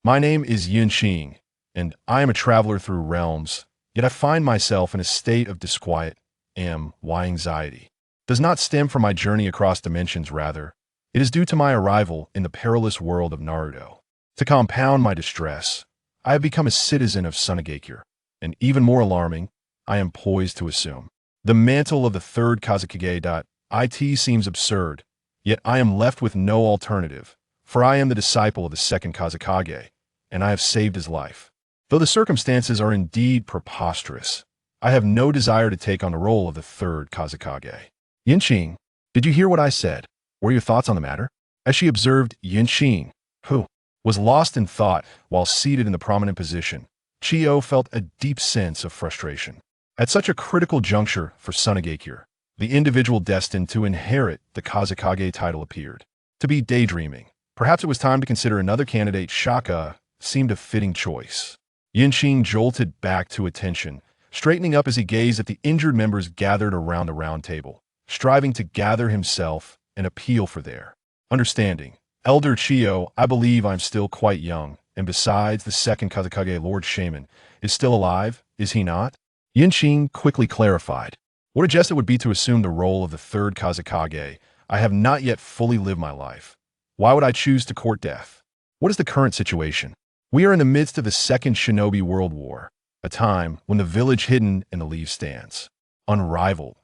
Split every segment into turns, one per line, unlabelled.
My name is Qing, and I am a traveler through realms, yet I find myself in a state of disquiet, why anxiety. Does not stem from my journey across dimensions, rather, it is due to my arrival in the perilous world of Naruto. To compound my distress, I have become a citizen of Sunagakure, and even more alarming, I am poised to assume. The mantle of the third Kazekage. It seems absurd, yet I am left with no alternative, for I am the disciple of the second Kazekage, and I have saved his life. Though the circumstances are indeed preposterous, I have no desire to take on the role of the third Kazekage. Qing, did you hear what I said? What are your thoughts on the matter? As she observed Qing, who was lost in thought while seated in the prominent position, Chiyo felt a deep sense of frustration. At such a critical juncture for Sunagakure, the individual destined to inherit the Kazekage title appeared to be daydreaming. Perhaps it was time to consider another candidate. Shaka seemed a fitting choice. Qing jolted back to attention, straightening up as he gazed at the injured members gathered around the round table, striving to gather himself and appeal for their understanding. Elder Chiyo, I believe I'm still quite young, and besides, the second Kazekage Lord Shaman is still alive, is he not? Qing quickly clarified. What a jest it would be to assume the role of the third Kazekage. I have not yet fully lived my life. Why would I choose to court death? What is the current situation? We are in the midst of the Second Shinobi World War, a time when the village hidden in the leaves stands unrivaled.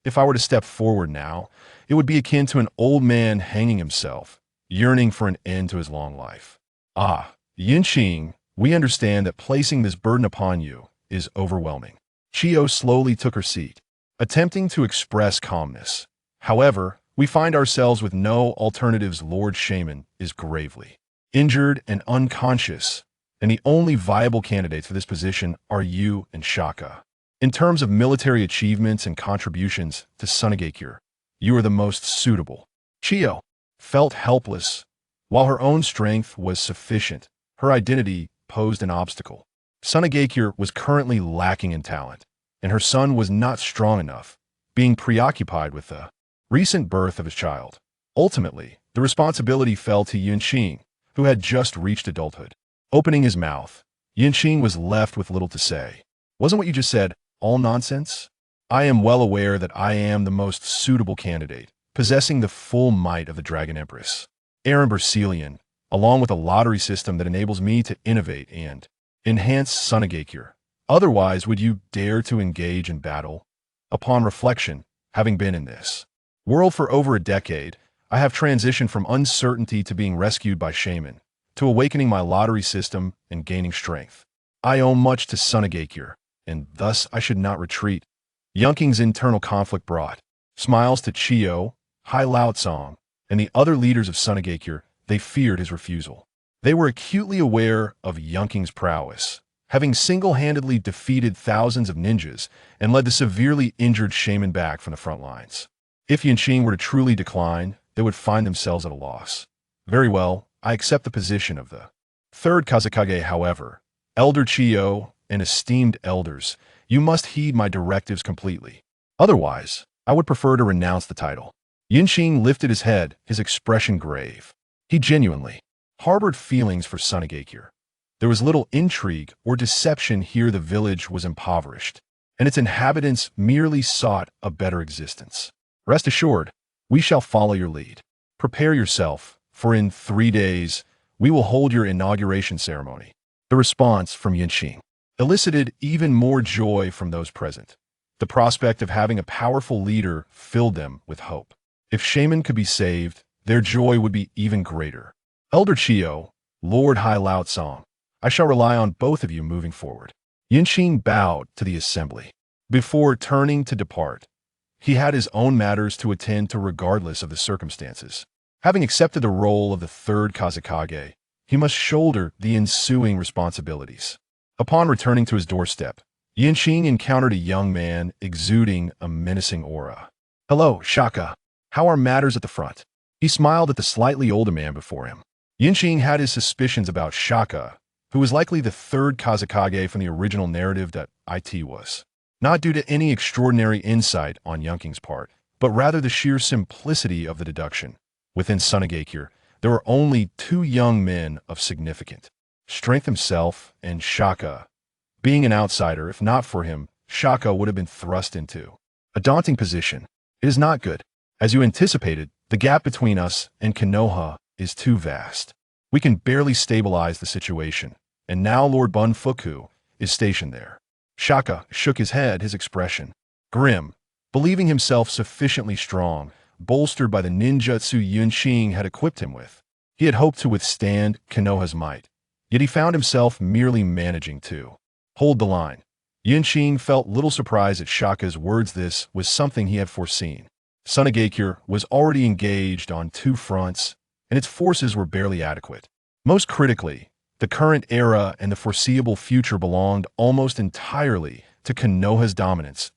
If I were to step forward now, it would be akin to an old man hanging himself, yearning for an end to his long life. Qing, we understand that placing this burden upon you is overwhelming. Chiyo slowly took her seat, attempting to express calmness. However, we find ourselves with no alternatives. Lord Shaman is gravely injured and unconscious, and the only viable candidates for this position are you and Shaka. In terms of military achievements and contributions to Sunagakure, you are the most suitable. Chiyo felt helpless. While her own strength was sufficient, her identity posed an obstacle. Sunagakure was currently lacking in talent, and her son was not strong enough, being preoccupied with the recent birth of his child. Ultimately, the responsibility fell to Qing, who had just reached adulthood. Opening his mouth, Qing was left with little to say. Wasn't what you just said all nonsense? I am well aware that I am the most suitable candidate, possessing the full might of the Dragon Empress, Aaron Bercelian, along with a lottery system that enables me to innovate and enhance Sunagakure. Otherwise, would you dare to engage in battle? Upon reflection, having been in this world for over a decade, I have transitioned from uncertainty to being rescued by Shaman, to awakening my lottery system and gaining strength. I owe much to Sunagakure, and thus I should not retreat. Yunking's internal conflict brought smiles to Chiyo, Hai Laotsong, and the other leaders of Sunagakure. They feared his refusal. They were acutely aware of Yunking's prowess, having single-handedly defeated thousands of ninjas and led the severely injured Shaman back from the front lines. If Qing were to truly decline, they would find themselves at a loss. Very well, I accept the position of the third Kazekage. However, Elder Chiyo and esteemed elders, you must heed my directives completely. Otherwise, I would prefer to renounce the title. Qing lifted his head, his expression grave. He genuinely harbored feelings for Sunagakure. There was little intrigue or deception here. The village was impoverished, and its inhabitants merely sought a better existence. Rest assured, we shall follow your lead. Prepare yourself, for in 3 days, we will hold your inauguration ceremony. The response from Qing elicited even more joy from those present. The prospect of having a powerful leader filled them with hope. If Shaman could be saved, their joy would be even greater. Elder Chiyo, Lord Hai Laotsong, I shall rely on both of you moving forward. Qing bowed to the assembly. Before turning to depart, he had his own matters to attend to regardless of the circumstances. Having accepted the role of the third Kazekage, he must shoulder the ensuing responsibilities. Upon returning to his doorstep, Qing encountered a young man exuding a menacing aura. Hello, Shaka. How are matters at the front? He smiled at the slightly older man before him. Qing had his suspicions about Shaka, who was likely the third Kazekage from the original narrative. That it was not due to any extraordinary insight on Yunking's part, but rather the sheer simplicity of the deduction. Within Sunagakure, there were only 2 young men of significant strength himself, and Shaka. Being an outsider, if not for him, Shaka would have been thrust into a daunting position. It is not good. As you anticipated, the gap between us and Konoha is too vast. We can barely stabilize the situation, and now Lord Bunfuku is stationed there. Shaka shook his head, his expression grim, believing himself sufficiently strong, bolstered by the ninjutsu Yunqing had equipped him with. He had hoped to withstand Konoha's might, yet he found himself merely managing to hold the line. Yunqing felt little surprise at Shaka's words. This was something he had foreseen. Sunagakure was already engaged on two fronts, and its forces were barely adequate. Most critically, the current era and the foreseeable future belonged almost entirely to Konoha's dominance,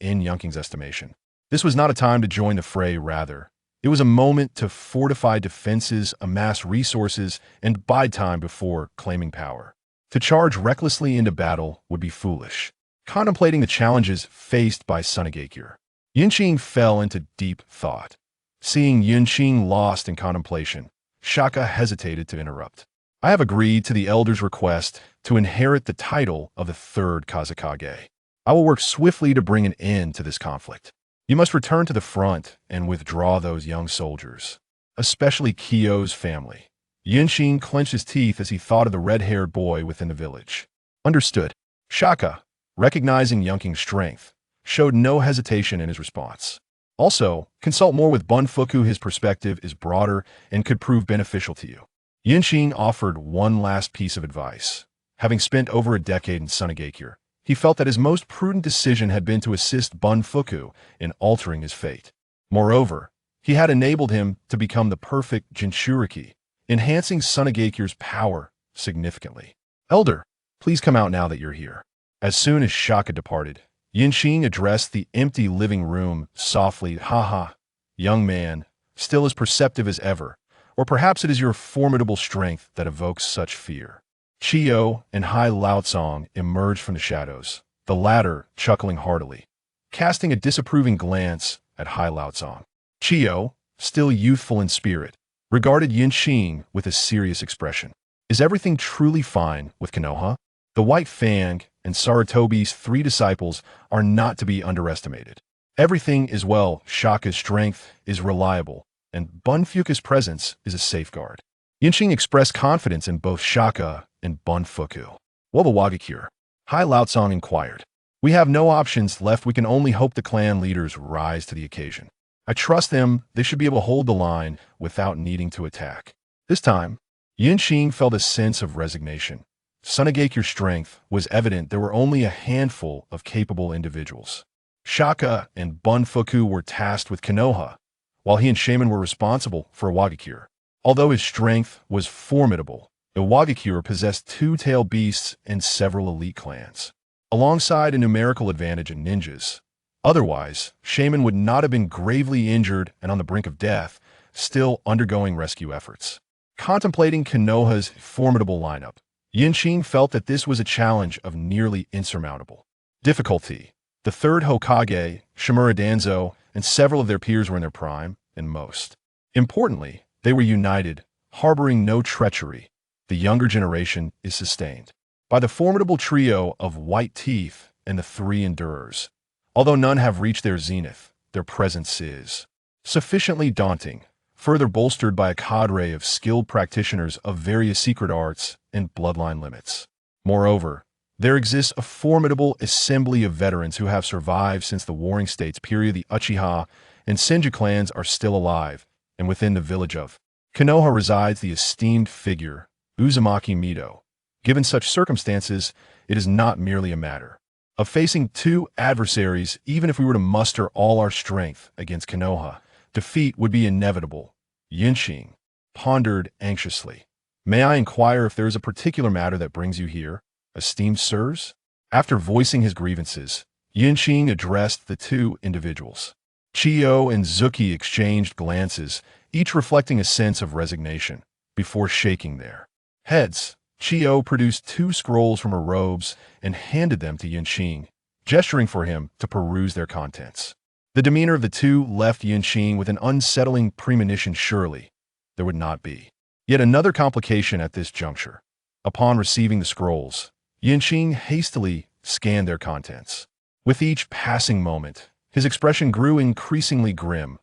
in Yunqing's estimation. This was not a time to join the fray, rather. It was a moment to fortify defenses, amass resources, and bide time before claiming power. To charge recklessly into battle would be foolish. Contemplating the challenges faced by Sunagakure, Yunqing fell into deep thought. Seeing Yunqing lost in contemplation, Shaka hesitated to interrupt. I have agreed to the elder's request to inherit the title of the third Kazekage. I will work swiftly to bring an end to this conflict. You must return to the front and withdraw those young soldiers, especially Kyo's family. Yunqing clenched his teeth as he thought of the red-haired boy within the village. Understood. Shaka, recognizing Yunqing's strength, showed no hesitation in his response. Also, consult more with Bunfuku. His perspective is broader and could prove beneficial to you. Yunqing offered one last piece of advice. Having spent over a decade in Sunagakure, he felt that his most prudent decision had been to assist Bunfuku in altering his fate. Moreover, he had enabled him to become the perfect Jinchuriki, enhancing Sunagakure's power significantly. Elder, please come out now that you're here. As soon as Shaka departed, Yunqing addressed the empty living room softly. Haha, young man, still as perceptive as ever, or perhaps it is your formidable strength that evokes such fear. Chiyo and Hai Laotsong emerged from the shadows, the latter chuckling heartily, casting a disapproving glance at Hai Laotsong. Chiyo, still youthful in spirit, regarded Yunqing with a serious expression. Is everything truly fine with Konoha? The White Fang and Sarutobi's three disciples are not to be underestimated. Everything is well. Shaka's strength is reliable, and Bunfuku's presence is a safeguard. Yunqing expressed confidence in both Shaka and Bunfuku. What will Wagakure? Hai Laotsong inquired. We have no options left. We can only hope the clan leaders rise to the occasion. I trust them. They should be able to hold the line without needing to attack. This time, Yunqing felt a sense of resignation. Sunagakure's strength was evident. There were only a handful of capable individuals. Shaka and Bunfuku were tasked with Konoha, while he and Shaman were responsible for Wagakure. Although his strength was formidable, Iwagakure possessed two-tailed beasts and several elite clans, alongside a numerical advantage in ninjas. Otherwise, Shaman would not have been gravely injured and on the brink of death, still undergoing rescue efforts. Contemplating Konoha's formidable lineup, Yunqing felt that this was a challenge of nearly insurmountable difficulty. The third Hokage, Shimura Danzo, and several of their peers were in their prime, and most importantly, they were united, harboring no treachery. The younger generation is sustained by the formidable trio of White Teeth and the three Endurers. Although none have reached their zenith, their presence is sufficiently daunting, further bolstered by a cadre of skilled practitioners of various secret arts and bloodline limits. Moreover, there exists a formidable assembly of veterans who have survived since the Warring States period. The Uchiha and Senju clans are still alive, and within the village of Konoha resides the esteemed figure, Uzumaki Mido. Given such circumstances, it is not merely a matter of facing two adversaries. Even if we were to muster all our strength against Konoha, defeat would be inevitable. Yunqing pondered anxiously. May I inquire if there is a particular matter that brings you here, esteemed sirs? After voicing his grievances, Yunqing addressed the two individuals. Chiyo and Zuki exchanged glances, each reflecting a sense of resignation, before shaking their heads. Chiyo produced two scrolls from her robes and handed them to Yunqing, gesturing for him to peruse their contents. The demeanor of the two left Yunqing with an unsettling premonition. Surely, there would not be yet another complication at this juncture. Upon receiving the scrolls, Yinqing hastily scanned their contents. With each passing moment, his expression grew increasingly grim,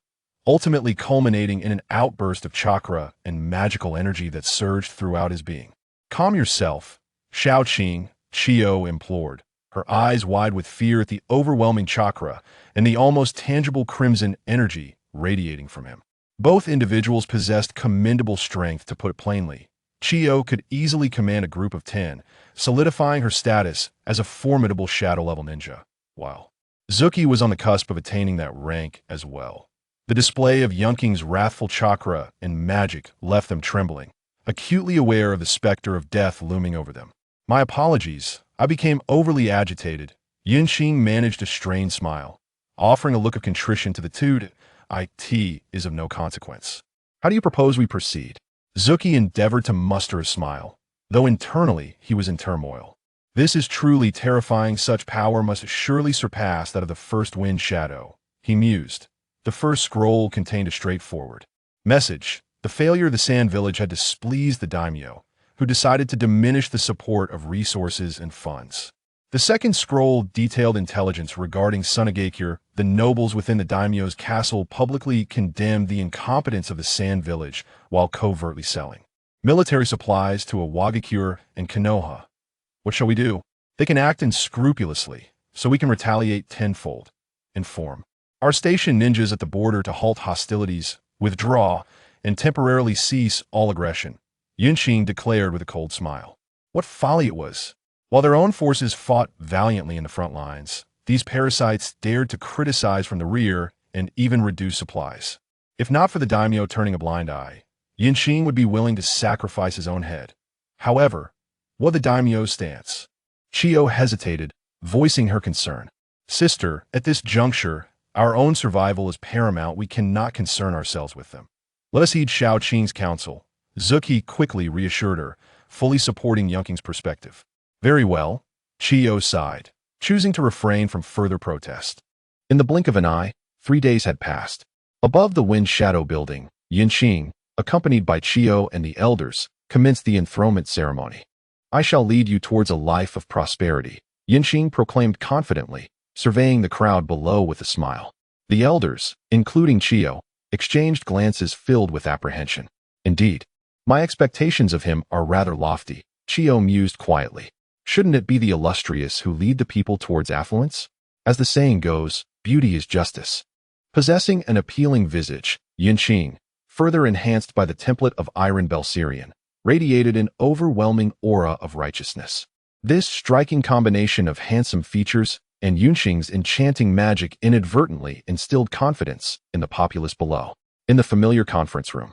ultimately culminating in an outburst of chakra and magical energy that surged throughout his being. "Calm yourself," Qio implored, her eyes wide with fear at the overwhelming chakra and the almost tangible crimson energy radiating from him. Both individuals possessed commendable strength, to put it plainly. Qio could easily command a group of 10, solidifying her status as a formidable shadow-level ninja, while Zuki was on the cusp of attaining that rank as well. The display of Yunqing's wrathful chakra and magic left them trembling, acutely aware of the specter of death looming over them. "My apologies. I became overly agitated." Yinqing managed a strained smile, offering a look of contrition to the two. "It is of no consequence. How do you propose we proceed?" Zuki endeavored to muster a smile, though internally he was in turmoil. "This is truly terrifying. Such power must surely surpass that of the first wind shadow," he mused. The first scroll contained a straightforward message. The failure of the Sand Village had displeased the daimyo, who decided to diminish the support of resources and funds. The second scroll detailed intelligence regarding Sunagakure. The nobles within the daimyo's castle publicly condemned the incompetence of the Sand Village while covertly selling military supplies to Awagakure and Konoha. "What shall we do? They can act unscrupulously, so we can retaliate tenfold. Inform our station ninjas at the border to halt hostilities, withdraw, and temporarily cease all aggression," Yunqing declared with a cold smile. What folly it was! While their own forces fought valiantly in the front lines, these parasites dared to criticize from the rear and even reduce supplies. If not for the daimyo turning a blind eye, Yunqing would be willing to sacrifice his own head. However, what the daimyo's stance? Qio hesitated, voicing her concern. "Sister, at this juncture, our own survival is paramount. We cannot concern ourselves with them. Let us heed Shao Qing's counsel," Zuki quickly reassured her, fully supporting Yunqing's perspective. "Very well," Qio sighed, choosing to refrain from further protest. In the blink of an eye, 3 days had passed. Above the Wind Shadow building, Yunqing, accompanied by Qio and the elders, commenced the enthronement ceremony. "I shall lead you towards a life of prosperity," Yunqing proclaimed confidently, surveying the crowd below with a smile. The elders, including Qio, exchanged glances filled with apprehension. "Indeed, my expectations of him are rather lofty," Qio mused quietly. "Shouldn't it be the illustrious who lead the people towards affluence? As the saying goes, beauty is justice." Possessing an appealing visage, Yunqing, further enhanced by the template of Iron Belsirian, radiated an overwhelming aura of righteousness. This striking combination of handsome features and Yunqing's enchanting magic inadvertently instilled confidence in the populace below. In the familiar conference room,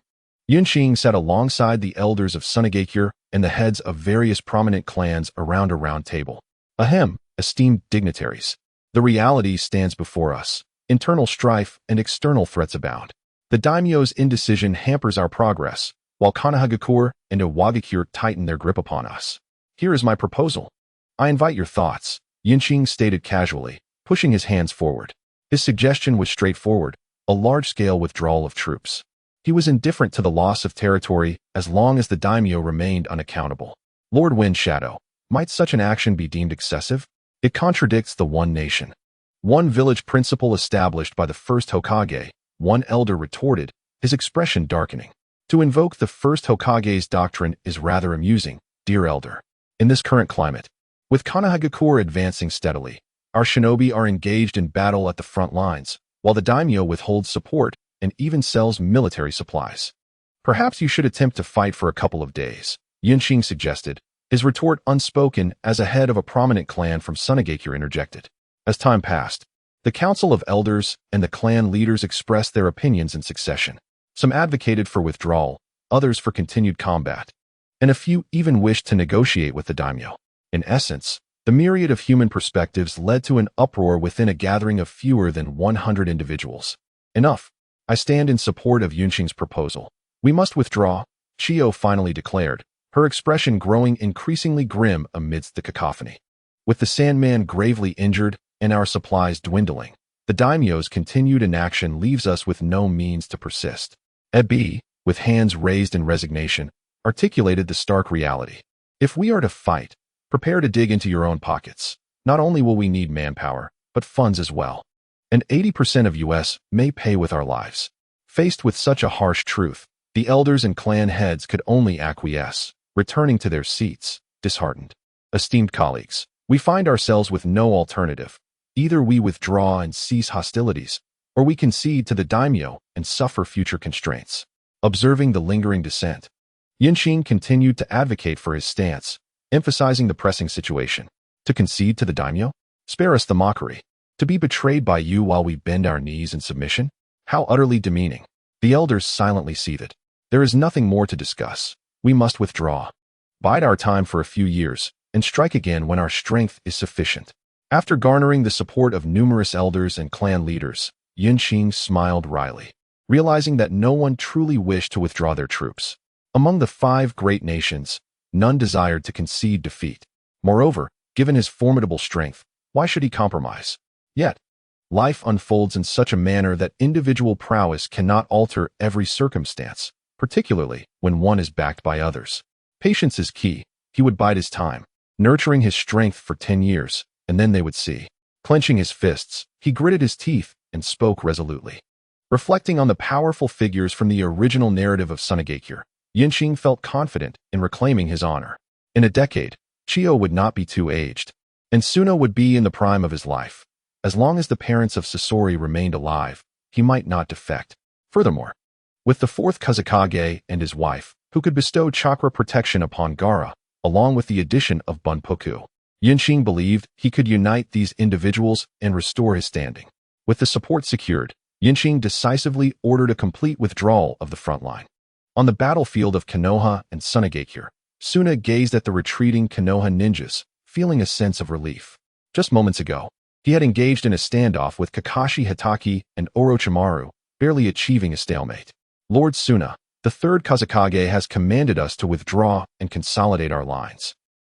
Yunqing sat alongside the elders of Sunagakure and the heads of various prominent clans around a round table. "Ahem, esteemed dignitaries. The reality stands before us. Internal strife and external threats abound. The daimyo's indecision hampers our progress, while Sunagakure and Awagakure tighten their grip upon us. Here is my proposal. I invite your thoughts," Yunqing stated casually, pushing his hands forward. His suggestion was straightforward, a large-scale withdrawal of troops. He was indifferent to the loss of territory as long as the daimyo remained unaccountable. "Lord Wind Shadow, might such an action be deemed excessive? It contradicts the one nation, one village principle established by the first Hokage," one elder retorted, his expression darkening. "To invoke the first Hokage's doctrine is rather amusing, dear elder. In this current climate, with Sunagakure advancing steadily, our shinobi are engaged in battle at the front lines, while the daimyo withholds support and even sells military supplies. Perhaps you should attempt to fight for a couple of days," Yunqing suggested, his retort unspoken as a head of a prominent clan from Sunagakure interjected. As time passed, the Council of Elders and the clan leaders expressed their opinions in succession. Some advocated for withdrawal, others for continued combat, and a few even wished to negotiate with the daimyo. In essence, the myriad of human perspectives led to an uproar within a gathering of fewer than 100 individuals. "Enough. I stand in support of Yunqing's proposal. We must withdraw," Qio finally declared, her expression growing increasingly grim amidst the cacophony. "With the Sandman gravely injured and our supplies dwindling, the daimyo's continued inaction leaves us with no means to persist." Ebi, with hands raised in resignation, articulated the stark reality. If we are to fight, prepare to dig into your own pockets. Not only will we need manpower, but funds as well. And 80% of US may pay with our lives. Faced with such a harsh truth, the elders and clan heads could only acquiesce, returning to their seats, disheartened. Esteemed colleagues, we find ourselves with no alternative. Either we withdraw and cease hostilities, or we concede to the daimyo and suffer future constraints. Observing the lingering dissent, Qing continued to advocate for his stance, emphasizing the pressing situation. To concede to the daimyo? Spare us the mockery. To be betrayed by you while we bend our knees in submission? How utterly demeaning. The elders silently seethed. There is nothing more to discuss. We must withdraw. Bide our time for a few years, and strike again when our strength is sufficient. After garnering the support of numerous elders and clan leaders, Qing smiled wryly, realizing that no one truly wished to withdraw their troops. Among the 5 great nations, none desired to concede defeat. Moreover, given his formidable strength, why should he compromise? Yet, life unfolds in such a manner that individual prowess cannot alter every circumstance, particularly when one is backed by others. Patience is key. He would bide his time, nurturing his strength for 10 years, and then they would see. Clenching his fists, he gritted his teeth and spoke resolutely. Reflecting on the powerful figures from the original narrative of Sunagakure, Qing felt confident in reclaiming his honor. In a decade, Chiyo would not be too aged, and Suna would be in the prime of his life. As long as the parents of Sasori remained alive, he might not defect. Furthermore, with the 4th Kazakage and his wife, who could bestow chakra protection upon Gaara, along with the addition of Bunpoku, Qing believed he could unite these individuals and restore his standing. With the support secured, Qing decisively ordered a complete withdrawal of the front line. On the battlefield of Konoha and Sunagakure, Suna gazed at the retreating Konoha ninjas, feeling a sense of relief. Just moments ago, he had engaged in a standoff with Kakashi Hitaki and Orochimaru, barely achieving a stalemate. Lord Suna, the 3rd Kazakage has commanded us to withdraw and consolidate our lines.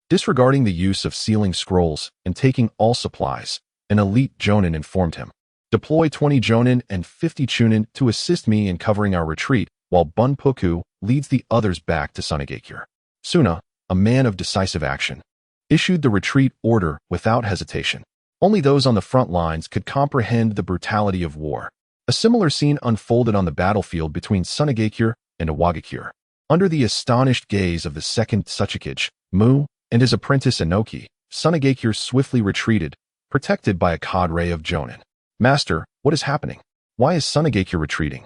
Disregarding the use of sealing scrolls and taking all supplies, an elite jonin informed him. Deploy 20 jonin and 50 chunin to assist me in covering our retreat, while Bunpoku leads the others back to Sunagakure. Suna, a man of decisive action, issued the retreat order without hesitation. Only those on the front lines could comprehend the brutality of war. A similar scene unfolded on the battlefield between Sunagakure and Iwagakure. Under the astonished gaze of the 2nd Tsuchikage, Mu, and his apprentice Inoki, Sunagakure swiftly retreated, protected by a cadre of jonin. Master, what is happening? Why is Sunagakure retreating?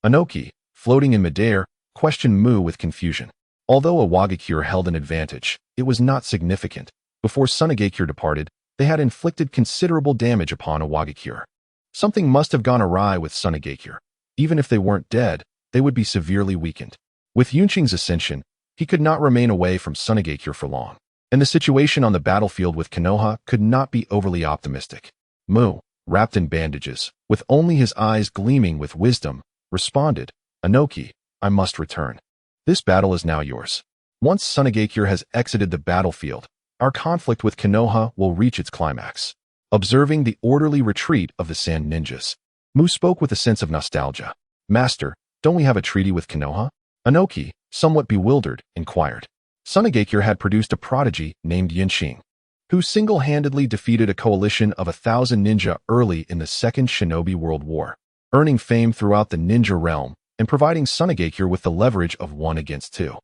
Inoki, floating in midair, questioned Mu with confusion. Although Iwagakure held an advantage, it was not significant. Before Sunagakure departed, they had inflicted considerable damage upon Iwagakure. Something must have gone awry with Sunagakure. Even if they weren't dead, they would be severely weakened. With Qing's ascension, he could not remain away from Sunagakure for long, and the situation on the battlefield with Konoha could not be overly optimistic. Mu, wrapped in bandages, with only his eyes gleaming with wisdom, responded, Inoki, I must return. This battle is now yours. Once Sunagakure has exited the battlefield, our conflict with Konoha will reach its climax. Observing the orderly retreat of the Sand Ninjas, Mu spoke with a sense of nostalgia. Master, don't we have a treaty with Konoha? Inoki, somewhat bewildered, inquired. Sunagakure had produced a prodigy named Qing, who single-handedly defeated a coalition of 1,000 ninja early in the 2nd Shinobi World War, earning fame throughout the ninja realm and providing Sunagakure with the leverage of 1 against 2.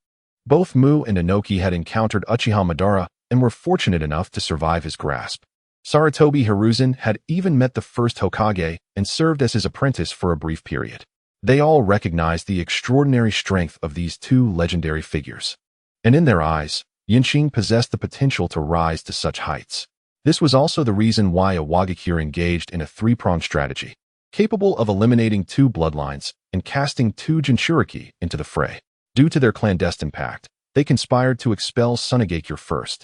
Both Mu and Inoki had encountered Uchiha Madara and were fortunate enough to survive his grasp. Sarutobi Hiruzen had even met the 1st Hokage and served as his apprentice for a brief period. They all recognized the extraordinary strength of these 2 legendary figures. And in their eyes, Qing possessed the potential to rise to such heights. This was also the reason why Iwagakure engaged in a 3-pronged strategy, capable of eliminating 2 bloodlines and casting 2 Jinchuriki into the fray. Due to their clandestine pact, they conspired to expel Sunagakure first.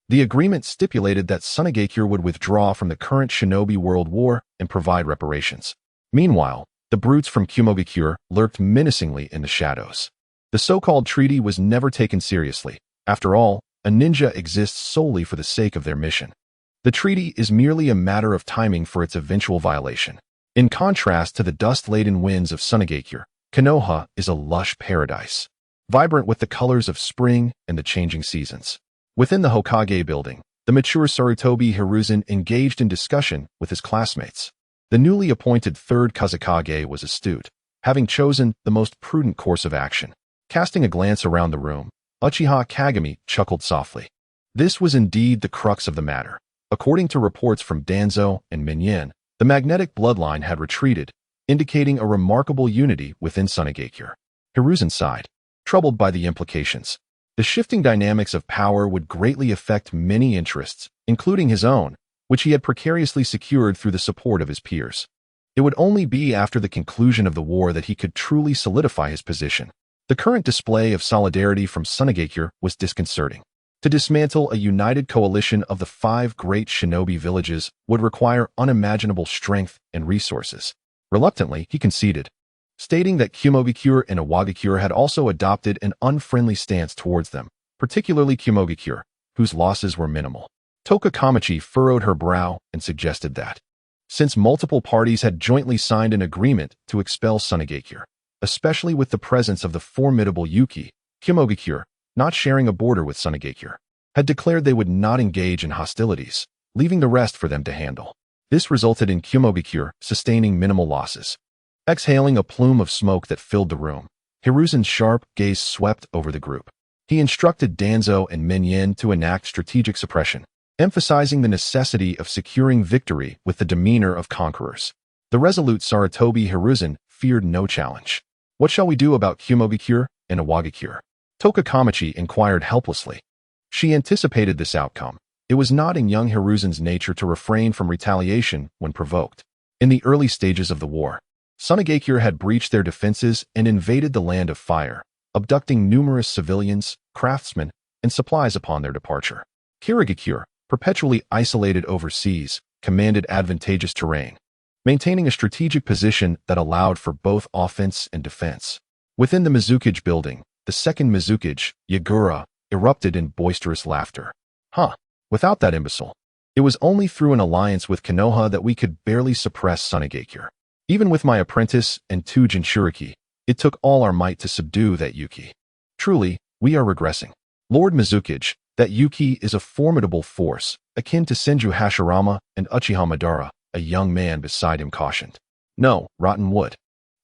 The agreement stipulated that Sunagakure would withdraw from the current Shinobi World War and provide reparations. Meanwhile, the brutes from Kumogakure lurked menacingly in the shadows. The so-called treaty was never taken seriously. After all, a ninja exists solely for the sake of their mission. The treaty is merely a matter of timing for its eventual violation. In contrast to the dust-laden winds of Sunagakure, Konoha is a lush paradise, vibrant with the colors of spring and the changing seasons. Within the Hokage building, the mature Sarutobi Hiruzen engaged in discussion with his classmates. The newly appointed third Kazekage was astute, having chosen the most prudent course of action. Casting a glance around the room, Uchiha Kagami chuckled softly. This was indeed the crux of the matter. According to reports from Danzo and Minyin, the magnetic bloodline had retreated, indicating a remarkable unity within Sunagakure. Hiruzen sighed, troubled by the implications. The shifting dynamics of power would greatly affect many interests, including his own, which he had precariously secured through the support of his peers. It would only be after the conclusion of the war that he could truly solidify his position. The current display of solidarity from Sunagakure was disconcerting. To dismantle a united coalition of the 5 great shinobi villages would require unimaginable strength and resources. Reluctantly, he conceded, stating that Kumogakure and Iwagakure had also adopted an unfriendly stance towards them, particularly Kumogakure, whose losses were minimal. Toka Kamachi furrowed her brow and suggested that, since multiple parties had jointly signed an agreement to expel Sunagakure, especially with the presence of the formidable Yuki, Kumogakure, not sharing a border with Sunagakure, had declared they would not engage in hostilities, leaving the rest for them to handle. This resulted in Kumogakure sustaining minimal losses. Exhaling a plume of smoke that filled the room, Hiruzen's sharp gaze swept over the group. He instructed Danzo and Minyin to enact strategic suppression, emphasizing the necessity of securing victory with the demeanor of conquerors. The resolute Sarutobi Hiruzen feared no challenge. What shall we do about Kumogakure and Iwagakure? Toka Kamachi inquired helplessly. She anticipated this outcome. It was not in young Hiruzen's nature to refrain from retaliation when provoked. In the early stages of the war, Sunagakure had breached their defenses and invaded the Land of Fire, abducting numerous civilians, craftsmen, and supplies upon their departure. Kirigakure, perpetually isolated overseas, commanded advantageous terrain, maintaining a strategic position that allowed for both offense and defense. Within the Mizukage building, the second Mizukage, Yagura, erupted in boisterous laughter. Without that imbecile, it was only through an alliance with Konoha that we could barely suppress Sunagakure. Even with my apprentice and 2 Jinchuriki, it took all our might to subdue that Yuki. Truly, we are regressing. Lord Mizukage, that Yuki is a formidable force, akin to Senju Hashirama and Uchiha Madara, a young man beside him cautioned. No, rotten wood.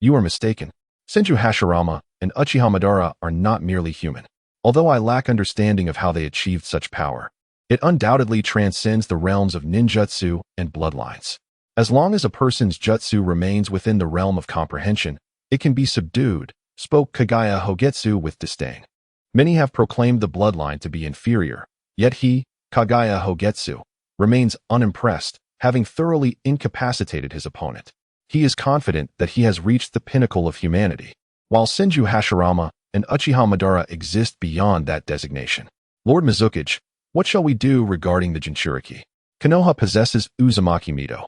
You are mistaken. Senju Hashirama and Uchiha Madara are not merely human. Although I lack understanding of how they achieved such power, it undoubtedly transcends the realms of ninjutsu and bloodlines. As long as a person's jutsu remains within the realm of comprehension, it can be subdued, spoke Kagaya Hogetsu with disdain. Many have proclaimed the bloodline to be inferior, yet he, Kagaya Hogetsu, remains unimpressed, having thoroughly incapacitated his opponent. He is confident that he has reached the pinnacle of humanity, while Senju Hashirama and Uchiha Madara exist beyond that designation. Lord Mizukage, what shall we do regarding the Jinchuriki? Konoha possesses Uzumaki Mido,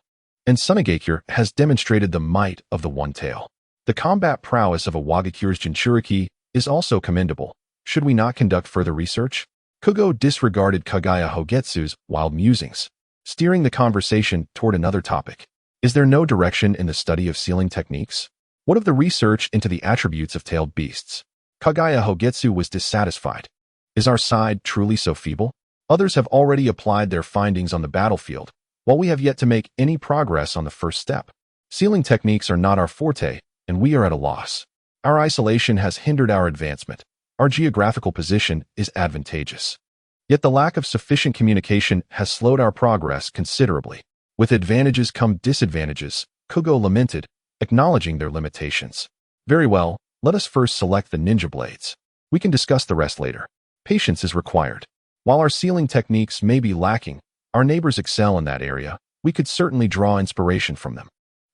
and Sunagakure has demonstrated the might of the One Tail. The combat prowess of Iwagakure's Jinchuriki is also commendable. Should we not conduct further research? Kugo disregarded Kagaya Hogetsu's wild musings, steering the conversation toward another topic. Is there no direction in the study of sealing techniques? What of the research into the attributes of tailed beasts? Kagaya Hogetsu was dissatisfied. Is our side truly so feeble? Others have already applied their findings on the battlefield, while we have yet to make any progress on the first step. Sealing techniques are not our forte, and we are at a loss. Our isolation has hindered our advancement. Our geographical position is advantageous. Yet the lack of sufficient communication has slowed our progress considerably. With advantages come disadvantages, Kugo lamented, acknowledging their limitations. Very well, let us first select the ninja blades. We can discuss the rest later. Patience is required. While our sealing techniques may be lacking, our neighbors excel in that area. We could certainly draw inspiration from them.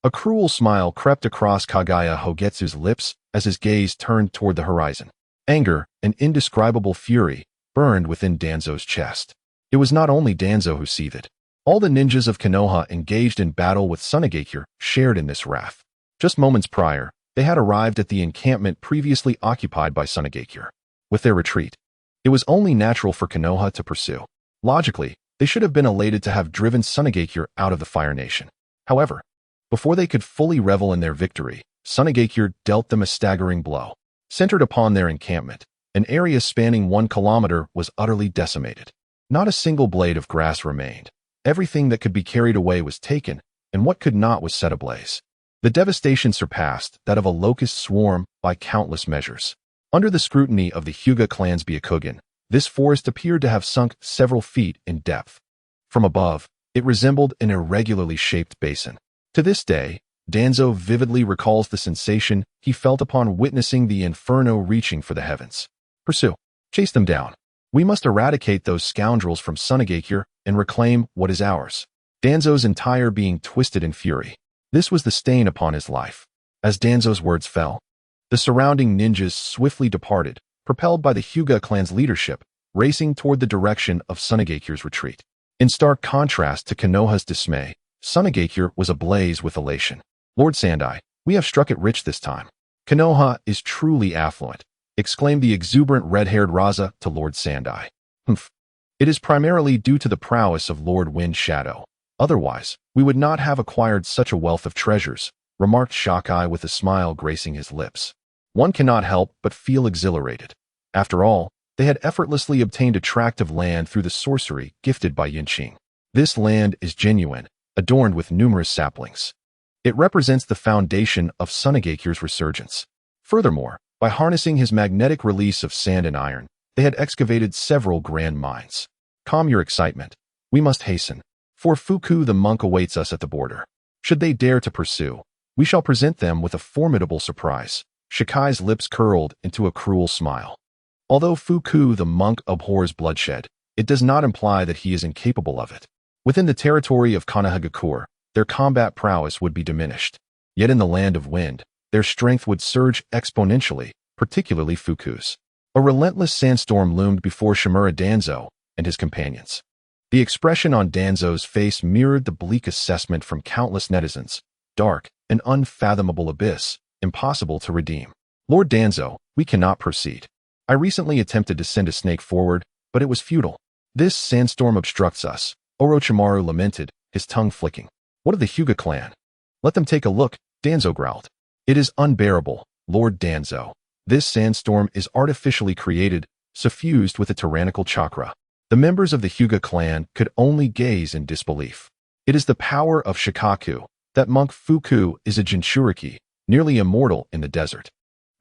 A cruel smile crept across Kagaya Hogetsu's lips as his gaze turned toward the horizon. Anger and indescribable fury burned within Danzo's chest. It was not only Danzo who seethed. All the ninjas of Konoha engaged in battle with Sunagakure shared in this wrath. Just moments prior, they had arrived at the encampment previously occupied by Sunagakure. With their retreat, it was only natural for Konoha to pursue. Logically, they should have been elated to have driven Sunagakure out of the Fire Nation. However, before they could fully revel in their victory, Sunagakure dealt them a staggering blow. Centered upon their encampment, an area spanning 1 kilometer was utterly decimated. Not a single blade of grass remained. Everything that could be carried away was taken, and what could not was set ablaze. The devastation surpassed that of a locust swarm by countless measures. Under the scrutiny of the Hyuga clan's Byakugan, this forest appeared to have sunk several feet in depth. From above, it resembled an irregularly shaped basin. To this day, Danzo vividly recalls the sensation he felt upon witnessing the inferno reaching for the heavens. Pursue. Chase them down. We must eradicate those scoundrels from Sunagakure and reclaim what is ours. Danzo's entire being twisted in fury. This was the stain upon his life. As Danzo's words fell, the surrounding ninjas swiftly departed, propelled by the Hyuga clan's leadership, racing toward the direction of Sunagakure's retreat. In stark contrast to Konoha's dismay, Sunagakure was ablaze with elation. Lord Sandai, we have struck it rich this time. Konoha is truly affluent, exclaimed the exuberant red-haired Raza to Lord Sandai. Humph. It is primarily due to the prowess of Lord Wind Shadow. Otherwise, we would not have acquired such a wealth of treasures, remarked Shakai with a smile gracing his lips. One cannot help but feel exhilarated. After all, they had effortlessly obtained a tract of land through the sorcery gifted by Qing. This land is genuine, adorned with numerous saplings. It represents the foundation of Sunagakure's resurgence. Furthermore, by harnessing his magnetic release of sand and iron, they had excavated several grand mines. Calm your excitement. We must hasten, for Fuku the monk awaits us at the border. Should they dare to pursue, we shall present them with a formidable surprise. Shikai's lips curled into a cruel smile. Although Fuku the monk abhors bloodshed, it does not imply that he is incapable of it. Within the territory of Sunagakure, their combat prowess would be diminished. Yet in the land of wind, their strength would surge exponentially, particularly Fuku's. A relentless sandstorm loomed before Shimura Danzo and his companions. The expression on Danzo's face mirrored the bleak assessment from countless netizens. Dark, an unfathomable abyss, impossible to redeem. Lord Danzo, we cannot proceed. I recently attempted to send a snake forward, but it was futile. This sandstorm obstructs us, Orochimaru lamented, his tongue flicking. What of the Hyuga clan? Let them take a look, Danzo growled. It is unbearable, Lord Danzo. This sandstorm is artificially created, suffused with a tyrannical chakra. The members of the Hyuga clan could only gaze in disbelief. It is the power of Shikaku. That monk Fuku is a Jinchuriki, nearly immortal in the desert.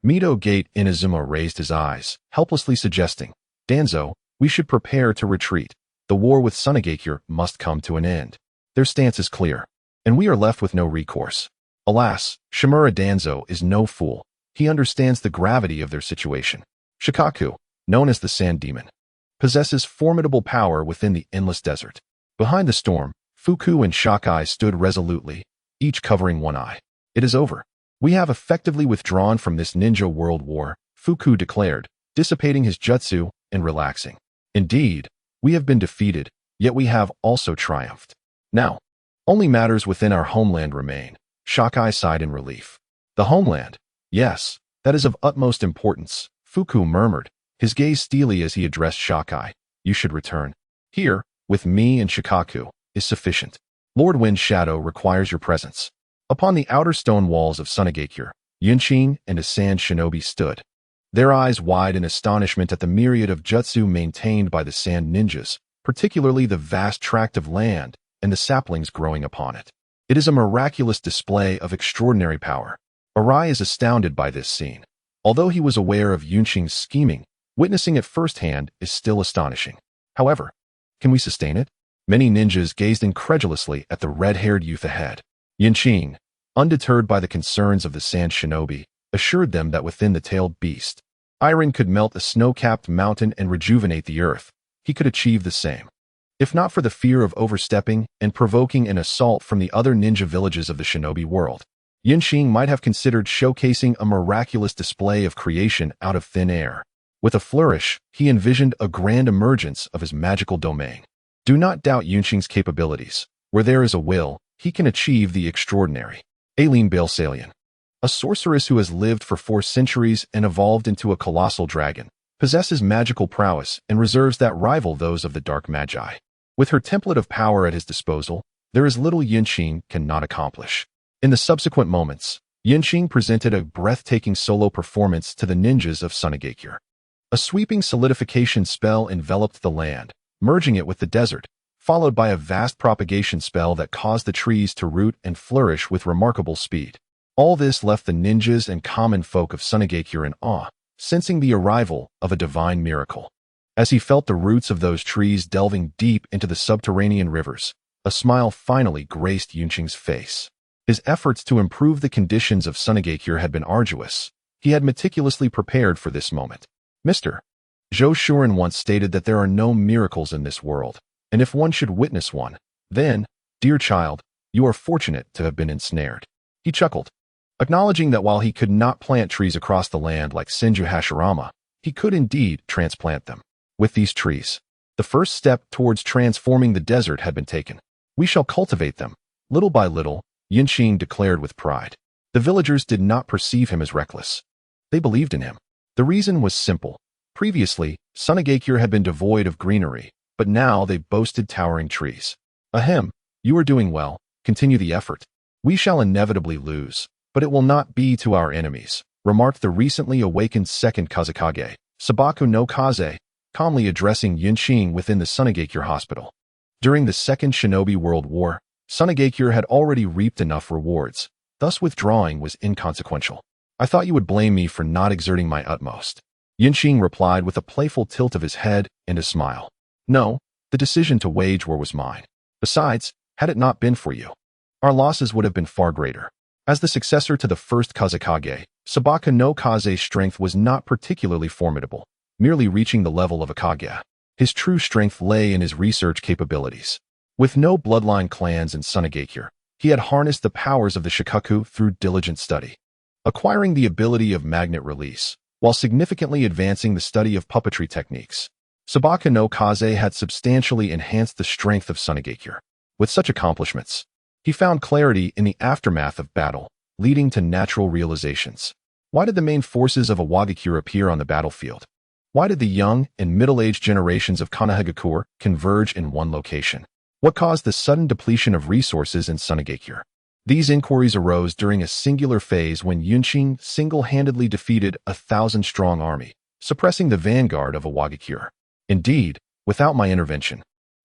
Mido Gate Inazuma raised his eyes, helplessly suggesting, Danzo, we should prepare to retreat. The war with Sunagakure must come to an end. Their stance is clear, and we are left with no recourse. Alas, Shimura Danzo is no fool. He understands the gravity of their situation. Shikaku, known as the Sand Demon, possesses formidable power within the endless desert. Behind the storm, Fuku and Shakai stood resolutely, each covering one eye. It is over. We have effectively withdrawn from this ninja world war, Fuku declared, dissipating his jutsu and relaxing. Indeed, we have been defeated, yet we have also triumphed. Now, only matters within our homeland remain. Shakai sighed in relief. The homeland? Yes, that is of utmost importance, Fuku murmured, his gaze steely as he addressed Shakai. You should return. Here, with me and Shikaku, is sufficient. Lord Wind Shadow requires your presence. Upon the outer stone walls of Sunagakure, Qing and a sand shinobi stood, their eyes wide in astonishment at the myriad of jutsu maintained by the sand ninjas, particularly the vast tract of land and the saplings growing upon it. It is a miraculous display of extraordinary power. Arai is astounded by this scene. Although he was aware of Qing's scheming, witnessing it firsthand is still astonishing. However, can we sustain it? Many ninjas gazed incredulously at the red-haired youth ahead. Qing, undeterred by the concerns of the sand shinobi, assured them that within the tailed beast, iron could melt a snow-capped mountain and rejuvenate the earth. He could achieve the same. If not for the fear of overstepping and provoking an assault from the other ninja villages of the shinobi world, Qing might have considered showcasing a miraculous display of creation out of thin air. With a flourish, he envisioned a grand emergence of his magical domain. Do not doubt Qing's capabilities. Where there is a will, he can achieve the extraordinary. Aileen Balsalian, a sorceress who has lived for 4 centuries and evolved into a colossal dragon, possesses magical prowess and reserves that rival those of the Dark Magi. With her template of power at his disposal, there is little Qing cannot accomplish. In the subsequent moments, Qing presented a breathtaking solo performance to the ninjas of Sunagakure. A sweeping solidification spell enveloped the land, merging it with the desert, followed by a vast propagation spell that caused the trees to root and flourish with remarkable speed. All this left the ninjas and common folk of Sunagakure in awe, sensing the arrival of a divine miracle. As he felt the roots of those trees delving deep into the subterranean rivers, a smile finally graced Yunqing's face. His efforts to improve the conditions of Sunagakure had been arduous. He had meticulously prepared for this moment. Mr. Zhou Shuren once stated that there are no miracles in this world, and if one should witness one, then, dear child, you are fortunate to have been ensnared. He chuckled, acknowledging that while he could not plant trees across the land like Senju Hashirama, he could indeed transplant them. With these trees, the first step towards transforming the desert had been taken. We shall cultivate them, little by little, Yunqing declared with pride. The villagers did not perceive him as reckless. They believed in him. The reason was simple. Previously, Sunagakure had been devoid of greenery, but now they boasted towering trees. Ahem, you are doing well. Continue the effort. We shall inevitably lose, but it will not be to our enemies, remarked the recently awakened second Kazekage, Sabaku no Kaze, calmly addressing Yunqing within the Sunagakure hospital. During the Second Shinobi World War, Sunagakure had already reaped enough rewards, thus withdrawing was inconsequential. I thought you would blame me for not exerting my utmost. Yunqing replied with a playful tilt of his head and a smile. No, the decision to wage war was mine. Besides, had it not been for you, our losses would have been far greater. As the successor to the first Kazekage, Sabaku no Kaze's strength was not particularly formidable, merely reaching the level of a Kage. His true strength lay in his research capabilities. With no bloodline clans in Sunagakure, he had harnessed the powers of the Shikaku through diligent study, acquiring the ability of magnet release, while significantly advancing the study of puppetry techniques. Sabaku no Kaze had substantially enhanced the strength of Sunagakure. With such accomplishments, he found clarity in the aftermath of battle, leading to natural realizations. Why did the main forces of Awagakure appear on the battlefield? Why did the young and middle-aged generations of Sunagakure converge in one location? What caused the sudden depletion of resources in Sunagakure? These inquiries arose during a singular phase when Yunqing single-handedly defeated a 1,000-strong army, suppressing the vanguard of Awagakure. Indeed, without my intervention,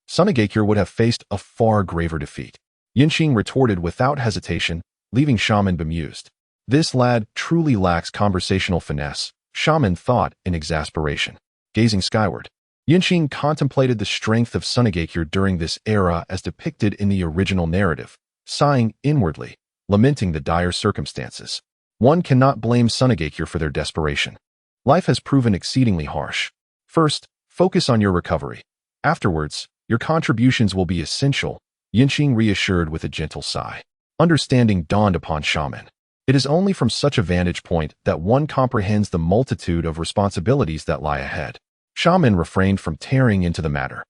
Sunagakure would have faced a far graver defeat. Yunqing retorted without hesitation, leaving Shaman bemused. This lad truly lacks conversational finesse, Shaman thought in exasperation. Gazing skyward, Yunqing contemplated the strength of Sunagakure during this era as depicted in the original narrative, sighing inwardly, lamenting the dire circumstances. One cannot blame Sunagakure for their desperation. Life has proven exceedingly harsh. First, focus on your recovery. Afterwards, your contributions will be essential, Yunqing reassured with a gentle sigh. Understanding dawned upon Shaman. It is only from such a vantage point that one comprehends the multitude of responsibilities that lie ahead. Shaman refrained from tearing into the matter.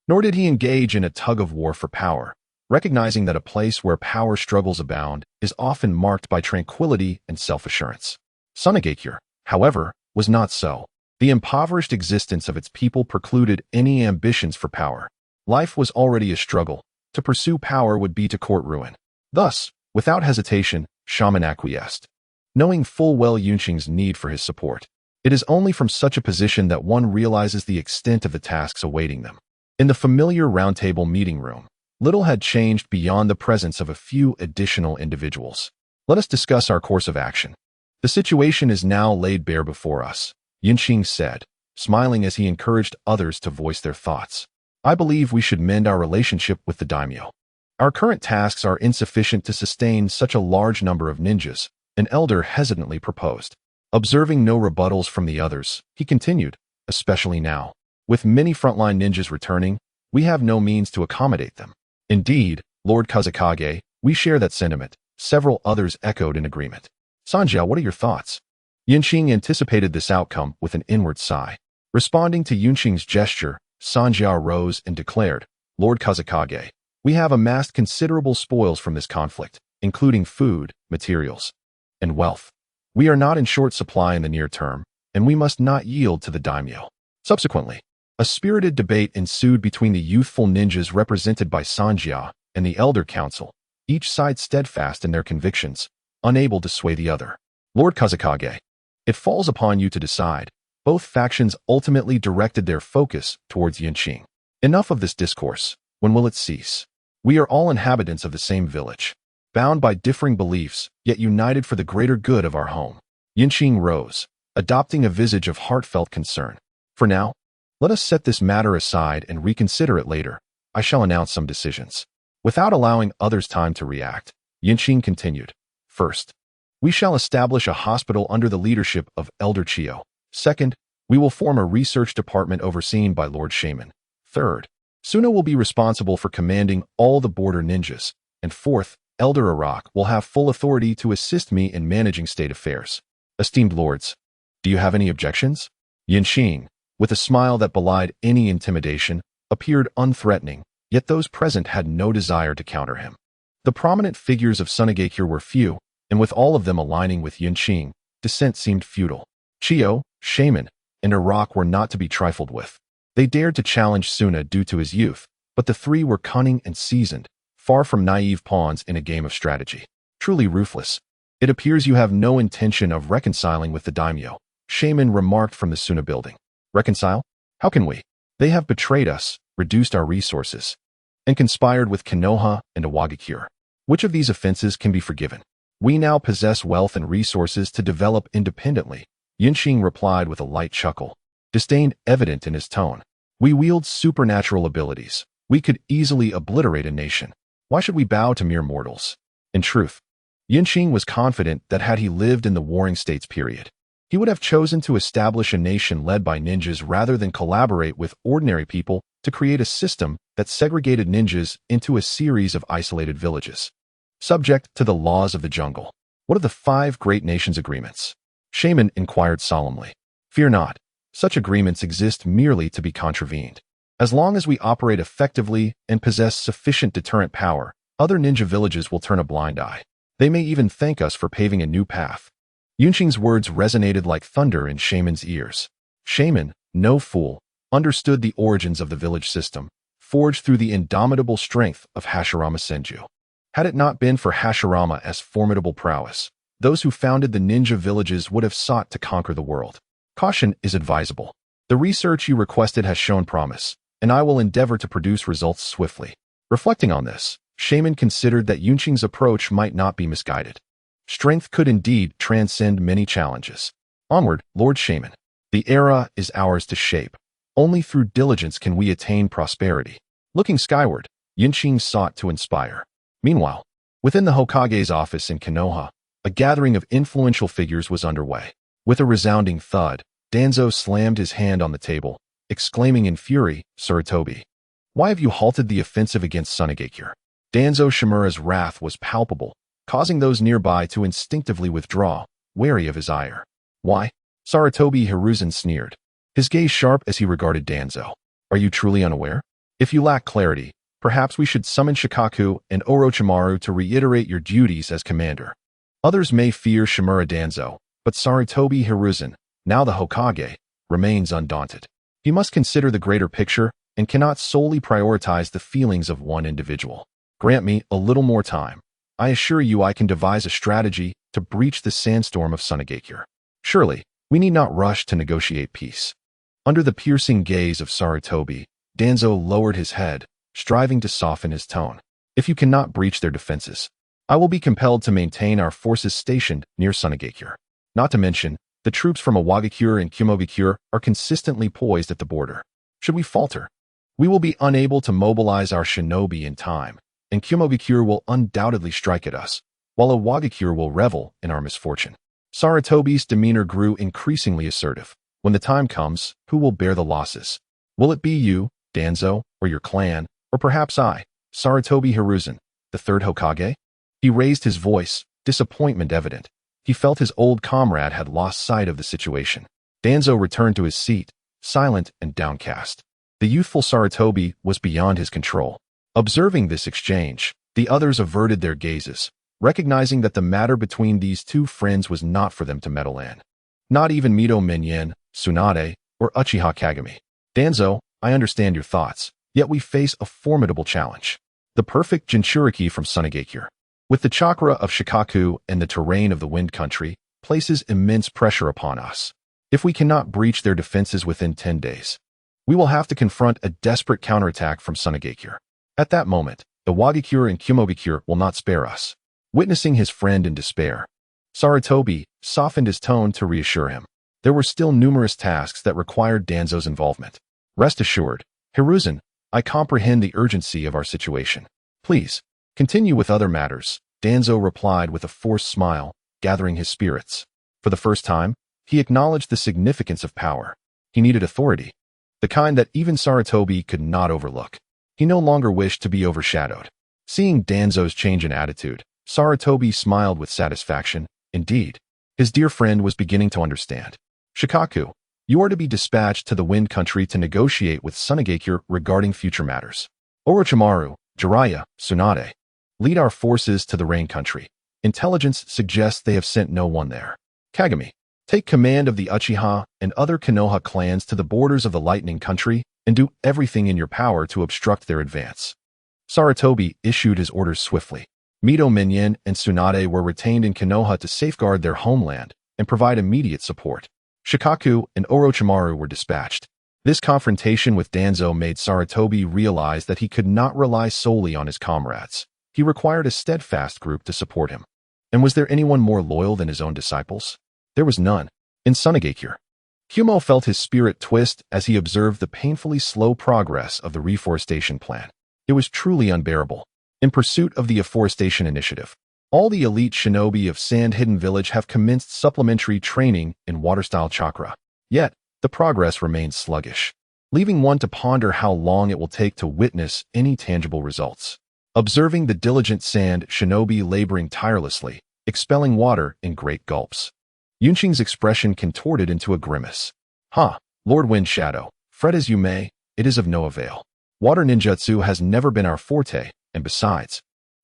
Nor did he engage in a tug-of-war for power, recognizing that a place where power struggles abound is often marked by tranquility and self-assurance. Sunagakure, however, was not so. The impoverished existence of its people precluded any ambitions for power. Life was already a struggle. To pursue power would be to court ruin. Thus, without hesitation, Shaman acquiesced, knowing full well Yunqing's need for his support. It is only from such a position that one realizes the extent of the tasks awaiting them. In the familiar roundtable meeting room, little had changed beyond the presence of a few additional individuals. Let us discuss our course of action. The situation is now laid bare before us, Yunqing said, smiling as he encouraged others to voice their thoughts. I believe we should mend our relationship with the daimyo. Our current tasks are insufficient to sustain such a large number of ninjas, an elder hesitantly proposed. Observing no rebuttals from the others, he continued, especially now. With many frontline ninjas returning, we have no means to accommodate them. Indeed, Lord Kazekage, we share that sentiment. Several others echoed in agreement. Sanjia, what are your thoughts? Yunqing anticipated this outcome with an inward sigh. Responding to Yunqing's gesture, Sanjia rose and declared, Lord Kazekage, we have amassed considerable spoils from this conflict, including food, materials, and wealth. We are not in short supply in the near term, and we must not yield to the daimyo. Subsequently, a spirited debate ensued between the youthful ninjas represented by Sanjia and the Elder Council, each side steadfast in their convictions, unable to sway the other. Lord Kazekage, it falls upon you to decide. Both factions ultimately directed their focus towards Yunqing. Enough of this discourse. When will it cease? We are all inhabitants of the same village, bound by differing beliefs, yet united for the greater good of our home. Yinqing rose, adopting a visage of heartfelt concern. For now, let us set this matter aside and reconsider it later. I shall announce some decisions. Without allowing others time to react, Yinqing continued. First, we shall establish a hospital under the leadership of Elder Chio. Second, we will form a research department overseen by Lord Shaman. Third, Suna will be responsible for commanding all the border ninjas. And fourth, Elder Arak will have full authority to assist me in managing state affairs. Esteemed lords, do you have any objections? Yinqing, with a smile that belied any intimidation, appeared unthreatening, yet those present had no desire to counter him. The prominent figures of Sunagakure were few, and with all of them aligning with Yinqing, dissent seemed futile. Chio, Shaman, and Arak were not to be trifled with. They dared to challenge Suna due to his youth, but the three were cunning and seasoned, far from naive pawns in a game of strategy. Truly ruthless. It appears you have no intention of reconciling with the daimyo, Shaman remarked from the Suna building. Reconcile? How can we? They have betrayed us, reduced our resources, and conspired with Konoha and Iwagakure. Which of these offenses can be forgiven? We now possess wealth and resources to develop independently, Yinqing replied with a light chuckle, disdain evident in his tone. We wield supernatural abilities. We could easily obliterate a nation. Why should we bow to mere mortals? In truth, Yinqing was confident that had he lived in the Warring States period, he would have chosen to establish a nation led by ninjas rather than collaborate with ordinary people to create a system that segregated ninjas into a series of isolated villages, subject to the laws of the jungle. What of the 5 great nations agreements? Shaman inquired solemnly. Fear not. Such agreements exist merely to be contravened. As long as we operate effectively and possess sufficient deterrent power, other ninja villages will turn a blind eye. They may even thank us for paving a new path. Yunqing's words resonated like thunder in Shaman's ears. Shaman, no fool, understood the origins of the village system, forged through the indomitable strength of Hashirama Senju. Had it not been for Hashirama's formidable prowess, those who founded the ninja villages would have sought to conquer the world. Caution is advisable. The research you requested has shown promise, and I will endeavor to produce results swiftly. Reflecting on this, Shaman considered that Yunqing's approach might not be misguided. Strength could indeed transcend many challenges. Onward, Lord Shaman. The era is ours to shape. Only through diligence can we attain prosperity. Looking skyward, Yinqing sought to inspire. Meanwhile, within the Hokage's office in Konoha, a gathering of influential figures was underway. With a resounding thud, Danzo slammed his hand on the table, exclaiming in fury, Sarutobi, why have you halted the offensive against Sunagakure? Danzo Shimura's wrath was palpable, causing those nearby to instinctively withdraw, wary of his ire. Why? Sarutobi Hiruzen sneered, his gaze sharp as he regarded Danzo. Are you truly unaware? If you lack clarity, perhaps we should summon Shikaku and Orochimaru to reiterate your duties as commander. Others may fear Shimura Danzo, but Sarutobi Hiruzen, now the Hokage, remains undaunted. He must consider the greater picture and cannot solely prioritize the feelings of one individual. Grant me a little more time. I assure you I can devise a strategy to breach the sandstorm of Sunagakure. Surely, we need not rush to negotiate peace. Under the piercing gaze of Sarutobi, Danzo lowered his head, striving to soften his tone. If you cannot breach their defenses, I will be compelled to maintain our forces stationed near Sunagakure. Not to mention, the troops from Iwagakure and Kumogakure are consistently poised at the border. Should we falter, we will be unable to mobilize our shinobi in time, and Kumogakure will undoubtedly strike at us, while Iwagakure will revel in our misfortune. Sarutobi's demeanor grew increasingly assertive. When the time comes, who will bear the losses? Will it be you, Danzo, or your clan, or perhaps I, Sarutobi Hiruzen, the third Hokage? He raised his voice, disappointment evident. He felt his old comrade had lost sight of the situation. Danzo returned to his seat, silent and downcast. The youthful Sarutobi was beyond his control. Observing this exchange, the others averted their gazes, recognizing that the matter between these two friends was not for them to meddle in. Not even Mito Minyen, Tsunade, or Uchiha Kagami. Danzo, I understand your thoughts, yet we face a formidable challenge. The perfect Jinchuriki from Sunagakure, with the chakra of Shikaku and the terrain of the Wind Country, places immense pressure upon us. If we cannot breach their defenses within 10 days, We will have to confront a desperate counterattack from Sunagakure. At that moment, the Wagakure and Kumogakure will not spare us. Witnessing his friend in despair, Sarutobi softened his tone to reassure him. There were still numerous tasks that required Danzo's involvement. Rest assured, Hiruzen, I comprehend the urgency of our situation. Please, continue with other matters, Danzo replied with a forced smile, gathering his spirits. For the first time, he acknowledged the significance of power. He needed authority, the kind that even Sarutobi could not overlook. He no longer wished to be overshadowed. Seeing Danzo's change in attitude, Sarutobi smiled with satisfaction. Indeed, his dear friend was beginning to understand. Shikaku, you are to be dispatched to the Wind Country to negotiate with Sunagakure regarding future matters. Orochimaru, Jiraiya, Tsunade, lead our forces to the Rain Country. Intelligence suggests they have sent no one there. Kagami, take command of the Uchiha and other Konoha clans to the borders of the Lightning Country and do everything in your power to obstruct their advance. Sarutobi issued his orders swiftly. Mito Minyan and Tsunade were retained in Konoha to safeguard their homeland and provide immediate support. Shikaku and Orochimaru were dispatched. This confrontation with Danzo made Sarutobi realize that he could not rely solely on his comrades. He required a steadfast group to support him. And was there anyone more loyal than his own disciples? There was none. In Sunagakure, Kumo felt his spirit twist as he observed the painfully slow progress of the reforestation plan. It was truly unbearable. In pursuit of the afforestation initiative, all the elite shinobi of Sand Hidden Village have commenced supplementary training in water-style chakra. Yet, the progress remains sluggish, leaving one to ponder how long it will take to witness any tangible results. Observing the diligent sand shinobi laboring tirelessly, expelling water in great gulps, Yunqing's expression contorted into a grimace. Lord Wind Shadow, fret as you may, it is of no avail. Water ninjutsu has never been our forte, and besides,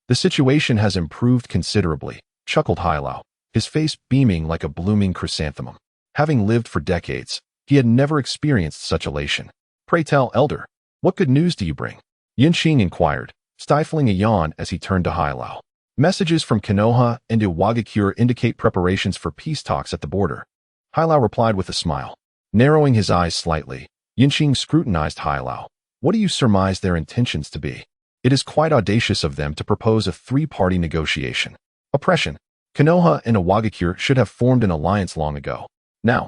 the situation has improved considerably, chuckled Hailao, his face beaming like a blooming chrysanthemum. Having lived for decades, he had never experienced such elation. Pray tell, elder, what good news do you bring? Yunqing inquired, stifling a yawn as he turned to Hailao. Messages from Konoha and Iwagakure indicate preparations for peace talks at the border. Hailao replied with a smile. Narrowing his eyes slightly, Yunqing scrutinized Hailao. What do you surmise their intentions to be? It is quite audacious of them to propose a three-party negotiation. Oppression. Konoha and Iwagakure should have formed an alliance long ago. Now,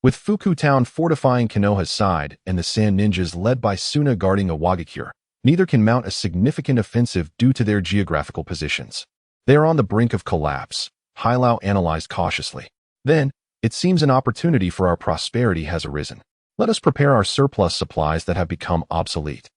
with Fuku Town fortifying Konoha's side and the Sand Ninjas led by Suna guarding Iwagakure, neither can mount a significant offensive due to their geographical positions. They are on the brink of collapse, Hailao analyzed cautiously. Then, it seems an opportunity for our prosperity has arisen. Let us prepare our surplus supplies that have become obsolete.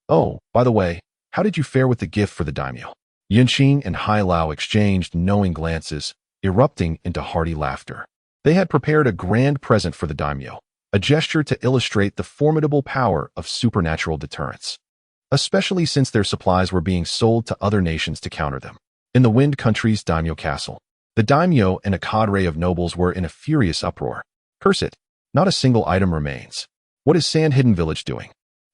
Oh, by the way, how did you fare with the gift for the daimyo? Yunqing and Hailao exchanged knowing glances, erupting into hearty laughter. They had prepared a grand present for the daimyo, a gesture to illustrate the formidable power of supernatural deterrence, especially since their supplies were being sold to other nations to counter them. In the Wind Country's daimyo castle, the daimyo and a cadre of nobles were in a furious uproar. Curse it, not a single item remains. What is Sand Hidden Village doing?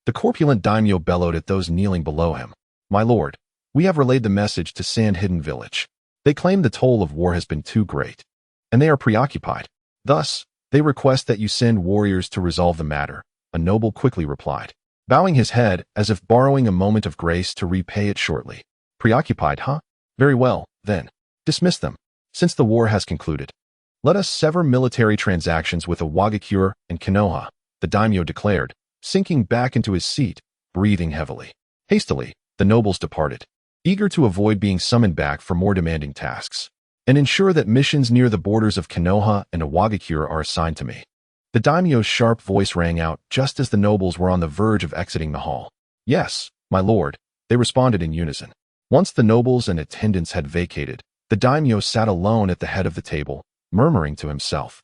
The corpulent daimyo bellowed at those kneeling below him. My lord, we have relayed the message to Sand Hidden Village. They claim the toll of war has been too great, and they are preoccupied. Thus, they request that you send warriors to resolve the matter, a noble quickly replied, bowing his head as if borrowing a moment of grace to repay it shortly. Preoccupied, huh? Very well, then. Dismiss them. Since the war has concluded, let us sever military transactions with Iwagakure and Konoha, the daimyo declared, sinking back into his seat, breathing heavily. Hastily, the nobles departed, eager to avoid being summoned back for more demanding tasks, and ensure that missions near the borders of Konoha and Iwagakure are assigned to me. The daimyo's sharp voice rang out just as the nobles were on the verge of exiting the hall. Yes, my lord, they responded in unison. Once the nobles and attendants had vacated, the daimyo sat alone at the head of the table, murmuring to himself.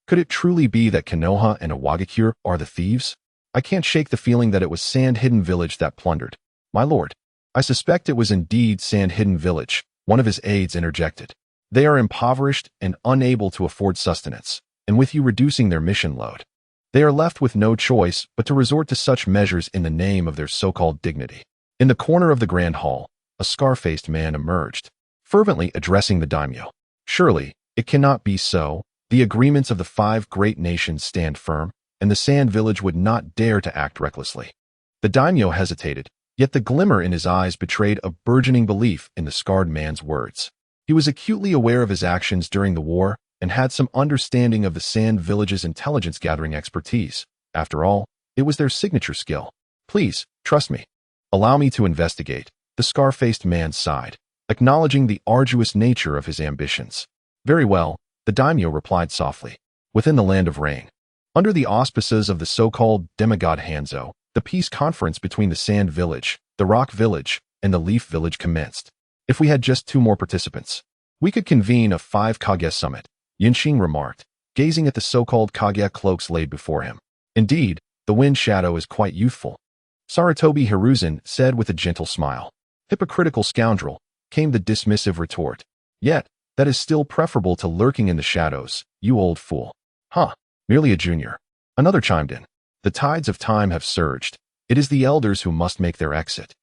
Could it truly be that Konoha and Iwagakure are the thieves? I can't shake the feeling that it was Sand Hidden Village that plundered. My lord, I suspect it was indeed Sand Hidden Village, one of his aides interjected. They are impoverished and unable to afford sustenance, and with you reducing their mission load, they are left with no choice but to resort to such measures in the name of their so-called dignity. In the corner of the grand hall, a scar-faced man emerged, fervently addressing the daimyo. Surely, it cannot be so. The agreements of the 5 great nations stand firm. and the sand village would not dare to act recklessly. The daimyo hesitated, yet the glimmer in his eyes betrayed a burgeoning belief in the scarred man's words. He was acutely aware of his actions during the war and had some understanding of the sand village's intelligence-gathering expertise. After all, it was their signature skill. Please, trust me. Allow me to investigate, the scar-faced man sighed, acknowledging the arduous nature of his ambitions. Very well, the daimyo replied softly. Within the land of rain, under the auspices of the so-called demigod Hanzo, the peace conference between the Sand Village, the Rock Village, and the Leaf Village commenced. If we had just 2 more participants, we could convene a 5 Kage summit, Qing remarked, gazing at the so-called Kage cloaks laid before him. Indeed, the wind shadow is quite youthful, Sarutobi Hiruzen said with a gentle smile. Hypocritical scoundrel, came the dismissive retort. Yet, that is still preferable to lurking in the shadows, you old fool. Huh, merely a junior. Another chimed in. The tides of time have surged. It is the elders who must make their exit.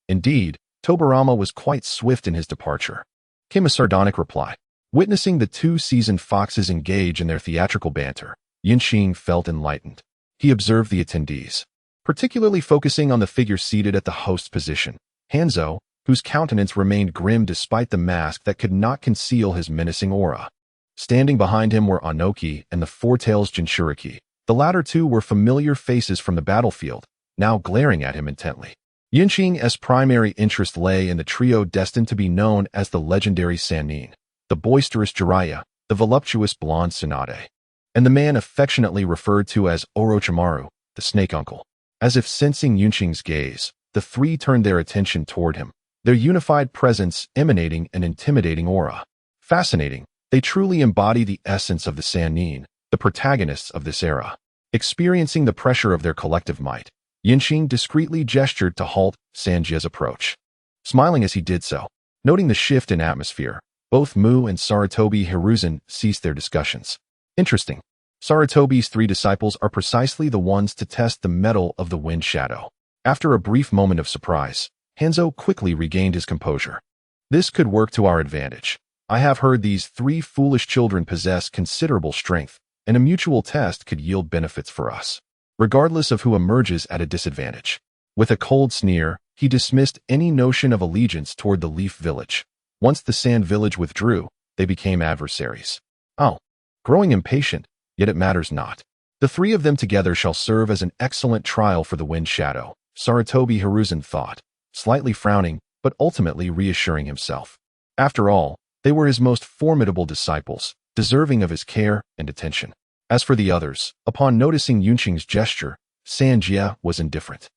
Indeed, Tobarama was quite swift in his departure, came a sardonic reply. Witnessing the 2 seasoned foxes engage in their theatrical banter, Qing felt enlightened. He observed the attendees, particularly focusing on the figure seated at the host's position, Hanzo, whose countenance remained grim despite the mask that could not conceal his menacing aura. Standing behind him were Anoki and the Four-Tails Jinchuriki. The latter 2 were familiar faces from the battlefield, now glaring at him intently. Qing's primary interest lay in the trio destined to be known as the legendary Sannin, the boisterous Jiraiya, the voluptuous blonde Tsunade, and the man affectionately referred to as Orochimaru, the snake uncle. As if sensing Qing's gaze, the 3 turned their attention toward him, their unified presence emanating an intimidating aura. Fascinating, they truly embody the essence of the Sannin, the protagonists of this era. Experiencing the pressure of their collective might, Qing discreetly gestured to halt Sanjia's approach. Smiling as he did so, noting the shift in atmosphere, both Mu and Sarutobi Hiruzen ceased their discussions. Interesting. Sarutobi's 3 disciples are precisely the ones to test the mettle of the wind shadow. After a brief moment of surprise, Hanzo quickly regained his composure. This could work to our advantage. I have heard these 3 foolish children possess considerable strength, and a mutual test could yield benefits for us, regardless of who emerges at a disadvantage. With a cold sneer, he dismissed any notion of allegiance toward the Leaf Village. Once the Sand Village withdrew, they became adversaries. Oh, growing impatient, yet it matters not. The 3 of them together shall serve as an excellent trial for the Wind Shadow, Sarutobi Hiruzen thought, slightly frowning, but ultimately reassuring himself. After all, they were his most formidable disciples, deserving of his care and attention. As for the others, upon noticing Qing's gesture, Sanjia was indifferent,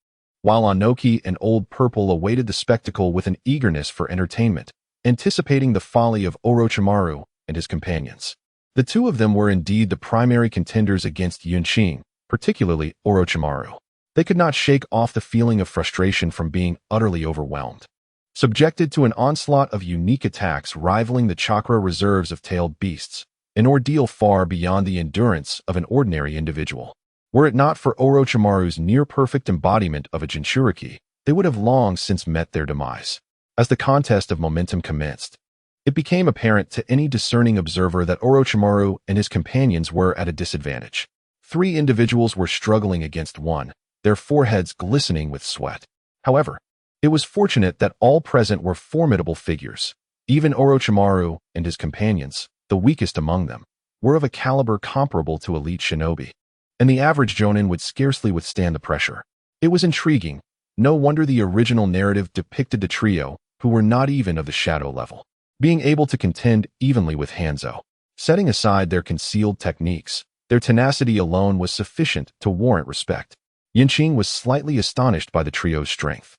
while Anoki and Old Purple awaited the spectacle with an eagerness for entertainment, anticipating the folly of Orochimaru and his companions. The 2 of them were indeed the primary contenders against Qing, particularly Orochimaru. They could not shake off the feeling of frustration from being utterly overwhelmed, subjected to an onslaught of unique attacks rivaling the chakra reserves of tailed beasts, an ordeal far beyond the endurance of an ordinary individual. Were it not for Orochimaru's near-perfect embodiment of a Jinchuriki, they would have long since met their demise. As the contest of momentum commenced, it became apparent to any discerning observer that Orochimaru and his companions were at a disadvantage. 3 individuals were struggling against one, their foreheads glistening with sweat. However, it was fortunate that all present were formidable figures. Even Orochimaru and his companions, the weakest among them, were of a caliber comparable to elite shinobi, and the average jonin would scarcely withstand the pressure. It was intriguing. No wonder the original narrative depicted the trio, who were not even of the shadow level, being able to contend evenly with Hanzo. Setting aside their concealed techniques, their tenacity alone was sufficient to warrant respect. Qing was slightly astonished by the trio's strength.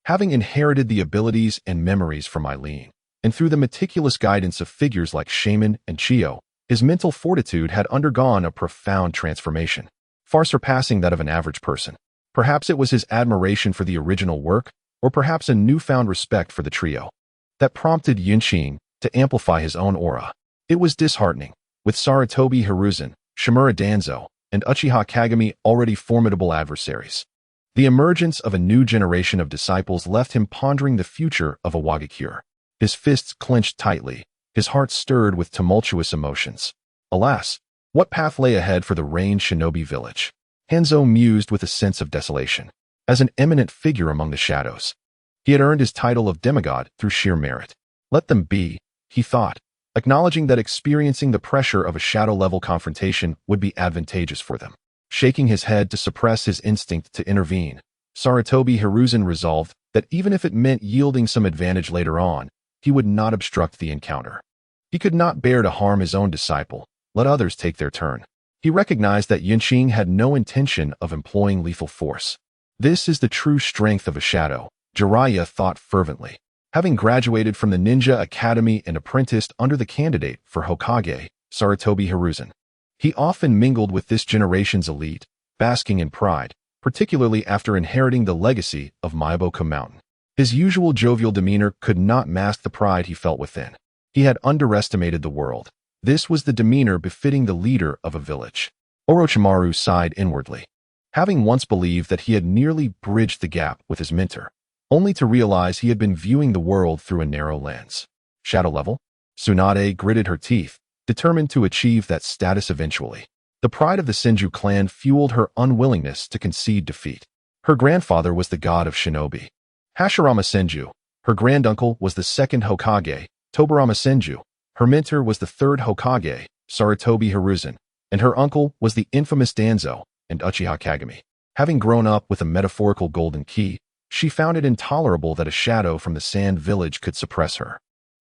Having inherited the abilities and memories from Eileen, and through the meticulous guidance of figures like Shaman and Chio, his mental fortitude had undergone a profound transformation, far surpassing that of an average person. Perhaps it was his admiration for the original work, or perhaps a newfound respect for the trio, that prompted Qing to amplify his own aura. It was disheartening, with Sarutobi Hiruzen, Shimura Danzo, and Uchiha Kagami already formidable adversaries. The emergence of a new generation of disciples left him pondering the future of Awagakure. His fists clenched tightly, his heart stirred with tumultuous emotions. Alas, What path lay ahead for the range shinobi village? Hanzo mused with a sense of desolation. As an eminent figure among the shadows, he had earned his title of demigod through sheer merit. Let them be, he thought, acknowledging that experiencing the pressure of a shadow-level confrontation would be advantageous for them. Shaking his head to suppress his instinct to intervene, Sarutobi Hiruzen resolved that even if it meant yielding some advantage later on, he would not obstruct the encounter. He could not bear to harm his own disciple. Let others take their turn. He recognized that Qing had no intention of employing lethal force. This is the true strength of a shadow, Jiraiya thought fervently. Having graduated from the Ninja Academy and apprenticed under the candidate for Hokage, Sarutobi Hiruzen, he often mingled with this generation's elite, basking in pride, particularly after inheriting the legacy of Maiboku Mountain. His usual jovial demeanor could not mask the pride he felt within. He had underestimated the world. This was the demeanor befitting the leader of a village. Orochimaru sighed inwardly, having once believed that he had nearly bridged the gap with his mentor, only to realize he had been viewing the world through a narrow lens. Shadow level? Tsunade gritted her teeth, determined to achieve that status eventually. The pride of the Senju clan fueled her unwillingness to concede defeat. Her grandfather was the god of shinobi, Hashirama Senju. Her granduncle was the second Hokage, Tobarama Senju. Her mentor was the third Hokage, Sarutobi Hiruzen, and her uncle was the infamous Danzo and Uchiha Kagami. Having grown up with a metaphorical golden key, she found it intolerable that a shadow from the Sand Village could suppress her.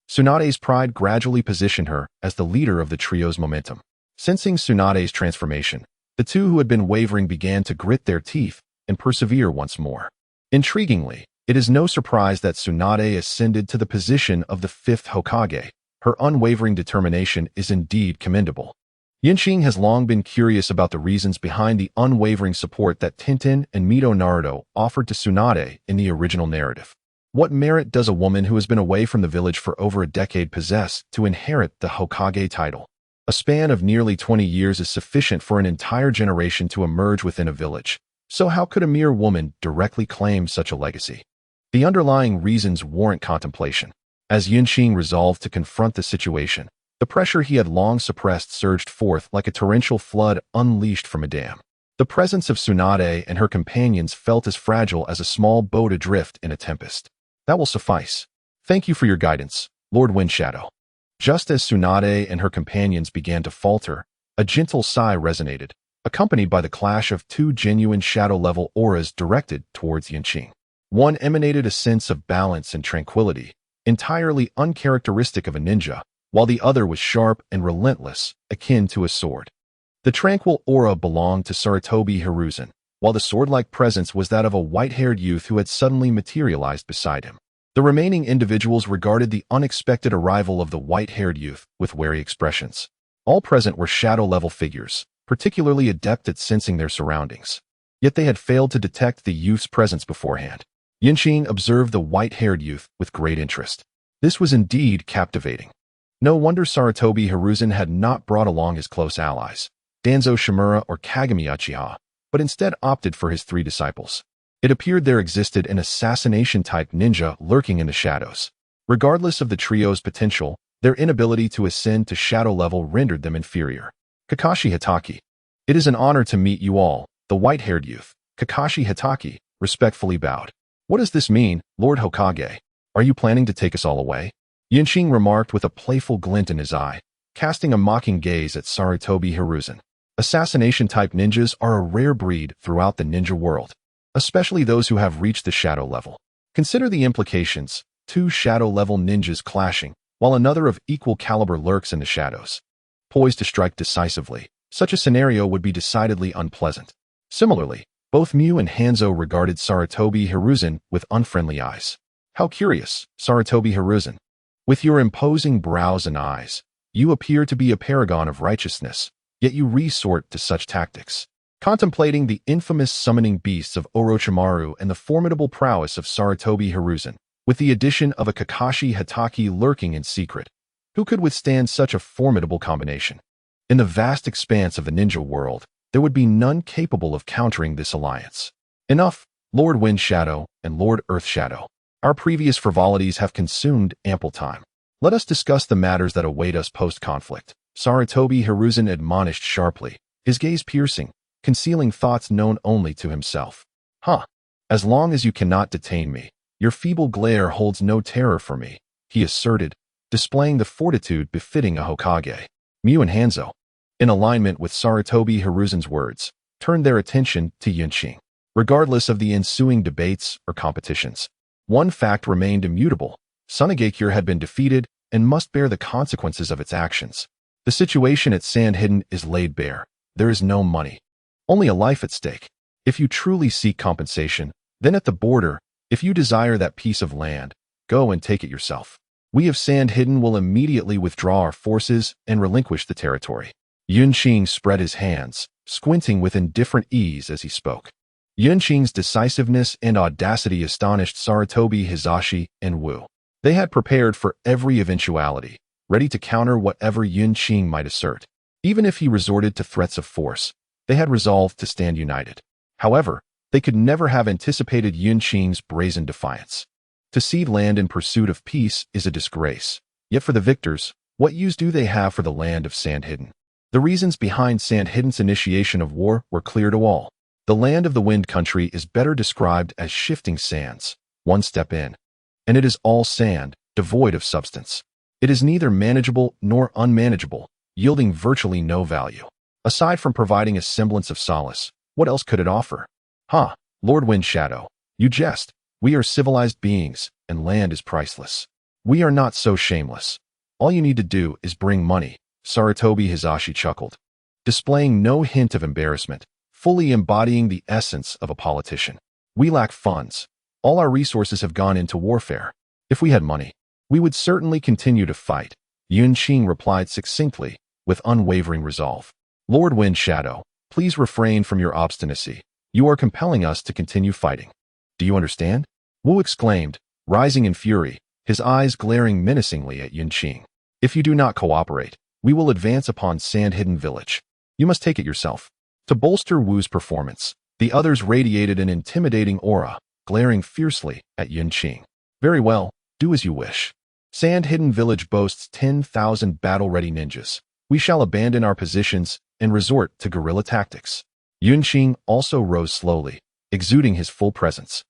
Tsunade's pride gradually positioned her as the leader of the trio's momentum. Sensing Tsunade's transformation, the two who had been wavering began to grit their teeth and persevere once more. Intriguingly, it is no surprise that Tsunade ascended to the position of the fifth Hokage. Her unwavering determination is indeed commendable. Qing has long been curious about the reasons behind the unwavering support that Tenten and Mito Naruto offered to Tsunade in the original narrative. What merit does a woman who has been away from the village for over a decade possess to inherit the Hokage title? A span of nearly 20 years is sufficient for an entire generation to emerge within a village. So how could a mere woman directly claim such a legacy? The underlying reasons warrant contemplation. As Qing resolved to confront the situation, the pressure he had long suppressed surged forth like a torrential flood unleashed from a dam. The presence of Tsunade and her companions felt as fragile as a small boat adrift in a tempest. That will suffice. Thank you for your guidance, Lord Windshadow. Just as Tsunade and her companions began to falter, a gentle sigh resonated, accompanied by the clash of two genuine shadow-level auras directed towards Qing. One emanated a sense of balance and tranquility, entirely uncharacteristic of a ninja, while the other was sharp and relentless, akin to a sword. The tranquil aura belonged to Sarutobi Hiruzen, while the sword-like presence was that of a white-haired youth who had suddenly materialized beside him. The remaining individuals regarded the unexpected arrival of the white-haired youth with wary expressions. All present were shadow-level figures, particularly adept at sensing their surroundings. Yet they had failed to detect the youth's presence beforehand. Qing observed the white-haired youth with great interest. This was indeed captivating. No wonder Sarutobi Hiruzen had not brought along his close allies, Danzo Shimura or Kagami Uchiha, but instead opted for his three disciples. It appeared there existed an assassination-type ninja lurking in the shadows. Regardless of the trio's potential, their inability to ascend to shadow level rendered them inferior. Kakashi Hitaki. It is an honor to meet you all, the white-haired youth. Kakashi Hitaki respectfully bowed. What does this mean, Lord Hokage? Are you planning to take us all away? Qing remarked with a playful glint in his eye, casting a mocking gaze at Sarutobi Hiruzen. Assassination-type ninjas are a rare breed throughout the ninja world, especially those who have reached the shadow level. Consider the implications, two shadow-level ninjas clashing, while another of equal caliber lurks in the shadows. Poised to strike decisively, such a scenario would be decidedly unpleasant. Similarly, both Mew and Hanzo regarded Sarutobi Hiruzen with unfriendly eyes. How curious, Sarutobi Hiruzen. With your imposing brows and eyes, you appear to be a paragon of righteousness, yet you resort to such tactics. Contemplating the infamous summoning beasts of Orochimaru and the formidable prowess of Sarutobi Hiruzen, with the addition of a Kakashi Hitaki lurking in secret, who could withstand such a formidable combination? In the vast expanse of the ninja world, there would be none capable of countering this alliance. Enough, Lord Windshadow and Lord Earthshadow. Our previous frivolities have consumed ample time. Let us discuss the matters that await us post-conflict. Sarutobi Hiruzen admonished sharply, his gaze piercing, concealing thoughts known only to himself. Huh. As long as you cannot detain me, your feeble glare holds no terror for me, he asserted, displaying the fortitude befitting a Hokage. Miu and Hanzo, in alignment with Sarutobi Hiruzen's words, turned their attention to Yunqing. Regardless of the ensuing debates or competitions, one fact remained immutable. Sunagakure had been defeated and must bear the consequences of its actions. The situation at Sand Hidden is laid bare. There is no money, only a life at stake. If you truly seek compensation, then at the border, if you desire that piece of land, go and take it yourself. We of Sand Hidden will immediately withdraw our forces and relinquish the territory. Yunqing spread his hands, squinting with indifferent ease as he spoke. Yunqing's decisiveness and audacity astonished Sarutobi Hizashi and Wu. They had prepared for every eventuality, ready to counter whatever Yunqing might assert. Even if he resorted to threats of force, they had resolved to stand united. However, they could never have anticipated Yunqing's brazen defiance. To cede land in pursuit of peace is a disgrace. Yet for the victors, what use do they have for the land of Sand Hidden? The reasons behind Sand Hidden's initiation of war were clear to all. The land of the Wind Country is better described as shifting sands. One step in, and it is all sand, devoid of substance. It is neither manageable nor unmanageable, yielding virtually no value. Aside from providing a semblance of solace, what else could it offer? Lord Wind Shadow, you jest. We are civilized beings, and land is priceless. We are not so shameless. All you need to do is bring money, Sarutobi Hizashi chuckled, displaying no hint of embarrassment, fully embodying the essence of a politician. We lack funds. All our resources have gone into warfare. If we had money, we would certainly continue to fight, Yunqing replied succinctly, with unwavering resolve. Lord Wind Shadow, please refrain from your obstinacy. You are compelling us to continue fighting. Do you understand? Wu exclaimed, rising in fury, his eyes glaring menacingly at Yunqing. If you do not cooperate, we will advance upon Sand Hidden Village. You must take it yourself. To bolster Wu's performance, the others radiated an intimidating aura, glaring fiercely at Yunqing. Very well, do as you wish. Sand Hidden Village boasts 10,000 battle-ready ninjas. We shall abandon our positions and resort to guerrilla tactics. Yunqing also rose slowly, exuding his full presence.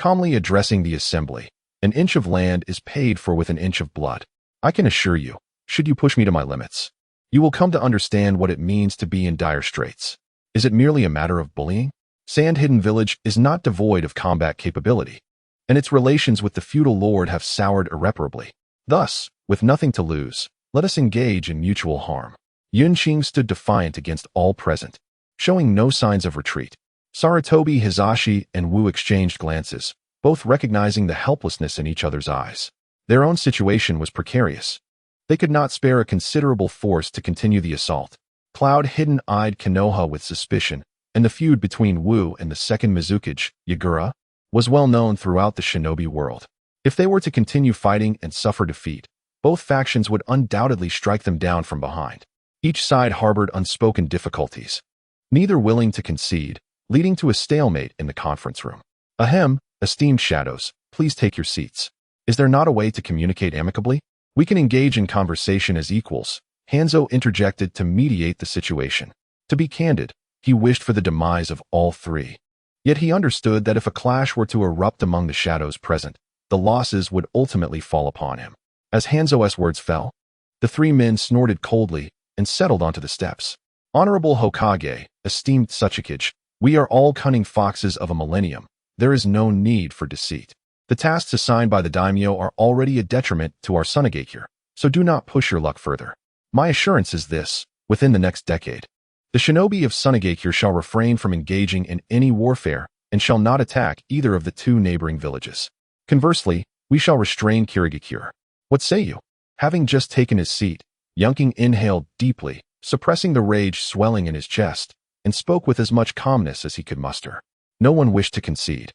Calmly addressing the assembly, an inch of land is paid for with an inch of blood. I can assure you, should you push me to my limits, you will come to understand what it means to be in dire straits. Is it merely a matter of bullying? Sand Hidden Village is not devoid of combat capability, and its relations with the feudal lord have soured irreparably. Thus, with nothing to lose, let us engage in mutual harm. Yunqing stood defiant against all present, showing no signs of retreat. Sarutobi Hizashi and Wu exchanged glances, both recognizing the helplessness in each other's eyes. Their own situation was precarious. They could not spare a considerable force to continue the assault. Cloud hidden-eyed Konoha with suspicion, and the feud between Wu and the second Mizukage, Yagura, was well known throughout the shinobi world. If they were to continue fighting and suffer defeat, both factions would undoubtedly strike them down from behind. Each side harbored unspoken difficulties, neither willing to concede, leading to a stalemate in the conference room. Ahem, esteemed shadows, please take your seats. Is there not a way to communicate amicably? We can engage in conversation as equals, Hanzo interjected to mediate the situation. To be candid, he wished for the demise of all three. Yet he understood that if a clash were to erupt among the shadows present, the losses would ultimately fall upon him. As Hanzo's words fell, the three men snorted coldly and settled onto the steps. Honorable Hokage, esteemed Suchikage, we are all cunning foxes of a millennium. There is no need for deceit. The tasks assigned by the daimyo are already a detriment to our Sunagakure, so do not push your luck further. My assurance is this, within the next decade, the shinobi of Sunagakure shall refrain from engaging in any warfare and shall not attack either of the two neighboring villages. Conversely, we shall restrain Kirigakure. What say you? Having just taken his seat, Yunqing inhaled deeply, suppressing the rage swelling in his chest, and spoke with as much calmness as he could muster. No one wished to concede.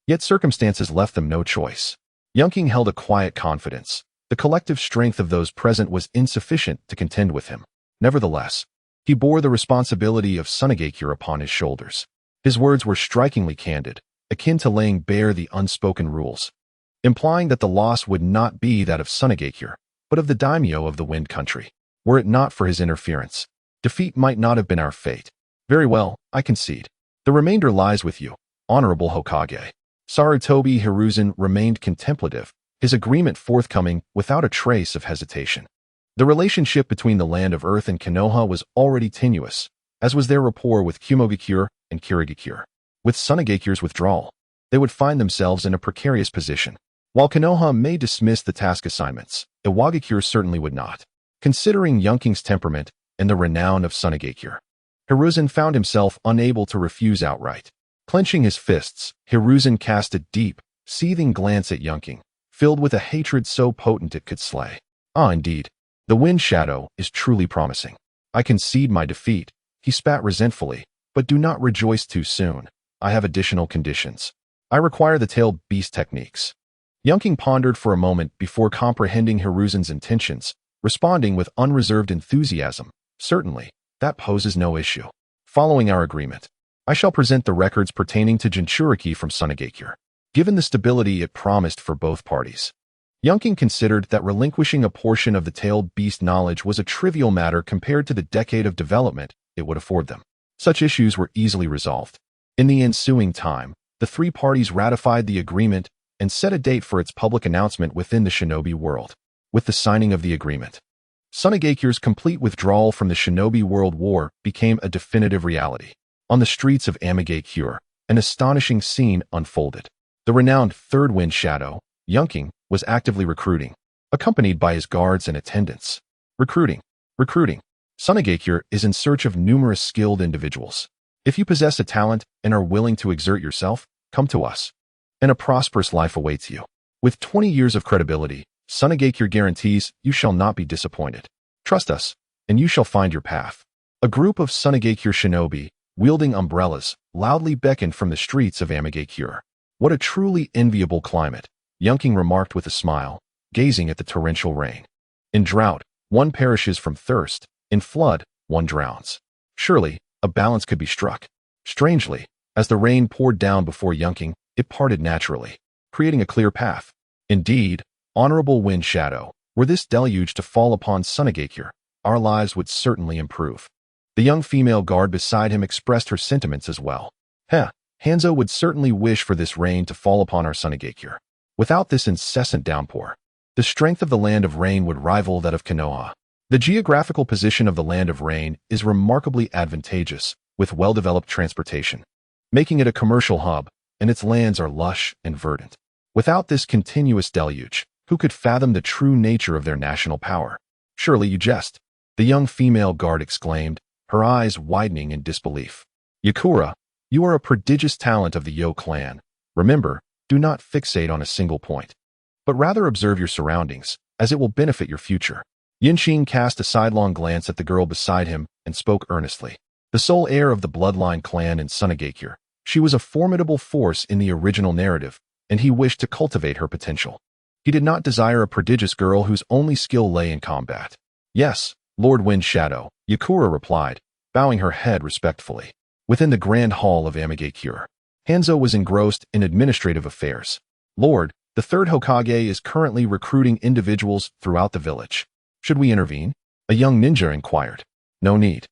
Yet circumstances left them no choice. Yunqing held a quiet confidence. The collective strength of those present was insufficient to contend with him. Nevertheless, he bore the responsibility of Sunagakure upon his shoulders. His words were strikingly candid, akin to laying bare the unspoken rules, implying that the loss would not be that of Sunagakure, but of the daimyo of the Wind Country. Were it not for his interference, defeat might not have been our fate. Very well, I concede. The remainder lies with you, Honorable Hokage. Sarutobi Hiruzen remained contemplative, his agreement forthcoming without a trace of hesitation. The relationship between the Land of Earth and Konoha was already tenuous, as was their rapport with Kumogakure and Kirigakure. With Sunagakure's withdrawal, they would find themselves in a precarious position. While Konoha may dismiss the task assignments, Iwagakure certainly would not. Considering Yonking's temperament and the renown of Sunagakure, Hiruzen found himself unable to refuse outright. Clenching his fists, Hiruzen cast a deep, seething glance at Yonking, filled with a hatred so potent it could slay. Ah, indeed. The wind shadow is truly promising. I concede my defeat, he spat resentfully, but do not rejoice too soon. I have additional conditions. I require the tailed beast techniques. Yonking pondered for a moment before comprehending Hiruzen's intentions, responding with unreserved enthusiasm. Certainly, that poses no issue. Following our agreement, I shall present the records pertaining to Jinchuriki from Sunagakure, given the stability it promised for both parties. Yonking considered that relinquishing a portion of the tailed beast knowledge was a trivial matter compared to the decade of development it would afford them. Such issues were easily resolved. In the ensuing time, the three parties ratified the agreement and set a date for its public announcement within the shinobi world. With the signing of the agreement, Sunagakure's complete withdrawal from the shinobi world war became a definitive reality. On the streets of Amigakure, an astonishing scene unfolded. The renowned Third Wind Shadow, Yonking, was actively recruiting, accompanied by his guards and attendants. Recruiting. Sunagakure is in search of numerous skilled individuals. If you possess a talent and are willing to exert yourself, come to us, and a prosperous life awaits you. With 20 years of credibility, Sunagakure guarantees you shall not be disappointed. Trust us, and you shall find your path. A group of Sunagakure shinobi, wielding umbrellas, loudly beckoned from the streets of Amigakure. What a truly enviable climate, Yonking remarked with a smile, gazing at the torrential rain. In drought, one perishes from thirst. In flood, one drowns. Surely, a balance could be struck. Strangely, as the rain poured down before Yonking, it parted naturally, creating a clear path. Indeed, Honorable Wind Shadow, were this deluge to fall upon Sunagakure, our lives would certainly improve. The young female guard beside him expressed her sentiments as well. Hanzo would certainly wish for this rain to fall upon our Sunagakure. Without this incessant downpour, the strength of the Land of Rain would rival that of Konoha. The geographical position of the Land of Rain is remarkably advantageous, with well-developed transportation, making it a commercial hub, and its lands are lush and verdant. Without this continuous deluge, who could fathom the true nature of their national power? Surely you jest, the young female guard exclaimed, her eyes widening in disbelief. Yakura, you are a prodigious talent of the Yo clan. Remember, do not fixate on a single point, but rather observe your surroundings, as it will benefit your future. Yinxing cast a sidelong glance at the girl beside him and spoke earnestly. The sole heir of the bloodline clan in Sunagakure, she was a formidable force in the original narrative, and he wished to cultivate her potential. He did not desire a prodigious girl whose only skill lay in combat. Yes, Lord Wind Shadow, Yakura replied, bowing her head respectfully. Within the grand hall of Amigakure, Hanzo was engrossed in administrative affairs. Lord, the third Hokage is currently recruiting individuals throughout the village. Should we intervene? A young ninja inquired. No need.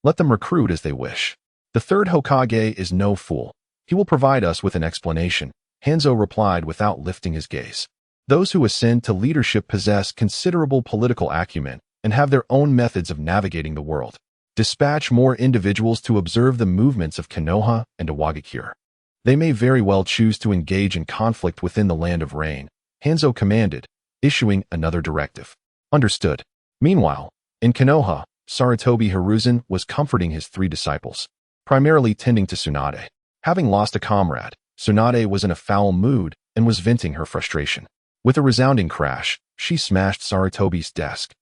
Let them recruit as they wish. The third Hokage is no fool. He will provide us with an explanation, Hanzo replied without lifting his gaze. Those who ascend to leadership possess considerable political acumen and have their own methods of navigating the world. Dispatch more individuals to observe the movements of Konoha and Iwagakure. They may very well choose to engage in conflict within the Land of Rain, Hanzo commanded, issuing another directive. Understood. Meanwhile, in Konoha, Sarutobi Hiruzen was comforting his three disciples, primarily tending to Tsunade. Having lost a comrade, Tsunade was in a foul mood and was venting her frustration. With a resounding crash, she smashed Sarutobi's desk,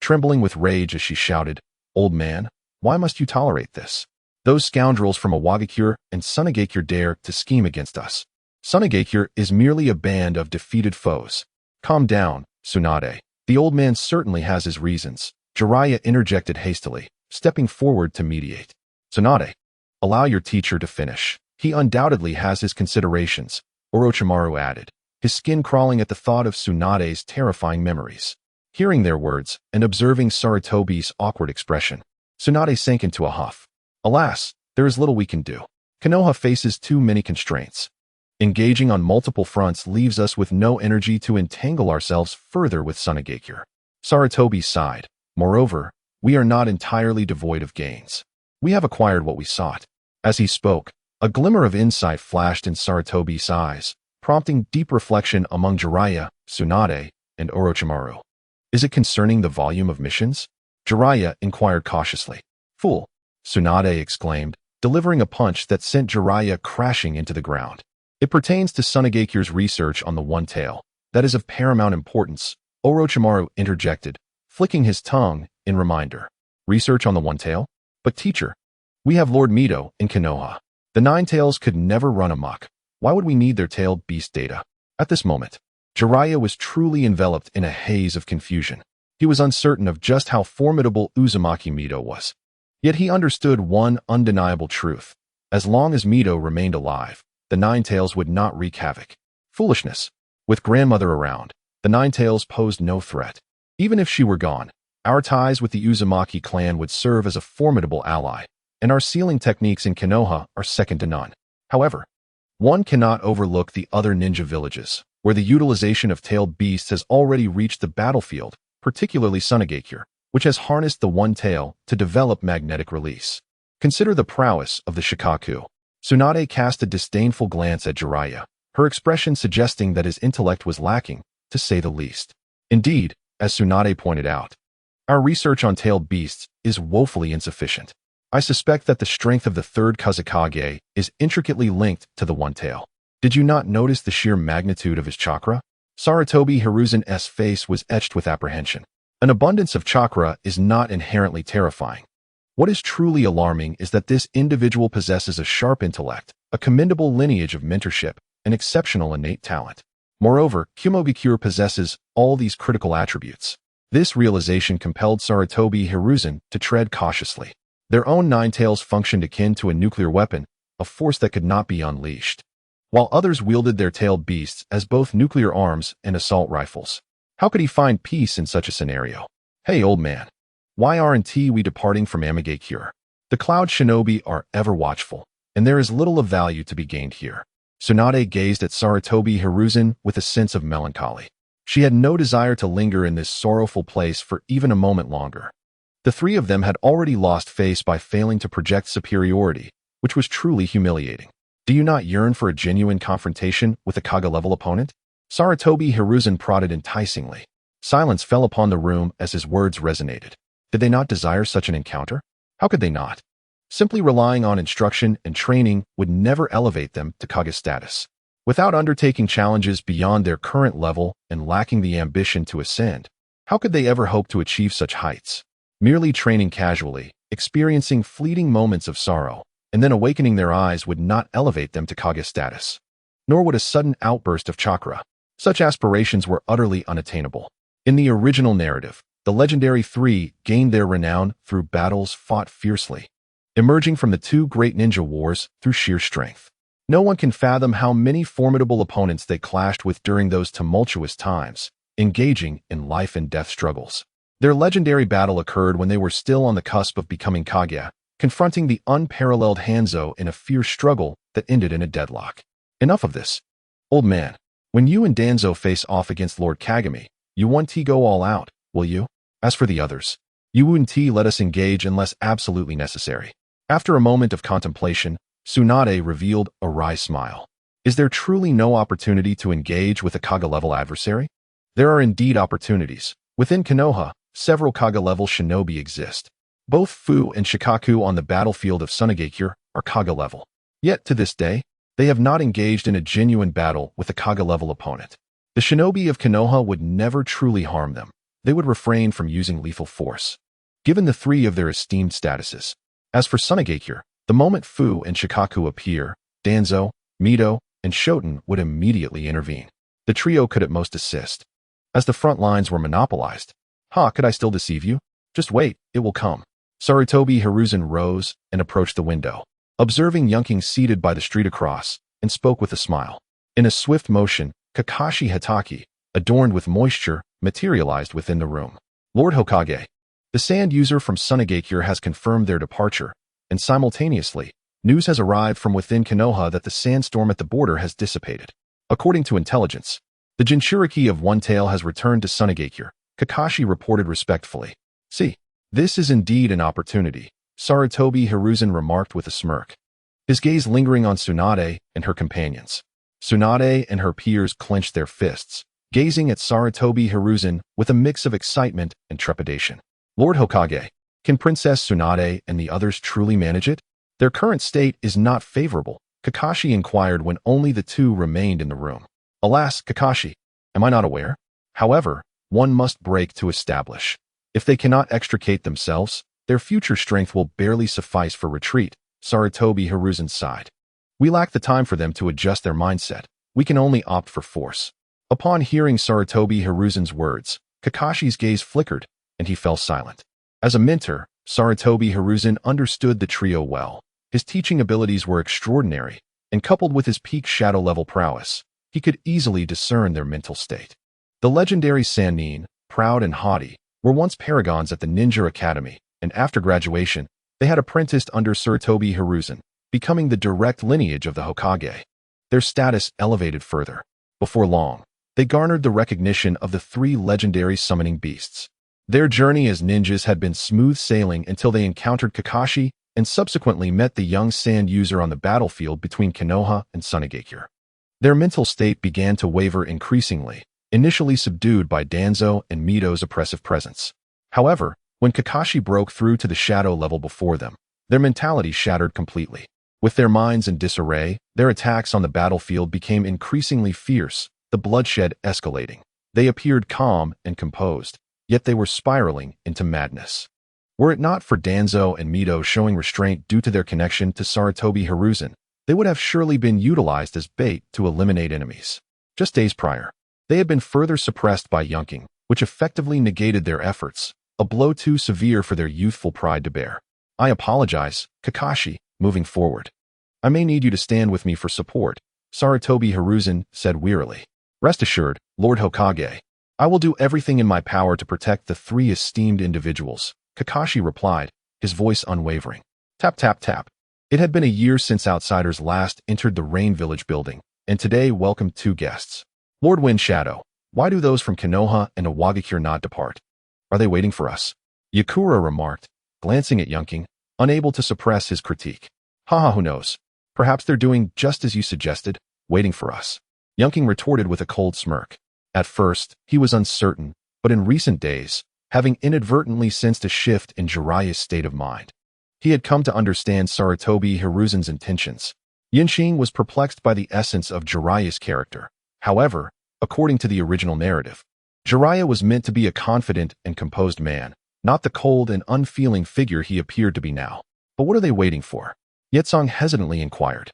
trembling with rage as she shouted, "Old man, why must you tolerate this? Those scoundrels from Iwagakure and Sunagakure dare to scheme against us. Sunagakure is merely a band of defeated foes." Calm down, Tsunade. The old man certainly has his reasons, Jiraiya interjected hastily, stepping forward to mediate. Tsunade, allow your teacher to finish. He undoubtedly has his considerations, Orochimaru added, his skin crawling at the thought of Tsunade's terrifying memories. Hearing their words and observing Sarutobi's awkward expression, Tsunade sank into a huff. Alas, there is little we can do. Konoha faces too many constraints. Engaging on multiple fronts leaves us with no energy to entangle ourselves further with Sunagakure. Sarutobi sighed. Moreover, we are not entirely devoid of gains. We have acquired what we sought. As he spoke, a glimmer of insight flashed in Sarutobi's eyes, prompting deep reflection among Jiraiya, Tsunade, and Orochimaru. Is it concerning the volume of missions? Jiraiya inquired cautiously. Fool! Tsunade exclaimed, delivering a punch that sent Jiraiya crashing into the ground. It pertains to Sunagakure's research on the One Tail. That is of paramount importance, Orochimaru interjected, flicking his tongue in reminder. Research on the One Tail? But teacher, we have Lord Mito in Konoha. The Nine Tails could never run amok. Why would we need their tailed beast data? At this moment, Jiraiya was truly enveloped in a haze of confusion. He was uncertain of just how formidable Uzumaki Mito was. Yet he understood one undeniable truth. As long as Mito remained alive, the Nine Tails would not wreak havoc. Foolishness. With grandmother around, the Nine Tails posed no threat. Even if she were gone, our ties with the Uzumaki clan would serve as a formidable ally, and our sealing techniques in Konoha are second to none. However, one cannot overlook the other ninja villages, where the utilization of tailed beasts has already reached the battlefield, particularly Sunagakure, which has harnessed the One Tail to develop magnetic release. Consider the prowess of the Shikaku. Tsunade cast a disdainful glance at Jiraiya, her expression suggesting that his intellect was lacking, to say the least. Indeed, as Tsunade pointed out, our research on tailed beasts is woefully insufficient. I suspect that the strength of the third Kazekage is intricately linked to the One Tail. Did you not notice the sheer magnitude of his chakra? Sarutobi Hiruzen's face was etched with apprehension. An abundance of chakra is not inherently terrifying. What is truly alarming is that this individual possesses a sharp intellect, a commendable lineage of mentorship, and exceptional innate talent. Moreover, Kumogakure possesses all these critical attributes. This realization compelled Sarutobi Hiruzen to tread cautiously. Their own Nine Tails functioned akin to a nuclear weapon, a force that could not be unleashed, while others wielded their tailed beasts as both nuclear arms and assault rifles. How could he find peace in such a scenario? Hey, old man. Why aren't we departing from Amigakure? The Cloud Shinobi are ever watchful, and there is little of value to be gained here. Tsunade gazed at Sarutobi Hiruzen with a sense of melancholy. She had no desire to linger in this sorrowful place for even a moment longer. The three of them had already lost face by failing to project superiority, which was truly humiliating. Do you not yearn for a genuine confrontation with a Kaga-level opponent? Sarutobi Hiruzen prodded enticingly. Silence fell upon the room as his words resonated. Did they not desire such an encounter? How could they not? Simply relying on instruction and training would never elevate them to Kage status. Without undertaking challenges beyond their current level and lacking the ambition to ascend, how could they ever hope to achieve such heights? Merely training casually, experiencing fleeting moments of sorrow, and then awakening their eyes would not elevate them to Kage status. Nor would a sudden outburst of chakra. Such aspirations were utterly unattainable. In the original narrative, the legendary three gained their renown through battles fought fiercely, emerging from the two great ninja wars through sheer strength. No one can fathom how many formidable opponents they clashed with during those tumultuous times, engaging in life and death struggles. Their legendary battle occurred when they were still on the cusp of becoming Kage, confronting the unparalleled Hanzo in a fierce struggle that ended in a deadlock. Enough of this. Old man, when you and Danzo face off against Lord Kagami, you want to go all out, will you? As for the others, you wouldn't let us engage unless absolutely necessary. After a moment of contemplation, Tsunade revealed a wry smile. Is there truly no opportunity to engage with a Kage-level adversary? There are indeed opportunities. Within Konoha, several Kage-level shinobi exist. Both Fu and Shikaku on the battlefield of Sunagakure are Kage-level. Yet, to this day, they have not engaged in a genuine battle with a Kage-level opponent. The shinobi of Konoha would never truly harm them. They would refrain from using lethal force, given the three of their esteemed statuses. As for Sunagakure, the moment Fu and Shikaku appear, Danzo, Mito, and Shoten would immediately intervene. The trio could at most assist. As the front lines were monopolized. Could I still deceive you? Just wait, it will come. Sarutobi Hiruzen rose and approached the window, observing Yunking seated by the street across, and spoke with a smile. In a swift motion, Kakashi Hatake, adorned with moisture, materialized within the room. Lord Hokage, the sand user from Sunagakure has confirmed their departure, and simultaneously, news has arrived from within Konoha that the sandstorm at the border has dissipated. According to intelligence, the Jinchuriki of One Tail has returned to Sunagakure, Kakashi reported respectfully. See, this is indeed an opportunity, Sarutobi Hiruzen remarked with a smirk, his gaze lingering on Tsunade and her companions. Tsunade and her peers clenched their fists, gazing at Sarutobi Hiruzen with a mix of excitement and trepidation. Lord Hokage, can Princess Tsunade and the others truly manage it? Their current state is not favorable, Kakashi inquired when only the two remained in the room. Alas, Kakashi, am I not aware? However, one must break to establish. If they cannot extricate themselves, their future strength will barely suffice for retreat, Sarutobi Hiruzen sighed. We lack the time for them to adjust their mindset. We can only opt for force. Upon hearing Sarutobi Hiruzen's words, Kakashi's gaze flickered, and he fell silent. As a mentor, Sarutobi Hiruzen understood the trio well. His teaching abilities were extraordinary, and coupled with his peak shadow-level prowess, he could easily discern their mental state. The legendary Sannin, proud and haughty, were once paragons at the Ninja Academy, and after graduation, they had apprenticed under Sarutobi Hiruzen, becoming the direct lineage of the Hokage. Their status elevated further. Before long, they garnered the recognition of the three legendary summoning beasts. Their journey as ninjas had been smooth sailing until they encountered Kakashi and subsequently met the young sand user on the battlefield between Konoha and Sunagakure. Their mental state began to waver increasingly, initially subdued by Danzo and Mito's oppressive presence. However, when Kakashi broke through to the shadow level before them, their mentality shattered completely. With their minds in disarray, their attacks on the battlefield became increasingly fierce, the bloodshed escalating. They appeared calm and composed, yet they were spiraling into madness. Were it not for Danzo and Mito showing restraint due to their connection to Sarutobi Hiruzen, they would have surely been utilized as bait to eliminate enemies. Just days prior, they had been further suppressed by Qing, which effectively negated their efforts, a blow too severe for their youthful pride to bear. I apologize, Kakashi, moving forward. I may need you to stand with me for support, Sarutobi Hiruzen said wearily. Rest assured, Lord Hokage, I will do everything in my power to protect the three esteemed individuals, Kakashi replied, his voice unwavering. Tap tap tap. It had been a year since outsiders last entered the Rain Village building, and today welcomed two guests. Lord Wind Shadow, why do those from Konoha and Iwagakure not depart? Are they waiting for us? Yakura remarked, glancing at Qing, unable to suppress his critique. Haha, who knows? Perhaps they're doing just as you suggested, waiting for us. Qing retorted with a cold smirk. At first, he was uncertain, but in recent days, having inadvertently sensed a shift in Jiraiya's state of mind, he had come to understand Sarutobi Hiruzen's intentions. Yinxing was perplexed by the essence of Jiraiya's character. However, according to the original narrative, Jiraiya was meant to be a confident and composed man, not the cold and unfeeling figure he appeared to be now. But what are they waiting for? Yetsong hesitantly inquired.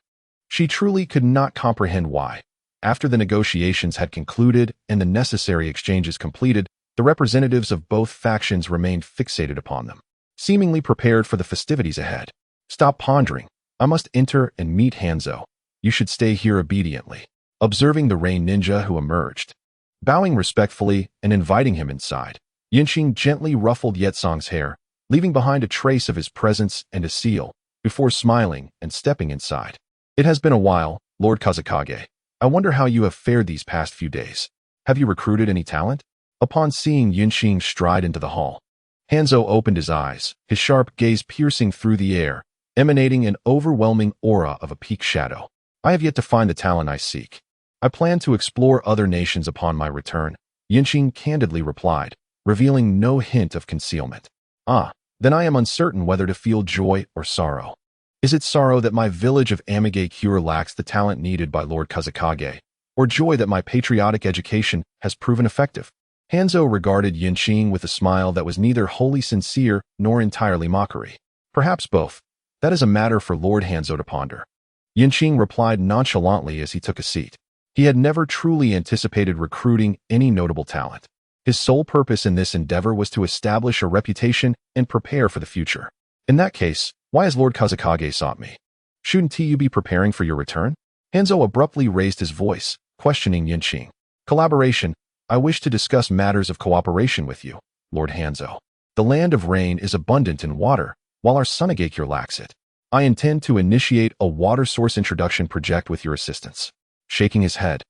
She truly could not comprehend why. After the negotiations had concluded and the necessary exchanges completed, the representatives of both factions remained fixated upon them, seemingly prepared for the festivities ahead. Stop pondering. I must enter and meet Hanzo. You should stay here obediently. Observing the Rain Ninja who emerged. Bowing respectfully and inviting him inside, Yinxing gently ruffled Yetsong's hair, leaving behind a trace of his presence and a seal, before smiling and stepping inside. It has been a while, Lord Kazekage. I wonder how you have fared these past few days. Have you recruited any talent? Upon seeing Yinxing stride into the hall, Hanzo opened his eyes, his sharp gaze piercing through the air, emanating an overwhelming aura of a peak shadow. I have yet to find the talent I seek. I plan to explore other nations upon my return, Yinxing candidly replied, revealing no hint of concealment. Then I am uncertain whether to feel joy or sorrow. Is it sorrow that my village of Amigakure lacks the talent needed by Lord Kazekage, or joy that my patriotic education has proven effective? Hanzo regarded Yinxing with a smile that was neither wholly sincere nor entirely mockery. Perhaps both. That is a matter for Lord Hanzo to ponder. Yinxing replied nonchalantly as he took a seat. He had never truly anticipated recruiting any notable talent. His sole purpose in this endeavor was to establish a reputation and prepare for the future. In that case, why has Lord Kazekage sought me? Shouldn't you be preparing for your return? Hanzo abruptly raised his voice, questioning Yinxing. Collaboration, I wish to discuss matters of cooperation with you, Lord Hanzo. The land of rain is abundant in water, while our Sunagakure lacks it. I intend to initiate a water source introduction project with your assistance. Shaking his head,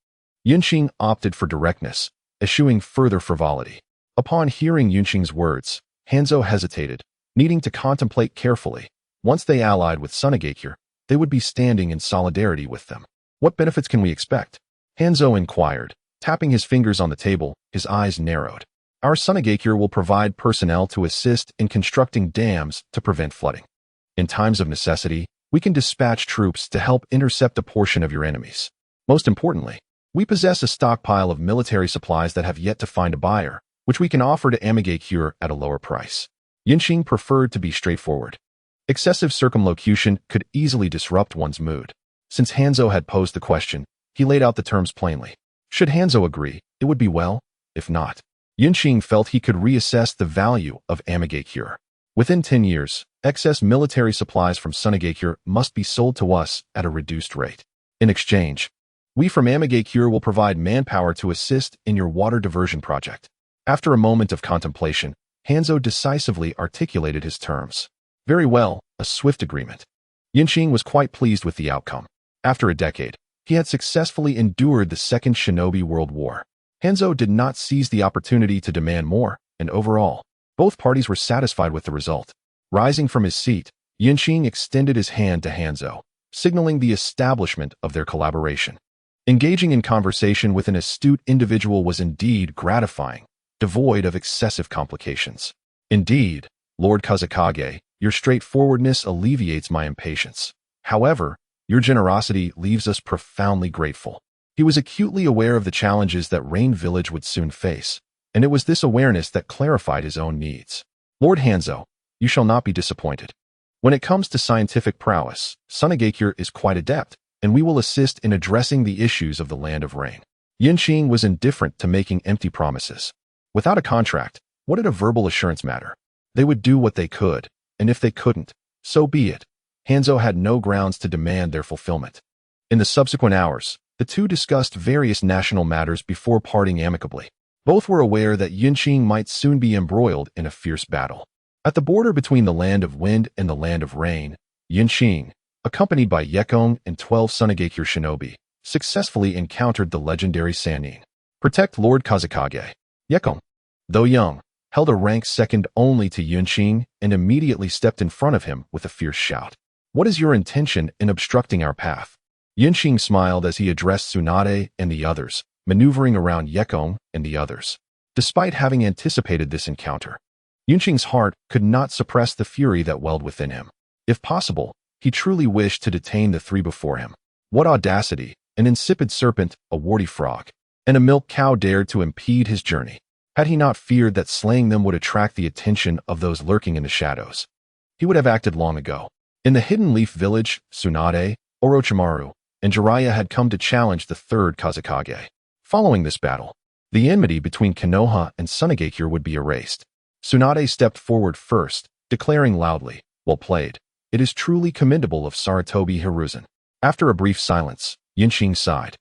Yunqing opted for directness, eschewing further frivolity. Upon hearing Yunqing's words, Hanzo hesitated, needing to contemplate carefully. Once they allied with Sunagakure, they would be standing in solidarity with them. What benefits can we expect? Hanzo inquired, tapping his fingers on the table, his eyes narrowed. Our Sunagakure will provide personnel to assist in constructing dams to prevent flooding. In times of necessity, we can dispatch troops to help intercept a portion of your enemies. Most importantly, we possess a stockpile of military supplies that have yet to find a buyer, which we can offer to Amigakure at a lower price. Yunqing preferred to be straightforward. Excessive circumlocution could easily disrupt one's mood. Since Hanzo had posed the question, he laid out the terms plainly. Should Hanzo agree, it would be well. If not, Yunqing felt he could reassess the value of Amigakure. Within 10 years, excess military supplies from Sunagakure must be sold to us at a reduced rate. In exchange, we from Amigakure will provide manpower to assist in your water diversion project. After a moment of contemplation, Hanzo decisively articulated his terms. Very well, a swift agreement. Yunqing was quite pleased with the outcome. After a decade, he had successfully endured the Second Shinobi World War. Hanzo did not seize the opportunity to demand more, and overall, both parties were satisfied with the result. Rising from his seat, Yunqing extended his hand to Hanzo, signaling the establishment of their collaboration. Engaging in conversation with an astute individual was indeed gratifying, devoid of excessive complications. Indeed, Lord Kazekage, your straightforwardness alleviates my impatience. However, your generosity leaves us profoundly grateful. He was acutely aware of the challenges that Rain Village would soon face, and it was this awareness that clarified his own needs. Lord Hanzo, you shall not be disappointed. When it comes to scientific prowess, Sunagakure is quite adept, and we will assist in addressing the issues of the Land of Rain. Yunqing was indifferent to making empty promises. Without a contract, what did a verbal assurance matter? They would do what they could, and if they couldn't, so be it. Hanzo had no grounds to demand their fulfillment. In the subsequent hours, the two discussed various national matters before parting amicably. Both were aware that Yunqing might soon be embroiled in a fierce battle. At the border between the Land of Wind and the Land of Rain, Yunqing, accompanied by Yekong and 12 Sunagakure shinobi, successfully encountered the legendary Sannin. Protect Lord Kazekage. Yekong, though young, held a rank second only to Yunqing and immediately stepped in front of him with a fierce shout. What is your intention in obstructing our path? Yunqing smiled as he addressed Tsunade and the others, maneuvering around Yekong and the others. Despite having anticipated this encounter, Yunqing's heart could not suppress the fury that welled within him. If possible, he truly wished to detain the three before him. What audacity! An insipid serpent, a warty frog, and a milk cow dared to impede his journey. Had he not feared that slaying them would attract the attention of those lurking in the shadows, he would have acted long ago. In the Hidden Leaf Village, Tsunade, Orochimaru, and Jiraiya had come to challenge the third Kazekage. Following this battle, the enmity between Konoha and Sunagakure would be erased. Tsunade stepped forward first, declaring loudly, "Well played. It is truly commendable of Sarutobi Hiruzen." After a brief silence, Yunqing sighed,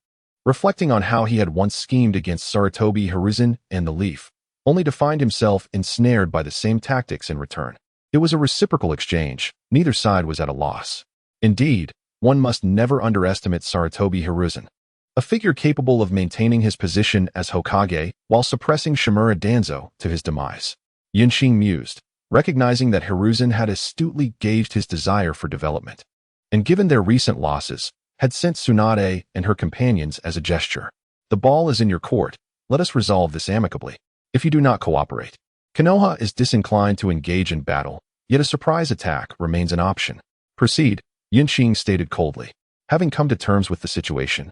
reflecting on how he had once schemed against Sarutobi Hiruzen and the Leaf, only to find himself ensnared by the same tactics in return. It was a reciprocal exchange. Neither side was at a loss. Indeed, one must never underestimate Sarutobi Hiruzen, a figure capable of maintaining his position as Hokage while suppressing Shimura Danzo to his demise. Yunqing mused, recognizing that Hiruzen had astutely gauged his desire for development, and given their recent losses, had sent Tsunade and her companions as a gesture. The ball is in your court. Let us resolve this amicably. If you do not cooperate, Konoha is disinclined to engage in battle, yet a surprise attack remains an option. Proceed, Yunqing stated coldly. Having come to terms with the situation,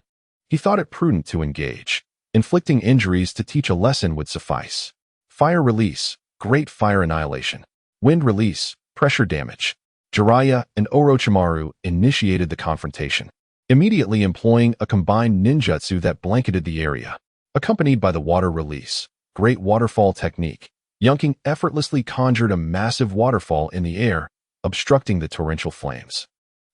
he thought it prudent to engage. Inflicting injuries to teach a lesson would suffice. Fire release, great fire annihilation. Wind release, pressure damage. Jiraiya and Orochimaru initiated the confrontation, immediately employing a combined ninjutsu that blanketed the area. Accompanied by the water release, great waterfall technique, Yunqing effortlessly conjured a massive waterfall in the air, obstructing the torrential flames.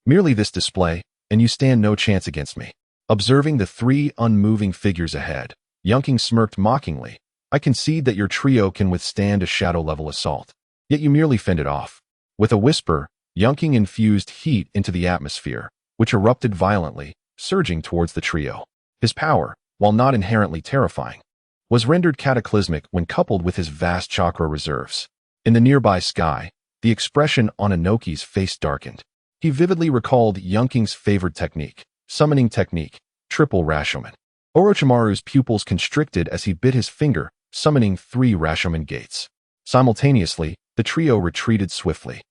Merely this display, and you stand no chance against me. Observing the three unmoving figures ahead, Yunqing smirked mockingly. I concede that your trio can withstand a shadow-level assault. Yet you merely fend it off. With a whisper, Yunqing infused heat into the atmosphere, which erupted violently, surging towards the trio. His power, while not inherently terrifying, was rendered cataclysmic when coupled with his vast chakra reserves. In the nearby sky, the expression on Inoki's face darkened. He vividly recalled Yunqing's favored technique, summoning technique, triple Rashomon. Orochimaru's pupils constricted as he bit his finger, summoning 3 Rashomon gates. Simultaneously, the trio retreated swiftly.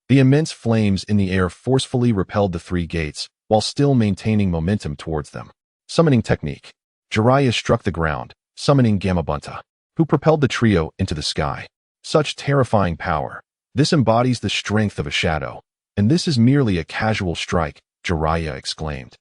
The immense flames in the air forcefully repelled the 3 gates, while still maintaining momentum towards them. Summoning technique. Jiraiya struck the ground, summoning Gamabunta, who propelled the trio into the sky. Such terrifying power. This embodies the strength of a shadow. And this is merely a casual strike, Jiraiya exclaimed.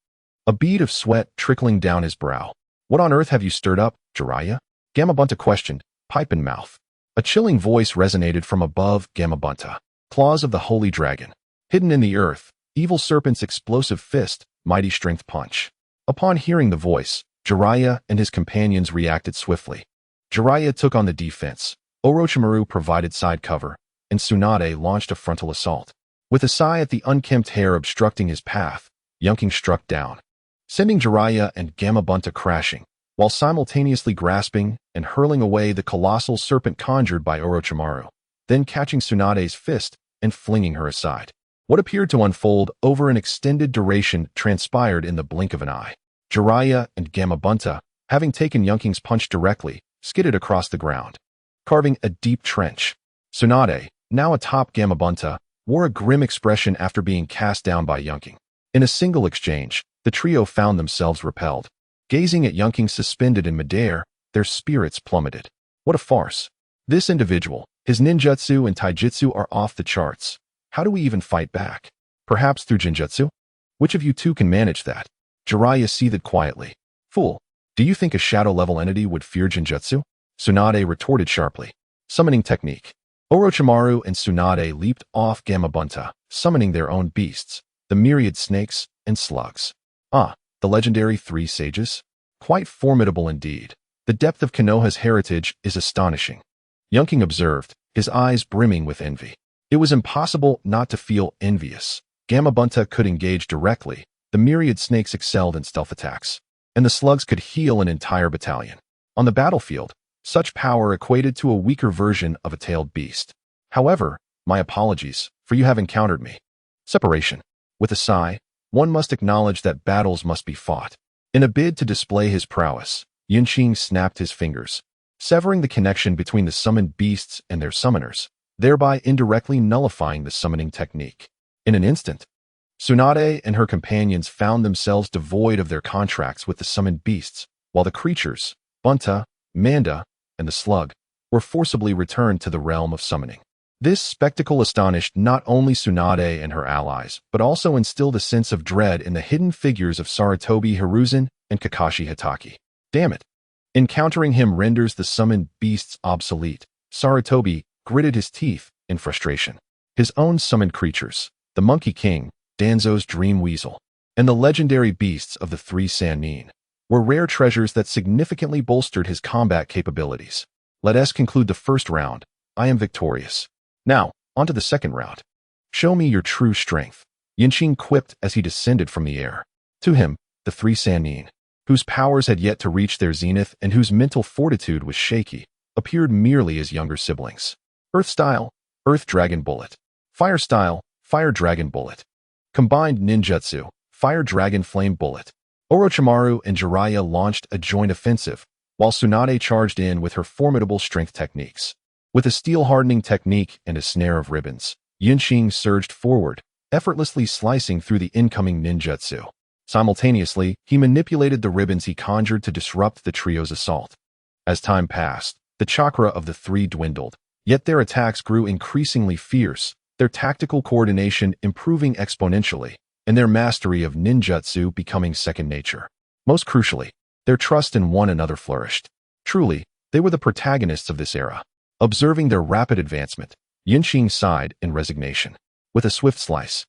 A bead of sweat trickling down his brow. What on earth have you stirred up, Jiraiya? Gamabunta questioned, pipe in mouth. A chilling voice resonated from above Gamabunta. Claws of the holy dragon. Hidden in the earth, evil serpent's explosive fist, mighty strength punch. Upon hearing the voice, Jiraiya and his companions reacted swiftly. Jiraiya took on the defense, Orochimaru provided side cover, and Tsunade launched a frontal assault. With a sigh at the unkempt hair obstructing his path, Yunqing struck down, sending Jiraiya and Gamabunta crashing, while simultaneously grasping and hurling away the colossal serpent conjured by Orochimaru, then catching Tsunade's fist and flinging her aside. What appeared to unfold over an extended duration transpired in the blink of an eye. Jiraiya and Gamabunta, having taken Yunqing's punch directly, skidded across the ground, carving a deep trench. Tsunade, now atop Gamabunta, wore a grim expression after being cast down by Yunqing. In a single exchange, the trio found themselves repelled. Gazing at Yunqing suspended in midair, their spirits plummeted. What a farce. This individual, his ninjutsu and taijutsu are off the charts. How do we even fight back? Perhaps through genjutsu? Which of you two can manage that? Jiraiya seethed quietly. Fool, do you think a shadow-level entity would fear genjutsu? Tsunade retorted sharply. Summoning technique. Orochimaru and Tsunade leaped off Gamabunta, summoning their own beasts, the myriad snakes and slugs. Ah, the legendary 3 sages? Quite formidable indeed. The depth of Konoha's heritage is astonishing. Yunqing observed, his eyes brimming with envy. It was impossible not to feel envious. Gamabunta could engage directly, the myriad snakes excelled in stealth attacks, and the slugs could heal an entire battalion. On the battlefield, such power equated to a weaker version of a tailed beast. However, my apologies, for you have encountered me. Separation. With a sigh, one must acknowledge that battles must be fought. In a bid to display his prowess, Yunqing snapped his fingers, severing the connection between the summoned beasts and their summoners, thereby indirectly nullifying the summoning technique. In an instant, Tsunade and her companions found themselves devoid of their contracts with the summoned beasts, while the creatures, Bunta, Manda, and the slug, were forcibly returned to the realm of summoning. This spectacle astonished not only Tsunade and her allies, but also instilled a sense of dread in the hidden figures of Sarutobi Hiruzen and Kakashi Hatake. Damn it! Encountering him renders the summoned beasts obsolete. Sarutobi gritted his teeth in frustration. His own summoned creatures, the Monkey King, Danzo's Dream Weasel, and the legendary beasts of the 3 Sannin, were rare treasures that significantly bolstered his combat capabilities. Let us conclude the first round. I am victorious. Now, on to the second round. Show me your true strength, Yunqing quipped as he descended from the air. To him, the 3 Sannin, whose powers had yet to reach their zenith and whose mental fortitude was shaky, appeared merely as younger siblings. Earth style, Earth Dragon Bullet. Fire style, Fire Dragon Bullet. Combined ninjutsu, Fire Dragon Flame Bullet. Orochimaru and Jiraiya launched a joint offensive, while Tsunade charged in with her formidable strength techniques. With a steel-hardening technique and a snare of ribbons, Yunqing surged forward, effortlessly slicing through the incoming ninjutsu. Simultaneously, he manipulated the ribbons he conjured to disrupt the trio's assault. As time passed, the chakra of the 3 dwindled, yet their attacks grew increasingly fierce, their tactical coordination improving exponentially, and their mastery of ninjutsu becoming second nature. Most crucially, their trust in one another flourished. Truly, they were the protagonists of this era. Observing their rapid advancement, Yunqing sighed in resignation. With a swift slice,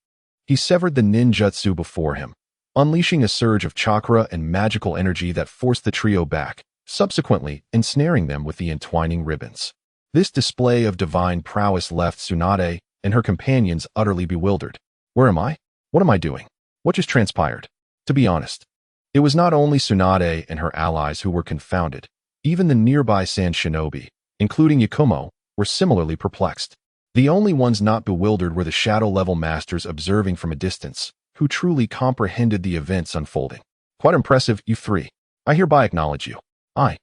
he severed the ninjutsu before him, unleashing a surge of chakra and magical energy that forced the trio back, subsequently ensnaring them with the entwining ribbons. This display of divine prowess left Tsunade and her companions utterly bewildered. Where am I? What am I doing? What just transpired? To be honest, it was not only Tsunade and her allies who were confounded. Even the nearby sand shinobi, including Yakumo, were similarly perplexed. The only ones not bewildered were the shadow-level masters observing from a distance, who truly comprehended the events unfolding. Quite impressive, you three. I hereby acknowledge you. I,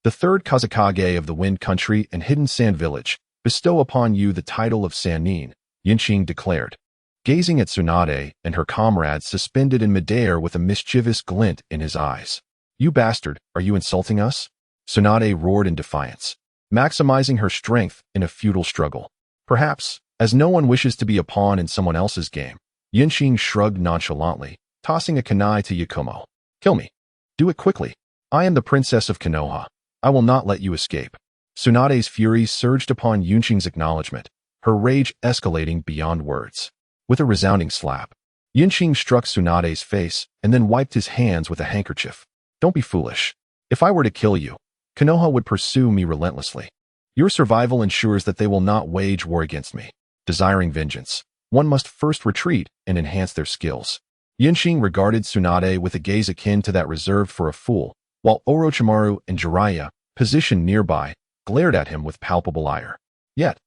the third Kazakage of the Wind Country and Hidden Sand Village, bestow upon you the title of Sannin, Qing declared, gazing at Tsunade and her comrades suspended in midair with a mischievous glint in his eyes. You bastard, are you insulting us? Tsunade roared in defiance, maximizing her strength in a futile struggle. Perhaps, as no one wishes to be a pawn in someone else's game, Qing shrugged nonchalantly, tossing a kunai to Yakumo. Kill me. Do it quickly. I am the princess of Konoha. I will not let you escape. Tsunade's fury surged upon Qing's acknowledgement, her rage escalating beyond words. With a resounding slap, Qing struck Tsunade's face and then wiped his hands with a handkerchief. Don't be foolish. If I were to kill you, Konoha would pursue me relentlessly. Your survival ensures that they will not wage war against me. Desiring vengeance, one must first retreat and enhance their skills. Qing regarded Tsunade with a gaze akin to that reserved for a fool, while Orochimaru and Jiraiya, positioned nearby, glared at him with palpable ire. Yet,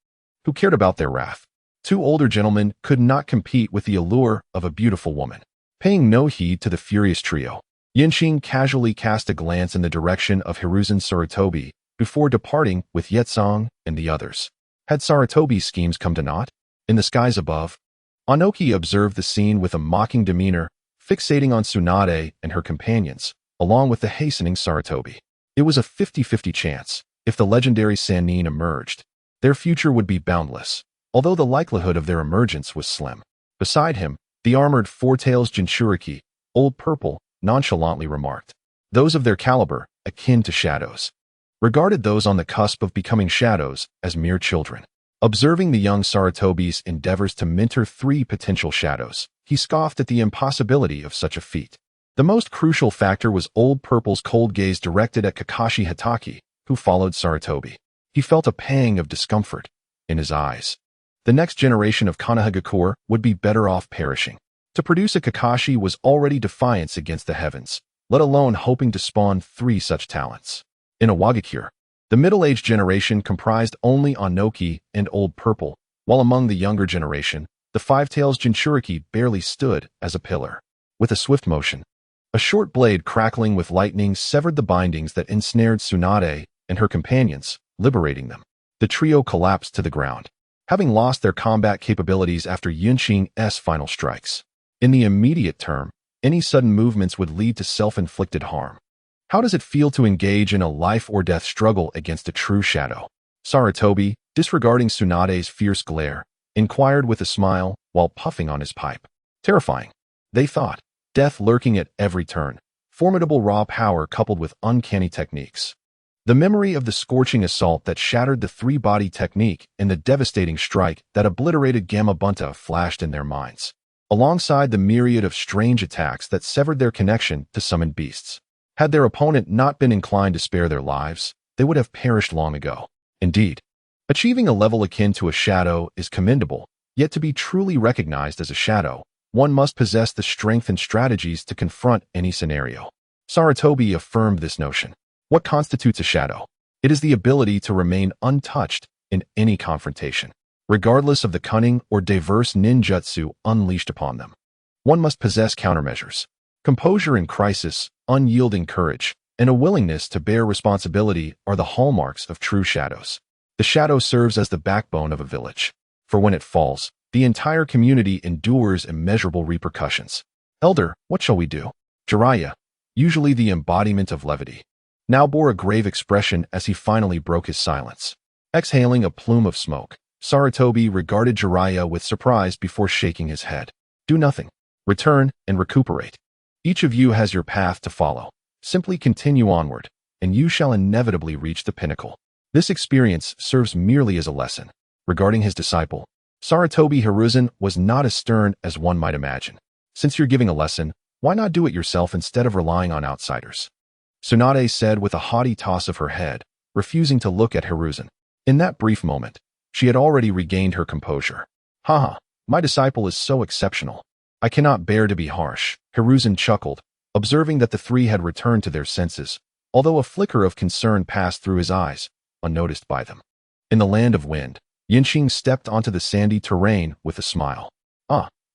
who cared about their wrath? Two older gentlemen could not compete with the allure of a beautiful woman. Paying no heed to the furious trio, Qing casually cast a glance in the direction of Hiruzen Sarutobi before departing with Yetsong and the others. Had Sarutobi's schemes come to naught? In the skies above, Anoki observed the scene with a mocking demeanor, fixating on Tsunade and her companions, along with the hastening Sarutobi. It was a 50-50 chance. If the legendary Sannin emerged, their future would be boundless, although the likelihood of their emergence was slim. Beside him, the armored Four-Tails Jinchuriki, Old Purple, nonchalantly remarked. Those of their caliber, akin to shadows, regarded those on the cusp of becoming shadows as mere children. Observing the young Sarutobi's endeavors to mentor 3 potential shadows, he scoffed at the impossibility of such a feat. The most crucial factor was Old Purple's cold gaze directed at Kakashi Hatake, who followed Sarutobi. He felt a pang of discomfort in his eyes. The next generation of Sunagakure would be better off perishing. To produce a Kakashi was already defiance against the heavens, let alone hoping to spawn 3 such talents. In Iwagakure, the middle-aged generation comprised only Anoki and Old Purple, while among the younger generation, the Five-Tails Jinchuriki barely stood as a pillar. With a swift motion, a short blade crackling with lightning severed the bindings that ensnared Tsunade and her companions, liberating them. The trio collapsed to the ground, having lost their combat capabilities after Qing's final strikes. In the immediate term, any sudden movements would lead to self-inflicted harm. How does it feel to engage in a life-or-death struggle against a true shadow? Sarutobi, disregarding Tsunade's fierce glare, inquired with a smile while puffing on his pipe. Terrifying, they thought. Death lurking at every turn, formidable raw power coupled with uncanny techniques. The memory of the scorching assault that shattered the 3-body technique and the devastating strike that obliterated Gamabunta flashed in their minds, alongside the myriad of strange attacks that severed their connection to summoned beasts. Had their opponent not been inclined to spare their lives, they would have perished long ago. Indeed, achieving a level akin to a shadow is commendable, yet to be truly recognized as a shadow, one must possess the strength and strategies to confront any scenario. Sarutobi affirmed this notion. What constitutes a shadow? It is the ability to remain untouched in any confrontation, regardless of the cunning or diverse ninjutsu unleashed upon them. One must possess countermeasures, composure in crisis, unyielding courage, and a willingness to bear responsibility are the hallmarks of true shadows. The shadow serves as the backbone of a village, for when it falls, the entire community endures immeasurable repercussions. Elder, what shall we do? Jiraiya, usually the embodiment of levity, now bore a grave expression as he finally broke his silence. Exhaling a plume of smoke, Sarutobi regarded Jiraiya with surprise before shaking his head. Do nothing. Return and recuperate. Each of you has your path to follow. Simply continue onward, and you shall inevitably reach the pinnacle. This experience serves merely as a lesson. Regarding his disciple, Sarutobi Hiruzen was not as stern as one might imagine. Since you're giving a lesson, why not do it yourself instead of relying on outsiders? Tsunade said with a haughty toss of her head, refusing to look at Hiruzen. In that brief moment, she had already regained her composure. Haha, my disciple is so exceptional. I cannot bear to be harsh. Hiruzen chuckled, observing that the three had returned to their senses, although a flicker of concern passed through his eyes, unnoticed by them. In the land of wind, Yinqing stepped onto the sandy terrain with a smile.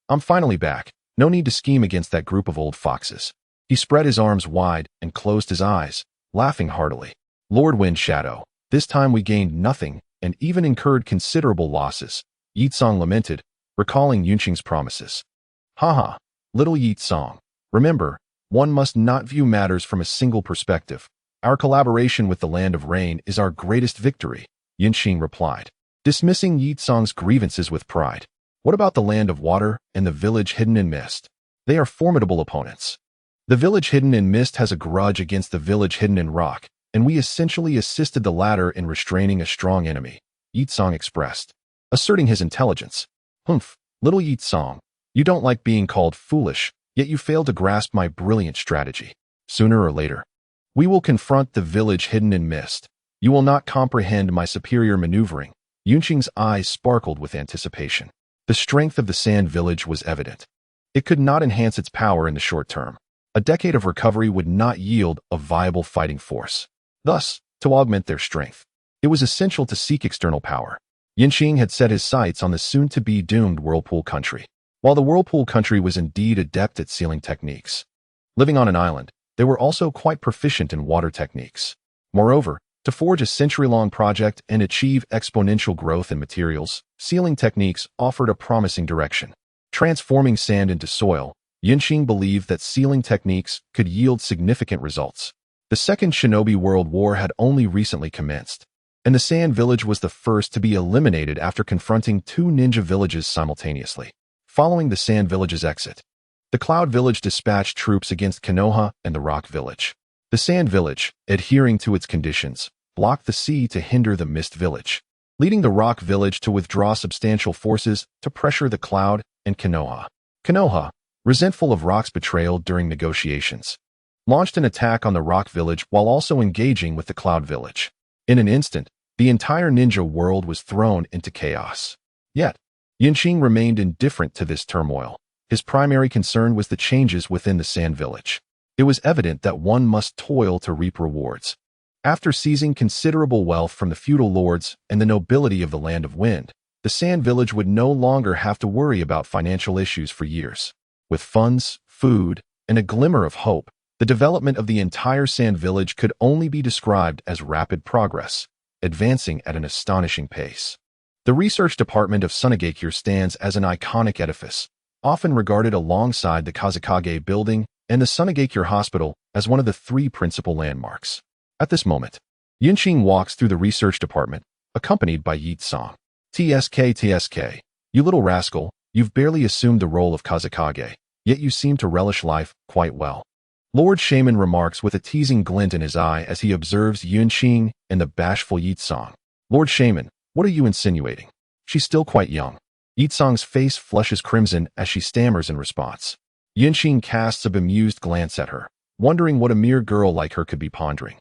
I'm finally back. No need to scheme against that group of old foxes. He spread his arms wide and closed his eyes, laughing heartily. Lord Wind Shadow, this time we gained nothing and even incurred considerable losses, Yitsong lamented, recalling Yunqing's promises. Haha, little Yitsong. Remember, one must not view matters from a single perspective. Our collaboration with the Land of Rain is our greatest victory, Yunqing replied, dismissing Yitsong's grievances with pride. What about the Land of Water and the village hidden in mist? They are formidable opponents. The village hidden in mist has a grudge against the village hidden in rock, and we essentially assisted the latter in restraining a strong enemy, Yitsong expressed, asserting his intelligence. Humph, little Yitsong, you don't like being called foolish, yet you fail to grasp my brilliant strategy. Sooner or later, we will confront the village hidden in mist. You will not comprehend my superior maneuvering. Yunqing's eyes sparkled with anticipation. The strength of the Sand Village was evident. It could not enhance its power in the short term. A decade of recovery would not yield a viable fighting force. Thus, to augment their strength, it was essential to seek external power. Yinqing had set his sights on the soon-to-be doomed Whirlpool Country. While the Whirlpool Country was indeed adept at sealing techniques, living on an island, they were also quite proficient in water techniques. Moreover, to forge a century-long project and achieve exponential growth in materials, sealing techniques offered a promising direction. Transforming sand into soil, Yinqing believed that sealing techniques could yield significant results. The Second Shinobi World War had only recently commenced, and the Sand Village was the first to be eliminated after confronting two ninja villages simultaneously. Following the Sand Village's exit, the Cloud Village dispatched troops against Konoha and the Rock Village. The Sand Village, adhering to its conditions, blocked the sea to hinder the Mist Village, leading the Rock Village to withdraw substantial forces to pressure the Cloud and Konoha. Konoha, resentful of Rock's betrayal during negotiations, launched an attack on the Rock Village while also engaging with the Cloud Village. In an instant, the entire ninja world was thrown into chaos. Yet, Yinqing remained indifferent to this turmoil. His primary concern was the changes within the Sand Village. It was evident that one must toil to reap rewards. After seizing considerable wealth from the feudal lords and the nobility of the Land of Wind, the Sand Village would no longer have to worry about financial issues for years. With funds, food, and a glimmer of hope, the development of the entire Sand Village could only be described as rapid progress, advancing at an astonishing pace. The research department of Sunagakure stands as an iconic edifice, often regarded alongside the Kazekage building and the Sunagakure Hospital as one of the three principal landmarks. At this moment, Yinqing walks through the research department, accompanied by Yitsong. TSK, you little rascal, you've barely assumed the role of Kazekage, yet you seem to relish life quite well. Lord Shaman remarks with a teasing glint in his eye as he observes Yunqing and the bashful Yitsong. Lord Shaman, what are you insinuating? She's still quite young. Yitsong's face flushes crimson as she stammers in response. Yunqing casts a bemused glance at her, wondering what a mere girl like her could be pondering,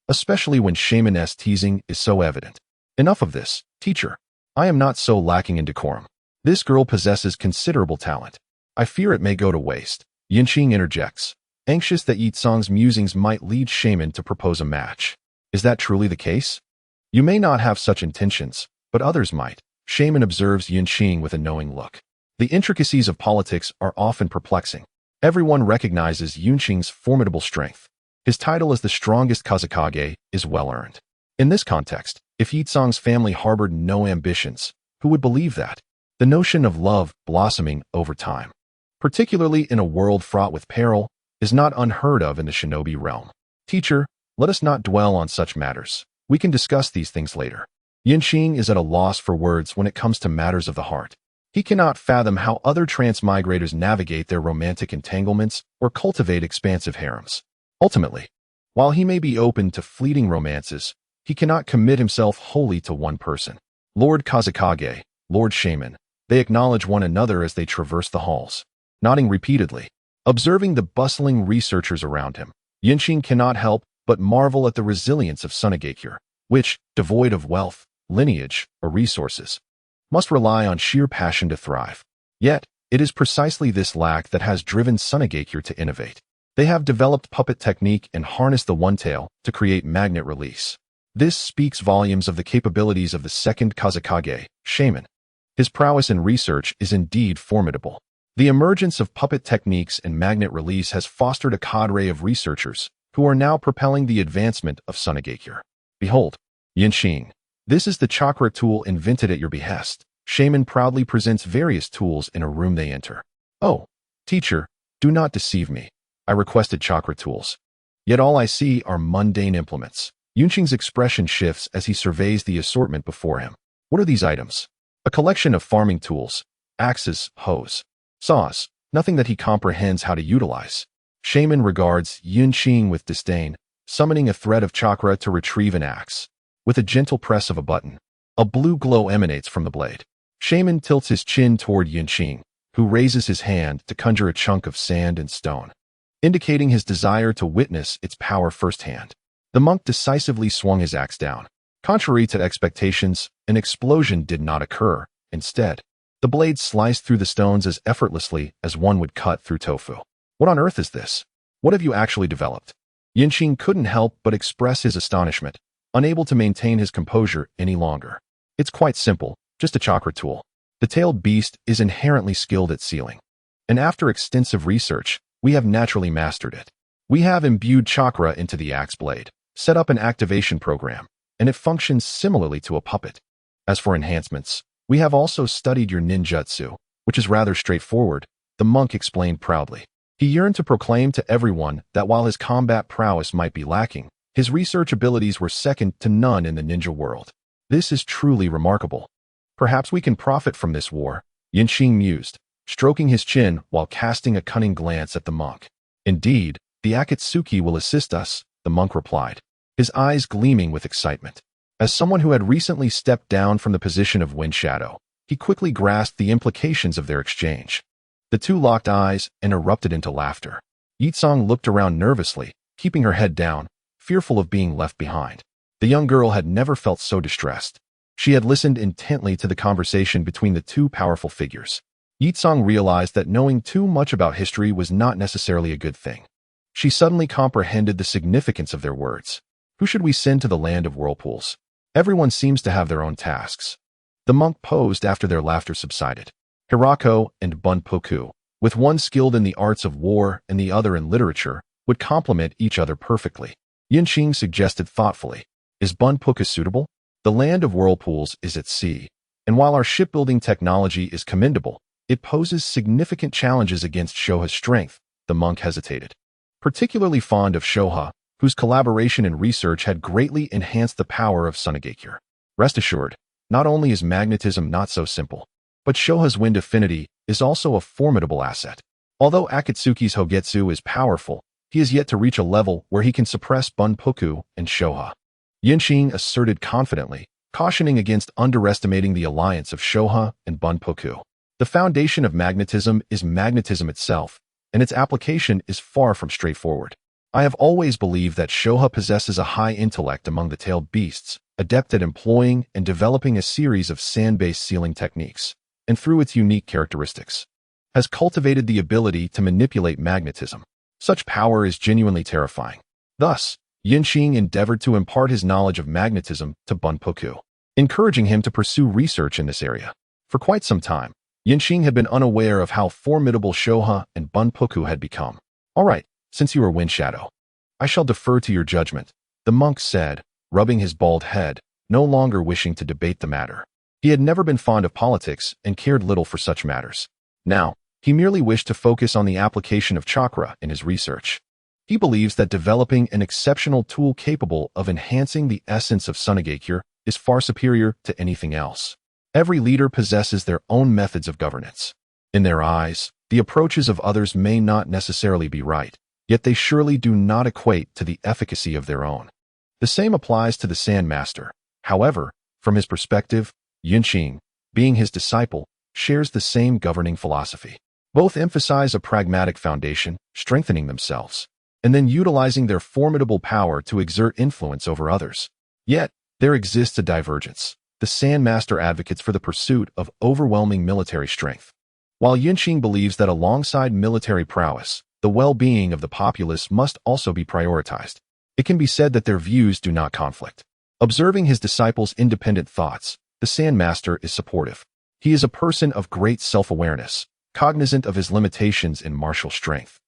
especially when Shaman's teasing is so evident. Enough of this, teacher. I am not so lacking in decorum. This girl possesses considerable talent. I fear it may go to waste. Yinqing interjects, anxious that Yitsong's musings might lead Shaman to propose a match. Is that truly the case? You may not have such intentions, but others might. Shaman observes Yinqing with a knowing look. The intricacies of politics are often perplexing. Everyone recognizes Yunqing's formidable strength. His title as the strongest Kazekage is well-earned. In this context, if Yitsong's family harbored no ambitions, who would believe that? The notion of love blossoming over time, particularly in a world fraught with peril, is not unheard of in the shinobi realm. Teacher, let us not dwell on such matters. We can discuss these things later. Yinqing is at a loss for words when it comes to matters of the heart. He cannot fathom how other transmigrators navigate their romantic entanglements or cultivate expansive harems. Ultimately, while he may be open to fleeting romances, he cannot commit himself wholly to one person. Lord Kazekage, Lord Shaman, they acknowledge one another as they traverse the halls, nodding repeatedly. Observing the bustling researchers around him, Yinqing cannot help but marvel at the resilience of Sunagakure, which, devoid of wealth, lineage, or resources, must rely on sheer passion to thrive. Yet, it is precisely this lack that has driven Sunagakure to innovate. They have developed puppet technique and harnessed the one-tail to create magnet release. This speaks volumes of the capabilities of the second Kazekage, shaman. His prowess in research is indeed formidable. The emergence of puppet techniques and magnet release has fostered a cadre of researchers who are now propelling the advancement of Sunagakure. Behold, Qing. This is the chakra tool invented at your behest. Shaman proudly presents various tools in a room they enter. Oh, teacher, do not deceive me. I requested chakra tools. Yet all I see are mundane implements. Qing's expression shifts as he surveys the assortment before him. What are these items? A collection of farming tools, axes, hoes, saws, nothing that he comprehends how to utilize. Shaman regards Qing with disdain, summoning a thread of chakra to retrieve an axe. With a gentle press of a button, a blue glow emanates from the blade. Shaman tilts his chin toward Qing, who raises his hand to conjure a chunk of sand and stone, indicating his desire to witness its power firsthand. The monk decisively swung his axe down. Contrary to expectations, an explosion did not occur. Instead, the blade sliced through the stones as effortlessly as one would cut through tofu. What on earth is this? What have you actually developed? Qing couldn't help but express his astonishment, unable to maintain his composure any longer. It's quite simple, just a chakra tool. The tailed beast is inherently skilled at sealing, and after extensive research, we have naturally mastered it. We have imbued chakra into the axe blade, set up an activation program, and it functions similarly to a puppet. As for enhancements, we have also studied your ninjutsu, which is rather straightforward, the monk explained proudly. He yearned to proclaim to everyone that while his combat prowess might be lacking, his research abilities were second to none in the ninja world. This is truly remarkable. Perhaps we can profit from this war, Qing mused, stroking his chin while casting a cunning glance at the monk. Indeed, the Akatsuki will assist us, the monk replied, his eyes gleaming with excitement. As someone who had recently stepped down from the position of wind shadow, he quickly grasped the implications of their exchange. The two locked eyes and erupted into laughter. Yitsong looked around nervously, keeping her head down, fearful of being left behind. The young girl had never felt so distressed. She had listened intently to the conversation between the two powerful figures. Yitsong realized that knowing too much about history was not necessarily a good thing. She suddenly comprehended the significance of their words. Who should we send to the land of whirlpools? Everyone seems to have their own tasks. The monk posed after their laughter subsided. Hirako and Bunpoku, with one skilled in the arts of war and the other in literature, would complement each other perfectly. Qing suggested thoughtfully, is Bunpoku suitable? The land of whirlpools is at sea, and while our shipbuilding technology is commendable, it poses significant challenges against Shoha's strength. The monk hesitated. Particularly fond of Shoha, whose collaboration and research had greatly enhanced the power of Sunagakure. Rest assured, not only is magnetism not so simple, but Shoha's wind affinity is also a formidable asset. Although Akatsuki's Hogetsu is powerful, he is yet to reach a level where he can suppress Bunpoku and Shoha. Qing asserted confidently, cautioning against underestimating the alliance of Shoha and Bunpoku. The foundation of magnetism is magnetism itself, and its application is far from straightforward. I have always believed that Shoha possesses a high intellect among the tailed beasts, adept at employing and developing a series of sand-based sealing techniques, and through its unique characteristics, has cultivated the ability to manipulate magnetism. Such power is genuinely terrifying. Thus, Qing endeavored to impart his knowledge of magnetism to Bunpoku, encouraging him to pursue research in this area. For quite some time, Qing had been unaware of how formidable Shoha and Bunpoku had become. All right, since you are Wind Shadow, I shall defer to your judgment, the monk said, rubbing his bald head, no longer wishing to debate the matter. He had never been fond of politics and cared little for such matters. Now, he merely wished to focus on the application of chakra in his research. He believes that developing an exceptional tool capable of enhancing the essence of Sunagakure is far superior to anything else. Every leader possesses their own methods of governance. In their eyes, the approaches of others may not necessarily be right, yet they surely do not equate to the efficacy of their own. The same applies to the Sand Master. However, from his perspective, Qing, being his disciple, shares the same governing philosophy. Both emphasize a pragmatic foundation, strengthening themselves. and then utilizing their formidable power to exert influence over others. Yet, there exists a divergence. The Sandmaster advocates for the pursuit of overwhelming military strength, while Yunqing believes that alongside military prowess, the well-being of the populace must also be prioritized. It can be said that their views do not conflict. Observing his disciples' independent thoughts, the Sandmaster is supportive. He is a person of great self-awareness, cognizant of his limitations in martial strength,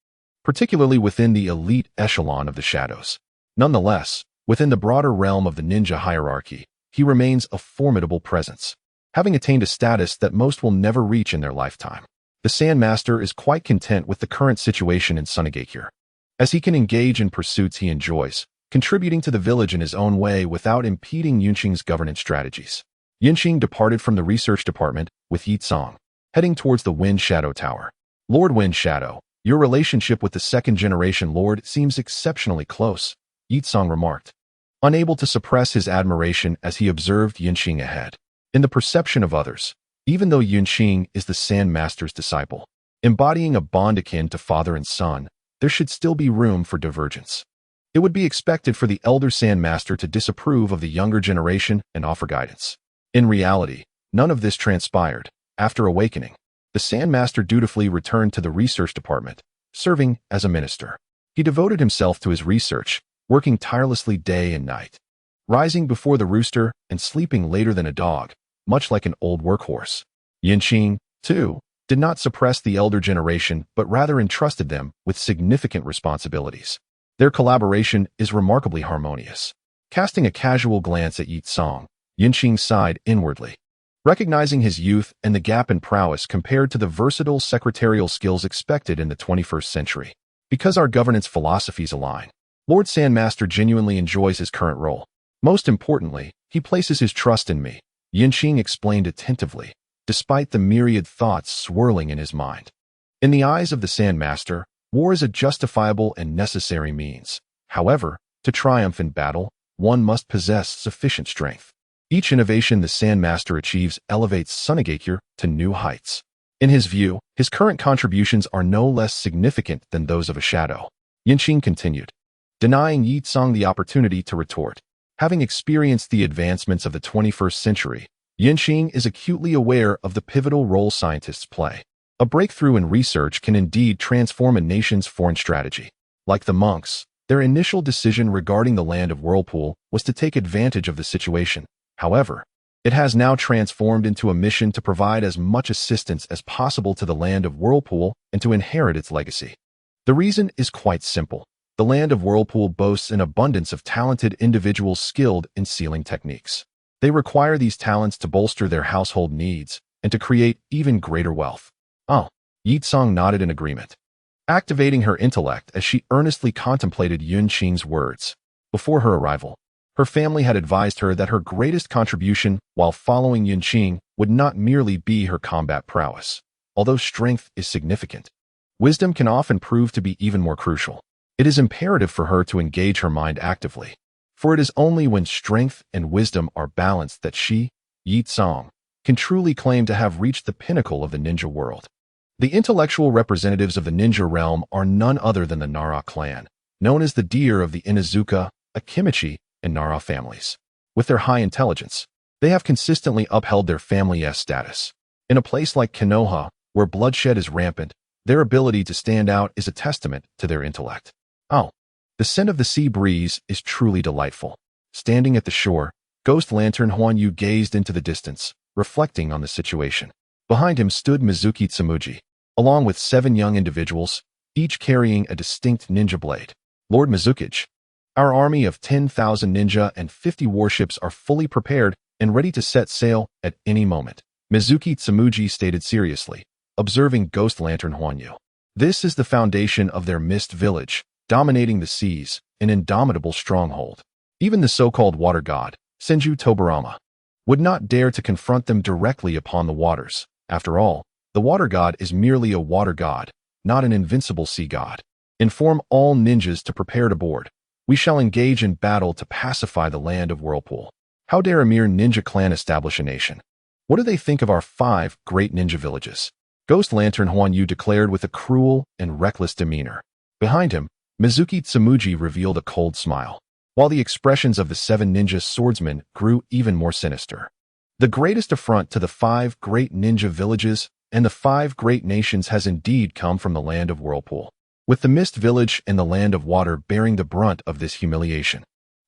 particularly within the elite echelon of the shadows. Nonetheless, within the broader realm of the ninja hierarchy, he remains a formidable presence, having attained a status that most will never reach in their lifetime. The Sandmaster is quite content with the current situation in Sunagakure, as he can engage in pursuits he enjoys, contributing to the village in his own way without impeding Yunqing's governance strategies. Yunqing departed from the research department with Yi Tsang, heading towards the Wind Shadow Tower. Lord Wind Shadow, your relationship with the second-generation Lord seems exceptionally close, Yi Tsang remarked, unable to suppress his admiration as he observed Yunqing ahead. In the perception of others, even though Yunqing is the Sandmaster's disciple, embodying a bond akin to father and son, there should still be room for divergence. It would be expected for the elder Sandmaster to disapprove of the younger generation and offer guidance. In reality, none of this transpired. After awakening, the Sandmaster dutifully returned to the research department, serving as a minister. He devoted himself to his research, working tirelessly day and night, rising before the rooster and sleeping later than a dog, much like an old workhorse. Yunqing, too, did not suppress the elder generation but rather entrusted them with significant responsibilities. Their collaboration is remarkably harmonious. Casting a casual glance at Yi Tsang, Yunqing sighed inwardly, recognizing his youth and the gap in prowess compared to the versatile secretarial skills expected in the 21st century. Because our governance philosophies align, Lord Sandmaster genuinely enjoys his current role. Most importantly, he places his trust in me, Yunqing explained attentively, despite the myriad thoughts swirling in his mind. In the eyes of the Sandmaster, war is a justifiable and necessary means. However, to triumph in battle, one must possess sufficient strength. Each innovation the Sandmaster achieves elevates Sunagakure to new heights. In his view, his current contributions are no less significant than those of a shadow. Yunqing continued, denying Yi Tsang the opportunity to retort. Having experienced the advancements of the 21st century, Yunqing is acutely aware of the pivotal role scientists play. A breakthrough in research can indeed transform a nation's foreign strategy. Like the monks, their initial decision regarding the land of Whirlpool was to take advantage of the situation. However, it has now transformed into a mission to provide as much assistance as possible to the land of Whirlpool and to inherit its legacy. The reason is quite simple. The land of Whirlpool boasts an abundance of talented individuals skilled in sealing techniques. They require these talents to bolster their household needs and to create even greater wealth. Oh, Yi Tsang nodded in agreement, activating her intellect as she earnestly contemplated Yunqing's words. Before her arrival, her family had advised her that her greatest contribution while following Yunqing would not merely be her combat prowess. Although strength is significant, wisdom can often prove to be even more crucial. It is imperative for her to engage her mind actively, for it is only when strength and wisdom are balanced that she, Yi Tsang, can truly claim to have reached the pinnacle of the ninja world. The intellectual representatives of the ninja realm are none other than the Nara clan, known as the deer of the Inazuka, Akimichi, and Nara families. With their high intelligence, they have consistently upheld their family-esque status. In a place like Konoha, where bloodshed is rampant, their ability to stand out is a testament to their intellect. Oh, the scent of the sea breeze is truly delightful. Standing at the shore, Ghost Lantern Huan Yu gazed into the distance, reflecting on the situation. Behind him stood Mizuki Tsumuji, along with 7 young individuals, each carrying a distinct ninja blade. Lord Mizuki, our army of 10,000 ninja and 50 warships are fully prepared and ready to set sail at any moment, Mizuki Tsumuji stated seriously, observing Ghost Lantern Huan Yu. This is the foundation of their mist village, dominating the seas, an indomitable stronghold. Even the so-called water god, Senju Tobarama, would not dare to confront them directly upon the waters. After all, the water god is merely a water god, not an invincible sea god. Inform all ninjas to prepare to board. We shall engage in battle to pacify the land of Whirlpool. How dare a mere ninja clan establish a nation? What do they think of our 5 great ninja villages? Ghost Lantern Huan Yu declared with a cruel and reckless demeanor. Behind him, Mizuki Tsumuji revealed a cold smile, while the expressions of the 7 ninja swordsmen grew even more sinister. The greatest affront to the 5 great ninja villages and the 5 great nations has indeed come from the land of Whirlpool, with the Mist Village and the Land of Water bearing the brunt of this humiliation.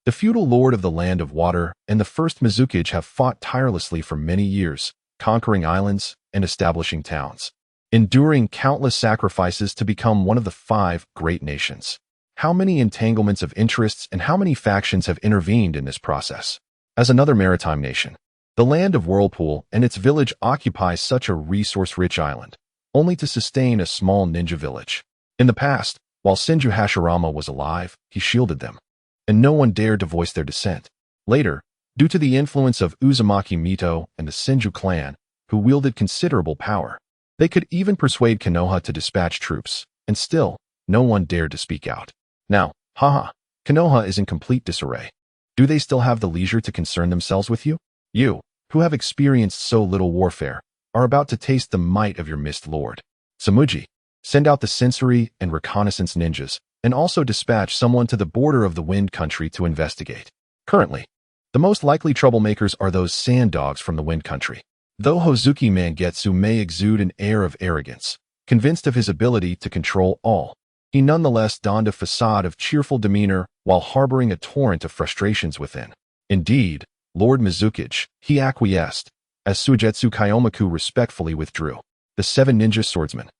The feudal lord of the Land of Water and the first Mizukage have fought tirelessly for many years, conquering islands and establishing towns, enduring countless sacrifices to become one of the 5 great nations. How many entanglements of interests and how many factions have intervened in this process? As another maritime nation, the Land of Whirlpool and its village occupy such a resource-rich island, only to sustain a small ninja village. In the past, while Senju Hashirama was alive, he shielded them, and no one dared to voice their dissent. Later, due to the influence of Uzumaki Mito and the Senju clan, who wielded considerable power, they could even persuade Konoha to dispatch troops, and still, no one dared to speak out. Now, Konoha is in complete disarray. Do they still have the leisure to concern themselves with you? You, who have experienced so little warfare, are about to taste the might of your Mist Lord. Tsumuji, send out the sensory and reconnaissance ninjas, and also dispatch someone to the border of the Wind Country to investigate. Currently, the most likely troublemakers are those sand dogs from the Wind Country. Though Hozuki Mangetsu may exude an air of arrogance, convinced of his ability to control all, he nonetheless donned a facade of cheerful demeanor while harboring a torrent of frustrations within. Indeed, Lord Mizukage, he acquiesced, as Suigetsu Kyomaku respectfully withdrew. The 7 ninja swordsmen,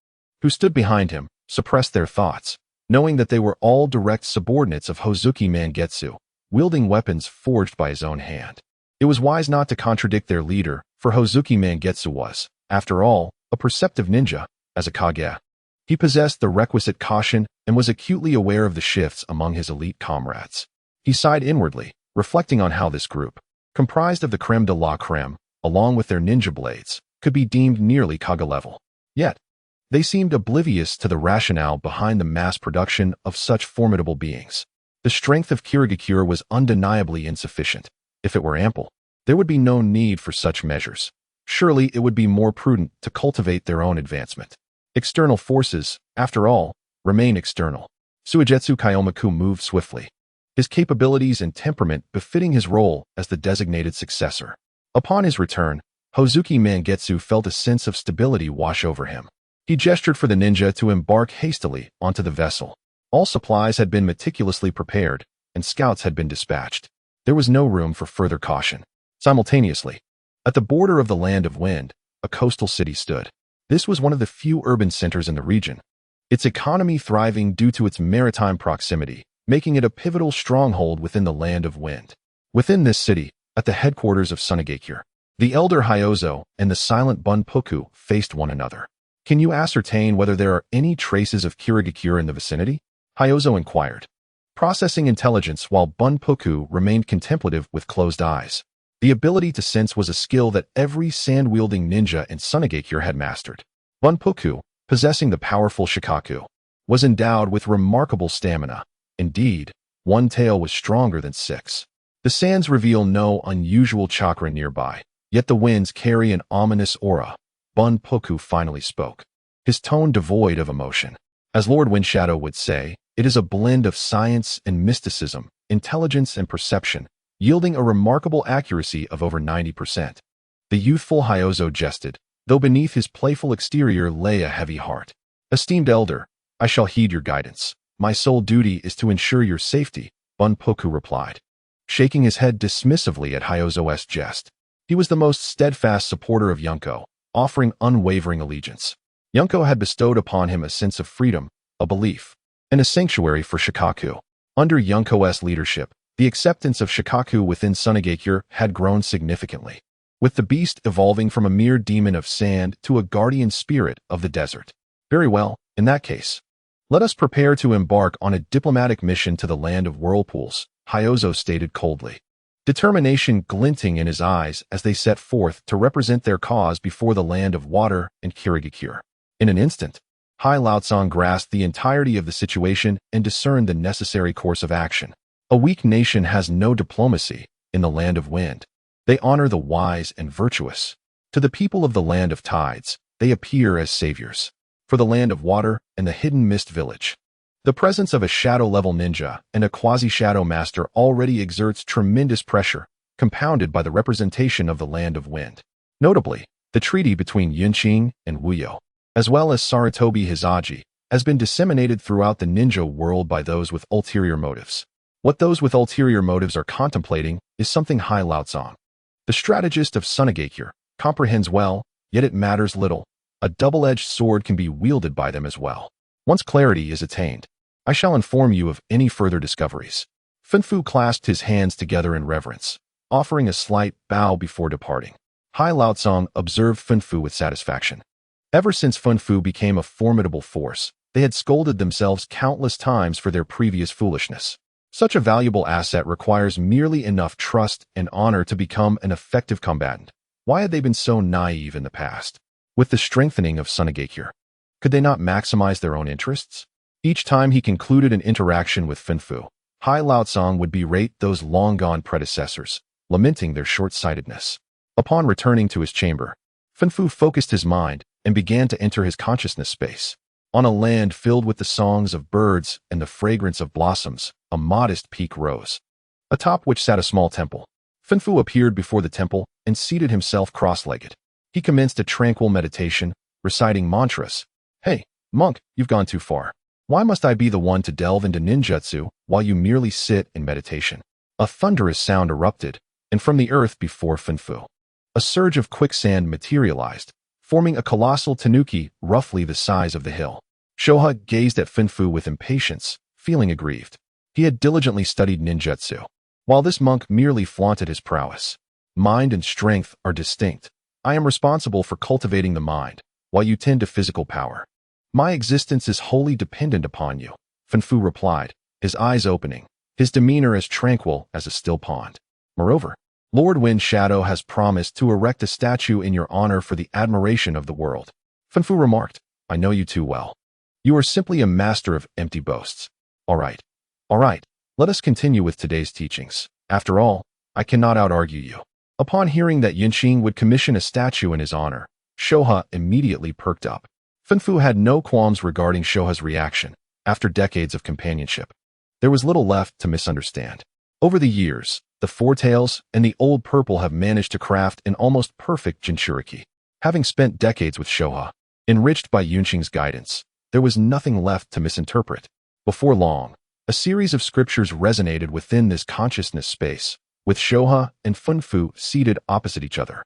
who stood behind him, suppressed their thoughts, knowing that they were all direct subordinates of Hozuki Mangetsu, wielding weapons forged by his own hand. It was wise not to contradict their leader, for Hozuki Mangetsu was, after all, a perceptive ninja. As a Kage, he possessed the requisite caution and was acutely aware of the shifts among his elite comrades. He sighed inwardly, reflecting on how this group, comprised of the creme de la creme, along with their ninja blades, could be deemed nearly Kage level. Yet, they seemed oblivious to the rationale behind the mass production of such formidable beings. The strength of Kirigakure was undeniably insufficient. If it were ample, there would be no need for such measures. Surely it would be more prudent to cultivate their own advancement. External forces, after all, remain external. Suigetsu Kyomaku moved swiftly, his capabilities and temperament befitting his role as the designated successor. Upon his return, Hozuki Mangetsu felt a sense of stability wash over him. He gestured for the ninja to embark hastily onto the vessel. All supplies had been meticulously prepared, and scouts had been dispatched. There was no room for further caution. Simultaneously, at the border of the Land of Wind, a coastal city stood. This was one of the few urban centers in the region, its economy thriving due to its maritime proximity, making it a pivotal stronghold within the Land of Wind. Within this city, at the headquarters of Sunagakure, the elder Hyozo and the silent Bunpoku faced one another. Can you ascertain whether there are any traces of Kirigakure in the vicinity? Hyozo inquired, processing intelligence while Bunpoku remained contemplative with closed eyes. The ability to sense was a skill that every sand-wielding ninja in Sunagakure had mastered. Bunpoku, possessing the powerful Shikaku, was endowed with remarkable stamina. Indeed, one tail was stronger than 6. The sands reveal no unusual chakra nearby, yet the winds carry an ominous aura. Bunpoku finally spoke, his tone devoid of emotion. As Lord Windshadow would say, it is a blend of science and mysticism, intelligence and perception, yielding a remarkable accuracy of over 90%. The youthful Hyozo jested, though beneath his playful exterior lay a heavy heart. Esteemed elder, I shall heed your guidance. My sole duty is to ensure your safety, Bunpoku replied, shaking his head dismissively at Hyozo's jest. He was the most steadfast supporter of Yunko, offering unwavering allegiance. Yunko had bestowed upon him a sense of freedom, a belief, and a sanctuary for Shikaku. Under Yunko's leadership, the acceptance of Shikaku within Sunagakure had grown significantly, with the beast evolving from a mere demon of sand to a guardian spirit of the desert. Very well, in that case, let us prepare to embark on a diplomatic mission to the Land of Whirlpools, Hyozo stated coldly, determination glinting in his eyes as they set forth to represent their cause before the Land of Water and Kirigakure. In an instant, Hai Laotsang grasped the entirety of the situation and discerned the necessary course of action. A weak nation has no diplomacy in the Land of Wind. They honor the wise and virtuous. To the people of the Land of Tides, they appear as saviors. For the Land of Water and the Hidden Mist Village, The presence of a shadow-level ninja and a quasi-shadow master already exerts tremendous pressure, compounded by the representation of the Land of Wind. Notably, the treaty between Qing and Wuyo, as well as Sarutobi Hisaji, has been disseminated throughout the ninja world by those with ulterior motives. What those with ulterior motives are contemplating is something Hai Laotsong, the strategist of Sunagakure, comprehends well, yet it matters little. A double-edged sword can be wielded by them as well. Once clarity is attained, I shall inform you of any further discoveries. Funfu clasped his hands together in reverence, offering a slight bow before departing. Hai Laotsong observed Funfu with satisfaction. Ever since Funfu became a formidable force, they had scolded themselves countless times for their previous foolishness. Such a valuable asset requires merely enough trust and honor to become an effective combatant. Why had they been so naive in the past? With the strengthening of Sunagakure, could they not maximize their own interests? Each time he concluded an interaction with Funfu, Hai Laotsong would berate those long-gone predecessors, lamenting their short-sightedness. Upon returning to his chamber, Funfu focused his mind and began to enter his consciousness space. On a land filled with the songs of birds and the fragrance of blossoms, a modest peak rose, atop which sat a small temple. Funfu appeared before the temple and seated himself cross-legged. He commenced a tranquil meditation, reciting mantras. "Hey, monk, you've gone too far. Why must I be the one to delve into ninjutsu while you merely sit in meditation?" A thunderous sound erupted, and from the earth before Funfu, a surge of quicksand materialized, forming a colossal tanuki roughly the size of the hill. Shoha gazed at Funfu with impatience, feeling aggrieved. He had diligently studied ninjutsu, while this monk merely flaunted his prowess. Mind and strength are distinct. I am responsible for cultivating the mind, while you tend to physical power. My existence is wholly dependent upon you, Funfu replied, his eyes opening, his demeanor as tranquil as a still pond. Moreover, Lord Wind Shadow has promised to erect a statue in your honor for the admiration of the world. Funfu remarked, I know you too well. You are simply a master of empty boasts. All right, let us continue with today's teachings. After all, I cannot out-argue you. Upon hearing that Qing would commission a statue in his honor, Shoha immediately perked up. Funfu had no qualms regarding Shoha's reaction. After decades of companionship, there was little left to misunderstand. Over the years, the Four Tails and the Old Purple have managed to craft an almost perfect Jinchuriki. Having spent decades with Shoha, enriched by Qing's guidance, there was nothing left to misinterpret. Before long, a series of scriptures resonated within this consciousness space, with Shoha and Funfu seated opposite each other,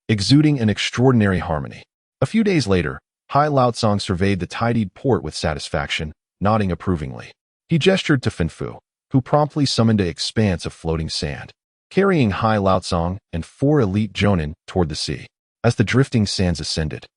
exuding an extraordinary harmony. A few days later, Hai Laotsong surveyed the tidied port with satisfaction, nodding approvingly. He gestured to Funfu, who promptly summoned an expanse of floating sand, carrying Hai Laotsong and 4 elite jonin toward the sea. As the drifting sands ascended,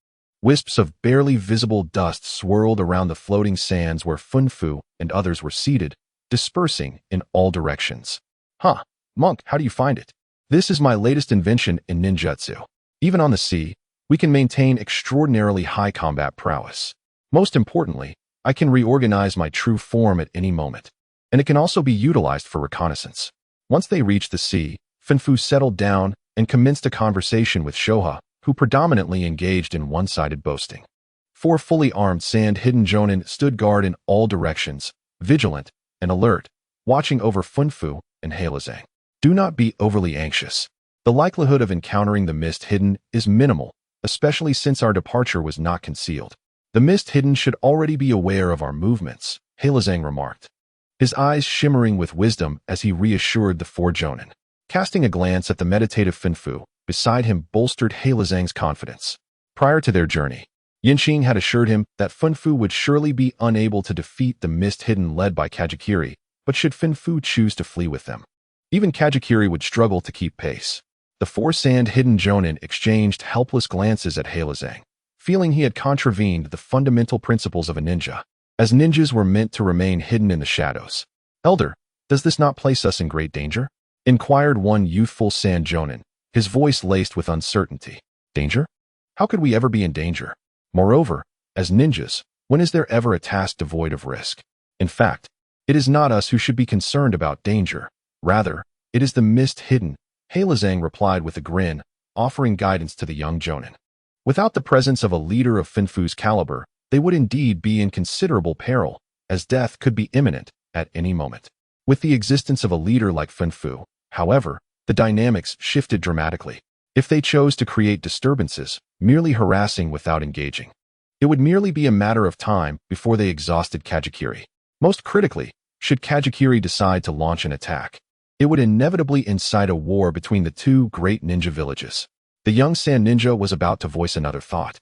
wisps of barely visible dust swirled around the floating sands where Funfu and others were seated, dispersing in all directions. Huh, monk, how do you find it? This is my latest invention in ninjutsu. Even on the sea, we can maintain extraordinarily high combat prowess. Most importantly, I can reorganize my true form at any moment, and it can also be utilized for reconnaissance. Once they reached the sea, Funfu settled down and commenced a conversation with Shoha, who predominantly engaged in one-sided boasting. 4 fully armed sand-hidden jonin stood guard in all directions, vigilant and alert, watching over Funfu and Heilazang. Do not be overly anxious. The likelihood of encountering the mist hidden is minimal, especially since our departure was not concealed. The mist hidden should already be aware of our movements, Heilazang remarked, his eyes shimmering with wisdom as he reassured the 4 jonin. Casting a glance at the meditative Funfu beside him bolstered Heilazang's confidence. Prior to their journey, Qing had assured him that Funfu would surely be unable to defeat the mist hidden led by Kajakiri, but should Funfu choose to flee with them, even Kajakiri would struggle to keep pace. The 4 sand-hidden jonin exchanged helpless glances at Heilazang, feeling he had contravened the fundamental principles of a ninja, as ninjas were meant to remain hidden in the shadows. Elder, does this not place us in great danger? Inquired one youthful sand jonin, his voice laced with uncertainty. Danger? How could we ever be in danger? Moreover, as ninjas, when is there ever a task devoid of risk? In fact, it is not us who should be concerned about danger. Rather, it is the mist hidden, Heilazang replied with a grin, offering guidance to the young jonin. Without the presence of a leader of Funfu's caliber, they would indeed be in considerable peril, as death could be imminent at any moment. With the existence of a leader like Funfu, however, the dynamics shifted dramatically. If they chose to create disturbances, merely harassing without engaging, it would merely be a matter of time before they exhausted Kajikiri. Most critically, should Kajikiri decide to launch an attack, it would inevitably incite a war between the two great ninja villages. The young sand ninja was about to voice another thought,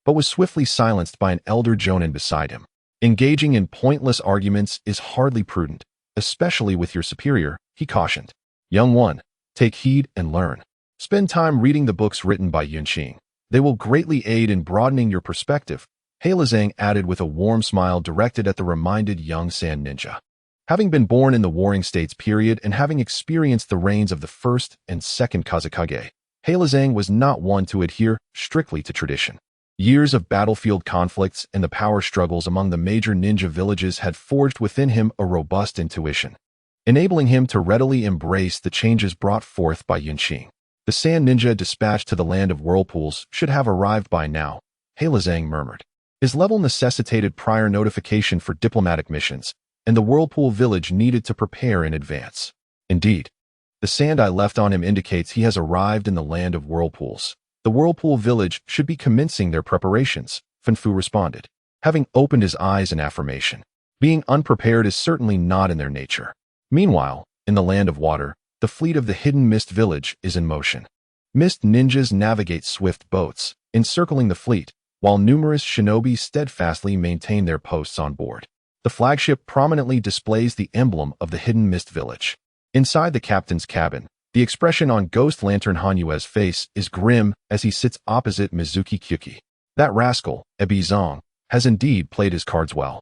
but was swiftly silenced by an elder jonin beside him. Engaging in pointless arguments is hardly prudent, especially with your superior, he cautioned. Young one, take heed and learn. Spend time reading the books written by Qing. They will greatly aid in broadening your perspective, Heilazang added with a warm smile directed at the reminded young sand ninja. Having been born in the Warring States period and having experienced the reigns of the first and second Kazekage, Heilazang was not one to adhere strictly to tradition. Years of battlefield conflicts and the power struggles among the major ninja villages had forged within him a robust intuition, enabling him to readily embrace the changes brought forth by Qing. The sand ninja dispatched to the land of whirlpools should have arrived by now, Heilazang murmured. His level necessitated prior notification for diplomatic missions, and the whirlpool village needed to prepare in advance. Indeed, the sand I left on him indicates he has arrived in the land of whirlpools. The whirlpool village should be commencing their preparations, Funfu responded, having opened his eyes in affirmation. Being unprepared is certainly not in their nature. Meanwhile, in the land of water, the fleet of the hidden mist village is in motion. Mist ninjas navigate swift boats, encircling the fleet, while numerous shinobi steadfastly maintain their posts on board. The flagship prominently displays the emblem of the hidden mist village. Inside the captain's cabin, the expression on Ghost Lantern Hanyue's face is grim as he sits opposite Mizuki Kyuki. That rascal, Ebi Zong, has indeed played his cards well.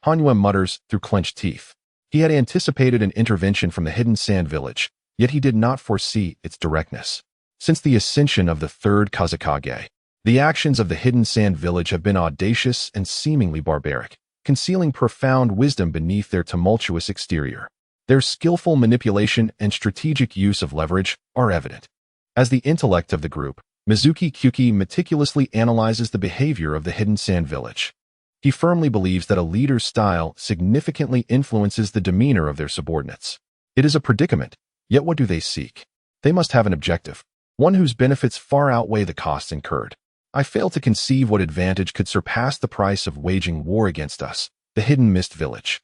Hanyue mutters through clenched teeth. He had anticipated an intervention from the hidden sand village, yet he did not foresee its directness. Since the ascension of the third Kazekage, the actions of the hidden sand village have been audacious and seemingly barbaric, concealing profound wisdom beneath their tumultuous exterior. Their skillful manipulation and strategic use of leverage are evident. As the intellect of the group, Mizuki Kyuki meticulously analyzes the behavior of the hidden sand village. He firmly believes that a leader's style significantly influences the demeanor of their subordinates. It is a predicament, yet what do they seek? They must have an objective, one whose benefits far outweigh the costs incurred. I fail to conceive what advantage could surpass the price of waging war against us, the hidden mist village.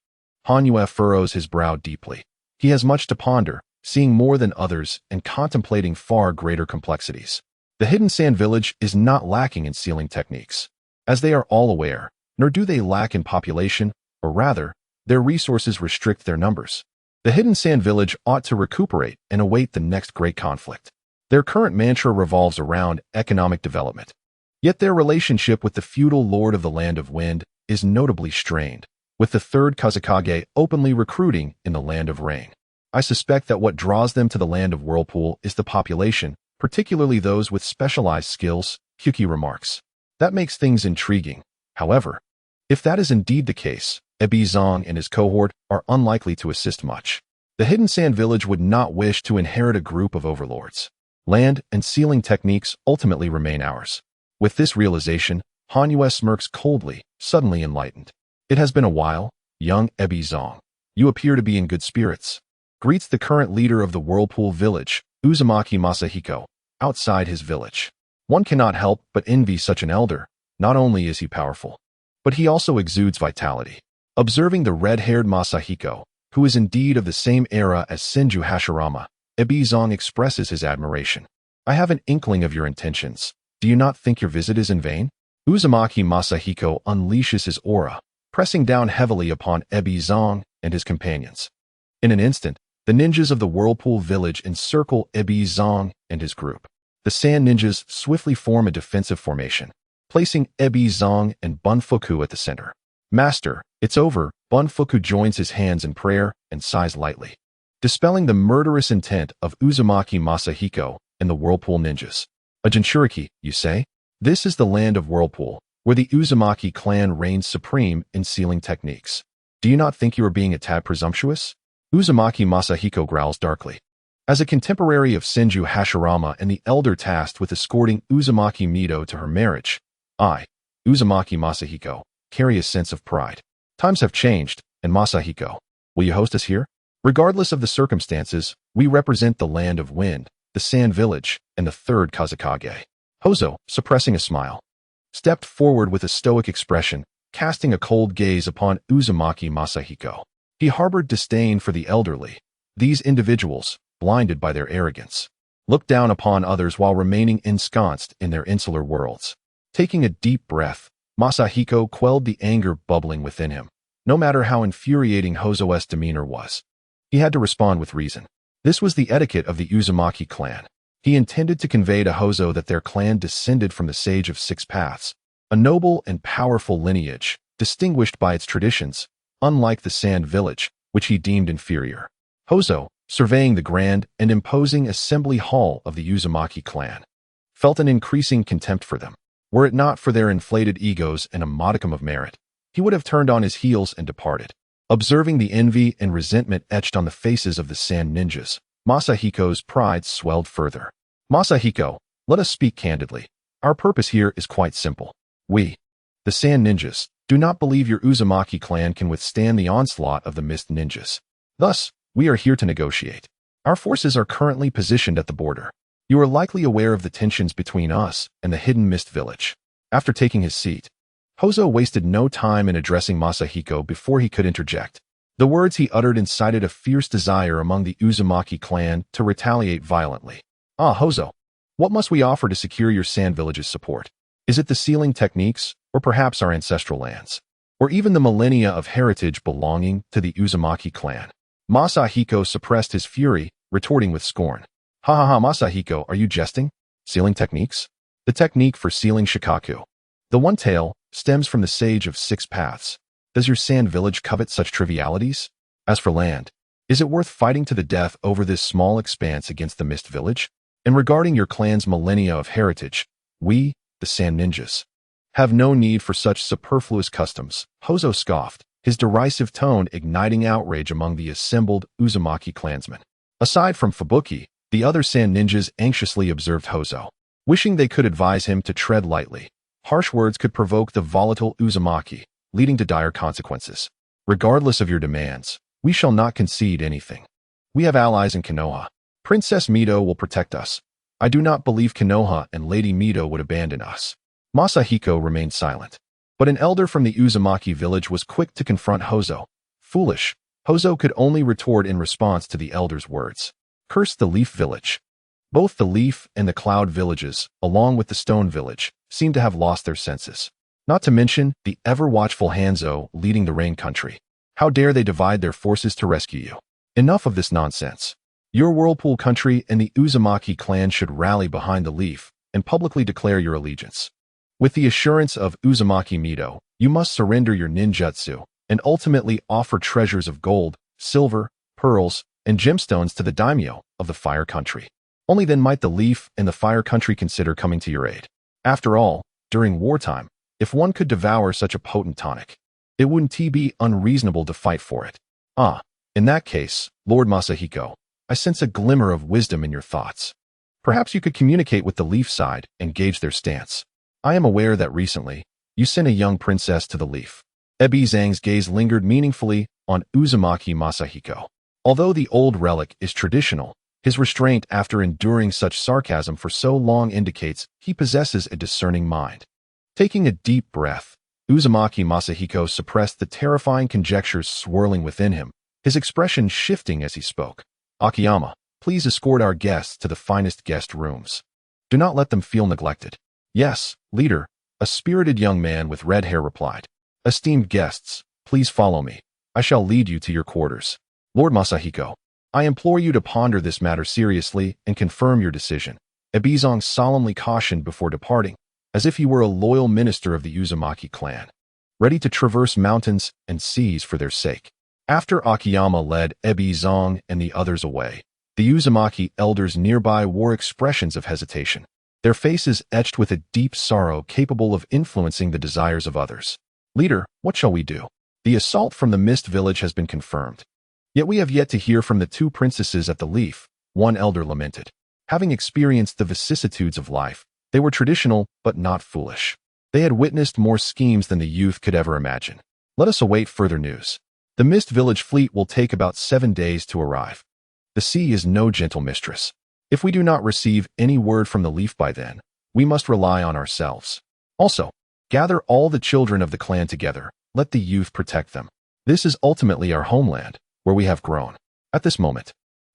Hanyue furrows his brow deeply. He has much to ponder, seeing more than others and contemplating far greater complexities. The hidden sand village is not lacking in sealing techniques, as they are all aware, nor do they lack in population, or rather, their resources restrict their numbers. The hidden sand village ought to recuperate and await the next great conflict. Their current mantra revolves around economic development. Yet their relationship with the feudal lord of the land of wind is notably strained, with the third Kazekage openly recruiting in the land of rain. I suspect that what draws them to the land of whirlpool is the population, particularly those with specialized skills, Kyuki remarks. That makes things intriguing. However, if that is indeed the case, Ebi Zong and his cohort are unlikely to assist much. The hidden sand village would not wish to inherit a group of overlords. Land and sealing techniques ultimately remain ours. With this realization, Hanyue smirks coldly, suddenly enlightened. It has been a while, young Ebi Zong. You appear to be in good spirits. Greets the current leader of the whirlpool village, Uzumaki Masahiko, outside his village. One cannot help but envy such an elder. Not only is he powerful, but he also exudes vitality. Observing the red-haired Masahiko, who is indeed of the same era as Senju Hashirama, Ebi Zong expresses his admiration. I have an inkling of your intentions. Do you not think your visit is in vain? Uzumaki Masahiko unleashes his aura, pressing down heavily upon Ebi Zong and his companions. In an instant, the ninjas of the whirlpool village encircle Ebi Zong and his group. The sand ninjas swiftly form a defensive formation, placing Ebi Zong and Bunfuku at the center. Master, it's over. Bunfuku joins his hands in prayer and sighs lightly, dispelling the murderous intent of Uzumaki Masahiko and the whirlpool ninjas. A Jinchuriki, you say? This is the land of whirlpool, where the Uzumaki clan reigns supreme in sealing techniques. Do you not think you are being a tad presumptuous? Uzumaki Masahiko growls darkly. As a contemporary of Senju Hashirama and the elder tasked with escorting Uzumaki Mido to her marriage, I, Uzumaki Masahiko, carry a sense of pride. Times have changed, and Masahiko, will you host us here? Regardless of the circumstances, we represent the land of wind, the sand village, and the third Kazakage. Hozo, suppressing a smile, stepped forward with a stoic expression, casting a cold gaze upon Uzumaki Masahiko. He harbored disdain for the elderly. These individuals, blinded by their arrogance, looked down upon others while remaining ensconced in their insular worlds. Taking a deep breath, Masahiko quelled the anger bubbling within him. No matter how infuriating Hozo's demeanor was, he had to respond with reason. This was the etiquette of the Uzumaki clan. He intended to convey to Hozo that their clan descended from the Sage of Six Paths, a noble and powerful lineage, distinguished by its traditions, unlike the Sand Village, which he deemed inferior. Hozo, surveying the grand and imposing assembly hall of the Uzumaki clan, felt an increasing contempt for them. Were it not for their inflated egos and a modicum of merit, he would have turned on his heels and departed. Observing the envy and resentment etched on the faces of the sand ninjas, Masahiko's pride swelled further. Masahiko, let us speak candidly. Our purpose here is quite simple. We, the sand ninjas, do not believe your Uzumaki clan can withstand the onslaught of the mist ninjas. Thus, we are here to negotiate. Our forces are currently positioned at the border. You are likely aware of the tensions between us and the hidden mist village. After taking his seat, Hozo wasted no time in addressing Masahiko before he could interject. The words he uttered incited a fierce desire among the Uzumaki clan to retaliate violently. Ah, Hozo, what must we offer to secure your sand village's support? Is it the sealing techniques, or perhaps our ancestral lands? Or even the millennia of heritage belonging to the Uzumaki clan? Masahiko suppressed his fury, retorting with scorn. Ha ha ha, Masahiko, are you jesting? Sealing techniques? The technique for sealing shikaku, the one tail, stems from the Sage of Six Paths. Does your sand village covet such trivialities? As for land, is it worth fighting to the death over this small expanse against the mist village? And regarding your clan's millennia of heritage, we, the sand ninjas, have no need for such superfluous customs. Hozo scoffed, his derisive tone igniting outrage among the assembled Uzumaki clansmen. Aside from Fubuki, the other sand ninjas anxiously observed Hozo, wishing they could advise him to tread lightly. Harsh words could provoke the volatile Uzumaki, leading to dire consequences. Regardless of your demands, we shall not concede anything. We have allies in Konoha. Princess Mito will protect us. I do not believe Konoha and Lady Mito would abandon us. Masahiko remained silent, but an elder from the Uzumaki village was quick to confront Hozo. Foolish, Hozo could only retort in response to the elder's words. Curse the Leaf Village. Both the Leaf and the Cloud villages, along with the Stone Village, seem to have lost their senses. Not to mention the ever-watchful Hanzo leading the Rain Country. How dare they divide their forces to rescue you? Enough of this nonsense. Your Whirlpool Country and the Uzumaki clan should rally behind the Leaf and publicly declare your allegiance. With the assurance of Uzumaki Mito, you must surrender your ninjutsu and ultimately offer treasures of gold, silver, pearls, and gemstones to the daimyo of the Fire Country. Only then might the Leaf and the Fire Country consider coming to your aid. After all, during wartime, if one could devour such a potent tonic, it wouldn't be unreasonable to fight for it. Ah, in that case, Lord Masahiko, I sense a glimmer of wisdom in your thoughts. Perhaps you could communicate with the Leaf side and gauge their stance. I am aware that recently, you sent a young princess to the Leaf. Ebi Zhang's gaze lingered meaningfully on Uzumaki Masahiko. Although the old relic is traditional, his restraint after enduring such sarcasm for so long indicates he possesses a discerning mind. Taking a deep breath, Uzumaki Masahiko suppressed the terrifying conjectures swirling within him, his expression shifting as he spoke. Akiyama, please escort our guests to the finest guest rooms. Do not let them feel neglected. Yes, leader, a spirited young man with red hair replied. Esteemed guests, please follow me. I shall lead you to your quarters. Lord Masahiko, I implore you to ponder this matter seriously and confirm your decision. Ebizong solemnly cautioned before departing, as if he were a loyal minister of the Uzumaki clan, ready to traverse mountains and seas for their sake. After Akiyama led Ebizong and the others away, the Uzumaki elders nearby wore expressions of hesitation, their faces etched with a deep sorrow capable of influencing the desires of others. Leader, what shall we do? The assault from the Mist Village has been confirmed. Yet we have yet to hear from the two princesses at the Leaf, one elder lamented. Having experienced the vicissitudes of life, they were traditional but not foolish. They had witnessed more schemes than the youth could ever imagine. Let us await further news. The Mist Village fleet will take about 7 days to arrive. The sea is no gentle mistress. If we do not receive any word from the leaf by then, we must rely on ourselves. Also, gather all the children of the clan together. Let the youth protect them. This is ultimately our homeland, where we have grown. At this moment,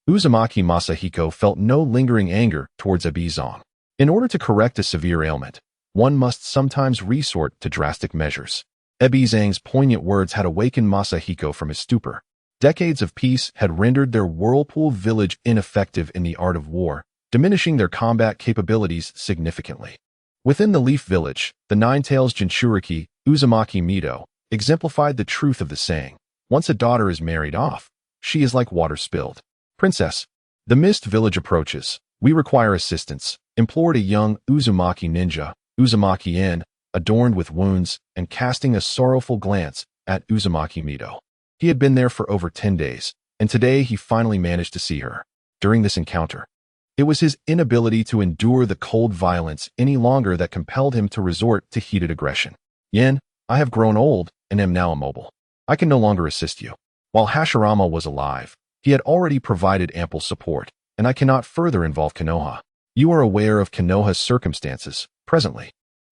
Uzumaki Masahiko felt no lingering anger towards Ebizong. In order to correct a severe ailment, one must sometimes resort to drastic measures. Ebizong's poignant words had awakened Masahiko from his stupor. Decades of peace had rendered their whirlpool village ineffective in the art of war, diminishing their combat capabilities significantly. Within the Leaf Village, the Nine-Tails Jinchuriki, Uzumaki Mido, exemplified the truth of the saying, once a daughter is married off, she is like water spilled. Princess, the Mist Village approaches. We require assistance, implored a young Uzumaki ninja, Uzumaki-in, adorned with wounds and casting a sorrowful glance at Uzumaki Mido. He had been there for over 10 days, and today he finally managed to see her. During this encounter, it was his inability to endure the cold violence any longer that compelled him to resort to heated aggression. Yin, I have grown old and am now immobile. I can no longer assist you. While Hashirama was alive, he had already provided ample support, and I cannot further involve Konoha. You are aware of Konoha's circumstances, presently.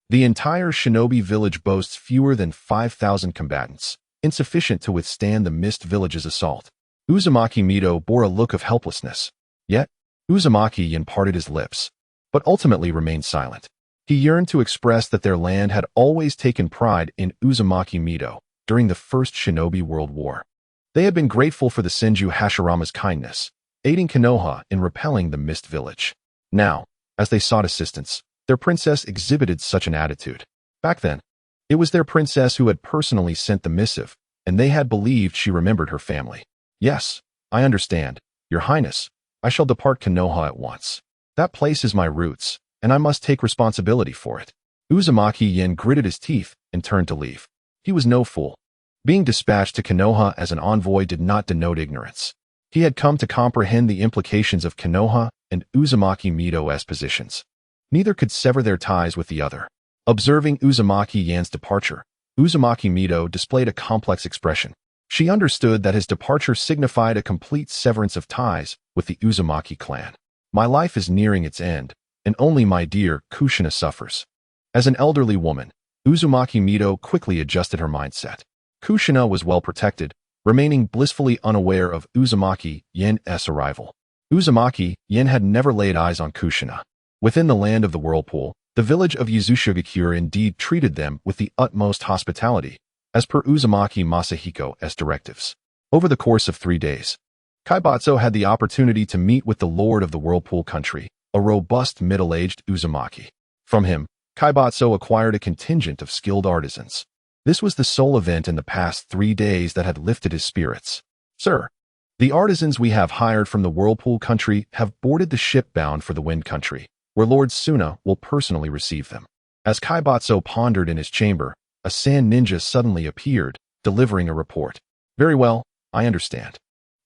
The entire shinobi village boasts fewer than 5,000 combatants, insufficient to withstand the Mist Village's assault. Uzumaki Mido bore a look of helplessness. Yet, Uzumaki-in parted his lips, but ultimately remained silent. He yearned to express that their land had always taken pride in Uzumaki Mido during the First Shinobi World War. They had been grateful for the Senju Hashirama's kindness, aiding Konoha in repelling the Mist Village. Now, as they sought assistance, their princess exhibited such an attitude. Back then, it was their princess who had personally sent the missive, and they had believed she remembered her family. Yes, I understand, Your Highness. I shall depart Konoha at once. That place is my roots, and I must take responsibility for it. Uzumaki-in gritted his teeth and turned to leave. He was no fool. Being dispatched to Konoha as an envoy did not denote ignorance. He had come to comprehend the implications of Konoha and Uzumaki Mido's positions. Neither could sever their ties with the other. Observing Uzumaki-in's departure, Uzumaki Mido displayed a complex expression. She understood that his departure signified a complete severance of ties with the Uzumaki clan. My life is nearing its end, and only my dear Kushina suffers. As an elderly woman, Uzumaki Mido quickly adjusted her mindset. Kushina was well protected, remaining blissfully unaware of Uzumaki-in's arrival. Uzumaki-in had never laid eyes on Kushina. Within the land of the whirlpool, the village of Sunagakure indeed treated them with the utmost hospitality, as per Uzumaki Masahiko's directives. Over the course of 3 days, Kaibatsu had the opportunity to meet with the lord of the whirlpool country, a robust middle-aged Uzumaki. From him, Kaibatsu acquired a contingent of skilled artisans. This was the sole event in the past 3 days that had lifted his spirits. Sir, the artisans we have hired from the whirlpool country have boarded the ship bound for the wind country, where Lord Suna will personally receive them. As Kaibatsu pondered in his chamber, a sand ninja suddenly appeared, delivering a report. Very well, I understand.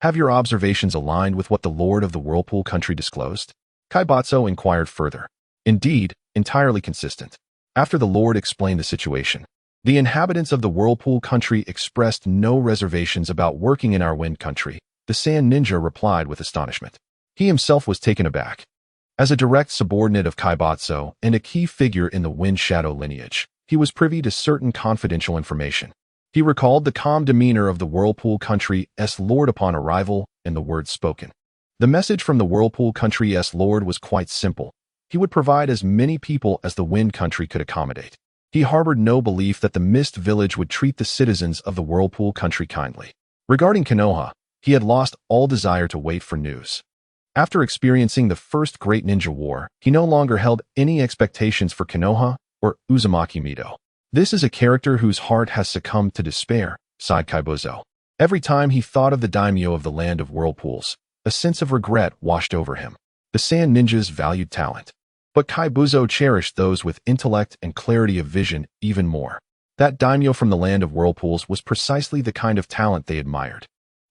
Have your observations aligned with what the lord of the whirlpool country disclosed? Kaibatsu inquired further. Indeed, entirely consistent. After the lord explained the situation, the inhabitants of the whirlpool country expressed no reservations about working in our wind country. The sand ninja replied with astonishment. He himself was taken aback. As a direct subordinate of Kaibatsu and a key figure in the Wind Shadow lineage, he was privy to certain confidential information. He recalled the calm demeanor of the Whirlpool Country's lord upon arrival and the words spoken. The message from the Whirlpool Country's lord was quite simple. He would provide as many people as the Wind Country could accommodate. He harbored no belief that the Mist Village would treat the citizens of the Whirlpool Country kindly. Regarding Konoha, he had lost all desire to wait for news. After experiencing the first Great Ninja War, he no longer held any expectations for Konoha or Uzumaki Mido. This is a character whose heart has succumbed to despair, sighed Kaibatsu. Every time he thought of the daimyo of the land of whirlpools, a sense of regret washed over him. The sand ninjas valued talent, but Kaibatsu cherished those with intellect and clarity of vision even more. That daimyo from the land of whirlpools was precisely the kind of talent they admired.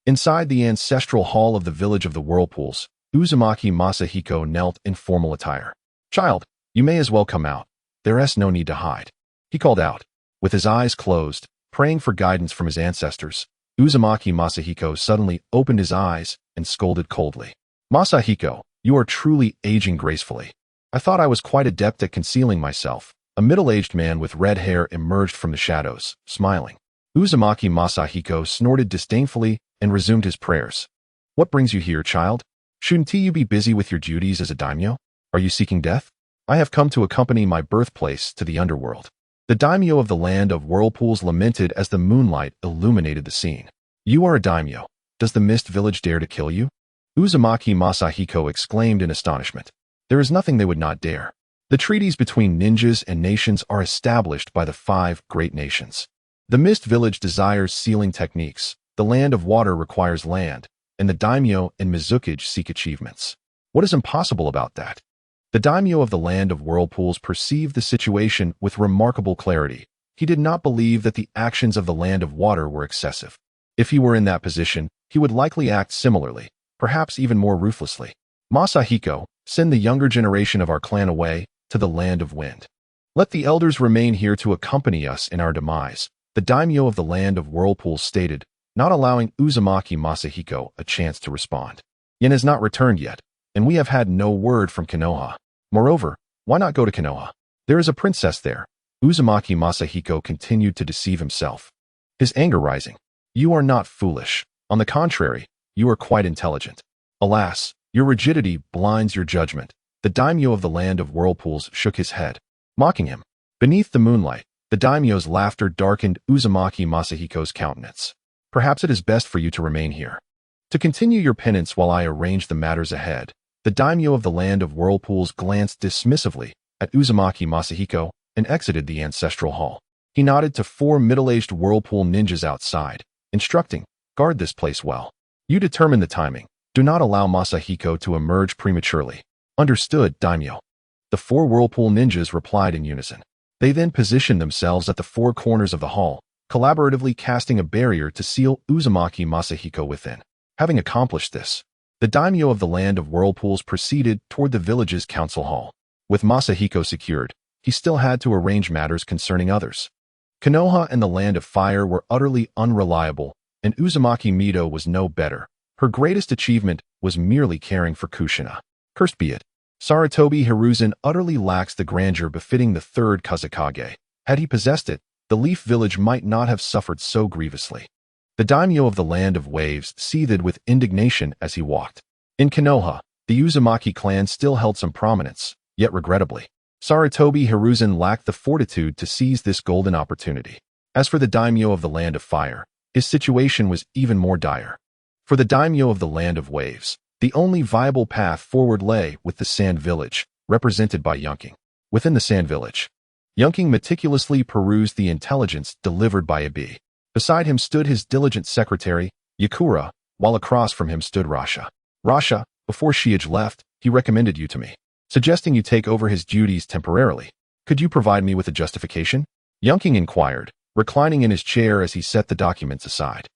Inside the ancestral hall of the village of the whirlpools, Uzumaki Masahiko knelt in formal attire. Child, you may as well come out. There's no need to hide. He called out. With his eyes closed, Praying for guidance from his ancestors, Uzumaki Masahiko suddenly opened his eyes and scolded coldly. Masahiko, you are truly aging gracefully. I thought I was quite adept at concealing myself. A middle-aged man with red hair emerged from the shadows, smiling. Uzumaki Masahiko snorted disdainfully and resumed his prayers. What brings you here, child? Shouldn't you be busy with your duties as a daimyo? Are you seeking death? I have come to accompany my birthplace to the underworld. The daimyo of the land of whirlpools lamented as the moonlight illuminated the scene. You are a daimyo. Does the mist village dare to kill you? Uzumaki Masahiko exclaimed in astonishment. There is nothing they would not dare. The treaties between ninjas and nations are established by the 5 great nations. The mist village desires sealing techniques, the land of water requires land, and the daimyo and Mizukage seek achievements. What is impossible about that? The daimyo of the land of whirlpools perceived the situation with remarkable clarity. He did not believe that the actions of the land of water were excessive. If he were in that position, he would likely act similarly, perhaps even more ruthlessly. Masahiko, send the younger generation of our clan away to the land of wind. Let the elders remain here to accompany us in our demise, the daimyo of the land of whirlpools stated, not allowing Uzumaki Masahiko a chance to respond. Yen has not returned yet, and we have had no word from Konoha. Moreover, why not go to Konoha? There is a princess there. Uzumaki Masahiko continued to deceive himself, his anger rising. You are not foolish. On the contrary, you are quite intelligent. Alas, your rigidity blinds your judgment. The daimyo of the land of whirlpools shook his head, mocking him. Beneath the moonlight, the daimyo's laughter darkened Uzumaki Masahiko's countenance. Perhaps it is best for you to remain here. To continue your penance while I arrange the matters ahead. The daimyo of the land of whirlpools glanced dismissively at Uzumaki Masahiko and exited the ancestral hall. He nodded to 4 middle-aged whirlpool ninjas outside, instructing, guard this place well. You determine the timing. Do not allow Masahiko to emerge prematurely. Understood, daimyo. The 4 whirlpool ninjas replied in unison. They then positioned themselves at the 4 corners of the hall, collaboratively casting a barrier to seal Uzumaki Masahiko within. Having accomplished this, the daimyo of the land of whirlpools proceeded toward the village's council hall. With Masahiko secured, he still had to arrange matters concerning others. Konoha and the land of fire were utterly unreliable, and Uzumaki Mido was no better. Her greatest achievement was merely caring for Kushina. Cursed be it. Sarutobi Hiruzen utterly lacks the grandeur befitting the 3rd Kazekage. Had he possessed it, the Leaf Village might not have suffered so grievously. The daimyo of the land of waves seethed with indignation as he walked. In Konoha, the Uzumaki clan still held some prominence, yet regrettably, Sarutobi Hiruzen lacked the fortitude to seize this golden opportunity. As for the daimyo of the land of fire, his situation was even more dire. For the daimyo of the land of waves, the only viable path forward lay with the Sand Village, represented by Yunking. Within the Sand Village, Yunking meticulously perused the intelligence delivered by a bee. Beside him stood his diligent secretary, Yakura, while across from him stood Rasha. Rasha, before Shiage left, he recommended you to me, suggesting you take over his duties temporarily. Could you provide me with a justification? Yunking inquired, reclining in his chair as he set the documents aside.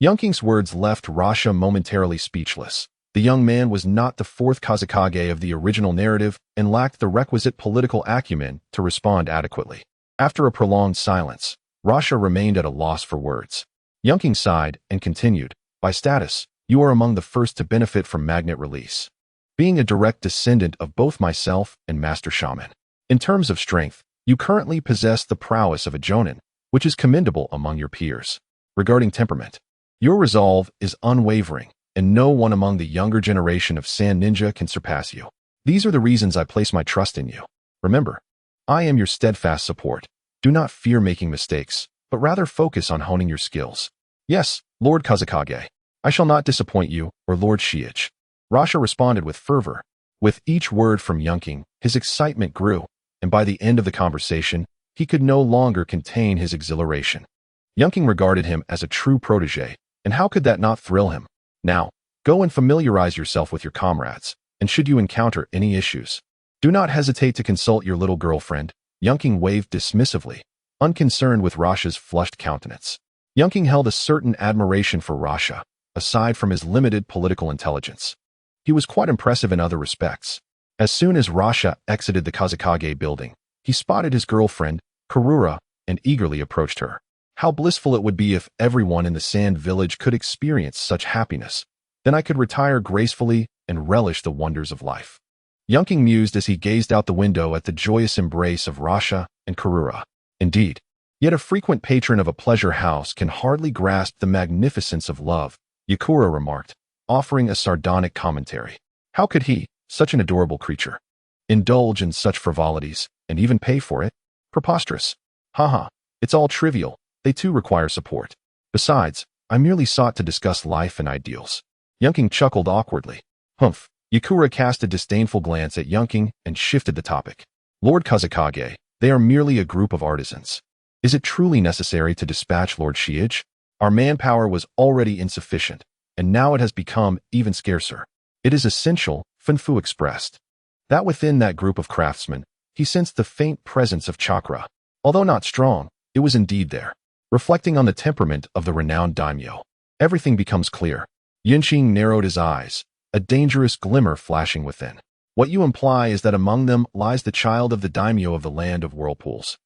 Yunking's words left Rasha momentarily speechless. The young man was not the 4th Kazekage of the original narrative and lacked the requisite political acumen to respond adequately. After a prolonged silence, Rasha remained at a loss for words. Yunking sighed and continued, by status, you are among the first to benefit from magnet release, being a direct descendant of both myself and Master Shaman. In terms of strength, you currently possess the prowess of a jonin, which is commendable among your peers. Regarding temperament, your resolve is unwavering, and no one among the younger generation of Sand Ninja can surpass you. These are the reasons I place my trust in you. Remember, I am your steadfast support. Do not fear making mistakes, but rather focus on honing your skills. Yes, Lord Kazekage, I shall not disappoint you, or Lord Shiage. Rasha responded with fervor. With each word from Yunking, his excitement grew, and by the end of the conversation, he could no longer contain his exhilaration. Yunking regarded him as a true protege, and how could that not thrill him? Now, go and familiarize yourself with your comrades, and should you encounter any issues, do not hesitate to consult your little girlfriend. Yunking waved dismissively, unconcerned with Rasha's flushed countenance. Yunking held a certain admiration for Rasha, aside from his limited political intelligence. He was quite impressive in other respects. As soon as Rasha exited the Kazekage building, he spotted his girlfriend, Karura, and eagerly approached her. How blissful it would be if everyone in the sand village could experience such happiness. Then I could retire gracefully and relish the wonders of life. Yunking mused as he gazed out the window at the joyous embrace of Rasha and Karura. Indeed, yet a frequent patron of a pleasure house can hardly grasp the magnificence of love, Yakura remarked, offering a sardonic commentary. How could he, such an adorable creature, indulge in such frivolities and even pay for it? Preposterous. Haha, it's all trivial. They too require support. Besides, I merely sought to discuss life and ideals. Yunking chuckled awkwardly. Humph. Yakura cast a disdainful glance at Yunking and shifted the topic. Lord Kazakage, they are merely a group of artisans. Is it truly necessary to dispatch Lord Shiage? Our manpower was already insufficient, and now it has become even scarcer. It is essential, Funfu expressed. That within that group of craftsmen, he sensed the faint presence of chakra. Although not strong, it was indeed there. Reflecting on the temperament of the renowned daimyo, everything becomes clear. Yunqing narrowed his eyes, a dangerous glimmer flashing within. What you imply is that among them lies the child of the daimyo of the land of whirlpools.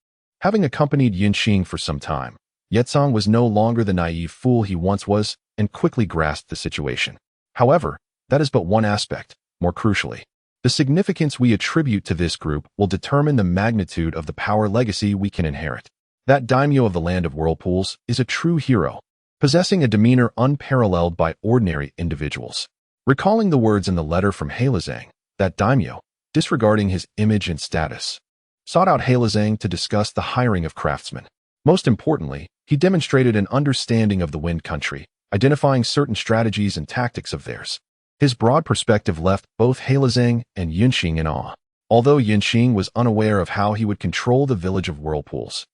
Having accompanied Yunqing for some time, Yetsong was no longer the naive fool he once was and quickly grasped the situation. However, that is but one aspect. More crucially, the significance we attribute to this group will determine the magnitude of the power legacy we can inherit. That daimyo of the land of whirlpools is a true hero, possessing a demeanor unparalleled by ordinary individuals. Recalling the words in the letter from Heilazang, that daimyo, disregarding his image and status, sought out Heilazang to discuss the hiring of craftsmen. Most importantly, he demonstrated an understanding of the Wind Country, identifying certain strategies and tactics of theirs. His broad perspective left both Heilazang and Yunqing in awe, although Yunqing was unaware of how he would control the village of whirlpools.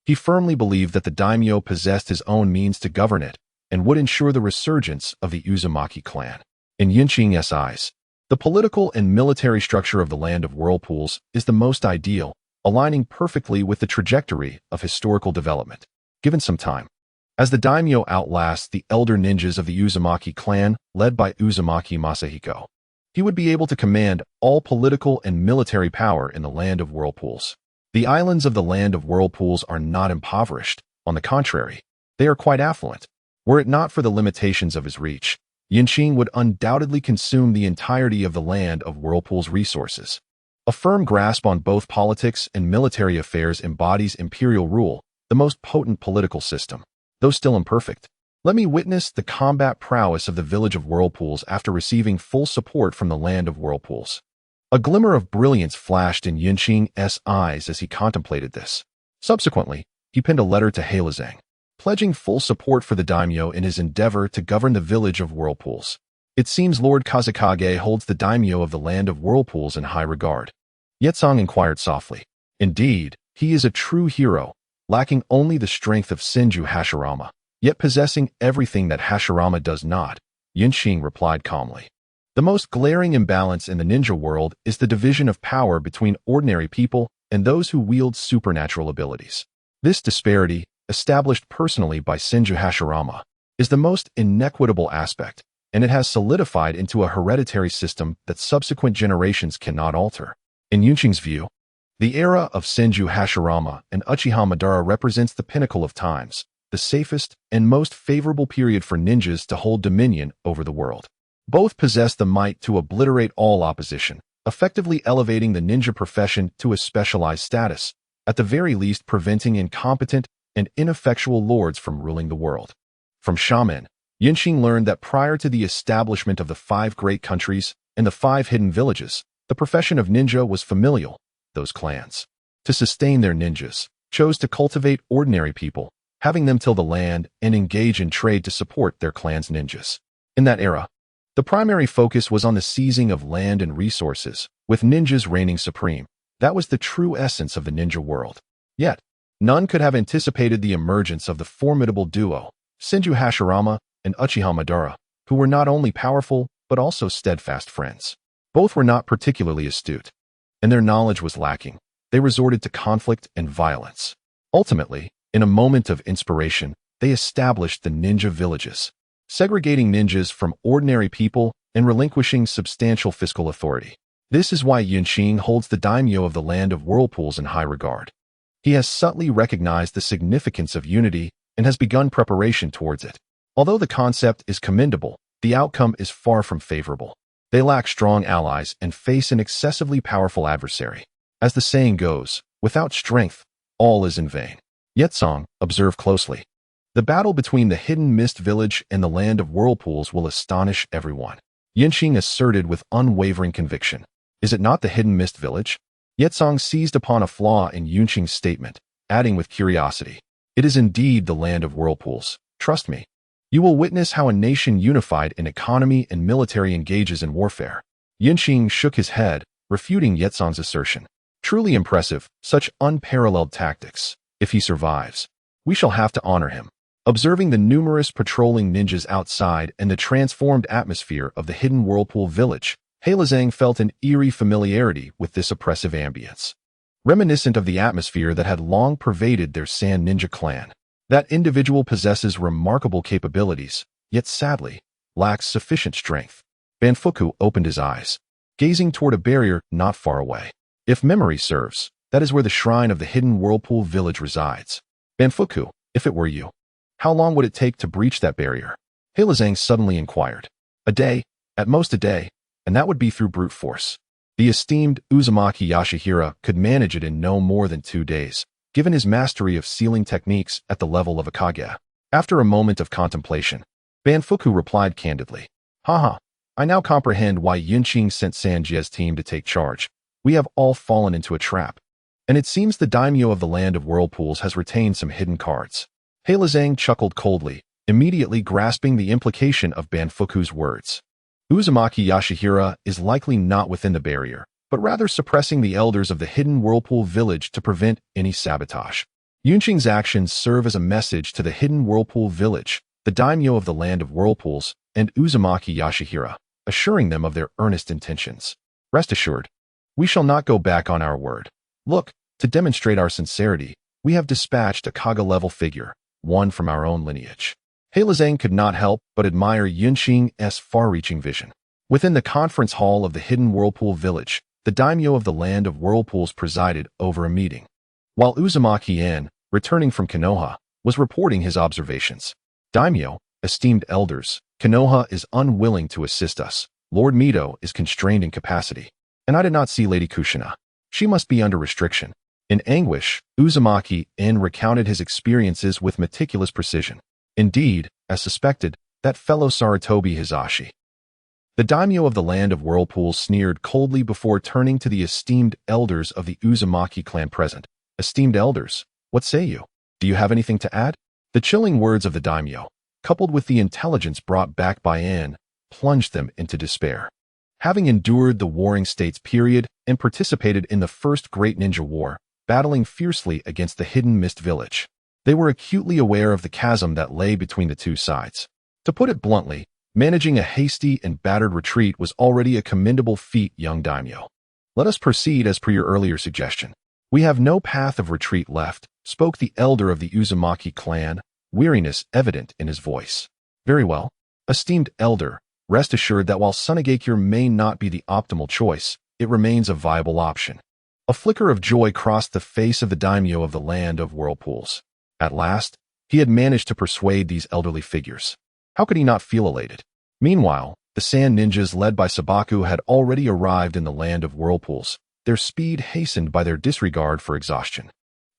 He firmly believed that the daimyo possessed his own means to govern it and would ensure the resurgence of the Uzumaki clan. In Yunqing's eyes, the political and military structure of the land of whirlpools is the most ideal, aligning perfectly with the trajectory of historical development. Given some time, as the daimyo outlasts the elder ninjas of the Uzumaki clan led by Uzumaki Masahiko, he would be able to command all political and military power in the land of whirlpools. The islands of the land of whirlpools are not impoverished. On the contrary, they are quite affluent. Were it not for the limitations of his reach, Yunqing would undoubtedly consume the entirety of the land of whirlpools' resources. A firm grasp on both politics and military affairs embodies imperial rule, the most potent political system. Though still imperfect, let me witness the combat prowess of the village of whirlpools after receiving full support from the land of whirlpools. A glimmer of brilliance flashed in Yunqing's eyes as he contemplated this. Subsequently, he penned a letter to Heilazang, pledging full support for the daimyo in his endeavor to govern the village of whirlpools. It seems Lord Kazakage holds the daimyo of the land of whirlpools in high regard. Yetsong inquired softly. Indeed, he is a true hero, lacking only the strength of Senju Hashirama, yet possessing everything that Hashirama does not, Yunqing replied calmly. The most glaring imbalance in the ninja world is the division of power between ordinary people and those who wield supernatural abilities. This disparity, established personally by Senju Hashirama, is the most inequitable aspect, and it has solidified into a hereditary system that subsequent generations cannot alter. In Yunqing's view, the era of Senju Hashirama and Uchiha Madara represents the pinnacle of times, the safest and most favorable period for ninjas to hold dominion over the world. Both possess the might to obliterate all opposition, effectively elevating the ninja profession to a specialized status, at the very least preventing incompetent and ineffectual lords from ruling the world. From shaman, Yunqing learned that prior to the establishment of the 5 great countries and the 5 hidden villages, the profession of ninja was familial. Those clans, to sustain their ninjas, chose to cultivate ordinary people, having them till the land and engage in trade to support their clan's ninjas. In that era, the primary focus was on the seizing of land and resources, with ninjas reigning supreme. That was the true essence of the ninja world. Yet, none could have anticipated the emergence of the formidable duo, Senju Hashirama and Uchiha Madara, who were not only powerful, but also steadfast friends. Both were not particularly astute, and their knowledge was lacking. They resorted to conflict and violence. Ultimately, in a moment of inspiration, they established the ninja villages, segregating ninjas from ordinary people and relinquishing substantial fiscal authority. This is why Yunqing holds the daimyo of the land of whirlpools in high regard. He has subtly recognized the significance of unity and has begun preparation towards it. Although the concept is commendable, the outcome is far from favorable. They lack strong allies and face an excessively powerful adversary. As the saying goes, without strength, all is in vain. Yetsong, observe closely. The battle between the hidden mist village and the land of whirlpools will astonish everyone. Yinqing asserted with unwavering conviction. Is it not the hidden mist village? Yetsong seized upon a flaw in Yunqing's statement, adding with curiosity. It is indeed the land of whirlpools. Trust me. You will witness how a nation unified in economy and military engages in warfare. Yinqing shook his head, refuting Yetsong's assertion. Truly impressive, such unparalleled tactics. If he survives, we shall have to honor him. Observing the numerous patrolling ninjas outside and the transformed atmosphere of the hidden whirlpool village, Heilazang felt an eerie familiarity with this oppressive ambience. Reminiscent of the atmosphere that had long pervaded their Sand Ninja clan. That individual possesses remarkable capabilities, yet sadly, lacks sufficient strength. Banfuku opened his eyes, gazing toward a barrier not far away. If memory serves, that is where the shrine of the hidden whirlpool village resides. Banfuku, if it were you, how long would it take to breach that barrier? Heilazang suddenly inquired. A day, at most a day, and that would be through brute force. The esteemed Uzumaki Yashihira could manage it in no more than 2 days, given his mastery of sealing techniques at the level of a Kage. After a moment of contemplation, Banfuku replied candidly. Haha, I now comprehend why Yunqing sent Sanjie's team to take charge. We have all fallen into a trap. And it seems the daimyo of the land of whirlpools has retained some hidden cards. Heilazang chuckled coldly, immediately grasping the implication of Banfuku's words. Uzumaki Yashihira is likely not within the barrier, but rather suppressing the elders of the hidden whirlpool village to prevent any sabotage. Yunqing's actions serve as a message to the hidden whirlpool village, the daimyo of the land of whirlpools, and Uzumaki Yashihira, assuring them of their earnest intentions. Rest assured, we shall not go back on our word. Look, to demonstrate our sincerity, we have dispatched a Kage-level figure, one from our own lineage. Heilazang could not help but admire Yunqing's far-reaching vision. Within the conference hall of the hidden whirlpool village, the daimyo of the land of whirlpools presided over a meeting. While Uzumaki-en, returning from Konoha, was reporting his observations. Daimyo, esteemed elders, Konoha is unwilling to assist us. Lord Mito is constrained in capacity. And I did not see Lady Kushina. She must be under restriction. In anguish, Uzumaki-en recounted his experiences with meticulous precision. Indeed, as suspected, that fellow Sarutobi Hizashi. The daimyo of the land of whirlpools sneered coldly before turning to the esteemed elders of the Uzumaki clan present. Esteemed elders, what say you? Do you have anything to add? The chilling words of the daimyo, coupled with the intelligence brought back by En, plunged them into despair. Having endured the Warring States period and participated in the First Great Ninja War, battling fiercely against the Hidden Mist Village, they were acutely aware of the chasm that lay between the two sides. To put it bluntly, managing a hasty and battered retreat was already a commendable feat, young daimyo. Let us proceed as per your earlier suggestion. We have no path of retreat left, spoke the elder of the Uzumaki clan, weariness evident in his voice. Very well. Esteemed elder, rest assured that while Sunagakure may not be the optimal choice, it remains a viable option. A flicker of joy crossed the face of the daimyo of the land of whirlpools. At last, he had managed to persuade these elderly figures. How could he not feel elated? Meanwhile, the Sand Ninjas led by Sabaku had already arrived in the land of whirlpools, their speed hastened by their disregard for exhaustion.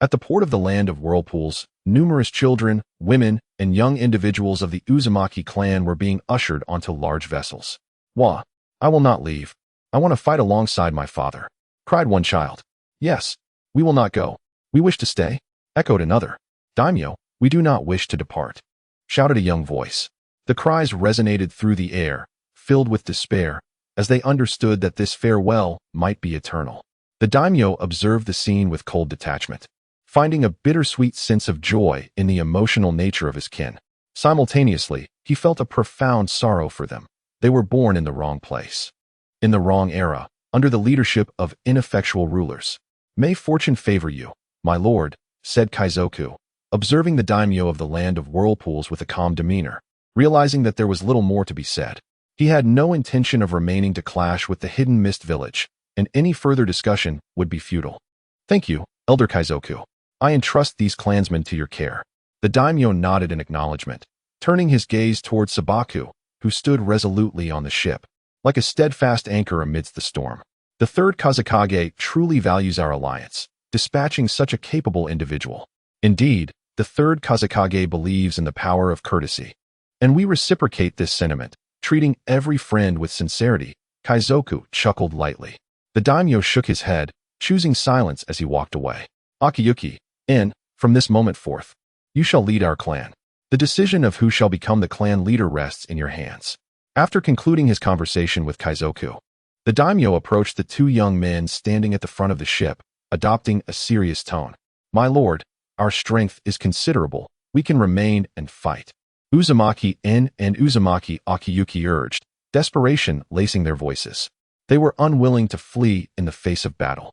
At the port of the land of whirlpools, numerous children, women, and young individuals of the Uzumaki clan were being ushered onto large vessels. Wah! I will not leave. I want to fight alongside my father, cried one child. Yes, we will not go. We wish to stay, echoed another. Daimyo, we do not wish to depart, shouted a young voice. The cries resonated through the air, filled with despair, as they understood that this farewell might be eternal. The daimyo observed the scene with cold detachment, finding a bittersweet sense of joy in the emotional nature of his kin. Simultaneously, he felt a profound sorrow for them. They were born in the wrong place, in the wrong era, under the leadership of ineffectual rulers. May fortune favor you, my lord, said Kaizoku, observing the daimyo of the land of whirlpools with a calm demeanor. Realizing that there was little more to be said, he had no intention of remaining to clash with the Hidden Mist Village, and any further discussion would be futile. Thank you, Elder Kaizoku. I entrust these clansmen to your care. The daimyo nodded in acknowledgement, turning his gaze toward Sabaku, who stood resolutely on the ship, like a steadfast anchor amidst the storm. The third Kazakage truly values our alliance, dispatching such a capable individual. Indeed, the third Kazakage believes in the power of courtesy. And we reciprocate this sentiment, treating every friend with sincerity. Kaizoku chuckled lightly. The daimyo shook his head, choosing silence as he walked away. Akiyuki, from this moment forth, you shall lead our clan. The decision of who shall become the clan leader rests in your hands. After concluding his conversation with Kaizoku, the daimyo approached the two young men standing at the front of the ship, adopting a serious tone. My lord, our strength is considerable. We can remain and fight. Uzumaki and Uzumaki Akiyuki urged, desperation lacing their voices. They were unwilling to flee in the face of battle.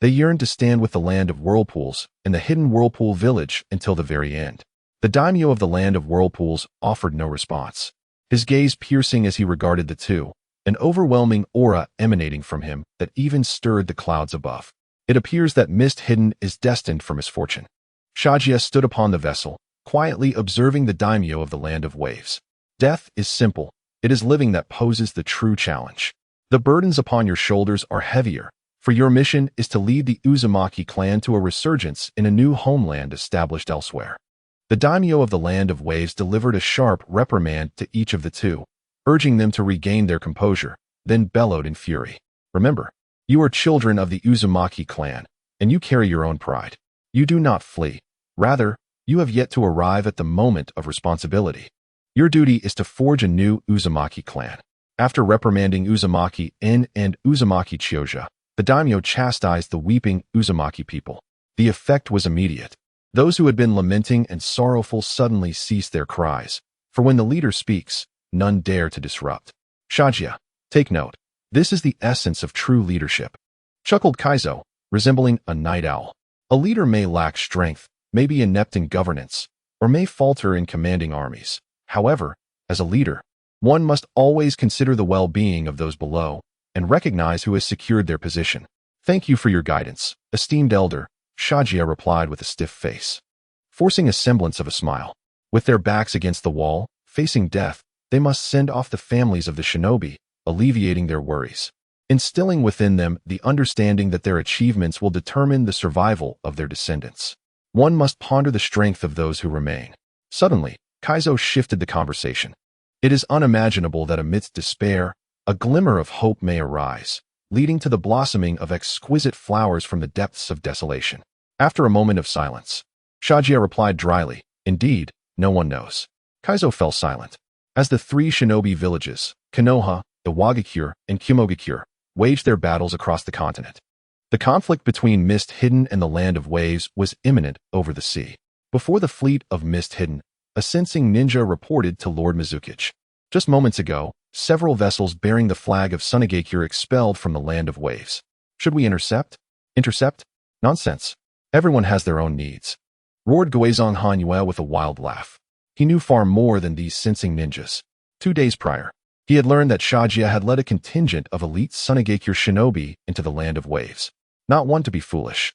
They yearned to stand with the land of whirlpools in the hidden whirlpool village until the very end. The daimyo of the land of whirlpools offered no response, his gaze piercing as he regarded the two, an overwhelming aura emanating from him that even stirred the clouds above. It appears that Mist Hidden is destined for misfortune. Shagia stood upon the vessel, quietly observing the daimyo of the land of waves. Death is simple. It is living that poses the true challenge. The burdens upon your shoulders are heavier, for your mission is to lead the Uzumaki clan to a resurgence in a new homeland established elsewhere. The daimyo of the land of waves delivered a sharp reprimand to each of the two, urging them to regain their composure, then bellowed in fury. Remember, you are children of the Uzumaki clan, and you carry your own pride. You do not flee. Rather, you have yet to arrive at the moment of responsibility. Your duty is to forge a new Uzumaki clan. After reprimanding Uzumaki and Uzumaki Chiyoja, the daimyo chastised the weeping Uzumaki people. The effect was immediate. Those who had been lamenting and sorrowful suddenly ceased their cries, for when the leader speaks, none dare to disrupt. Shagia, take note. This is the essence of true leadership. Chuckled Kaizo, resembling a night owl. A leader may lack strength, may be inept in governance, or may falter in commanding armies. However, as a leader, one must always consider the well-being of those below and recognize who has secured their position. Thank you for your guidance, esteemed elder, Shagia replied with a stiff face, forcing a semblance of a smile. With their backs against the wall, facing death, they must send off the families of the shinobi, alleviating their worries, instilling within them the understanding that their achievements will determine the survival of their descendants. One must ponder the strength of those who remain. Suddenly, Kaizo shifted the conversation. It is unimaginable that amidst despair, a glimmer of hope may arise, leading to the blossoming of exquisite flowers from the depths of desolation. After a moment of silence, Shagia replied dryly, indeed, no one knows. Kaizo fell silent. As the three shinobi villages, Konoha, Iwagakure, and Kumogakure, waged their battles across the continent. The conflict between Mist Hidden and the Land of Waves was imminent over the sea. Before the fleet of Mist Hidden, a sensing ninja reported to Lord Mizukichi. Just moments ago, several vessels bearing the flag of Sunagakure expelled from the Land of Waves. Should we intercept? Intercept? Nonsense. Everyone has their own needs. Roared Guizong Hanyue with a wild laugh. He knew far more than these sensing ninjas. 2 days prior, he had learned that Shagia had led a contingent of elite Sunagakure shinobi into the Land of Waves. Not one to be foolish.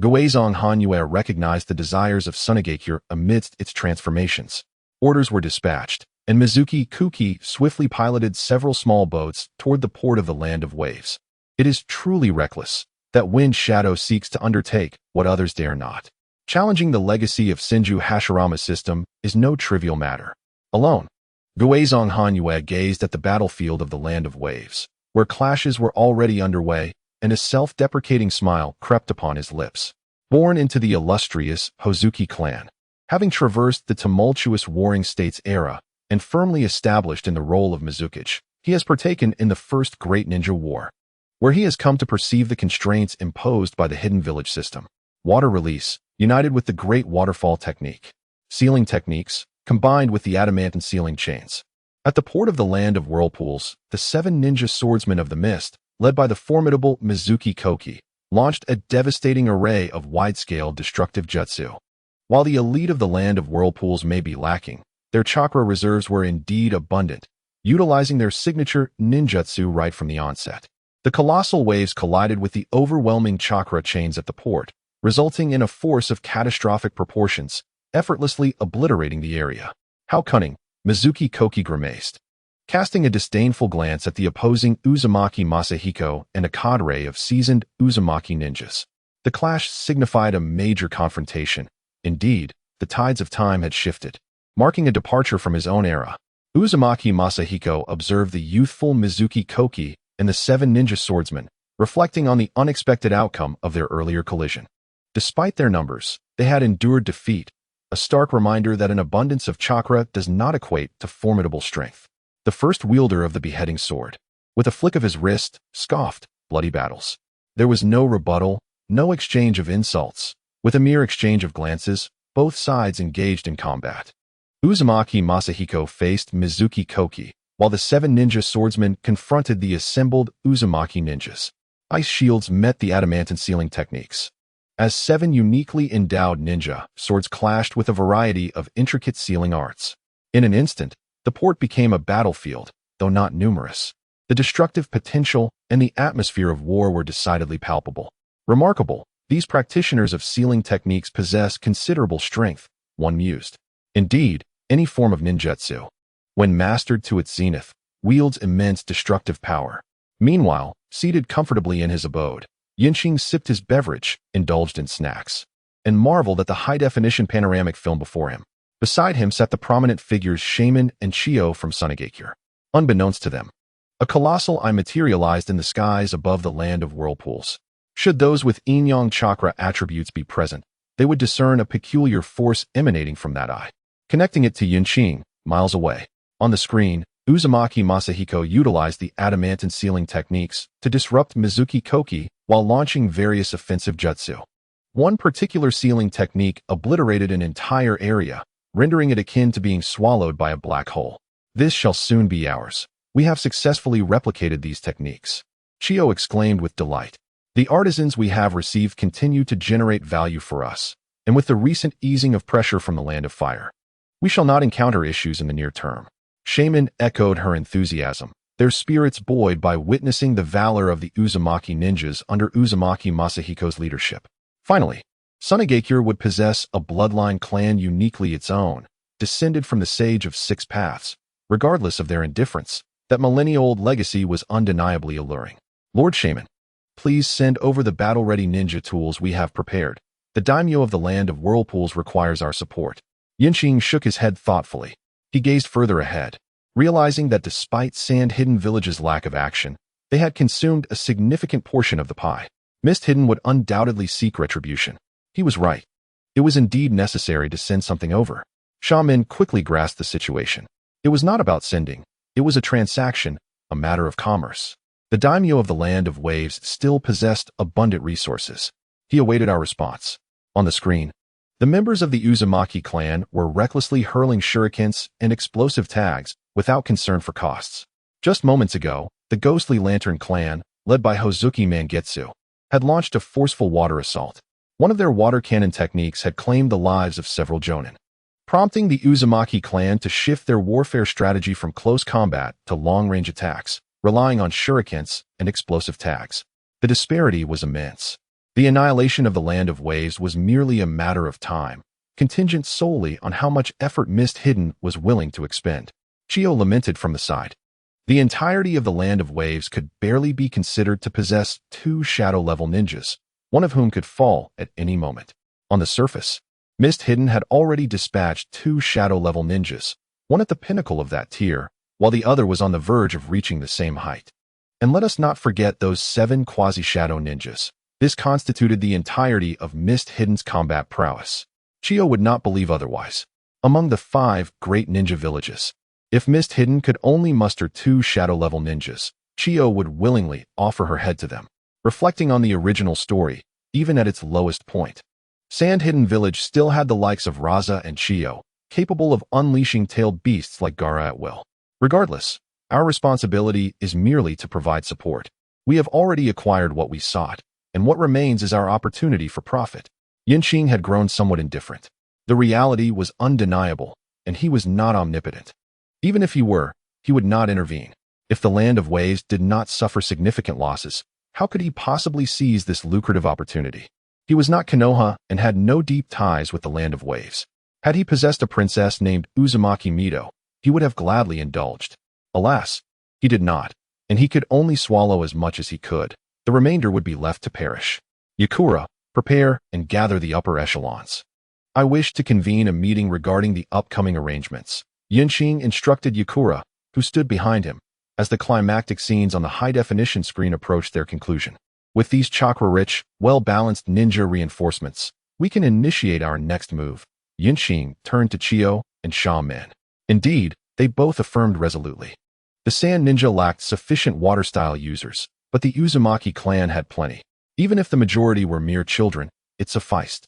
Guizong Hanyue recognized the desires of Sunagakure amidst its transformations. Orders were dispatched, and Mizuki Kuki swiftly piloted several small boats toward the port of the Land of Waves. It is truly reckless that Wind Shadow seeks to undertake what others dare not. Challenging the legacy of Senju Hashirama's system is no trivial matter. Alone, Guizong Hanyue gazed at the battlefield of the Land of Waves, where clashes were already underway, and a self-deprecating smile crept upon his lips. Born into the illustrious Hozuki clan, having traversed the tumultuous Warring States era and firmly established in the role of Mizukichi, he has partaken in the first Great Ninja War, where he has come to perceive the constraints imposed by the hidden village system. Water release, united with the Great Waterfall technique. Sealing techniques, combined with the adamantine sealing chains. At the port of the Land of Whirlpools, the 7 ninja swordsmen of the mist, led by the formidable Mizuki Koki, launched a devastating array of wide-scale destructive jutsu. While the elite of the Land of Whirlpools may be lacking, their chakra reserves were indeed abundant, utilizing their signature ninjutsu right from the onset. The colossal waves collided with the overwhelming chakra chains at the port, resulting in a force of catastrophic proportions, effortlessly obliterating the area. How cunning, Mizuki Koki grimaced. Casting a disdainful glance at the opposing Uzumaki Masahiko and a cadre of seasoned Uzumaki ninjas. The clash signified a major confrontation. Indeed, the tides of time had shifted, marking a departure from his own era. Uzumaki Masahiko observed the youthful Mizuki Koki and the 7 ninja swordsmen, reflecting on the unexpected outcome of their earlier collision. Despite their numbers, they had endured defeat, a stark reminder that an abundance of chakra does not equate to formidable strength. The first wielder of the beheading sword, with a flick of his wrist, scoffed, "Bloody battles." There was no rebuttal, no exchange of insults. With a mere exchange of glances, both sides engaged in combat. Uzumaki Masahiko faced Mizuki Koki, while the 7 ninja swordsmen confronted the assembled Uzumaki ninjas. Ice shields met the adamantine sealing techniques. As 7 uniquely endowed ninja swords clashed with a variety of intricate sealing arts. In an instant, the port became a battlefield, though not numerous. The destructive potential and the atmosphere of war were decidedly palpable. Remarkable, these practitioners of sealing techniques possess considerable strength, one mused. Indeed, any form of ninjutsu, when mastered to its zenith, wields immense destructive power. Meanwhile, seated comfortably in his abode, Yinqing sipped his beverage, indulged in snacks, and marveled at the high-definition panoramic film before him. Beside him sat the prominent figures Shaman and Chiyo from Sunagakure. Unbeknownst to them, a colossal eye materialized in the skies above the land of whirlpools. Should those with yin-yang chakra attributes be present, they would discern a peculiar force emanating from that eye, connecting it to Yinqing, miles away. On the screen, Uzumaki Masahiko utilized the adamantine sealing techniques to disrupt Mizuki Koki while launching various offensive jutsu. One particular sealing technique obliterated an entire area, rendering it akin to being swallowed by a black hole. "This shall soon be ours. We have successfully replicated these techniques," Chiyo exclaimed with delight. "The artisans we have received continue to generate value for us, and with the recent easing of pressure from the Land of Fire, we shall not encounter issues in the near term." Shaman echoed her enthusiasm, their spirits buoyed by witnessing the valor of the Uzumaki ninjas under Uzumaki Masahiko's leadership. Finally, Sunagakure would possess a bloodline clan uniquely its own, descended from the Sage of 6 Paths. Regardless of their indifference, that millennia-old legacy was undeniably alluring. "Lord Shaman, please send over the battle-ready ninja tools we have prepared. The daimyo of the Land of Whirlpools requires our support." Yinqing shook his head thoughtfully. He gazed further ahead, realizing that despite Sand Hidden Village's lack of action, they had consumed a significant portion of the pie. Mist Hidden would undoubtedly seek retribution. He was right. It was indeed necessary to send something over. Shaman quickly grasped the situation. It was not about sending. It was a transaction, a matter of commerce. The daimyo of the Land of Waves still possessed abundant resources. He awaited our response. On the screen, the members of the Uzumaki clan were recklessly hurling shurikens and explosive tags without concern for costs. Just moments ago, the Ghostly Lantern clan, led by Hozuki Mangetsu, had launched a forceful water assault. One of their water cannon techniques had claimed the lives of several jonin, prompting the Uzumaki clan to shift their warfare strategy from close combat to long-range attacks, relying on shurikens and explosive tags. The disparity was immense. The annihilation of the Land of Waves was merely a matter of time, contingent solely on how much effort Mist Hidden was willing to expend. Chiyo lamented from the side. The entirety of the Land of Waves could barely be considered to possess 2 shadow-level ninjas, one of whom could fall at any moment. On the surface, Mist Hidden had already dispatched 2 shadow-level ninjas, one at the pinnacle of that tier, while the other was on the verge of reaching the same height. And let us not forget those 7 quasi-shadow ninjas. This constituted the entirety of Mist Hidden's combat prowess. Chiyo would not believe otherwise. Among the 5 great ninja villages, if Mist Hidden could only muster 2 shadow-level ninjas, Chiyo would willingly offer her head to them. Reflecting on the original story, even at its lowest point, Sand Hidden Village still had the likes of Raza and Chiyo, capable of unleashing tailed beasts like Gaara at will. Regardless, our responsibility is merely to provide support. We have already acquired what we sought, and what remains is our opportunity for profit. Yinqing had grown somewhat indifferent. The reality was undeniable, and he was not omnipotent. Even if he were, he would not intervene. If the Land of Waves did not suffer significant losses, how could he possibly seize this lucrative opportunity? He was not Konoha and had no deep ties with the Land of Waves. Had he possessed a princess named Uzumaki Mido, he would have gladly indulged. Alas, he did not, and he could only swallow as much as he could. The remainder would be left to perish. Yakura, prepare and gather the upper echelons. I wish to convene a meeting regarding the upcoming arrangements. Yunqing instructed Yakura, who stood behind him, as the climactic scenes on the high-definition screen approached their conclusion. With these chakra-rich, well-balanced ninja reinforcements, we can initiate our next move. Yunqing turned to Chiyo and Xiaomen. Indeed, they both affirmed resolutely. The Sand Ninja lacked sufficient water-style users, but the Uzumaki clan had plenty. Even if the majority were mere children, it sufficed.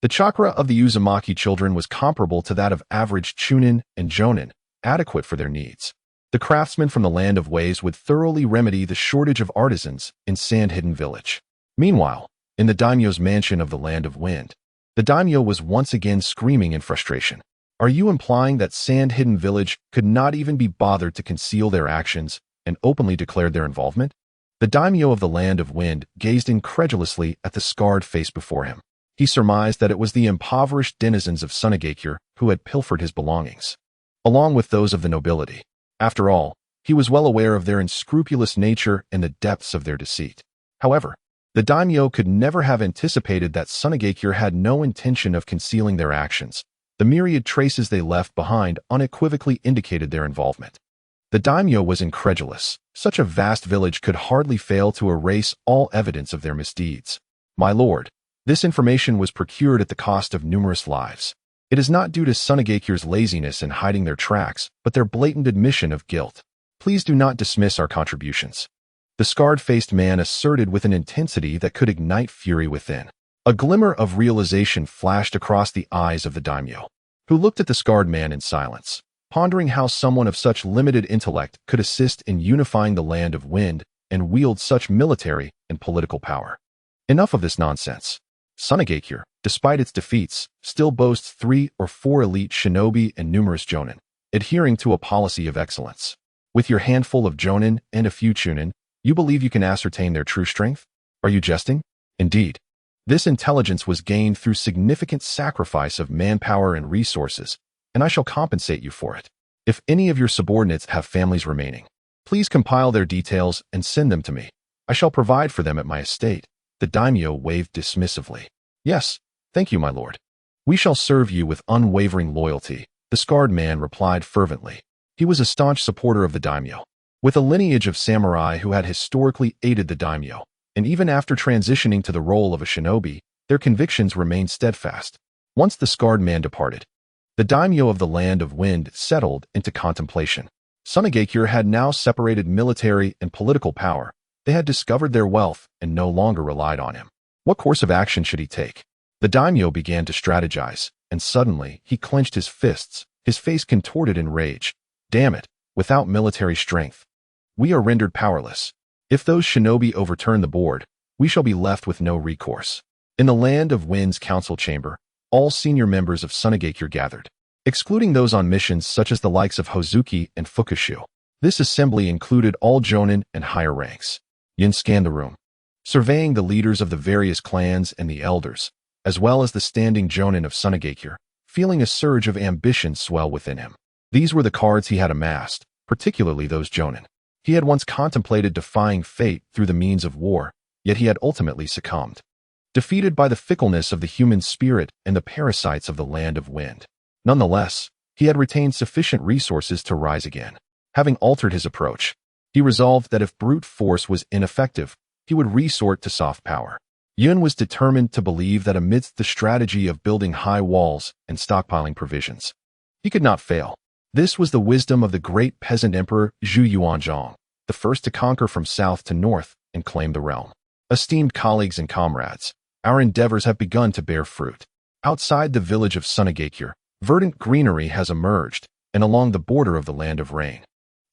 The chakra of the Uzumaki children was comparable to that of average Chunin and Jonin, adequate for their needs. The craftsmen from the Land of Ways would thoroughly remedy the shortage of artisans in Sand Hidden Village. Meanwhile, in the daimyo's mansion of the Land of Wind, the daimyo was once again screaming in frustration. Are you implying that Sand Hidden Village could not even be bothered to conceal their actions and openly declared their involvement? The daimyo of the Land of Wind gazed incredulously at the scarred face before him. He surmised that it was the impoverished denizens of Sunagakure who had pilfered his belongings, along with those of the nobility. After all, he was well aware of their unscrupulous nature and the depths of their deceit. However, the daimyo could never have anticipated that Sunagakure had no intention of concealing their actions. The myriad traces they left behind unequivocally indicated their involvement. The daimyo was incredulous. Such a vast village could hardly fail to erase all evidence of their misdeeds. My lord, this information was procured at the cost of numerous lives. It is not due to Sunagakure's laziness in hiding their tracks, but their blatant admission of guilt. Please do not dismiss our contributions. The scarred-faced man asserted with an intensity that could ignite fury within. A glimmer of realization flashed across the eyes of the daimyo, who looked at the scarred man in silence, pondering how someone of such limited intellect could assist in unifying the Land of Wind and wield such military and political power. Enough of this nonsense. Sunagakure, despite its defeats, still boasts 3 or 4 elite shinobi and numerous jonin, adhering to a policy of excellence. With your handful of jonin and a few chunin, you believe you can ascertain their true strength? Are you jesting? Indeed. This intelligence was gained through significant sacrifice of manpower and resources, and I shall compensate you for it. If any of your subordinates have families remaining, please compile their details and send them to me. I shall provide for them at my estate. The daimyo waved dismissively. Yes, thank you, my lord. We shall serve you with unwavering loyalty, the scarred man replied fervently. He was a staunch supporter of the daimyo, with a lineage of samurai who had historically aided the daimyo, and even after transitioning to the role of a shinobi, their convictions remained steadfast. Once the scarred man departed, the daimyo of the Land of Wind settled into contemplation. Sunagakure had now separated military and political power. They had discovered their wealth and no longer relied on him. What course of action should he take? The daimyo began to strategize, and suddenly he clenched his fists, his face contorted in rage. Damn it, without military strength, we are rendered powerless. If those shinobi overturn the board, we shall be left with no recourse. In the Land of Wind's council chamber, all senior members of Sunagakure gathered, excluding those on missions such as the likes of Hozuki and Fukushu. This assembly included all jonin and higher ranks. Yin scanned the room, surveying the leaders of the various clans and the elders, as well as the standing jonin of Sunagakure, feeling a surge of ambition swell within him. These were the cards he had amassed, particularly those jonin. He had once contemplated defying fate through the means of war, yet he had ultimately succumbed, defeated by the fickleness of the human spirit and the parasites of the Land of Wind. Nonetheless, he had retained sufficient resources to rise again. Having altered his approach, he resolved that if brute force was ineffective, he would resort to soft power. Yun was determined to believe that amidst the strategy of building high walls and stockpiling provisions, he could not fail. This was the wisdom of the great peasant emperor Zhu Yuanzhang, the first to conquer from south to north and claim the realm. Esteemed colleagues and comrades, our endeavors have begun to bear fruit. Outside the village of Sunagakure, verdant greenery has emerged, and along the border of the Land of Rain,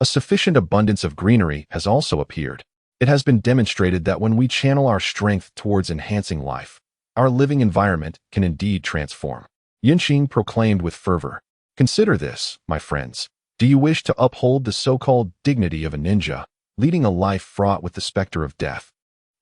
a sufficient abundance of greenery has also appeared. It has been demonstrated that when we channel our strength towards enhancing life, our living environment can indeed transform. Yunqing proclaimed with fervor. Consider this, my friends. Do you wish to uphold the so-called dignity of a ninja, leading a life fraught with the specter of death?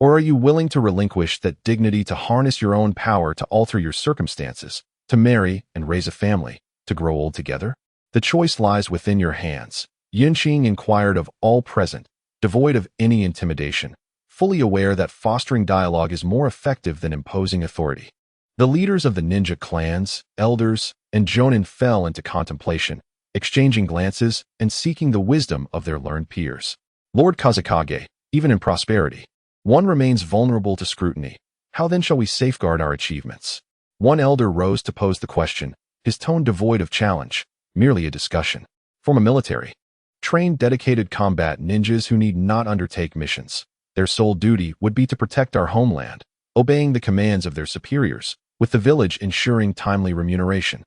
Or are you willing to relinquish that dignity to harness your own power to alter your circumstances, To marry and raise a family, to grow old together? The choice lies within your hands. Yunqing inquired of all present, devoid of any intimidation, fully aware that fostering dialogue is more effective than imposing authority. The leaders of the ninja clans, elders, and jonin fell into contemplation, exchanging glances and seeking the wisdom of their learned peers. Lord Kazekage, even in prosperity, one remains vulnerable to scrutiny. How then shall we safeguard our achievements? One elder rose to pose the question, his tone devoid of challenge, merely a discussion. Form a military. Train dedicated combat ninjas who need not undertake missions. Their sole duty would be to protect our homeland, obeying the commands of their superiors, with the village ensuring timely remuneration.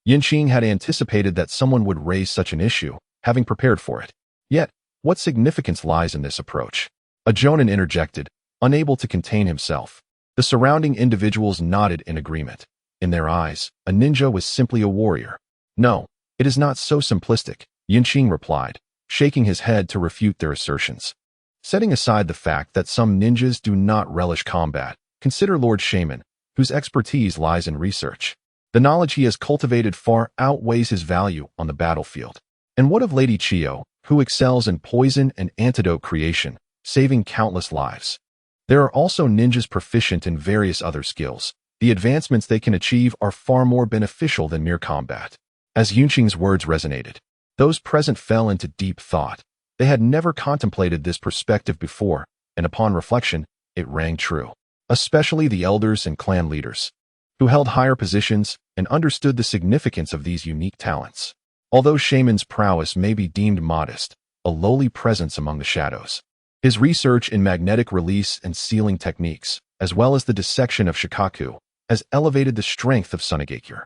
Yunqing had anticipated that someone would raise such an issue, having prepared for it. Yet, what significance lies in this approach? A jonin interjected, unable to contain himself. The surrounding individuals nodded in agreement. In their eyes, a ninja was simply a warrior. No, it is not so simplistic, Yunqing replied, shaking his head to refute their assertions. Setting aside the fact that some ninjas do not relish combat, consider Lord Shaman, whose expertise lies in research. The knowledge he has cultivated far outweighs his value on the battlefield. And what of Lady Chiyo, who excels in poison and antidote creation, saving countless lives? There are also ninjas proficient in various other skills. The advancements they can achieve are far more beneficial than mere combat. As Yunqing's words resonated, those present fell into deep thought. They had never contemplated this perspective before, and upon reflection, it rang true. Especially the elders and clan leaders, who held higher positions and understood the significance of these unique talents. Although Shaman's prowess may be deemed modest, a lowly presence among the shadows, his research in magnetic release and sealing techniques, as well as the dissection of shikaku, has elevated the strength of Sunagakure.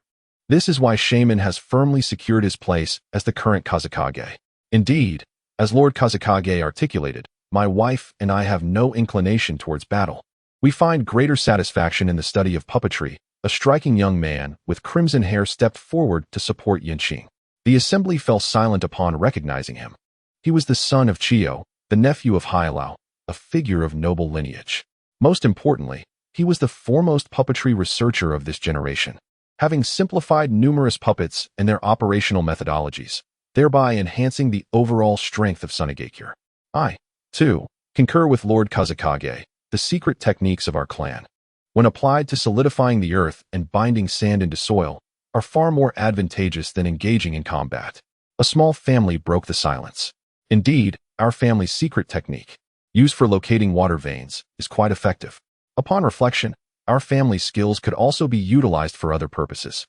This is why Shaman has firmly secured his place as the current Kazekage. Indeed, as Lord Kazekage articulated, my wife and I have no inclination towards battle. We find greater satisfaction in the study of puppetry. A striking young man with crimson hair stepped forward to support Yunqing. The assembly fell silent upon recognizing him. He was the son of Chiyo, the nephew of Hailao, a figure of noble lineage. Most importantly, he was the foremost puppetry researcher of this generation, having simplified numerous puppets and their operational methodologies, thereby enhancing the overall strength of Sunagakure. I, too, concur with Lord Kazekage. The secret techniques of our clan, when applied to solidifying the earth and binding sand into soil, are far more advantageous than engaging in combat. A small family broke the silence. Indeed, our family's secret technique, used for locating water veins, is quite effective. Upon reflection, our family's skills could also be utilized for other purposes,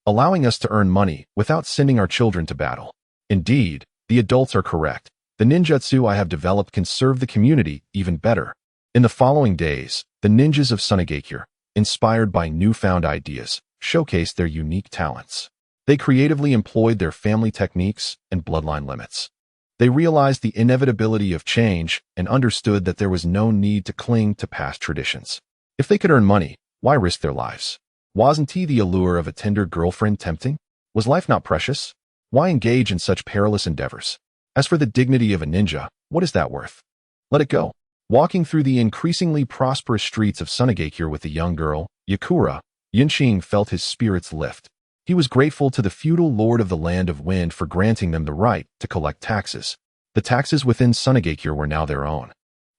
allowing us to earn money without sending our children to battle. Indeed, the adults are correct. The ninjutsu I have developed can serve the community even better. In the following days, the ninjas of Sunagakure, inspired by newfound ideas, showcased their unique talents. They creatively employed their family techniques and bloodline limits. They realized the inevitability of change and understood that there was no need to cling to past traditions. If they could earn money, why risk their lives? Wasn't the allure of a tender girlfriend tempting? Was life not precious? Why engage in such perilous endeavors? As for the dignity of a ninja, what is that worth? Let it go. Walking through the increasingly prosperous streets of Sunagakure with the young girl, Yakura, Yunqing felt his spirits lift. He was grateful to the feudal lord of the Land of Wind for granting them the right to collect taxes. The taxes within Sunagakure were now their own,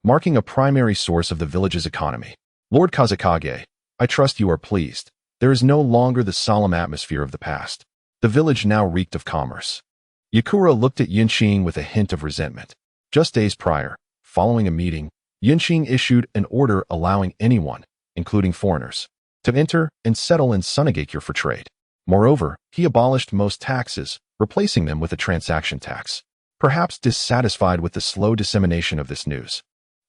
marking a primary source of the village's economy. Lord Kazekage, I trust you are pleased. There is no longer the solemn atmosphere of the past. The village now reeked of commerce. Yakura looked at Yunqing with a hint of resentment. Just days prior, following a meeting, Yunqing issued an order allowing anyone, including foreigners, to enter and settle in Sunagakure for trade. Moreover, he abolished most taxes, replacing them with a transaction tax. Perhaps dissatisfied with the slow dissemination of this news,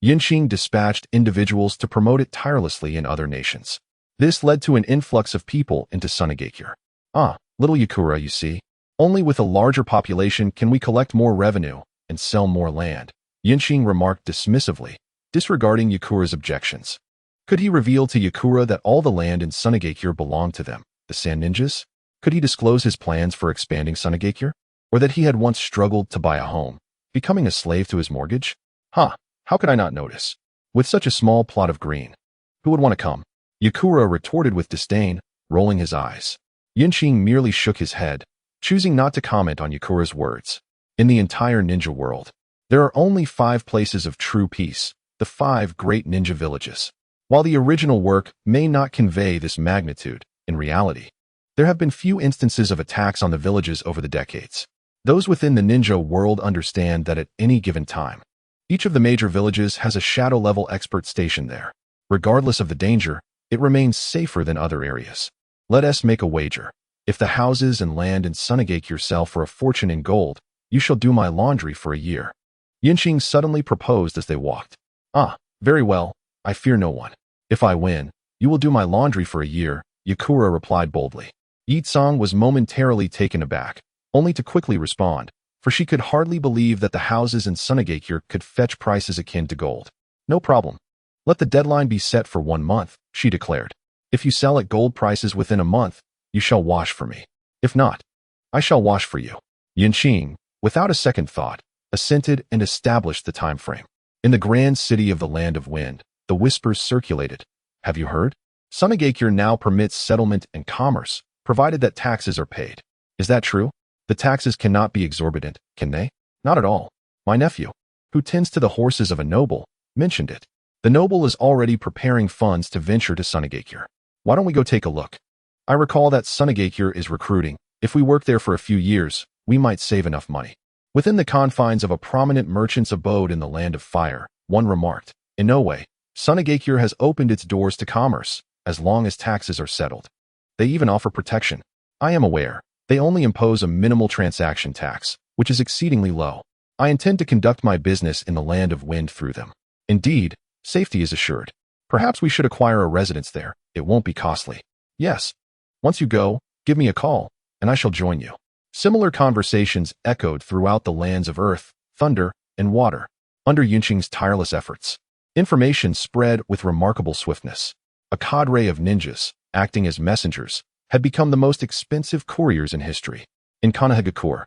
Yunqing dispatched individuals to promote it tirelessly in other nations. This led to an influx of people into Sunagakure. Little Yakura, you see. Only with a larger population can we collect more revenue and sell more land, Yunqing remarked dismissively, disregarding Yakura's objections. Could he reveal to Yakura that all the land in Sunagakure belonged to them, the Sand Ninjas? Could he disclose his plans for expanding Sunagakure? Or that he had once struggled to buy a home, becoming a slave to his mortgage? How could I not notice? With such a small plot of green, who would want to come? Yakura retorted with disdain, rolling his eyes. Yinqing merely shook his head, choosing not to comment on Yakure's words. In the entire ninja world, there are only 5 places of true peace, the 5 great ninja villages. While the original work may not convey this magnitude, in reality, there have been few instances of attacks on the villages over the decades. Those within the ninja world understand that at any given time, each of the major villages has a shadow-level expert stationed there. Regardless of the danger, it remains safer than other areas. Let us make a wager. If the houses and land in Sunagakure sell for a fortune in gold, you shall do my laundry for a year. Yinqing suddenly proposed as they walked. Ah, very well, I fear no one. If I win, you will do my laundry for a year, Yakura replied boldly. Yitsong was momentarily taken aback, only to quickly respond, for she could hardly believe that the houses in Sunagakure could fetch prices akin to gold. No problem. Let the deadline be set for 1 month, she declared. If you sell at gold prices within a month, you shall wash for me. If not, I shall wash for you. Yinqing, without a second thought, assented and established the time frame. In the grand city of the Land of Wind, the whispers circulated. Have you heard? Sunagakure now permits settlement and commerce, provided that taxes are paid. Is that true? The taxes cannot be exorbitant, can they? Not at all. My nephew, who tends to the horses of a noble, mentioned it. The noble is already preparing funds to venture to Sunagakure. Why don't we go take a look? I recall that Sunagakure is recruiting. If we work there for a few years, we might save enough money. Within the confines of a prominent merchant's abode in the Land of Fire, one remarked, in no way, Sunagakure has opened its doors to commerce, as long as taxes are settled. They even offer protection. I am aware, they only impose a minimal transaction tax, which is exceedingly low. I intend to conduct my business in the Land of Wind through them. Indeed, safety is assured. Perhaps we should acquire a residence there. It won't be costly. Yes. Once you go, give me a call, and I shall join you. Similar conversations echoed throughout the lands of earth, thunder, and water. Under Yinqing's tireless efforts, information spread with remarkable swiftness. A cadre of ninjas, acting as messengers, had become the most expensive couriers in history. In Sunagakure,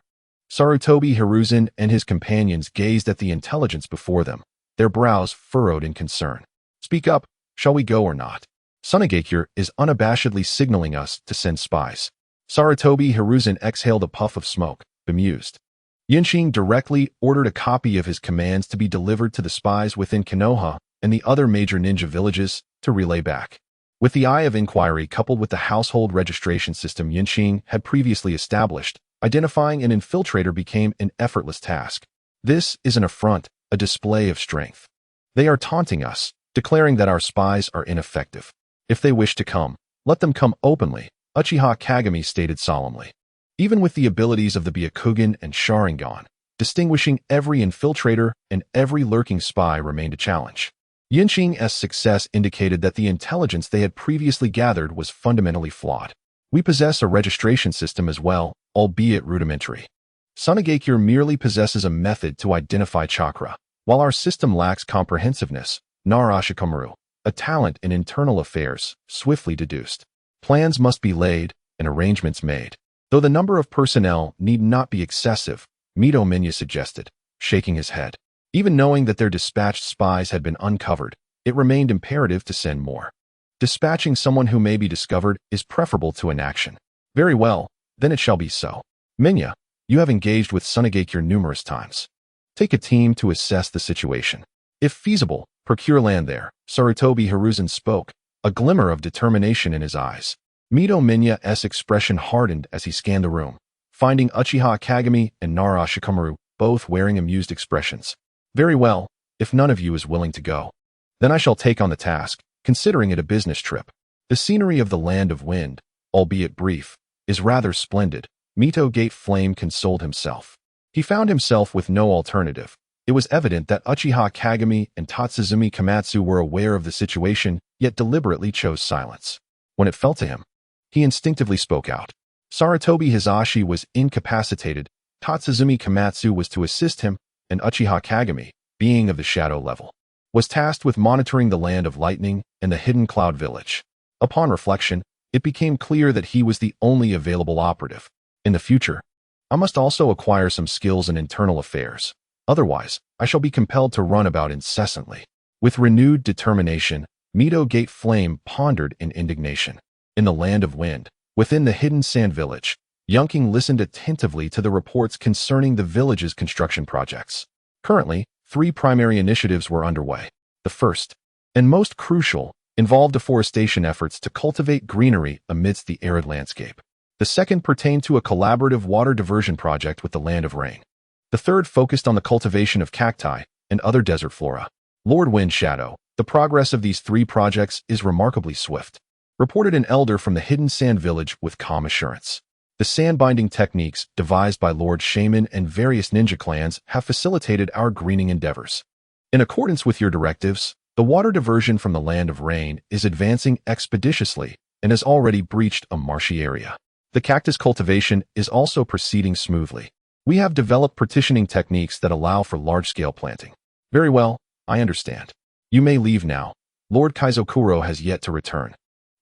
Sarutobi Hiruzen and his companions gazed at the intelligence before them, their brows furrowed in concern. Speak up, shall we go or not? Sunagakure is unabashedly signaling us to send spies. Sarutobi Hiruzen exhaled a puff of smoke, bemused. Yinqing directly ordered a copy of his commands to be delivered to the spies within Konoha and the other major ninja villages to relay back. With the eye of inquiry coupled with the household registration system Yinqing had previously established, identifying an infiltrator became an effortless task. This is an affront, a display of strength. They are taunting us, declaring that our spies are ineffective. If they wish to come, let them come openly, Uchiha Kagami stated solemnly. Even with the abilities of the Byakugan and Sharingan, distinguishing every infiltrator and every lurking spy remained a challenge. Yinqing's success indicated that the intelligence they had previously gathered was fundamentally flawed. We possess a registration system as well, albeit rudimentary. Sunagakure merely possesses a method to identify chakra, while our system lacks comprehensiveness. Narashikamaru, a talent in internal affairs, swiftly deduced. Plans must be laid and arrangements made. Though the number of personnel need not be excessive, Mito Minya suggested, shaking his head. Even knowing that their dispatched spies had been uncovered, it remained imperative to send more. Dispatching someone who may be discovered is preferable to inaction. Very well, then it shall be so. Minya, you have engaged with Sunagakure numerous times. Take a team to assess the situation. If feasible, procure land there. Sarutobi Hiruzen spoke, a glimmer of determination in his eyes. Mito Minya's expression hardened as he scanned the room, finding Uchiha Kagami and Nara Shikamaru both wearing amused expressions. Very well, if none of you is willing to go, then I shall take on the task, considering it a business trip. The scenery of the Land of Wind, albeit brief, is rather splendid. Mito Gate Flame consoled himself. He found himself with no alternative. It was evident that Uchiha Kagami and Tatsuzumi Komatsu were aware of the situation, yet deliberately chose silence. When it fell to him, he instinctively spoke out. Sarutobi Hisashi was incapacitated, Tatsuzumi Komatsu was to assist him, and Uchiha Kagami, being of the shadow level, was tasked with monitoring the Land of Lightning and the Hidden Cloud Village. Upon reflection, it became clear that he was the only available operative. In the future, I must also acquire some skills in internal affairs. Otherwise, I shall be compelled to run about incessantly. With renewed determination, Mito Gate Flame pondered in indignation. In the Land of Wind, Within the hidden sand village, Qing listened attentively to the reports concerning the village's construction projects. Currently, 3 primary initiatives were underway. The first, and most crucial, involved deforestation efforts to cultivate greenery amidst the arid landscape. The second pertained to a collaborative water diversion project with the Land of Rain. The third focused on the cultivation of cacti and other desert flora. Lord Wind Shadow, the progress of these 3 projects is remarkably swift, reported an elder from the hidden sand village with calm assurance. The sand-binding techniques devised by Lord Shaman and various ninja clans have facilitated our greening endeavors. In accordance with your directives, the water diversion from the Land of Rain is advancing expeditiously and has already breached a marshy area. The cactus cultivation is also proceeding smoothly. We have developed partitioning techniques that allow for large-scale planting. Very well, I understand. You may leave now. Lord Kaizokuro has yet to return.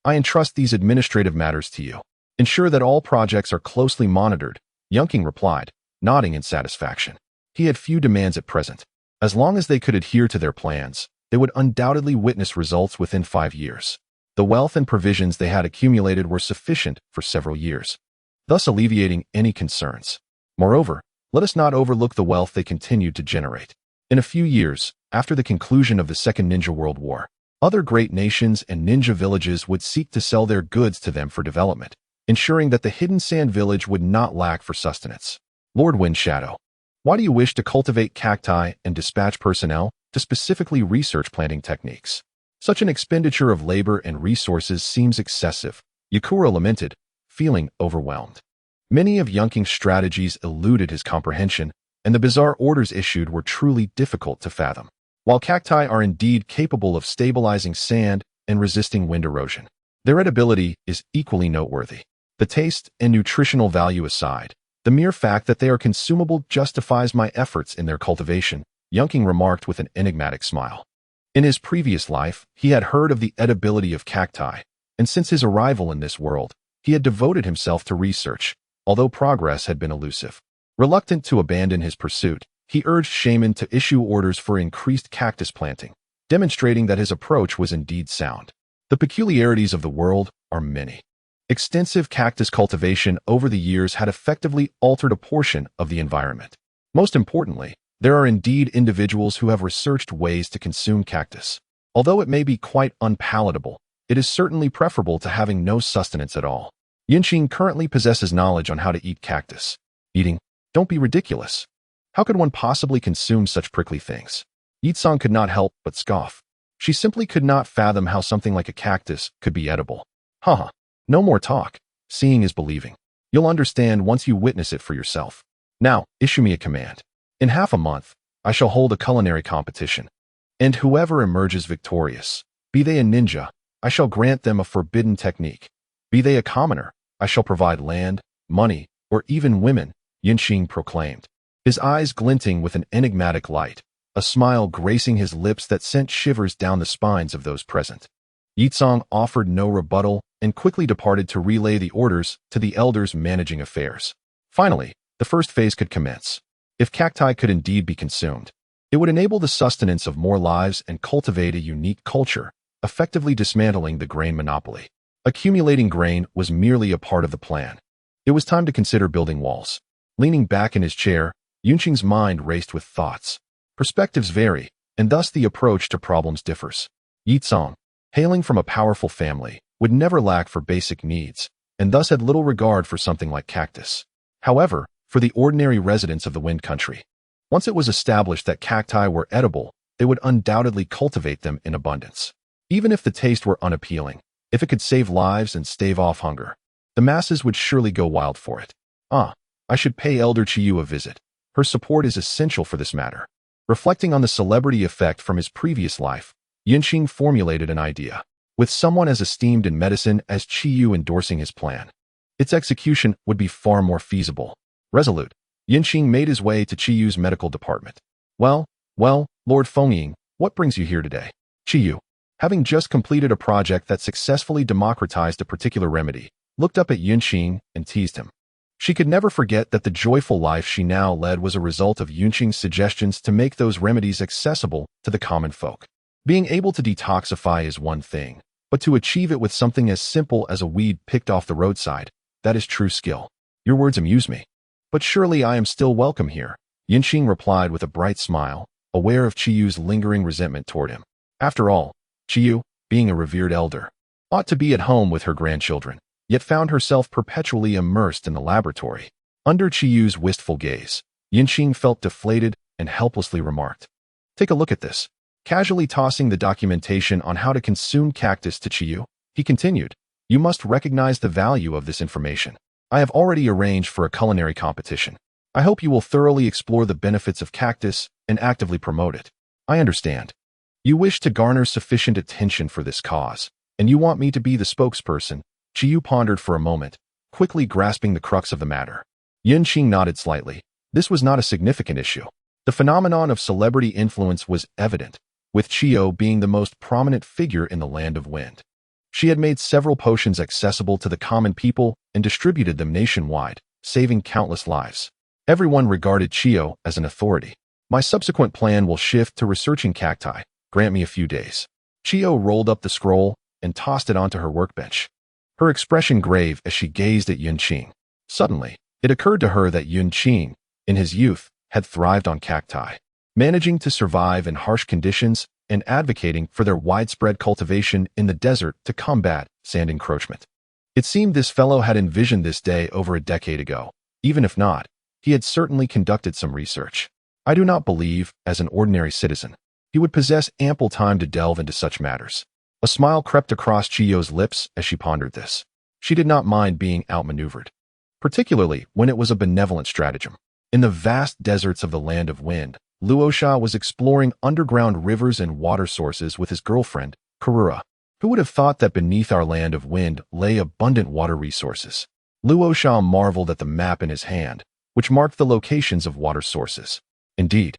I entrust these administrative matters to you. Ensure that all projects are closely monitored, Qing replied, nodding in satisfaction. He had few demands at present. As long as they could adhere to their plans, they would undoubtedly witness results within 5 years. The wealth and provisions they had accumulated were sufficient for several years, thus alleviating any concerns. Moreover, let us not overlook the wealth they continued to generate. In a few years, after the conclusion of the Second Ninja World War, other great nations and ninja villages would seek to sell their goods to them for development, ensuring that the hidden sand village would not lack for sustenance. Lord Wind Shadow, why do you wish to cultivate cacti and dispatch personnel to specifically research planting techniques? Such an expenditure of labor and resources seems excessive, Yakura lamented, feeling overwhelmed. Many of Qing's strategies eluded his comprehension, and the bizarre orders issued were truly difficult to fathom. While cacti are indeed capable of stabilizing sand and resisting wind erosion, their edibility is equally noteworthy. The taste and nutritional value aside, the mere fact that they are consumable justifies my efforts in their cultivation, Qing remarked with an enigmatic smile. In his previous life, he had heard of the edibility of cacti, and since his arrival in this world, he had devoted himself to research, although progress had been elusive. Reluctant to abandon his pursuit, he urged Shaman to issue orders for increased cactus planting, demonstrating that his approach was indeed sound. The peculiarities of the world are many. Extensive cactus cultivation over the years had effectively altered a portion of the environment. Most importantly, there are indeed individuals who have researched ways to consume cactus. Although it may be quite unpalatable, it is certainly preferable to having no sustenance at all. Qing currently possesses knowledge on how to eat cactus. Eating? Don't be ridiculous. How could one possibly consume such prickly things? Yitsong could not help but scoff. She simply could not fathom how something like a cactus could be edible. Haha, no more talk. Seeing is believing. You'll understand once you witness it for yourself. Now, issue me a command. In half a month, I shall hold a culinary competition, and whoever emerges victorious, be they a ninja, I shall grant them a forbidden technique. Be they a commoner, I shall provide land, money, or even women, Qing proclaimed, his eyes glinting with an enigmatic light, a smile gracing his lips that sent shivers down the spines of those present. Yitsong offered no rebuttal and quickly departed to relay the orders to the elders managing affairs. Finally, the first phase could commence. If cacti could indeed be consumed, it would enable the sustenance of more lives and cultivate a unique culture, effectively dismantling the grain monopoly. Accumulating grain was merely a part of the plan. It was time to consider building walls. Leaning back in his chair, Qing's mind raced with thoughts. Perspectives vary, and thus the approach to problems differs. Yitsong, hailing from a powerful family, would never lack for basic needs, and thus had little regard for something like cactus. However, for the ordinary residents of the Wind Country, once it was established that cacti were edible, they would undoubtedly cultivate them in abundance. Even if the taste were unappealing, if it could save lives and stave off hunger, the masses would surely go wild for it. I should pay Elder Chiyu a visit. Her support is essential for this matter. Reflecting on the celebrity effect from his previous life, Qing formulated an idea. With someone as esteemed in medicine as Chiyu endorsing his plan, its execution would be far more feasible. Resolute, Qing made his way to Chiyu's medical department. Well, Lord Fengying, what brings you here today? Chiyu, having just completed a project that successfully democratized a particular remedy, looked up at Qing and teased him. She could never forget that the joyful life she now led was a result of Qing's suggestions to make those remedies accessible to the common folk. Being able to detoxify is one thing, But to achieve it with something as simple as a weed picked off the roadside, that is true skill. Your words amuse me. But surely I am still welcome here, Yinqing replied with a bright smile, aware of Qiyu's lingering resentment toward him. After all, Qiyu, being a revered elder, ought to be at home with her grandchildren, yet found herself perpetually immersed in the laboratory. Under Qiyu's wistful gaze, Yinqing felt deflated and helplessly remarked, "Take a look at this." Casually tossing the documentation on how to consume cactus to Qiyu, he continued, "You must recognize the value of this information. I have already arranged for a culinary competition. I hope you will thoroughly explore the benefits of cactus and actively promote it. I understand. You wish to garner sufficient attention for this cause, and you want me to be the spokesperson." Qiyu pondered for a moment, quickly grasping the crux of the matter. Yinqing nodded slightly. This was not a significant issue. The phenomenon of celebrity influence was evident, with Qiyu being the most prominent figure in the Land of Wind. She had made several potions accessible to the common people and distributed them nationwide, saving countless lives. Everyone regarded Qiyu as an authority. My subsequent plan will shift to researching cacti. Grant me a few days. Qiyu rolled up the scroll and tossed it onto her workbench, her expression grave as she gazed at Yinqing. Suddenly, it occurred to her that Yinqing, in his youth, had thrived on cacti, managing to survive in harsh conditions and advocating for their widespread cultivation in the desert to combat sand encroachment. It seemed this fellow had envisioned this day over a decade ago. Even if not, he had certainly conducted some research. I do not believe, as an ordinary citizen, he would possess ample time to delve into such matters. A smile crept across Chiyu's lips as she pondered this. She did not mind being outmaneuvered, particularly when it was a benevolent stratagem. In the vast deserts of the Land of Wind, Luosha was exploring underground rivers and water sources with his girlfriend, Karura. Who would have thought that beneath our Land of Wind lay abundant water resources? Luosha marveled at the map in his hand, which marked the locations of water sources. Indeed,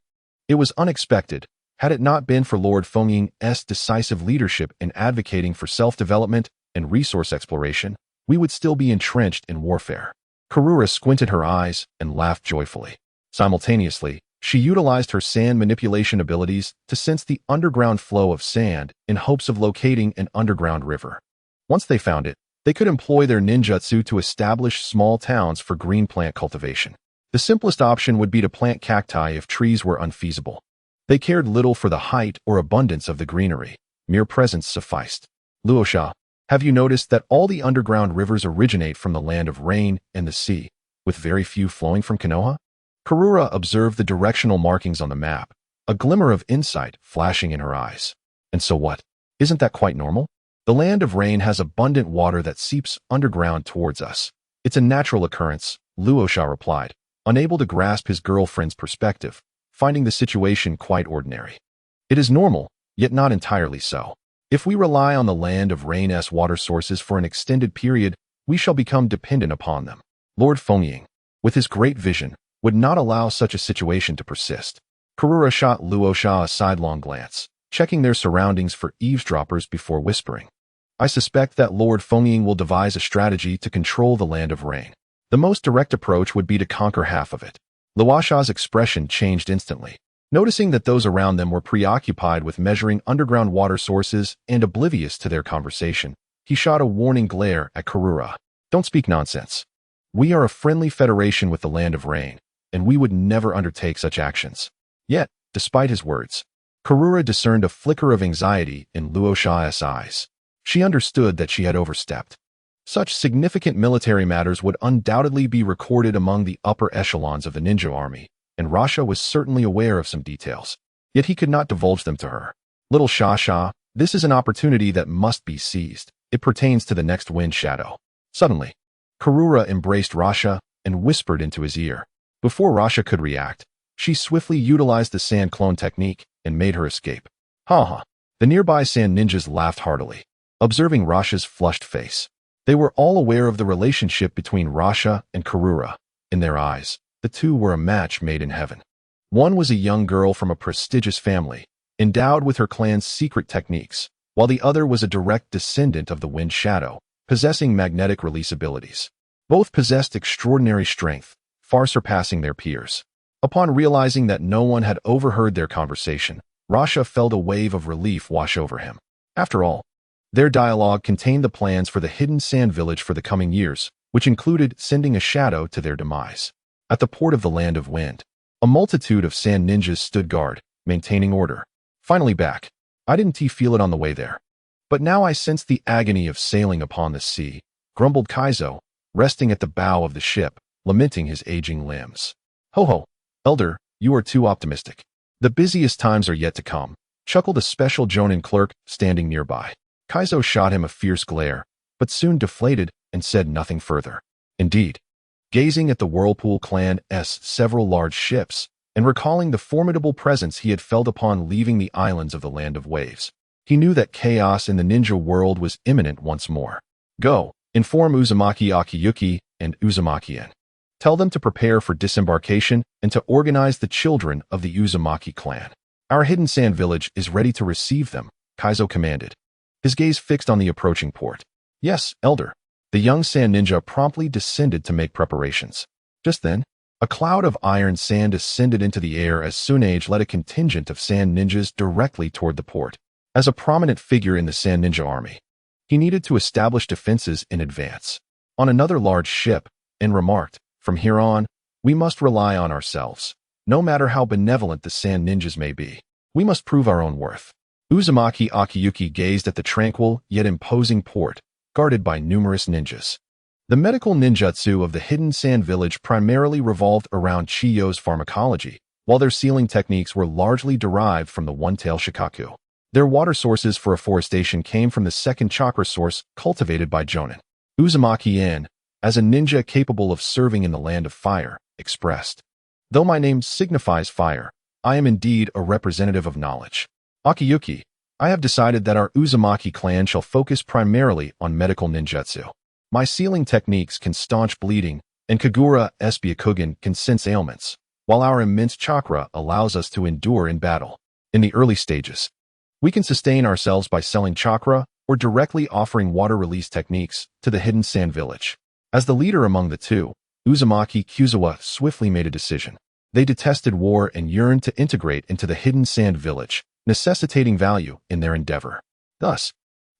it was unexpected. Had it not been for Lord Fengying's decisive leadership in advocating for self-development and resource exploration, we would still be entrenched in warfare. Karura squinted her eyes and laughed joyfully. Simultaneously, she utilized her sand manipulation abilities to sense the underground flow of sand in hopes of locating an underground river. Once they found it, they could employ their ninjutsu to establish small towns for green plant cultivation. The simplest option would be to plant cacti if trees were unfeasible. They cared little for the height or abundance of the greenery. Mere presence sufficed. Luosha, have you noticed that all the underground rivers originate from the Land of Rain and the sea, with very few flowing from Konoha? Karura observed the directional markings on the map, a glimmer of insight flashing in her eyes. And so what? Isn't that quite normal? The Land of Rain has abundant water that seeps underground towards us. It's a natural occurrence, Luosha replied, unable to grasp his girlfriend's perspective, finding the situation quite ordinary. It is normal, yet not entirely so. If we rely on the Land of Rain's water sources for an extended period, we shall become dependent upon them. Lord Fengying, with his great vision, would not allow such a situation to persist. Karura shot Luosha a sidelong glance, checking their surroundings for eavesdroppers before whispering. I suspect that Lord Fengying will devise a strategy to control the Land of Rain. The most direct approach would be to conquer half of it. Luosha's expression changed instantly. Noticing that those around them were preoccupied with measuring underground water sources and oblivious to their conversation, he shot a warning glare at Karura. Don't speak nonsense. We are a friendly federation with the Land of Rain, and we would never undertake such actions. Yet, despite his words, Karura discerned a flicker of anxiety in Luosha's eyes. She understood that she had overstepped. Such significant military matters would undoubtedly be recorded among the upper echelons of the ninja army, and Rasha was certainly aware of some details. Yet he could not divulge them to her. Little Sha, this is an opportunity that must be seized. It pertains to the next wind shadow. Suddenly, Karura embraced Rasha and whispered into his ear. Before Rasha could react, she swiftly utilized the sand clone technique and made her escape. Ha! The nearby sand ninjas laughed heartily, observing Rasha's flushed face. They were all aware of the relationship between Rasha and Karura. In their eyes, the two were a match made in heaven. One was a young girl from a prestigious family, endowed with her clan's secret techniques, while the other was a direct descendant of the Wind Shadow, possessing magnetic release abilities. Both possessed extraordinary strength, far surpassing their peers. Upon realizing that no one had overheard their conversation, Rasha felt a wave of relief wash over him. After all, Their dialogue contained the plans for the hidden sand village for the coming years, which included sending a shadow to their demise. At the port of the Land of Wind, a multitude of sand ninjas stood guard, maintaining order. Finally back. I didn't feel it on the way there. But now I sense the agony of sailing upon the sea, grumbled Kaizo, resting at the bow of the ship, lamenting his aging limbs. Ho ho, elder, you are too optimistic. The busiest times are yet to come, chuckled a special Jonin clerk standing nearby. Kaizo shot him a fierce glare, but soon deflated and said nothing further. Indeed, gazing at the Whirlpool clan's several large ships, and recalling the formidable presence he had felt upon leaving the islands of the Land of Waves, he knew that chaos in the ninja world was imminent once more. Go, inform Uzumaki Akiyuki and Uzumaki-en. Tell them to prepare for disembarkation and to organize the children of the Uzumaki clan. Our hidden sand village is ready to receive them, Kaizo commanded, his gaze fixed on the approaching port. Yes, elder. The young sand ninja promptly descended to make preparations. Just then, a cloud of iron sand ascended into the air as Tsunade led a contingent of sand ninjas directly toward the port. As a prominent figure in the sand ninja army, he needed to establish defenses in advance. On another large ship, En remarked, from here on, we must rely on ourselves. No matter how benevolent the sand ninjas may be, we must prove our own worth. Uzumaki Akiyuki gazed at the tranquil yet imposing port, guarded by numerous ninjas. The medical ninjutsu of the hidden sand village primarily revolved around Chiyo's pharmacology, while their sealing techniques were largely derived from the one-tail shikaku. Their water sources for afforestation came from the second chakra source cultivated by Jonin. Uzumaki-en, as a ninja capable of serving in the Land of Fire, expressed, "Though my name signifies fire, I am indeed a representative of knowledge. Akiyuki, I have decided that our Uzumaki clan shall focus primarily on medical ninjutsu. My sealing techniques can staunch bleeding, and Kagura's Byakugan can sense ailments, while our immense chakra allows us to endure in battle. In the early stages, we can sustain ourselves by selling chakra or directly offering water release techniques to the hidden sand village." As the leader among the two, Uzumaki Kuzawa swiftly made a decision. They detested war and yearned to integrate into the hidden sand village, necessitating value in their endeavor. Thus,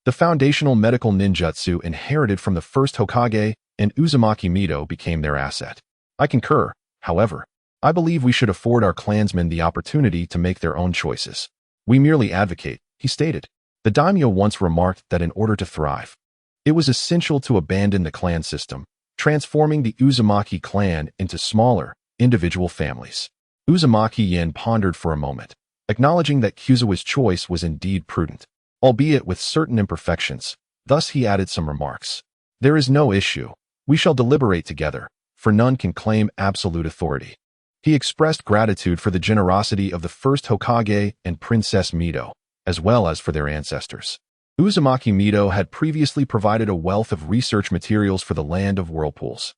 the foundational medical ninjutsu inherited from the first Hokage and Uzumaki Mido became their asset. I concur, however. I believe we should afford our clansmen the opportunity to make their own choices. We merely advocate, he stated. The daimyo once remarked that in order to thrive, it was essential to abandon the clan system, transforming the Uzumaki clan into smaller, individual families. Uzumaki-en pondered for a moment, acknowledging that Kuzawa's choice was indeed prudent, albeit with certain imperfections. Thus he added some remarks. There is no issue. We shall deliberate together, for none can claim absolute authority. He expressed gratitude for the generosity of the first Hokage and Princess Mido, as well as for their ancestors. Uzumaki Mido had previously provided a wealth of research materials for the Land of Whirlpools.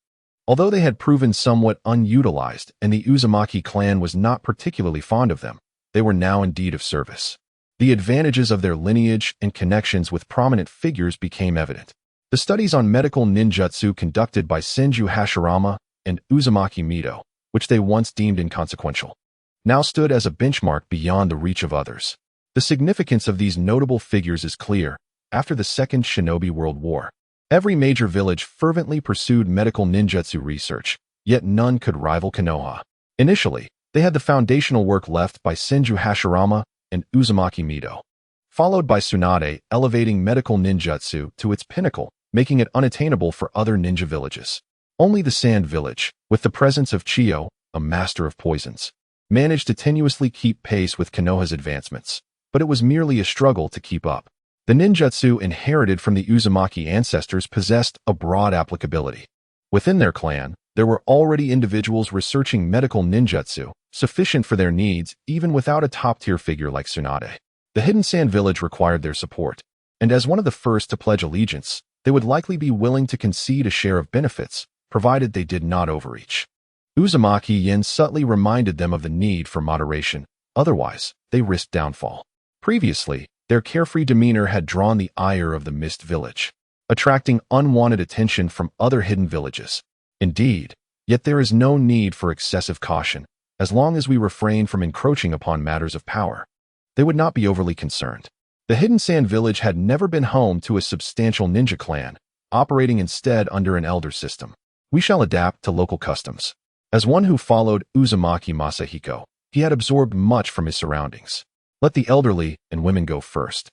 Although they had proven somewhat unutilized and the Uzumaki clan was not particularly fond of them, they were now indeed of service. The advantages of their lineage and connections with prominent figures became evident. The studies on medical ninjutsu conducted by Senju Hashirama and Uzumaki Mido, which they once deemed inconsequential, now stood as a benchmark beyond the reach of others. The significance of these notable figures is clear. After the Second Shinobi World War, every major village fervently pursued medical ninjutsu research, yet none could rival Konoha. Initially, they had the foundational work left by Senju Hashirama and Uzumaki Mido, followed by Tsunade elevating medical ninjutsu to its pinnacle, making it unattainable for other ninja villages. Only the Sand Village, with the presence of Chiyo, a master of poisons, managed to tenuously keep pace with Konoha's advancements, but it was merely a struggle to keep up. The ninjutsu inherited from the Uzumaki ancestors possessed a broad applicability. Within their clan, there were already individuals researching medical ninjutsu, sufficient for their needs even without a top-tier figure like Tsunade. The Hidden Sand Village required their support, and as one of the first to pledge allegiance, they would likely be willing to concede a share of benefits, provided they did not overreach. Uzumaki-en subtly reminded them of the need for moderation, otherwise, they risked downfall. Previously, their carefree demeanor had drawn the ire of the Mist Village, attracting unwanted attention from other hidden villages. Indeed, yet there is no need for excessive caution, as long as we refrain from encroaching upon matters of power. They would not be overly concerned. The hidden sand village had never been home to a substantial ninja clan, operating instead under an elder system. We shall adapt to local customs. As one who followed Uzumaki Masahiko, he had absorbed much from his surroundings. Let the elderly and women go first,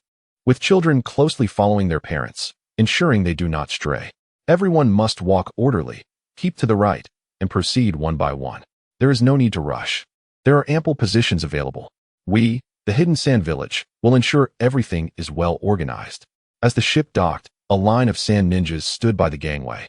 with children closely following their parents, ensuring they do not stray. Everyone must walk orderly, keep to the right, and proceed one by one. There is no need to rush. There are ample positions available. We, the hidden sand village, will ensure everything is well organized. As the ship docked, a line of sand ninjas stood by the gangway,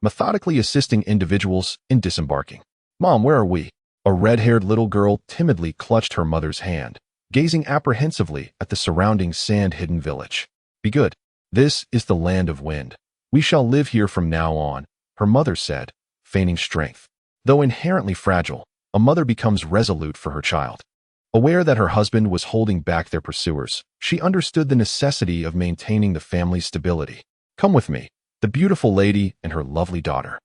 methodically assisting individuals in disembarking. "Mom, where are we?" A red-haired little girl timidly clutched her mother's hand, gazing apprehensively at the surrounding sand-hidden village. "Be good. This is the land of wind. We shall live here from now on," her mother said, feigning strength. Though inherently fragile, a mother becomes resolute for her child. Aware that her husband was holding back their pursuers, she understood the necessity of maintaining the family's stability. "Come with me, the beautiful lady and her lovely daughter.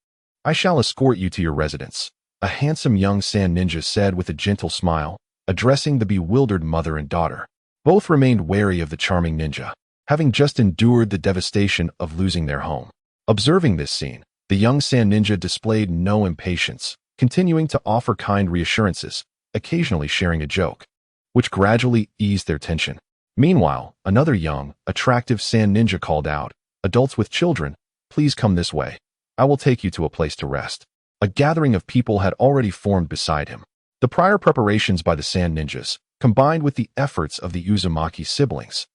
I shall escort you to your residence," a handsome young sand ninja said with a gentle smile, addressing the bewildered mother and daughter. Both remained wary of the charming ninja, having just endured the devastation of losing their home. Observing this scene, the young sand ninja displayed no impatience, continuing to offer kind reassurances, occasionally sharing a joke, which gradually eased their tension. Meanwhile, another young, attractive sand ninja called out, "Adults with children, please come this way. I will take you to a place to rest." A gathering of people had already formed beside him. The prior preparations by the sand ninjas, combined with the efforts of the Uzumaki siblings,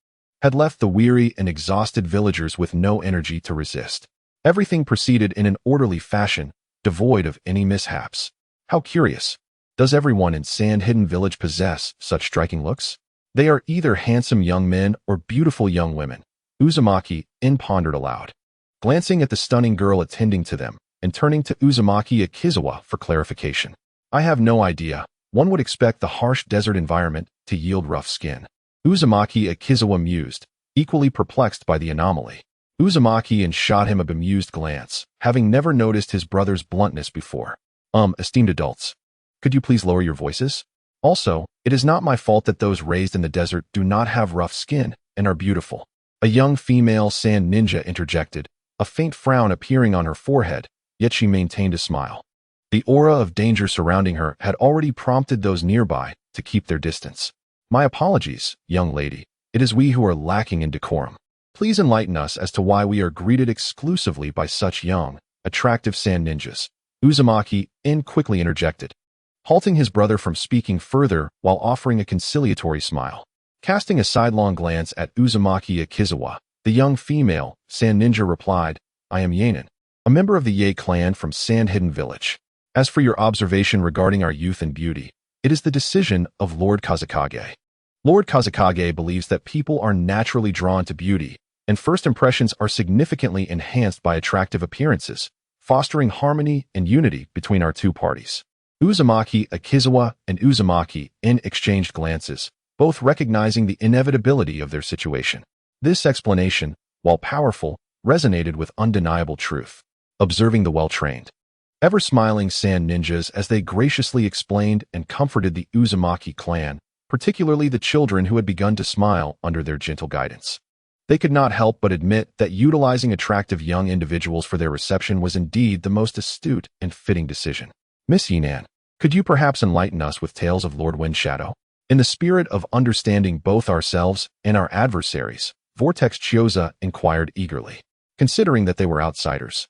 had left the weary and exhausted villagers with no energy to resist. Everything proceeded in an orderly fashion, devoid of any mishaps. How curious. Does everyone in Sand Hidden Village possess such striking looks? They are either handsome young men or beautiful young women, Uzumaki pondered aloud, glancing at the stunning girl attending to them and turning to Uzumaki Akizawa for clarification. "I have no idea. One would expect the harsh desert environment to yield rough skin." Uzumaki Akizawa mused, equally perplexed by the anomaly. Uzumaki shot him a bemused glance, having never noticed his brother's bluntness before. Esteemed adults, could you please lower your voices? Also, it is not my fault that those raised in the desert do not have rough skin and are beautiful." A young female sand ninja interjected, a faint frown appearing on her forehead, yet she maintained a smile. The aura of danger surrounding her had already prompted those nearby to keep their distance. "My apologies, young lady. It is we who are lacking in decorum. Please enlighten us as to why we are greeted exclusively by such young, attractive sand ninjas." Uzumaki quickly interjected, halting his brother from speaking further while offering a conciliatory smile. Casting a sidelong glance at Uzumaki Akizawa, the young female sand ninja replied, "I am Yanin, a member of the Ye clan from Sand Hidden Village. As for your observation regarding our youth and beauty, it is the decision of Lord Kazekage. Lord Kazekage believes that people are naturally drawn to beauty, and first impressions are significantly enhanced by attractive appearances, fostering harmony and unity between our two parties." Uzumaki Akizawa and Uzumaki exchanged glances, both recognizing the inevitability of their situation. This explanation, while powerful, resonated with undeniable truth. Observing the well-trained, ever-smiling sand ninjas as they graciously explained and comforted the Uzumaki clan, particularly the children who had begun to smile under their gentle guidance. They could not help but admit that utilizing attractive young individuals for their reception was indeed the most astute and fitting decision. "Miss Yinan, could you perhaps enlighten us with tales of Lord Windshadow?" In the spirit of understanding both ourselves and our adversaries, Vortex Chiyoza inquired eagerly. Considering that they were outsiders,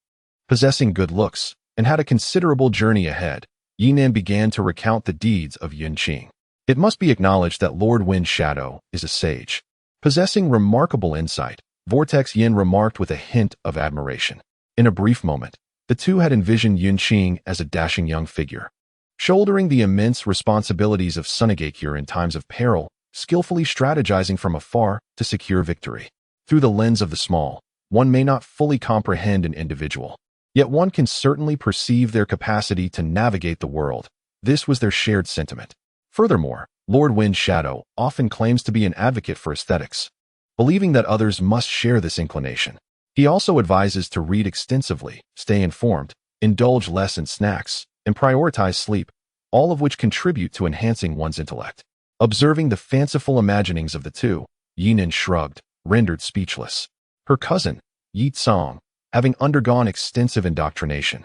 possessing good looks, and had a considerable journey ahead, Yinan began to recount the deeds of Yun Qing. It must be acknowledged that Lord Windshadow is a sage, possessing remarkable insight, Vortex Yin remarked with a hint of admiration. In a brief moment, the two had envisioned Yun Qing as a dashing young figure, shouldering the immense responsibilities of Sunagakure in times of peril, skillfully strategizing from afar to secure victory. Through the lens of the small, one may not fully comprehend an individual, yet one can certainly perceive their capacity to navigate the world. This was their shared sentiment. Furthermore, Lord Windshadow often claims to be an advocate for aesthetics, believing that others must share this inclination. He also advises to read extensively, stay informed, indulge less in snacks, and prioritize sleep, all of which contribute to enhancing one's intellect. Observing the fanciful imaginings of the two, Yinan shrugged, rendered speechless. Her cousin, Yi Tsong, having undergone extensive indoctrination,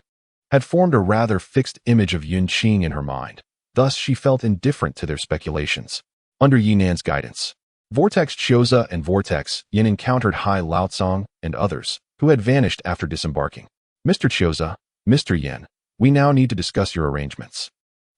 had formed a rather fixed image of Yun Qing in her mind. Thus, she felt indifferent to their speculations. Under Yinan's guidance, Vortex Xioza and Vortex Yin encountered Hai Laotsong and others, who had vanished after disembarking. Mr. Xioza, Mr. Yin, we now need to discuss your arrangements.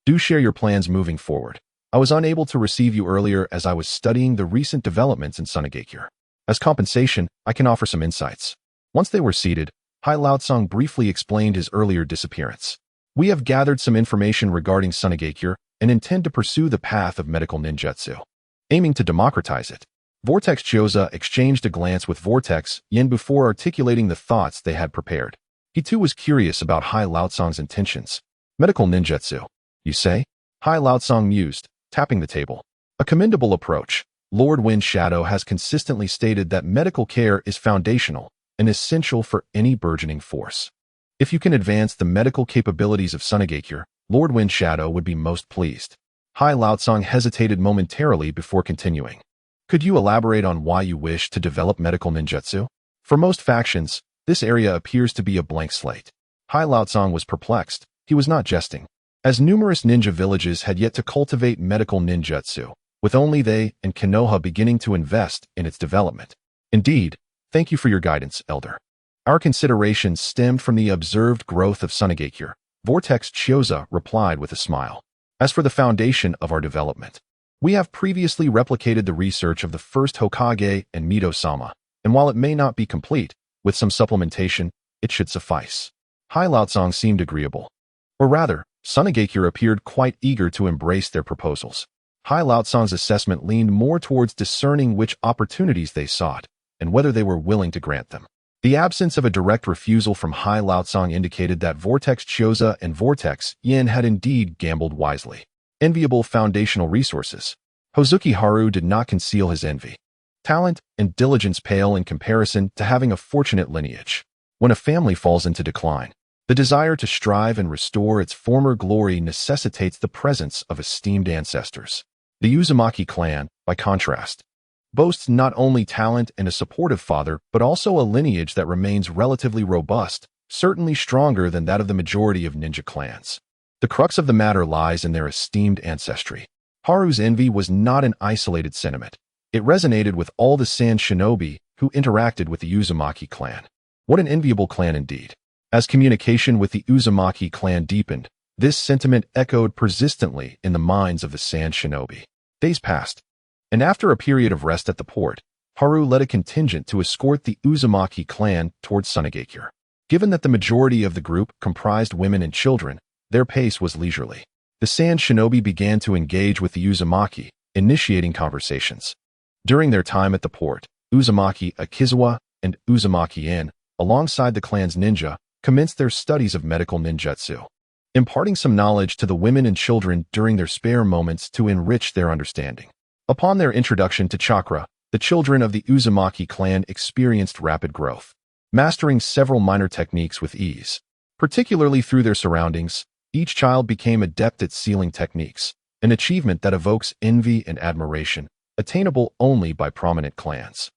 Do share your plans moving forward. I was unable to receive you earlier as I was studying the recent developments in Sunagakure. As compensation, I can offer some insights. Once they were seated, Hai Laotsong briefly explained his earlier disappearance. We have gathered some information regarding Sunagakure and intend to pursue the path of medical ninjutsu, aiming to democratize it. Vortex Xioza exchanged a glance with Vortex Yin before articulating the thoughts they had prepared. He too was curious about Hai Laotsong's intentions. Medical ninjutsu, you say? Hai Laotsong mused, tapping the table. A commendable approach. Lord Wind Shadow has consistently stated that medical care is foundational and essential for any burgeoning force. If you can advance the medical capabilities of Sunagakure, Lord Wind Shadow would be most pleased. Hai Laotsong hesitated momentarily before continuing. Could you elaborate on why you wish to develop medical ninjutsu? For most factions, this area appears to be a blank slate. Hai Laotsong was perplexed. He was not jesting, as numerous ninja villages had yet to cultivate medical ninjutsu, with only they and Konoha beginning to invest in its development. Indeed, thank you for your guidance, Elder. Our considerations stemmed from the observed growth of Sunagakure. Vortex Xioza replied with a smile. As for the foundation of our development, we have previously replicated the research of the first Hokage and Mido-sama, and while it may not be complete, with some supplementation, it should suffice. Hai Laotsong seemed agreeable. Or rather, Sunagakure appeared quite eager to embrace their proposals. Hai Laotsong's assessment leaned more towards discerning which opportunities they sought, and whether they were willing to grant them. The absence of a direct refusal from Hai Laotsong indicated that Vortex Xioza and Vortex Yin had indeed gambled wisely. Enviable foundational resources. Hozuki Haru did not conceal his envy. Talent and diligence pale in comparison to having a fortunate lineage. When a family falls into decline, the desire to strive and restore its former glory necessitates the presence of esteemed ancestors. The Uzumaki clan, by contrast, boasts not only talent and a supportive father, but also a lineage that remains relatively robust, certainly stronger than that of the majority of ninja clans. The crux of the matter lies in their esteemed ancestry. Haru's envy was not an isolated sentiment. It resonated with all the Sand Shinobi who interacted with the Uzumaki clan. What an enviable clan indeed. As communication with the Uzumaki clan deepened, this sentiment echoed persistently in the minds of the Sand Shinobi. Days passed, and after a period of rest at the port, Haru led a contingent to escort the Uzumaki clan towards Sunagakure. Given that the majority of the group comprised women and children, their pace was leisurely. The Sand Shinobi began to engage with the Uzumaki, initiating conversations. During their time at the port, Uzumaki Akizawa and Uzumaki In, alongside the clan's ninja, commenced their studies of medical ninjutsu, imparting some knowledge to the women and children during their spare moments to enrich their understanding. Upon their introduction to chakra, the children of the Uzumaki clan experienced rapid growth, mastering several minor techniques with ease. Particularly through their surroundings, each child became adept at sealing techniques, an achievement that evokes envy and admiration, attainable only by prominent clans.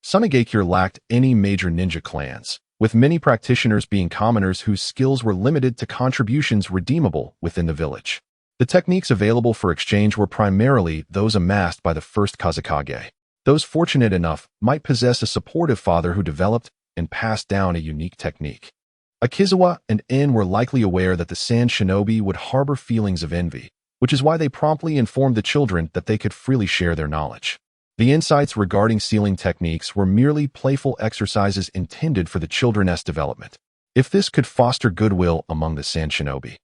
Sunagakure lacked any major ninja clans, with many practitioners being commoners whose skills were limited to contributions redeemable within the village. The techniques available for exchange were primarily those amassed by the first Kazekage. Those fortunate enough might possess a supportive father who developed and passed down a unique technique. Akizawa and In were likely aware that the Sand Shinobi would harbor feelings of envy, which is why they promptly informed the children that they could freely share their knowledge. The insights regarding sealing techniques were merely playful exercises intended for the children's development. If this could foster goodwill among the Sand Shinobi,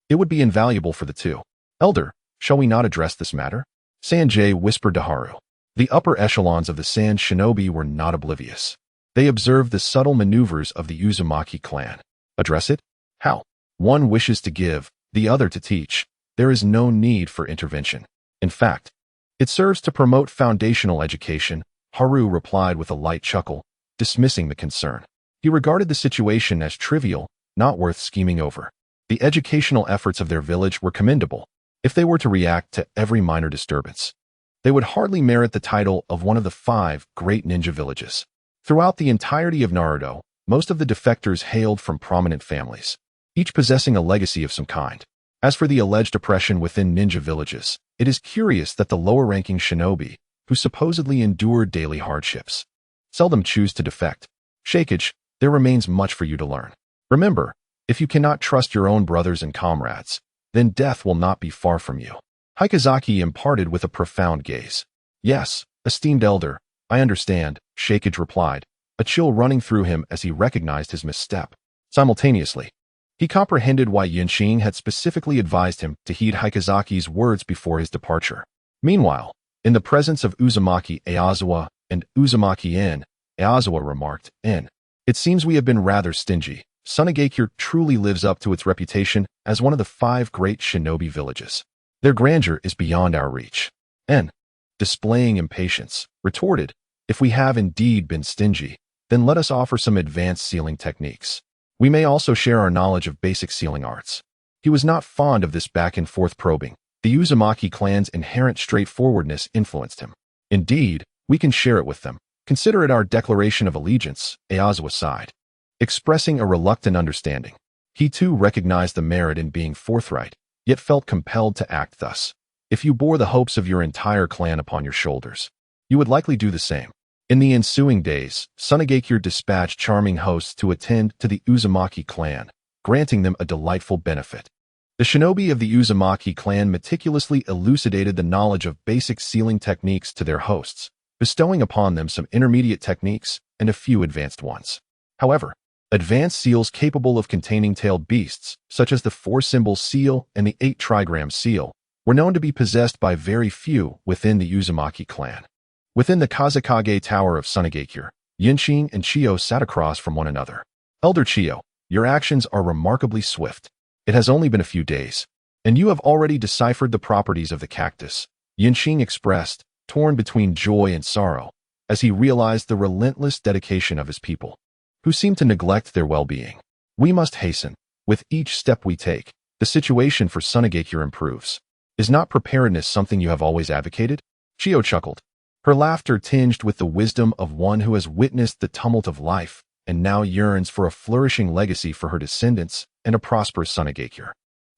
it would be invaluable for the two. Elder, shall we not address this matter? Sanjay whispered to Haru. The upper echelons of the Sand Shinobi were not oblivious. They observed the subtle maneuvers of the Uzumaki clan. Address it? How? One wishes to give, the other to teach. There is no need for intervention. In fact, it serves to promote foundational education, Haru replied with a light chuckle, dismissing the concern. He regarded the situation as trivial, not worth scheming over. The educational efforts of their village were commendable, if they were to react to every minor disturbance. they would hardly merit the title of one of the 5 great ninja villages. Throughout the entirety of Naruto, most of the defectors hailed from prominent families, each possessing a legacy of some kind. As for the alleged oppression within ninja villages, it is curious that the lower-ranking shinobi, who supposedly endured daily hardships, seldom choose to defect. Shakeage, there remains much for you to learn. Remember, if you cannot trust your own brothers and comrades, then death will not be far from you. Hikazaki imparted with a profound gaze. Yes, esteemed elder, I understand, Shakeage replied, a chill running through him as he recognized his misstep. Simultaneously, he comprehended why Qing had specifically advised him to heed Hikazaki's words before his departure. Meanwhile, in the presence of Uzumaki Aizawa and Uzumaki Aizawa remarked, it seems we have been rather stingy. Sunagakure truly lives up to its reputation as one of the 5 great shinobi villages. Their grandeur is beyond our reach. Displaying impatience, retorted, if we have indeed been stingy, then let us offer some advanced sealing techniques. We may also share our knowledge of basic sealing arts. He was not fond of this back-and-forth probing. The Uzumaki clan's inherent straightforwardness influenced him. Indeed, we can share it with them. Consider it our declaration of allegiance, Aizawa sighed, expressing a reluctant understanding. He too recognized the merit in being forthright, yet felt compelled to act thus. If you bore the hopes of your entire clan upon your shoulders, you would likely do the same. In the ensuing days, Sunagakure dispatched charming hosts to attend to the Uzumaki clan, granting them a delightful benefit. The shinobi of the Uzumaki clan meticulously elucidated the knowledge of basic sealing techniques to their hosts, bestowing upon them some intermediate techniques and a few advanced ones. However, advanced seals capable of containing tailed beasts, such as the 4-symbol seal and the 8-trigram seal, were known to be possessed by very few within the Uzumaki clan. Within the Kazekage Tower of Sunagakure, Qing and Chiyo sat across from one another. Elder Chiyo, your actions are remarkably swift. It has only been a few days, and you have already deciphered the properties of the cactus, Qing expressed, torn between joy and sorrow, as he realized the relentless dedication of his people, who seemed to neglect their well-being. We must hasten. With each step we take, the situation for Sunagakure improves. Is not preparedness something you have always advocated? Chiyo chuckled, her laughter tinged with the wisdom of one who has witnessed the tumult of life and now yearns for a flourishing legacy for her descendants and a prosperous Sunagakure.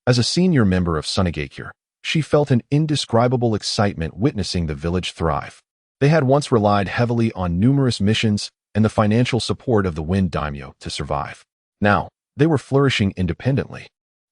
As a senior member of Sunagakure, she felt an indescribable excitement witnessing the village thrive. They had once relied heavily on numerous missions and the financial support of the Wind Daimyo to survive. Now, they were flourishing independently,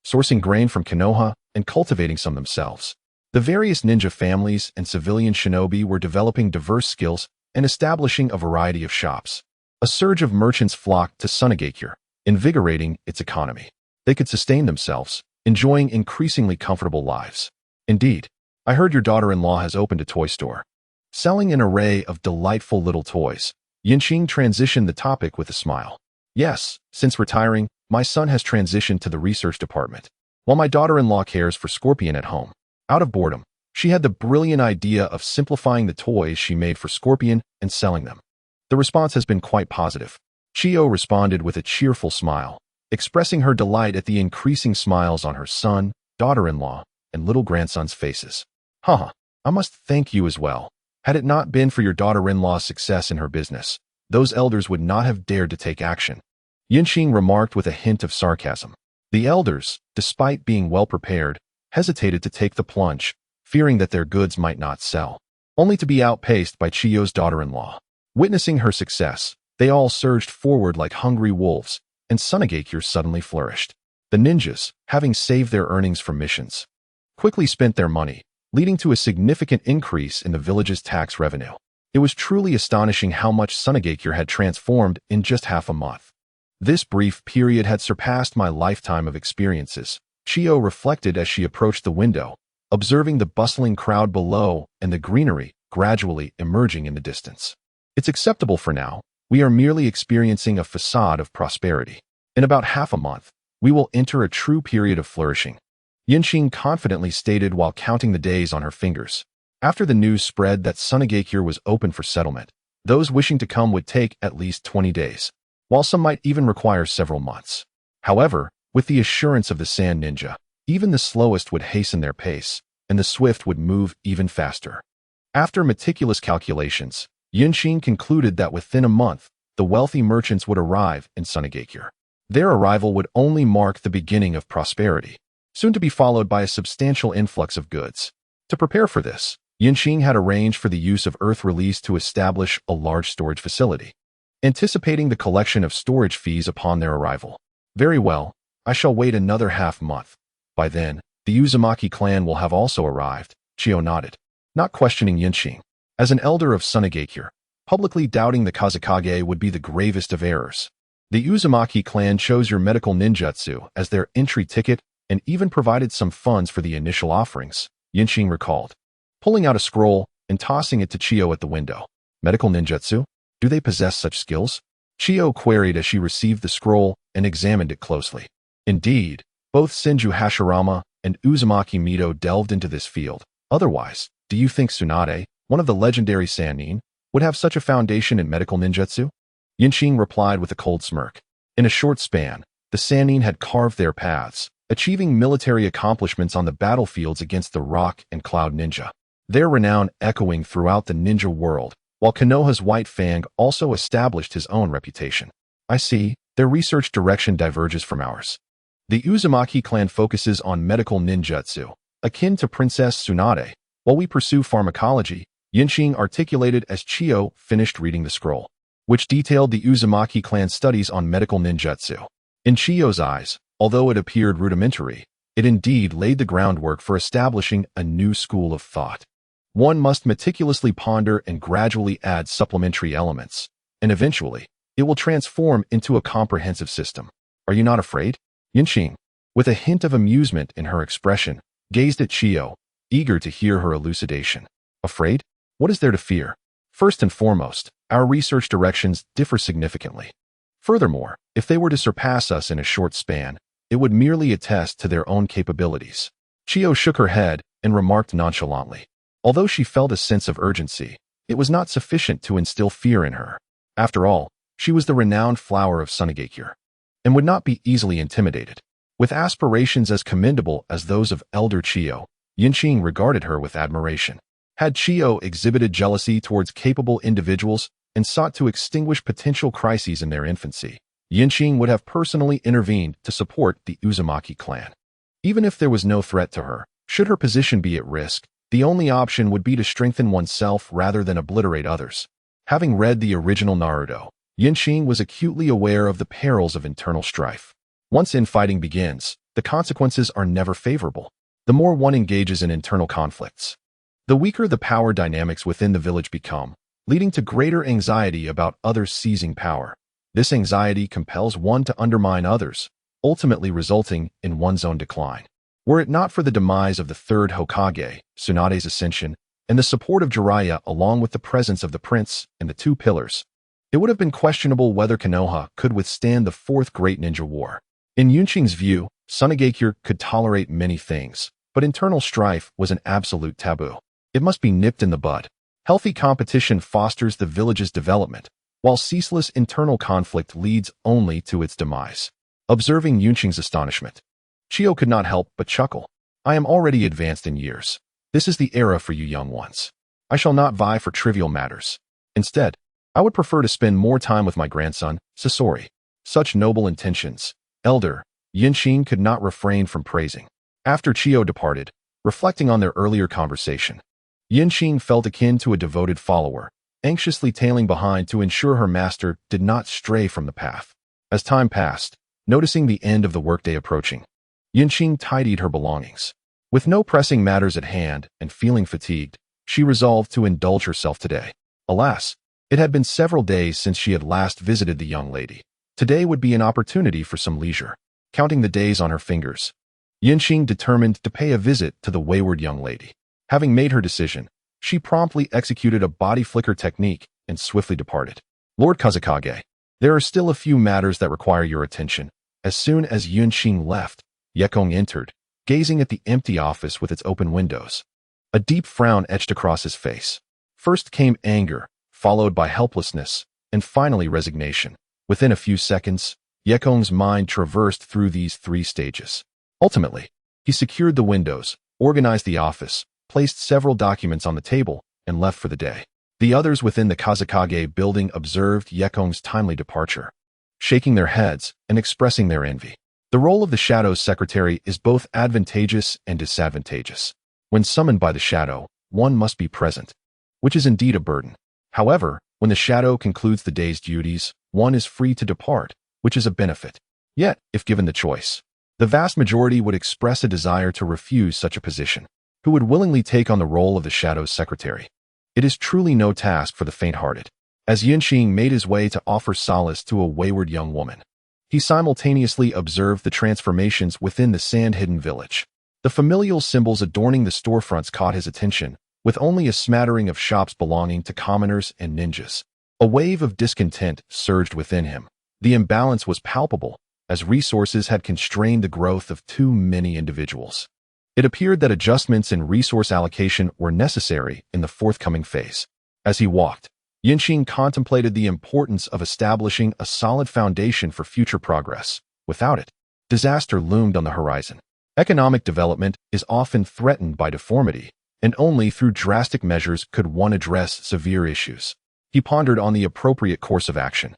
sourcing grain from Konoha and cultivating some themselves. The various ninja families and civilian shinobi were developing diverse skills and establishing a variety of shops. A surge of merchants flocked to Sunagakure, invigorating its economy. They could sustain themselves, enjoying increasingly comfortable lives. Indeed, I heard your daughter-in-law has opened a toy store, selling an array of delightful little toys. Qing transitioned the topic with a smile. Yes, since retiring, my son has transitioned to the research department, while my daughter-in-law cares for Scorpion at home. Out of boredom, she had the brilliant idea of simplifying the toys she made for Scorpion and selling them. The response has been quite positive. Chiyo responded with a cheerful smile, expressing her delight at the increasing smiles on her son, daughter-in-law, and little grandson's faces. I must thank you as well. Had it not been for your daughter-in-law's success in her business, those elders would not have dared to take action. Qing remarked with a hint of sarcasm. The elders, despite being well prepared, hesitated to take the plunge, fearing that their goods might not sell, only to be outpaced by Chiyo's daughter-in-law. Witnessing her success, they all surged forward like hungry wolves, and Sunagakure suddenly flourished. The ninjas, having saved their earnings from missions, quickly spent their money, leading to a significant increase in the village's tax revenue. It was truly astonishing how much Sunagakure had transformed in just half a month. This brief period had surpassed my lifetime of experiences, Chiyo reflected as she approached the window, observing the bustling crowd below and the greenery gradually emerging in the distance. It's acceptable for now. We are merely experiencing a facade of prosperity. In about half a month, we will enter a true period of flourishing, Qing confidently stated while counting the days on her fingers. After the news spread that Sunagakure was open for settlement, those wishing to come would take at least 20 days, while some might even require several months. However, with the assurance of the Sand Ninja, even the slowest would hasten their pace, and the swift would move even faster. After meticulous calculations, Yunqing concluded that within a month, the wealthy merchants would arrive in Sunagakure. Their arrival would only mark the beginning of prosperity, soon to be followed by a substantial influx of goods. To prepare for this, Yunqing had arranged for the use of earth release to establish a large storage facility, anticipating the collection of storage fees upon their arrival. Very well, I shall wait another half-month. By then, the Uzumaki clan will have also arrived, Chiyo nodded, not questioning Yunqing. As an elder of Sunagakure, publicly doubting the Kazekage would be the gravest of errors. The Uzumaki clan chose your medical ninjutsu as their entry ticket and even provided some funds for the initial offerings, Yunqing recalled, pulling out a scroll and tossing it to Chiyo at the window. Medical ninjutsu? Do they possess such skills? Chiyo queried as she received the scroll and examined it closely. Indeed, both Senju Hashirama and Uzumaki Mito delved into this field. Otherwise, do you think Tsunade, one of the legendary Sannin, would have such a foundation in medical ninjutsu? Yunqing replied with a cold smirk. In a short span, the Sannin had carved their paths, achieving military accomplishments on the battlefields against the Rock and Cloud Ninja, their renown echoing throughout the ninja world, while Konoha's White Fang also established his own reputation. I see, their research direction diverges from ours. The Uzumaki clan focuses on medical ninjutsu, akin to Princess Tsunade, while we pursue pharmacology, Yunqing articulated as Chiyo finished reading the scroll, which detailed the Uzumaki clan's studies on medical ninjutsu. In Chiyo's eyes, although it appeared rudimentary, it indeed laid the groundwork for establishing a new school of thought. One must meticulously ponder and gradually add supplementary elements, and eventually, it will transform into a comprehensive system. Are you not afraid? Yunqing, with a hint of amusement in her expression, gazed at Chiyo, eager to hear her elucidation. Afraid? What is there to fear? First and foremost, our research directions differ significantly. Furthermore, if they were to surpass us in a short span, it would merely attest to their own capabilities. Chiyo shook her head and remarked nonchalantly. Although she felt a sense of urgency, it was not sufficient to instill fear in her. After all, she was the renowned flower of Sunagakure, and would not be easily intimidated. With aspirations as commendable as those of elder Chiyo, Yunqing regarded her with admiration. Had Chiyo exhibited jealousy towards capable individuals and sought to extinguish potential crises in their infancy, Yunqing would have personally intervened to support the Uzumaki clan. Even if there was no threat to her, should her position be at risk, the only option would be to strengthen oneself rather than obliterate others. Having read the original Naruto, Yunqing was acutely aware of the perils of internal strife. Once infighting begins, the consequences are never favorable. The more one engages in internal conflicts, the weaker the power dynamics within the village become, leading to greater anxiety about others seizing power. This anxiety compels one to undermine others, ultimately resulting in one's own decline. Were it not for the demise of the third Hokage, Tsunade's ascension, and the support of Jiraiya along with the presence of the prince and the two pillars, it would have been questionable whether Konoha could withstand the fourth great ninja war. In Yunqing's view, Sunagakure could tolerate many things, but internal strife was an absolute taboo. It must be nipped in the bud. Healthy competition fosters the village's development, while ceaseless internal conflict leads only to its demise. Observing Yunqing's astonishment, Chiyo could not help but chuckle. I am already advanced in years. This is the era for you young ones. I shall not vie for trivial matters. Instead, I would prefer to spend more time with my grandson, Sasori. Such noble intentions, elder, Yunqing could not refrain from praising. After Chiyo departed, reflecting on their earlier conversation, Yunqing felt akin to a devoted follower, anxiously tailing behind to ensure her master did not stray from the path. As time passed, noticing the end of the workday approaching, Yunqing tidied her belongings. With no pressing matters at hand and feeling fatigued, she resolved to indulge herself today. Alas, it had been several days since she had last visited the young lady. Today would be an opportunity for some leisure. Counting the days on her fingers, Yunqing determined to pay a visit to the wayward young lady. Having made her decision, she promptly executed a body flicker technique and swiftly departed. Lord Kazekage, there are still a few matters that require your attention. As soon as Yunqing left, Yekong entered, gazing at the empty office with its open windows. A deep frown etched across his face. First came anger, followed by helplessness, and finally resignation. Within a few seconds, Yekong's mind traversed through these three stages. Ultimately, he secured the windows, organized the office, placed several documents on the table, and left for the day. The others within the Kazakage building observed Yekong's timely departure, shaking their heads and expressing their envy. The role of the Shadow's secretary is both advantageous and disadvantageous. When summoned by the Shadow, one must be present, which is indeed a burden. However, when the Shadow concludes the day's duties, one is free to depart, which is a benefit. Yet, if given the choice, the vast majority would express a desire to refuse such a position. Who would willingly take on the role of the Shadow's secretary? It is truly no task for the faint-hearted. As Yunqing made his way to offer solace to a wayward young woman, he simultaneously observed the transformations within the sand-hidden village. The familial symbols adorning the storefronts caught his attention, with only a smattering of shops belonging to commoners and ninjas. A wave of discontent surged within him. The imbalance was palpable, as resources had constrained the growth of too many individuals. It appeared that adjustments in resource allocation were necessary in the forthcoming phase. As he walked, Yunqing contemplated the importance of establishing a solid foundation for future progress. Without it, disaster loomed on the horizon. Economic development is often threatened by deformity, and only through drastic measures could one address severe issues. He pondered on the appropriate course of action,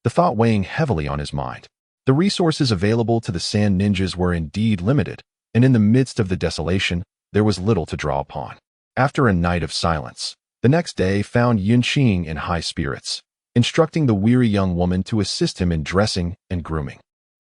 the thought weighing heavily on his mind. The resources available to the Sand Ninjas were indeed limited, and in the midst of the desolation, there was little to draw upon. After a night of silence, the next day found Yunqing in high spirits, instructing the weary young woman to assist him in dressing and grooming.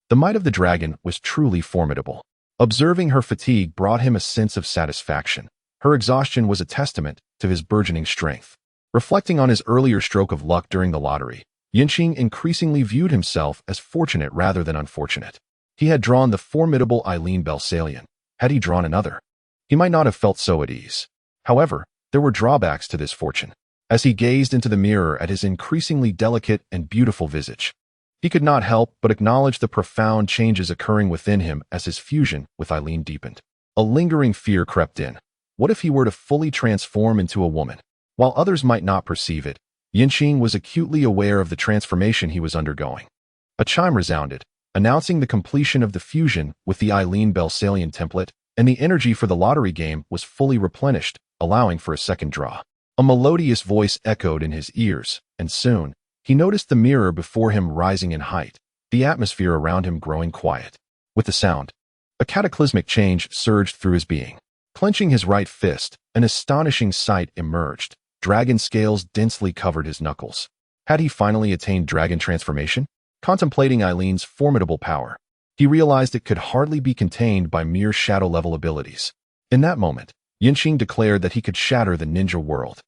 The might of the dragon was truly formidable. Observing her fatigue brought him a sense of satisfaction. Her exhaustion was a testament to his burgeoning strength. Reflecting on his earlier stroke of luck during the lottery, Yunqing increasingly viewed himself as fortunate rather than unfortunate. He had drawn the formidable Eileen Belsalian. Had he drawn another, he might not have felt so at ease. However, there were drawbacks to this fortune. As he gazed into the mirror at his increasingly delicate and beautiful visage, he could not help but acknowledge the profound changes occurring within him as his fusion with Eileen deepened. A lingering fear crept in. What if he were to fully transform into a woman? While others might not perceive it, Yunqing was acutely aware of the transformation he was undergoing. A chime resounded, announcing the completion of the fusion with the Eileen Belsalian template, and the energy for the lottery game was fully replenished, allowing for a second draw. A melodious voice echoed in his ears, and soon, he noticed the mirror before him rising in height, the atmosphere around him growing quiet. With the sound, a cataclysmic change surged through his being. Clenching his right fist, an astonishing sight emerged. Dragon scales densely covered his knuckles. Had he finally attained dragon transformation? Contemplating Eileen's formidable power, he realized it could hardly be contained by mere shadow-level abilities. In that moment, Yunqing declared that he could shatter the ninja world.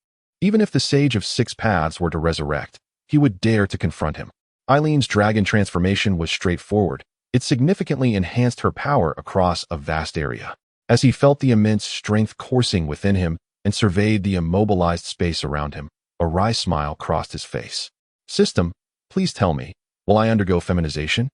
Even if the Sage of Six Paths were to resurrect, he would dare to confront him. Eileen's dragon transformation was straightforward. It significantly enhanced her power across a vast area. As he felt the immense strength coursing within him and surveyed the immobilized space around him, a wry smile crossed his face. "System, please tell me, will I undergo feminization?"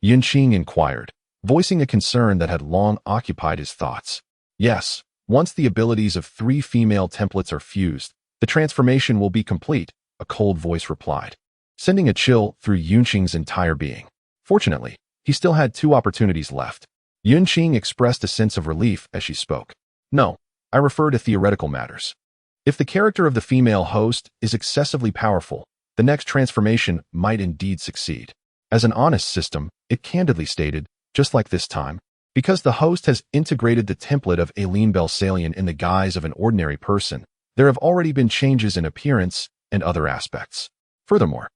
Yunqing inquired, voicing a concern that had long occupied his thoughts. "Yes, once the abilities of 3 female templates are fused, the transformation will be complete," a cold voice replied, sending a chill through Yunqing's entire being. Fortunately, he still had 2 opportunities left. Yunqing expressed a sense of relief as she spoke. "No, I refer to theoretical matters. If the character of the female host is excessively powerful, the next transformation might indeed succeed. As an honest system, it candidly stated, just like this time, because the host has integrated the template of Eileen Belsalian in the guise of an ordinary person, there have already been changes in appearance and other aspects. Furthermore,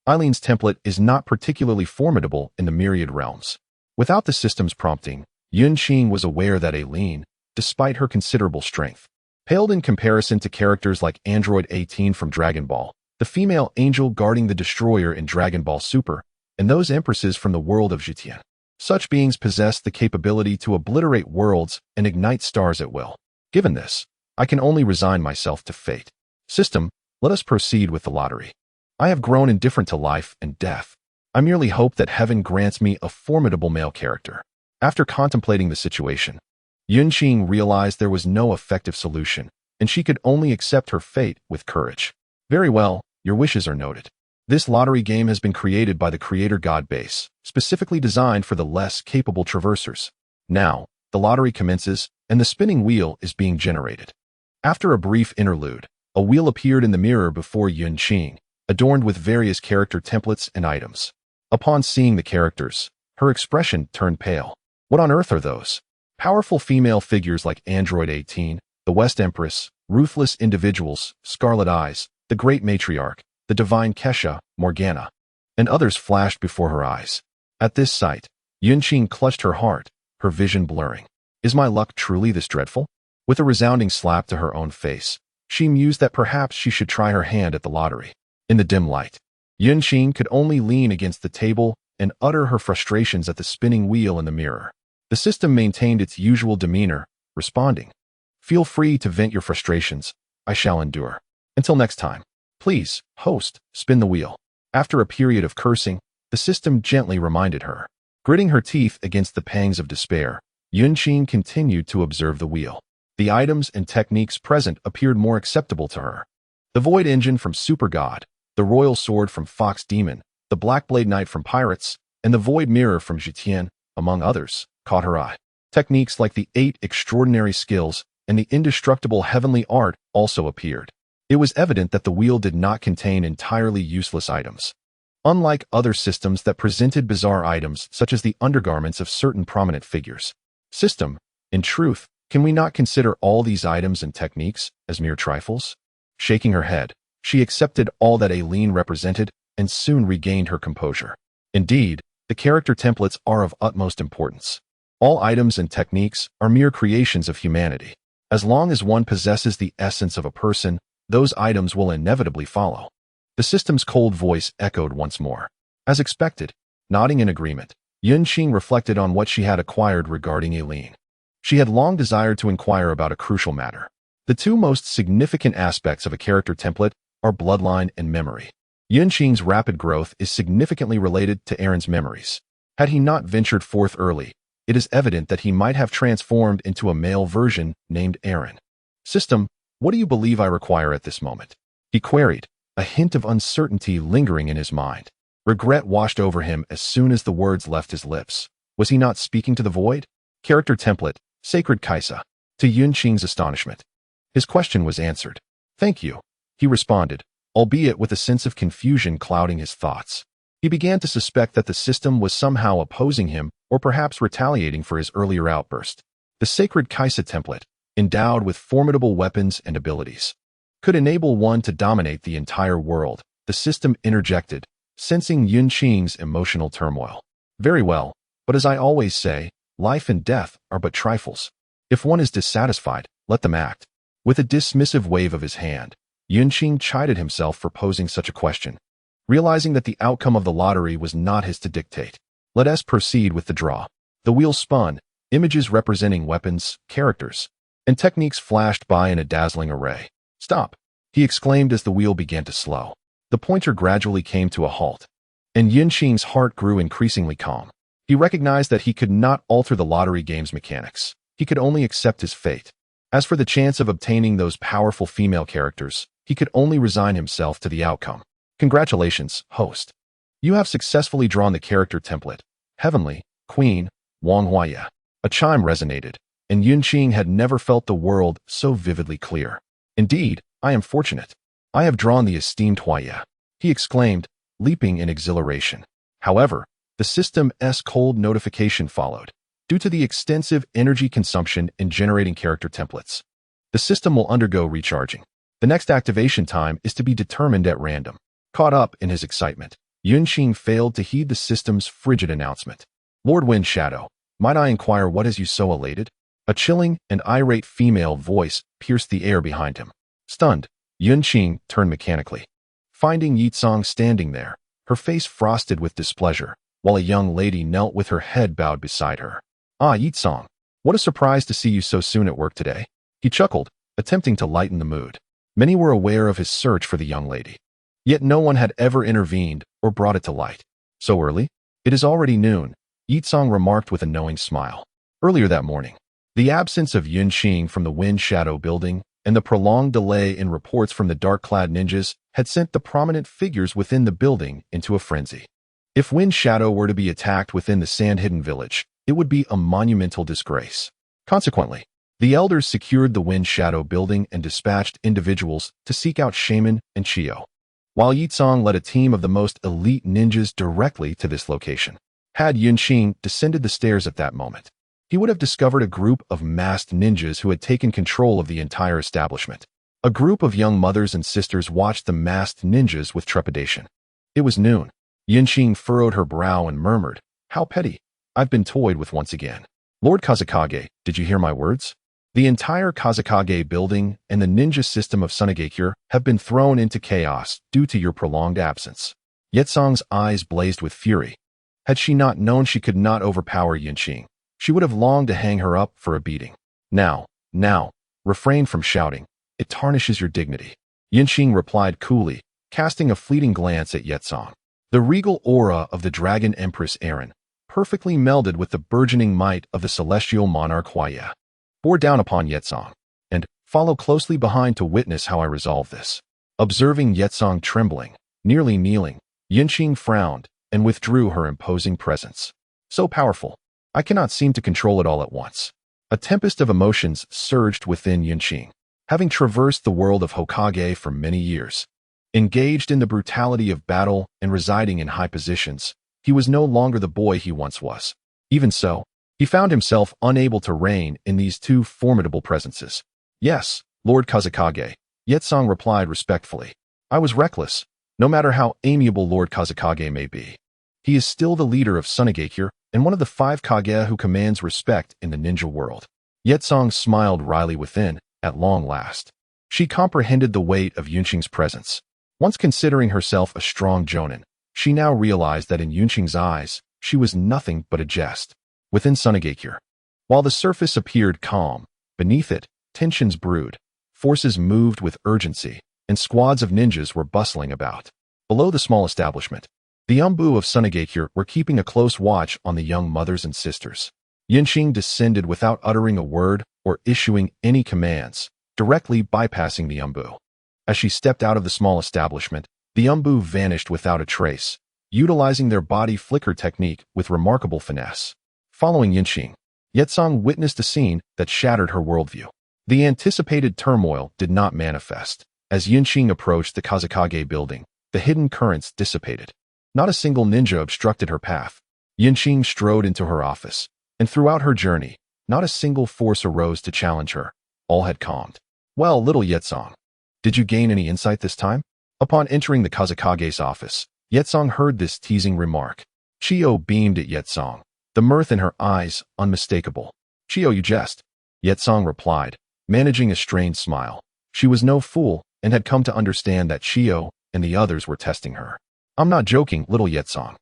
Eileen's template is not particularly formidable in the myriad realms." Without the system's prompting, Yunqing was aware that Eileen, despite her considerable strength, paled in comparison to characters like Android 18 from Dragon Ball, the female angel guarding the destroyer in Dragon Ball Super, and those empresses from the world of Jitian. Such beings possess the capability to obliterate worlds and ignite stars at will. Given this, I can only resign myself to fate. System, let us proceed with the lottery. I have grown indifferent to life and death. I merely hope that heaven grants me a formidable male character. After contemplating the situation, Yunqing realized there was no effective solution, and she could only accept her fate with courage. "Very well, your wishes are noted. This lottery game has been created by the Creator God Base, specifically designed for the less capable traversers. Now, the lottery commences, and the spinning wheel is being generated." After a brief interlude, A wheel appeared in the mirror before Yun Qing, adorned with various character templates and items. Upon seeing the characters, her expression turned pale. What on earth are those? Powerful female figures like Android 18, the West Empress, ruthless individuals, Scarlet Eyes, the Great Matriarch, the Divine Kesha, Morgana, and others flashed before her eyes. At this sight, Yun Qing clutched her heart, her vision blurring. Is my luck truly this dreadful? With a resounding slap to her own face, she mused that perhaps she should try her hand at the lottery. In the dim light, Yun Qing could only lean against the table and utter her frustrations at the spinning wheel in the mirror. The system maintained its usual demeanor, responding, "Feel free to vent your frustrations. I shall endure. Until next time. Please, host, spin the wheel." After a period of cursing, the system gently reminded her. Gritting her teeth against the pangs of despair, Yun Qing continued to observe the wheel. The items and techniques present appeared more acceptable to her. The Void Engine from Super God, the Royal Sword from Fox Demon, the Black Blade Knight from Pirates, and the Void Mirror from Jitian, among others, caught her eye. Techniques like the 8 extraordinary skills and the indestructible heavenly art also appeared. It was evident that the wheel did not contain entirely useless items. Unlike other systems that presented bizarre items such as the undergarments of certain prominent figures. System, in truth, can we not consider all these items and techniques as mere trifles? Shaking her head, she accepted all that Aileen represented and soon regained her composure. Indeed, the character templates are of utmost importance. All items and techniques are mere creations of humanity. As long as one possesses the essence of a person, those items will inevitably follow. The system's cold voice echoed once more. As expected, nodding in agreement, Yun Qing reflected on what she had acquired regarding Aileen. She had long desired to inquire about a crucial matter. The two most significant aspects of a character template are bloodline and memory. Yun Qing's rapid growth is significantly related to Aaron's memories. Had he not ventured forth early, it is evident that he might have transformed into a male version named Aaron. System, what do you believe I require at this moment? He queried, a hint of uncertainty lingering in his mind. Regret washed over him as soon as the words left his lips. Was he not speaking to the void? Character template, Sacred Kaisa. To Yun Qing's astonishment, his question was answered. Thank you, he responded, albeit with a sense of confusion clouding his thoughts. He began to suspect that the system was somehow opposing him or perhaps retaliating for his earlier outburst. The Sacred Kaisa template, endowed with formidable weapons and abilities, could enable one to dominate the entire world, the system interjected, sensing Yun Qing's emotional turmoil. Very well, but as I always say, life and death are but trifles. If one is dissatisfied, let them act. With a dismissive wave of his hand, Yun Qing chided himself for posing such a question. Realizing that the outcome of the lottery was not his to dictate, let us proceed with the draw. The wheel spun, images representing weapons, characters, and techniques flashed by in a dazzling array. Stop, he exclaimed as the wheel began to slow. The pointer gradually came to a halt, and Yun Qing's heart grew increasingly calm. He recognized that he could not alter the lottery game's mechanics. He could only accept his fate. As for the chance of obtaining those powerful female characters, he could only resign himself to the outcome. Congratulations, host. You have successfully drawn the character template, Heavenly, Queen, Wang Huaya. A chime resonated, and Yun Qing had never felt the world so vividly clear. Indeed, I am fortunate. I have drawn the esteemed Huaya, he exclaimed, leaping in exhilaration. However, the system's cold notification followed. Due to the extensive energy consumption in generating character templates, the system will undergo recharging. The next activation time is to be determined at random. Caught up in his excitement, Yun Qing failed to heed the system's frigid announcement. Lord Wind Shadow, might I inquire what has you so elated? A chilling and irate female voice pierced the air behind him. Stunned, Yun Qing turned mechanically, finding Yitsong standing there, her face frosted with displeasure, while a young lady knelt with her head bowed beside her. Ah, Yitsong, what a surprise to see you so soon at work today. He chuckled, attempting to lighten the mood. Many were aware of his search for the young lady, yet no one had ever intervened or brought it to light. So early? It is already noon, Yitsong remarked with a knowing smile. Earlier that morning, the absence of Yun Qing from the Wind Shadow building and the prolonged delay in reports from the dark-clad ninjas had sent the prominent figures within the building into a frenzy. If Wind Shadow were to be attacked within the Sand-Hidden Village, it would be a monumental disgrace. Consequently, The elders secured the Wind Shadow building and dispatched individuals to seek out Shaman and Chiyo, while Yitsong led a team of the most elite ninjas directly to this location. Had Yunqing descended the stairs at that moment, he would have discovered a group of masked ninjas who had taken control of the entire establishment. A group of young mothers and sisters watched the masked ninjas with trepidation. It was noon. Yunqing furrowed her brow and murmured, "How petty. I've been toyed with once again. Lord Kazakage, did you hear my words? The entire Kazakage building and the ninja system of Sunagakure have been thrown into chaos due to your prolonged absence." Yetsong's eyes blazed with fury. Had she not known she could not overpower Yunqing, she would have longed to hang her up for a beating. Now, refrain from shouting. It tarnishes your dignity. Yunqing replied coolly, casting a fleeting glance at Yetsong. The regal aura of the Dragon Empress Erin perfectly melded with the burgeoning might of the celestial monarch Huaya. Bore down upon Yetsong, and follow closely behind to witness how I resolve this. Observing Yetsong trembling, nearly kneeling, Yunqing frowned and withdrew her imposing presence. So powerful, I cannot seem to control it all at once. A tempest of emotions surged within Yunqing. Having traversed the world of Hokage for many years, engaged in the brutality of battle and residing in high positions, he was no longer the boy he once was. Even so, he found himself unable to reign in these two formidable presences. "Yes, Lord Kazakage," Yetsong replied respectfully. "I was reckless, no matter how amiable Lord Kazakage may be. He is still the leader of Sunagakure and one of the 5 Kage who commands respect in the ninja world." Yetsong smiled wryly within, at long last. She comprehended the weight of Yunqing's presence. Once considering herself a strong jonin, she now realized that in Yunqing's eyes, she was nothing but a jest. Within Sunagakure, while the surface appeared calm, beneath it, tensions brewed, forces moved with urgency, and squads of ninjas were bustling about. Below the small establishment, the Umbu of Sunagakure were keeping a close watch on the young mothers and sisters. Yunqing descended without uttering a word or issuing any commands, directly bypassing the Umbu. As she stepped out of the small establishment, the Umbu vanished without a trace, utilizing their body flicker technique with remarkable finesse. Following Yunqing, Yetsong witnessed a scene that shattered her worldview. The anticipated turmoil did not manifest. As Yunqing approached the Kazakage building, the hidden currents dissipated. Not a single ninja obstructed her path. Yunqing strode into her office, and throughout her journey, not a single force arose to challenge her. All had calmed. "Well, little Yetsong, did you gain any insight this time?" Upon entering the Kazakage's office, Yetsong heard this teasing remark. Chiyo beamed at Yetsong, the mirth in her eyes unmistakable. "Chiyo, you jest," Yetsong replied, managing a strained smile. She was no fool and had come to understand that Chiyo and the others were testing her. "I'm not joking, little Yetsong.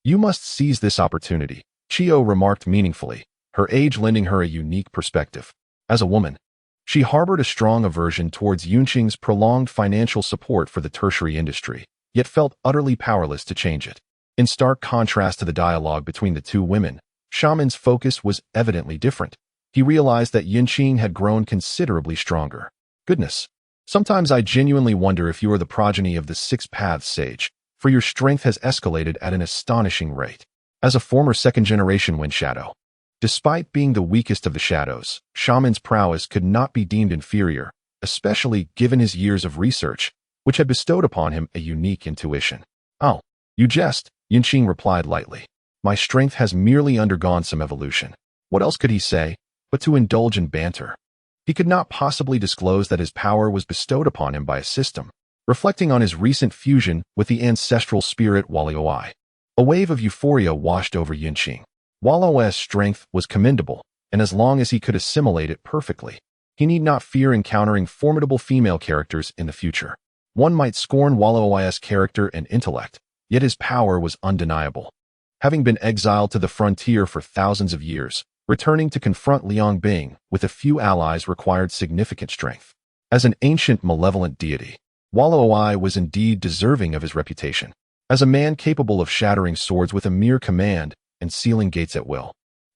You must seize this opportunity," Chiyo remarked meaningfully, her age lending her a unique perspective. As a woman, she harbored a strong aversion towards Yunqing's prolonged financial support for the tertiary industry, yet felt utterly powerless to change it. In stark contrast to the dialogue between the two women, Shaman's focus was evidently different. He realized that Yunqing had grown considerably stronger. "Goodness, sometimes I genuinely wonder if you are the progeny of the 6 Paths sage, for your strength has escalated at an astonishing rate." As a former second-generation Wind Shadow, despite being the weakest of the shadows, Shaman's prowess could not be deemed inferior, especially given his years of research, which had bestowed upon him a unique intuition. "Oh, you jest," Yunqing replied lightly. "My strength has merely undergone some evolution." What else could he say, but to indulge in banter? He could not possibly disclose that his power was bestowed upon him by a system. Reflecting on his recent fusion with the ancestral spirit Walioi, a wave of euphoria washed over Yunqing. Walioi's strength was commendable, and as long as he could assimilate it perfectly, he need not fear encountering formidable female characters in the future. One might scorn Walioi's character and intellect, yet his power was undeniable. Having been exiled to the frontier for thousands of years, returning to confront Liang Bing with a few allies required significant strength. As an ancient malevolent deity, Walioi was indeed deserving of his reputation, as a man capable of shattering swords with a mere command and sealing gates at will.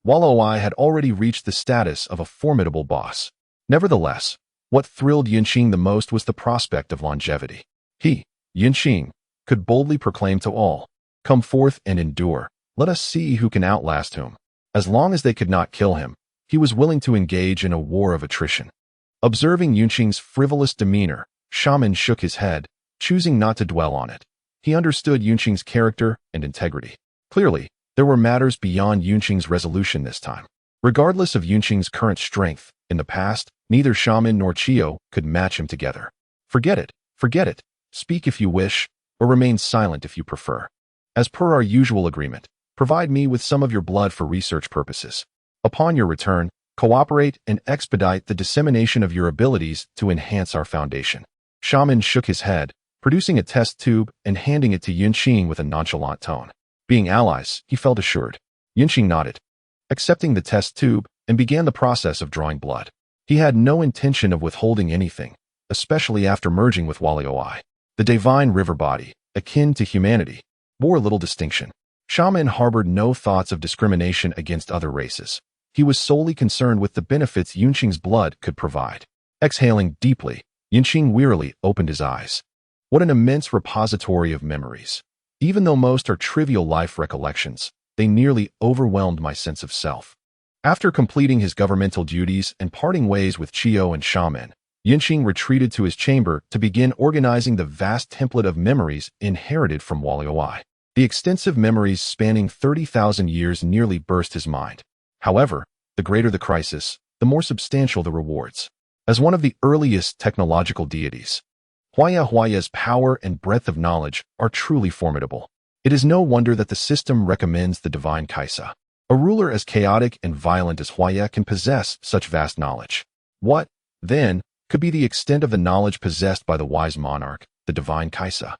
Walioi had already reached the status of a formidable boss. Nevertheless, what thrilled Yunqing the most was the prospect of longevity. He, Yunqing, could boldly proclaim to all, "Come forth and endure. Let us see who can outlast whom." As long as they could not kill him, He was willing to engage in a war of attrition. Observing Yunqing's frivolous demeanor, Shaman shook his head, choosing not to dwell on it. He understood Yunqing's character and integrity. Clearly, there were matters beyond Yunqing's resolution this time. Regardless of Yunqing's current strength, in the past, neither Shaman nor Chiyo could match him together. Forget it, forget it. Speak if you wish, or remain silent if you prefer. As per our usual agreement, provide me with some of your blood for research purposes. Upon your return, cooperate and expedite the dissemination of your abilities to enhance our foundation. Shaman shook his head, producing a test tube and handing it to Yunqing with a nonchalant tone. Being allies, he felt assured. Yunqing nodded, accepting the test tube, and began the process of drawing blood. He had no intention of withholding anything, especially after merging with Walioi. The divine river body, akin to humanity, bore little distinction. Shaman harbored no thoughts of discrimination against other races. He was solely concerned with the benefits Yunqing's blood could provide. Exhaling deeply, Yunqing wearily opened his eyes. What an immense repository of memories. Even though most are trivial life recollections, they nearly overwhelmed my sense of self. After completing his governmental duties and parting ways with Chiyo and Shaman, Yunqing retreated to his chamber to begin organizing the vast template of memories inherited from Walioi. The extensive memories spanning 30,000 years nearly burst his mind. However, the greater the crisis, the more substantial the rewards. As one of the earliest technological deities, Huaya's power and breadth of knowledge are truly formidable. It is no wonder that the system recommends the divine Kaisa. A ruler as chaotic and violent as Huaya can possess such vast knowledge. What, then, could be the extent of the knowledge possessed by the wise monarch, the divine Kaisa?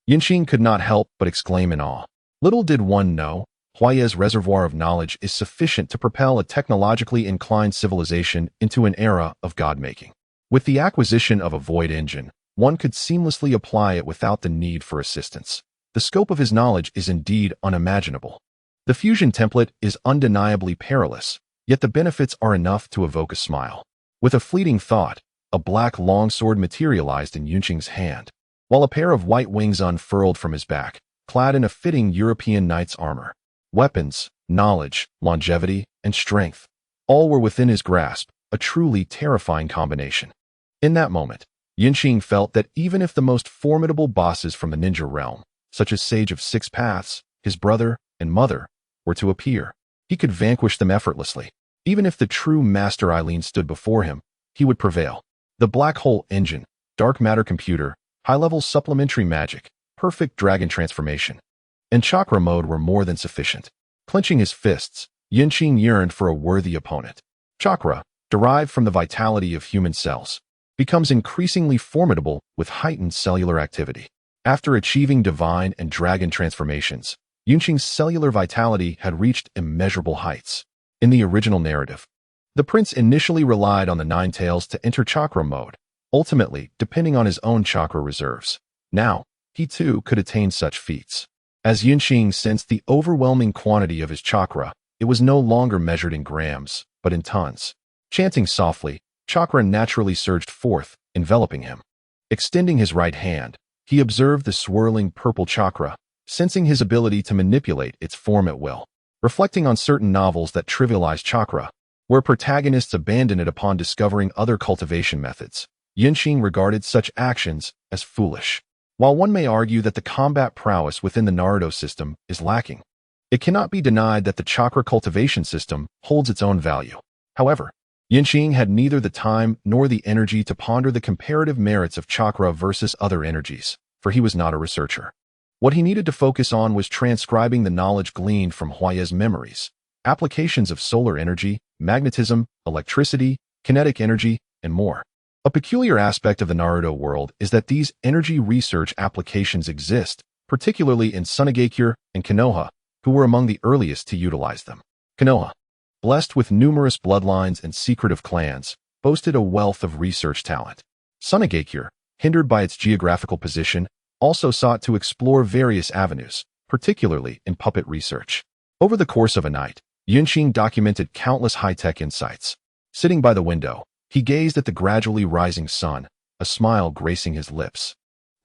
Yunqing could not help but exclaim in awe. Little did one know, Huaya's reservoir of knowledge is sufficient to propel a technologically inclined civilization into an era of god-making. With the acquisition of a void engine, one could seamlessly apply it without the need for assistance. The scope of his knowledge is indeed unimaginable. The fusion template is undeniably perilous, yet the benefits are enough to evoke a smile. With a fleeting thought, a black longsword materialized in Yunqing's hand, while a pair of white wings unfurled from his back, clad in a fitting European knight's armor. Weapons, knowledge, longevity, and strength, all were within his grasp, a truly terrifying combination. In that moment, Yunqing felt that even if the most formidable bosses from the ninja realm, such as Sage of Six Paths, his brother, and mother, were to appear, he could vanquish them effortlessly. Even if the true Master Eileen stood before him, he would prevail. The black hole engine, dark matter computer, high-level supplementary magic, perfect dragon transformation, and chakra mode were more than sufficient. Clenching his fists, Yunqing yearned for a worthy opponent. Chakra, derived from the vitality of human cells, becomes increasingly formidable with heightened cellular activity. After achieving divine and dragon transformations, Yunqing's cellular vitality had reached immeasurable heights. In the original narrative, the prince initially relied on the Nine Tails to enter chakra mode, ultimately depending on his own chakra reserves. Now, he too could attain such feats. As Yunqing sensed the overwhelming quantity of his chakra, it was no longer measured in grams, but in tons. Chanting softly, chakra naturally surged forth, enveloping him. Extending his right hand, he observed the swirling purple chakra, sensing his ability to manipulate its form at will. Reflecting on certain novels that trivialize chakra, where protagonists abandon it upon discovering other cultivation methods, Yunqing regarded such actions as foolish. While one may argue that the combat prowess within the Naruto system is lacking, it cannot be denied that the chakra cultivation system holds its own value. However, Yunqing had neither the time nor the energy to ponder the comparative merits of chakra versus other energies, for he was not a researcher. What he needed to focus on was transcribing the knowledge gleaned from Huaya's memories, applications of solar energy, magnetism, electricity, kinetic energy, and more. A peculiar aspect of the Naruto world is that these energy research applications exist, particularly in Sunagakure and Konoha, who were among the earliest to utilize them. Konoha, blessed with numerous bloodlines and secretive clans, boasted a wealth of research talent. Sunagakure, hindered by its geographical position, also sought to explore various avenues, particularly in puppet research. Over the course of a night, Yunqing documented countless high-tech insights. Sitting by the window, he gazed at the gradually rising sun, a smile gracing his lips.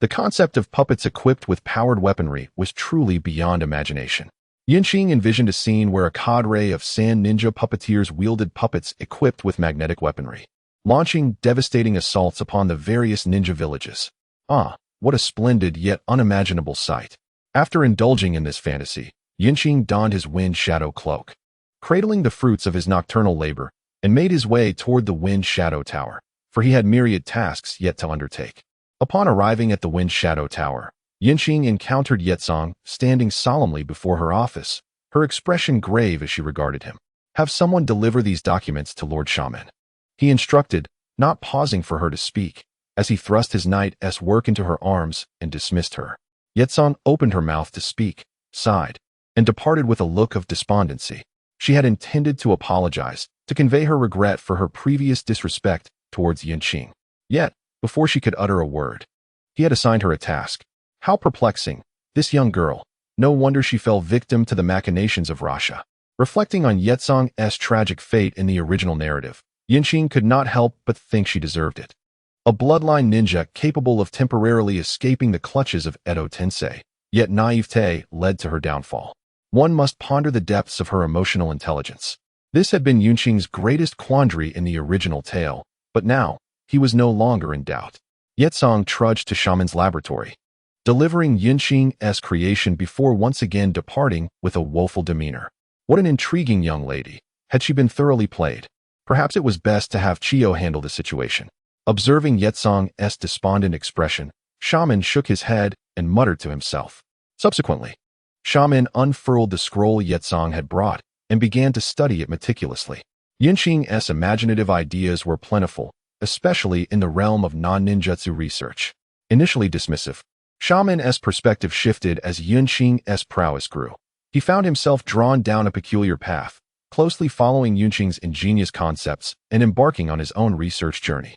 The concept of puppets equipped with powered weaponry was truly beyond imagination. Yinqing envisioned a scene where a cadre of sand ninja puppeteers wielded puppets equipped with magnetic weaponry, launching devastating assaults upon the various ninja villages. Ah, what a splendid yet unimaginable sight. After indulging in this fantasy, Yinqing donned his wind shadow cloak, cradling the fruits of his nocturnal labor, and made his way toward the wind shadow tower, for he had myriad tasks yet to undertake. Upon arriving at the wind shadow tower, Yinqing encountered Yetsong standing solemnly before her office, her expression grave as she regarded him. Have someone deliver these documents to Lord Shaman, he instructed, not pausing for her to speak, as he thrust his knight's work into her arms and dismissed her. Yetsong opened her mouth to speak, sighed, and departed with a look of despondency. She had intended to apologize, to convey her regret for her previous disrespect towards Yinqing. Yet, before she could utter a word, he had assigned her a task. How perplexing, this young girl. No wonder she fell victim to the machinations of Rasha. Reflecting on Yetsong's tragic fate in the original narrative, Yinqing could not help but think she deserved it. A bloodline ninja capable of temporarily escaping the clutches of Edo Tensei, yet naivete led to her downfall. One must ponder the depths of her emotional intelligence. This had been Yinqing's greatest quandary in the original tale, but now, he was no longer in doubt. Yetsong trudged to Shaman's laboratory, delivering Yinqing's creation before once again departing with a woeful demeanor. What an intriguing young lady. Had she been thoroughly played? Perhaps it was best to have Chiyo handle the situation. Observing Yetsong's despondent expression, Shaman shook his head and muttered to himself. Subsequently, Shaman unfurled the scroll Yetsong had brought and began to study it meticulously. Yinqing's imaginative ideas were plentiful, especially in the realm of non-ninjutsu research. Initially dismissive, Shaman's perspective shifted as Yinqing's prowess grew. He found himself drawn down a peculiar path, closely following Yinqing's ingenious concepts and embarking on his own research journey.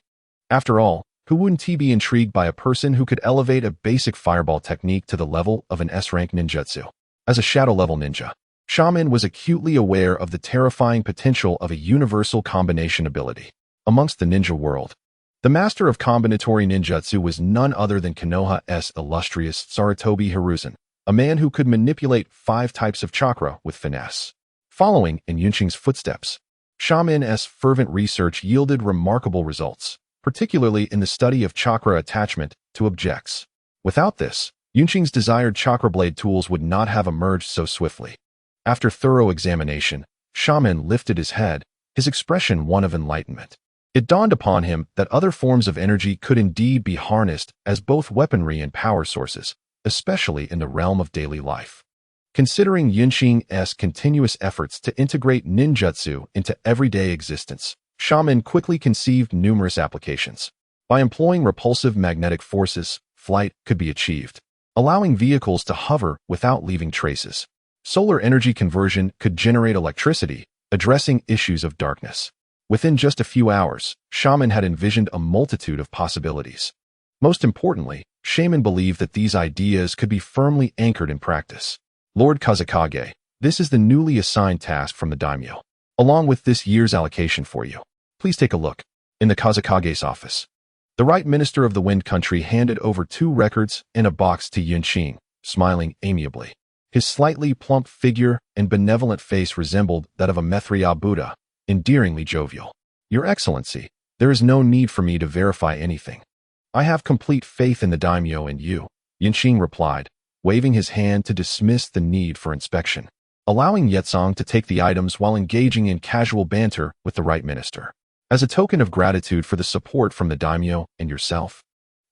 After all, who wouldn't he be intrigued by a person who could elevate a basic fireball technique to the level of an S-rank ninjutsu? As a shadow-level ninja, Shaman was acutely aware of the terrifying potential of a universal combination ability. Amongst the ninja world, the master of combinatory ninjutsu was none other than Konoha's illustrious Sarutobi Hiruzen, a man who could manipulate 5 types of chakra with finesse. Following in Yinqing's footsteps, Shaman's fervent research yielded remarkable results, particularly in the study of chakra attachment to objects. Without this, Yinqing's desired chakra blade tools would not have emerged so swiftly. After thorough examination, Shaman lifted his head, his expression one of enlightenment. It dawned upon him that other forms of energy could indeed be harnessed as both weaponry and power sources, especially in the realm of daily life. Considering Yinqing's continuous efforts to integrate ninjutsu into everyday existence, Shaman quickly conceived numerous applications. By employing repulsive magnetic forces, flight could be achieved, allowing vehicles to hover without leaving traces. Solar energy conversion could generate electricity, addressing issues of darkness. Within just a few hours, Shaman had envisioned a multitude of possibilities. Most importantly, Shaman believed that these ideas could be firmly anchored in practice. Lord Kazekage, this is the newly assigned task from the daimyo, along with this year's allocation for you. Please take a look. In the Kazekage's office, the right minister of the Wind Country handed over 2 records and a box to Yinqing, smiling amiably. His slightly plump figure and benevolent face resembled that of a Maitreya Buddha, endearingly jovial. Your Excellency, there is no need for me to verify anything. I have complete faith in the daimyo and you, Yinqing replied, waving his hand to dismiss the need for inspection, allowing Yetsong to take the items while engaging in casual banter with the right minister. As a token of gratitude for the support from the daimyo and yourself,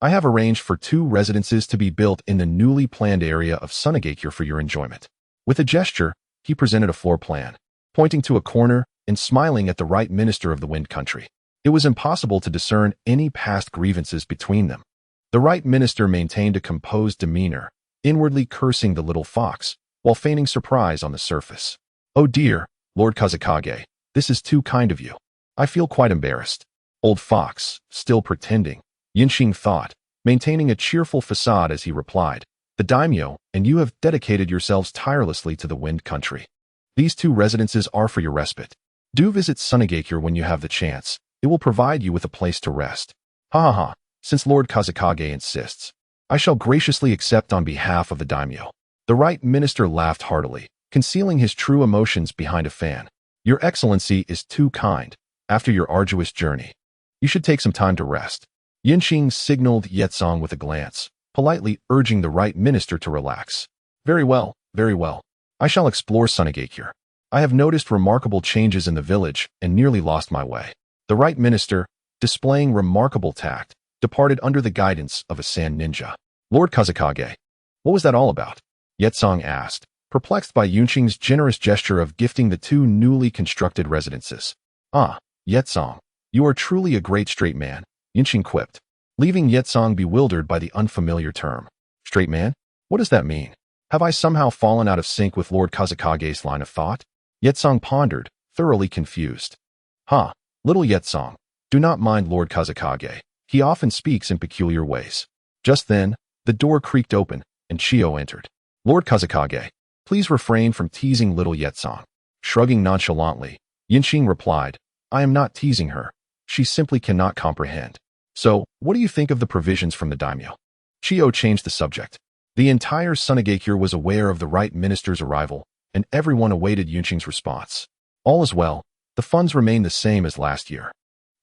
I have arranged for 2 residences to be built in the newly planned area of Sunagakure for your enjoyment. With a gesture, he presented a floor plan, pointing to a corner and smiling at the right minister of the Wind Country. It was impossible to discern any past grievances between them. The right minister maintained a composed demeanor, inwardly cursing the little fox, while feigning surprise on the surface. Oh dear, Lord Kazekage, this is too kind of you. I feel quite embarrassed. Old fox, still pretending, Yinqing thought, maintaining a cheerful facade as he replied, the daimyo and you have dedicated yourselves tirelessly to the Wind Country. These 2 residences are for your respite. Do visit Sunagakure when you have the chance. It will provide you with a place to rest. Ha ha ha, since Lord Kazekage insists, I shall graciously accept on behalf of the daimyo. The right minister laughed heartily, concealing his true emotions behind a fan. Your Excellency is too kind. After your arduous journey, you should take some time to rest. Yinqing signaled Yetsong with a glance, politely urging the right minister to relax. Very well, very well. I shall explore Sunagakure. I have noticed remarkable changes in the village and nearly lost my way. The right minister, displaying remarkable tact, departed under the guidance of a sand ninja. Lord Kazakage, what was that all about? Yetsong asked, perplexed by Yunqing's generous gesture of gifting the two newly constructed residences. Ah, Yetsong, you are truly a great straight man, Yunqing quipped, leaving Yetsong bewildered by the unfamiliar term. Straight man? What does that mean? Have I somehow fallen out of sync with Lord Kazakage's line of thought? Yetsong pondered, thoroughly confused. Little Yetsong, do not mind Lord Kazakage. He often speaks in peculiar ways. Just then, the door creaked open, and Chiyo entered. Lord Kazakage, please refrain from teasing little Yetsong. Shrugging nonchalantly, Yinqing replied, I am not teasing her. She simply cannot comprehend. So, what do you think of the provisions from the daimyo? Chiyo changed the subject. The entire Sunagakure was aware of the right minister's arrival, and everyone awaited Yunqing's response. All is well, the funds remain the same as last year.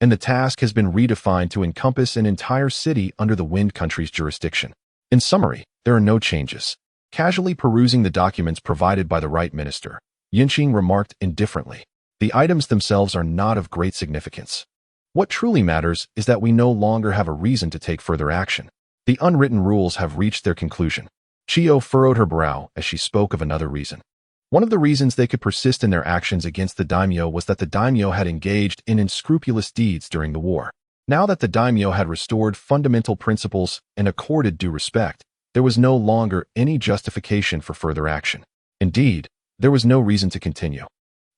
And the task has been redefined to encompass an entire city under the Wind Country's jurisdiction. In summary, there are no changes. Casually perusing the documents provided by the right minister, Yinqing remarked indifferently, the items themselves are not of great significance. What truly matters is that we no longer have a reason to take further action. The unwritten rules have reached their conclusion. Chiyo furrowed her brow as she spoke of another reason. One of the reasons they could persist in their actions against the daimyo was that the daimyo had engaged in unscrupulous deeds during the war. Now that the daimyo had restored fundamental principles and accorded due respect, there was no longer any justification for further action. Indeed, there was no reason to continue.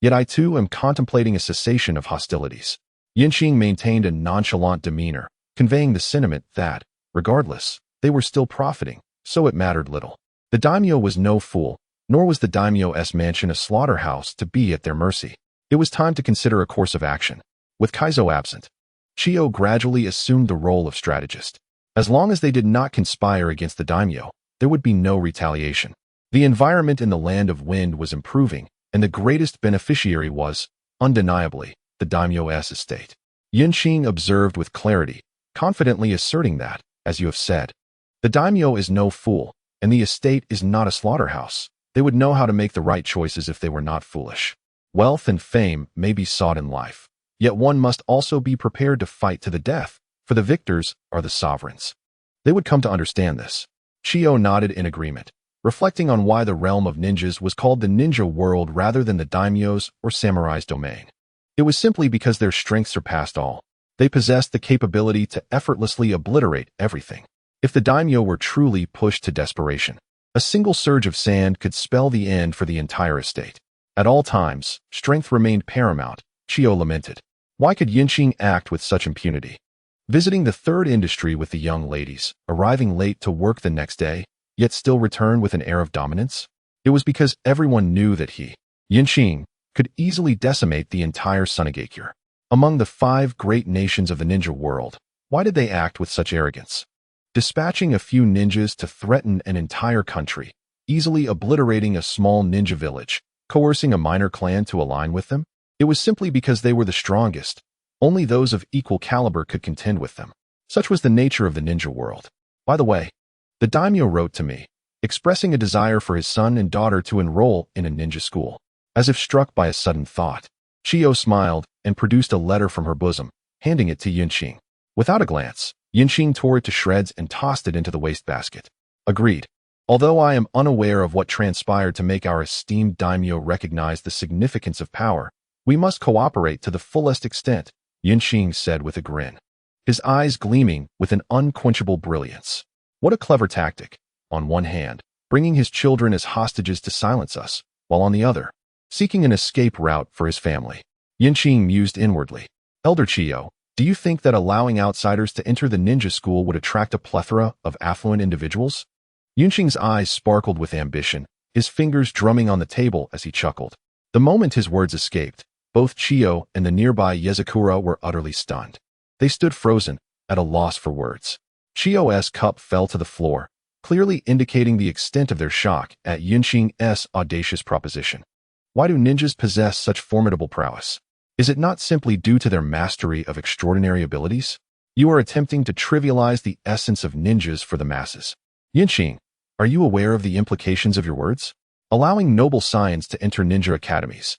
Yet I too am contemplating a cessation of hostilities. Yinqing maintained a nonchalant demeanor, conveying the sentiment that, regardless, they were still profiting, so it mattered little. The daimyo was no fool, nor was the daimyo's mansion a slaughterhouse to be at their mercy. It was time to consider a course of action. With Kaizo absent, Chiyo gradually assumed the role of strategist. As long as they did not conspire against the daimyo, there would be no retaliation. The environment in the Land of Wind was improving, and the greatest beneficiary was, undeniably, the daimyo's estate. Yinqing observed with clarity, confidently asserting that, as you have said, the daimyo is no fool, and the estate is not a slaughterhouse. They would know how to make the right choices if they were not foolish. Wealth and fame may be sought in life, yet one must also be prepared to fight to the death, for the victors are the sovereigns. They would come to understand this. Chiyo nodded in agreement, reflecting on why the realm of ninjas was called the ninja world rather than the daimyo's or samurai's domain. It was simply because their strength surpassed all. They possessed the capability to effortlessly obliterate everything. If the daimyo were truly pushed to desperation, a single surge of sand could spell the end for the entire estate. At all times, strength remained paramount, Chiyo lamented. Why could Yinqing act with such impunity? Visiting the third industry with the young ladies, arriving late to work the next day, yet still return with an air of dominance? It was because everyone knew that he, Yinqing, could easily decimate the entire Sunagakure. Among the 5 great nations of the ninja world, why did they act with such arrogance? Dispatching a few ninjas to threaten an entire country, easily obliterating a small ninja village, coercing a minor clan to align with them? It was simply because they were the strongest. Only those of equal caliber could contend with them. Such was the nature of the ninja world. By the way, the daimyo wrote to me, expressing a desire for his son and daughter to enroll in a ninja school. As if struck by a sudden thought, Chiyo smiled and produced a letter from her bosom, handing it to Yinqing. Without a glance, Yinqing tore it to shreds and tossed it into the wastebasket. Agreed. Although I am unaware of what transpired to make our esteemed daimyo recognize the significance of power, we must cooperate to the fullest extent, Yinqing said with a grin, his eyes gleaming with an unquenchable brilliance. What a clever tactic, on one hand, bringing his children as hostages to silence us, while on the other, seeking an escape route for his family. Yinqing mused inwardly. Elder Chiyo, do you think that allowing outsiders to enter the ninja school would attract a plethora of affluent individuals? Yunqing's eyes sparkled with ambition, his fingers drumming on the table as he chuckled. The moment his words escaped, both Chiyo and the nearby Yezakura were utterly stunned. They stood frozen, at a loss for words. Chiyo's cup fell to the floor, clearly indicating the extent of their shock at Yunqing's audacious proposition. Why do ninjas possess such formidable prowess? Is it not simply due to their mastery of extraordinary abilities? You are attempting to trivialize the essence of ninjas for the masses. Yunqing, are you aware of the implications of your words? Allowing noble science to enter ninja academies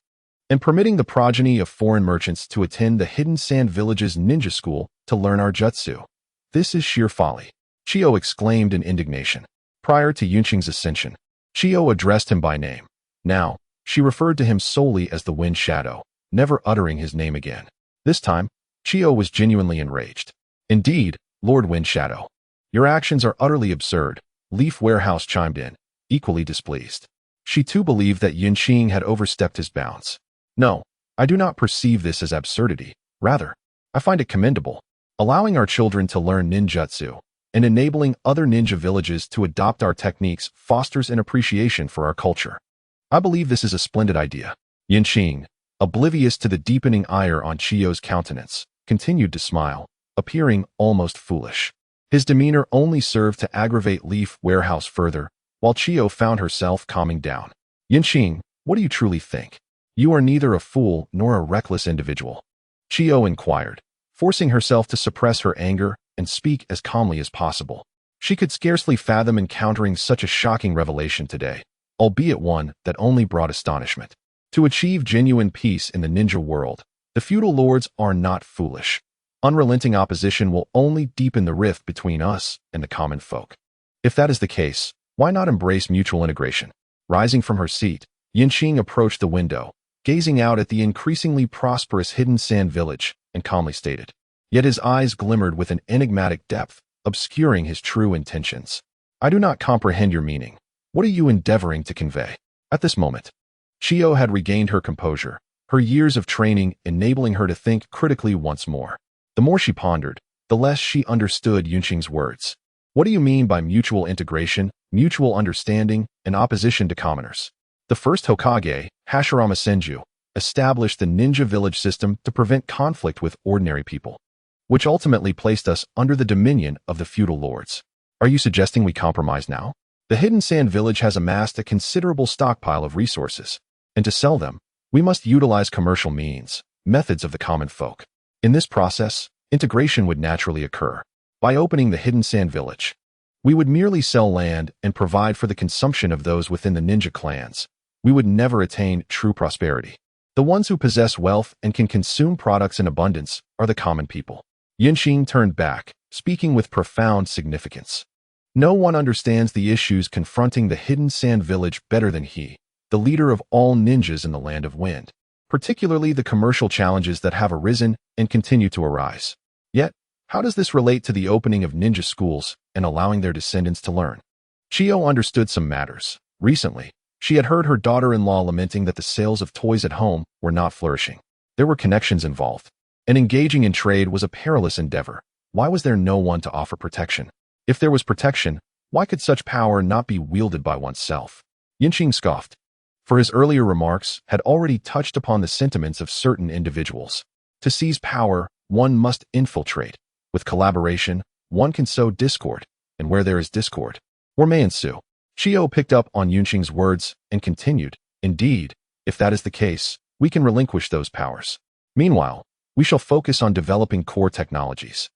and permitting the progeny of foreign merchants to attend the Hidden Sand Village's ninja school to learn our jutsu. This is sheer folly, Chiyo exclaimed in indignation. Prior to Yunqing's ascension, Chiyo addressed him by name. Now, she referred to him solely as the Wind Shadow, never uttering his name again. This time, Chiyo was genuinely enraged. Indeed, Lord Wind Shadow, your actions are utterly absurd, Leaf Warehouse chimed in, equally displeased. She too believed that Yunqing had overstepped his bounds. No, I do not perceive this as absurdity. Rather, I find it commendable. Allowing our children to learn ninjutsu and enabling other ninja villages to adopt our techniques fosters an appreciation for our culture. I believe this is a splendid idea. Yunqing, oblivious to the deepening ire on Chiyo's countenance, continued to smile, appearing almost foolish. His demeanor only served to aggravate Leaf Warehouse further, while Chiyo found herself calming down. Yunqing, what do you truly think? You are neither a fool nor a reckless individual. Chiyo inquired, forcing herself to suppress her anger and speak as calmly as possible. She could scarcely fathom encountering such a shocking revelation today, albeit one that only brought astonishment. To achieve genuine peace in the ninja world, the feudal lords are not foolish. Unrelenting opposition will only deepen the rift between us and the common folk. If that is the case, why not embrace mutual integration? Rising from her seat, Yunqing approached the window, gazing out at the increasingly prosperous Hidden Sand Village, and calmly stated. Yet his eyes glimmered with an enigmatic depth, obscuring his true intentions. I do not comprehend your meaning. What are you endeavoring to convey? At this moment, Chiyo had regained her composure, her years of training enabling her to think critically once more. The more she pondered, the less she understood Yunqing's words. What do you mean by mutual integration, mutual understanding, and opposition to commoners? The first Hokage, Hashirama Senju, established the ninja village system to prevent conflict with ordinary people, which ultimately placed us under the dominion of the feudal lords. Are you suggesting we compromise now? The Hidden Sand Village has amassed a considerable stockpile of resources, and to sell them, we must utilize commercial means, methods of the common folk. In this process, integration would naturally occur. By opening the Hidden Sand Village, we would merely sell land and provide for the consumption of those within the ninja clans. We would never attain true prosperity. The ones who possess wealth and can consume products in abundance are the common people. Yunqing turned back, speaking with profound significance. No one understands the issues confronting the Hidden Sand Village better than he, the leader of all ninjas in the Land of Wind, particularly the commercial challenges that have arisen and continue to arise. Yet, how does this relate to the opening of ninja schools and allowing their descendants to learn? Chiyo understood some matters. Recently, she had heard her daughter-in-law lamenting that the sales of toys at home were not flourishing. There were connections involved, and engaging in trade was a perilous endeavor. Why was there no one to offer protection? If there was protection, why could such power not be wielded by oneself? Yunqing scoffed, for his earlier remarks had already touched upon the sentiments of certain individuals. To seize power, one must infiltrate. With collaboration, one can sow discord, and where there is discord, war may ensue. Chiyo picked up on Yunqing's words and continued, indeed, if that is the case, we can relinquish those powers. Meanwhile, we shall focus on developing core technologies.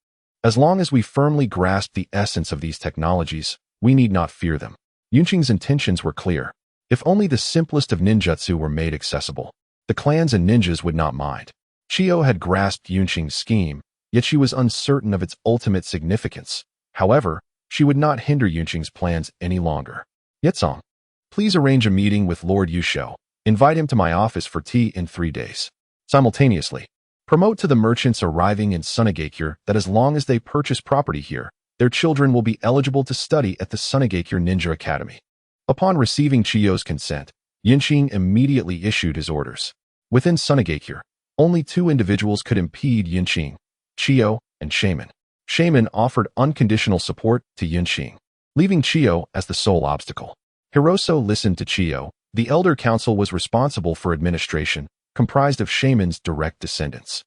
As long as we firmly grasp the essence of these technologies, we need not fear them. Yunqing's intentions were clear. If only the simplest of ninjutsu were made accessible, the clans and ninjas would not mind. Chiyo had grasped Yunqing's scheme, yet she was uncertain of its ultimate significance. However, she would not hinder Yunqing's plans any longer. Yetsong, please arrange a meeting with Lord Yusho. Invite him to my office for tea in 3 days. Simultaneously, promote to the merchants arriving in Sunagakure that as long as they purchase property here, their children will be eligible to study at the Sunagakure Ninja Academy. Upon receiving Chiyo's consent, Yunqing immediately issued his orders. Within Sunagakure, only 2 individuals could impede Yunqing, Chiyo and Shaman. Shaman offered unconditional support to Yunqing, leaving Chiyo as the sole obstacle. Hiroso listened to Chiyo. The Elder Council was responsible for administration, comprised of Shaman's direct descendants.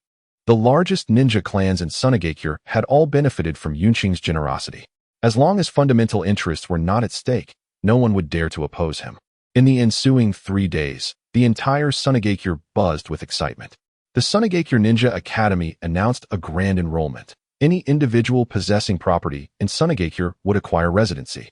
The largest ninja clans in Sunagakure had all benefited from Yunqing's generosity. As long as fundamental interests were not at stake, no one would dare to oppose him. In the ensuing 3 days, the entire Sunagakure buzzed with excitement. The Sunagakure Ninja Academy announced a grand enrollment. Any individual possessing property in Sunagakure would acquire residency,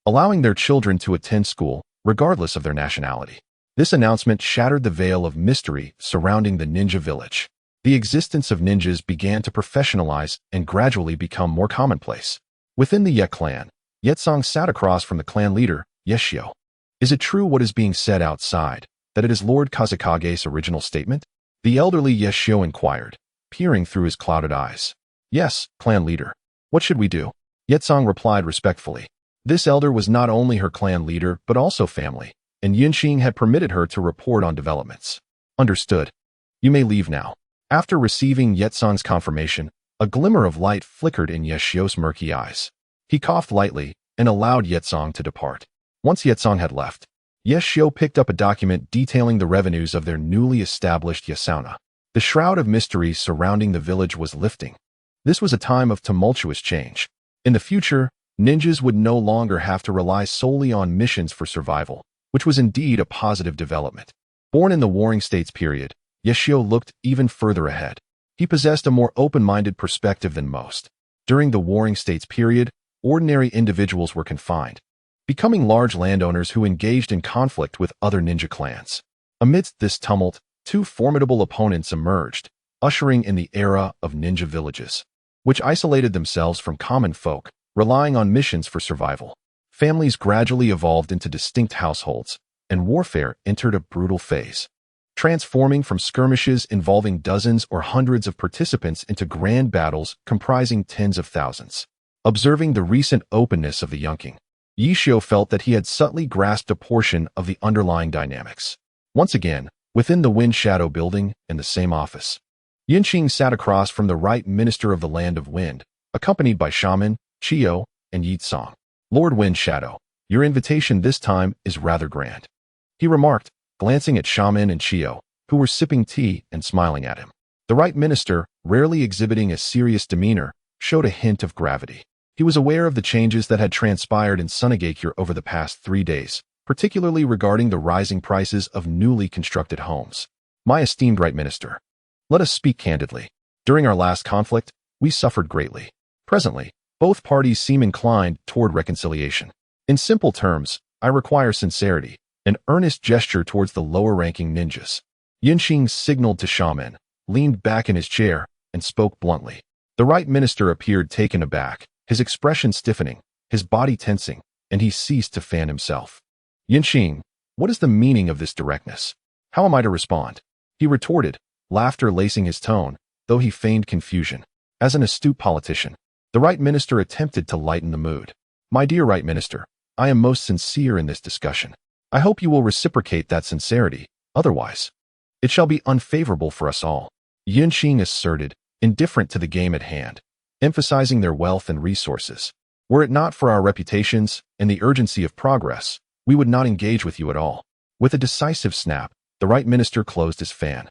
allowing their children to attend school regardless of their nationality. This announcement shattered the veil of mystery surrounding the ninja village. The existence of ninjas began to professionalize and gradually become more commonplace. Within the Ye clan, Yetsong sat across from the clan leader, Yeshio. Is it true what is being said outside, that it is Lord Kazakage's original statement? The elderly Yeshio inquired, peering through his clouded eyes. Yes, clan leader. What should we do? Yetsong replied respectfully. This elder was not only her clan leader, but also family, and Yunqing had permitted her to report on developments. Understood. You may leave now. After receiving Yetsong's confirmation, a glimmer of light flickered in Yeshio's murky eyes. He coughed lightly and allowed Yetsong to depart. Once Yetsong had left, Yeshio picked up a document detailing the revenues of their newly established yasauna. The shroud of mystery surrounding the village was lifting. This was a time of tumultuous change. In the future, ninjas would no longer have to rely solely on missions for survival, which was indeed a positive development. Born in the Warring States period, Yeshio looked even further ahead. He possessed a more open-minded perspective than most. During the Warring States period, ordinary individuals were confined, becoming large landowners who engaged in conflict with other ninja clans. Amidst this tumult, 2 formidable opponents emerged, ushering in the era of ninja villages, which isolated themselves from common folk, relying on missions for survival. Families gradually evolved into distinct households, and warfare entered a brutal phase, transforming from skirmishes involving dozens or hundreds of participants into grand battles comprising tens of thousands. Observing the recent openness of the Yunqing, Yeshio felt that he had subtly grasped a portion of the underlying dynamics. Once again, within the Wind Shadow building in the same office, Yunqing sat across from the Right Minister of the Land of Wind, accompanied by Shaman, Chio, and Yitsong. Lord Wind Shadow, your invitation this time is rather grand, he remarked, glancing at Shaman and Chio, who were sipping tea and smiling at him. The Right Minister, rarely exhibiting a serious demeanor, showed a hint of gravity. He was aware of the changes that had transpired in Sunagakure over the past 3 days, particularly regarding the rising prices of newly constructed homes. My esteemed Right Minister, let us speak candidly. During our last conflict, we suffered greatly. Presently, both parties seem inclined toward reconciliation. In simple terms, I require sincerity, an earnest gesture towards the lower-ranking ninjas. Yunqing signaled to Shaman, leaned back in his chair, and spoke bluntly. The Right Minister appeared taken aback, his expression stiffening, his body tensing, and he ceased to fan himself. Yunqing, what is the meaning of this directness? How am I to respond? He retorted, laughter lacing his tone, though he feigned confusion. As an astute politician, the Right Minister attempted to lighten the mood. My dear Right Minister, I am most sincere in this discussion. I hope you will reciprocate that sincerity, otherwise it shall be unfavorable for us all. Yunqing asserted, indifferent to the game at hand, emphasizing their wealth and resources. Were it not for our reputations and the urgency of progress, we would not engage with you at all. With a decisive snap, the Right Minister closed his fan,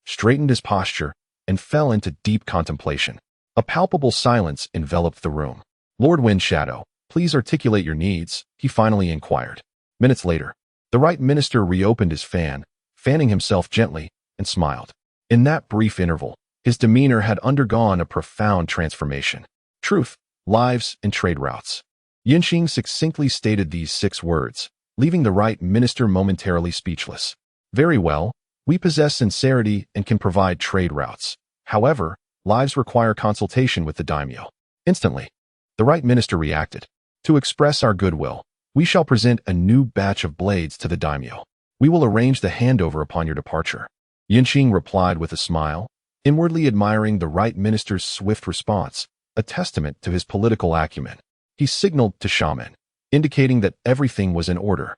straightened his posture, and fell into deep contemplation. A palpable silence enveloped the room. Lord Wind Shadow, please articulate your needs, he finally inquired. Minutes later, the Right Minister reopened his fan, fanning himself gently, and smiled. In that brief interval, his demeanor had undergone a profound transformation. Truth, lives, and trade routes. Yunqing succinctly stated these 6 words, leaving the Right Minister momentarily speechless. Very well, we possess sincerity and can provide trade routes. However, lives require consultation with the daimyo. Instantly, the Right Minister reacted. To express our goodwill, we shall present a new batch of blades to the daimyo. We will arrange the handover upon your departure. Yunqing replied with a smile, inwardly admiring the Right Minister's swift response, a testament to his political acumen. He signaled to Shaman, indicating that everything was in order.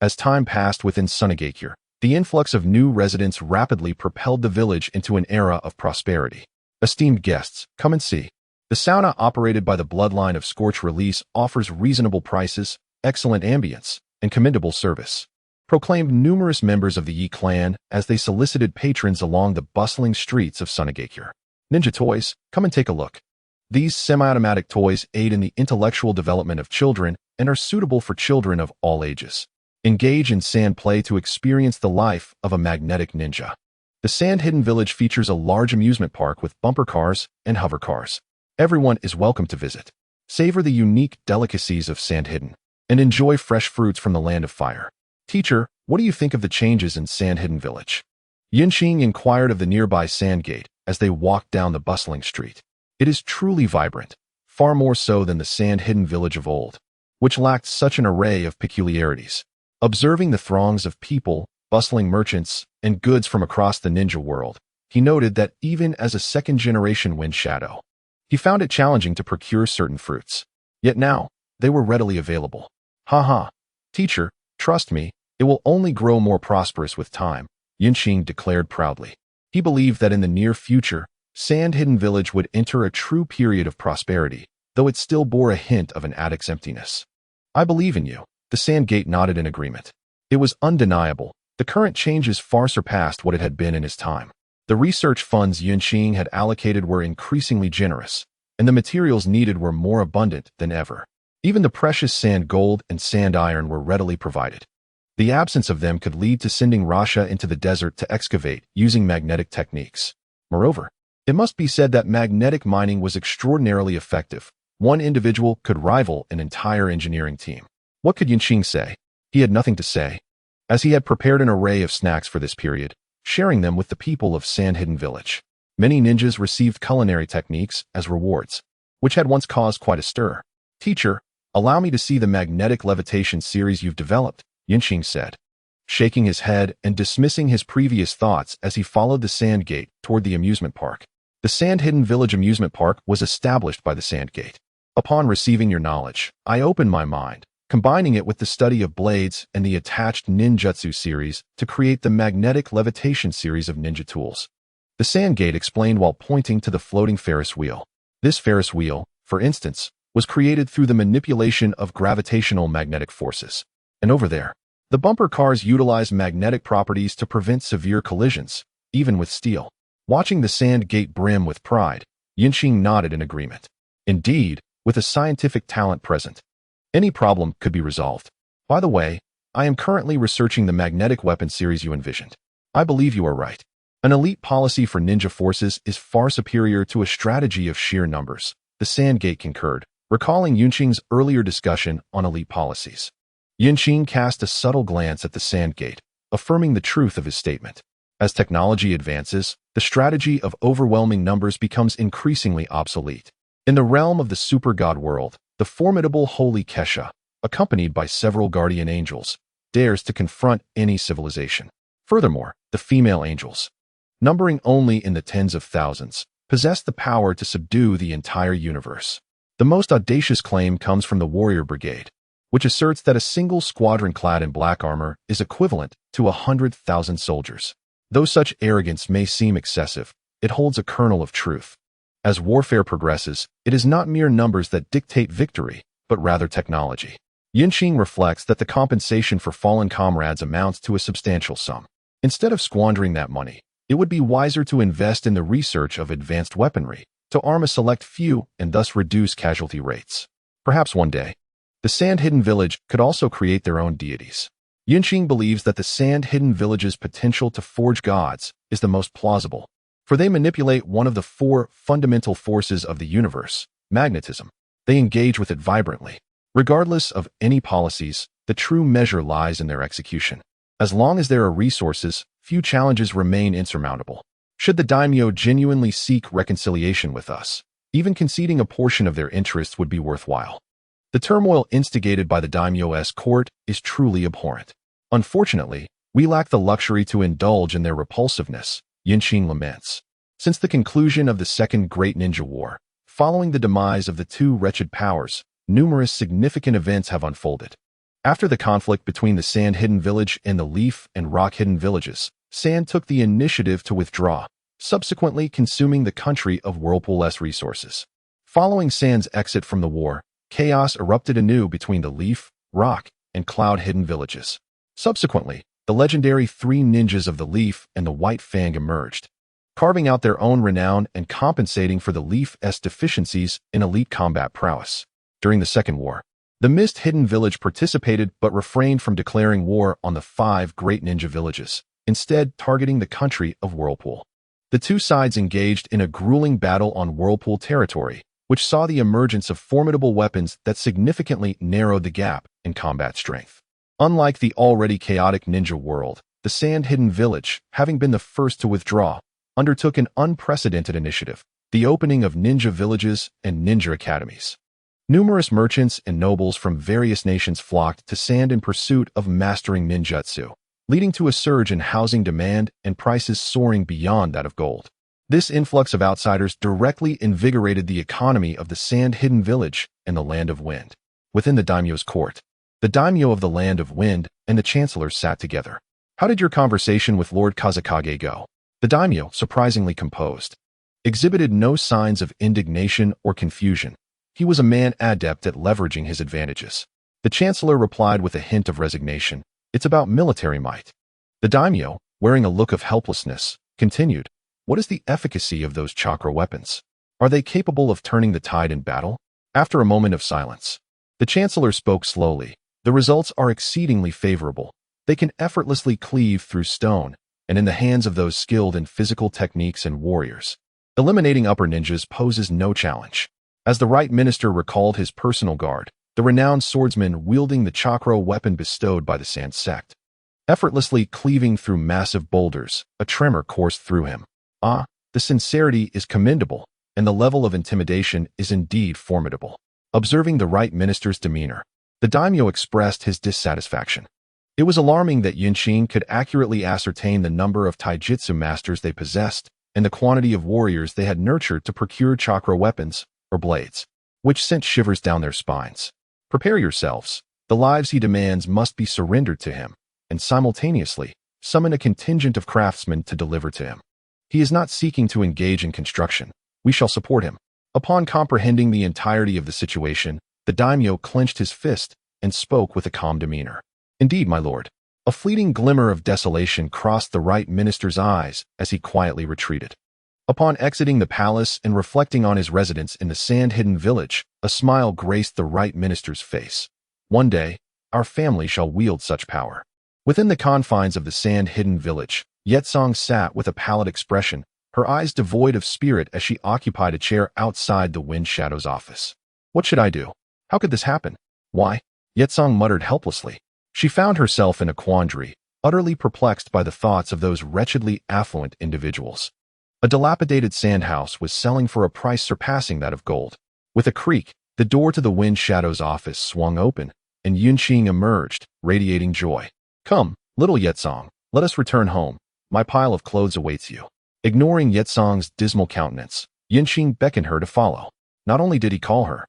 As time passed within Sunagakure, the influx of new residents rapidly propelled the village into an era of prosperity. Esteemed guests, come and see. The sauna operated by the bloodline of Scorch Release offers reasonable prices, excellent ambience, and commendable service, proclaimed numerous members of the Yi clan as they solicited patrons along the bustling streets of Sunagakure. Ninja toys, come and take a look. These semi-automatic toys aid in the intellectual development of children and are suitable for children of all ages. Engage in sand play to experience the life of a magnetic ninja. The Sand Hidden Village features a large amusement park with bumper cars and hover cars. Everyone is welcome to visit. Savor the unique delicacies of Sand Hidden and enjoy fresh fruits from the land of fire. Teacher, what do you think of the changes in Sand Hidden Village? Yinqing inquired of the nearby sand gate as they walked down the bustling street. It is truly vibrant, far more so than the Sand Hidden Village of old, which lacked such an array of peculiarities. Observing the throngs of people, bustling merchants, and goods from across the ninja world, he noted that even as a second-generation wind shadow, he found it challenging to procure certain fruits. Yet now, they were readily available. Haha, teacher, trust me, it will only grow more prosperous with time, Yinqing declared proudly. He believed that in the near future, Sand Hidden Village would enter a true period of prosperity, though it still bore a hint of an addict's emptiness. I believe in you. The Sand Gate nodded in agreement. It was undeniable. The current changes far surpassed what it had been in his time. The research funds Yinqing had allocated were increasingly generous, and the materials needed were more abundant than ever. Even the precious sand gold and sand iron were readily provided. The absence of them could lead to sending Rasha into the desert to excavate using magnetic techniques. Moreover, it must be said that magnetic mining was extraordinarily effective. One individual could rival an entire engineering team. What could Yinqing say? He had nothing to say, as he had prepared an array of snacks for this period, sharing them with the people of Sand Hidden Village. Many ninjas received culinary techniques as rewards, which had once caused quite a stir. Teacher, allow me to see the magnetic levitation series you've developed, Yinqing said, shaking his head and dismissing his previous thoughts as he followed the sand gate toward the amusement park. The Sand Hidden Village amusement park was established by the sand gate. Upon receiving your knowledge, I opened my mind, combining it with the study of blades and the attached ninjutsu series to create the magnetic levitation series of ninja tools. The sand gate explained while pointing to the floating Ferris wheel. This Ferris wheel, for instance, was created through the manipulation of gravitational magnetic forces. And over there, the bumper cars utilize magnetic properties to prevent severe collisions, even with steel. Watching the sand gate brim with pride, Yinqing nodded in agreement. Indeed, with a scientific talent present, any problem could be resolved. By the way, I am currently researching the magnetic weapon series you envisioned. I believe you are right. An elite policy for ninja forces is far superior to a strategy of sheer numbers. The sand gate concurred, recalling Yinqing's earlier discussion on elite policies. Yinqing cast a subtle glance at the sand gate, affirming the truth of his statement. As technology advances, the strategy of overwhelming numbers becomes increasingly obsolete. In the realm of the super god world, the formidable Holy Kesha, accompanied by several guardian angels, dares to confront any civilization. Furthermore, the female angels, numbering only in the tens of thousands, possess the power to subdue the entire universe. The most audacious claim comes from the Warrior Brigade, which asserts that a single squadron clad in black armor is equivalent to 100,000 soldiers. Though such arrogance may seem excessive, it holds a kernel of truth. As warfare progresses, it is not mere numbers that dictate victory, but rather technology. Yinqing reflects that the compensation for fallen comrades amounts to a substantial sum. Instead of squandering that money, it would be wiser to invest in the research of advanced weaponry, to arm a select few and thus reduce casualty rates. Perhaps one day, the Sand Hidden Village could also create their own deities. Yinqing believes that the Sand Hidden Village's potential to forge gods is the most plausible, for they manipulate one of the four fundamental forces of the universe, magnetism. They engage with it vibrantly. Regardless of any policies, the true measure lies in their execution. As long as there are resources, few challenges remain insurmountable. Should the daimyo genuinely seek reconciliation with us, even conceding a portion of their interests would be worthwhile. The turmoil instigated by the daimyo's court is truly abhorrent. Unfortunately, we lack the luxury to indulge in their repulsiveness, Yinqing laments. Since the conclusion of the Second Great Ninja War, following the demise of the two wretched powers, numerous significant events have unfolded. After the conflict between the Sand Hidden Village and the Leaf and Rock Hidden Villages, Sand took the initiative to withdraw, subsequently consuming the country of Whirlpool's resources. Following Sand's exit from the war, chaos erupted anew between the Leaf, Rock, and Cloud Hidden Villages. Subsequently, the legendary three ninjas of the Leaf and the White Fang emerged. carving out their own renown and compensating for the Leaf's deficiencies in elite combat prowess. During the Second War, the Mist Hidden Village participated but refrained from declaring war on the 5 great ninja villages, instead targeting the country of Whirlpool. The two sides engaged in a grueling battle on Whirlpool territory, which saw the emergence of formidable weapons that significantly narrowed the gap in combat strength. Unlike the already chaotic ninja world, the Sand Hidden Village, having been the first to withdraw, undertook an unprecedented initiative, the opening of ninja villages and ninja academies. Numerous merchants and nobles from various nations flocked to Sand in pursuit of mastering ninjutsu, leading to a surge in housing demand and prices soaring beyond that of gold. This influx of outsiders directly invigorated the economy of the Sand Hidden Village and the Land of Wind. Within the daimyo's court, the daimyo of the Land of Wind and the chancellor sat together. "How did your conversation with Lord Kazakage go?" The daimyo, surprisingly composed, exhibited no signs of indignation or confusion. He was a man adept at leveraging his advantages. The chancellor replied with a hint of resignation, "It's about military might." The daimyo, wearing a look of helplessness, continued, "What is the efficacy of those chakra weapons? Are they capable of turning the tide in battle?" After a moment of silence, the chancellor spoke slowly. "The results are exceedingly favorable. They can effortlessly cleave through stone, and in the hands of those skilled in physical techniques and warriors, eliminating upper ninjas poses no challenge." As the right minister recalled his personal guard, the renowned swordsman wielding the chakra weapon bestowed by the Sand sect, effortlessly cleaving through massive boulders, a tremor coursed through him. "Ah, the sincerity is commendable, and the level of intimidation is indeed formidable." Observing the right minister's demeanor, the daimyo expressed his dissatisfaction. It was alarming that Qing could accurately ascertain the number of taijutsu masters they possessed and the quantity of warriors they had nurtured to procure chakra weapons, or blades, which sent shivers down their spines. "Prepare yourselves. The lives he demands must be surrendered to him, and simultaneously, summon a contingent of craftsmen to deliver to him. He is not seeking to engage in construction. We shall support him." Upon comprehending the entirety of the situation, the daimyo clenched his fist and spoke with a calm demeanor. "Indeed, my lord." A fleeting glimmer of desolation crossed the right minister's eyes as he quietly retreated. Upon exiting the palace and reflecting on his residence in the Sand Hidden Village, a smile graced the right minister's face. "One day, our family shall wield such power." Within the confines of the Sand Hidden Village, Yetsong sat with a pallid expression, her eyes devoid of spirit as she occupied a chair outside the Wind Shadow's office. "What should I do? How could this happen? Why?" Yetsong muttered helplessly. She found herself in a quandary, utterly perplexed by the thoughts of those wretchedly affluent individuals. A dilapidated sand house was selling for a price surpassing that of gold. With a creak, the door to the Wind Shadow's office swung open, and Qing emerged, radiating joy. "Come, little Yetsong, let us return home. My pile of clothes awaits you." Ignoring Yetsong's dismal countenance, Qing beckoned her to follow. Not only did he call her,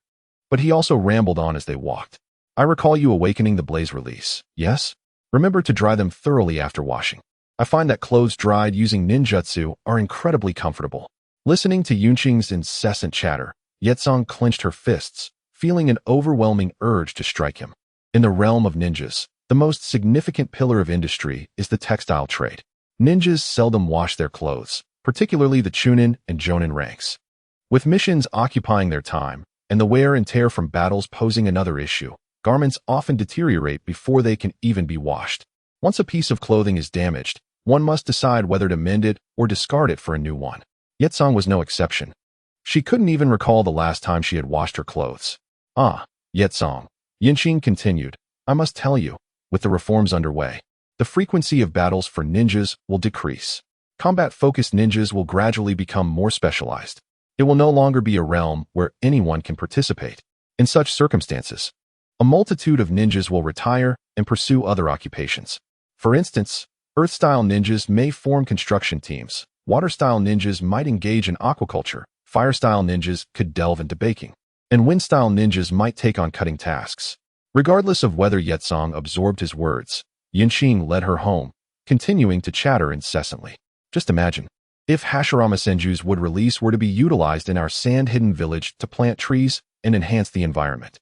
but he also rambled on as they walked. "I recall you awakening the blaze release, yes? Remember to dry them thoroughly after washing. I find that clothes dried using ninjutsu are incredibly comfortable." Listening to Qing's incessant chatter, Yetsong clenched her fists, feeling an overwhelming urge to strike him. In the realm of ninjas, the most significant pillar of industry is the textile trade. Ninjas seldom wash their clothes, particularly the chunin and jonin ranks. With missions occupying their time, and the wear and tear from battles posing another issue, garments often deteriorate before they can even be washed. Once a piece of clothing is damaged, one must decide whether to mend it or discard it for a new one. Yetsong was no exception. She couldn't even recall the last time she had washed her clothes. "Ah, Yetsong," Qing continued, "I must tell you, with the reforms underway, the frequency of battles for ninjas will decrease. Combat-focused ninjas will gradually become more specialized. It will no longer be a realm where anyone can participate. In such circumstances, a multitude of ninjas will retire and pursue other occupations. For instance, Earth-style ninjas may form construction teams, Water-style ninjas might engage in aquaculture, Fire-style ninjas could delve into baking, and Wind-style ninjas might take on cutting tasks." Regardless of whether Yetsong absorbed his words, Qing led her home, continuing to chatter incessantly. "Just imagine, if Hashirama Senju's wood release were to be utilized in our sand-hidden village to plant trees and enhance the environment.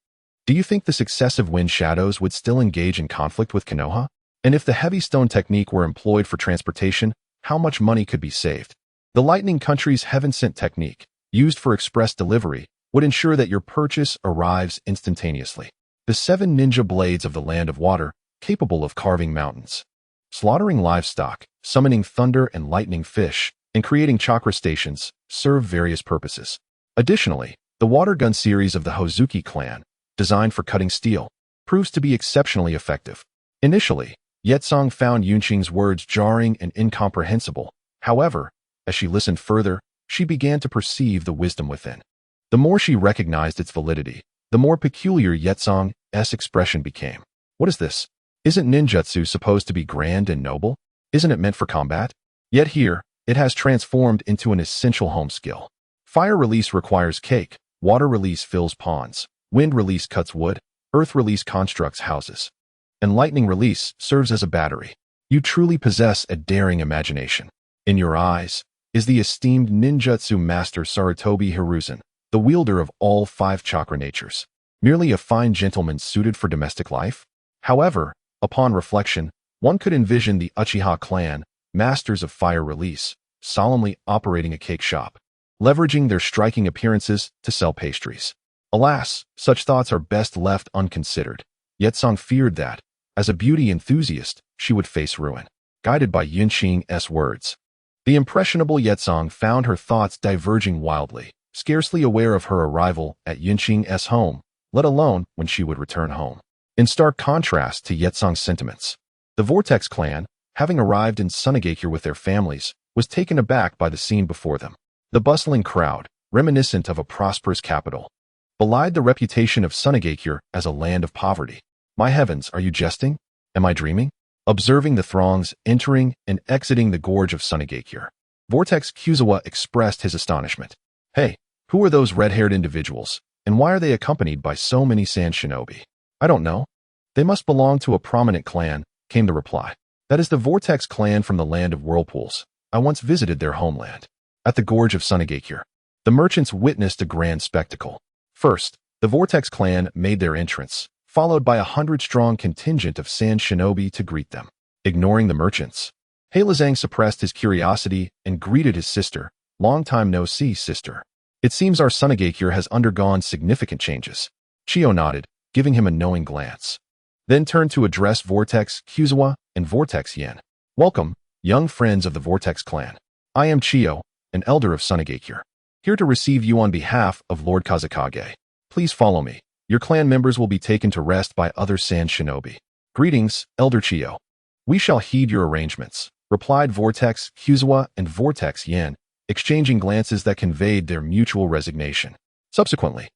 Do you think the successive Wind Shadows would still engage in conflict with Konoha? And if the heavy stone technique were employed for transportation, how much money could be saved? The Lightning Country's heaven-sent technique, used for express delivery, would ensure that your purchase arrives instantaneously. The 7 ninja blades of the land of water, capable of carving mountains, slaughtering livestock, summoning thunder and lightning fish, and creating chakra stations, serve various purposes. Additionally, the water gun series of the Hozuki clan, designed for cutting steel, proves to be exceptionally effective. Initially, Yetsong found Yunqing's words jarring and incomprehensible. However, as she listened further, she began to perceive the wisdom within. The more she recognized its validity, the more peculiar Yetsong's expression became. What is this? Isn't ninjutsu supposed to be grand and noble? Isn't it meant for combat? Yet here, it has transformed into an essential home skill. Fire release requires cake, water release fills ponds, wind release cuts wood, earth release constructs houses, and lightning release serves as a battery. You truly possess a daring imagination. In your eyes is the esteemed ninjutsu master Sarutobi Hiruzen, the wielder of all 5 chakra natures. Merely a fine gentleman suited for domestic life? However, upon reflection, one could envision the Uchiha clan, masters of fire release, solemnly operating a cake shop, leveraging their striking appearances to sell pastries. Alas, such thoughts are best left unconsidered. Yetsong feared that, as a beauty enthusiast, she would face ruin. Guided by Yunqing's words, the impressionable Yetsong found her thoughts diverging wildly, scarcely aware of her arrival at Yunqing's home, let alone when she would return home. In stark contrast to Yetsong's sentiments, the Vortex clan, having arrived in Sunagakure with their families, was taken aback by the scene before them. The bustling crowd, reminiscent of a prosperous capital, belied the reputation of Sunagakure as a land of poverty. My heavens, are you jesting? Am I dreaming? Observing the throngs entering and exiting the gorge of Sunagakure, Vortex Kuzawa expressed his astonishment. Hey, who are those red-haired individuals, and why are they accompanied by so many sand shinobi? I don't know. They must belong to a prominent clan, came the reply. That is the Vortex clan from the land of whirlpools. I once visited their homeland. At the gorge of Sunagakure, the merchants witnessed a grand spectacle. First, the Vortex clan made their entrance, followed by a 100-strong contingent of sand shinobi to greet them. Ignoring the merchants, Heilazang suppressed his curiosity and greeted his sister, long time no see, sister. It seems our Sunagakure has undergone significant changes. Chiyo nodded, giving him a knowing glance, then turned to address Vortex Kuzawa and Vortex Yen. Welcome, young friends of the Vortex clan. I am Chiyo, an elder of Sunagakure, here to receive you on behalf of Lord Kazakage. Please follow me. Your clan members will be taken to rest by other sand shinobi. Greetings, Elder Chiyo. We shall heed your arrangements, replied Vortex Kuzawa and Vortex Yen, exchanging glances that conveyed their mutual resignation. Subsequently,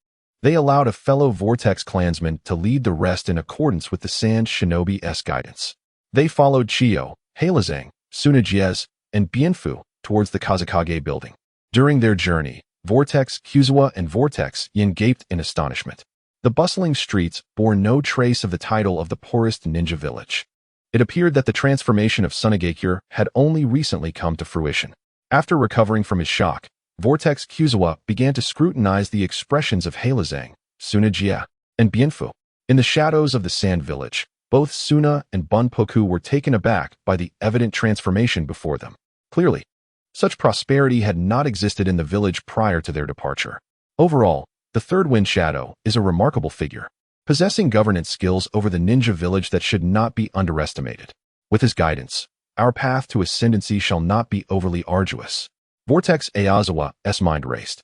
they allowed a fellow Vortex clansman to lead the rest in accordance with the sand shinobi's guidance. They followed Chiyo, Heilazang, Sunagakure, and Bienfu towards the Kazakage building. During their journey, Vortex Kuzawa and Vortex Yen gaped in astonishment. The bustling streets bore no trace of the title of the poorest ninja village. It appeared that the transformation of Sunagakure had only recently come to fruition. After recovering from his shock, Vortex Kuzawa began to scrutinize the expressions of Heilazang, Sunagakure, and Bienfu. In the shadows of the sand village, both Suna and Bunpoku were taken aback by the evident transformation before them. Clearly, such prosperity had not existed in the village prior to their departure. Overall, the third wind shadow is a remarkable figure, possessing governance skills over the ninja village that should not be underestimated. With his guidance, our path to ascendancy shall not be overly arduous. Vortex Aizawa's mind raced,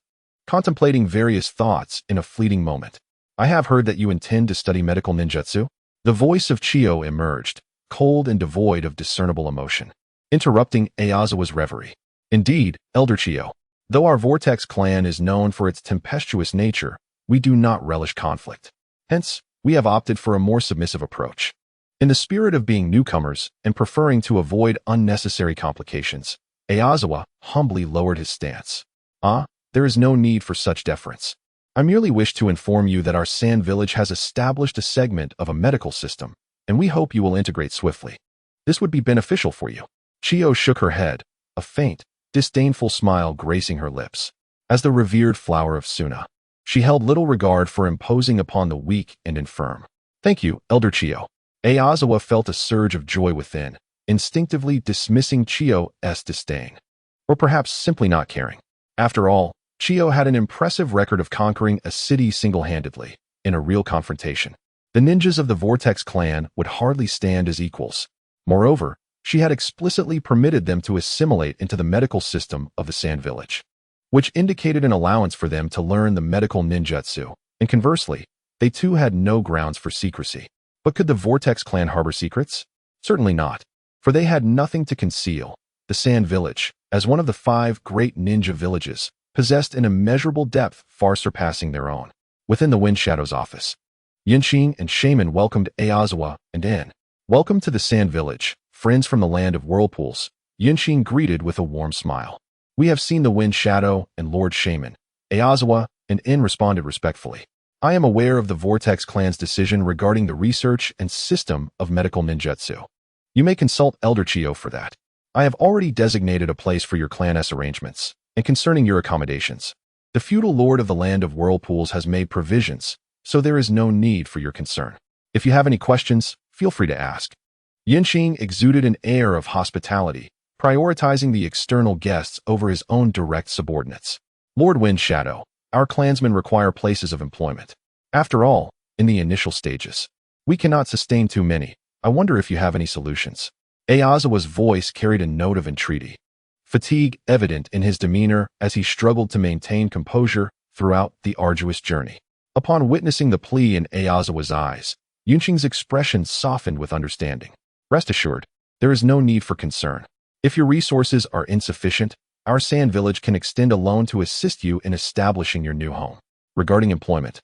contemplating various thoughts in a fleeting moment. I have heard that you intend to study medical ninjutsu? The voice of Chiyo emerged, cold and devoid of discernible emotion, interrupting Aizawa's reverie. Indeed, Elder Chiyo, though our Vortex clan is known for its tempestuous nature, we do not relish conflict. Hence, we have opted for a more submissive approach. In the spirit of being newcomers and preferring to avoid unnecessary complications, Aizawa humbly lowered his stance. There is no need for such deference. I merely wish to inform you that our sand village has established a segment of a medical system, and we hope you will integrate swiftly. This would be beneficial for you. Chiyo shook her head, a faint, disdainful smile gracing her lips. As the revered flower of Suna, she held little regard for imposing upon the weak and infirm. Thank you, Elder Chiyo. Aizawa felt a surge of joy within, instinctively dismissing Chiyo's disdain. or perhaps simply not caring. After all, Chiyo had an impressive record of conquering a city single-handedly, in a real confrontation. The ninjas of the Vortex clan would hardly stand as equals. Moreover, she had explicitly permitted them to assimilate into the medical system of the Sand Village, which indicated an allowance for them to learn the medical ninjutsu, and conversely, they too had no grounds for secrecy. But could the Vortex clan harbor secrets? Certainly not, for they had nothing to conceal. The Sand Village, as one of the 5 great ninja villages, possessed an immeasurable depth far surpassing their own. Within the Wind Shadow's office, Yinqing and Shaman welcomed Aizawa and En. "Welcome to the Sand Village, friends from the land of whirlpools," Yinqing greeted with a warm smile. "We have seen the Wind Shadow and Lord Shaman." Aizawa and En responded respectfully. "I am aware of the Vortex clan's decision regarding the research and system of medical ninjutsu. You may consult Elder Chiyo for that. I have already designated a place for your clan's arrangements, and concerning your accommodations, the feudal lord of the land of whirlpools has made provisions, so there is no need for your concern. If you have any questions, feel free to ask." Yinqing exuded an air of hospitality, prioritizing the external guests over his own direct subordinates. "Lord Wind Shadow, our clansmen require places of employment. After all, in the initial stages, we cannot sustain too many. I wonder if you have any solutions." Aizawa's voice carried a note of entreaty, fatigue evident in his demeanor as he struggled to maintain composure throughout the arduous journey. Upon witnessing the plea in Aizawa's eyes, Yunqing's expression softened with understanding. "Rest assured, there is no need for concern. If your resources are insufficient, our Sand Village can extend a loan to assist you in establishing your new home." Regarding employment,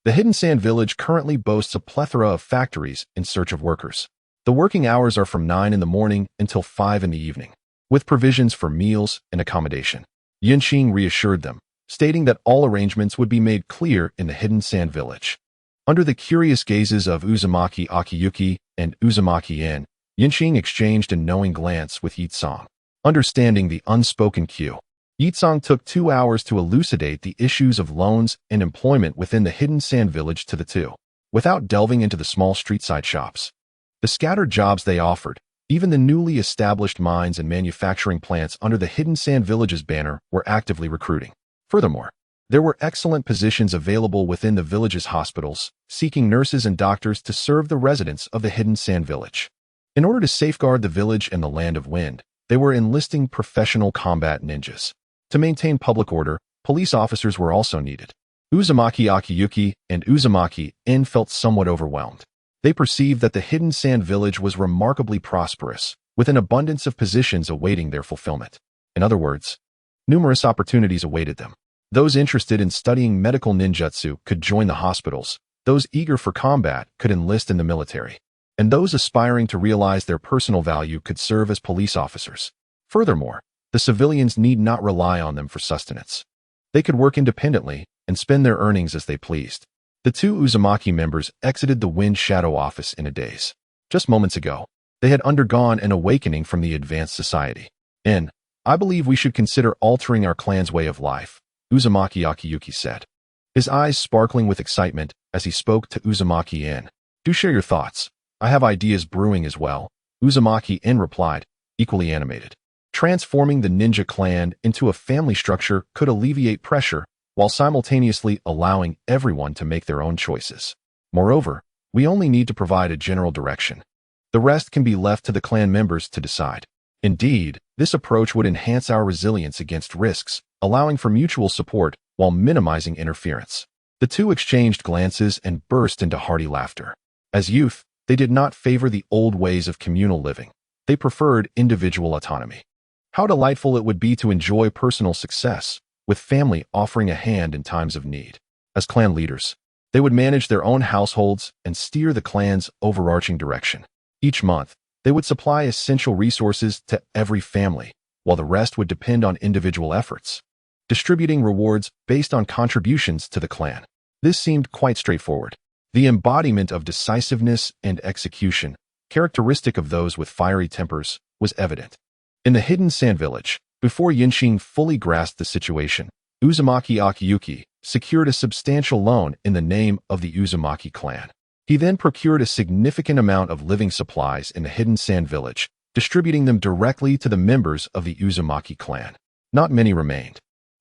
the Hidden Sand Village currently boasts a plethora of factories in search of workers. The working hours are from 9 in the morning until 5 in the evening, with provisions for meals and accommodation. Yinqing reassured them, stating that all arrangements would be made clear in the Hidden Sand Village. Under the curious gazes of Uzumaki Akiyuki and Uzumaki En, Yinqing exchanged a knowing glance with Yitsong. Understanding the unspoken cue, Yitsong took 2 hours to elucidate the issues of loans and employment within the Hidden Sand Village to the two, without delving into the small street-side shops. The scattered jobs they offered, even the newly established mines and manufacturing plants under the Hidden Sand Village's banner, were actively recruiting. Furthermore, there were excellent positions available within the village's hospitals, seeking nurses and doctors to serve the residents of the Hidden Sand Village. In order to safeguard the village and the Land of Wind, they were enlisting professional combat ninjas. To maintain public order, police officers were also needed. Uzumaki Akiyuki and Uzumaki En felt somewhat overwhelmed. They perceived that the Hidden Sand Village was remarkably prosperous, with an abundance of positions awaiting their fulfillment. In other words, numerous opportunities awaited them. Those interested in studying medical ninjutsu could join the hospitals, those eager for combat could enlist in the military, and those aspiring to realize their personal value could serve as police officers. Furthermore, the civilians need not rely on them for sustenance. They could work independently and spend their earnings as they pleased. The 2 Uzumaki members exited the Wind Shadow office in a daze. Just moments ago, they had undergone an awakening from the advanced society. "En, I believe we should consider altering our clan's way of life," Uzumaki Akiyuki said, his eyes sparkling with excitement as he spoke to Uzumaki En. "Do share your thoughts. I have ideas brewing as well," Uzumaki En replied, equally animated. Transforming the ninja clan into a family structure could alleviate pressure while simultaneously allowing everyone to make their own choices. Moreover, we only need to provide a general direction. The rest can be left to the clan members to decide. Indeed, this approach would enhance our resilience against risks, allowing for mutual support while minimizing interference. The two exchanged glances and burst into hearty laughter. As youth, they did not favor the old ways of communal living. They preferred individual autonomy. How delightful it would be to enjoy personal success, with family offering a hand in times of need. As clan leaders, they would manage their own households and steer the clan's overarching direction. Each month, they would supply essential resources to every family, while the rest would depend on individual efforts, distributing rewards based on contributions to the clan. This seemed quite straightforward. The embodiment of decisiveness and execution, characteristic of those with fiery tempers, was evident. In the Hidden Sand Village, before Yinqing fully grasped the situation, Uzumaki Akiyuki secured a substantial loan in the name of the Uzumaki clan. He then procured a significant amount of living supplies in the Hidden Sand Village, distributing them directly to the members of the Uzumaki clan. Not many remained.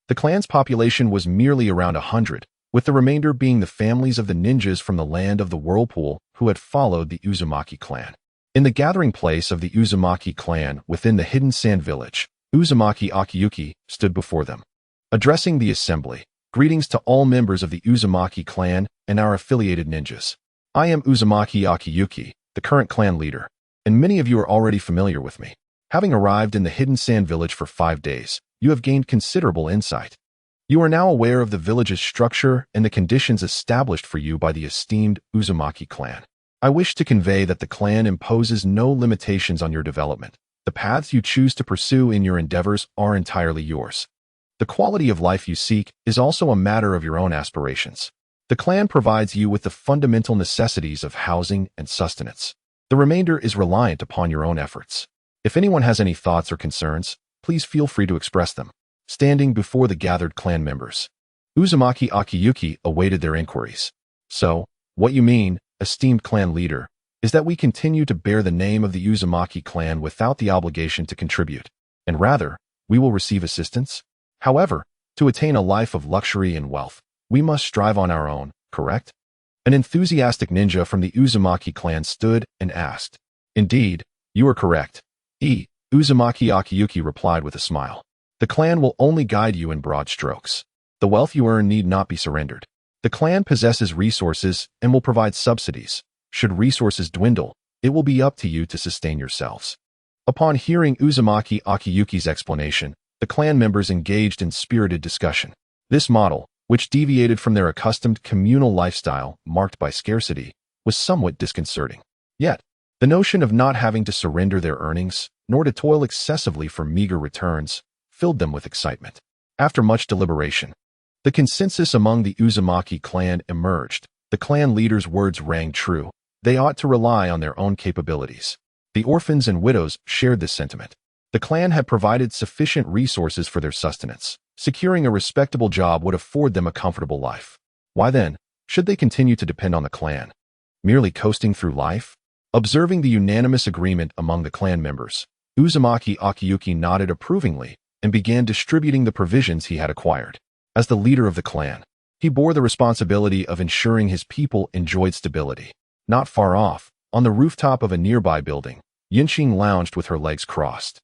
The clan's population was merely around 100, with the remainder being the families of the ninjas from the land of the Whirlpool who had followed the Uzumaki clan. In the gathering place of the Uzumaki clan within the hidden sand village, Uzumaki Akiyuki stood before them. Addressing the assembly, greetings to all members of the Uzumaki clan and our affiliated ninjas. I am Uzumaki Akiyuki, the current clan leader, and many of you are already familiar with me. Having arrived in the hidden sand village for 5 days, you have gained considerable insight. You are now aware of the village's structure and the conditions established for you by the esteemed Uzumaki clan. I wish to convey that the clan imposes no limitations on your development. The paths you choose to pursue in your endeavors are entirely yours. The quality of life you seek is also a matter of your own aspirations. The clan provides you with the fundamental necessities of housing and sustenance. The remainder is reliant upon your own efforts. If anyone has any thoughts or concerns, please feel free to express them. Standing before the gathered clan members, Uzumaki Akiyuki awaited their inquiries. So, what you mean, esteemed clan leader, is that we continue to bear the name of the Uzumaki clan without the obligation to contribute, and rather, we will receive assistance? However, to attain a life of luxury and wealth, we must strive on our own, correct? An enthusiastic ninja from the Uzumaki clan stood and asked. Indeed, you are correct. Uzumaki Akiyuki replied with a smile. The clan will only guide you in broad strokes. The wealth you earn need not be surrendered. The clan possesses resources and will provide subsidies. Should resources dwindle, it will be up to you to sustain yourselves. Upon hearing Uzumaki Akiyuki's explanation, the clan members engaged in spirited discussion. This model, which deviated from their accustomed communal lifestyle marked by scarcity, was somewhat disconcerting. Yet, the notion of not having to surrender their earnings, nor to toil excessively for meager returns, filled them with excitement. After much deliberation, the consensus among the Uzumaki clan emerged. The clan leader's words rang true. They ought to rely on their own capabilities. The orphans and widows shared this sentiment. The clan had provided sufficient resources for their sustenance. Securing a respectable job would afford them a comfortable life. Why then, should they continue to depend on the clan? Merely coasting through life? Observing the unanimous agreement among the clan members, Uzumaki Akiyuki nodded approvingly and began distributing the provisions he had acquired. As the leader of the clan, he bore the responsibility of ensuring his people enjoyed stability. Not far off, on the rooftop of a nearby building, Yinxing lounged with her legs crossed,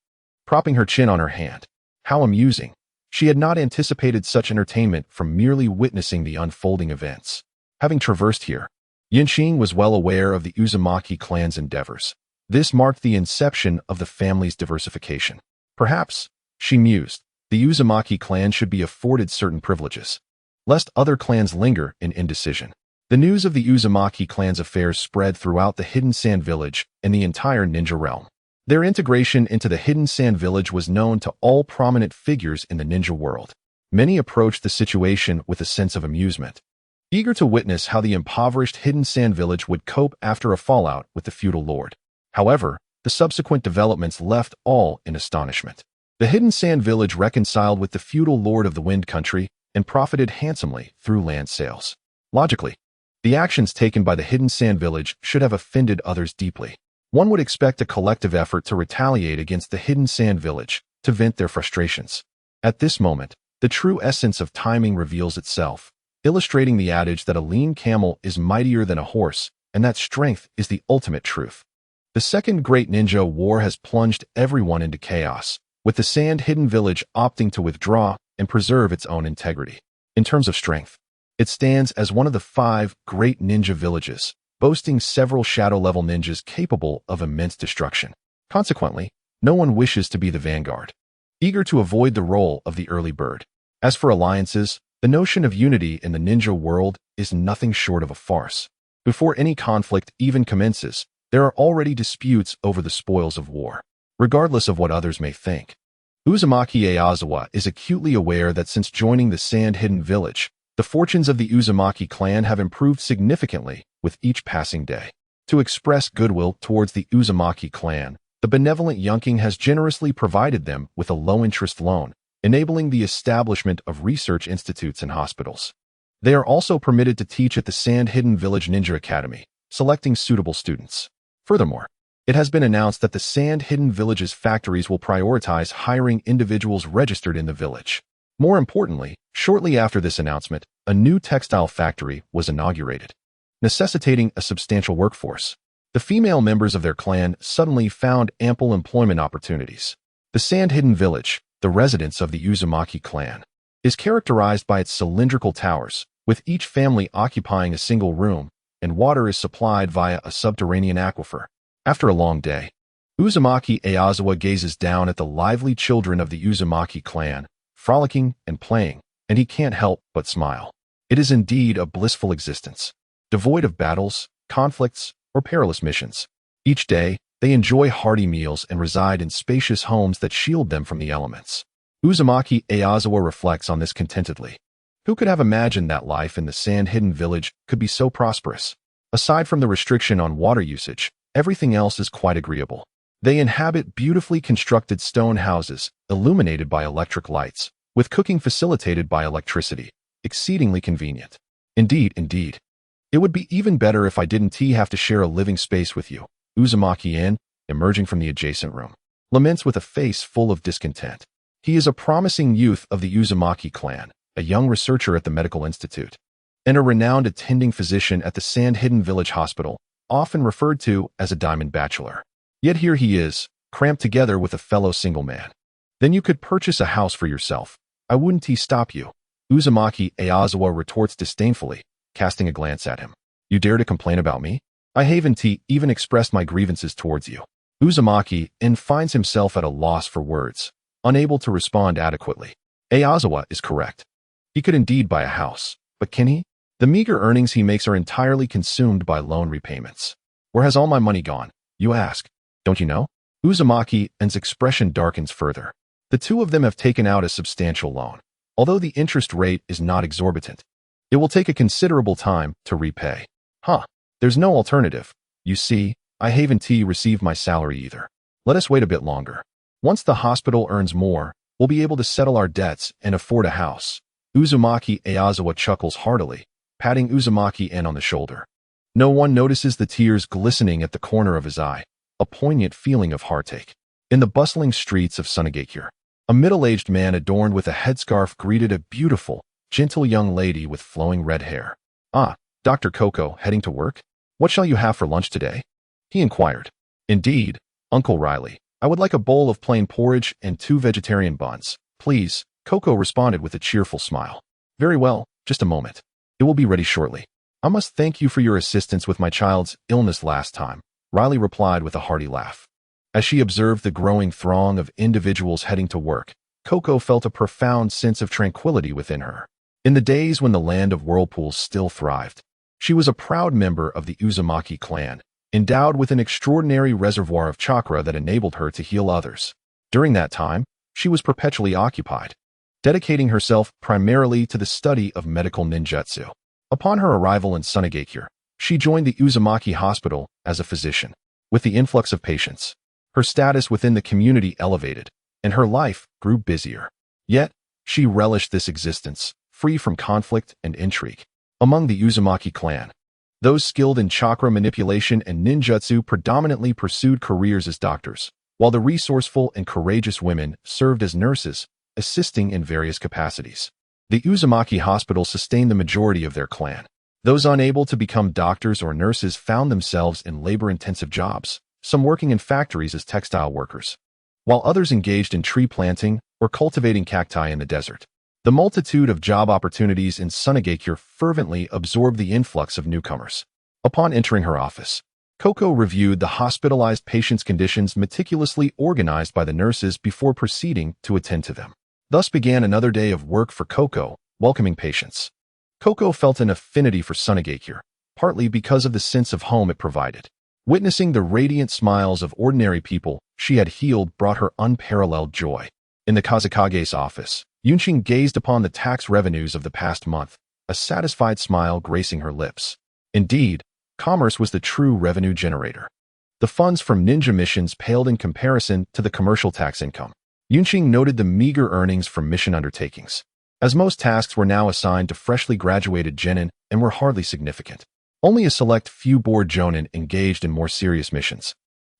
propping her chin on her hand. How amusing! She had not anticipated such entertainment from merely witnessing the unfolding events. Having traversed here, Yinxing was well aware of the Uzumaki clan's endeavors. This marked the inception of the family's diversification. Perhaps, she mused, the Uzumaki clan should be afforded certain privileges, lest other clans linger in indecision. The news of the Uzumaki clan's affairs spread throughout the Hidden Sand Village and the entire ninja realm. Their integration into the Hidden Sand Village was known to all prominent figures in the ninja world. Many approached the situation with a sense of amusement, eager to witness how the impoverished Hidden Sand Village would cope after a fallout with the feudal lord. However, the subsequent developments left all in astonishment. The Hidden Sand Village reconciled with the feudal lord of the Wind Country and profited handsomely through land sales. Logically, the actions taken by the Hidden Sand Village should have offended others deeply. One would expect a collective effort to retaliate against the Hidden Sand Village, to vent their frustrations. At this moment, the true essence of timing reveals itself, illustrating the adage that a lean camel is mightier than a horse, and that strength is the ultimate truth. The Second Great Ninja War has plunged everyone into chaos, with the Sand Hidden Village opting to withdraw and preserve its own integrity. In terms of strength, it stands as one of the 5 great ninja villages, boasting several shadow-level ninjas capable of immense destruction. Consequently, no one wishes to be the vanguard, eager to avoid the role of the early bird. As for alliances, the notion of unity in the ninja world is nothing short of a farce. Before any conflict even commences, there are already disputes over the spoils of war, regardless of what others may think. Uzumaki Aizawa is acutely aware that since joining the Sand Hidden Village, the fortunes of the Uzumaki clan have improved significantly with each passing day. To express goodwill towards the Uzumaki clan, the benevolent Yunking has generously provided them with a low-interest loan, enabling the establishment of research institutes and hospitals. They are also permitted to teach at the Sand Hidden Village Ninja Academy, selecting suitable students. Furthermore, It has been announced that the Sand-Hidden Village's factories will prioritize hiring individuals registered in the village. More importantly, shortly after this announcement, a new textile factory was inaugurated, necessitating a substantial workforce. The female members of their clan suddenly found ample employment opportunities. The Sand-Hidden Village, the residence of the Uzumaki clan, is characterized by its cylindrical towers, with each family occupying a single room, and water is supplied via a subterranean aquifer. After a long day, Uzumaki Aizawa gazes down at the lively children of the Uzumaki clan, frolicking and playing, and he can't help but smile. It is indeed a blissful existence, devoid of battles, conflicts, or perilous missions. Each day, they enjoy hearty meals and reside in spacious homes that shield them from the elements. Uzumaki Aizawa reflects on this contentedly. Who could have imagined that life in the Sand-Hidden Village could be so prosperous? Aside from the restriction on water usage, everything else is quite agreeable. They inhabit beautifully constructed stone houses, illuminated by electric lights, with cooking facilitated by electricity. Exceedingly convenient. Indeed. It would be even better if I didn't have to share a living space with you. Uzumaki, emerging from the adjacent room, laments with a face full of discontent. He is a promising youth of the Uzumaki clan, a young researcher at the medical institute, and a renowned attending physician at the Sand-Hidden Village Hospital, often referred to as a diamond bachelor. Yet here he is, cramped together with a fellow single man. Then you could purchase a house for yourself. I wouldn't stop you. Uzumaki Aizawa retorts disdainfully, casting a glance at him. You dare to complain about me? I haven't even expressed my grievances towards you. Uzumaki finds himself at a loss for words, unable to respond adequately. Aizawa is correct. He could indeed buy a house, but can he? The meager earnings he makes are entirely consumed by loan repayments. Where has all my money gone, you ask? Don't you know? Uzumaki's expression darkens further. The two of them have taken out a substantial loan. Although the interest rate is not exorbitant, it will take a considerable time to repay. There's no alternative. You see, I haven't received my salary either. Let us wait a bit longer. Once the hospital earns more, we'll be able to settle our debts and afford a house. Uzumaki Aizawa chuckles heartily, patting Uzumaki on the shoulder. No one notices the tears glistening at the corner of his eye, a poignant feeling of heartache. In the bustling streets of Sunagakure, a middle-aged man adorned with a headscarf greeted a beautiful, gentle young lady with flowing red hair. Dr. Coco, heading to work? What shall you have for lunch today? He inquired. Indeed, Uncle Riley. I would like a bowl of plain porridge and 2 vegetarian buns, please, Coco responded with a cheerful smile. Very well, just a moment. It will be ready shortly. I must thank you for your assistance with my child's illness last time, Riley replied with a hearty laugh. As she observed the growing throng of individuals heading to work, Coco felt a profound sense of tranquility within her. In the days when the land of whirlpools still thrived, she was a proud member of the Uzumaki clan, endowed with an extraordinary reservoir of chakra that enabled her to heal others. During that time, she was perpetually occupied, dedicating herself primarily to the study of medical ninjutsu. Upon her arrival in Sunagakure, she joined the Uzumaki hospital as a physician. With the influx of patients, her status within the community elevated, and her life grew busier. Yet, she relished this existence, free from conflict and intrigue. Among the Uzumaki clan, those skilled in chakra manipulation and ninjutsu predominantly pursued careers as doctors, while the resourceful and courageous women served as nurses, assisting in various capacities. The Uzumaki hospital sustained the majority of their clan. Those unable to become doctors or nurses found themselves in labor-intensive jobs, some working in factories as textile workers, while others engaged in tree planting or cultivating cacti in the desert. The multitude of job opportunities in Sunagakure fervently absorbed the influx of newcomers. Upon entering her office, Coco reviewed the hospitalized patients' conditions meticulously organized by the nurses before proceeding to attend to them. Thus began another day of work for Coco, welcoming patients. Coco felt an affinity for Sunagakure, partly because of the sense of home it provided. Witnessing the radiant smiles of ordinary people she had healed brought her unparalleled joy. In the Kazakage's office, Yunshin gazed upon the tax revenues of the past month, a satisfied smile gracing her lips. Indeed, commerce was the true revenue generator. The funds from ninja missions paled in comparison to the commercial tax income. Yunshin noted the meager earnings from mission undertakings, as most tasks were now assigned to freshly graduated genin and were hardly significant. Only a select few bored jonin engaged in more serious missions.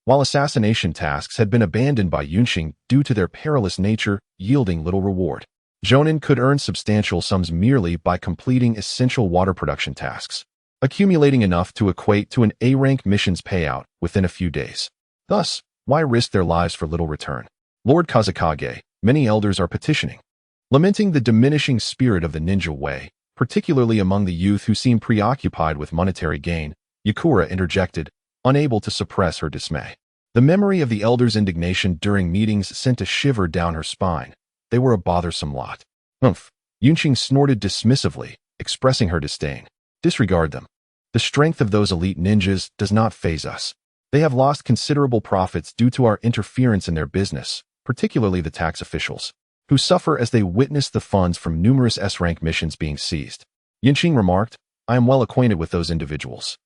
while assassination tasks had been abandoned by Yunqing due to their perilous nature, yielding little reward. Jonin could earn substantial sums merely by completing essential water production tasks, accumulating enough to equate to an A-rank mission's payout within a few days. Thus, why risk their lives for little return? Lord Kazakage, many elders are petitioning, lamenting the diminishing spirit of the ninja way, particularly among the youth who seem preoccupied with monetary gain. Yakura interjected, unable to suppress her dismay. The memory of the elders' indignation during meetings sent a shiver down her spine. They were a bothersome lot. Humph. Yunqing snorted dismissively, expressing her disdain. Disregard them. The strength of those elite ninjas does not faze us. They have lost considerable profits due to our interference in their business, particularly the tax officials, who suffer as they witness the funds from numerous S-rank missions being seized. Yunqing remarked, I am well acquainted with those individuals.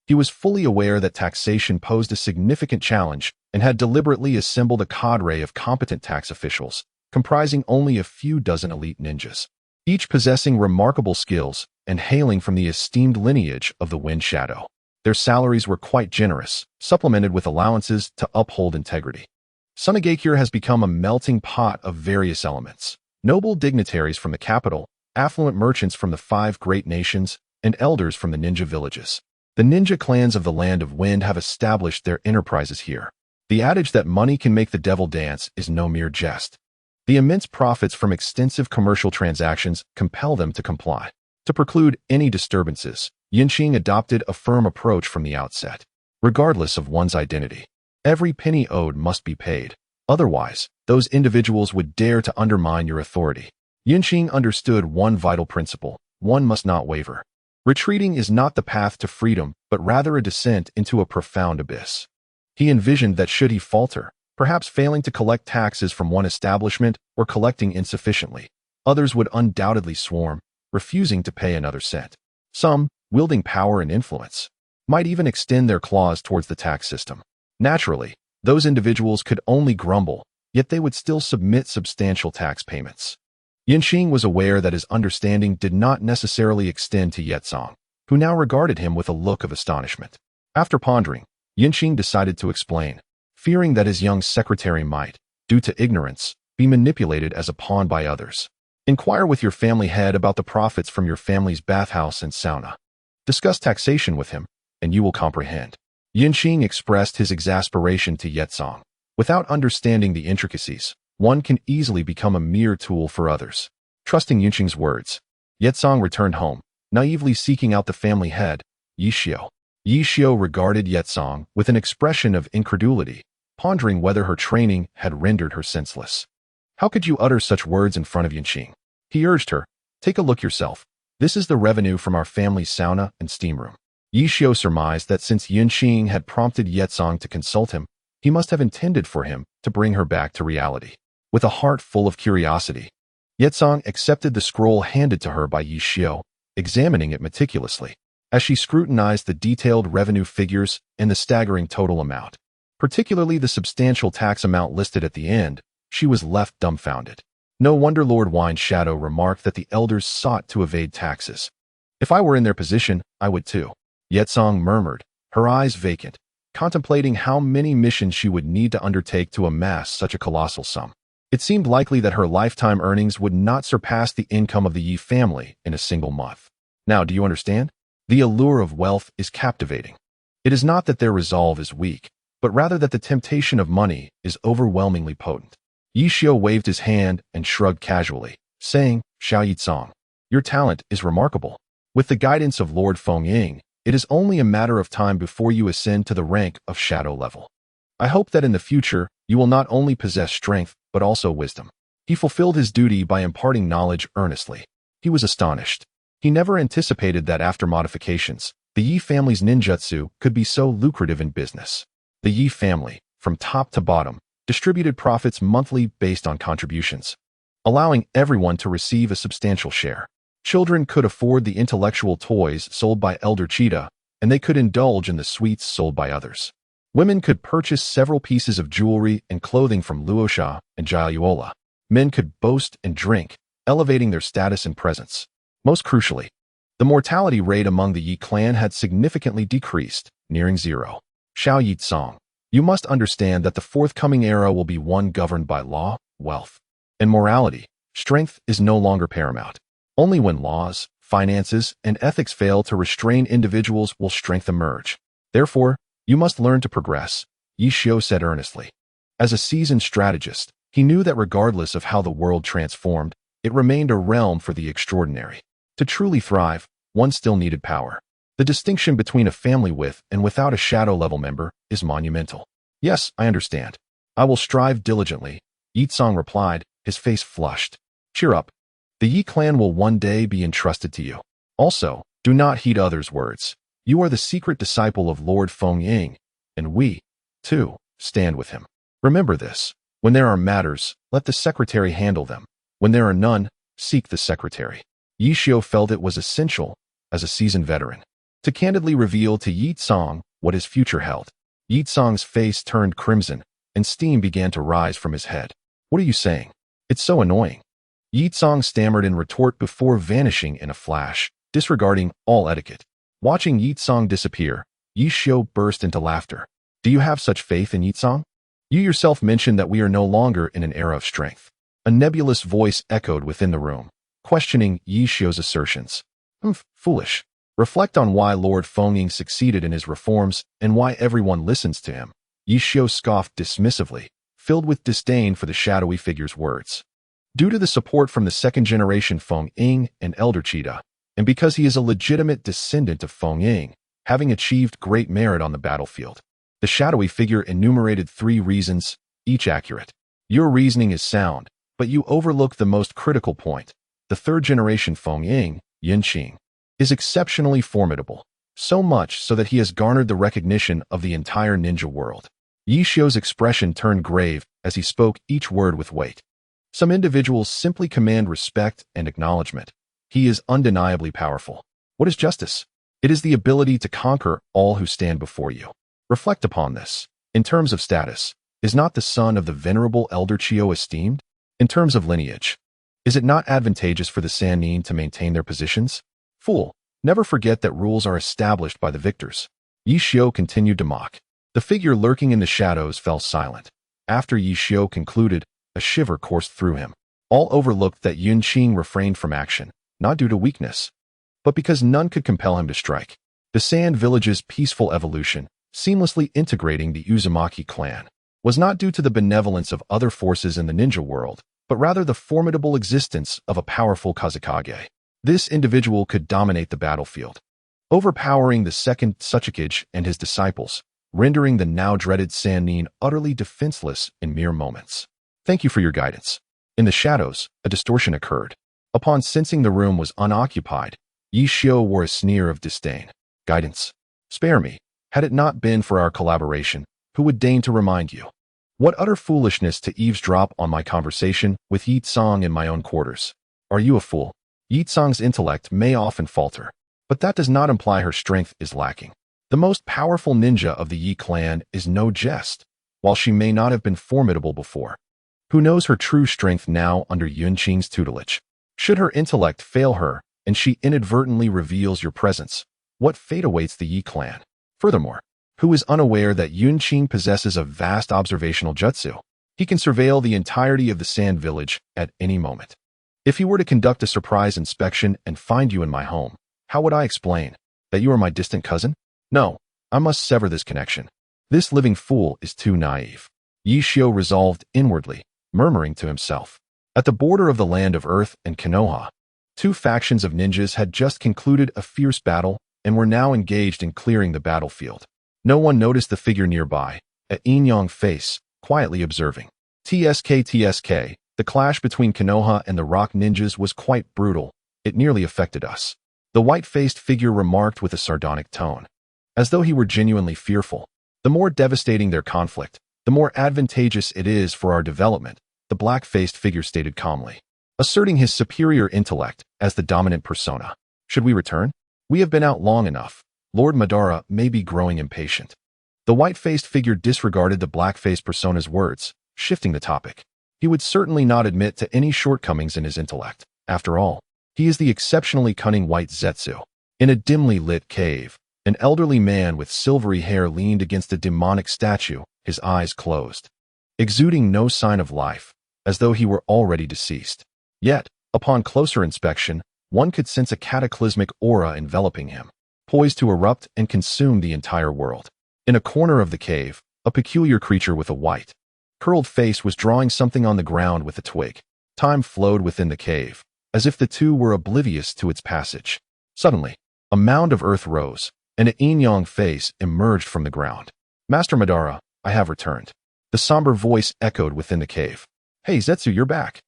He was fully aware that taxation posed a significant challenge and had deliberately assembled a cadre of competent tax officials, comprising only a few dozen elite ninjas, each possessing remarkable skills and hailing from the esteemed lineage of the Wind Shadow. Their salaries were quite generous, supplemented with allowances to uphold integrity. Sunagakure has become a melting pot of various elements. Noble dignitaries from the capital, affluent merchants from the 5 great nations, and elders from the ninja villages. The ninja clans of the Land of Wind have established their enterprises here. The adage that money can make the devil dance is no mere jest. The immense profits from extensive commercial transactions compel them to comply. To preclude any disturbances, Yunqing adopted a firm approach from the outset. Regardless of one's identity, every penny owed must be paid. Otherwise, those individuals would dare to undermine your authority. Yunqing understood one vital principle: one must not waver. Retreating is not the path to freedom, but rather a descent into a profound abyss. He envisioned that should he falter, perhaps failing to collect taxes from one establishment or collecting insufficiently, others would undoubtedly swarm, refusing to pay another cent. Some, wielding power and influence, might even extend their claws towards the tax system. Naturally, those individuals could only grumble, yet they would still submit substantial tax payments. Yunqing was aware that his understanding did not necessarily extend to Yetsong, who now regarded him with a look of astonishment. After pondering, Yunqing decided to explain, fearing that his young secretary might, due to ignorance, be manipulated as a pawn by others. Inquire with your family head about the profits from your family's bathhouse and sauna. Discuss taxation with him, and you will comprehend. Yunqing expressed his exasperation to Yetsong. Without understanding the intricacies, one can easily become a mere tool for others. Trusting Yunqing's words, Yetsong returned home, naively seeking out the family head, Yishio. Yishio regarded Yetsong with an expression of incredulity, pondering whether her training had rendered her senseless. How could you utter such words in front of Yunqing? He urged her, take a look yourself. This is the revenue from our family's sauna and steam room. Yishio surmised that since Yunqing had prompted Yetsong to consult him, he must have intended for him to bring her back to reality. With a heart full of curiosity, Yetsong accepted the scroll handed to her by Yishio, examining it meticulously. As she scrutinized the detailed revenue figures and the staggering total amount, particularly the substantial tax amount listed at the end, she was left dumbfounded. No wonder Lord Wind Shadow remarked that the elders sought to evade taxes. If I were in their position, I would too. Yetsong murmured, her eyes vacant, contemplating how many missions she would need to undertake to amass such a colossal sum. It seemed likely that her lifetime earnings would not surpass the income of the Yi family in a single month. Now, do you understand? The allure of wealth is captivating. It is not that their resolve is weak, but rather that the temptation of money is overwhelmingly potent. Yishio waved his hand and shrugged casually, saying, Xiao Yitsong, your talent is remarkable. With the guidance of Lord Fengying, it is only a matter of time before you ascend to the rank of shadow level. I hope that in the future, you will not only possess strength, but also wisdom. He fulfilled his duty by imparting knowledge earnestly. He was astonished. He never anticipated that after modifications, the Yi family's ninjutsu could be so lucrative in business. The Yi family, from top to bottom, distributed profits monthly based on contributions, allowing everyone to receive a substantial share. Children could afford the intellectual toys sold by Elder Cheetah, and they could indulge in the sweets sold by others. Women could purchase several pieces of jewelry and clothing from Luosha and Jayuola. Men could boast and drink, elevating their status and presence. Most crucially, the mortality rate among the Yi clan had significantly decreased, nearing zero. Xiao Yitsong. You must understand that the forthcoming era will be one governed by law, wealth, and morality. Strength is no longer paramount. Only when laws, finances, and ethics fail to restrain individuals will strength emerge. Therefore, you must learn to progress, Yi Xiu said earnestly. As a seasoned strategist, he knew that regardless of how the world transformed, it remained a realm for the extraordinary. To truly thrive, one still needed power. The distinction between a family with and without a shadow-level member is monumental. Yes, I understand. I will strive diligently, Yi Tsong replied, his face flushed. Cheer up. The Yi clan will one day be entrusted to you. Also, do not heed others' words. You are the secret disciple of Lord Feng Ying, and we, too, stand with him. Remember this. When there are matters, let the secretary handle them. When there are none, seek the secretary. Yi Xiu felt it was essential, as a seasoned veteran, to candidly reveal to Yi Tsong what his future held. Yi Tsong's face turned crimson, and steam began to rise from his head. What are you saying? It's so annoying. Yi Tsong stammered in retort before vanishing in a flash, disregarding all etiquette. Watching Yi Tsong disappear, Yi Xiu burst into laughter. Do you have such faith in Yi Tsong? You yourself mentioned that we are no longer in an era of strength. A nebulous voice echoed within the room, questioning Yi Xiu's assertions. Foolish. Reflect on why Lord Feng succeeded in his reforms and why everyone listens to him. Yi Xiu scoffed dismissively, filled with disdain for the shadowy figure's words. Due to the support from the second-generation Feng Ying and Elder Cheetah, and because he is a legitimate descendant of Feng Ying, having achieved great merit on the battlefield, the shadowy figure enumerated 3 reasons, each accurate. Your reasoning is sound, but you overlook the most critical point. The third-generation Feng Ying, Qing, is exceptionally formidable, so much so that he has garnered the recognition of the entire ninja world. Yi Xiu's expression turned grave as he spoke each word with weight. Some individuals simply command respect and acknowledgement. He is undeniably powerful. What is justice? It is the ability to conquer all who stand before you. Reflect upon this. In terms of status, is not the son of the venerable Elder Chio esteemed? In terms of lineage, is it not advantageous for the Sannin to maintain their positions? Fool, never forget that rules are established by the victors. Yi Xiu continued to mock. The figure lurking in the shadows fell silent. After Yi Xiu concluded, a shiver coursed through him. All overlooked that Qing refrained from action, not due to weakness, but because none could compel him to strike. The Sand Village's peaceful evolution, seamlessly integrating the Uzumaki clan, was not due to the benevolence of other forces in the ninja world, but rather the formidable existence of a powerful Kazekage. This individual could dominate the battlefield, overpowering the second Tsuchikage and his disciples, rendering the now dreaded Sannin utterly defenseless in mere moments. Thank you for your guidance. In the shadows, a distortion occurred. Upon sensing the room was unoccupied, Yi Xiu wore a sneer of disdain. Guidance? Spare me. Had it not been for our collaboration, who would deign to remind you? What utter foolishness to eavesdrop on my conversation with Yi Tsong in my own quarters. Are you a fool? Yi Tsong's intellect may often falter, but that does not imply her strength is lacking. The most powerful ninja of the Yi clan is no jest, while she may not have been formidable before. Who knows her true strength now under Qing's tutelage? Should her intellect fail her, and she inadvertently reveals your presence, what fate awaits the Yi clan? Furthermore, who is unaware that Qing possesses a vast observational jutsu? He can surveil the entirety of the Sand Village at any moment. If he were to conduct a surprise inspection and find you in my home, how would I explain? That you are my distant cousin? No, I must sever this connection. This living fool is too naive. Yi Xiu resolved inwardly, murmuring to himself. At the border of the land of Earth and Konoha, 2 factions of ninjas had just concluded a fierce battle and were now engaged in clearing the battlefield. No one noticed the figure nearby, a yin-yang face, quietly observing. TSK, the clash between Konoha and the Rock Ninjas was quite brutal. It nearly affected us. The white-faced figure remarked with a sardonic tone, as though he were genuinely fearful. The more devastating their conflict, the more advantageous it is for our development, the black-faced figure stated calmly, asserting his superior intellect as the dominant persona. Should we return? We have been out long enough. Lord Madara may be growing impatient. The white-faced figure disregarded the black-faced persona's words, shifting the topic. He would certainly not admit to any shortcomings in his intellect. After all, he is the exceptionally cunning white Zetsu. In a dimly lit cave, an elderly man with silvery hair leaned against a demonic statue his eyes closed, exuding no sign of life, as though he were already deceased. Yet, upon closer inspection, one could sense a cataclysmic aura enveloping him, poised to erupt and consume the entire world. In a corner of the cave, a peculiar creature with a white, curled face was drawing something on the ground with a twig. Time flowed within the cave, as if the two were oblivious to its passage. Suddenly, a mound of earth rose, and an yin-yang face emerged from the ground. "Master Madara, I have returned." The somber voice echoed within the cave. "Hey, Zetsu, you're back.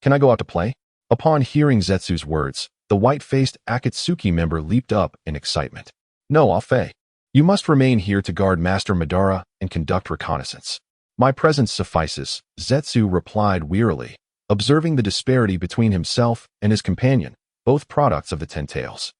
Can I go out to play?" Upon hearing Zetsu's words, the white-faced Akatsuki member leaped up in excitement. "No, Afe. You must remain here to guard Master Madara and conduct reconnaissance." "My presence suffices," Zetsu replied wearily, observing the disparity between himself and his companion, both products of the Ten Tails.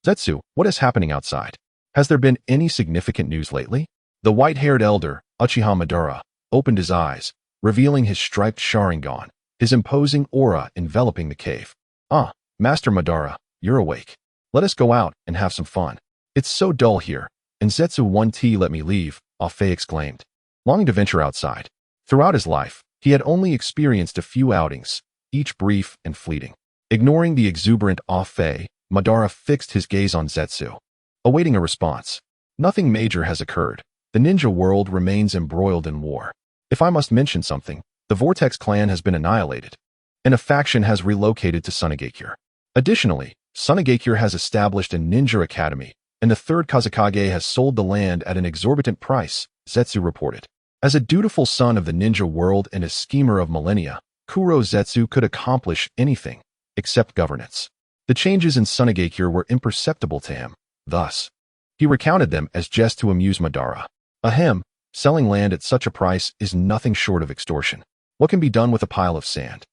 "Zetsu, what is happening outside? Has there been any significant news lately?" The white-haired elder, Uchiha Madara, opened his eyes, revealing his striped Sharingan, his imposing aura enveloping the cave. "Ah, Master Madara, you're awake. Let us go out and have some fun. It's so dull here, and Zetsu 1T let me leave," Afe exclaimed, longing to venture outside. Throughout his life, he had only experienced a few outings, each brief and fleeting. Ignoring the exuberant Afe, Madara fixed his gaze on Zetsu, awaiting a response. "Nothing major has occurred. The ninja world remains embroiled in war. If I must mention something, the Vortex clan has been annihilated, and a faction has relocated to Sunagakure. Additionally, Sunagakure has established a ninja academy, and the third Kazekage has sold the land at an exorbitant price," Zetsu reported. As a dutiful son of the ninja world and a schemer of millennia, Kuro Zetsu could accomplish anything except governance. The changes in Sunagakure were imperceptible to him, thus, he recounted them as jest to amuse Madara. Ahem, selling land at such a price is nothing short of extortion. What can be done with a pile of sand?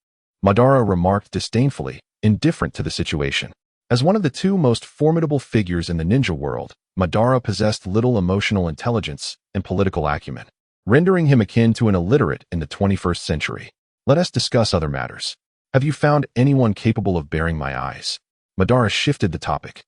Madara remarked disdainfully, indifferent to the situation. As one of the two most formidable figures in the ninja world, Madara possessed little emotional intelligence and political acumen, rendering him akin to an illiterate in the 21st century. "Let us discuss other matters. Have you found anyone capable of bearing my eyes?" Madara shifted the topic,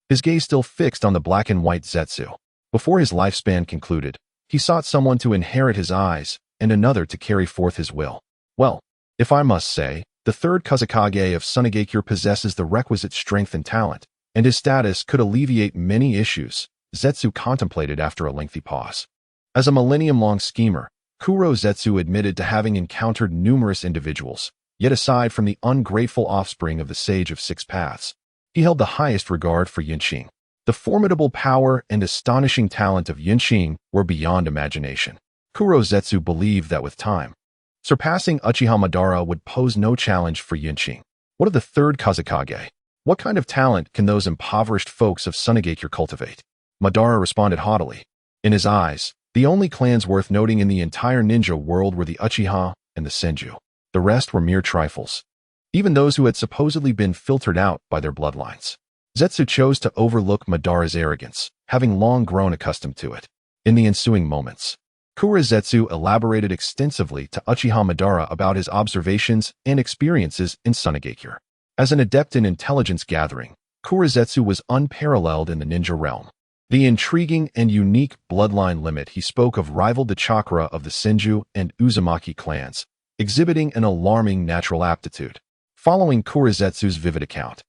his gaze still fixed on the black and white Zetsu. Before his lifespan concluded, he sought someone to inherit his eyes and another to carry forth his will. "Well, if I must say, the third Kazekage of Sunagakure possesses the requisite strength and talent, and his status could alleviate many issues," Zetsu contemplated after a lengthy pause. As a millennium-long schemer, Kuro Zetsu admitted to having encountered numerous individuals, yet aside from the ungrateful offspring of the Sage of Six Paths, he held the highest regard for Qing. The formidable power and astonishing talent of Qing were beyond imagination. Kuro Zetsu believed that with time, surpassing Uchiha Madara would pose no challenge for Qing. What of the third Kazekage? What kind of talent can those impoverished folks of Sunagakure cultivate? Madara responded haughtily. In his eyes, the only clans worth noting in the entire ninja world were the Uchiha and the Senju. The rest were mere trifles, even those who had supposedly been filtered out by their bloodlines. Zetsu chose to overlook Madara's arrogance, having long grown accustomed to it. In the ensuing moments, Kuro Zetsu elaborated extensively to Uchiha Madara about his observations and experiences in Sunagakure. As an adept in intelligence gathering, Kuro Zetsu was unparalleled in the ninja realm. The intriguing and unique bloodline limit he spoke of rivaled the chakra of the Senju and Uzumaki clans, exhibiting an alarming natural aptitude. Following Kuro Zetsu's vivid account,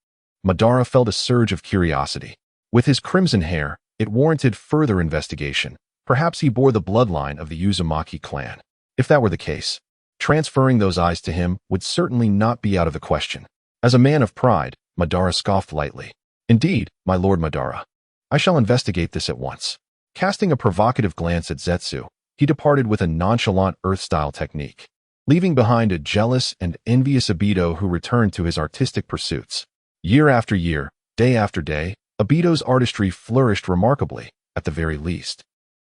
Madara felt a surge of curiosity. With his crimson hair, it warranted further investigation. Perhaps he bore the bloodline of the Uzumaki clan. If that were the case, transferring those eyes to him would certainly not be out of the question. As a man of pride, Madara scoffed lightly. "Indeed, my lord Madara. I shall investigate this at once." Casting a provocative glance at Zetsu, he departed with a nonchalant Earth-style technique, leaving behind a jealous and envious Obito who returned to his artistic pursuits. Year after year, day after day, Obito's artistry flourished remarkably, at the very least.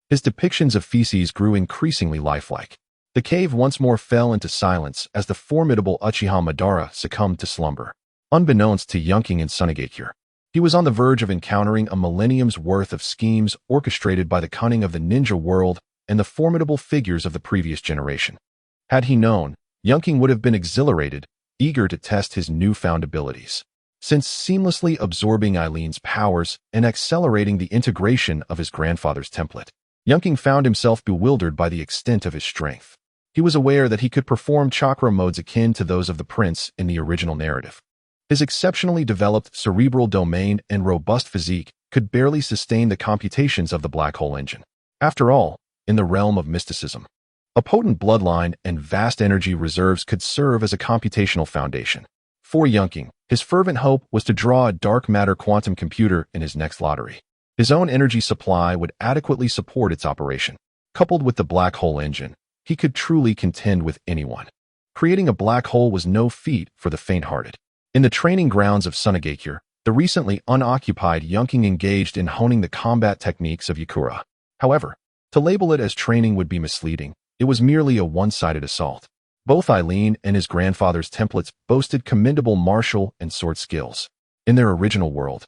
His depictions of feces grew increasingly lifelike. The cave once more fell into silence as the formidable Uchiha Madara succumbed to slumber. Unbeknownst to Qing and Sunagakure, he was on the verge of encountering a millennium's worth of schemes orchestrated by the cunning of the ninja world and the formidable figures of the previous generation. Had he known, Qing would have been exhilarated, eager to test his newfound abilities. Since seamlessly absorbing Eileen's powers and accelerating the integration of his grandfather's template, Yunqing found himself bewildered by the extent of his strength. He was aware that he could perform chakra modes akin to those of the prince in the original narrative. His exceptionally developed cerebral domain and robust physique could barely sustain the computations of the black hole engine. After all, in the realm of mysticism, a potent bloodline and vast energy reserves could serve as a computational foundation. For Yunqing, his fervent hope was to draw a dark matter quantum computer in his next lottery. His own energy supply would adequately support its operation. Coupled with the black hole engine, he could truly contend with anyone. Creating a black hole was no feat for the faint-hearted. In the training grounds of Sunagakure, the recently unoccupied Yunqing engaged in honing the combat techniques of Yakura. However, to label it as training would be misleading. It was merely a one-sided assault. Both Eileen and his grandfather's templates boasted commendable martial and sword skills. In their original world,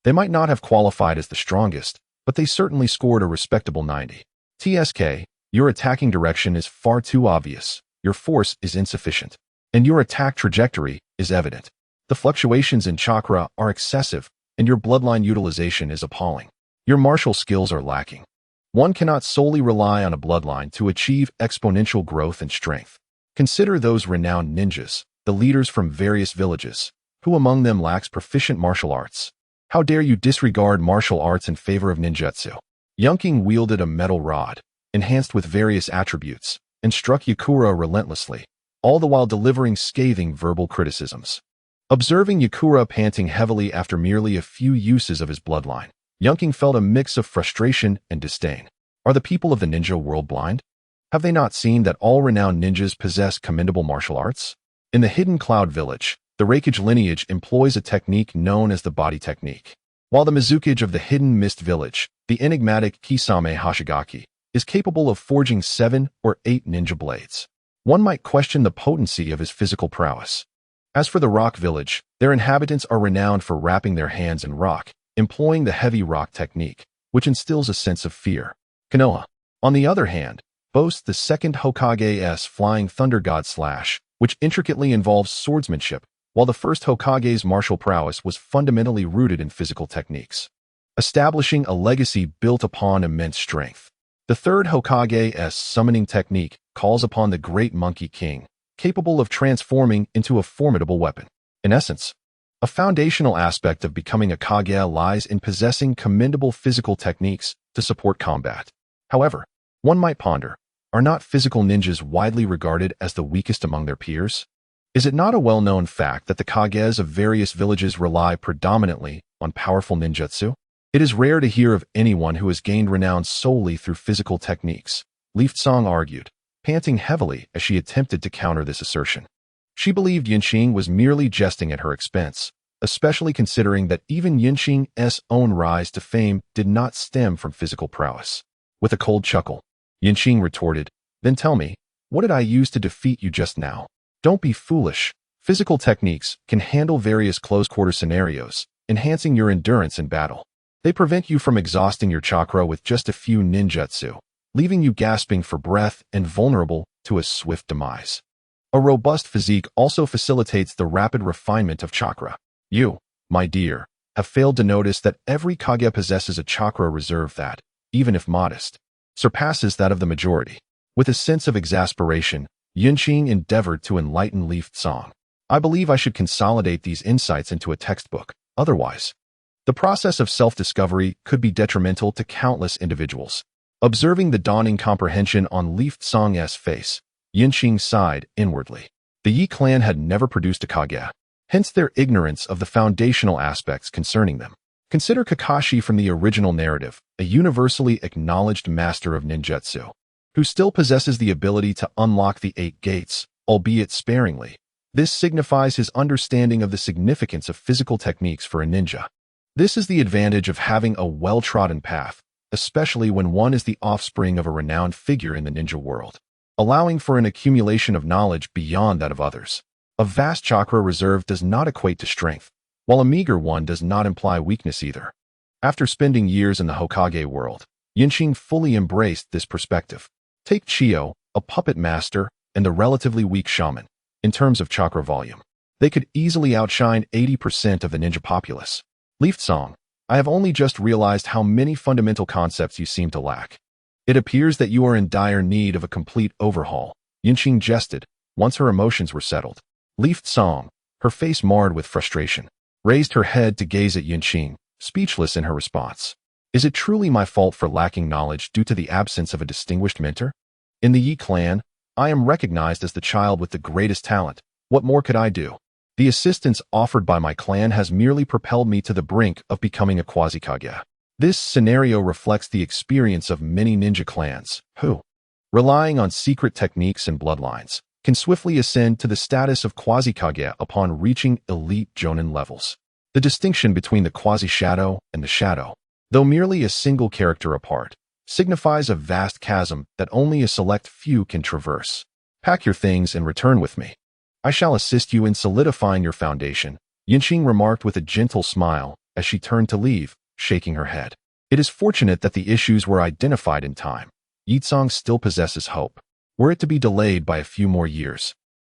they might not have qualified as the strongest, but they certainly scored a respectable 90. TSK, your attacking direction is far too obvious, your force is insufficient, and your attack trajectory is evident. The fluctuations in chakra are excessive, and your bloodline utilization is appalling. Your martial skills are lacking. One cannot solely rely on a bloodline to achieve exponential growth and strength. Consider those renowned ninjas, the leaders from various villages. Who among them lacks proficient martial arts? How dare you disregard martial arts in favor of ninjutsu? Yunqing wielded a metal rod, enhanced with various attributes, and struck Yakura relentlessly, all the while delivering scathing verbal criticisms. Observing Yakura panting heavily after merely a few uses of his bloodline, Yunqing felt a mix of frustration and disdain. Are the people of the ninja world blind? Have they not seen that all renowned ninjas possess commendable martial arts? In the Hidden Cloud Village, the Reikage lineage employs a technique known as the body technique, while the Mizukage of the Hidden Mist Village, the enigmatic Kisame Hashigaki, is capable of forging 7 or 8 ninja blades. One might question the potency of his physical prowess. As for the Rock Village, their inhabitants are renowned for wrapping their hands in rock, employing the heavy rock technique, which instills a sense of fear. Konoha, on the other hand, boasts the second Hokage's Flying Thunder God Slash, which intricately involves swordsmanship, while the first Hokage's martial prowess was fundamentally rooted in physical techniques, establishing a legacy built upon immense strength. The third Hokage's summoning technique calls upon the great monkey Qing, capable of transforming into a formidable weapon. In essence, a foundational aspect of becoming a Kage lies in possessing commendable physical techniques to support combat. However, one might ponder, are not physical ninjas widely regarded as the weakest among their peers? Is it not a well-known fact that the Kages of various villages rely predominantly on powerful ninjutsu? It is rare to hear of anyone who has gained renown solely through physical techniques, Lieftzong argued, panting heavily as she attempted to counter this assertion. She believed Yunqing was merely jesting at her expense, especially considering that even Yunqing's own rise to fame did not stem from physical prowess. With a cold chuckle, Yunqing retorted, "Then tell me, what did I use to defeat you just now?" Don't be foolish. Physical techniques can handle various close-quarter scenarios, enhancing your endurance in battle. They prevent you from exhausting your chakra with just a few ninjutsu, leaving you gasping for breath and vulnerable to a swift demise. A robust physique also facilitates the rapid refinement of chakra. You, my dear, have failed to notice that every Kage possesses a chakra reserve that, even if modest, surpasses that of the majority. With a sense of exasperation, Yunqing endeavored to enlighten Lieftzong. I believe I should consolidate these insights into a textbook. Otherwise, the process of self-discovery could be detrimental to countless individuals. Observing the dawning comprehension on Lieftzong's face, Yunqing sighed inwardly. The Yi clan had never produced a Kage, hence their ignorance of the foundational aspects concerning them. Consider Kakashi from the original narrative, a universally acknowledged master of ninjutsu, who still possesses the ability to unlock the 8 gates, albeit sparingly. This signifies his understanding of the significance of physical techniques for a ninja. This is the advantage of having a well-trodden path, especially when one is the offspring of a renowned figure in the ninja world, allowing for an accumulation of knowledge beyond that of others. A vast chakra reserve does not equate to strength, while a meager one does not imply weakness either. After spending years in the Hokage world, Yunqing fully embraced this perspective. Take Chiyo, a puppet master, and the relatively weak shaman. In terms of chakra volume, they could easily outshine 80% of the ninja populace. Lieftzong, I have only just realized how many fundamental concepts you seem to lack. It appears that you are in dire need of a complete overhaul, Yinqing jested, once her emotions were settled. Leaf Song, her face marred with frustration, raised her head to gaze at Yinqing, speechless in her response. Is it truly my fault for lacking knowledge due to the absence of a distinguished mentor? In the Yi clan, I am recognized as the child with the greatest talent. What more could I do? The assistance offered by my clan has merely propelled me to the brink of becoming a quasi-Kage. This scenario reflects the experience of many ninja clans, who, relying on secret techniques and bloodlines, can swiftly ascend to the status of quasi-Kage upon reaching elite Jonin levels. The distinction between the quasi-shadow and the shadow, though merely a single character apart, signifies a vast chasm that only a select few can traverse. Pack your things and return with me. I shall assist you in solidifying your foundation, Yinqing remarked with a gentle smile as she turned to leave, shaking her head. It is fortunate that the issues were identified in time. Yitsong still possesses hope, were it to be delayed by a few more years.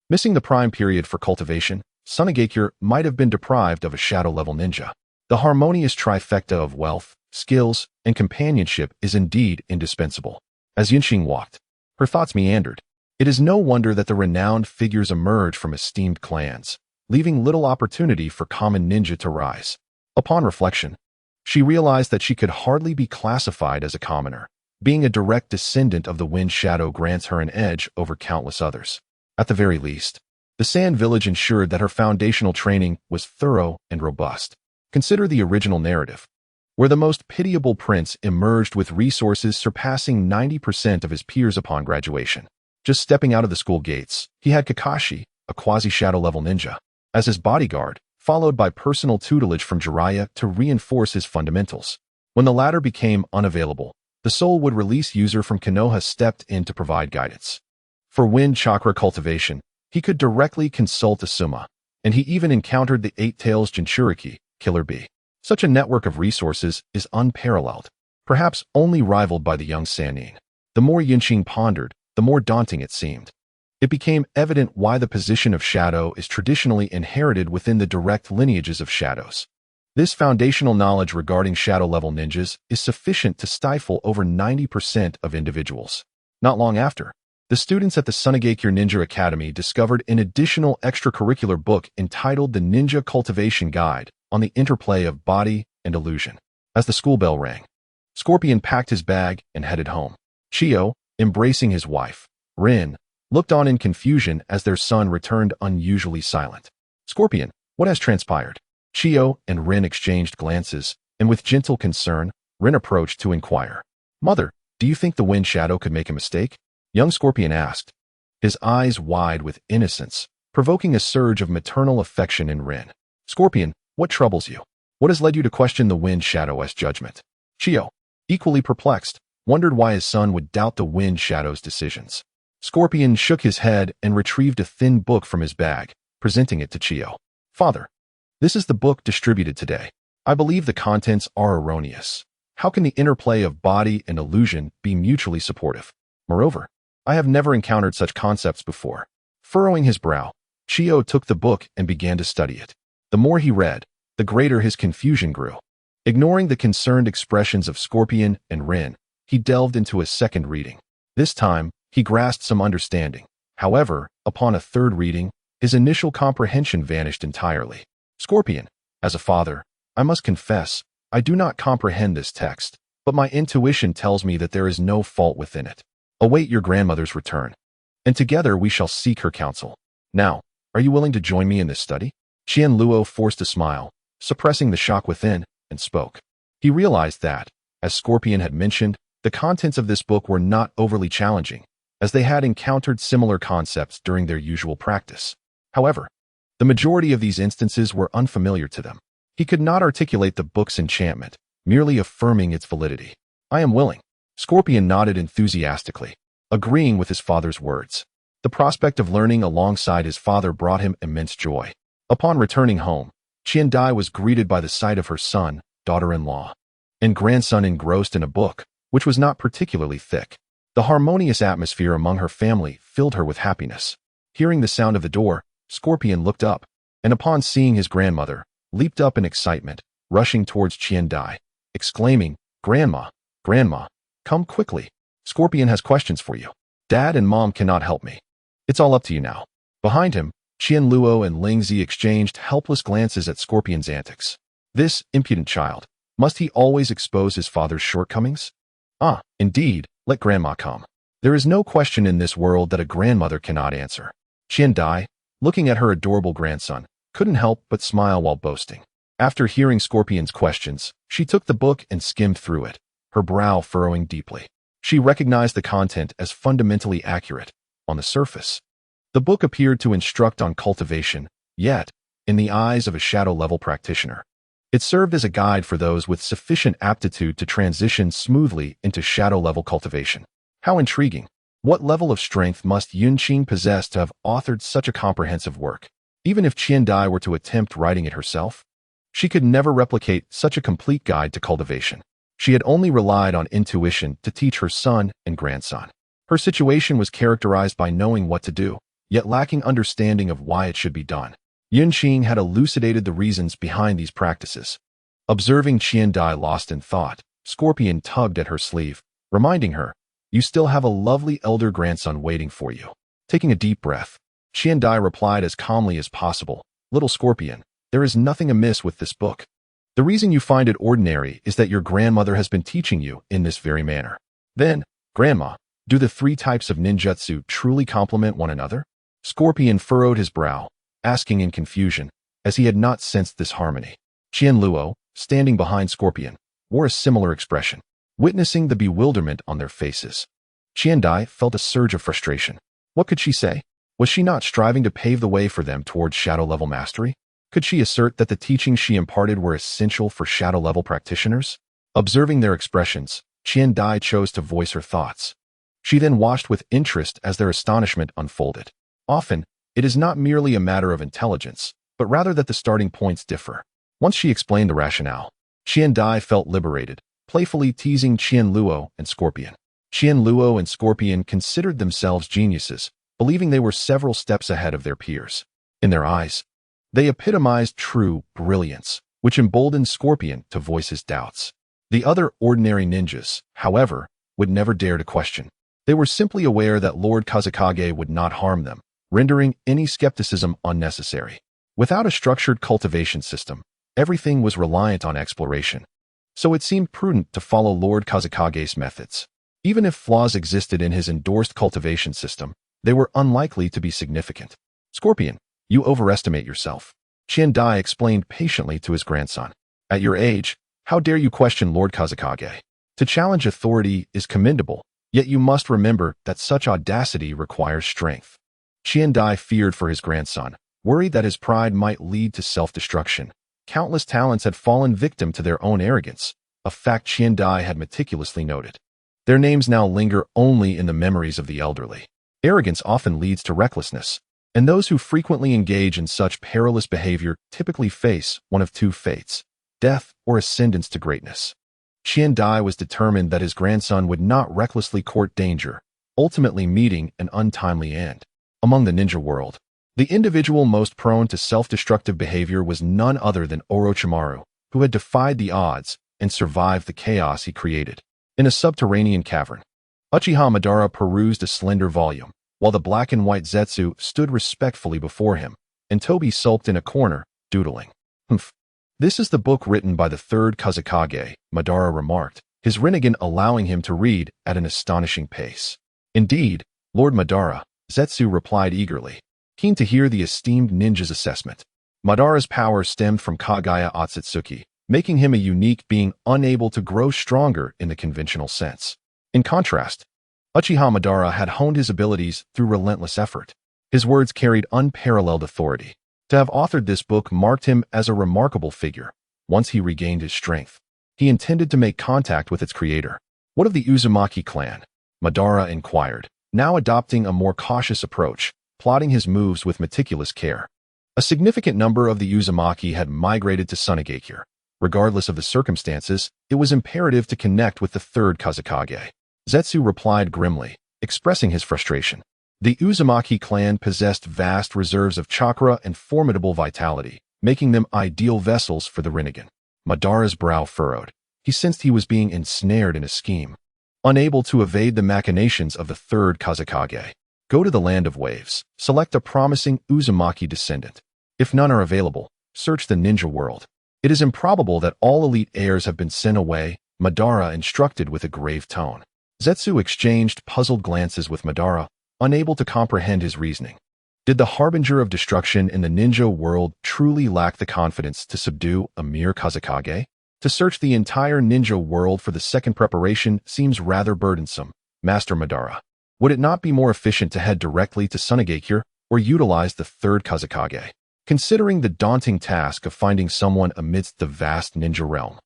Missing the prime period for cultivation, Sunagakure might have been deprived of a shadow-level ninja. The harmonious trifecta of wealth, skills, and companionship is indeed indispensable. As Yinqing walked, her thoughts meandered. It is no wonder that the renowned figures emerge from esteemed clans, leaving little opportunity for common ninja to rise. Upon reflection, she realized that she could hardly be classified as a commoner. Being a direct descendant of the Wind Shadow grants her an edge over countless others. At the very least, the Sand Village ensured that her foundational training was thorough and robust. Consider the original narrative, where the most pitiable prince emerged with resources surpassing 90% of his peers upon graduation. Just stepping out of the school gates, he had Kakashi, a quasi-shadow-level ninja, as his bodyguard, followed by personal tutelage from Jiraiya to reinforce his fundamentals. When the latter became unavailable, the Soul Wood release user from Konoha stepped in to provide guidance. For wind chakra cultivation, he could directly consult Asuma, and he even encountered the Eight Tails Jinchuriki, Killer Bee. Such a network of resources is unparalleled, perhaps only rivaled by the young Sannin. The more Yinqing pondered, the more daunting it seemed. It became evident why the position of shadow is traditionally inherited within the direct lineages of shadows. This foundational knowledge regarding shadow-level ninjas is sufficient to stifle over 90% of individuals. Not long after, the students at the Sunagakure Ninja Academy discovered an additional extracurricular book entitled The Ninja Cultivation Guide on the Interplay of Body and Illusion. As the school bell rang, Scorpion packed his bag and headed home. Chio, embracing his wife, Rin, looked on in confusion as their son returned unusually silent. Scorpion, what has transpired? Chio and Rin exchanged glances, and with gentle concern, Rin approached to inquire. Mother, do you think the Wind Shadow could make a mistake? Young Scorpion asked, his eyes wide with innocence, provoking a surge of maternal affection in Rin. Scorpion, what troubles you? What has led you to question the Wind Shadow's judgment? Chio, equally perplexed, wondered why his son would doubt the Wind Shadow's decisions. Scorpion shook his head and retrieved a thin book from his bag, presenting it to Chio. Father, this is the book distributed today. I believe the contents are erroneous. How can the interplay of body and illusion be mutually supportive? Moreover, I have never encountered such concepts before. Furrowing his brow, Chio took the book and began to study it. The more he read, the greater his confusion grew. Ignoring the concerned expressions of Scorpion and Rin, he delved into a second reading. This time, he grasped some understanding. However, upon a third reading, his initial comprehension vanished entirely. Scorpion, as a father, I must confess, I do not comprehend this text, but my intuition tells me that there is no fault within it. Await your grandmother's return, and together we shall seek her counsel. Now, are you willing to join me in this study? Qian Luo forced a smile, suppressing the shock within, and spoke. He realized that, as Scorpion had mentioned, the contents of this book were not overly challenging, as they had encountered similar concepts during their usual practice. However, the majority of these instances were unfamiliar to them. He could not articulate the book's enchantment, merely affirming its validity. I am willing. Scorpion nodded enthusiastically, agreeing with his father's words. The prospect of learning alongside his father brought him immense joy. Upon returning home, Qian Dai was greeted by the sight of her son, daughter-in-law, and grandson engrossed in a book, which was not particularly thick. The harmonious atmosphere among her family filled her with happiness. Hearing the sound of the door, Scorpion looked up, and upon seeing his grandmother, leaped up in excitement, rushing towards Qian Dai, exclaiming, Grandma, Grandma, come quickly. Scorpion has questions for you. Dad and Mom cannot help me. It's all up to you now. Behind him, Qian Luo and Ling Zi exchanged helpless glances at Scorpion's antics. This impudent child. Must he always expose his father's shortcomings? Ah, indeed, let Grandma come. There is no question in this world that a grandmother cannot answer. Qian Dai, looking at her adorable grandson, couldn't help but smile while boasting. After hearing Scorpion's questions, she took the book and skimmed through it, her brow furrowing deeply. She recognized the content as fundamentally accurate, on the surface. The book appeared to instruct on cultivation, yet, in the eyes of a shadow-level practitioner, it served as a guide for those with sufficient aptitude to transition smoothly into shadow-level cultivation. How intriguing! What level of strength must Yunqing possess to have authored such a comprehensive work? Even if Qian Dai were to attempt writing it herself, she could never replicate such a complete guide to cultivation. She had only relied on intuition to teach her son and grandson. Her situation was characterized by knowing what to do, yet lacking understanding of why it should be done. Yunqing had elucidated the reasons behind these practices. Observing Qian Dai lost in thought, Scorpion tugged at her sleeve, reminding her, "You still have a lovely elder grandson waiting for you." Taking a deep breath, Qian Dai replied as calmly as possible, "Little Scorpion, there is nothing amiss with this book. The reason you find it ordinary is that your grandmother has been teaching you in this very manner." Then, "Grandma, do the 3 types of ninjutsu truly complement one another?" Scorpion furrowed his brow, asking in confusion, as he had not sensed this harmony. Qian Luo, standing behind Scorpion, wore a similar expression. Witnessing the bewilderment on their faces, Qian Dai felt a surge of frustration. What could she say? Was she not striving to pave the way for them towards shadow-level mastery? Could she assert that the teachings she imparted were essential for shadow-level practitioners? Observing their expressions, Qian Dai chose to voice her thoughts. She then watched with interest as their astonishment unfolded. Often, it is not merely a matter of intelligence, but rather that the starting points differ. Once she explained the rationale, Qian Dai felt liberated, playfully teasing Qian Luo and Scorpion. Qian Luo and Scorpion considered themselves geniuses, believing they were several steps ahead of their peers. In their eyes, they epitomized true brilliance, which emboldened Scorpion to voice his doubts. The other ordinary ninjas, however, would never dare to question. They were simply aware that Lord Kazekage would not harm them, rendering any skepticism unnecessary. Without a structured cultivation system, everything was reliant on exploration. So it seemed prudent to follow Lord Kazekage's methods. Even if flaws existed in his endorsed cultivation system, they were unlikely to be significant. "Scorpion, you overestimate yourself," Qian Dai explained patiently to his grandson. "At your age, how dare you question Lord Kazekage? To challenge authority is commendable, yet you must remember that such audacity requires strength." Qian Dai feared for his grandson, worried that his pride might lead to self-destruction. Countless talents had fallen victim to their own arrogance, a fact Qian Dai had meticulously noted. Their names now linger only in the memories of the elderly. Arrogance often leads to recklessness, and those who frequently engage in such perilous behavior typically face one of 2 fates: death or ascendance to greatness. Qian Dai was determined that his grandson would not recklessly court danger, ultimately meeting an untimely end. Among the ninja world, the individual most prone to self-destructive behavior was none other than Orochimaru, who had defied the odds and survived the chaos he created. In a subterranean cavern, Uchiha Madara perused a slender volume, while the black and white Zetsu stood respectfully before him, and Tobi sulked in a corner, doodling. "Humph. This is the book written by the 3rd Kazekage," Madara remarked, his Rinnegan allowing him to read at an astonishing pace. "Indeed, Lord Madara," Zetsu replied eagerly, keen to hear the esteemed ninja's assessment. Madara's power stemmed from Kagaya Otsutsuki, making him a unique being unable to grow stronger in the conventional sense. In contrast, Uchiha Madara had honed his abilities through relentless effort. His words carried unparalleled authority. To have authored this book marked him as a remarkable figure. Once he regained his strength, he intended to make contact with its creator. "What of the Uzumaki clan?" Madara inquired, now adopting a more cautious approach, plotting his moves with meticulous care. A significant number of the Uzumaki had migrated to Sunagakure. Regardless of the circumstances, it was imperative to connect with the 3rd Kazekage. Zetsu replied grimly, expressing his frustration. The Uzumaki clan possessed vast reserves of chakra and formidable vitality, making them ideal vessels for the Rinnegan. Madara's brow furrowed. He sensed he was being ensnared in a scheme. Unable to evade the machinations of the third Kazekage, go to the land of waves. Select a promising Uzumaki descendant. If none are available, search the ninja world. It is improbable that all elite heirs have been sent away, Madara instructed with a grave tone. Zetsu exchanged puzzled glances with Madara, unable to comprehend his reasoning. Did the harbinger of destruction in the ninja world truly lack the confidence to subdue a mere Kazekage? To search the entire ninja world for the second preparation seems rather burdensome, Master Madara. Would it not be more efficient to head directly to Sunagakure or utilize the third Kazekage? Considering the daunting task of finding someone amidst the vast ninja realm,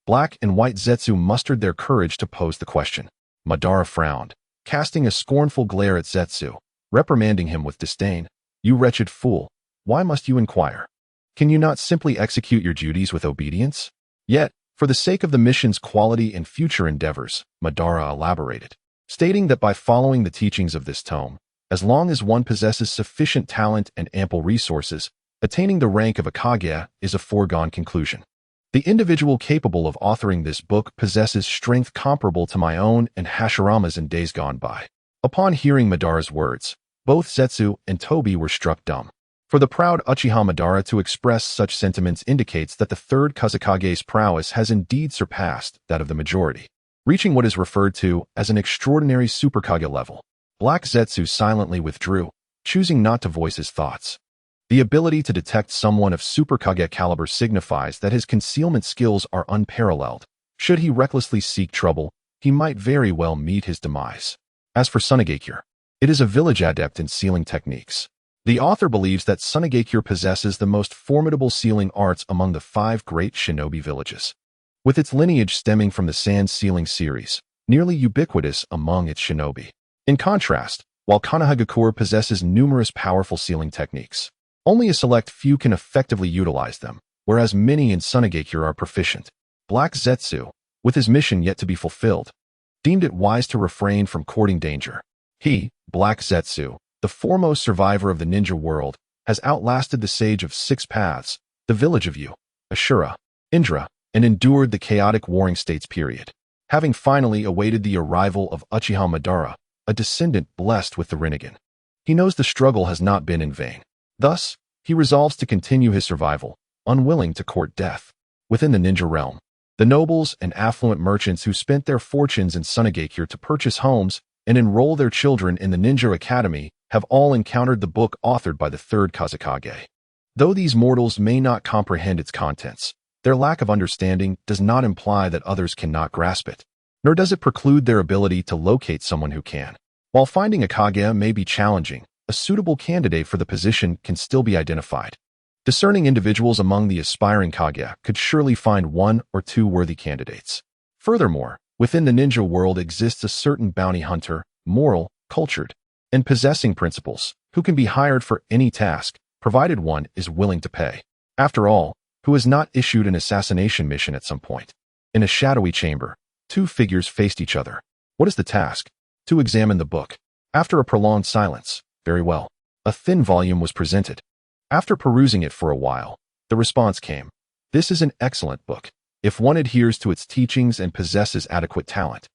Black and White Zetsu mustered their courage to pose the question. Madara frowned, casting a scornful glare at Zetsu, reprimanding him with disdain. You wretched fool, why must you inquire? Can you not simply execute your duties with obedience? Yet, for the sake of the mission's quality and future endeavors, Madara elaborated, stating that by following the teachings of this tome, as long as one possesses sufficient talent and ample resources, attaining the rank of a Kage is a foregone conclusion. The individual capable of authoring this book possesses strength comparable to my own and Hashirama's in days gone by. Upon hearing Madara's words, both Zetsu and Tobi were struck dumb. For the proud Uchiha Madara to express such sentiments indicates that the third Kazekage's prowess has indeed surpassed that of the majority, reaching what is referred to as an extraordinary Superkage level. Black Zetsu silently withdrew, choosing not to voice his thoughts. The ability to detect someone of Superkage caliber signifies that his concealment skills are unparalleled. Should he recklessly seek trouble, he might very well meet his demise. As for Sunagakure, it is a village adept in sealing techniques. The author believes that Sunagakure possesses the most formidable sealing arts among the 5 great shinobi villages, with its lineage stemming from the sand sealing series, nearly ubiquitous among its shinobi. In contrast, while Sunagakure possesses numerous powerful sealing techniques, only a select few can effectively utilize them, whereas many in Sunagakure are proficient. Black Zetsu, with his mission yet to be fulfilled, deemed it wise to refrain from courting danger. He, Black Zetsu, the foremost survivor of the ninja world, has outlasted the Sage of 6 Paths, the village of Yu, Ashura, Indra, and endured the chaotic warring states period, having finally awaited the arrival of Uchiha Madara, a descendant blessed with the Rinnegan. He knows the struggle has not been in vain. Thus, he resolves to continue his survival, unwilling to court death. Within the ninja realm, the nobles and affluent merchants who spent their fortunes in Sunagakure to purchase homes and enroll their children in the Ninja Academy have all encountered the book authored by the third Kazekage. Though these mortals may not comprehend its contents, their lack of understanding does not imply that others cannot grasp it, nor does it preclude their ability to locate someone who can. While finding a Kage may be challenging, a suitable candidate for the position can still be identified. Discerning individuals among the aspiring Kage could surely find 1 or 2 worthy candidates. Furthermore, within the ninja world exists a certain bounty hunter, moral, cultured, and possessing principles, who can be hired for any task, provided one is willing to pay. After all, who has not issued an assassination mission at some point? In a shadowy chamber, 2 figures faced each other. What is the task? To examine the book. After a prolonged silence, very well. A thin volume was presented. After perusing it for a while, the response came. This is an excellent book, if one adheres to its teachings and possesses adequate talent.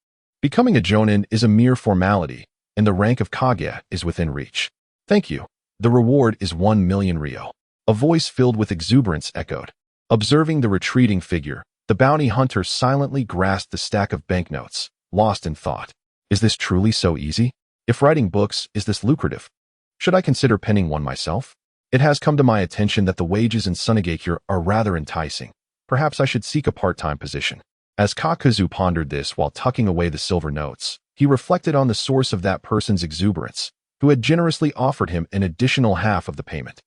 Becoming a jonin is a mere formality, and the rank of Kage is within reach. Thank you. The reward is 1 million ryo. A voice filled with exuberance echoed. Observing the retreating figure, the bounty hunter silently grasped the stack of banknotes, lost in thought. Is this truly so easy? If writing books, is this lucrative? Should I consider penning one myself? It has come to my attention that the wages in Sunagakure are rather enticing. Perhaps I should seek a part-time position. As Kakuzu pondered this while tucking away the silver notes, he reflected on the source of that person's exuberance, who had generously offered him an additional half of the payment.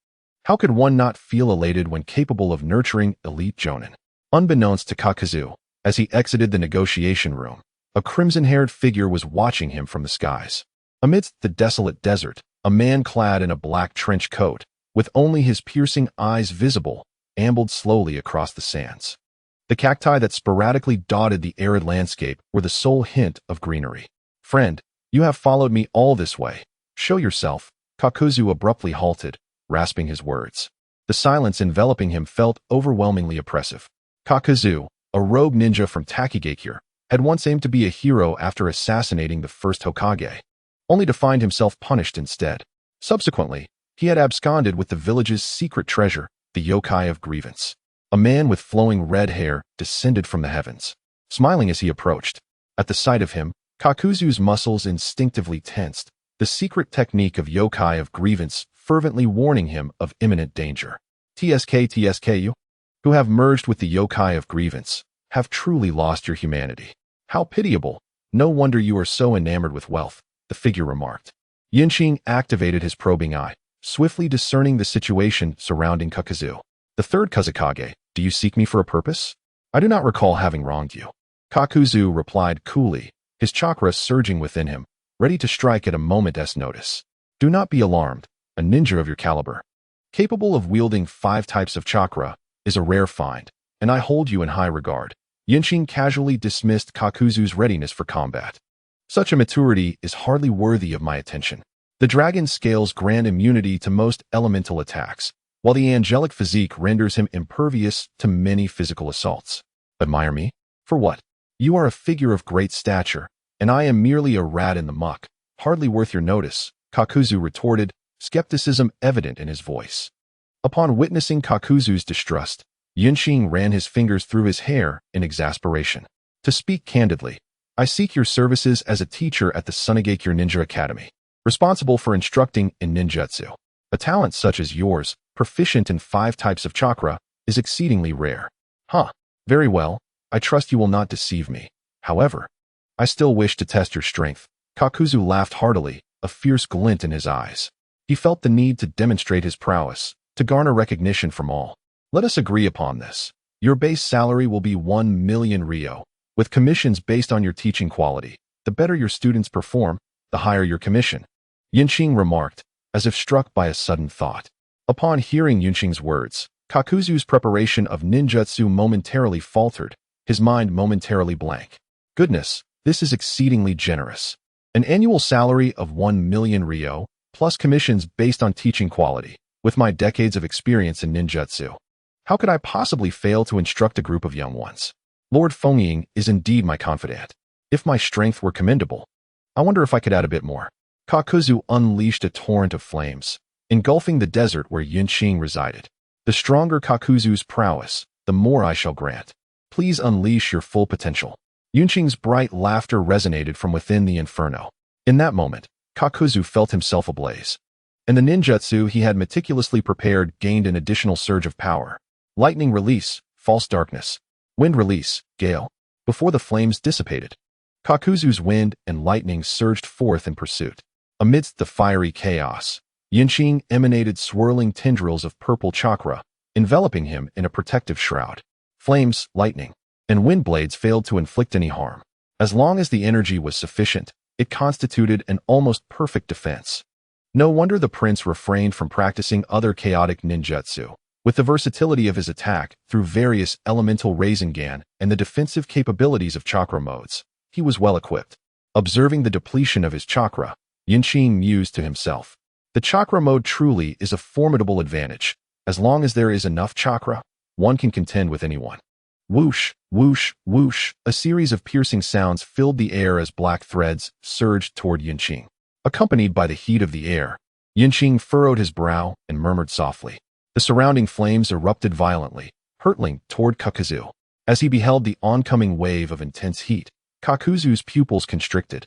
How could one not feel elated when capable of nurturing elite jonin? Unbeknownst to Kakuzu, as he exited the negotiation room, a crimson-haired figure was watching him from the skies. Amidst the desolate desert, a man clad in a black trench coat, with only his piercing eyes visible, ambled slowly across the sands. The cacti that sporadically dotted the arid landscape were the sole hint of greenery. Friend, you have followed me all this way. Show yourself. Kakuzu abruptly halted, rasping his words. The silence enveloping him felt overwhelmingly oppressive. Kakuzu, a rogue ninja from Takigakure, had once aimed to be a hero after assassinating the first Hokage, only to find himself punished instead. Subsequently, he had absconded with the village's secret treasure, the yokai of grievance. A man with flowing red hair descended from the heavens, smiling as he approached. At the sight of him, Kakuzu's muscles instinctively tensed, the secret technique of yokai of grievance fervently warning him of imminent danger. TSK, who have merged with the yokai of grievance, have truly lost your humanity. How pitiable. No wonder you are so enamored with wealth, the figure remarked. Yinqing activated his probing eye, swiftly discerning the situation surrounding Kakuzu. The third Kazekage, do you seek me for a purpose? I do not recall having wronged you. Kakuzu replied coolly, his chakra surging within him, ready to strike at a moment's notice. Do not be alarmed, a ninja of your caliber, capable of wielding 5 types of chakra, is a rare find, and I hold you in high regard. Yinqing casually dismissed Kakuzu's readiness for combat. Such a maturity is hardly worthy of my attention. The dragon scales grant immunity to most elemental attacks, while the angelic physique renders him impervious to many physical assaults. Admire me? For what? You are a figure of great stature, and I am merely a rat in the muck, hardly worth your notice, Kakuzu retorted, skepticism evident in his voice. Upon witnessing Kakuzu's distrust, Yinqing ran his fingers through his hair in exasperation. To speak candidly, I seek your services as a teacher at the Sunagakure Ninja Academy, responsible for instructing in ninjutsu. A talent such as yours, proficient in 5 types of chakra, is exceedingly rare. Very well, I trust you will not deceive me. However, I still wish to test your strength. Kakuzu laughed heartily, a fierce glint in his eyes. He felt the need to demonstrate his prowess, to garner recognition from all. Let us agree upon this. Your base salary will be 1 million ryo, with commissions based on your teaching quality. The better your students perform, the higher your commission. Yinqing remarked, as if struck by a sudden thought. Upon hearing Yinqing's words, Kakuzu's preparation of ninjutsu momentarily faltered, his mind momentarily blank. Goodness, this is exceedingly generous. An annual salary of 1 million ryo, plus commissions based on teaching quality, with my decades of experience in ninjutsu. How could I possibly fail to instruct a group of young ones? Lord Fengying is indeed my confidant. If my strength were commendable, I wonder if I could add a bit more. Kakuzu unleashed a torrent of flames, engulfing the desert where Yinqing resided. The stronger Kakuzu's prowess, the more I shall grant. Please unleash your full potential. Yinqing's bright laughter resonated from within the inferno. In that moment, Kakuzu felt himself ablaze. And the ninjutsu he had meticulously prepared gained an additional surge of power. Lightning release, false darkness. Wind release, gale. Before the flames dissipated, Kakuzu's wind and lightning surged forth in pursuit. Amidst the fiery chaos, Yinqing emanated swirling tendrils of purple chakra, enveloping him in a protective shroud. Flames, lightning, and wind blades failed to inflict any harm. As long as the energy was sufficient, it constituted an almost perfect defense. No wonder the prince refrained from practicing other chaotic ninjutsu. With the versatility of his attack through various elemental Rasengan and the defensive capabilities of chakra modes, he was well equipped. Observing the depletion of his chakra, Yinqing mused to himself. The chakra mode truly is a formidable advantage. As long as there is enough chakra, one can contend with anyone. Whoosh, whoosh, whoosh, a series of piercing sounds filled the air as black threads surged toward Yinqing. Accompanied by the heat of the air, Yinqing furrowed his brow and murmured softly. The surrounding flames erupted violently, hurtling toward Kakuzu. As he beheld the oncoming wave of intense heat, Kakuzu's pupils constricted,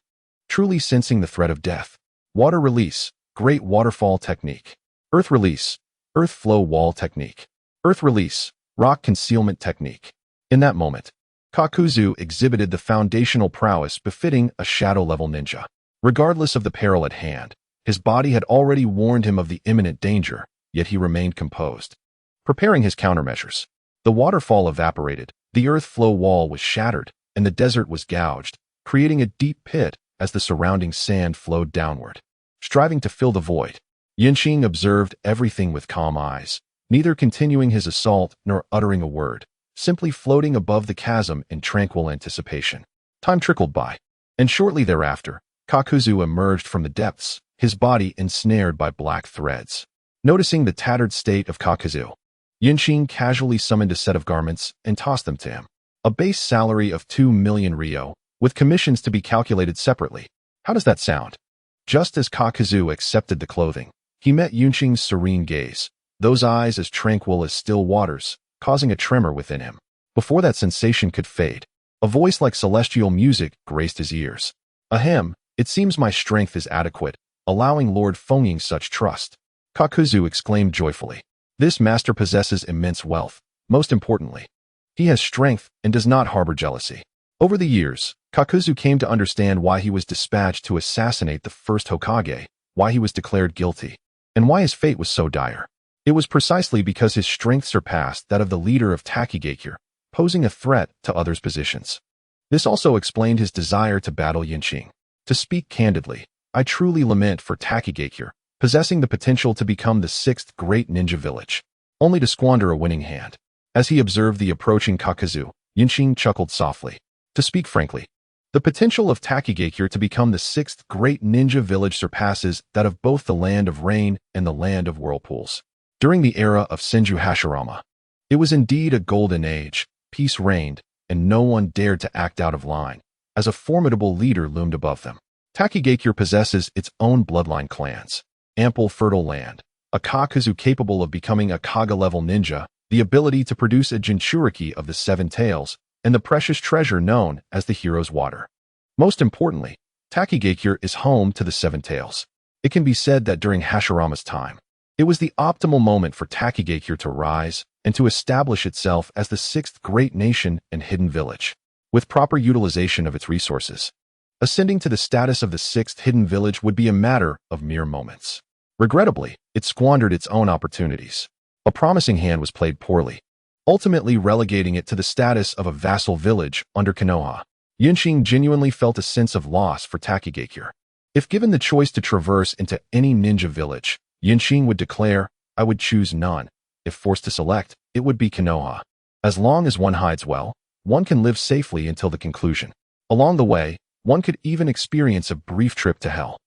truly sensing the threat of death. Water release, great waterfall technique. Earth release, earth flow wall technique. Earth release, rock concealment technique. In that moment, Kakuzu exhibited the foundational prowess befitting a shadow-level ninja. Regardless of the peril at hand, his body had already warned him of the imminent danger, yet he remained composed. Preparing his countermeasures, the waterfall evaporated, the earth flow wall was shattered, and the desert was gouged, creating a deep pit as the surrounding sand flowed downward. Striving to fill the void, Yinqing observed everything with calm eyes, neither continuing his assault nor uttering a word, simply floating above the chasm in tranquil anticipation. Time trickled by, and shortly thereafter, Kakuzu emerged from the depths, his body ensnared by black threads. Noticing the tattered state of Kakuzu, Yinqing casually summoned a set of garments and tossed them to him. A base salary of 2 million ryo, with commissions to be calculated separately. How does that sound? Just as Kakuzu accepted the clothing, he met Yunqing's serene gaze, those eyes as tranquil as still waters, causing a tremor within him. Before that sensation could fade, a voice like celestial music graced his ears. Ahem, it seems my strength is adequate, allowing Lord Fengying such trust. Kakuzu exclaimed joyfully. This master possesses immense wealth. Most importantly, he has strength and does not harbor jealousy. Over the years, Kakuzu came to understand why he was dispatched to assassinate the first Hokage, why he was declared guilty, and why his fate was so dire. It was precisely because his strength surpassed that of the leader of Takigakure, posing a threat to others' positions. This also explained his desire to battle Yunqing. To speak candidly, I truly lament for Takigakure, possessing the potential to become the 6th great ninja village, only to squander a winning hand. As he observed the approaching Kakuzu, Yunqing chuckled softly. To speak frankly, the potential of Takigakure to become the 6th great ninja village surpasses that of both the Land of Rain and the Land of Whirlpools. During the era of Senju Hashirama, it was indeed a golden age, peace reigned, and no one dared to act out of line, as a formidable leader loomed above them. Takigakure possesses its own bloodline clans, ample fertile land, a Kakuzu capable of becoming a Kaga-level ninja, the ability to produce a Jinchuriki of the 7 tails, and the precious treasure known as the Hero's Water. Most importantly, Takigakure is home to the 7 tails. It can be said that during Hashirama's time, it was the optimal moment for Takigakure to rise and to establish itself as the 6th great nation and hidden village, with proper utilization of its resources. Ascending to the status of the 6th hidden village would be a matter of mere moments. Regrettably, it squandered its own opportunities. A promising hand was played poorly, ultimately relegating it to the status of a vassal village under Konoha. Yunqing genuinely felt a sense of loss for Takigakure. If given the choice to traverse into any ninja village, Yunqing would declare, I would choose none. If forced to select, it would be Konoha. As long as one hides well, one can live safely until the conclusion. Along the way, one could even experience a brief trip to hell.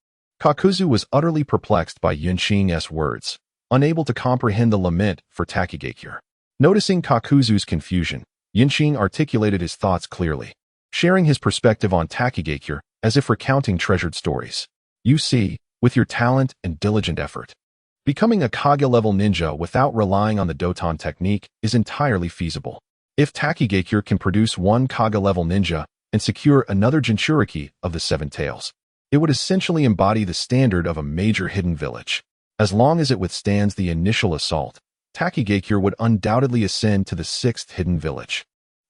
Kakuzu was utterly perplexed by Yunqing's words, unable to comprehend the lament for Takigakure. Noticing Kakuzu's confusion, Yunqing articulated his thoughts clearly, sharing his perspective on Takigakure as if recounting treasured stories. You see, with your talent and diligent effort, becoming a Kage-level ninja without relying on the Doton technique is entirely feasible. If Takigakure can produce one Kage-level ninja and secure another Jinchuriki of the 7 tails, it would essentially embody the standard of a major hidden village. As long as it withstands the initial assault, Takigakure would undoubtedly ascend to the 6th hidden village.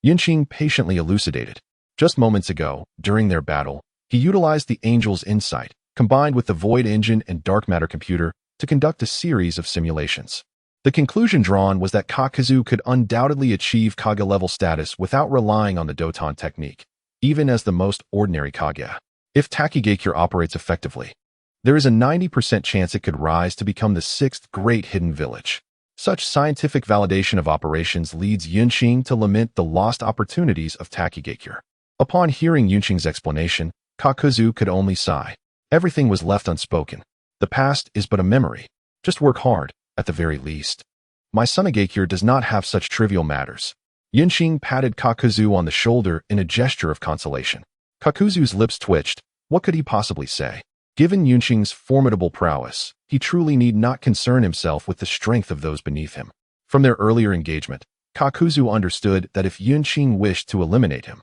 Yunqing patiently elucidated. Just moments ago, during their battle, he utilized the Angel's insight, combined with the Void Engine and Dark Matter computer, to conduct a series of simulations. The conclusion drawn was that Kakuzu could undoubtedly achieve Kage-level status without relying on the Doton technique, even as the most ordinary Kage. If Takigakure operates effectively, there is a 90% chance it could rise to become the 6th great hidden village. Such scientific validation of operations leads Yunqing to lament the lost opportunities of Takigakure. Upon hearing Yunqing's explanation, Kakuzu could only sigh. Everything was left unspoken. The past is but a memory. Just work hard, at the very least. My Sunagakure does not have such trivial matters. Yunqing patted Kakuzu on the shoulder in a gesture of consolation. Kakuzu's lips twitched. What could he possibly say? Given Yunqing's formidable prowess, he truly need not concern himself with the strength of those beneath him. From their earlier engagement, Kakuzu understood that if Yunqing wished to eliminate him,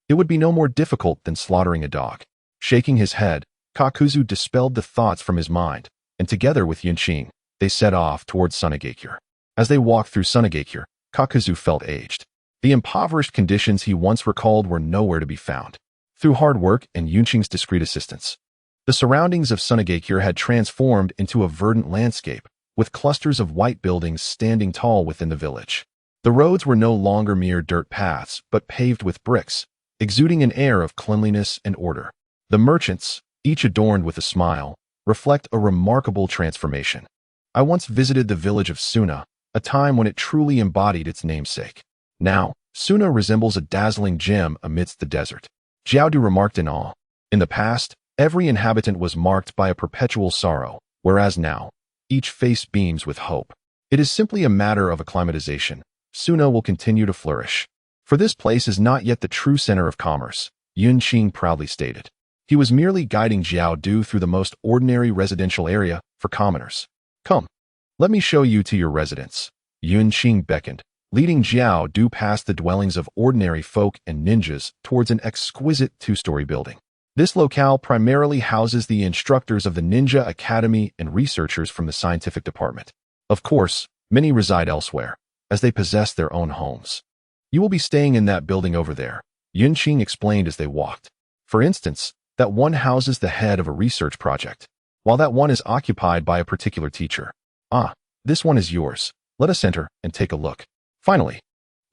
it would be no more difficult than slaughtering a dog. Shaking his head, Kakuzu dispelled the thoughts from his mind, and together with Yunqing, they set off towards Sunagakure. As they walked through Sunagakure, Kakuzu felt aged. The impoverished conditions he once recalled were nowhere to be found. Through hard work and Yunqing's discreet assistance, the surroundings of Sunagakure had transformed into a verdant landscape, with clusters of white buildings standing tall within the village. The roads were no longer mere dirt paths, but paved with bricks, exuding an air of cleanliness and order. The merchants, each adorned with a smile, reflect a remarkable transformation. I once visited the village of Suna, a time when it truly embodied its namesake. Now, Suna resembles a dazzling gem amidst the desert. Jiaodu remarked in awe. In the past, every inhabitant was marked by a perpetual sorrow, whereas now, each face beams with hope. It is simply a matter of acclimatization. Suna will continue to flourish. For this place is not yet the true center of commerce, Qing proudly stated. He was merely guiding Jiao Du through the most ordinary residential area for commoners. Come, let me show you to your residence. Qing beckoned, leading Jiao Du past the dwellings of ordinary folk and ninjas towards an exquisite two-story building. This locale primarily houses the instructors of the Ninja Academy and researchers from the scientific department. Of course, many reside elsewhere, as they possess their own homes. You will be staying in that building over there, Qing explained as they walked. For instance, that one houses the head of a research project, while that one is occupied by a particular teacher. Ah, this one is yours. Let us enter and take a look. Finally,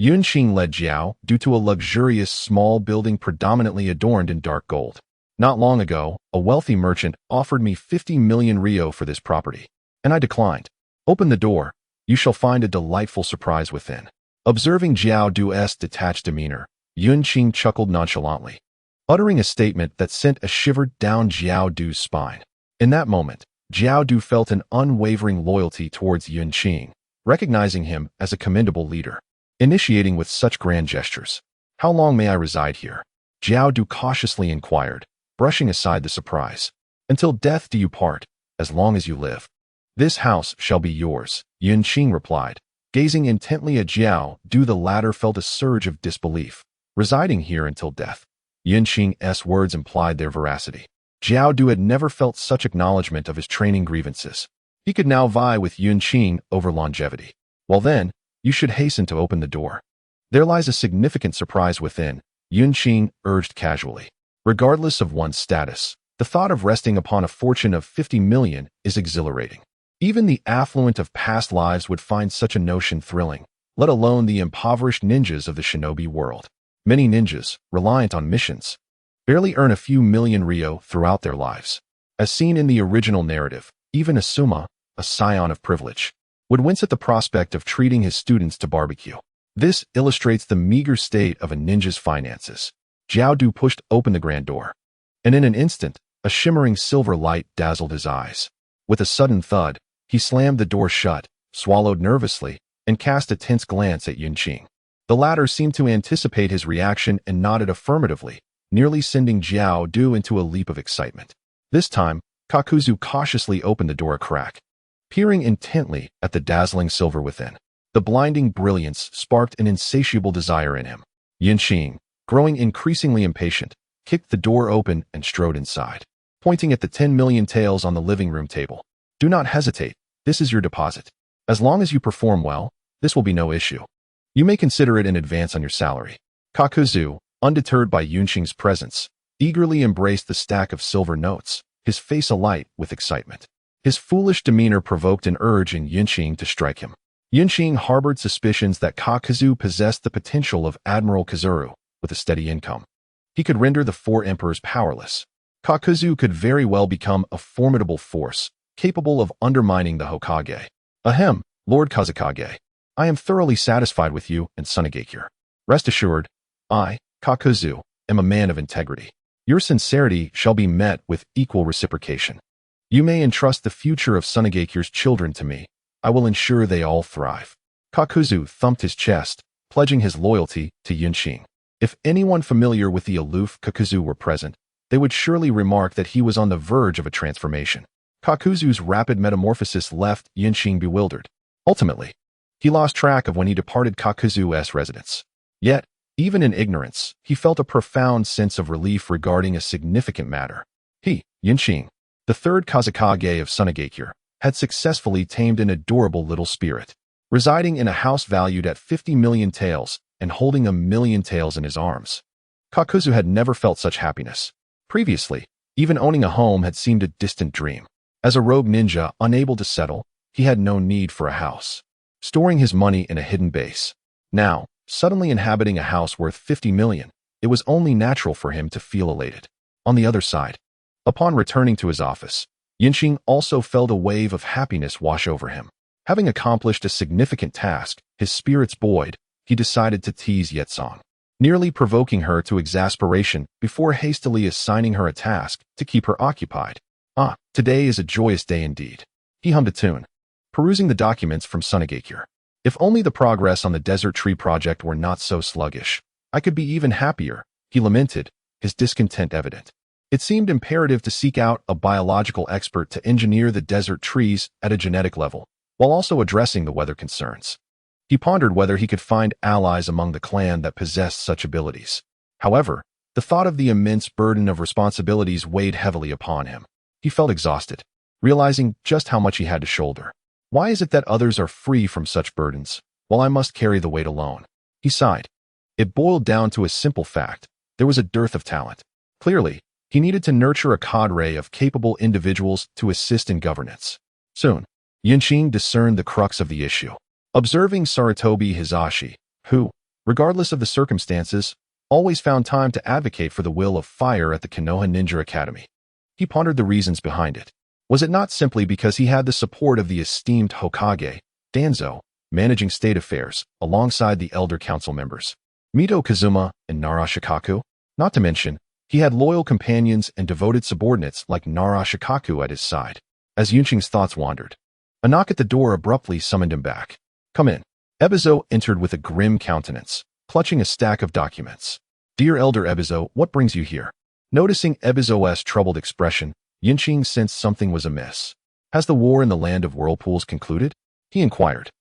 Qing led Jiao Du to a luxurious small building predominantly adorned in dark gold. Not long ago, a wealthy merchant offered me 50 million Rio for this property, and I declined. Open the door. You shall find a delightful surprise within. Observing Jiao Du's detached demeanor, Qing chuckled nonchalantly, uttering a statement that sent a shiver down Jiao Du's spine. In that moment, Jiao Du felt an unwavering loyalty towards Qing, recognizing him as a commendable leader. Initiating with such grand gestures. How long may I reside here? Jiao Du cautiously inquired, brushing aside the surprise. Until death do you part, as long as you live. This house shall be yours, Qing replied. Gazing intently at Jiao Du, the latter felt a surge of disbelief. Residing here until death. Qing's words implied their veracity. Jiao Du had never felt such acknowledgement of his training grievances. He could now vie with Qing over longevity. Well then, you should hasten to open the door. There lies a significant surprise within, Qing urged casually. Regardless of one's status, the thought of resting upon a fortune of 50 million is exhilarating. Even the affluent of past lives would find such a notion thrilling, let alone the impoverished ninjas of the shinobi world. Many ninjas, reliant on missions, barely earn a few million Rio throughout their lives. As seen in the original narrative, even Asuma, a scion of privilege, would wince at the prospect of treating his students to barbecue. This illustrates the meager state of a ninja's finances. Jiao Du pushed open the grand door, and in an instant, a shimmering silver light dazzled his eyes. With a sudden thud, he slammed the door shut, swallowed nervously, and cast a tense glance at Qing. The latter seemed to anticipate his reaction and nodded affirmatively, nearly sending Jiao Du into a leap of excitement. This time, Kakuzu cautiously opened the door a crack, peering intently at the dazzling silver within. The blinding brilliance sparked an insatiable desire in him. Qing, growing increasingly impatient, kicked the door open and strode inside, pointing at the 10 million taels on the living room table. Do not hesitate, this is your deposit. As long as you perform well, this will be no issue. You may consider it in advance on your salary. Kakuzu, undeterred by Qing's presence, eagerly embraced the stack of silver notes, his face alight with excitement. His foolish demeanor provoked an urge in Qing to strike him. Qing harbored suspicions that Kakuzu possessed the potential of Admiral Kazuru with a steady income. He could render the four emperors powerless. Kakuzu could very well become a formidable force, capable of undermining the Hokage. Ahem, Lord Kazekage. I am thoroughly satisfied with you and Sunagakure. Rest assured, I, Kakuzu, am a man of integrity. Your sincerity shall be met with equal reciprocation. You may entrust the future of Sunagakure's children to me. I will ensure they all thrive. Kakuzu thumped his chest, pledging his loyalty to Qing. If anyone familiar with the aloof Kakuzu were present, they would surely remark that he was on the verge of a transformation. Kakuzu's rapid metamorphosis left Qing bewildered. Ultimately, he lost track of when he departed Kakuzu's residence. Yet, even in ignorance, he felt a profound sense of relief regarding a significant matter. He, Qing, the third Kazekage of Sunagakure, had successfully tamed an adorable little spirit, residing in a house valued at 50 million taels and holding 1 million taels in his arms. Kakuzu had never felt such happiness. Previously, even owning a home had seemed a distant dream. As a rogue ninja unable to settle, he had no need for a house, storing his money in a hidden base. Now, suddenly inhabiting a house worth 50 million, it was only natural for him to feel elated. On the other side, upon returning to his office, Qing also felt a wave of happiness wash over him. Having accomplished a significant task, his spirits buoyed, he decided to tease Yetsong, nearly provoking her to exasperation before hastily assigning her a task to keep her occupied. Ah, today is a joyous day indeed. He hummed a tune, perusing the documents from Sunagakure. If only the progress on the Desert Tree project were not so sluggish, I could be even happier, he lamented, his discontent evident. It seemed imperative to seek out a biological expert to engineer the desert trees at a genetic level, while also addressing the weather concerns. He pondered whether he could find allies among the clan that possessed such abilities. However, the thought of the immense burden of responsibilities weighed heavily upon him. He felt exhausted, realizing just how much he had to shoulder. Why is it that others are free from such burdens, while I must carry the weight alone? He sighed. It boiled down to a simple fact. There was a dearth of talent. Clearly, he needed to nurture a cadre of capable individuals to assist in governance. Soon, Qing discerned the crux of the issue. Observing Sarutobi Hisashi, who, regardless of the circumstances, always found time to advocate for the will of fire at the Konoha Ninja Academy. He pondered the reasons behind it. Was it not simply because he had the support of the esteemed Hokage, Danzo, managing state affairs, alongside the elder council members, Mito Kazuma and Nara Shikaku? Not to mention, he had loyal companions and devoted subordinates like Nara Shikaku at his side. As Yunqing's thoughts wandered, a knock at the door abruptly summoned him back. Come in. Ebizo entered with a grim countenance, clutching a stack of documents. Dear Elder Ebizo, what brings you here? Noticing Ebizo's troubled expression, Yunqing sensed something was amiss. Has the war in the Land of Whirlpools concluded? He inquired.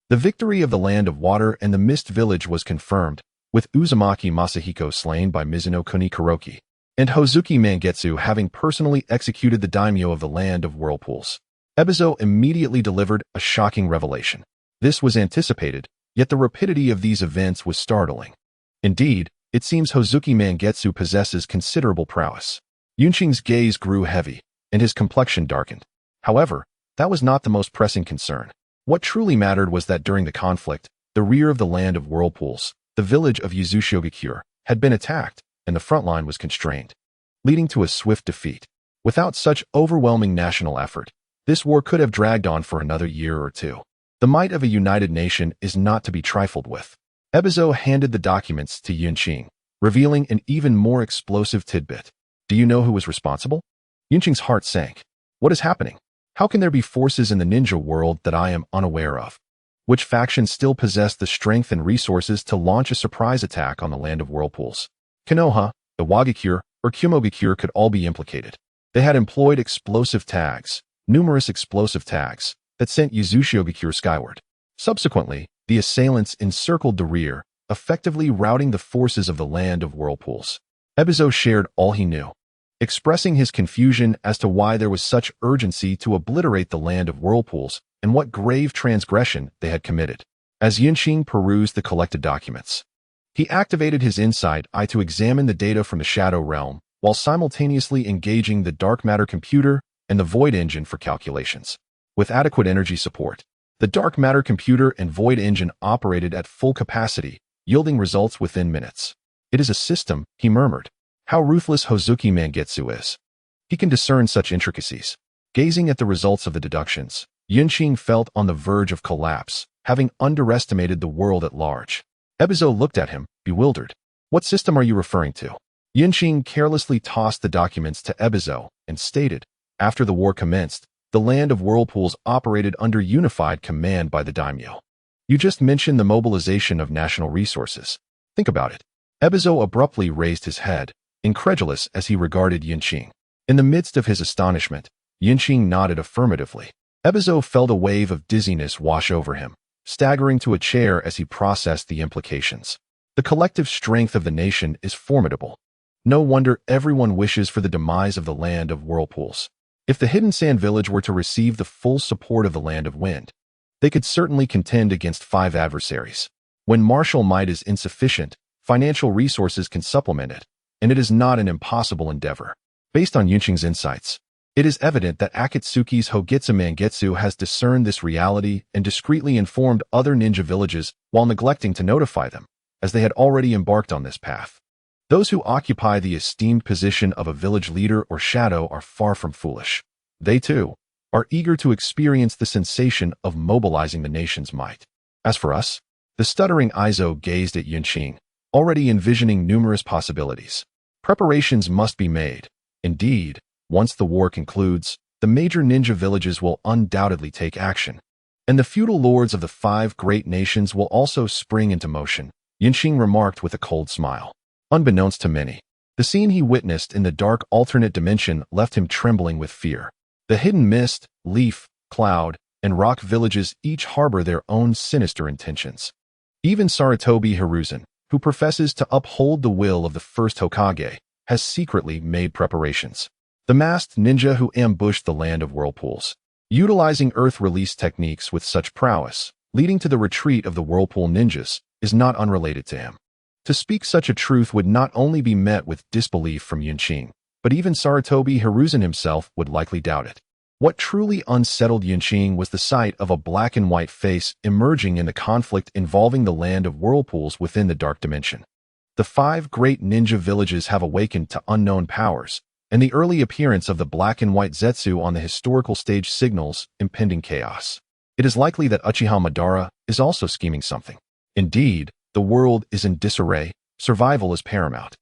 The victory of the Land of Water and the Mist Village was confirmed, with Uzumaki Masahiko slain by Mizuno Kuni Kuroki, and Hozuki Mangetsu having personally executed the daimyo of the Land of Whirlpools. Ebizo immediately delivered a shocking revelation. This was anticipated, yet the rapidity of these events was startling. Indeed, it seems Hozuki Mangetsu possesses considerable prowess. Yunqing's gaze grew heavy, and his complexion darkened. However, that was not the most pressing concern. What truly mattered was that during the conflict, the rear of the Land of Whirlpools, the village of Sunagakure, had been attacked, and the front line was constrained, leading to a swift defeat. Without such overwhelming national effort, this war could have dragged on for another year or two. The might of a united nation is not to be trifled with. Ebizo handed the documents to Yunqing, revealing an even more explosive tidbit. Do you know who was responsible? Yunqing's heart sank. What is happening? How can there be forces in the ninja world that I am unaware of? Which factions still possess the strength and resources to launch a surprise attack on the Land of Whirlpools? Konoha, the Wagakure, or Kumogakure could all be implicated. They had employed explosive tags, numerous explosive tags, that sent Sunagakure skyward. Subsequently, the assailants encircled the rear, effectively routing the forces of the Land of Whirlpools. Ebizo shared all he knew, expressing his confusion as to why there was such urgency to obliterate the Land of Whirlpools and what grave transgression they had committed. As Yunqing perused the collected documents, he activated his insight eye to examine the data from the Shadow Realm, while simultaneously engaging the dark matter computer and the void engine for calculations. With adequate energy support, the dark matter computer and void engine operated at full capacity, yielding results within minutes. It is a system, he murmured. How ruthless Hozuki Mangetsu is. He can discern such intricacies. Gazing at the results of the deductions, Yunqing felt on the verge of collapse, having underestimated the world at large. Ebizo looked at him, bewildered. What system are you referring to? Yunqing carelessly tossed the documents to Ebizo and stated, after the war commenced, the Land of Whirlpools operated under unified command by the daimyo. You just mentioned the mobilization of national resources. Think about it. Ebizo abruptly raised his head, incredulous as he regarded Yunqing. In the midst of his astonishment, Yunqing nodded affirmatively. Ebizo felt a wave of dizziness wash over him, staggering to a chair as he processed the implications. The collective strength of the nation is formidable. No wonder everyone wishes for the demise of the Land of Whirlpools. If the Hidden Sand Village were to receive the full support of the Land of Wind, they could certainly contend against 5 adversaries. When martial might is insufficient, financial resources can supplement it, and it is not an impossible endeavor. Based on Yunqing's insights, it is evident that Akatsuki's Hogitsu Mangetsu has discerned this reality and discreetly informed other ninja villages while neglecting to notify them, as they had already embarked on this path. Those who occupy the esteemed position of a village leader or shadow are far from foolish. They, too, are eager to experience the sensation of mobilizing the nation's might. As for us, the stuttering Izo gazed at Yunqing, already envisioning numerous possibilities. Preparations must be made. Indeed, once the war concludes, the major ninja villages will undoubtedly take action. And the feudal lords of the 5 great nations will also spring into motion, Yinqing remarked with a cold smile. Unbeknownst to many, the scene he witnessed in the dark alternate dimension left him trembling with fear. The hidden mist, leaf, cloud, and rock villages each harbor their own sinister intentions. Even Sarutobi Hiruzen, who professes to uphold the will of the first Hokage, has secretly made preparations. The masked ninja who ambushed the land of whirlpools, utilizing earth release techniques with such prowess, leading to the retreat of the whirlpool ninjas, is not unrelated to him. To speak such a truth would not only be met with disbelief from Yunqing, but even Sarutobi Hiruzen himself would likely doubt it. What truly unsettled Yunqing was the sight of a black and white face emerging in the conflict involving the land of whirlpools within the dark dimension. The 5 great ninja villages have awakened to unknown powers, and the early appearance of the black and white Zetsu on the historical stage signals impending chaos. It is likely that Uchiha Madara is also scheming something. Indeed, the world is in disarray, survival is paramount.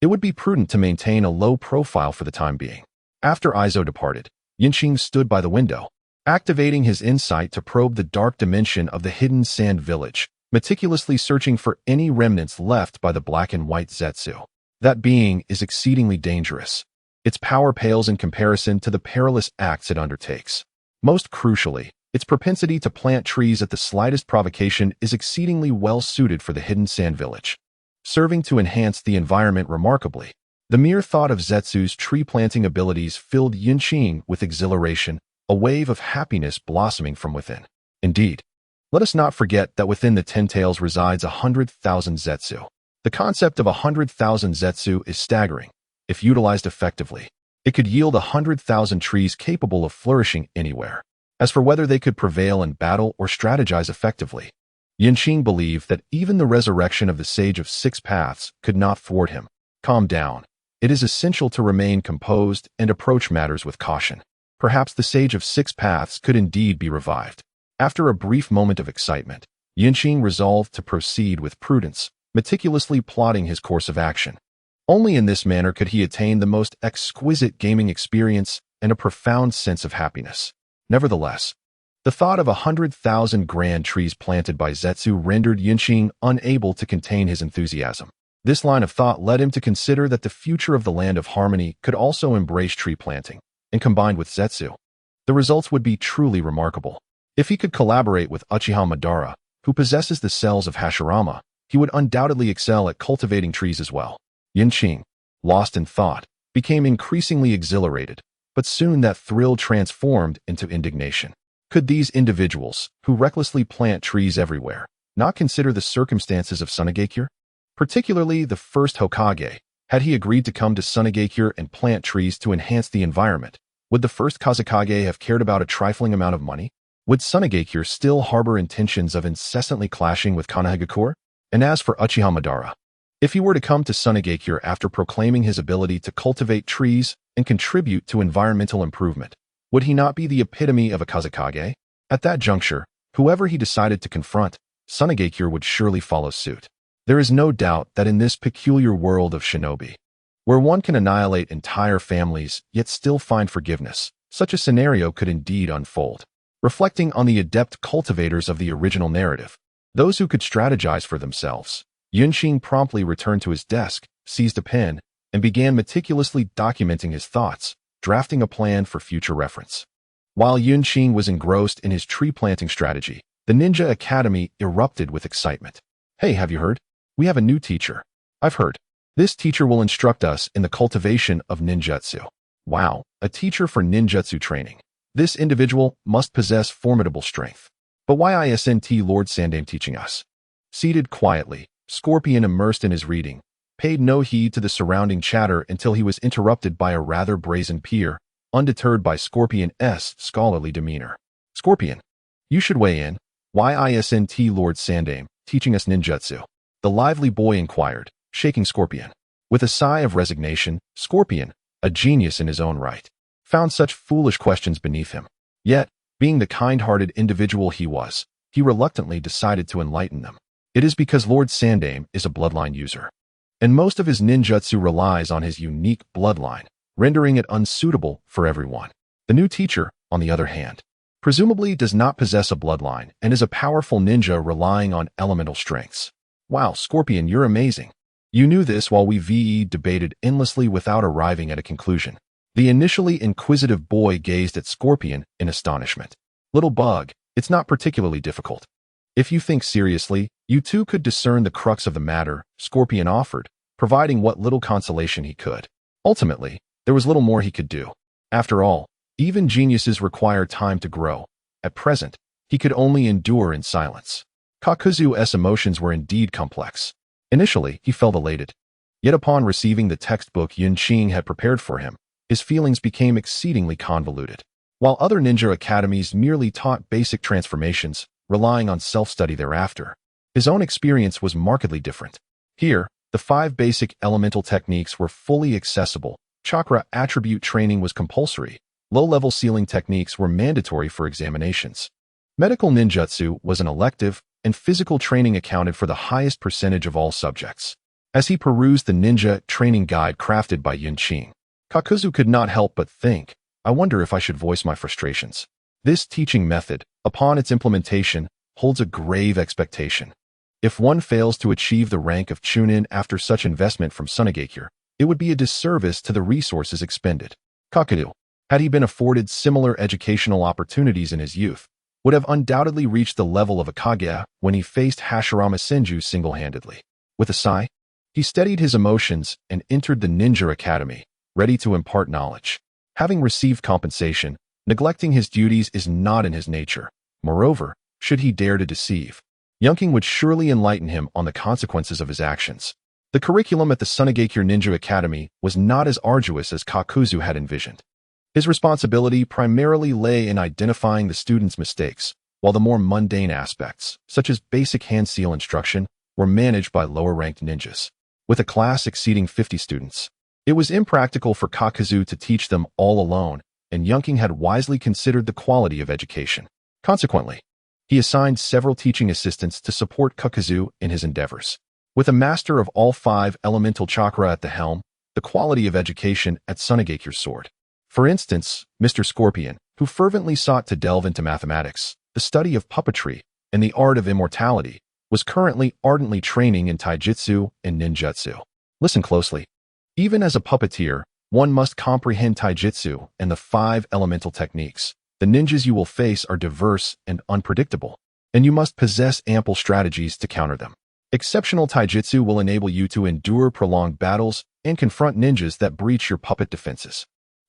It would be prudent to maintain a low profile for the time being. After Izo departed, Yinqing stood by the window, activating his insight to probe the dark dimension of the hidden sand village, meticulously searching for any remnants left by the black and white Zetsu. That being is exceedingly dangerous. Its power pales in comparison to the perilous acts it undertakes. Most crucially, its propensity to plant trees at the slightest provocation is exceedingly well suited for the hidden sand village, serving to enhance the environment remarkably. The mere thought of Zetsu's tree-planting abilities filled Yinqing with exhilaration, a wave of happiness blossoming from within. Indeed, let us not forget that within the Ten Tails resides 100,000 Zetsu. The concept of 100,000 Zetsu is staggering. If utilized effectively, it could yield 100,000 trees capable of flourishing anywhere. As for whether they could prevail in battle or strategize effectively, Yinqing believed that even the resurrection of the Sage of 6 Paths could not thwart him. Calm down. It is essential to remain composed and approach matters with caution. Perhaps the Sage of 6 Paths could indeed be revived. After a brief moment of excitement, Yinqing resolved to proceed with prudence, meticulously plotting his course of action. Only in this manner could he attain the most exquisite gaming experience and a profound sense of happiness. Nevertheless, the thought of 100,000 grand trees planted by Zetsu rendered Yinqing unable to contain his enthusiasm. This line of thought led him to consider that the future of the Land of Harmony could also embrace tree planting, and combined with Zetsu, the results would be truly remarkable. If he could collaborate with Uchiha Madara, who possesses the cells of Hashirama, he would undoubtedly excel at cultivating trees as well. Yinqing, lost in thought, became increasingly exhilarated, but soon that thrill transformed into indignation. Could these individuals, who recklessly plant trees everywhere, not consider the circumstances of Sunagakure? Particularly the first Hokage. Had he agreed to come to Sunagakure and plant trees to enhance the environment, would the first Kazekage have cared about a trifling amount of money? Would Sunagakure still harbor intentions of incessantly clashing with Sunagakure? And as for Uchiha Madara, if he were to come to Sunagakure after proclaiming his ability to cultivate trees and contribute to environmental improvement, would he not be the epitome of a Kazekage? At that juncture, whoever he decided to confront, Sunagakure would surely follow suit. There is no doubt that in this peculiar world of shinobi, where one can annihilate entire families yet still find forgiveness, such a scenario could indeed unfold. Reflecting on the adept cultivators of the original narrative, those who could strategize for themselves, Yunqing promptly returned to his desk, seized a pen, and began meticulously documenting his thoughts, drafting a plan for future reference. While Yunqing was engrossed in his tree planting strategy, the Ninja Academy erupted with excitement. Hey, have you heard? We have a new teacher. I've heard. This teacher will instruct us in the cultivation of ninjutsu. Wow, a teacher for ninjutsu training. This individual must possess formidable strength. But why isn't Lord Sandaime teaching us? Seated quietly, Scorpion, immersed in his reading, paid no heed to the surrounding chatter until he was interrupted by a rather brazen peer, undeterred by Scorpion's scholarly demeanor. Scorpion, you should weigh in. Why isn't Lord Sandaime teaching us ninjutsu? The lively boy inquired, shaking Scorpion. With a sigh of resignation, Scorpion, a genius in his own right, found such foolish questions beneath him. Yet, being the kind-hearted individual he was, he reluctantly decided to enlighten them. It is because Lord Sandaime is a bloodline user, and most of his ninjutsu relies on his unique bloodline, rendering it unsuitable for everyone. The new teacher, on the other hand, presumably does not possess a bloodline and is a powerful ninja relying on elemental strengths. Wow, Scorpion, you're amazing. You knew this while we debated endlessly without arriving at a conclusion. The initially inquisitive boy gazed at Scorpion in astonishment. Little bug, it's not particularly difficult. If you think seriously, you too could discern the crux of the matter, Scorpion offered, providing what little consolation he could. Ultimately, there was little more he could do. After all, even geniuses require time to grow. At present, he could only endure in silence. Kakuzu's emotions were indeed complex. Initially, he felt elated. Yet upon receiving the textbook Qing had prepared for him, his feelings became exceedingly convoluted. While other ninja academies merely taught basic transformations, relying on self-study thereafter, his own experience was markedly different. Here, the 5 basic elemental techniques were fully accessible, chakra attribute training was compulsory, low-level sealing techniques were mandatory for examinations. Medical ninjutsu was an elective, and physical training accounted for the highest percentage of all subjects. As he perused the ninja training guide crafted by Qing, Kakuzu could not help but think, I wonder if I should voice my frustrations. This teaching method, upon its implementation, holds a grave expectation. If one fails to achieve the rank of Chunin after such investment from Sunagakure, it would be a disservice to the resources expended. Kakuzu, had he been afforded similar educational opportunities in his youth, would have undoubtedly reached the level of a Kage when he faced Hashirama Senju single-handedly. With a sigh, he steadied his emotions and entered the ninja academy, ready to impart knowledge. Having received compensation, neglecting his duties is not in his nature. Moreover, should he dare to deceive, Qing would surely enlighten him on the consequences of his actions. The curriculum at the Sunagakure Ninja Academy was not as arduous as Kakuzu had envisioned. His responsibility primarily lay in identifying the students' mistakes, while the more mundane aspects, such as basic hand seal instruction, were managed by lower-ranked ninjas. With a class exceeding 50 students, it was impractical for Kakuzu to teach them all alone, and Qing had wisely considered the quality of education. Consequently, he assigned several teaching assistants to support Kakuzu in his endeavors. With a master of all 5 elemental chakra at the helm, the quality of education at Sunagakure soared. For instance, Mr. Scorpion, who fervently sought to delve into mathematics, the study of puppetry, and the art of immortality, was currently ardently training in taijutsu and ninjutsu. Listen closely. Even as a puppeteer, one must comprehend taijutsu and the 5 elemental techniques. The ninjas you will face are diverse and unpredictable, and you must possess ample strategies to counter them. Exceptional taijutsu will enable you to endure prolonged battles and confront ninjas that breach your puppet defenses.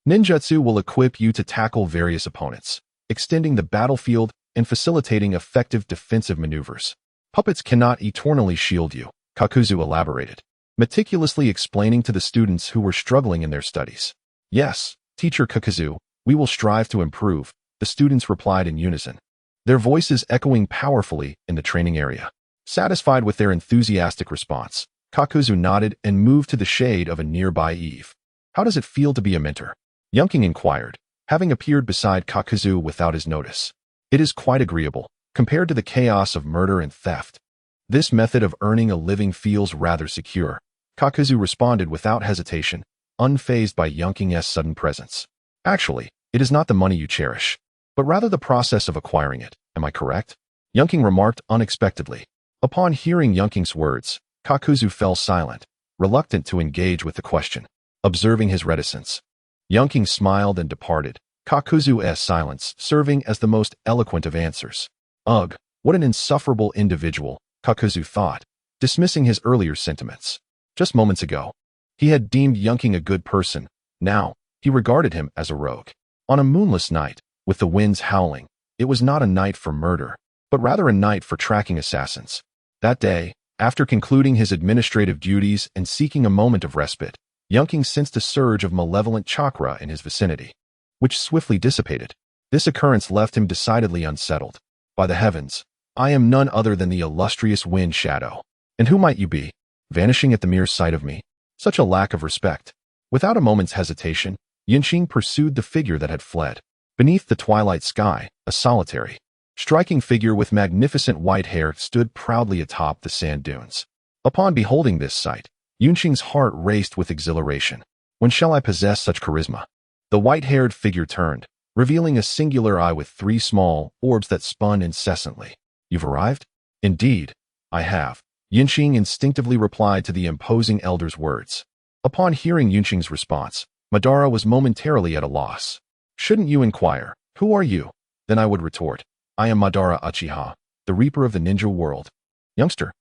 Ninjutsu will equip you to tackle various opponents, extending the battlefield and facilitating effective defensive maneuvers. Puppets cannot eternally shield you, Kakuzu elaborated, meticulously explaining to the students who were struggling in their studies. Yes, teacher Kakuzu, we will strive to improve, the students replied in unison, their voices echoing powerfully in the training area. Satisfied with their enthusiastic response, Kakuzu nodded and moved to the shade of a nearby eave. How does it feel to be a mentor? Qing inquired, having appeared beside Kakuzu without his notice. It is quite agreeable, compared to the chaos of murder and theft. This method of earning a living feels rather secure, Kakuzu responded without hesitation, unfazed by Qing's sudden presence. Actually, it is not the money you cherish, but rather the process of acquiring it, am I correct? Qing remarked unexpectedly. Upon hearing Qing's words, Kakuzu fell silent, reluctant to engage with the question. Observing his reticence, Qing smiled and departed, Kakuzu's silence serving as the most eloquent of answers. Ugh, what an insufferable individual, Kakuzu thought, dismissing his earlier sentiments. Just moments ago, he had deemed Qing a good person. Now, he regarded him as a rogue. On a moonless night, with the winds howling, it was not a night for murder, but rather a night for tracking assassins. That day, after concluding his administrative duties and seeking a moment of respite, Qing sensed a surge of malevolent chakra in his vicinity, which swiftly dissipated. This occurrence left him decidedly unsettled. By the heavens, I am none other than the illustrious Wind Shadow. And who might you be, vanishing at the mere sight of me? Such a lack of respect. Without a moment's hesitation, Qing pursued the figure that had fled. Beneath the twilight sky, a solitary, striking figure with magnificent white hair stood proudly atop the sand dunes. Upon beholding this sight, Qing's heart raced with exhilaration. When shall I possess such charisma? The white-haired figure turned, revealing a singular eye with 3 small orbs that spun incessantly. You've arrived? Indeed, I have. Yunqing instinctively replied to the imposing elder's words. Upon hearing Yunqing's response, Madara was momentarily at a loss. Shouldn't you inquire, who are you? Then I would retort, I am Madara Uchiha, the Reaper of the Ninja World. Youngster,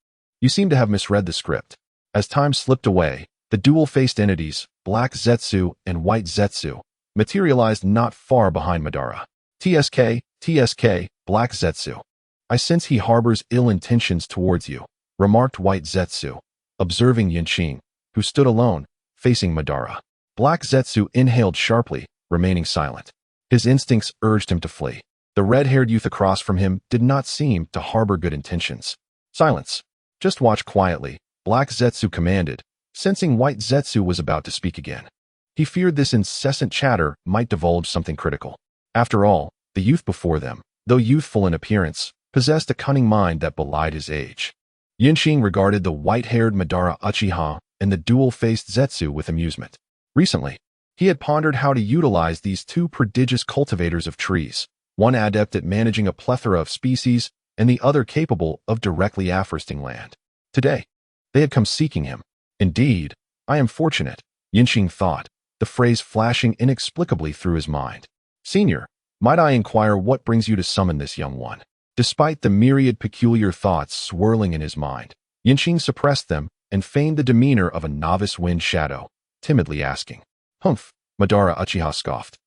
you seem to have misread the script. As time slipped away, the dual-faced entities, Black Zetsu and White Zetsu, materialized not far behind Madara. TSK, Black Zetsu. I sense he harbors ill intentions towards you, remarked White Zetsu, observing Yunqing, who stood alone, facing Madara. Black Zetsu inhaled sharply, remaining silent. His instincts urged him to flee. The red-haired youth across from him did not seem to harbor good intentions. Silence. Just watch quietly, Black Zetsu commanded, sensing White Zetsu was about to speak again. He feared this incessant chatter might divulge something critical. After all, the youth before them, though youthful in appearance, possessed a cunning mind that belied his age. Yunqing regarded the white-haired Madara Uchiha and the dual-faced Zetsu with amusement. Recently, he had pondered how to utilize these 2 prodigious cultivators of trees, one adept at managing a plethora of species and the other capable of directly afforesting land. Today, they had come seeking him. Indeed, I am fortunate, Yunqing thought, the phrase flashing inexplicably through his mind. Senior, might I inquire what brings you to summon this young one? Despite the myriad peculiar thoughts swirling in his mind, Yunqing suppressed them and feigned the demeanor of a novice wind shadow, timidly asking. Humph, Madara Uchiha scoffed.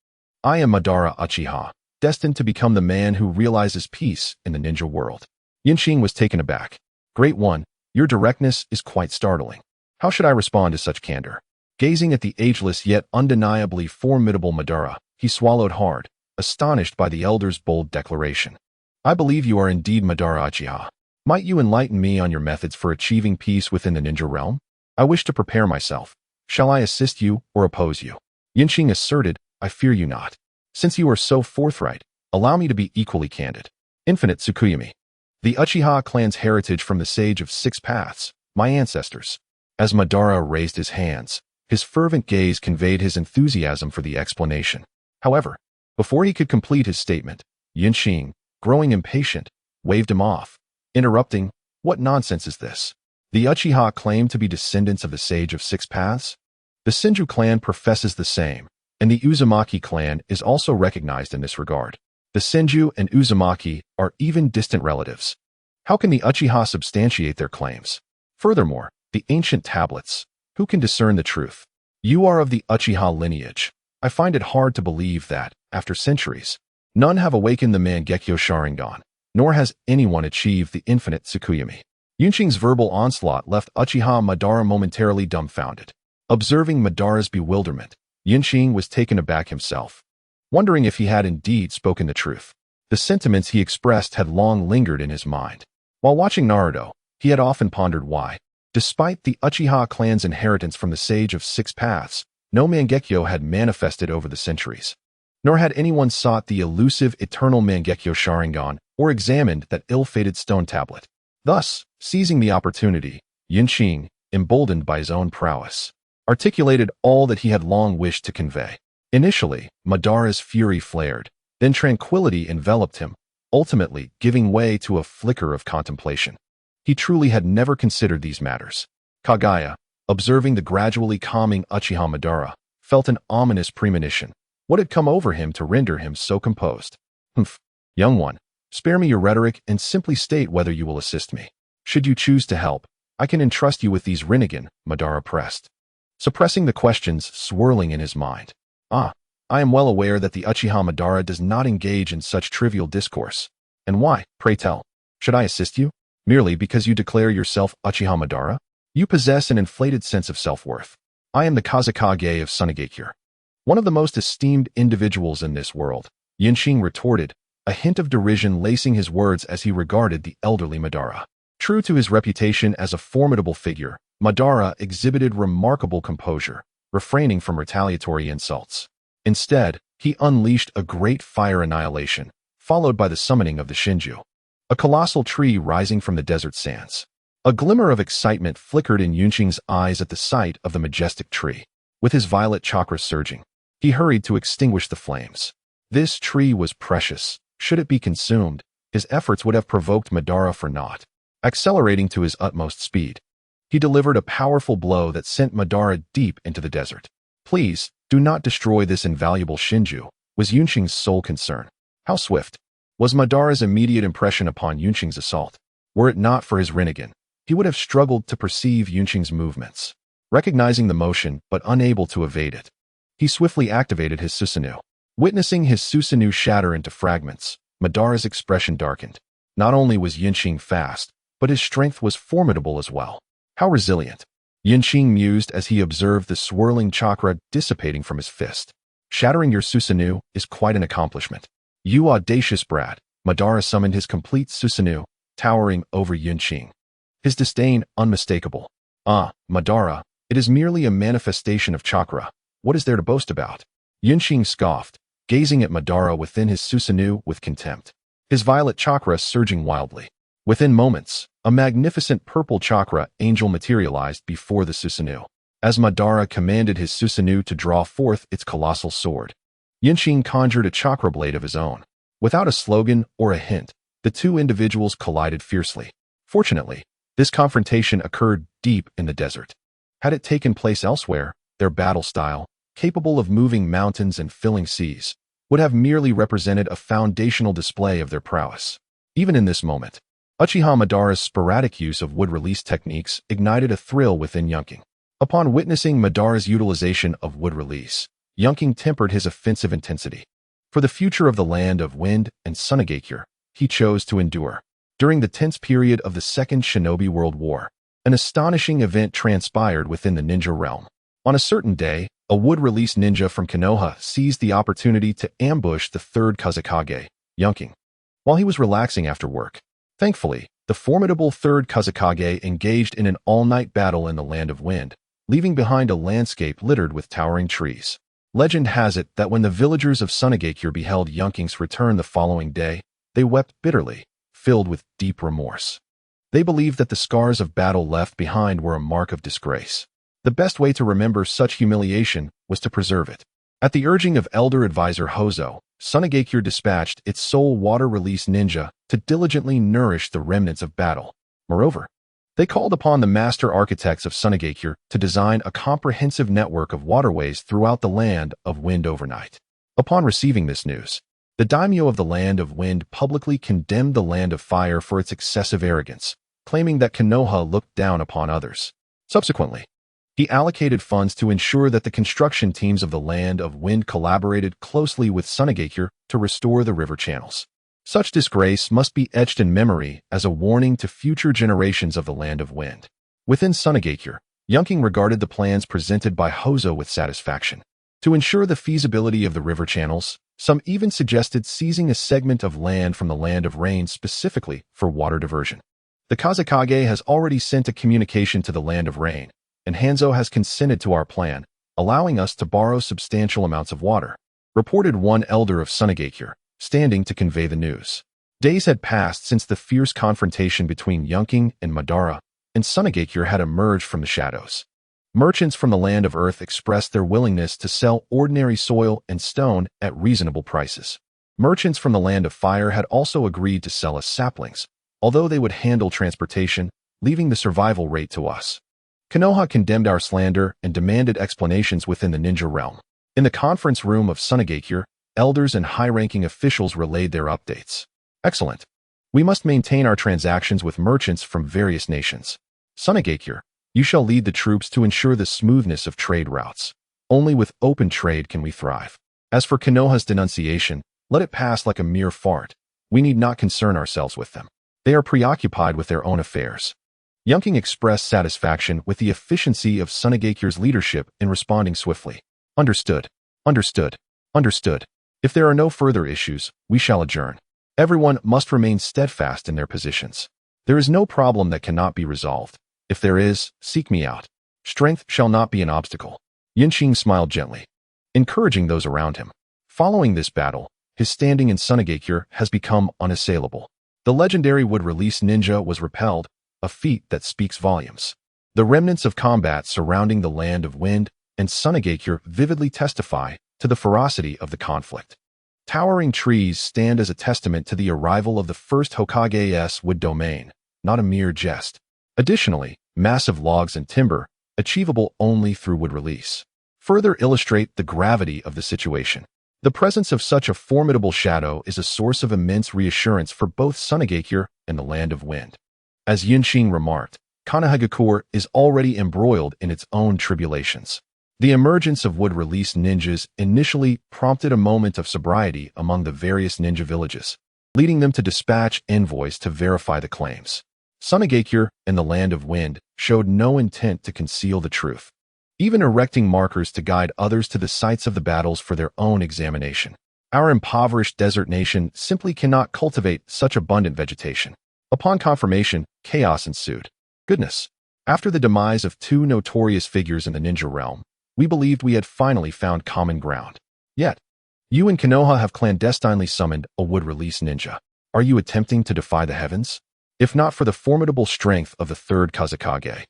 I am Madara Uchiha, destined to become the man who realizes peace in the ninja world. Yunqing was taken aback. Great one, your directness is quite startling. How should I respond to such candor? Gazing at the ageless yet undeniably formidable Madara, he swallowed hard, astonished by the elder's bold declaration. I believe you are indeed Madara Uchiha. Might you enlighten me on your methods for achieving peace within the ninja realm? I wish to prepare myself. Shall I assist you or oppose you? Yunqing asserted, I fear you not. Since you are so forthright, allow me to be equally candid. Infinite Tsukuyami. The Uchiha clan's heritage from the Sage of 6 Paths, my ancestors. As Madara raised his hands, his fervent gaze conveyed his enthusiasm for the explanation. However, before he could complete his statement, Yunqing, growing impatient, waved him off, interrupting, what nonsense is this? The Uchiha claim to be descendants of the Sage of 6 Paths? The Senju clan professes the same, and the Uzumaki clan is also recognized in this regard. The Senju and Uzumaki are even distant relatives. How can the Uchiha substantiate their claims? Furthermore, the ancient tablets, who can discern the truth? You are of the Uchiha lineage. I find it hard to believe that, after centuries, none have awakened the Mangekyo Sharingan, nor has anyone achieved the infinite Tsukuyami. Yunqing's verbal onslaught left Uchiha Madara momentarily dumbfounded. Observing Madara's bewilderment, Yunqing was taken aback himself, wondering if he had indeed spoken the truth. The sentiments he expressed had long lingered in his mind. While watching Naruto, he had often pondered why, despite the Uchiha clan's inheritance from the Sage of 6 Paths, no Mangekyo had manifested over the centuries. Nor had anyone sought the elusive eternal Mangekyo Sharingan or examined that ill-fated stone tablet. Thus, seizing the opportunity, Yunqing, emboldened by his own prowess, articulated all that he had long wished to convey. Initially, Madara's fury flared, then tranquility enveloped him, ultimately giving way to a flicker of contemplation. He truly had never considered these matters. Kagaya, observing the gradually calming Uchiha Madara, felt an ominous premonition. What had come over him to render him so composed? Humph, young one, spare me your rhetoric and simply state whether you will assist me. Should you choose to help, I can entrust you with these Rinnegan, Madara pressed, suppressing the questions swirling in his mind. I am well aware that the Uchiha Madara does not engage in such trivial discourse. And why, pray tell? Should I assist you? Merely because you declare yourself Uchiha Madara? You possess an inflated sense of self-worth. I am the Kazekage of Sunagakure, one of the most esteemed individuals in this world, Yunqing retorted, a hint of derision lacing his words as he regarded the elderly Madara. True to his reputation as a formidable figure, Madara exhibited remarkable composure, refraining from retaliatory insults. Instead, he unleashed a great fire annihilation, followed by the summoning of the Shinju, a colossal tree rising from the desert sands. A glimmer of excitement flickered in Yunqing's eyes at the sight of the majestic tree. With his violet chakra surging, he hurried to extinguish the flames. This tree was precious. Should it be consumed, his efforts would have provoked Madara for naught. Accelerating to his utmost speed, he delivered a powerful blow that sent Madara deep into the desert. Please, do not destroy this invaluable Shinju, was Yunqing's sole concern. How swift was Madara's immediate impression upon Yunqing's assault? Were it not for his Rinnegan, he would have struggled to perceive Yunqing's movements. Recognizing the motion but unable to evade it, he swiftly activated his Susanoo. Witnessing his Susanoo shatter into fragments, Madara's expression darkened. Not only was Yunqing fast, but his strength was formidable as well. How resilient! Yunqing mused as he observed the swirling chakra dissipating from his fist. Shattering your Susanoo is quite an accomplishment. You audacious brat! Madara summoned his complete Susanoo, towering over Yunqing. His disdain unmistakable. Ah, Madara, it is merely a manifestation of chakra. What is there to boast about? Yunqing scoffed, gazing at Madara within his Susanoo with contempt. His violet chakra surging wildly. Within moments, a magnificent purple chakra angel materialized before the Susanoo. As Madara commanded his Susanoo to draw forth its colossal sword, Yunqing conjured a chakra blade of his own. Without a slogan or a hint, the two individuals collided fiercely. Fortunately, this confrontation occurred deep in the desert. Had it taken place elsewhere, their battle style, capable of moving mountains and filling seas, would have merely represented a foundational display of their prowess. Even in this moment, Uchiha Madara's sporadic use of wood release techniques ignited a thrill within Yunqing. Upon witnessing Madara's utilization of wood release, Yunqing tempered his offensive intensity. For the future of the land of wind and Sunagakure, he chose to endure. During the tense period of the Second Shinobi World War, an astonishing event transpired within the ninja realm. On a certain day, a wood-release ninja from Konoha seized the opportunity to ambush the third Kazekage, Yunqing, while he was relaxing after work. Thankfully, the formidable third Kazekage engaged in an all-night battle in the land of wind, leaving behind a landscape littered with towering trees. Legend has it that when the villagers of Sunagakure beheld Yunqing's return the following day, they wept bitterly, filled with deep remorse. They believed that the scars of battle left behind were a mark of disgrace. The best way to remember such humiliation was to preserve it. At the urging of elder advisor Hozo, Sunagakure dispatched its sole water-release ninja to diligently nourish the remnants of battle. Moreover, they called upon the master architects of Sunagakure to design a comprehensive network of waterways throughout the land of wind overnight. Upon receiving this news, the daimyo of the land of wind publicly condemned the land of fire for its excessive arrogance, claiming that Konoha looked down upon others. Subsequently, he allocated funds to ensure that the construction teams of the land of wind collaborated closely with Sunagakure to restore the river channels. Such disgrace must be etched in memory as a warning to future generations of the land of wind. Within Sunagakure, Yunqing regarded the plans presented by Hozo with satisfaction. To ensure the feasibility of the river channels, some even suggested seizing a segment of land from the land of rain specifically for water diversion. The Kazekage has already sent a communication to the land of rain, and Hanzo has consented to our plan, allowing us to borrow substantial amounts of water, reported one elder of Sunagakure, standing to convey the news. Days had passed since the fierce confrontation between Yunqing and Madara, and Sunagakure had emerged from the shadows. Merchants from the land of earth expressed their willingness to sell ordinary soil and stone at reasonable prices. Merchants from the land of fire had also agreed to sell us saplings, although they would handle transportation, leaving the survival rate to us. Konoha condemned our slander and demanded explanations within the ninja realm. In the conference room of Sunagakure, elders and high-ranking officials relayed their updates. Excellent. We must maintain our transactions with merchants from various nations. Sunagakure, you shall lead the troops to ensure the smoothness of trade routes. Only with open trade can we thrive. As for Konoha's denunciation, let it pass like a mere fart. We need not concern ourselves with them. They are preoccupied with their own affairs. Yunqing expressed satisfaction with the efficiency of Sunagakure's leadership in responding swiftly. Understood. Understood. Understood. If there are no further issues, we shall adjourn. Everyone must remain steadfast in their positions. There is no problem that cannot be resolved. If there is, seek me out. Strength shall not be an obstacle. Yunqing smiled gently, encouraging those around him. Following this battle, his standing in Sunagakure has become unassailable. The legendary wood-release ninja was repelled, a feat that speaks volumes. The remnants of combat surrounding the land of wind and Sunagakure vividly testify to the ferocity of the conflict. Towering trees stand as a testament to the arrival of the first Hokage's wood domain, not a mere jest. Additionally, massive logs and timber, achievable only through wood release, further illustrate the gravity of the situation. The presence of such a formidable shadow is a source of immense reassurance for both Sunagakure and the Land of Wind. As Qing remarked, Sunagakure is already embroiled in its own tribulations. The emergence of wood-release ninjas initially prompted a moment of sobriety among the various ninja villages, leading them to dispatch envoys to verify the claims. Sunagakure and the Land of Wind showed no intent to conceal the truth, even erecting markers to guide others to the sites of the battles for their own examination. Our impoverished desert nation simply cannot cultivate such abundant vegetation. Upon confirmation, chaos ensued. Goodness! After the demise of two notorious figures in the ninja realm, we believed we had finally found common ground. Yet, you and Konoha have clandestinely summoned a wood-release ninja. Are you attempting to defy the heavens? If not for the formidable strength of the third Kazekage,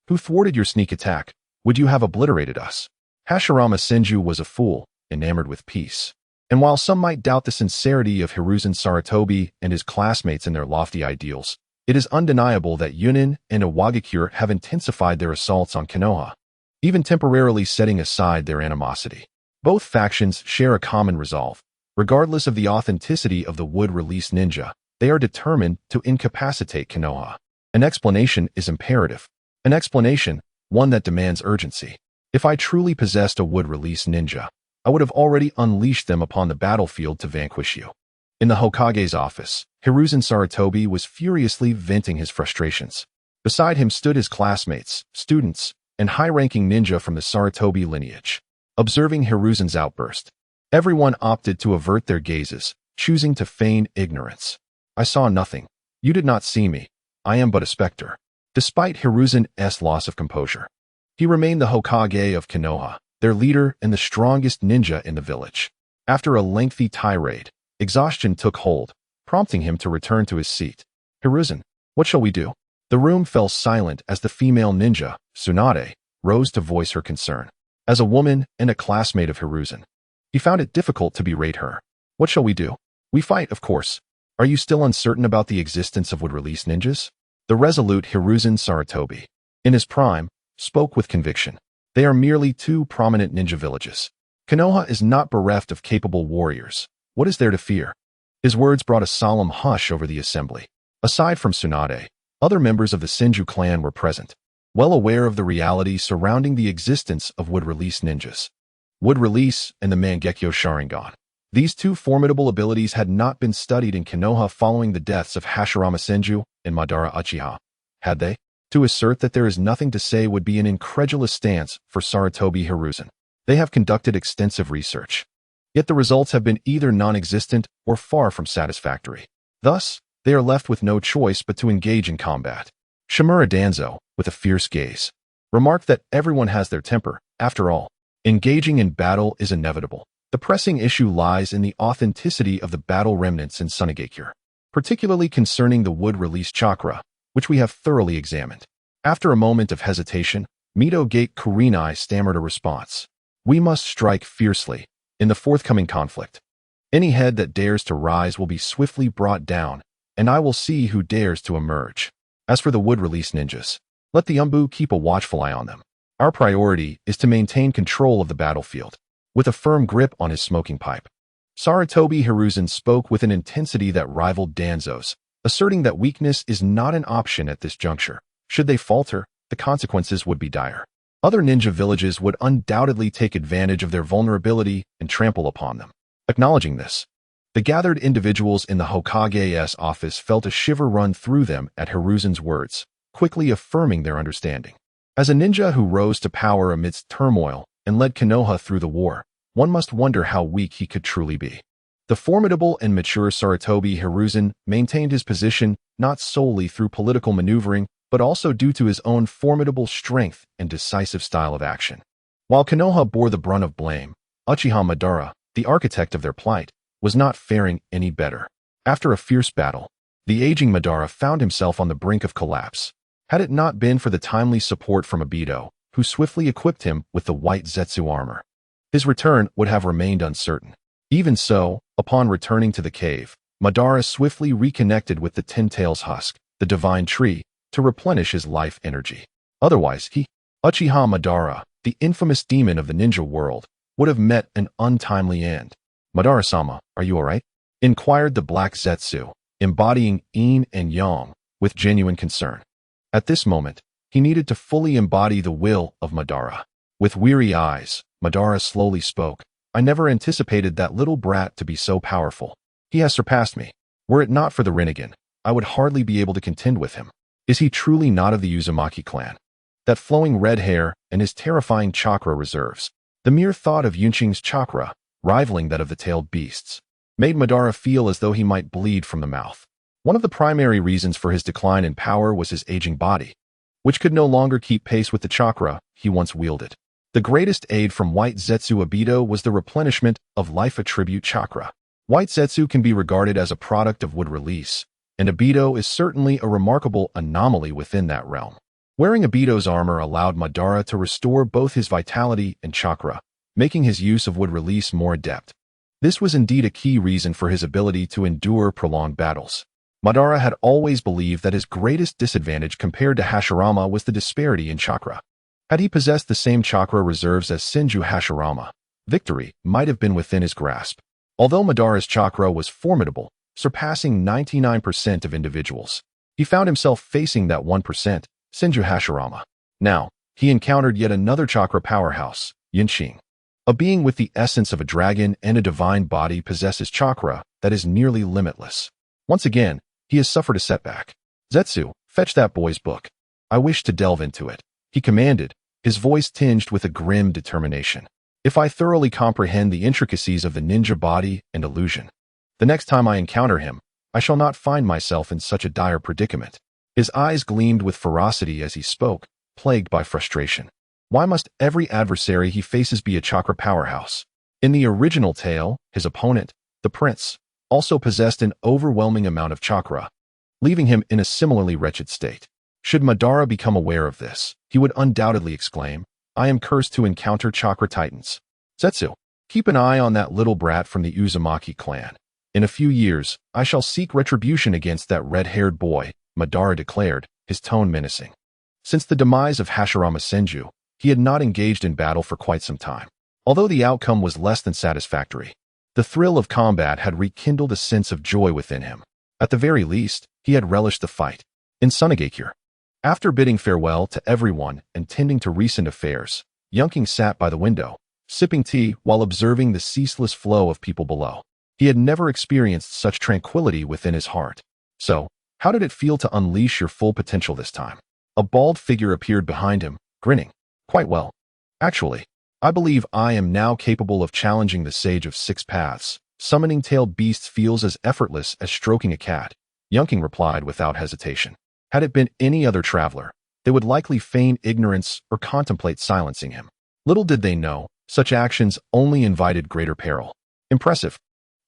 who thwarted your sneak attack, would you have obliterated us? Hashirama Senju was a fool, enamored with peace. And while some might doubt the sincerity of Hiruzen Sarutobi and his classmates in their lofty ideals, it is undeniable that Yunin and Iwagakure have intensified their assaults on Konoha, even temporarily setting aside their animosity. Both factions share a common resolve. Regardless of the authenticity of the wood-release ninja, they are determined to incapacitate Konoha. An explanation is imperative. An explanation, one that demands urgency. If I truly possessed a wood-release ninja, I would have already unleashed them upon the battlefield to vanquish you. In the Hokage's office, Hiruzen Sarutobi was furiously venting his frustrations. Beside him stood his classmates, students, and high-ranking ninja from the Sarutobi lineage. Observing Hiruzen's outburst, everyone opted to avert their gazes, choosing to feign ignorance. I saw nothing. You did not see me. I am but a specter. Despite Hiruzen's loss of composure, he remained the Hokage of Konoha, their leader and the strongest ninja in the village. After a lengthy tirade, exhaustion took hold, prompting him to return to his seat. Hiruzen, what shall we do? The room fell silent as the female ninja, Tsunade, rose to voice her concern. As a woman and a classmate of Hiruzen, he found it difficult to berate her. What shall we do? We fight, of course. Are you still uncertain about the existence of wood-release ninjas? The resolute Hiruzen Sarutobi, in his prime, spoke with conviction. They are merely two prominent ninja villages. Konoha is not bereft of capable warriors. What is there to fear? His words brought a solemn hush over the assembly. Aside from Tsunade, other members of the Senju clan were present, well aware of the reality surrounding the existence of wood-release ninjas. Wood-release and the Mangekyo Sharingan. These two formidable abilities had not been studied in Konoha following the deaths of Hashirama Senju and Madara Uchiha, had they? To assert that there is nothing to say would be an incredulous stance for Sarutobi Hiruzen. They have conducted extensive research, yet the results have been either non-existent or far from satisfactory. Thus, they are left with no choice but to engage in combat. Shimura Danzo, with a fierce gaze, remarked that everyone has their temper. After all, engaging in battle is inevitable. The pressing issue lies in the authenticity of the battle remnants in Sunagakure, particularly concerning the wood-release chakra, which we have thoroughly examined. After a moment of hesitation, Mito Gate Kurenai stammered a response. We must strike fiercely in the forthcoming conflict. Any head that dares to rise will be swiftly brought down, and I will see who dares to emerge. As for the wood-release ninjas, let the Umbu keep a watchful eye on them. Our priority is to maintain control of the battlefield. With a firm grip on his smoking pipe, Sarutobi Hiruzen spoke with an intensity that rivaled Danzo's, asserting that weakness is not an option at this juncture. Should they falter, the consequences would be dire. Other ninja villages would undoubtedly take advantage of their vulnerability and trample upon them. Acknowledging this, the gathered individuals in the Hokage's office felt a shiver run through them at Hiruzen's words, quickly affirming their understanding. As a ninja who rose to power amidst turmoil and led Konoha through the war, one must wonder how weak he could truly be. The formidable and mature Sarutobi Hiruzen maintained his position not solely through political maneuvering, but also due to his own formidable strength and decisive style of action. While Konoha bore the brunt of blame, Uchiha Madara, the architect of their plight, was not faring any better. After a fierce battle, the aging Madara found himself on the brink of collapse. Had it not been for the timely support from Obito, who swiftly equipped him with the white Zetsu armor, his return would have remained uncertain. Even so, upon returning to the cave, Madara swiftly reconnected with the Ten Tails husk, the divine tree, to replenish his life energy. Otherwise, Uchiha Madara, the infamous demon of the ninja world, would have met an untimely end. Madara-sama, are you alright? Inquired the Black Zetsu, embodying yin and yang, with genuine concern. At this moment, he needed to fully embody the will of Madara. With weary eyes, Madara slowly spoke. I never anticipated that little brat to be so powerful. He has surpassed me. Were it not for the Rinnegan, I would hardly be able to contend with him. Is he truly not of the Uzumaki clan? That flowing red hair and his terrifying chakra reserves, the mere thought of Yunqing's chakra, rivaling that of the tailed beasts, made Madara feel as though he might bleed from the mouth. One of the primary reasons for his decline in power was his aging body, which could no longer keep pace with the chakra he once wielded. The greatest aid from White Zetsu Obito was the replenishment of life attribute chakra. White Zetsu can be regarded as a product of wood release, and Obito is certainly a remarkable anomaly within that realm. Wearing Obito's armor allowed Madara to restore both his vitality and chakra, making his use of wood release more adept. This was indeed a key reason for his ability to endure prolonged battles. Madara had always believed that his greatest disadvantage compared to Hashirama was the disparity in chakra. Had he possessed the same chakra reserves as Senju Hashirama, victory might have been within his grasp. Although Madara's chakra was formidable, surpassing 99% of individuals, he found himself facing that 1%, Senju Hashirama. Now, he encountered yet another chakra powerhouse, Yunqing. A being with the essence of a dragon and a divine body possesses chakra that is nearly limitless. Once again, he has suffered a setback. Zetsu, fetch that boy's book. I wish to delve into it, he commanded, his voice tinged with a grim determination. If I thoroughly comprehend the intricacies of the ninja body and illusion, the next time I encounter him, I shall not find myself in such a dire predicament. His eyes gleamed with ferocity as he spoke, plagued by frustration. Why must every adversary he faces be a chakra powerhouse? In the original tale, his opponent, the prince, also possessed an overwhelming amount of chakra, leaving him in a similarly wretched state. Should Madara become aware of this, he would undoubtedly exclaim, I am cursed to encounter chakra titans. Zetsu, keep an eye on that little brat from the Uzumaki clan. In a few years, I shall seek retribution against that red-haired boy, Madara declared, his tone menacing. Since the demise of Hashirama Senju, he had not engaged in battle for quite some time. Although the outcome was less than satisfactory, the thrill of combat had rekindled a sense of joy within him. At the very least, he had relished the fight. In Sunagakure, after bidding farewell to everyone and tending to recent affairs, Yunqing sat by the window, sipping tea while observing the ceaseless flow of people below. He had never experienced such tranquility within his heart. So, how did it feel to unleash your full potential this time? A bald figure appeared behind him, grinning. Quite well. Actually, I believe I am now capable of challenging the Sage of Six Paths. Summoning tailed beasts feels as effortless as stroking a cat, Yunqing replied without hesitation. Had it been any other traveler, they would likely feign ignorance or contemplate silencing him. Little did they know, such actions only invited greater peril. Impressive.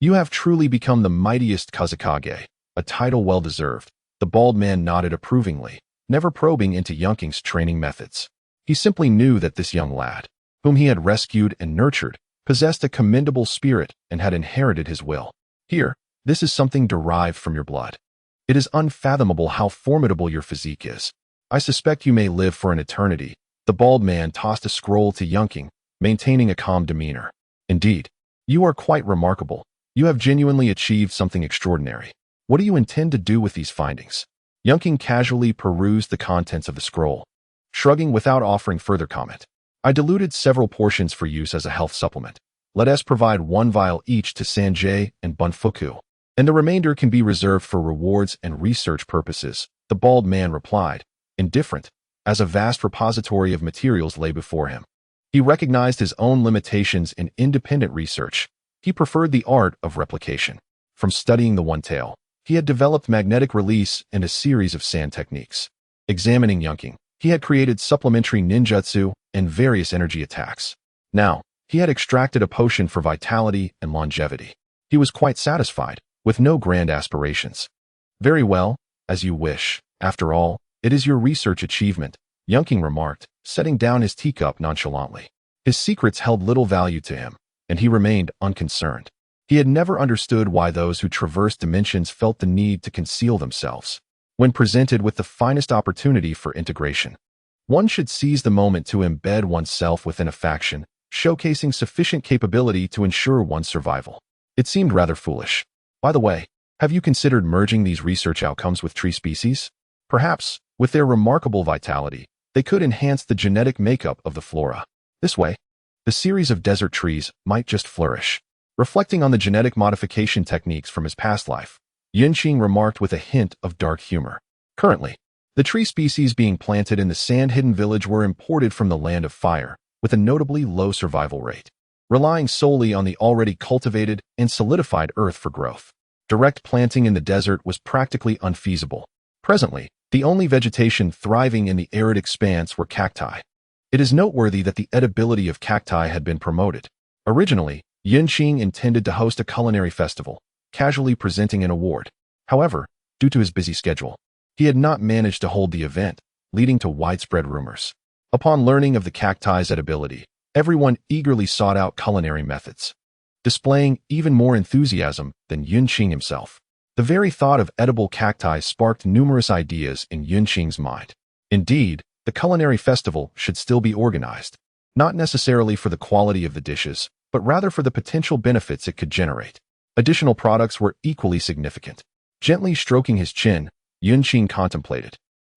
You have truly become the mightiest Kazekage, a title well-deserved. The bald man nodded approvingly, never probing into Yunqing's training methods. He simply knew that this young lad, whom he had rescued and nurtured, possessed a commendable spirit and had inherited his will. Here, this is something derived from your blood. It is unfathomable how formidable your physique is. I suspect you may live for an eternity. The bald man tossed a scroll to Yunqing, maintaining a calm demeanor. Indeed, you are quite remarkable. You have genuinely achieved something extraordinary. What do you intend to do with these findings? Yunqing casually perused the contents of the scroll, shrugging without offering further comment. I diluted several portions for use as a health supplement. Let us provide 1 vial each to Sanjay and Bunfuku, and the remainder can be reserved for rewards and research purposes, the bald man replied, indifferent, as a vast repository of materials lay before him. He recognized his own limitations in independent research. He preferred the art of replication. From studying the One Tail, he had developed magnetic release and a series of sand techniques. Examining Yunqing, he had created supplementary ninjutsu and various energy attacks. Now, he had extracted a potion for vitality and longevity. He was quite satisfied, with no grand aspirations. Very well, as you wish. After all, it is your research achievement, Yunqing remarked, setting down his teacup nonchalantly. His secrets held little value to him, and he remained unconcerned. He had never understood why those who traverse dimensions felt the need to conceal themselves. When presented with the finest opportunity for integration, one should seize the moment to embed oneself within a faction, showcasing sufficient capability to ensure one's survival. It seemed rather foolish. By the way, have you considered merging these research outcomes with tree species? Perhaps, with their remarkable vitality, they could enhance the genetic makeup of the flora. This way, the series of desert trees might just flourish. Reflecting on the genetic modification techniques from his past life, Qing remarked with a hint of dark humor. Currently, the tree species being planted in the sand-hidden village were imported from the Land of Fire, with a notably low survival rate, relying solely on the already cultivated and solidified earth for growth. Direct planting in the desert was practically unfeasible. Presently, the only vegetation thriving in the arid expanse were cacti. It is noteworthy that the edibility of cacti had been promoted. Originally, Qing intended to host a culinary festival, casually presenting an award. However, due to his busy schedule, he had not managed to hold the event, leading to widespread rumors. Upon learning of the cacti's edibility, everyone eagerly sought out culinary methods, displaying even more enthusiasm than Qing himself. The very thought of edible cacti sparked numerous ideas in Qing's mind. Indeed, the culinary festival should still be organized, not necessarily for the quality of the dishes, but rather for the potential benefits it could generate. Additional products were equally significant. Gently stroking his chin, Qing contemplated,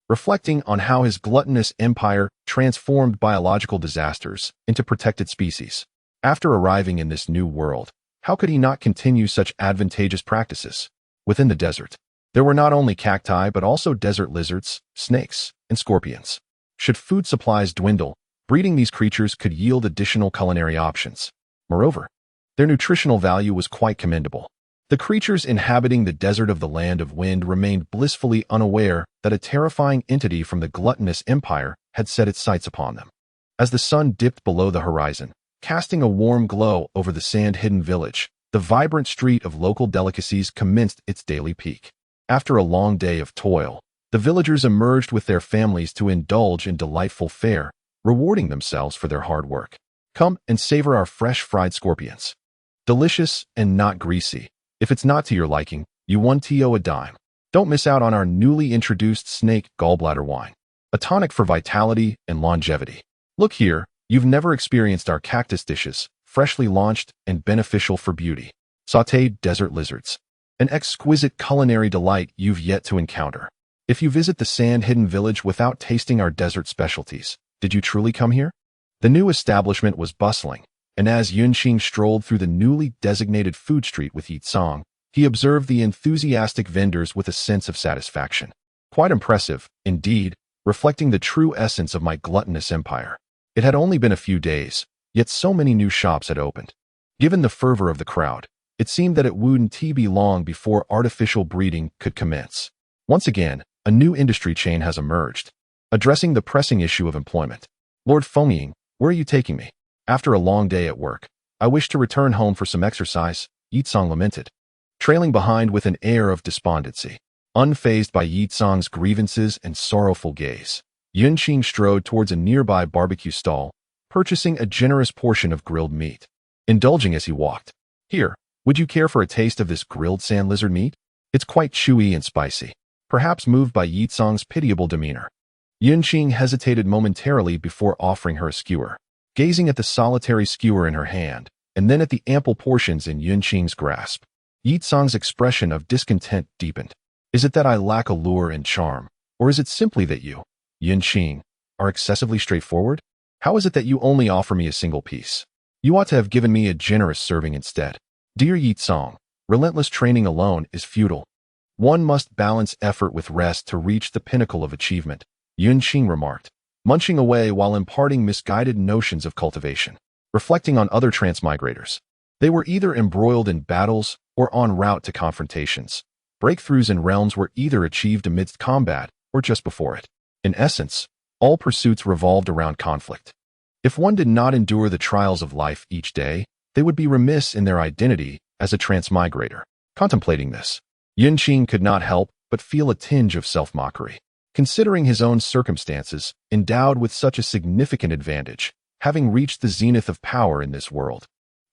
reflecting on how his gluttonous empire transformed biological disasters into protected species. After arriving in this new world, how could he not continue such advantageous practices? Within the desert, there were not only cacti but also desert lizards, snakes, and scorpions. Should food supplies dwindle, breeding these creatures could yield additional culinary options. Moreover, their nutritional value was quite commendable. The creatures inhabiting the desert of the Land of Wind remained blissfully unaware that a terrifying entity from the gluttonous empire had set its sights upon them. As the sun dipped below the horizon, casting a warm glow over the sand-hidden village, the vibrant street of local delicacies commenced its daily peak. After a long day of toil, the villagers emerged with their families to indulge in delightful fare, rewarding themselves for their hard work. Come and savor our fresh fried scorpions. Delicious and not greasy. If it's not to your liking, you won TO a dime. Don't miss out on our newly introduced snake gallbladder wine, a tonic for vitality and longevity. Look here, you've never experienced our cactus dishes, freshly launched and beneficial for beauty. Sautéed desert lizards, an exquisite culinary delight you've yet to encounter. If you visit the sand-hidden village without tasting our desert specialties, did you truly come here? The new establishment was bustling, and as Qing strolled through the newly designated food street with Yi Tsang, he observed the enthusiastic vendors with a sense of satisfaction. Quite impressive, indeed, reflecting the true essence of my gluttonous empire. It had only been a few days, yet so many new shops had opened. Given the fervor of the crowd, it seemed that it wouldn't be long before artificial breeding could commence. Once again, a new industry chain has emerged, addressing the pressing issue of employment. Lord Fengying, where are you taking me? After a long day at work, I wish to return home for some exercise, Yi Tsang lamented, trailing behind with an air of despondency. Unfazed by Yi Tsang's grievances and sorrowful gaze, Qing strode towards a nearby barbecue stall, purchasing a generous portion of grilled meat. Indulging as he walked. Here, would you care for a taste of this grilled sand lizard meat? It's quite chewy and spicy. Perhaps moved by Yi Tsang's pitiable demeanor, Qing hesitated momentarily before offering her a skewer. Gazing at the solitary skewer in her hand, and then at the ample portions in Qing's grasp, Yi Tsang's expression of discontent deepened. Is it that I lack allure and charm, or is it simply that you, Qing, are excessively straightforward? How is it that you only offer me a single piece? You ought to have given me a generous serving instead. Dear Yi Tsang, relentless training alone is futile. One must balance effort with rest to reach the pinnacle of achievement, Qing remarked, munching away while imparting misguided notions of cultivation. Reflecting on other transmigrators, they were either embroiled in battles or en route to confrontations. Breakthroughs in realms were either achieved amidst combat or just before it. In essence, all pursuits revolved around conflict. If one did not endure the trials of life each day, they would be remiss in their identity as a transmigrator. Contemplating this, Qing could not help but feel a tinge of self-mockery. Considering his own circumstances, endowed with such a significant advantage, having reached the zenith of power in this world,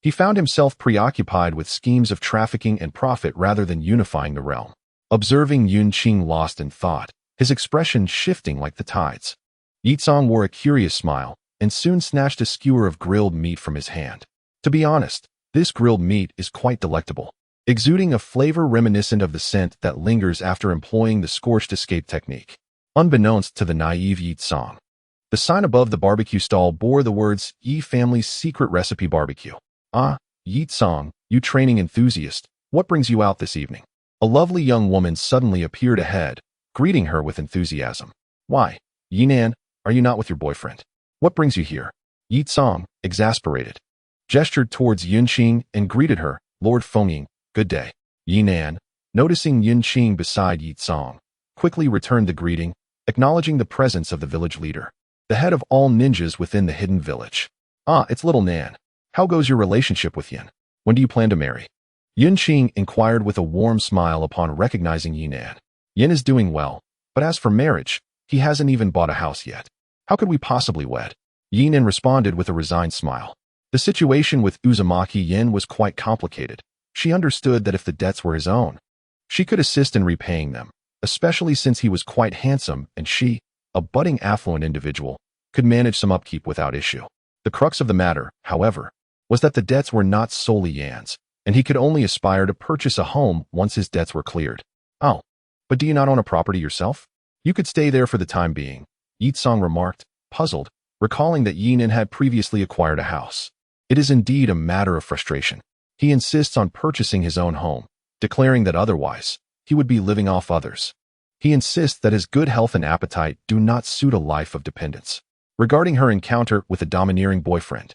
He found himself preoccupied with schemes of trafficking and profit rather than unifying the realm. Observing Qing lost in thought, his expression shifting like the tides. Yitsong wore a curious smile and soon snatched a skewer of grilled meat from his hand. To be honest, this grilled meat is quite delectable, exuding a flavor reminiscent of the scent that lingers after employing the scorched escape technique. Unbeknownst to the naive Yitsong, the sign above the barbecue stall bore the words, Yi Family's Secret Recipe Barbecue. Ah, Yitsong, you training enthusiast, what brings you out this evening? A lovely young woman suddenly appeared ahead, greeting her with enthusiasm. Why, Yinan, are you not with your boyfriend? What brings you here? Yitsong, exasperated, gestured towards Qing and greeted her, Lord Fengying, good day. Yinan, noticing Qing beside Yitsong, quickly returned the greeting, acknowledging the presence of the village leader, the head of all ninjas within the hidden village. Ah, it's little Nan. How goes your relationship with Yin? When do you plan to marry? Qing inquired with a warm smile upon recognizing Yinan. Yin is doing well, but as for marriage, he hasn't even bought a house yet. How could we possibly wed? Yinan responded with a resigned smile. The situation with Uzumaki Yin was quite complicated. She understood that if the debts were his own, she could assist in repaying them, especially since he was quite handsome and she, a budding affluent individual, could manage some upkeep without issue. The crux of the matter, however, was that the debts were not solely Yan's, and he could only aspire to purchase a home once his debts were cleared. Oh, but do you not own a property yourself? You could stay there for the time being, Yitsong remarked, puzzled, recalling that Yinan had previously acquired a house. It is indeed a matter of frustration. He insists on purchasing his own home, declaring that otherwise, he would be living off others. He insists that his good health and appetite do not suit a life of dependence. Regarding her encounter with a domineering boyfriend,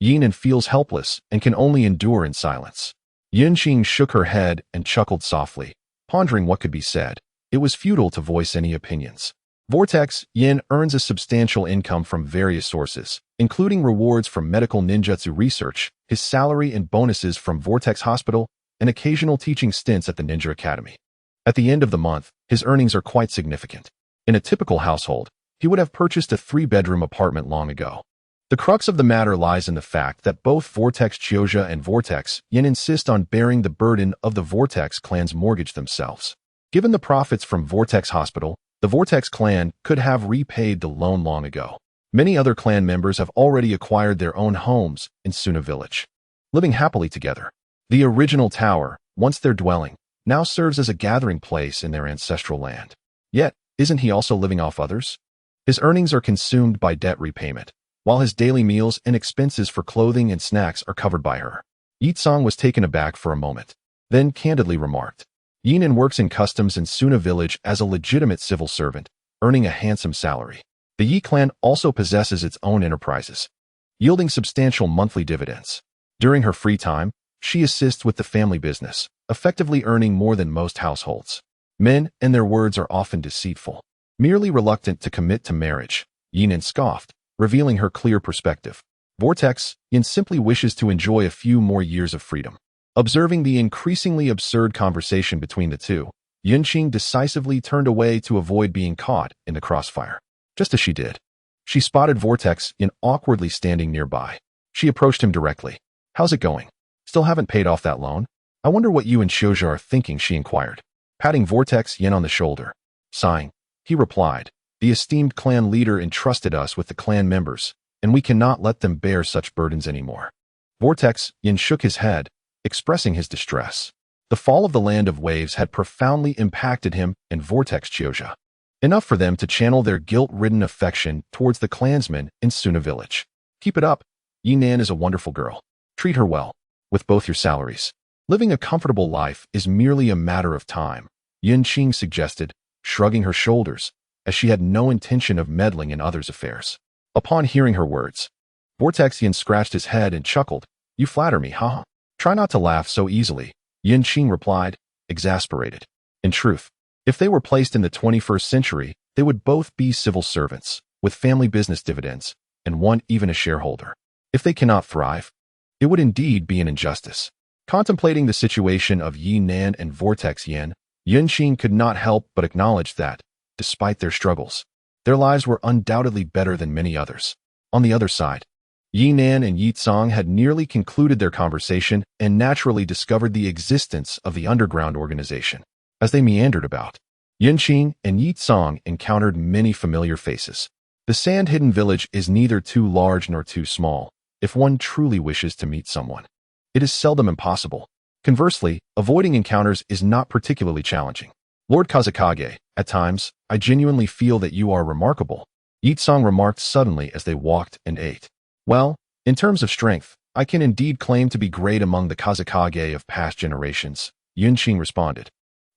Yinan feels helpless and can only endure in silence. Qing shook her head and chuckled softly, pondering what could be said. It was futile to voice any opinions. Vortex Yin earns a substantial income from various sources, including rewards from medical ninjutsu research, his salary and bonuses from Vortex Hospital, and occasional teaching stints at the Ninja Academy. At the end of the month, his earnings are quite significant. In a typical household, he would have purchased a 3-bedroom apartment long ago. The crux of the matter lies in the fact that both Vortex Chiyoja and Vortex Yin insist on bearing the burden of the Vortex clan's mortgage themselves. Given the profits from Vortex Hospital, the Vortex clan could have repaid the loan long ago. Many other clan members have already acquired their own homes in Suna Village, living happily together. The original tower, once their dwelling, now serves as a gathering place in their ancestral land. Yet, isn't he also living off others? His earnings are consumed by debt repayment, while his daily meals and expenses for clothing and snacks are covered by her. Yitsong was taken aback for a moment, then candidly remarked, Yinan works in customs in Suna Village as a legitimate civil servant, earning a handsome salary. The Yi clan also possesses its own enterprises, yielding substantial monthly dividends. During her free time, she assists with the family business, effectively earning more than most households. Men and their words are often deceitful. Merely reluctant to commit to marriage, Yinan scoffed, revealing her clear perspective. Vortex Yin simply wishes to enjoy a few more years of freedom. Observing the increasingly absurd conversation between the two, Qing decisively turned away to avoid being caught in the crossfire. Just as she did, she spotted Vortex Yin awkwardly standing nearby. She approached him directly. How's it going? Still haven't paid off that loan? I wonder what you and Shouja are thinking, she inquired, patting Vortex Yin on the shoulder. Sighing, he replied, the esteemed clan leader entrusted us with the clan members, and we cannot let them bear such burdens anymore. Vortex Yin shook his head, expressing his distress. The fall of the Land of Waves had profoundly impacted him and Vortex Chiyoja, enough for them to channel their guilt-ridden affection towards the clansmen in Suna Village. Keep it up. Yinan is a wonderful girl. Treat her well, with both your salaries. Living a comfortable life is merely a matter of time, Qing suggested, shrugging her shoulders, as she had no intention of meddling in others' affairs. Upon hearing her words, Vortex Yin scratched his head and chuckled. You flatter me, haha. Try not to laugh so easily, Qing replied, exasperated. In truth, if they were placed in the 21st century, they would both be civil servants, with family business dividends, and one even a shareholder. If they cannot thrive, it would indeed be an injustice. Contemplating the situation of Yinan and Vortex Yin, Qing could not help but acknowledge that, despite their struggles, their lives were undoubtedly better than many others. On the other side, Yi Nan and Yi Tsang had nearly concluded their conversation and naturally discovered the existence of the underground organization. As they meandered about, Yunqing and Yi Tsang encountered many familiar faces. The sand-hidden village is neither too large nor too small, if one truly wishes to meet someone. It is seldom impossible. Conversely, avoiding encounters is not particularly challenging. Lord Kazakage, at times, I genuinely feel that you are remarkable, Yi Tsang remarked suddenly as they walked and ate. Well, in terms of strength, I can indeed claim to be great among the Kazakage of past generations, Yunqing responded.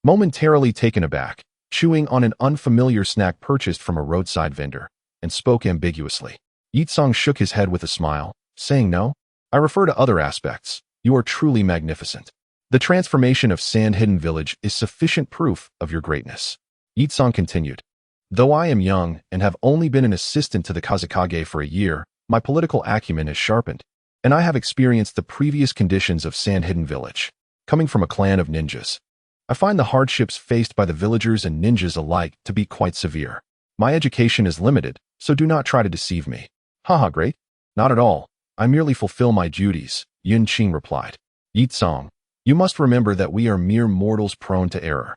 Momentarily taken aback, chewing on an unfamiliar snack purchased from a roadside vendor, and spoke ambiguously. Yi Tsang shook his head with a smile, saying no. I refer to other aspects. You are truly magnificent. The transformation of Sand-Hidden Village is sufficient proof of your greatness. Yi Tsang continued. Though I am young and have only been an assistant to the Kazakage for a year, my political acumen is sharpened, and I have experienced the previous conditions of Sand-Hidden Village. Coming from a clan of ninjas, I find the hardships faced by the villagers and ninjas alike to be quite severe. My education is limited, so do not try to deceive me. Haha, great? Not at all. I merely fulfill my duties, Yunqing replied. Yi Tsang, you must remember that we are mere mortals prone to error.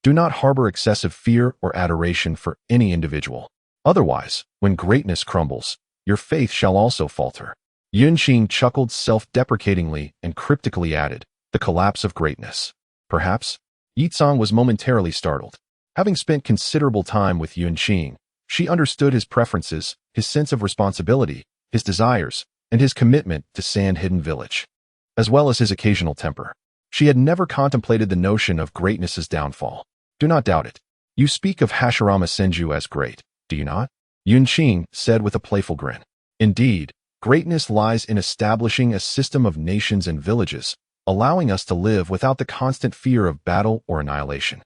Do not harbor excessive fear or adoration for any individual. Otherwise, when greatness crumbles, your faith shall also falter. Yunqing chuckled self-deprecatingly and cryptically added, the collapse of greatness. Perhaps? Yi Tsang was momentarily startled. Having spent considerable time with Yunqing, she understood his preferences, his sense of responsibility, his desires, and his commitment to Sand-Hidden Village, as well as his occasional temper. She had never contemplated the notion of greatness's downfall. Do not doubt it. You speak of Hashirama Senju as great, do you not? Yunqing said with a playful grin. Indeed, greatness lies in establishing a system of nations and villages, allowing us to live without the constant fear of battle or annihilation.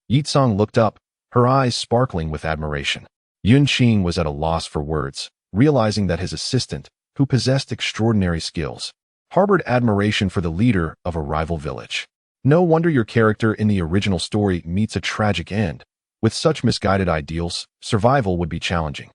Yi Tsang looked up, her eyes sparkling with admiration. Yunqing was at a loss for words, realizing that his assistant, who possessed extraordinary skills, harbored admiration for the leader of a rival village. No wonder your character in the original story meets a tragic end. With such misguided ideals, survival would be challenging.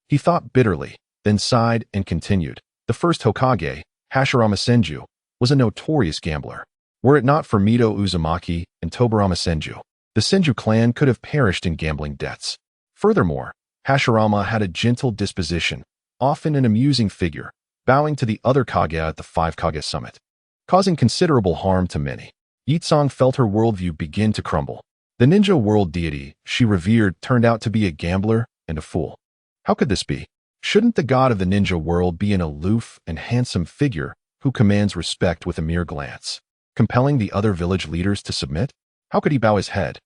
He thought bitterly, then sighed and continued. The first Hokage, Hashirama Senju, was a notorious gambler. Were it not for Mito Uzumaki and Tobarama Senju, the Senju clan could have perished in gambling debts. Furthermore, Hashirama had a gentle disposition, often an amusing figure, bowing to the other Kage at the Five Kage Summit, causing considerable harm to many. Yi Tsang felt her worldview begin to crumble. The ninja world deity she revered turned out to be a gambler and a fool. How could this be? Shouldn't the god of the ninja world be an aloof and handsome figure who commands respect with a mere glance, compelling the other village leaders to submit? How could he bow his head?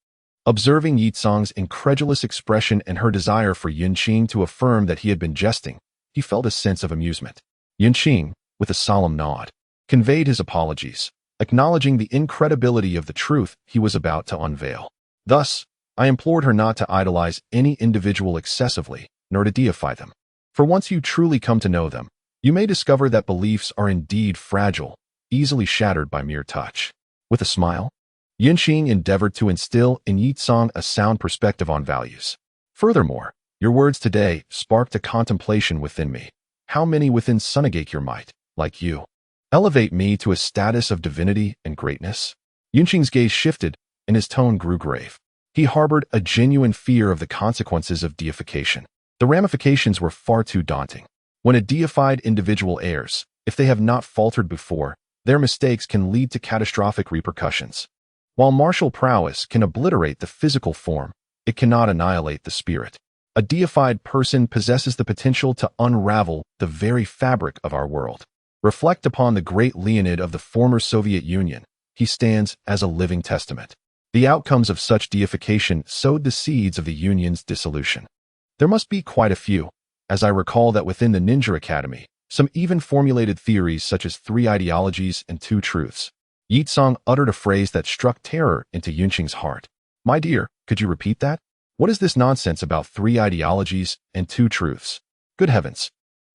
Observing Yi Tsang's incredulous expression and her desire for Yunqing to affirm that he had been jesting, he felt a sense of amusement. Yunqing, with a solemn nod, conveyed his apologies, acknowledging the incredibility of the truth he was about to unveil. Thus, I implored her not to idolize any individual excessively, nor to deify them. For once you truly come to know them, you may discover that beliefs are indeed fragile, easily shattered by mere touch. With a smile, Yunqing endeavored to instill in Yi Tsang a sound perspective on values. Furthermore, your words today sparked a contemplation within me. How many within Sunagakure might, like you, elevate me to a status of divinity and greatness? Yunqing's gaze shifted, and his tone grew grave. He harbored a genuine fear of the consequences of deification. The ramifications were far too daunting. When a deified individual errs, if they have not faltered before, their mistakes can lead to catastrophic repercussions. While martial prowess can obliterate the physical form, it cannot annihilate the spirit. A deified person possesses the potential to unravel the very fabric of our world. Reflect upon the great Leonid of the former Soviet Union. He stands as a living testament. The outcomes of such deification sowed the seeds of the Union's dissolution. There must be quite a few, as I recall that within the Ninja Academy, some even formulated theories such as 3 ideologies and 2 truths. Yi Tsang uttered a phrase that struck terror into Yunqing's heart. My dear, could you repeat that? What is this nonsense about 3 ideologies and 2 truths? Good heavens!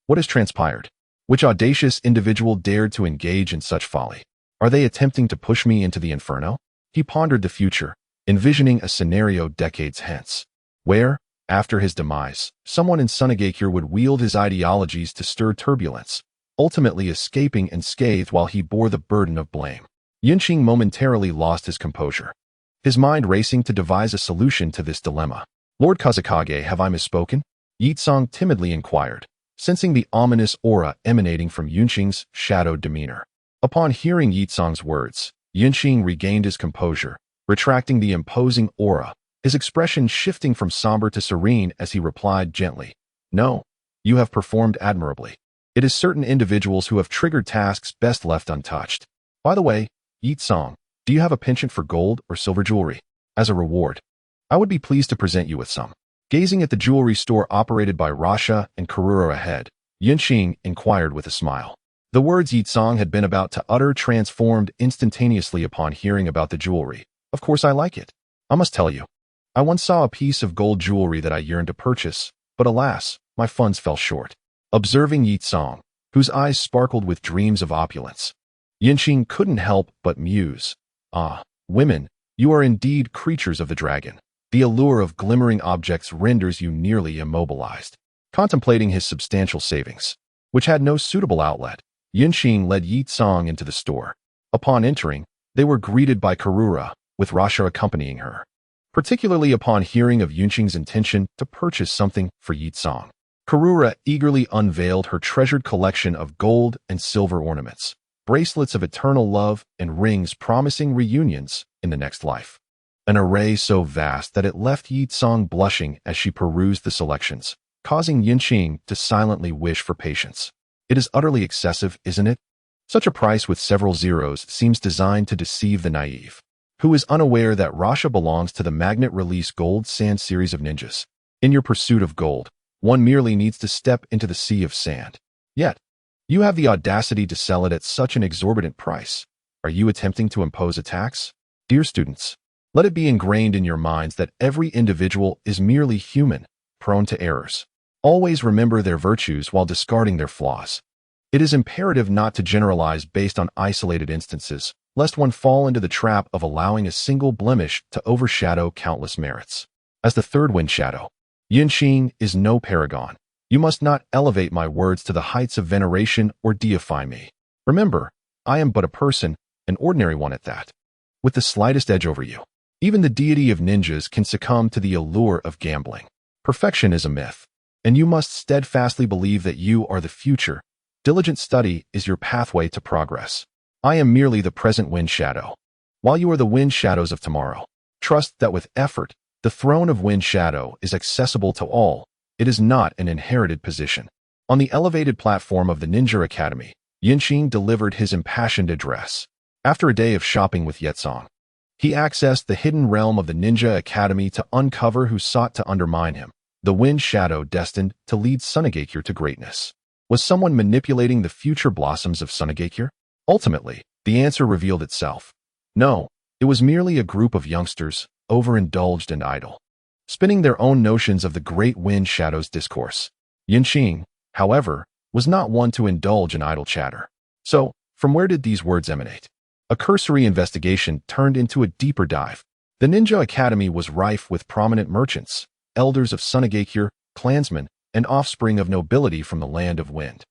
What has transpired? Which audacious individual dared to engage in such folly? Are they attempting to push me into the inferno? He pondered the future, envisioning a scenario decades hence, where, after his demise, someone in Sunagakure would wield his ideologies to stir turbulence, ultimately escaping unscathed while he bore the burden of blame. Yunqing momentarily lost his composure, his mind racing to devise a solution to this dilemma. "Lord Kazakage, have I misspoken?" Yitsong timidly inquired, sensing the ominous aura emanating from Yunqing's shadowed demeanor. Upon hearing Yitsong's words, Yunqing regained his composure, retracting the imposing aura, his expression shifting from somber to serene as he replied gently, "No, you have performed admirably. It is certain individuals who have triggered tasks best left untouched. By the way, Yitsong, do you have a penchant for gold or silver jewelry? As a reward, I would be pleased to present you with some." Gazing at the jewelry store operated by Rasha and Karura ahead, Yunqing inquired with a smile. The words Yitsong had been about to utter transformed instantaneously upon hearing about the jewelry. "Of course I like it. I must tell you, I once saw a piece of gold jewelry that I yearned to purchase, but alas, my funds fell short." Observing Yitsong, whose eyes sparkled with dreams of opulence, Yunqing couldn't help but muse. "Ah, women, you are indeed creatures of the dragon. The allure of glimmering objects renders you nearly immobilized." Contemplating his substantial savings, which had no suitable outlet, Yunqing led Yitsong into the store. Upon entering, they were greeted by Karura, with Rasha accompanying her. Particularly upon hearing of Yunqing's intention to purchase something for Yitsong, Karura eagerly unveiled her treasured collection of gold and silver ornaments, bracelets of eternal love, and rings promising reunions in the next life. An array so vast that it left Yitsong blushing as she perused the selections, causing Yunqing to silently wish for patience. It is utterly excessive, isn't it? Such a price with several zeros seems designed to deceive the naive, who is unaware that Rasha belongs to the magnet-release gold sand series of ninjas. In your pursuit of gold, one merely needs to step into the sea of sand. Yet, you have the audacity to sell it at such an exorbitant price. Are you attempting to impose a tax? Dear students, let it be ingrained in your minds that every individual is merely human, prone to errors. Always remember their virtues while discarding their flaws. It is imperative not to generalize based on isolated instances, lest one fall into the trap of allowing a single blemish to overshadow countless merits. As the third wind shadow, Yunqing is no paragon. You must not elevate my words to the heights of veneration or deify me. Remember, I am but a person, an ordinary one at that, with the slightest edge over you. Even the deity of ninjas can succumb to the allure of gambling. Perfection is a myth, and you must steadfastly believe that you are the future. Diligent study is your pathway to progress. I am merely the present wind shadow, while you are the wind shadows of tomorrow. Trust that with effort, the throne of wind shadow is accessible to all. It is not an inherited position. On the elevated platform of the Ninja Academy, Yunqing delivered his impassioned address. After a day of shopping with Yitsong, he accessed the hidden realm of the Ninja Academy to uncover who sought to undermine him. The wind shadow destined to lead Sunagakure to greatness. Was someone manipulating the future blossoms of Sunagakure? Ultimately, the answer revealed itself. No, it was merely a group of youngsters, overindulged and idle, spinning their own notions of the great wind shadow's discourse. Yunqing, however, was not one to indulge in idle chatter. So, from where did these words emanate? A cursory investigation turned into a deeper dive. The Ninja Academy was rife with prominent merchants, elders of Sunagakure, clansmen, and offspring of nobility from the land of wind.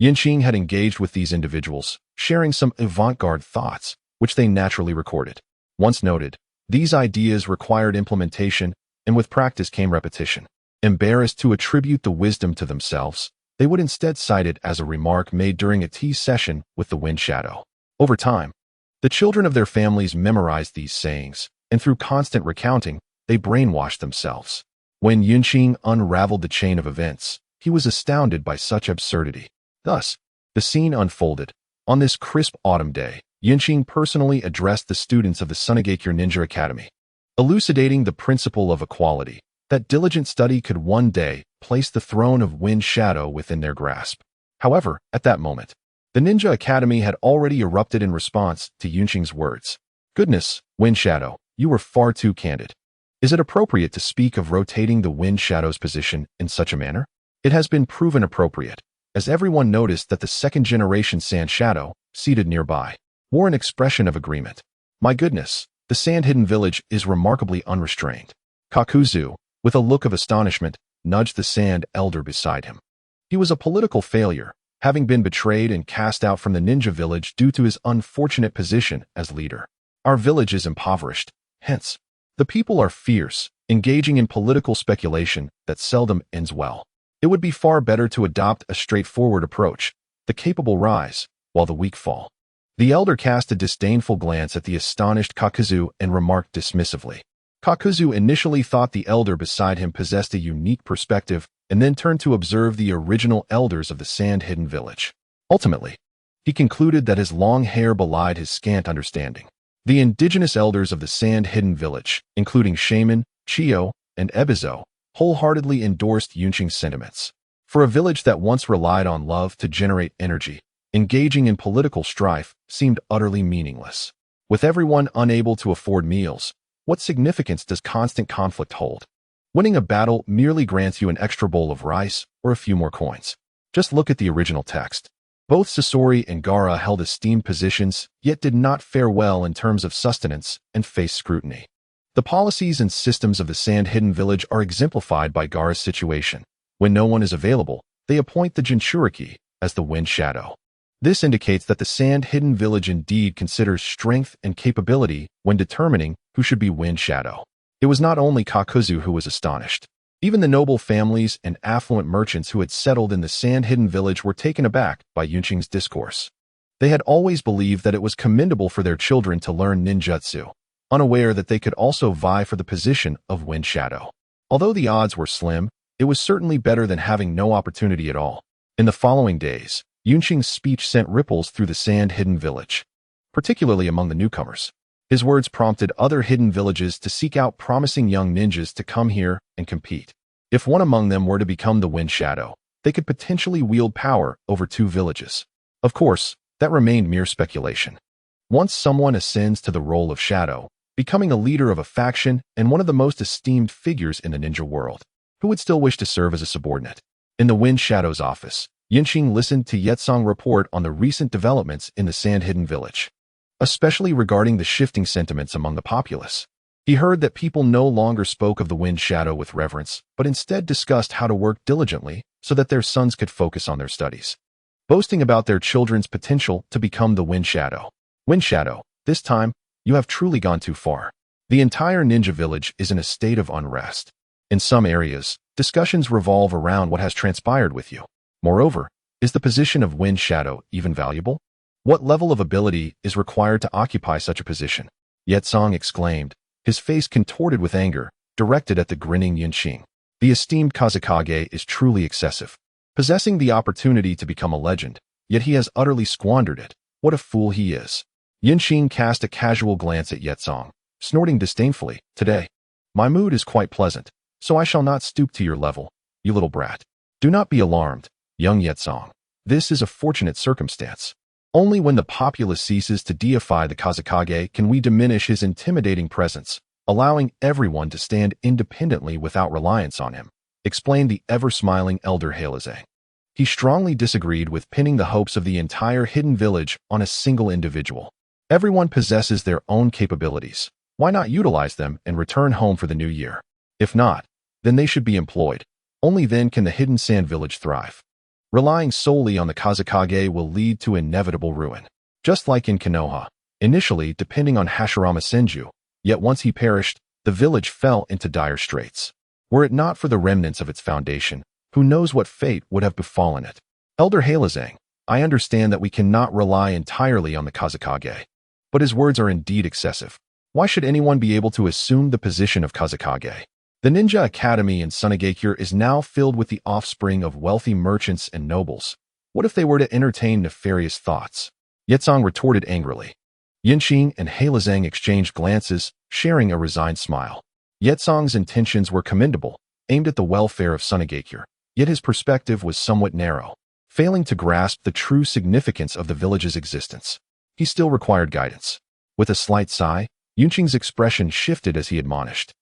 Yunqing had engaged with these individuals, sharing some avant-garde thoughts, which they naturally recorded. Once noted, these ideas required implementation, and with practice came repetition. Embarrassed to attribute the wisdom to themselves, they would instead cite it as a remark made during a tea session with the wind shadow. Over time, the children of their families memorized these sayings, and through constant recounting, they brainwashed themselves. When Yunqing unraveled the chain of events, he was astounded by such absurdity. Thus, the scene unfolded. On this crisp autumn day, Yunqing personally addressed the students of the Sunagakure Ninja Academy, elucidating the principle of equality, that diligent study could one day place the throne of wind shadow within their grasp. However, at that moment, the Ninja Academy had already erupted in response to Yunqing's words. "Goodness, wind shadow, you were far too candid. Is it appropriate to speak of rotating the wind shadow's position in such a manner?" It has been proven appropriate, as everyone noticed that the second-generation sand shadow, seated nearby, wore an expression of agreement. "My goodness, the sand-hidden village is remarkably unrestrained." Kakuzu, with a look of astonishment, nudged the sand elder beside him. He was a political failure, having been betrayed and cast out from the ninja village due to his unfortunate position as leader. Our village is impoverished, hence, the people are fierce, engaging in political speculation that seldom ends well. It would be far better to adopt a straightforward approach. The capable rise, while the weak fall. The elder cast a disdainful glance at the astonished Kakuzu and remarked dismissively. Kakuzu initially thought the elder beside him possessed a unique perspective and then turned to observe the original elders of the sand-hidden village. Ultimately, he concluded that his long hair belied his scant understanding. The indigenous elders of the sand-hidden village, including Shaman, Chiyo, and Ebizo, wholeheartedly endorsed Yunqing's sentiments. For a village that once relied on love to generate energy, engaging in political strife seemed utterly meaningless. With everyone unable to afford meals, what significance does constant conflict hold? Winning a battle merely grants you an extra bowl of rice or a few more coins. Just look at the original text. Both Sasori and Gaara held esteemed positions, yet did not fare well in terms of sustenance and faced scrutiny. The policies and systems of the sand-hidden village are exemplified by Gaara's situation. When no one is available, they appoint the Jinchuriki as the Wind Shadow. This indicates that the sand-hidden village indeed considers strength and capability when determining who should be Wind Shadow. It was not only Kakuzu who was astonished. Even the noble families and affluent merchants who had settled in the sand-hidden village were taken aback by Yunqing's discourse. They had always believed that it was commendable for their children to learn ninjutsu, unaware that they could also vie for the position of Wind Shadow. Although the odds were slim, it was certainly better than having no opportunity at all. In the following days, Yunqing's speech sent ripples through the sand-hidden village, particularly among the newcomers. His words prompted other hidden villages to seek out promising young ninjas to come here and compete. If one among them were to become the Wind Shadow, they could potentially wield power over two villages. Of course, that remained mere speculation. Once someone ascends to the role of Shadow, becoming a leader of a faction and one of the most esteemed figures in the ninja world, who would still wish to serve as a subordinate? In the Wind Shadow's office, Yunqing listened to Yetsong report on the recent developments in the sand-hidden village, especially regarding the shifting sentiments among the populace. He heard that people no longer spoke of the Wind Shadow with reverence, but instead discussed how to work diligently so that their sons could focus on their studies, boasting about their children's potential to become the Wind Shadow. Wind Shadow, this time, you have truly gone too far. The entire ninja village is in a state of unrest. In some areas, discussions revolve around what has transpired with you. Moreover, is the position of Wind Shadow even valuable? What level of ability is required to occupy such a position? Yetsong exclaimed, his face contorted with anger, directed at the grinning Yunqing. The esteemed Kazekage is truly excessive, possessing the opportunity to become a legend, yet he has utterly squandered it. What a fool he is. Yunqing cast a casual glance at Yetsong, snorting disdainfully, today, my mood is quite pleasant, so I shall not stoop to your level, you little brat. Do not be alarmed, young Yetsong. This is a fortunate circumstance. Only when the populace ceases to deify the Kazekage can we diminish his intimidating presence, allowing everyone to stand independently without reliance on him, explained the ever-smiling elder Halazang. He strongly disagreed with pinning the hopes of the entire hidden village on a single individual. Everyone possesses their own capabilities. Why not utilize them and return home for the new year? If not, then they should be employed. Only then can the hidden sand village thrive. Relying solely on the Kazekage will lead to inevitable ruin. Just like in Konoha, initially depending on Hashirama Senju, yet once he perished, the village fell into dire straits. Were it not for the remnants of its foundation, who knows what fate would have befallen it? Elder Halazang, I understand that we cannot rely entirely on the Kazekage. But his words are indeed excessive. Why should anyone be able to assume the position of Kazekage? The Ninja Academy in Sunagakure is now filled with the offspring of wealthy merchants and nobles. What if they were to entertain nefarious thoughts? Yetsong retorted angrily. Yunqing and Halazang exchanged glances, sharing a resigned smile. Yetsong's intentions were commendable, aimed at the welfare of Sunagakure, yet his perspective was somewhat narrow, failing to grasp the true significance of the village's existence. He still required guidance. With a slight sigh, Yunqing's expression shifted as he admonished.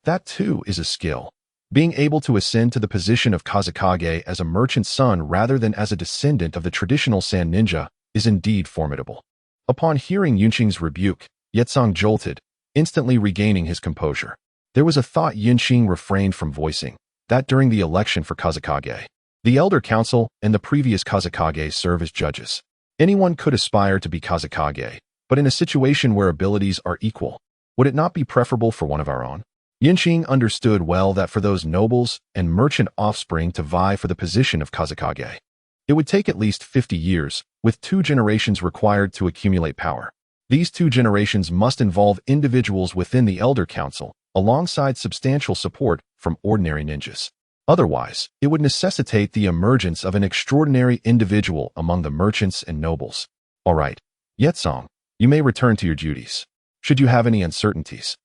That too is a skill. Being able to ascend to the position of Kazekage as a merchant's son rather than as a descendant of the traditional sand ninja is indeed formidable. Upon hearing Yunqing's rebuke, Yetsong jolted, instantly regaining his composure. There was a thought Yunqing refrained from voicing, that during the election for Kazekage, The Elder Council and the previous Kazekage serve as judges. Anyone could aspire to be Kazekage, but in a situation where abilities are equal, would it not be preferable for one of our own? Yinqing understood well that for those nobles and merchant offspring to vie for the position of Kazekage, it would take at least 50 years, with 2 generations required to accumulate power. These 2 generations must involve individuals within the Elder Council, alongside substantial support from ordinary ninjas. Otherwise, it would necessitate the emergence of an extraordinary individual among the merchants and nobles. All right, Yetsong, you may return to your duties. Should you have any uncertainties,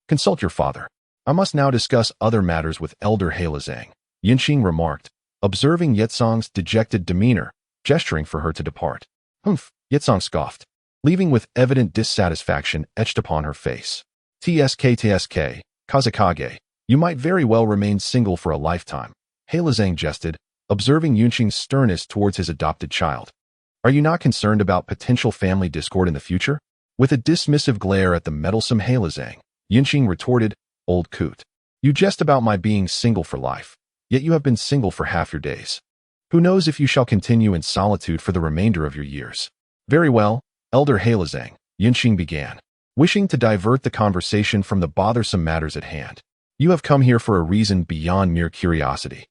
consult your father. I must now discuss other matters with Elder Heilazang, Yinqing remarked, observing Yetsong's dejected demeanor, gesturing for her to depart. Humph, Yetsong scoffed, leaving with evident dissatisfaction etched upon her face. TSK, Kazekage, you might very well remain single for a lifetime, Heilazang jested, observing Yunqing's sternness towards his adopted child. Are you not concerned about potential family discord in the future? With a dismissive glare at the meddlesome Heilazang, Yunqing retorted, Old coot. You jest about my being single for life, yet you have been single for half your days. Who knows if you shall continue in solitude for the remainder of your years? Very well, Elder Heilazang, Yunqing began, wishing to divert the conversation from the bothersome matters at hand. You have come here for a reason beyond mere curiosity.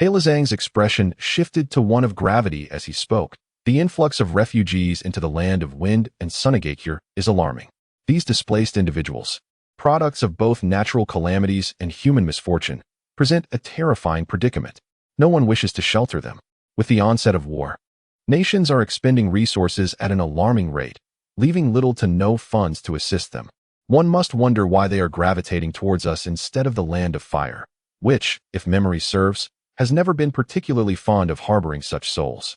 Heilazang's expression shifted to one of gravity as he spoke. The influx of refugees into the land of wind and Sunagakure is alarming. These displaced individuals, products of both natural calamities and human misfortune, present a terrifying predicament. No one wishes to shelter them. With the onset of war, nations are expending resources at an alarming rate, leaving little to no funds to assist them. One must wonder why they are gravitating towards us instead of the land of fire, which, if memory serves, has never been particularly fond of harboring such souls.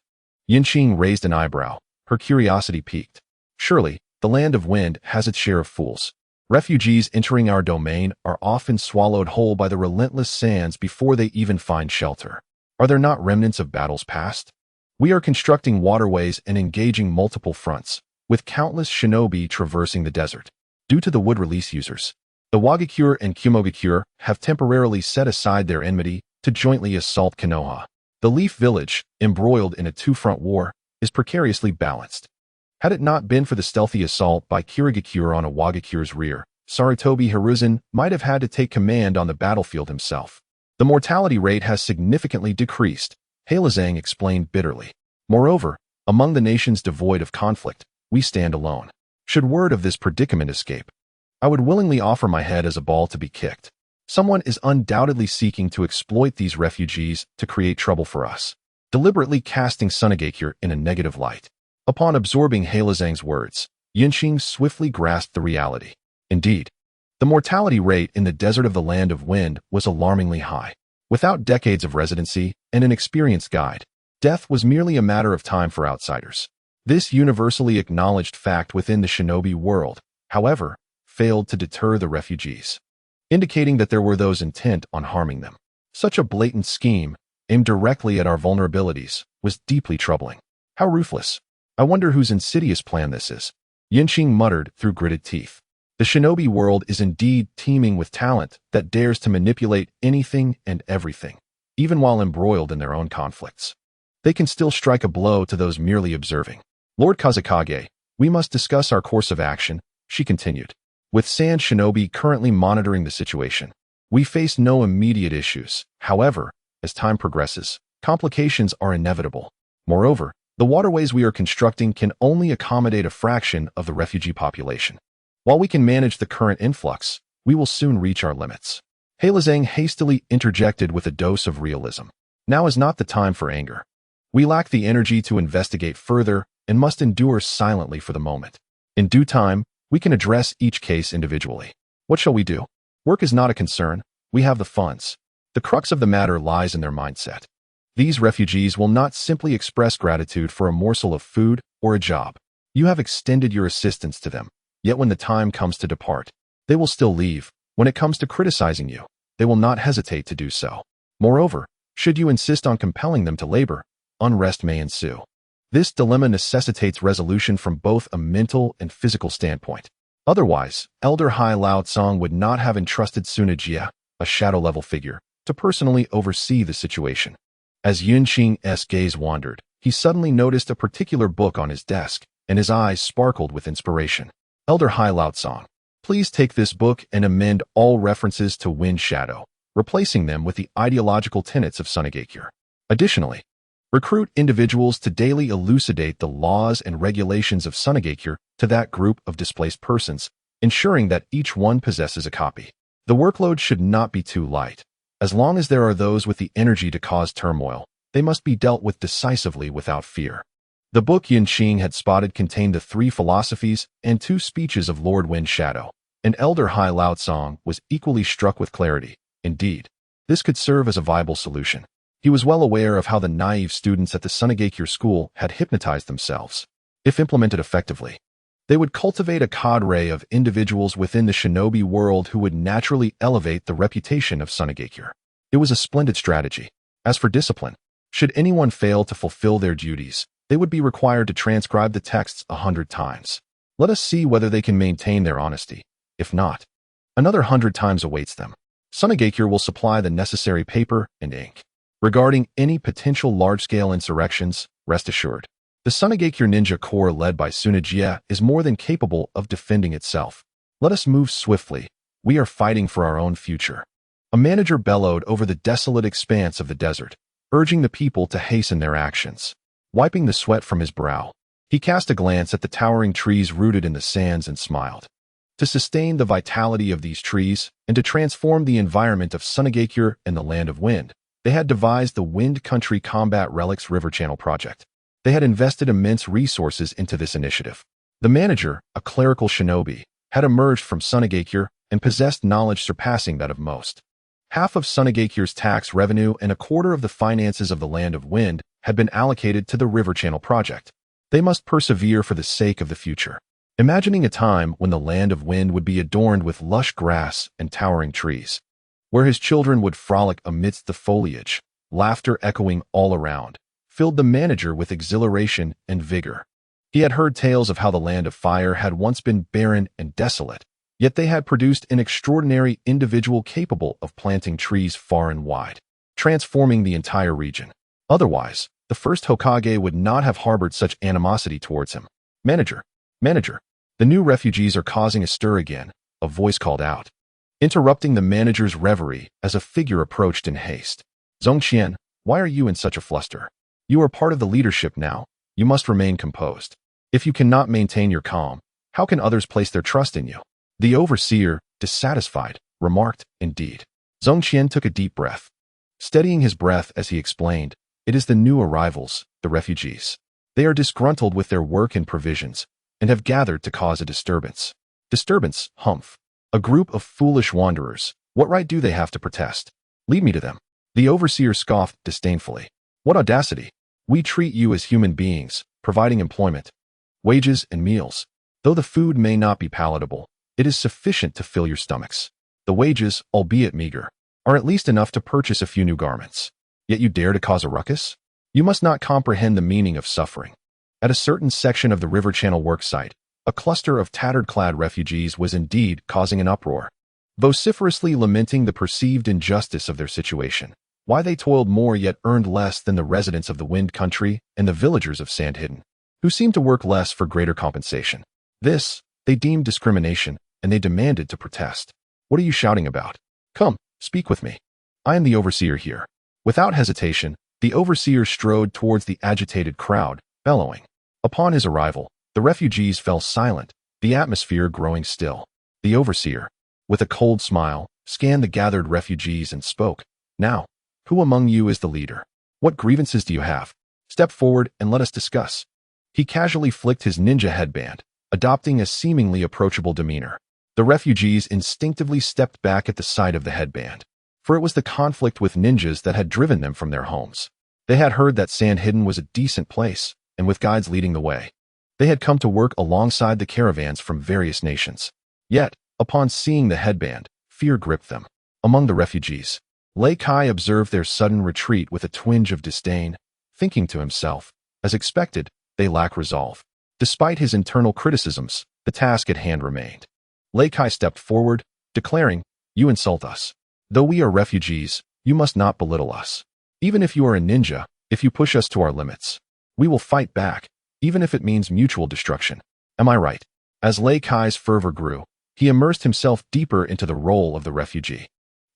Yinqing raised an eyebrow, her curiosity piqued. Surely, the land of wind has its share of fools. Refugees entering our domain are often swallowed whole by the relentless sands before they even find shelter. Are there not remnants of battles past? We are constructing waterways and engaging multiple fronts, with countless shinobi traversing the desert. Due to the wood release users, the Wagakure and Kumogakure have temporarily set aside their enmity to jointly assault Konoha. The Leaf Village, embroiled in a 2-front war, is precariously balanced. Had it not been for the stealthy assault by Kirigakure on a Wagakure's rear, Sarutobi Hiruzen might have had to take command on the battlefield himself. The mortality rate has significantly decreased, Heilazang explained bitterly. Moreover, among the nations devoid of conflict, we stand alone. Should word of this predicament escape, I would willingly offer my head as a ball to be kicked. Someone is undoubtedly seeking to exploit these refugees to create trouble for us, deliberately casting Sunagakure in a negative light. Upon absorbing Heilazang's words, Yinqing swiftly grasped the reality. Indeed, the mortality rate in the desert of the Land of Wind was alarmingly high. Without decades of residency and an experienced guide, death was merely a matter of time for outsiders. This universally acknowledged fact within the shinobi world, however, failed to deter the refugees, indicating that there were those intent on harming them. Such a blatant scheme, aimed directly at our vulnerabilities, was deeply troubling. How ruthless. I wonder whose insidious plan this is. Yinqing muttered through gritted teeth. The shinobi world is indeed teeming with talent that dares to manipulate anything and everything, even while embroiled in their own conflicts. They can still strike a blow to those merely observing. Lord Kazekage, we must discuss our course of action, she continued. With Sand Shinobi currently monitoring the situation, we face no immediate issues. However, as time progresses, complications are inevitable. Moreover, the waterways we are constructing can only accommodate a fraction of the refugee population. While we can manage the current influx, we will soon reach our limits. Heilazang hastily interjected with a dose of realism. Now is not the time for anger. We lack the energy to investigate further and must endure silently for the moment. In due time, we can address each case individually. What shall we do? Work is not a concern. We have the funds. The crux of the matter lies in their mindset. These refugees will not simply express gratitude for a morsel of food or a job. You have extended your assistance to them, yet when the time comes to depart, they will still leave. When it comes to criticizing you, they will not hesitate to do so. Moreover, should you insist on compelling them to labor, unrest may ensue. This dilemma necessitates resolution from both a mental and physical standpoint. Otherwise, Elder Hai Lao Tsong would not have entrusted Sunajia, a shadow-level figure, to personally oversee the situation. As Yun Qing's gaze wandered, he suddenly noticed a particular book on his desk, and his eyes sparkled with inspiration. Elder Hai Laotsong, please take this book and amend all references to Wind Shadow, replacing them with the ideological tenets of Sunagakure. Additionally, recruit individuals to daily elucidate the laws and regulations of Sunagakure to that group of displaced persons, ensuring that each one possesses a copy. The workload should not be too light. As long as there are those with the energy to cause turmoil, they must be dealt with decisively without fear. The book Yin Qing had spotted contained the 3 philosophies and 2 speeches of Lord Wind Shadow, and Elder Hai Laotsong was equally struck with clarity. Indeed, this could serve as a viable solution. He was well aware of how the naive students at the Sunagakure school had hypnotized themselves. If implemented effectively, they would cultivate a cadre of individuals within the shinobi world who would naturally elevate the reputation of Sunagakure. It was a splendid strategy. As for discipline, should anyone fail to fulfill their duties, they would be required to transcribe the texts 100 times. Let us see whether they can maintain their honesty. If not, another 100 times awaits them. Sunagakure will supply the necessary paper and ink. Regarding any potential large-scale insurrections, rest assured, the Sunagakure Ninja Corps led by Sunagakure is more than capable of defending itself. Let us move swiftly. We are fighting for our own future. A manager bellowed over the desolate expanse of the desert, urging the people to hasten their actions. Wiping the sweat from his brow, he cast a glance at the towering trees rooted in the sands and smiled. To sustain the vitality of these trees and to transform the environment of Sunagakure and the Land of Wind, they had devised the Wind Country Combat Relics River Channel project. They had invested immense resources into this initiative. The manager, a clerical shinobi, had emerged from Sunagakure and possessed knowledge surpassing that of most. Half of Sunagakure's tax revenue and a quarter of the finances of the Land of Wind had been allocated to the River Channel project. They must persevere for the sake of the future. Imagining a time when the Land of Wind would be adorned with lush grass and towering trees, where his children would frolic amidst the foliage, laughter echoing all around, filled the manager with exhilaration and vigor. He had heard tales of how the Land of Fire had once been barren and desolate, yet they had produced an extraordinary individual capable of planting trees far and wide, transforming the entire region. Otherwise, the first Hokage would not have harbored such animosity towards him. Manager, the new refugees are causing a stir again, a voice called out, interrupting the manager's reverie as a figure approached in haste. Zongqian, why are you in such a fluster? You are part of the leadership now. You must remain composed. If you cannot maintain your calm, how can others place their trust in you? The overseer, dissatisfied, remarked, indeed. Zongqian took a deep breath. Steadying his breath as he explained, it is the new arrivals, the refugees. They are disgruntled with their work and provisions, and have gathered to cause a disturbance. Disturbance, humph. A group of foolish wanderers. What right do they have to protest? Lead me to them. The overseer scoffed disdainfully. What audacity! We treat you as human beings, providing employment, wages, and meals. Though the food may not be palatable, it is sufficient to fill your stomachs. The wages, albeit meager, are at least enough to purchase a few new garments. Yet you dare to cause a ruckus? You must not comprehend the meaning of suffering. At a certain section of the River Channel worksite, a cluster of tattered-clad refugees was indeed causing an uproar, vociferously lamenting the perceived injustice of their situation. Why they toiled more yet earned less than the residents of the Wind Country and the villagers of Sandhidden, who seemed to work less for greater compensation. This, they deemed discrimination, and they demanded to protest. What are you shouting about? Come, speak with me. I am the overseer here. Without hesitation, the overseer strode towards the agitated crowd, bellowing. Upon his arrival, the refugees fell silent, the atmosphere growing still. The overseer, with a cold smile, scanned the gathered refugees and spoke. Now, who among you is the leader? What grievances do you have? Step forward and let us discuss. He casually flicked his ninja headband, adopting a seemingly approachable demeanor. The refugees instinctively stepped back at the sight of the headband, for it was the conflict with ninjas that had driven them from their homes. They had heard that Sandhidden was a decent place, and with guides leading the way, they had come to work alongside the caravans from various nations. Yet, upon seeing the headband, fear gripped them. Among the refugees, Lei Kai observed their sudden retreat with a twinge of disdain, thinking to himself, as expected, they lack resolve. Despite his internal criticisms, the task at hand remained. Lei Kai stepped forward, declaring, You insult us. Though we are refugees, you must not belittle us. Even if you are a ninja, if you push us to our limits, we will fight back, even if it means mutual destruction. Am I right? As Lei Kai's fervor grew, he immersed himself deeper into the role of the refugee.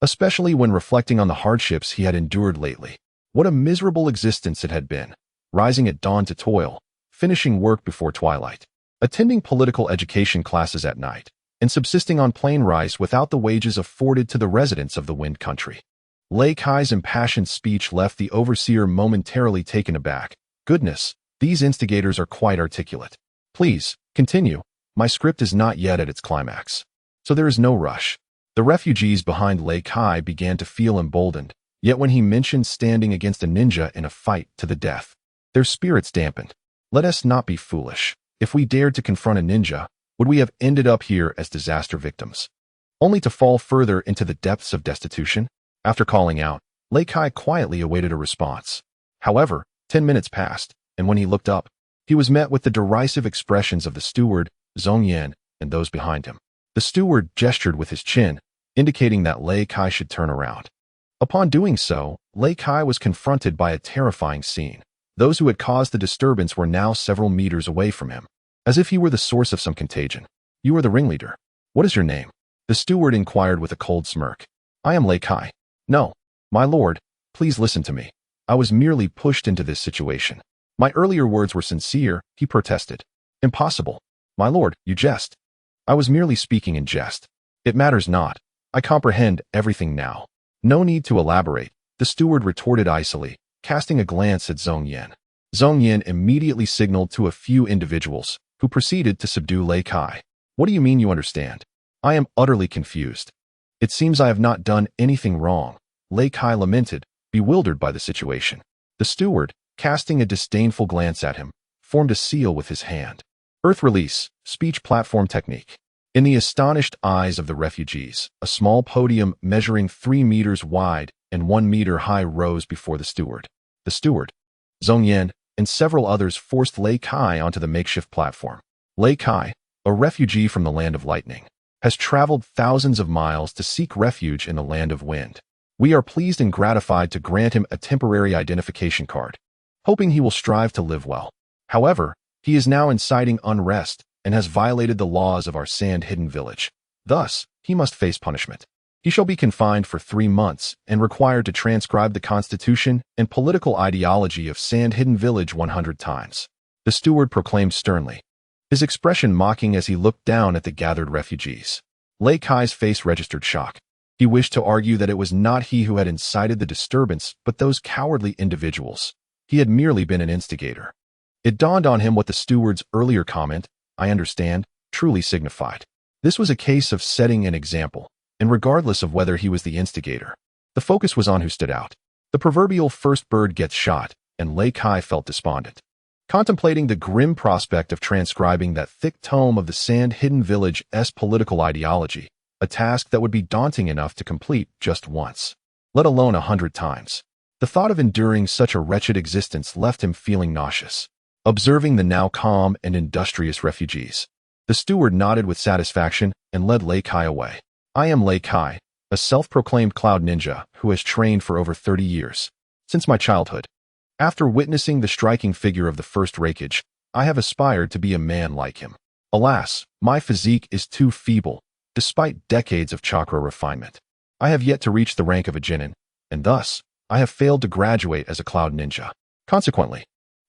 Especially when reflecting on the hardships he had endured lately. What a miserable existence it had been, rising at dawn to toil, finishing work before twilight, attending political education classes at night, and subsisting on plain rice without the wages afforded to the residents of the Wind Country. Lei Kai's impassioned speech left the overseer momentarily taken aback. Goodness, these instigators are quite articulate. Please, continue. My script is not yet at its climax. So there is no rush. The refugees behind Lei Kai began to feel emboldened, yet when he mentioned standing against a ninja in a fight to the death, their spirits dampened. Let us not be foolish. If we dared to confront a ninja, would we have ended up here as disaster victims? Only to fall further into the depths of destitution? After calling out, Lei Kai quietly awaited a response. However, 10 minutes passed, and when he looked up, he was met with the derisive expressions of the steward, Zhong Yan, and those behind him. The steward gestured with his chin, indicating that Lei Kai should turn around. Upon doing so, Lei Kai was confronted by a terrifying scene. Those who had caused the disturbance were now several meters away from him, as if he were the source of some contagion. You are the ringleader. What is your name? The steward inquired with a cold smirk. I am Lei Kai. No, my lord, please listen to me. I was merely pushed into this situation. My earlier words were sincere, he protested. Impossible. My lord, you jest. I was merely speaking in jest. It matters not. I comprehend everything now. No need to elaborate, the steward retorted icily, casting a glance at Zhong Yan. Zhong Yan immediately signaled to a few individuals, who proceeded to subdue Lei Kai. What do you mean you understand? I am utterly confused. It seems I have not done anything wrong, Lei Kai lamented, bewildered by the situation. The steward, casting a disdainful glance at him, formed a seal with his hand. Earth release, speech platform technique. In the astonished eyes of the refugees, a small podium measuring 3 meters wide and 1 meter high rose before the steward. The steward, Zhong Yan, and several others forced Lei Kai onto the makeshift platform. Lei Kai, a refugee from the Land of Lightning, has traveled thousands of miles to seek refuge in the Land of Wind. We are pleased and gratified to grant him a temporary identification card, hoping he will strive to live well. However, he is now inciting unrest and has violated the laws of our sand-hidden village. Thus, he must face punishment. He shall be confined for 3 months and required to transcribe the constitution and political ideology of Sand-Hidden Village 100 times. The steward proclaimed sternly, his expression mocking as he looked down at the gathered refugees. Lei Kai's face registered shock. He wished to argue that it was not he who had incited the disturbance, but those cowardly individuals. He had merely been an instigator. It dawned on him what the steward's earlier comment, I understand, truly signified. This was a case of setting an example, and regardless of whether he was the instigator, the focus was on who stood out. The proverbial first bird gets shot, and Lei Kai felt despondent. Contemplating the grim prospect of transcribing that thick tome of the Sand-Hidden Village's political ideology, a task that would be daunting enough to complete just once, let alone 100 times. The thought of enduring such a wretched existence left him feeling nauseous. Observing the now calm and industrious refugees, the steward nodded with satisfaction and led Lei Kai away. I am Lei Kai, a self-proclaimed cloud ninja who has trained for over 30 years, since my childhood. After witnessing the striking figure of the first Raikage, I have aspired to be a man like him. Alas, my physique is too feeble, despite decades of chakra refinement. I have yet to reach the rank of a genin, and thus, I have failed to graduate as a cloud ninja. Consequently,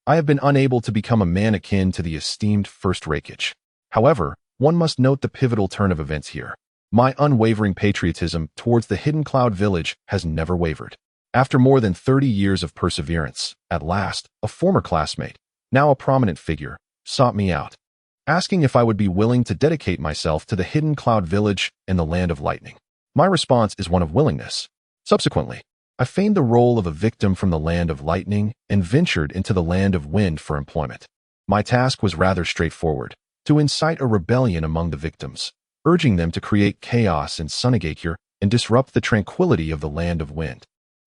I have been unable to become a man akin to the esteemed first Raikage. However, one must note the pivotal turn of events here. My unwavering patriotism towards the Hidden Cloud Village has never wavered. After more than 30 years of perseverance, at last, a former classmate, now a prominent figure, sought me out, asking if I would be willing to dedicate myself to the Hidden Cloud Village and the Land of Lightning. My response is one of willingness. Subsequently, I feigned the role of a victim from the Land of Lightning and ventured into the Land of Wind for employment. My task was rather straightforward, to incite a rebellion among the victims, urging them to create chaos in Sunagakure and disrupt the tranquility of the Land of Wind.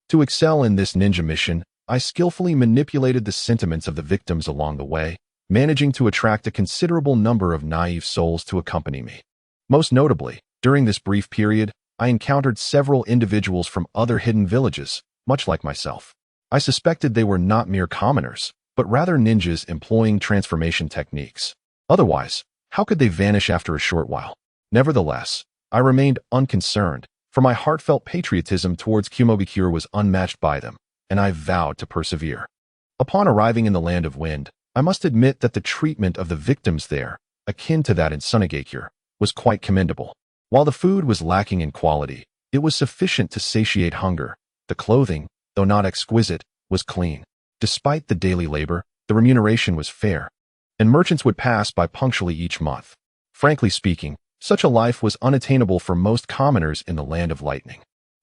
To excel in this ninja mission, I skillfully manipulated the sentiments of the victims along the way, managing to attract a considerable number of naive souls to accompany me. Most notably, during this brief period, I encountered several individuals from other hidden villages, much like myself. I suspected they were not mere commoners, but rather ninjas employing transformation techniques. Otherwise, how could they vanish after a short while? Nevertheless, I remained unconcerned, for my heartfelt patriotism towards Sunagakure was unmatched by them, and I vowed to persevere. Upon arriving in the Land of Wind, I must admit that the treatment of the victims there, akin to that in Sunagakure, was quite commendable. While the food was lacking in quality, it was sufficient to satiate hunger. The clothing, though not exquisite, was clean. Despite the daily labor, the remuneration was fair, and merchants would pass by punctually each month. Frankly speaking, such a life was unattainable for most commoners in the Land of Lightning.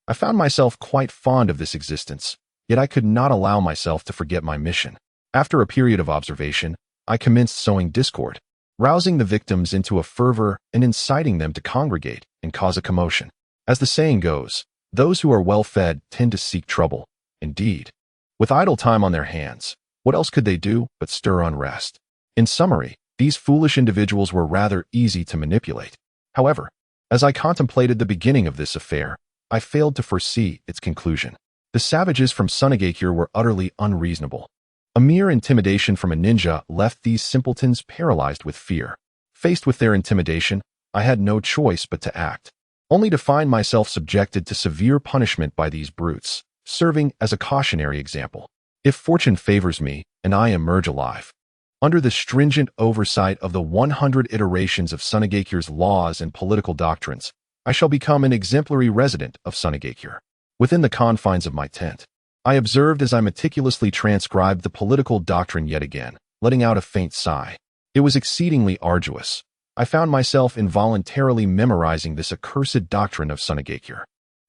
I found myself quite fond of this existence, yet I could not allow myself to forget my mission. After a period of observation, I commenced sowing discord, rousing the victims into a fervor and inciting them to congregate and cause a commotion. As the saying goes, those who are well-fed tend to seek trouble. Indeed, with idle time on their hands, what else could they do but stir unrest? In summary, these foolish individuals were rather easy to manipulate. However, as I contemplated the beginning of this affair, I failed to foresee its conclusion. The savages from Sunagakure were utterly unreasonable. A mere intimidation from a ninja left these simpletons paralyzed with fear. Faced with their intimidation, I had no choice but to act, only to find myself subjected to severe punishment by these brutes, serving as a cautionary example. If fortune favors me and I emerge alive, under the stringent oversight of the 100 iterations of Sunagakure's laws and political doctrines, I shall become an exemplary resident of Sunagakure. Within the confines of my tent, I observed as I meticulously transcribed the political doctrine yet again, letting out a faint sigh. It was exceedingly arduous. I found myself involuntarily memorizing this accursed doctrine of Sunagakure.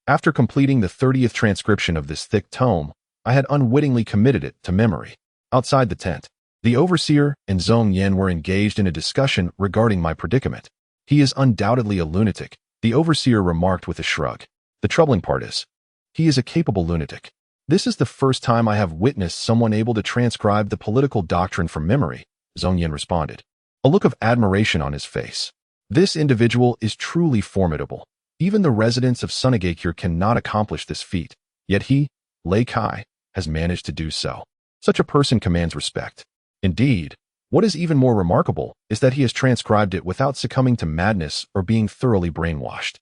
After completing the 30th transcription of this thick tome, I had unwittingly committed it to memory. Outside the tent, the overseer and Zhong Yen were engaged in a discussion regarding my predicament. He is undoubtedly a lunatic, the overseer remarked with a shrug. The troubling part is, he is a capable lunatic. This is the first time I have witnessed someone able to transcribe the political doctrine from memory, Zhong Yen responded, a look of admiration on his face. This individual is truly formidable. Even the residents of Sunagakure cannot accomplish this feat, yet he, Lei Kai, has managed to do so. Such a person commands respect. Indeed, what is even more remarkable is that he has transcribed it without succumbing to madness or being thoroughly brainwashed.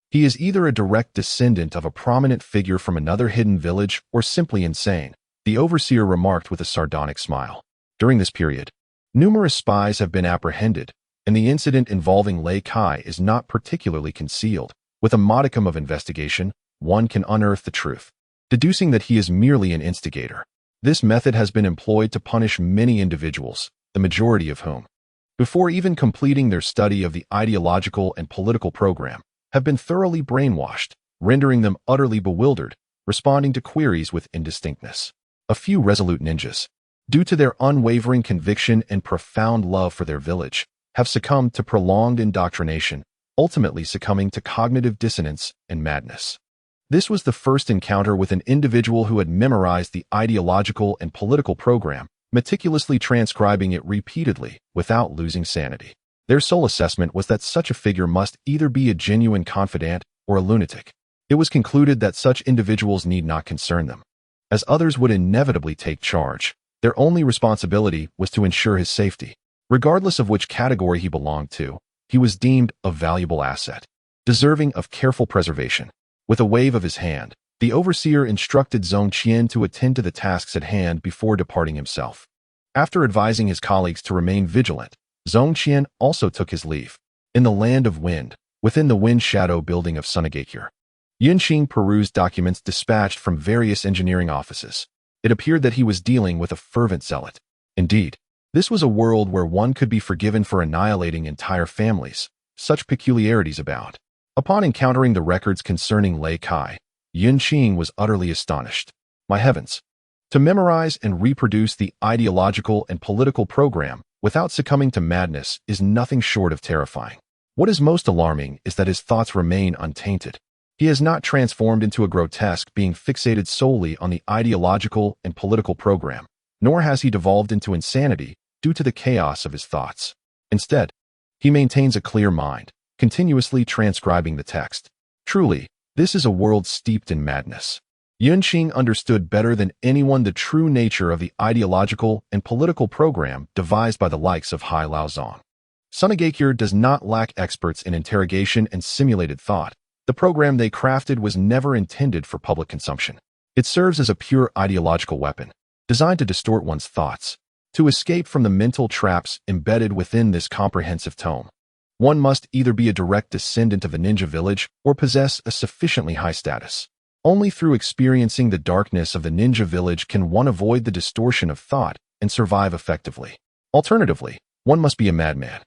He is either a direct descendant of a prominent figure from another hidden village or simply insane, the overseer remarked with a sardonic smile. During this period, numerous spies have been apprehended, and the incident involving Lei Kai is not particularly concealed. With a modicum of investigation, one can unearth the truth, deducing that he is merely an instigator. This method has been employed to punish many individuals, the majority of whom, before even completing their study of the ideological and political program, have been thoroughly brainwashed, rendering them utterly bewildered, responding to queries with indistinctness. A few resolute ninjas, due to their unwavering conviction and profound love for their village, have succumbed to prolonged indoctrination, ultimately succumbing to cognitive dissonance and madness. This was the first encounter with an individual who had memorized the ideological and political program, meticulously transcribing it repeatedly without losing sanity. Their sole assessment was that such a figure must either be a genuine confidant or a lunatic. It was concluded that such individuals need not concern them, as others would inevitably take charge. Their only responsibility was to ensure his safety. Regardless of which category he belonged to, he was deemed a valuable asset, deserving of careful preservation. With a wave of his hand, the overseer instructed Zhong Qian to attend to the tasks at hand before departing himself. After advising his colleagues to remain vigilant, Zhong Qian also took his leave. In the Land of Wind, within the Wind Shadow building of Sunagakure, Yunqing perused documents dispatched from various engineering offices. It appeared that he was dealing with a fervent zealot. Indeed, this was a world where one could be forgiven for annihilating entire families. Such peculiarities abound. Upon encountering the records concerning Lei Kai, Yunqing was utterly astonished. My heavens! To memorize and reproduce the ideological and political program without succumbing to madness is nothing short of terrifying. What is most alarming is that his thoughts remain untainted. He has not transformed into a grotesque being fixated solely on the ideological and political program, nor has he devolved into insanity due to the chaos of his thoughts. Instead, he maintains a clear mind, continuously transcribing the text. Truly, this is a world steeped in madness. Qing understood better than anyone the true nature of the ideological and political program devised by the likes of Hai Laozong. Sunagakure does not lack experts in interrogation and simulated thought. The program they crafted was never intended for public consumption. It serves as a pure ideological weapon, designed to distort one's thoughts. To escape from the mental traps embedded within this comprehensive tome, one must either be a direct descendant of a ninja village or possess a sufficiently high status. Only through experiencing the darkness of the ninja village can one avoid the distortion of thought and survive effectively. Alternatively, one must be a madman.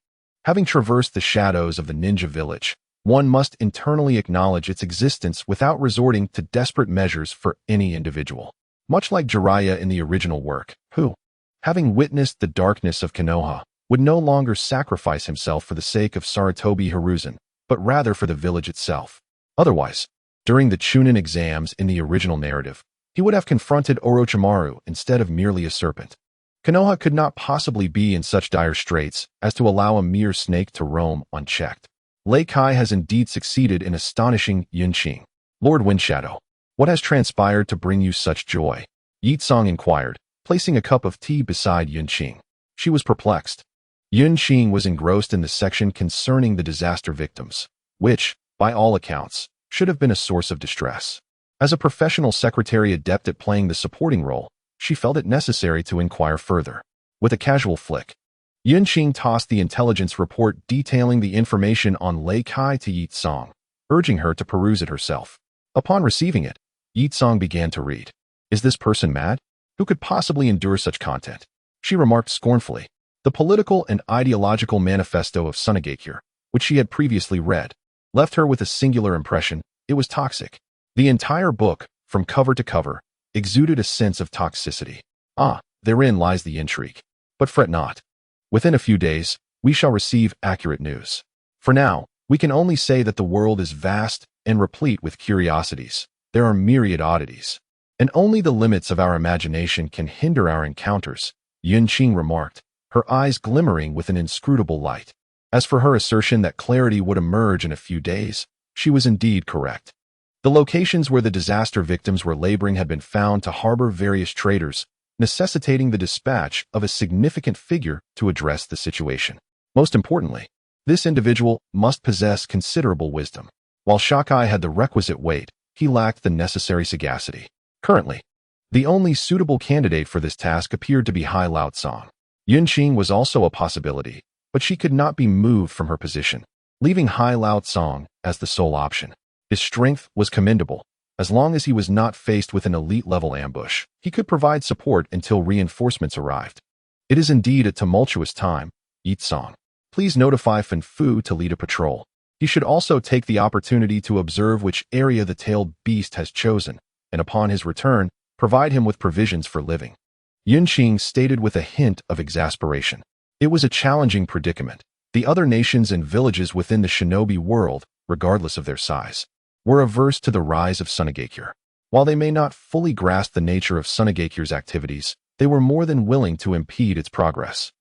Having traversed the shadows of the ninja village, one must internally acknowledge its existence without resorting to desperate measures for any individual. Much like Jiraiya in the original work, who, having witnessed the darkness of Konoha, would no longer sacrifice himself for the sake of Sarutobi Hiruzen, but rather for the village itself. Otherwise, during the Chunin exams in the original narrative, he would have confronted Orochimaru instead of merely a serpent. Konoha could not possibly be in such dire straits as to allow a mere snake to roam unchecked. Lei Kai has indeed succeeded in astonishing Qing. Lord Windshadow, what has transpired to bring you such joy? Yi Tsong inquired, placing a cup of tea beside Qing. She was perplexed. Qing was engrossed in the section concerning the disaster victims, which, by all accounts, should have been a source of distress. As a professional secretary adept at playing the supporting role, she felt it necessary to inquire further. With a casual flick, Qing tossed the intelligence report detailing the information on Lei Kai to Yi Tsong, urging her to peruse it herself. Upon receiving it, Yi Tsong began to read. Is this person mad? Who could possibly endure such content? She remarked scornfully. The political and ideological manifesto of Sunagakure, which she had previously read, left her with a singular impression. It was toxic. The entire book, from cover to cover, exuded a sense of toxicity. Therein lies the intrigue. But fret not. Within a few days, we shall receive accurate news. For now, we can only say that the world is vast and replete with curiosities. There are myriad oddities, and only the limits of our imagination can hinder our encounters, Qing remarked, her eyes glimmering with an inscrutable light. As for her assertion that clarity would emerge in a few days, she was indeed correct. The locations where the disaster victims were laboring had been found to harbor various traitors, necessitating the dispatch of a significant figure to address the situation. Most importantly, this individual must possess considerable wisdom. While Shakai had the requisite weight, he lacked the necessary sagacity. Currently, the only suitable candidate for this task appeared to be Hai Laozong. Qing was also a possibility, but she could not be moved from her position, leaving Hai Laozong as the sole option. His strength was commendable. As long as he was not faced with an elite-level ambush, he could provide support until reinforcements arrived. It is indeed a tumultuous time, Yi Tsong. Please notify Fan Fu to lead a patrol. He should also take the opportunity to observe which area the tailed beast has chosen, and upon his return, provide him with provisions for living. Qing stated with a hint of exasperation. It was a challenging predicament. The other nations and villages within the shinobi world, regardless of their size, were averse to the rise of Sunagakure. While they may not fully grasp the nature of Sunagakure's activities, they were more than willing to impede its progress.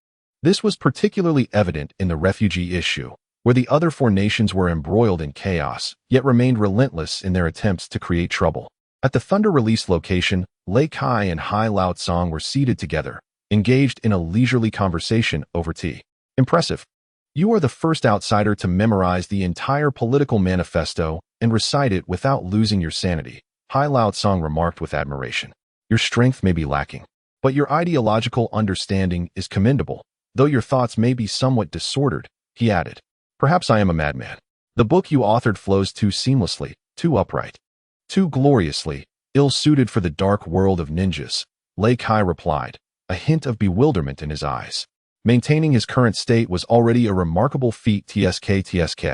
This was particularly evident in the refugee issue, where the other four nations were embroiled in chaos, yet remained relentless in their attempts to create trouble. At the Thunder Release location, Lei Kai and Hai Laozong were seated together, engaged in a leisurely conversation over tea. Impressive. You are the first outsider to memorize the entire political manifesto and recite it without losing your sanity, Hai Laozong remarked with admiration. Your strength may be lacking, but your ideological understanding is commendable, though your thoughts may be somewhat disordered, he added. Perhaps I am a madman. The book you authored flows too seamlessly, too upright, too gloriously, ill-suited for the dark world of ninjas, Lei Kai replied, a hint of bewilderment in his eyes. Maintaining his current state was already a remarkable feat. Tsk.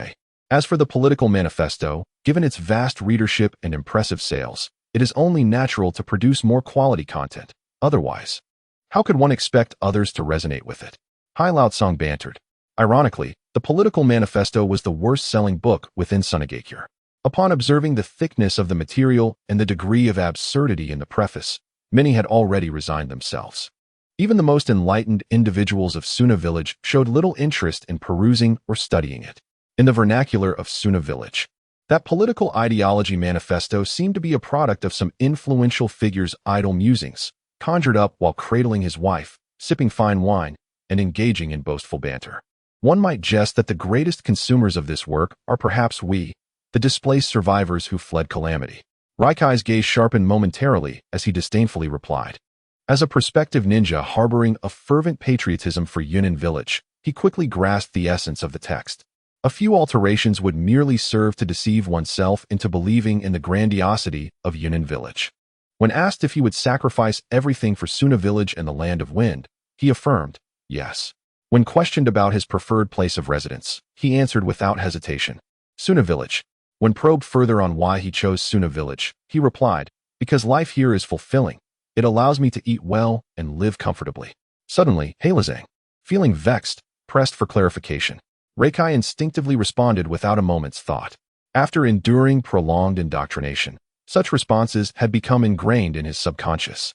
As for the political manifesto, given its vast readership and impressive sales, it is only natural to produce more quality content. Otherwise, how could one expect others to resonate with it? Hai Laozong bantered. Ironically, the political manifesto was the worst-selling book within Sunagakure. Upon observing the thickness of the material and the degree of absurdity in the preface, many had already resigned themselves. Even the most enlightened individuals of Suna Village showed little interest in perusing or studying it. In the vernacular of Suna Village, That political ideology manifesto seemed to be a product of some influential figure's idle musings, conjured up while cradling his wife, sipping fine wine, and engaging in boastful banter. One might jest that the greatest consumers of this work are perhaps we, the displaced survivors who fled calamity. Raikai's gaze sharpened momentarily as he disdainfully replied. As a prospective ninja harboring a fervent patriotism for Yunnan village, he quickly grasped the essence of the text. A few alterations would merely serve to deceive oneself into believing in the grandiosity of Yunnan village. When asked if he would sacrifice everything for Suna village and the land of wind, he affirmed, yes. When questioned about his preferred place of residence, he answered without hesitation, Suna village. When probed further on why he chose Suna village, he replied, because life here is fulfilling. It allows me to eat well and live comfortably. Suddenly, Heilazang, feeling vexed, pressed for clarification. Reikai instinctively responded without a moment's thought. After enduring prolonged indoctrination, such responses had become ingrained in his subconscious.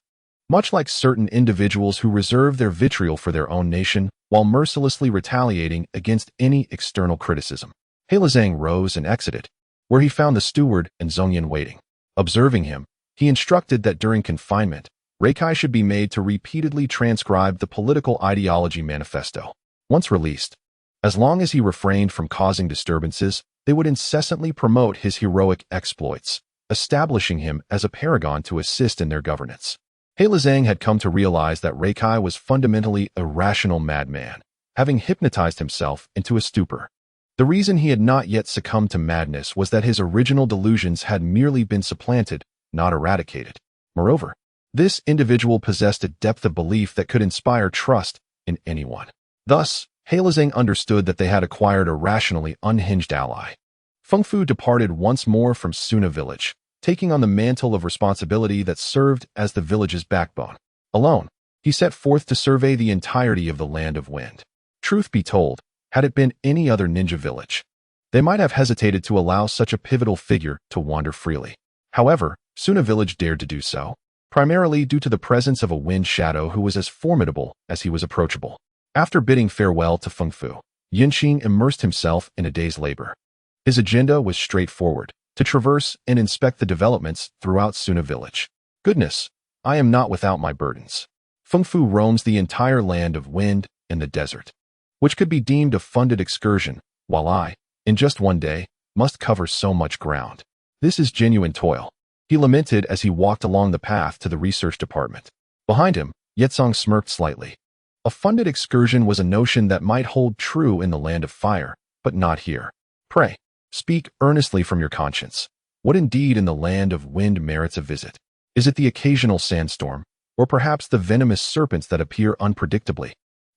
Much like certain individuals who reserve their vitriol for their own nation while mercilessly retaliating against any external criticism. Heilazang rose and exited, where he found the steward and Zhongyan waiting. Observing him, he instructed that during confinement, Reikai should be made to repeatedly transcribe the political ideology manifesto. Once released, as long as he refrained from causing disturbances, they would incessantly promote his heroic exploits, establishing him as a paragon to assist in their governance. Heilazang had come to realize that Reikai was fundamentally a rational madman, having hypnotized himself into a stupor. The reason he had not yet succumbed to madness was that his original delusions had merely been supplanted, not eradicated. Moreover, this individual possessed a depth of belief that could inspire trust in anyone. Thus, Heilazang understood that they had acquired a rationally unhinged ally. Feng Fu departed once more from Suna village, taking on the mantle of responsibility that served as the village's backbone. Alone, he set forth to survey the entirety of the land of wind. Truth be told, had it been any other ninja village, they might have hesitated to allow such a pivotal figure to wander freely. However, Suna village dared to do so, primarily due to the presence of a wind shadow who was as formidable as he was approachable. After bidding farewell to Feng Fu, Yunqing immersed himself in a day's labor. His agenda was straightforward, to traverse and inspect the developments throughout Suna village. Goodness, I am not without my burdens. Feng Fu roams the entire land of wind and the desert, which could be deemed a funded excursion, while I, in just one day, must cover so much ground. This is genuine toil, he lamented as he walked along the path to the research department. Behind him, Yetsong smirked slightly. A funded excursion was a notion that might hold true in the land of fire, but not here. Pray, speak earnestly from your conscience. What indeed in the land of wind merits a visit? Is it the occasional sandstorm, or perhaps the venomous serpents that appear unpredictably?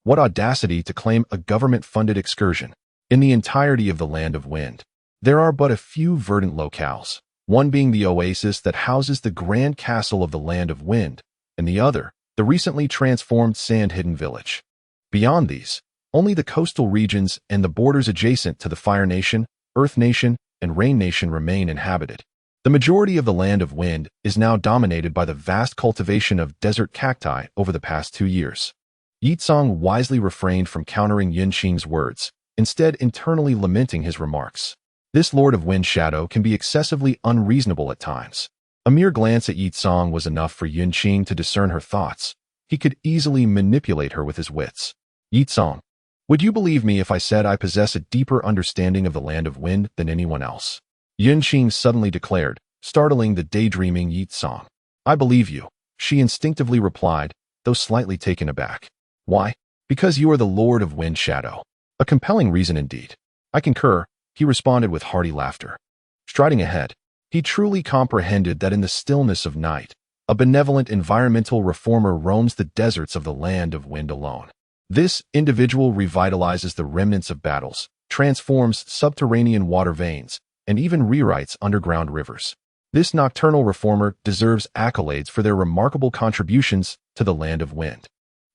What audacity to claim a government-funded excursion in the entirety of the land of wind. There are but a few verdant locales, one being the oasis that houses the grand castle of the land of wind, and the other, the recently transformed sand-hidden village. Beyond these, only the coastal regions and the borders adjacent to the Fire Nation, Earth Nation, and Rain Nation remain inhabited. The majority of the land of wind is now dominated by the vast cultivation of desert cacti over the past 2 years. Yitsong wisely refrained from countering Yunqing's words, instead internally lamenting his remarks. This Lord of Wind Shadow can be excessively unreasonable at times. A mere glance at Yitsong was enough for Yunqing to discern her thoughts. He could easily manipulate her with his wits. Yitsong, would you believe me if I said I possess a deeper understanding of the land of wind than anyone else? Yunqing suddenly declared, startling the daydreaming Yitsong. I believe you, she instinctively replied, though slightly taken aback. Why? Because you are the Lord of Wind Shadow. A compelling reason indeed. I concur, he responded with hearty laughter. Striding ahead, he truly comprehended that in the stillness of night, a benevolent environmental reformer roams the deserts of the land of wind alone. This individual revitalizes the remnants of battles, transforms subterranean water veins, and even rewrites underground rivers. This nocturnal reformer deserves accolades for their remarkable contributions to the land of wind.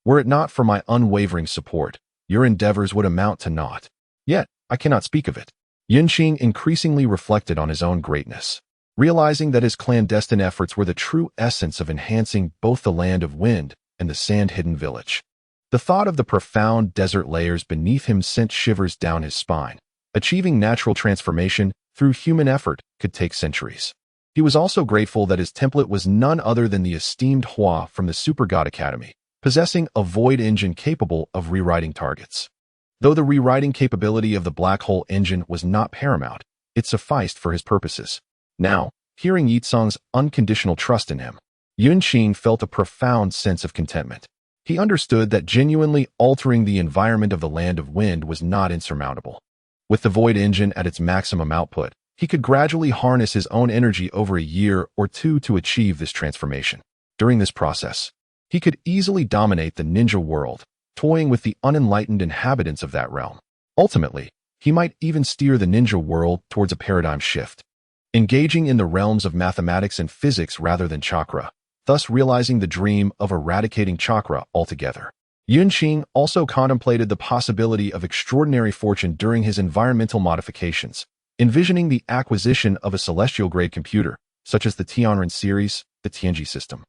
Were it not for my unwavering support, your endeavors would amount to naught. Yet, I cannot speak of it. Yunqing increasingly reflected on his own greatness, realizing that his clandestine efforts were the true essence of enhancing both the land of wind and the sand-hidden village. The thought of the profound desert layers beneath him sent shivers down his spine. Achieving natural transformation through human effort, could take centuries. He was also grateful that his template was none other than the esteemed Hua from the Super God Academy, possessing a void engine capable of rewriting targets. Though the rewriting capability of the black hole engine was not paramount, it sufficed for his purposes. Now, hearing Yitsong's unconditional trust in him, Yunqing felt a profound sense of contentment. He understood that genuinely altering the environment of the Land of Wind was not insurmountable. With the void engine at its maximum output, he could gradually harness his own energy over a year or two to achieve this transformation. During this process, he could easily dominate the ninja world, toying with the unenlightened inhabitants of that realm. Ultimately, he might even steer the ninja world towards a paradigm shift, engaging in the realms of mathematics and physics rather than chakra, thus realizing the dream of eradicating chakra altogether. Yunqing also contemplated the possibility of extraordinary fortune during his environmental modifications, envisioning the acquisition of a celestial-grade computer, such as the Tianren series, the Tianji system,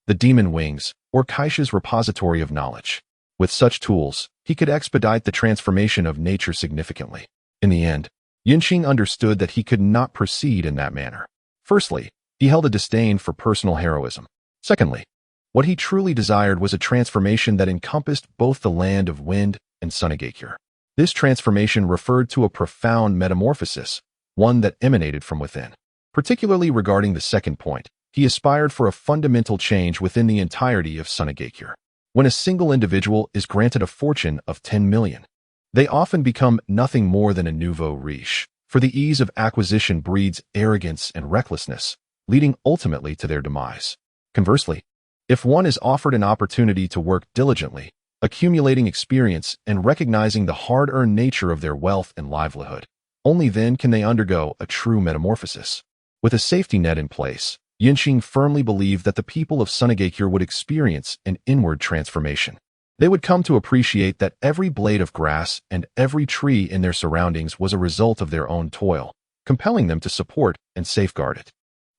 the Demon Wings, or Kaisha's repository of knowledge. With such tools, he could expedite the transformation of nature significantly. In the end, Yunqing understood that he could not proceed in that manner. Firstly, he held a disdain for personal heroism. Secondly, what he truly desired was a transformation that encompassed both the Land of Wind and Sunagakure. This transformation referred to a profound metamorphosis, one that emanated from within. Particularly regarding the second point, he aspired for a fundamental change within the entirety of Sunagakure. When a single individual is granted a fortune of 10 million, they often become nothing more than a nouveau riche, for the ease of acquisition breeds arrogance and recklessness, leading ultimately to their demise. Conversely, if one is offered an opportunity to work diligently, accumulating experience and recognizing the hard-earned nature of their wealth and livelihood, only then can they undergo a true metamorphosis. With a safety net in place, Yunqing firmly believed that the people of Sunagakure would experience an inward transformation. They would come to appreciate that every blade of grass and every tree in their surroundings was a result of their own toil, compelling them to support and safeguard it.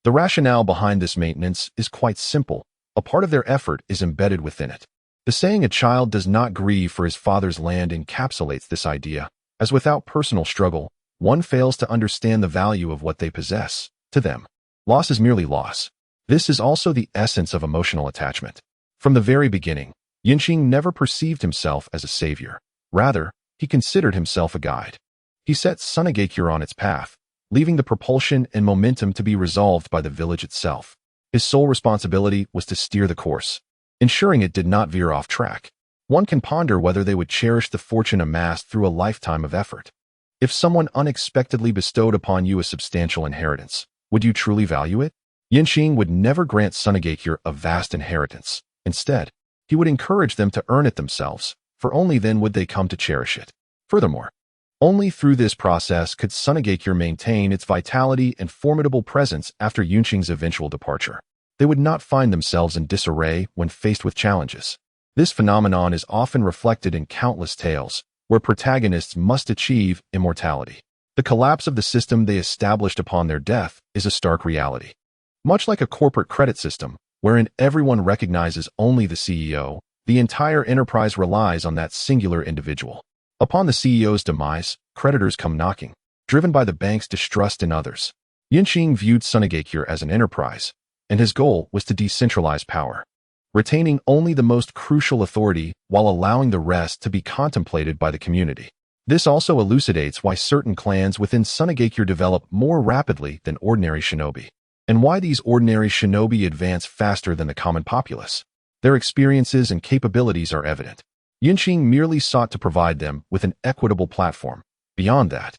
The rationale behind this maintenance is quite simple. A part of their effort is embedded within it. The saying "a child does not grieve for his father's land" encapsulates this idea, as without personal struggle, one fails to understand the value of what they possess. To them, loss is merely loss. This is also the essence of emotional attachment. From the very beginning, Yunqing never perceived himself as a savior. Rather, he considered himself a guide. He set Sunagakure on its path, leaving the propulsion and momentum to be resolved by the village itself. His sole responsibility was to steer the course, ensuring it did not veer off track. One can ponder whether they would cherish the fortune amassed through a lifetime of effort. If someone unexpectedly bestowed upon you a substantial inheritance, would you truly value it? Yunqing would never grant Sunagakure a vast inheritance. Instead, he would encourage them to earn it themselves, for only then would they come to cherish it. Furthermore, only through this process could Sunagakure maintain its vitality and formidable presence after Yunqing's eventual departure. They would not find themselves in disarray when faced with challenges. This phenomenon is often reflected in countless tales, where protagonists must achieve immortality. The collapse of the system they established upon their death is a stark reality. Much like a corporate credit system, wherein everyone recognizes only the CEO, the entire enterprise relies on that singular individual. Upon the CEO's demise, creditors come knocking, driven by the bank's distrust in others. Yunqing viewed Sunagakure as an enterprise, and his goal was to decentralize power, retaining only the most crucial authority while allowing the rest to be contemplated by the community. This also elucidates why certain clans within Sunagakure develop more rapidly than ordinary shinobi, and why these ordinary shinobi advance faster than the common populace. Their experiences and capabilities are evident. Yunqing merely sought to provide them with an equitable platform. Beyond that,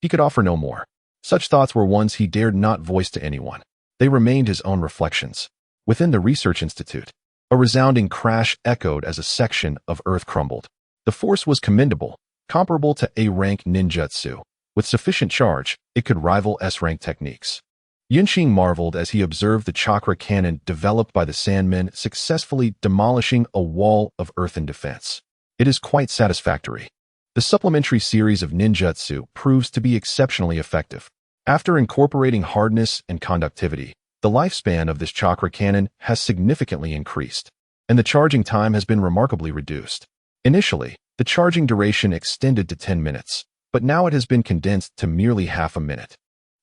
he could offer no more. Such thoughts were ones he dared not voice to anyone. They remained his own reflections. Within the Research Institute, a resounding crash echoed as a section of earth crumbled. The force was commendable, comparable to A-rank ninjutsu. With sufficient charge, it could rival S-rank techniques. Yunqing marveled as he observed the chakra cannon developed by the Sandmen successfully demolishing a wall of earthen defense. It is quite satisfactory. The supplementary series of ninjutsu proves to be exceptionally effective. After incorporating hardness and conductivity, the lifespan of this chakra cannon has significantly increased, and the charging time has been remarkably reduced. Initially, the charging duration extended to 10 minutes, but now it has been condensed to merely half a minute.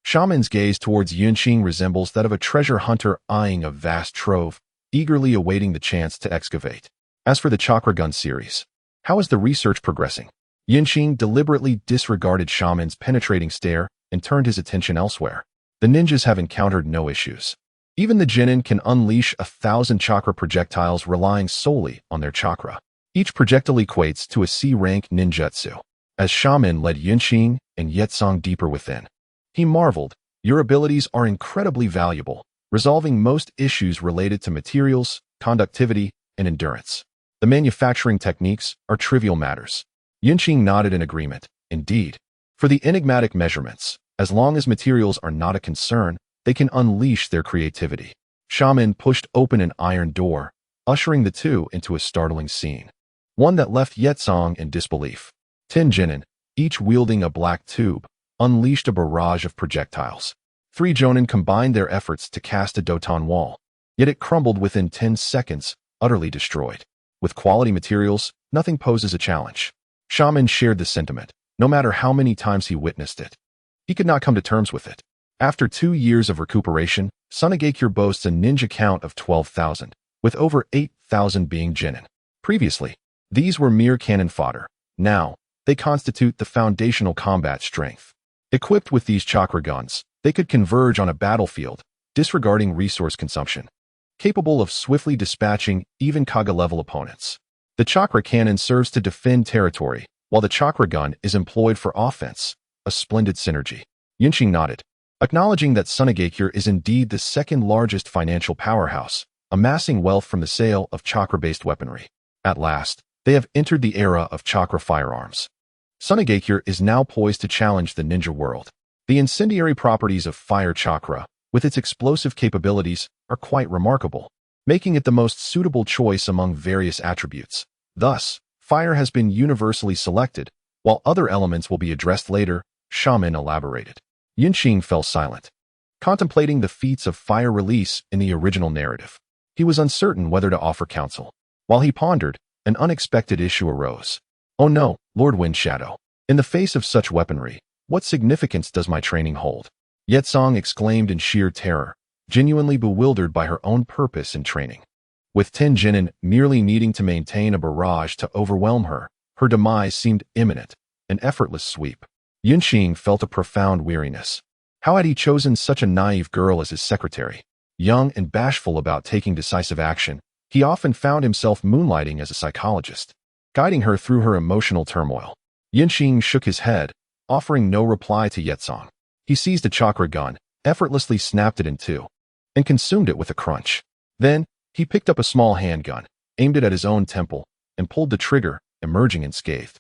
Shaman's gaze towards Yunqing resembles that of a treasure hunter eyeing a vast trove, eagerly awaiting the chance to excavate. As for the chakra gun series, how is the research progressing? Yunqing deliberately disregarded Shaman's penetrating stare and turned his attention elsewhere. The ninjas have encountered no issues. Even the genin can unleash 1,000 chakra projectiles relying solely on their chakra. Each projectile equates to a C-rank ninjutsu. As Shaman led Yunqing and Yetsong deeper within, he marveled, your abilities are incredibly valuable, resolving most issues related to materials, conductivity, and endurance. The manufacturing techniques are trivial matters. Yunqing nodded in agreement. Indeed, for the enigmatic measurements, as long as materials are not a concern, they can unleash their creativity. Shaman pushed open an iron door, ushering the two into a startling scene. One that left Yetsong in disbelief. 10 genin, each wielding a black tube, unleashed a barrage of projectiles. 3 jonin combined their efforts to cast a Doton wall, yet it crumbled within 10 seconds, utterly destroyed. With quality materials, nothing poses a challenge. Shaman shared the sentiment, no matter how many times he witnessed it. He could not come to terms with it. After 2 years of recuperation, Sunagakure boasts a ninja count of 12,000, with over 8,000 being genin. Previously, these were mere cannon fodder. Now, they constitute the foundational combat strength. Equipped with these chakra guns, they could converge on a battlefield, disregarding resource consumption, capable of swiftly dispatching even Kaga-level opponents. The chakra cannon serves to defend territory, while the chakra gun is employed for offense, a splendid synergy. Yunqing nodded, acknowledging that Sunagakure is indeed the second largest financial powerhouse, amassing wealth from the sale of chakra-based weaponry. At last, they have entered the era of chakra firearms. Sunagakure is now poised to challenge the ninja world. The incendiary properties of fire chakra, with its explosive capabilities, are quite remarkable, making it the most suitable choice among various attributes. Thus, fire has been universally selected, while other elements will be addressed later, Shaman elaborated. Yunqing fell silent, contemplating the feats of fire release in the original narrative. He was uncertain whether to offer counsel. While he pondered, an unexpected issue arose. Oh no, Lord Windshadow. In the face of such weaponry, what significance does my training hold? Yetsong exclaimed in sheer terror, genuinely bewildered by her own purpose in training. With 10 genin merely needing to maintain a barrage to overwhelm her, her demise seemed imminent, an effortless sweep. Yunqing felt a profound weariness. How had he chosen such a naive girl as his secretary? Young and bashful about taking decisive action, he often found himself moonlighting as a psychologist, guiding her through her emotional turmoil. Yunqing shook his head, offering no reply to Yetsong. He seized a chakra gun, effortlessly snapped it in two, and consumed it with a crunch. Then, he picked up a small handgun, aimed it at his own temple, and pulled the trigger, emerging unscathed.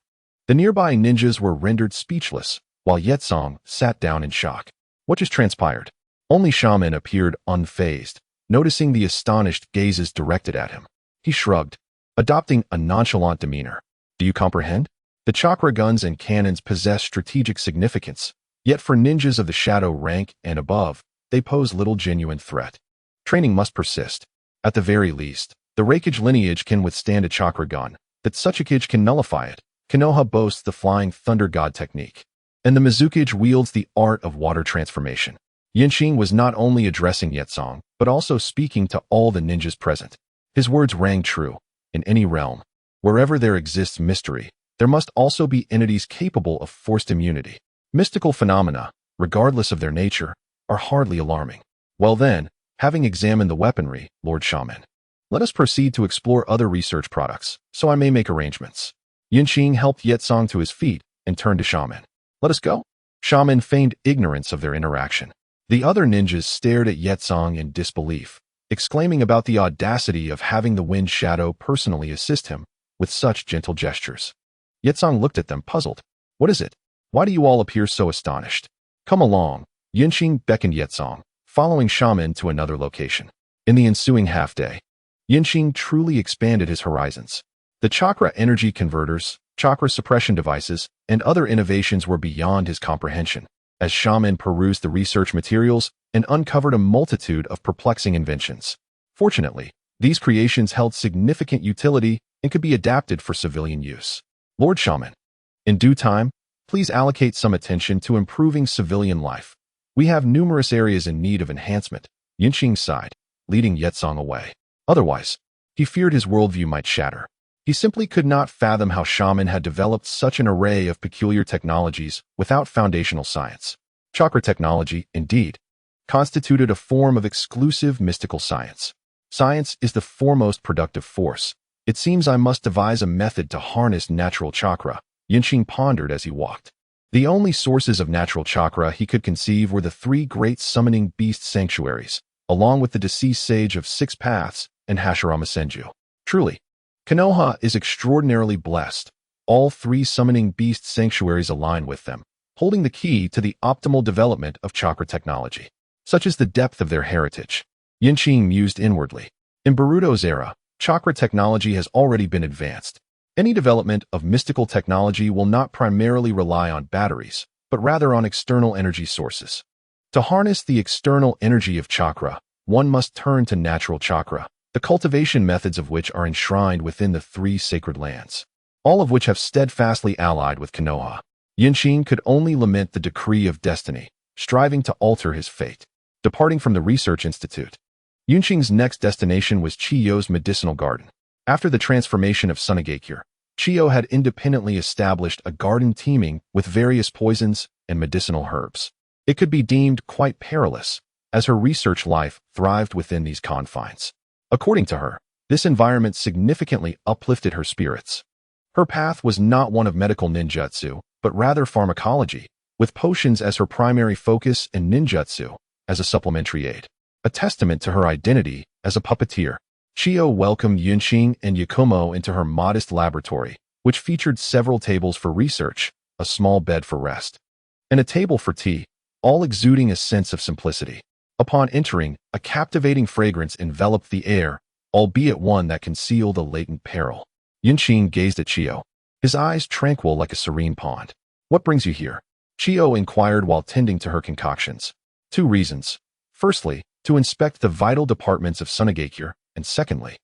The nearby ninjas were rendered speechless, while Yetsong sat down in shock. What just transpired? Only Shaman appeared unfazed, noticing the astonished gazes directed at him. He shrugged, adopting a nonchalant demeanor. Do you comprehend? The chakra guns and cannons possess strategic significance, yet for ninjas of the shadow rank and above, they pose little genuine threat. Training must persist. At the very least, the Reikage lineage can withstand a chakra gun, that Suchikage can nullify it. Konoha boasts the Flying Thunder God technique, and the Mizukage wields the art of water transformation. Yunqing was not only addressing Yetsong, but also speaking to all the ninjas present. His words rang true. In any realm, wherever there exists mystery, there must also be entities capable of forced immunity. Mystical phenomena, regardless of their nature, are hardly alarming. Well then, having examined the weaponry, Lord Shaman, let us proceed to explore other research products, so I may make arrangements. Yunqing helped Yetsong to his feet and turned to Shaman. Let us go. Shaman feigned ignorance of their interaction. The other ninjas stared at Yetsong in disbelief, exclaiming about the audacity of having the Wind Shadow personally assist him with such gentle gestures. Yetsong looked at them puzzled. What is it? Why do you all appear so astonished? Come along. Yunqing beckoned Yetsong, following Shaman to another location. In the ensuing half-day, Yunqing truly expanded his horizons. The chakra energy converters, chakra suppression devices, and other innovations were beyond his comprehension, as Shaman perused the research materials and uncovered a multitude of perplexing inventions. Fortunately, these creations held significant utility and could be adapted for civilian use. Lord Shaman, in due time, please allocate some attention to improving civilian life. We have numerous areas in need of enhancement, Yinqing sighed, leading Yetsong away. Otherwise, he feared his worldview might shatter. He simply could not fathom how shaman had developed such an array of peculiar technologies without foundational science. Chakra technology, indeed, constituted a form of exclusive mystical science. Science is the foremost productive force. It seems I must devise a method to harness natural chakra, Yinqing pondered as he walked. The only sources of natural chakra he could conceive were the 3 great summoning beast sanctuaries, along with the deceased sage of 6 paths and Hashirama Senju. Truly, Konoha is extraordinarily blessed. All 3 summoning beast sanctuaries align with them, holding the key to the optimal development of chakra technology. Such is the depth of their heritage. Yinqing mused inwardly. In Boruto's era, chakra technology has already been advanced. Any development of mystical technology will not primarily rely on batteries, but rather on external energy sources. To harness the external energy of chakra, one must turn to natural chakra, the cultivation methods of which are enshrined within the 3 sacred lands, all of which have steadfastly allied with Konoha. Yinqing could only lament the decree of destiny, striving to alter his fate. Departing from the research institute, Yunqing's next destination was Chiyo's medicinal garden. After the transformation of Sunagakure, Chiyo had independently established a garden teeming with various poisons and medicinal herbs. It could be deemed quite perilous, as her research life thrived within these confines. According to her, this environment significantly uplifted her spirits. Her path was not one of medical ninjutsu, but rather pharmacology, with potions as her primary focus and ninjutsu as a supplementary aid. A testament to her identity as a puppeteer, Chiyo welcomed Yunqing and Yakumo into her modest laboratory, which featured several tables for research, a small bed for rest, and a table for tea, all exuding a sense of simplicity. Upon entering, a captivating fragrance enveloped the air, albeit one that concealed a latent peril. Yunqing gazed at Chiyo, his eyes tranquil like a serene pond. "What brings you here?" Chiyo inquired while tending to her concoctions. 2 reasons. Firstly, to inspect the vital departments of Sunagakure, and secondly,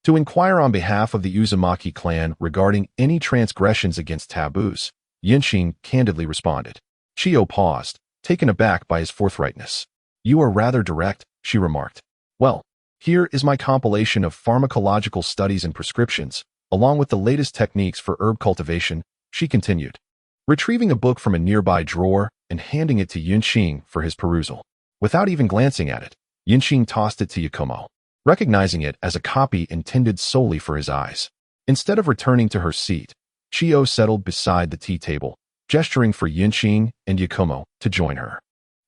to inquire on behalf of the Uzumaki clan regarding any transgressions against taboos, Yinqing candidly responded. Chiyo paused, taken aback by his forthrightness. "You are rather direct," she remarked. "Well, here is my compilation of pharmacological studies and prescriptions, along with the latest techniques for herb cultivation," she continued, retrieving a book from a nearby drawer and handing it to Yunqing for his perusal. Without even glancing at it, Yunqing tossed it to Yakumo, recognizing it as a copy intended solely for his eyes. Instead of returning to her seat, Chiyo settled beside the tea table, gesturing for Yunqing and Yakumo to join her.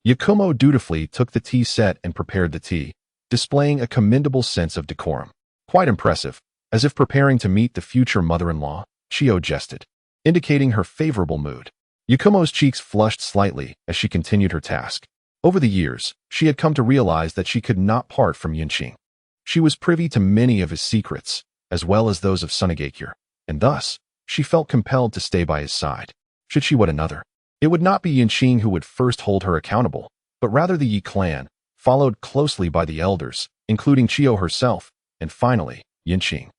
Yakumo dutifully took the tea set and prepared the tea, displaying a commendable sense of decorum. Quite impressive, as if preparing to meet the future mother-in-law, Chiyo jested, indicating her favorable mood. Yakumo's cheeks flushed slightly as she continued her task. Over the years, she had come to realize that she could not part from Yunqing. She was privy to many of his secrets, as well as those of Sunagakure, and thus, she felt compelled to stay by his side. Should she wed another, it would not be Yunqing who would first hold her accountable, but rather the Yi clan, followed closely by the elders, including Chiyo herself, and finally, Yunqing.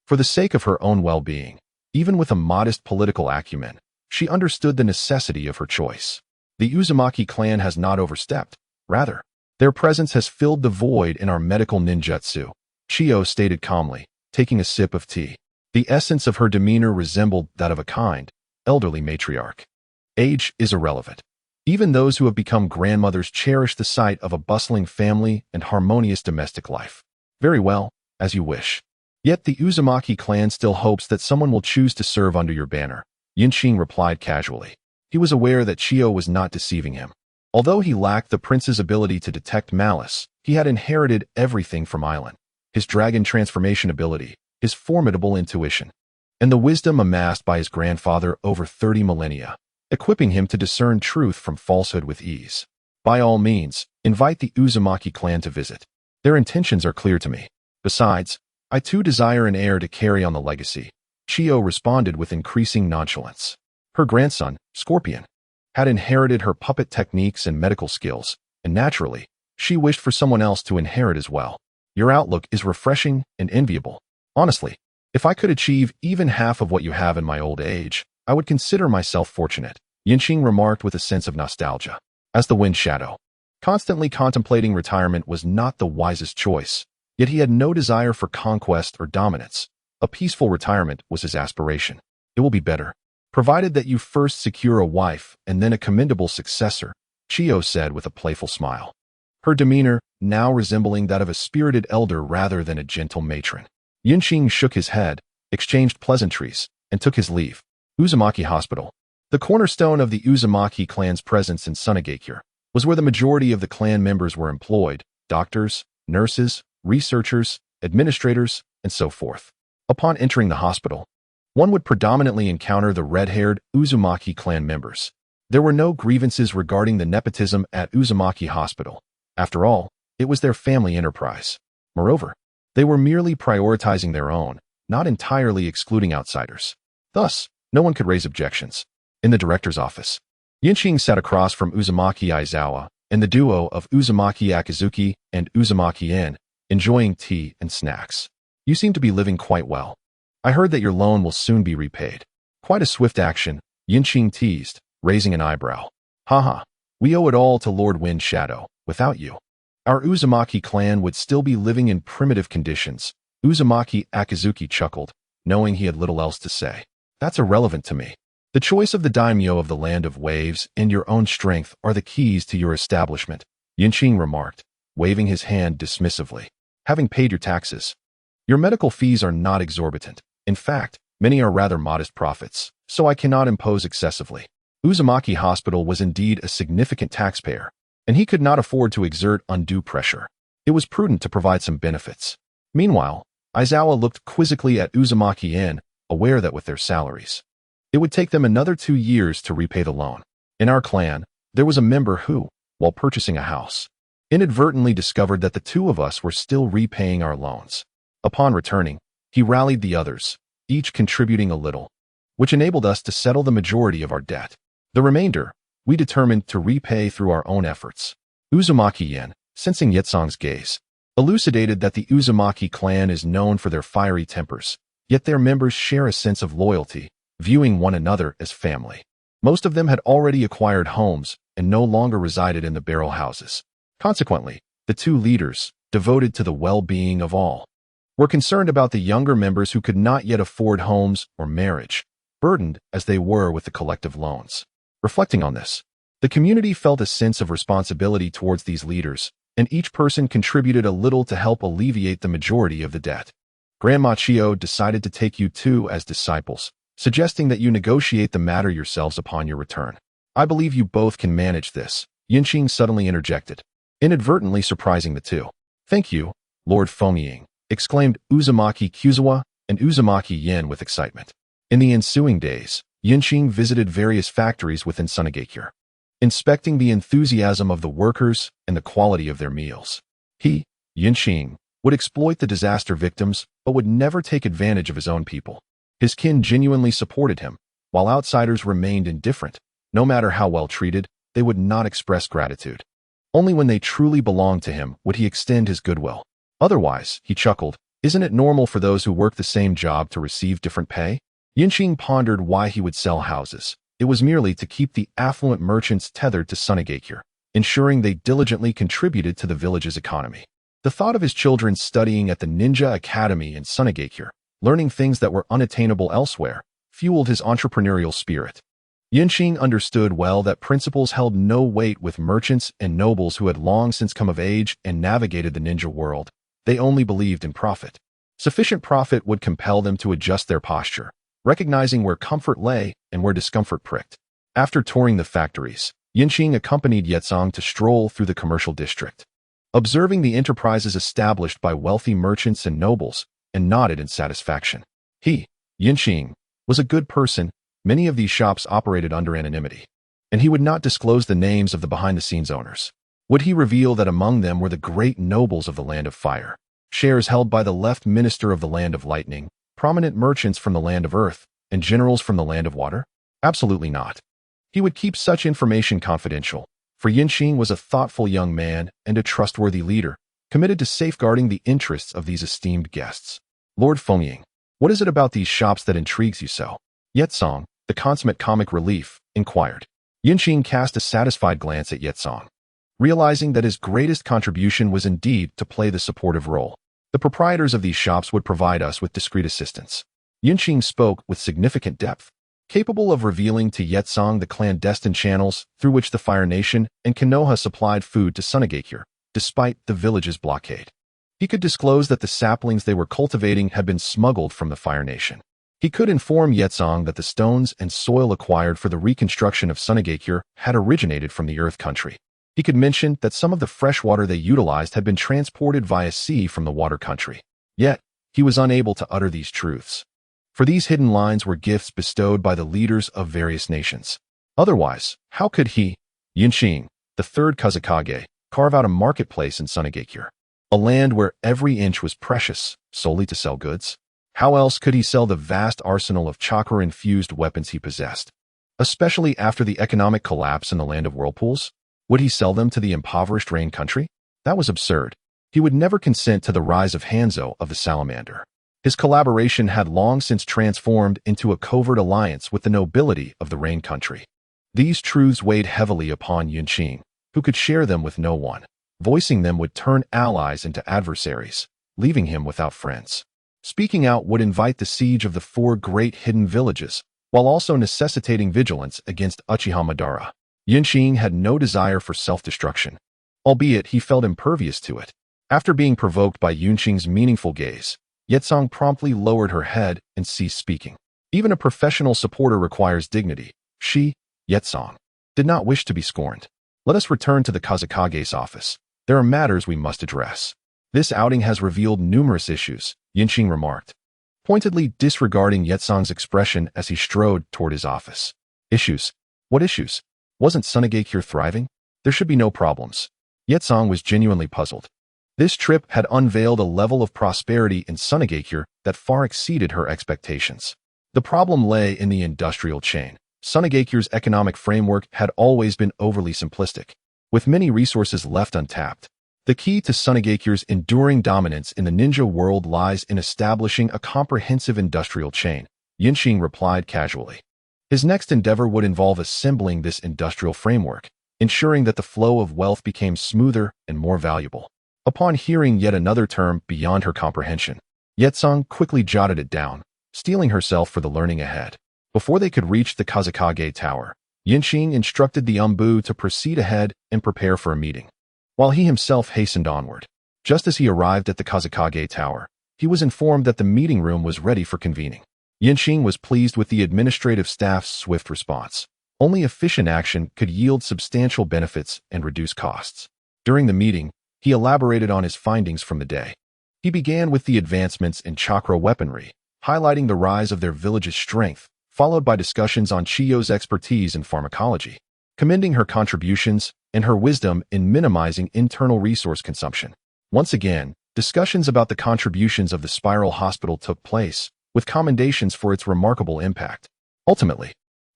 For the sake of her own well-being, even with a modest political acumen, she understood the necessity of her choice. The Uzumaki clan has not overstepped. Rather, their presence has filled the void in our medical ninjutsu, Chiyo stated calmly, taking a sip of tea. The essence of her demeanor resembled that of a kind, elderly matriarch. Age is irrelevant. Even those who have become grandmothers cherish the sight of a bustling family and harmonious domestic life. Very well, as you wish. Yet the Uzumaki clan still hopes that someone will choose to serve under your banner, Yunqing replied casually. He was aware that Chiyo was not deceiving him. Although he lacked the prince's ability to detect malice, he had inherited everything from Island: his dragon transformation ability, his formidable intuition, and the wisdom amassed by his grandfather over 30 millennia, equipping him to discern truth from falsehood with ease. By all means, invite the Uzumaki clan to visit. Their intentions are clear to me. Besides, I too desire an heir to carry on the legacy, Chiyo responded with increasing nonchalance. Her grandson, Scorpion, had inherited her puppet techniques and medical skills, and naturally, she wished for someone else to inherit as well. Your outlook is refreshing and enviable. Honestly, if I could achieve even half of what you have in my old age, I would consider myself fortunate, Yunqing remarked with a sense of nostalgia. As the wind shadow, Constantly contemplating retirement was not the wisest choice, yet he had no desire for conquest or dominance. A peaceful retirement was his aspiration. It will be better, provided that you first secure a wife and then a commendable successor, Chiyo said with a playful smile, her demeanor now resembling that of a spirited elder rather than a gentle matron. Yinqing shook his head, exchanged pleasantries, and took his leave. Uzumaki Hospital. The cornerstone of the Uzumaki clan's presence in Sunagakure was where the majority of the clan members were employed: doctors, nurses, researchers, administrators, and so forth. Upon entering the hospital, one would predominantly encounter the red-haired Uzumaki clan members. There were no grievances regarding the nepotism at Uzumaki Hospital. After all, it was their family enterprise. Moreover, they were merely prioritizing their own, not entirely excluding outsiders. Thus, no one could raise objections. In the director's office, Yinqing sat across from Uzumaki Aizawa and the duo of Uzumaki Akizuki and Uzumaki In, enjoying tea and snacks. You seem to be living quite well. I heard that your loan will soon be repaid. Quite a swift action, Yinqing teased, raising an eyebrow. Haha, we owe it all to Lord Wind Shadow. Without you, our Uzumaki clan would still be living in primitive conditions. Uzumaki Akizuki chuckled, knowing he had little else to say. That's irrelevant to me. The choice of the daimyo of the Land of Waves and your own strength are the keys to your establishment, Yinqing remarked, waving his hand dismissively. Having paid your taxes, your medical fees are not exorbitant. In fact, many are rather modest profits, so I cannot impose excessively. Uzumaki Hospital was indeed a significant taxpayer, and he could not afford to exert undue pressure. It was prudent to provide some benefits. Meanwhile, Aizawa looked quizzically at Uzumaki In, aware that with their salaries, it would take them another 2 years to repay the loan. In our clan, there was a member who, while purchasing a house, inadvertently discovered that the two of us were still repaying our loans. Upon returning, he rallied the others, each contributing a little, which enabled us to settle the majority of our debt. The remainder, we determined to repay through our own efforts. Uzumaki Yen, sensing Yetsong's gaze, elucidated that the Uzumaki clan is known for their fiery tempers, yet their members share a sense of loyalty, viewing one another as family. Most of them had already acquired homes and no longer resided in the barrel houses. Consequently, the two leaders, devoted to the well-being of all, were concerned about the younger members who could not yet afford homes or marriage, burdened as they were with the collective loans. Reflecting on this, the community felt a sense of responsibility towards these leaders, and each person contributed a little to help alleviate the majority of the debt. Grandma Chiyo decided to take you two as disciples, suggesting that you negotiate the matter yourselves upon your return. I believe you both can manage this, Yinqing suddenly interjected, inadvertently surprising the two. Thank you, Lord Fengying, exclaimed Uzumaki Kuzawa and Uzumaki Yen with excitement. In the ensuing days, Yinqing visited various factories within Sunagakure, inspecting the enthusiasm of the workers and the quality of their meals. He, Yinqing, would exploit the disaster victims, but would never take advantage of his own people. His kin genuinely supported him, while outsiders remained indifferent. No matter how well treated, they would not express gratitude. Only when they truly belonged to him would he extend his goodwill. Otherwise, he chuckled, isn't it normal for those who work the same job to receive different pay? Yinqing pondered why he would sell houses. It was merely to keep the affluent merchants tethered to Sunagakure, ensuring they diligently contributed to the village's economy. The thought of his children studying at the Ninja Academy in Sunagakure, learning things that were unattainable elsewhere, fueled his entrepreneurial spirit. Yinqing understood well that principles held no weight with merchants and nobles who had long since come of age and navigated the ninja world. They only believed in profit. Sufficient profit would compel them to adjust their posture, recognizing where comfort lay and where discomfort pricked. After touring the factories, Yinqing accompanied Yetsong to stroll through the commercial district, observing the enterprises established by wealthy merchants and nobles, and nodded in satisfaction. He, Yinqing, was a good person. Many of these shops operated under anonymity, and he would not disclose the names of the behind-the-scenes owners. Would he reveal that among them were the great nobles of the Land of Fire, shares held by the left minister of the Land of Lightning, prominent merchants from the Land of Earth, and generals from the Land of Water? Absolutely not. He would keep such information confidential, for Yinqing was a thoughtful young man and a trustworthy leader, committed to safeguarding the interests of these esteemed guests. Lord Fengying, what is it about these shops that intrigues you so? Yetsong, the consummate comic relief, inquired. Yinqing cast a satisfied glance at Yetsong. realizing that his greatest contribution was indeed to play the supportive role. The proprietors of these shops would provide us with discreet assistance. Qing spoke with significant depth, capable of revealing to Yetsong the clandestine channels through which the Fire Nation and Konoha supplied food to Sunagakure, despite the village's blockade. He could disclose that the saplings they were cultivating had been smuggled from the Fire Nation. He could inform Yetsong that the stones and soil acquired for the reconstruction of Sunagakure had originated from the Earth Country. He could mention that some of the fresh water they utilized had been transported via sea from the Water Country. Yet, he was unable to utter these truths. For these hidden lines were gifts bestowed by the leaders of various nations. Otherwise, how could he, Qing, the third Kazekage, carve out a marketplace in Sunagakure? A land where every inch was precious, solely to sell goods? How else could he sell the vast arsenal of chakra-infused weapons he possessed? Especially after the economic collapse in the land of whirlpools? Would he sell them to the impoverished Rain Country? That was absurd. He would never consent to the rise of Hanzo of the Salamander. His collaboration had long since transformed into a covert alliance with the nobility of the Rain Country. These truths weighed heavily upon Qing, who could share them with no one. Voicing them would turn allies into adversaries, leaving him without friends. Speaking out would invite the siege of the 4 great hidden villages, while also necessitating vigilance against Uchiha Madara. Qing had no desire for self-destruction, albeit he felt impervious to it. After being provoked by Qing's meaningful gaze, Yetsong promptly lowered her head and ceased speaking. Even a professional supporter requires dignity. She, Yetsong, did not wish to be scorned. Let us return to the Kazekage's office. There are matters we must address. This outing has revealed numerous issues, Qing remarked, pointedly disregarding Yetsong's expression as he strode toward his office. Issues? What issues? Wasn't Sunagakure thriving? There should be no problems. Yetsong was genuinely puzzled. This trip had unveiled a level of prosperity in Sunagakure that far exceeded her expectations. The problem lay in the industrial chain. Sunagakure's economic framework had always been overly simplistic, with many resources left untapped. The key to Sunagakure's enduring dominance in the ninja world lies in establishing a comprehensive industrial chain, Qing replied casually. His next endeavor would involve assembling this industrial framework, ensuring that the flow of wealth became smoother and more valuable. Upon hearing yet another term beyond her comprehension, Yetsong quickly jotted it down, steeling herself for the learning ahead. Before they could reach the Kazekage Tower, Qing instructed the Umbu to proceed ahead and prepare for a meeting, while he himself hastened onward. Just as he arrived at the Kazekage Tower, he was informed that the meeting room was ready for convening. Qing was pleased with the administrative staff's swift response. Only efficient action could yield substantial benefits and reduce costs. During the meeting, he elaborated on his findings from the day. He began with the advancements in chakra weaponry, highlighting the rise of their village's strength, followed by discussions on Chiyo's expertise in pharmacology, commending her contributions and her wisdom in minimizing internal resource consumption. Once again, discussions about the contributions of the Spiral Hospital took place, with commendations for its remarkable impact. Ultimately,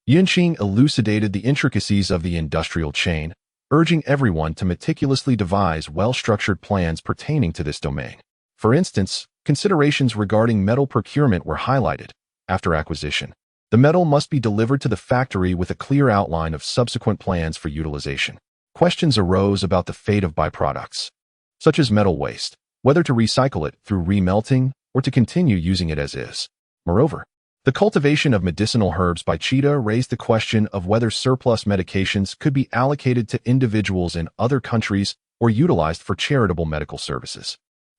Qing elucidated the intricacies of the industrial chain, urging everyone to meticulously devise well-structured plans pertaining to this domain. For instance, considerations regarding metal procurement were highlighted. After acquisition, the metal must be delivered to the factory with a clear outline of subsequent plans for utilization. Questions arose about the fate of byproducts, such as metal waste, whether to recycle it through remelting or to continue using it as is. Moreover, the cultivation of medicinal herbs by Cheetah raised the question of whether surplus medications could be allocated to individuals in other countries or utilized for charitable medical services.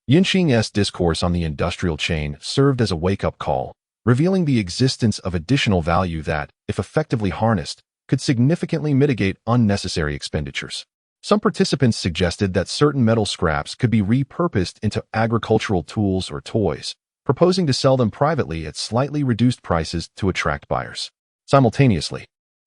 Qing's discourse on the industrial chain served as a wake-up call, revealing the existence of additional value that, if effectively harnessed, could significantly mitigate unnecessary expenditures. Some participants suggested that certain metal scraps could be repurposed into agricultural tools or toys, proposing to sell them privately at slightly reduced prices to attract buyers. Simultaneously,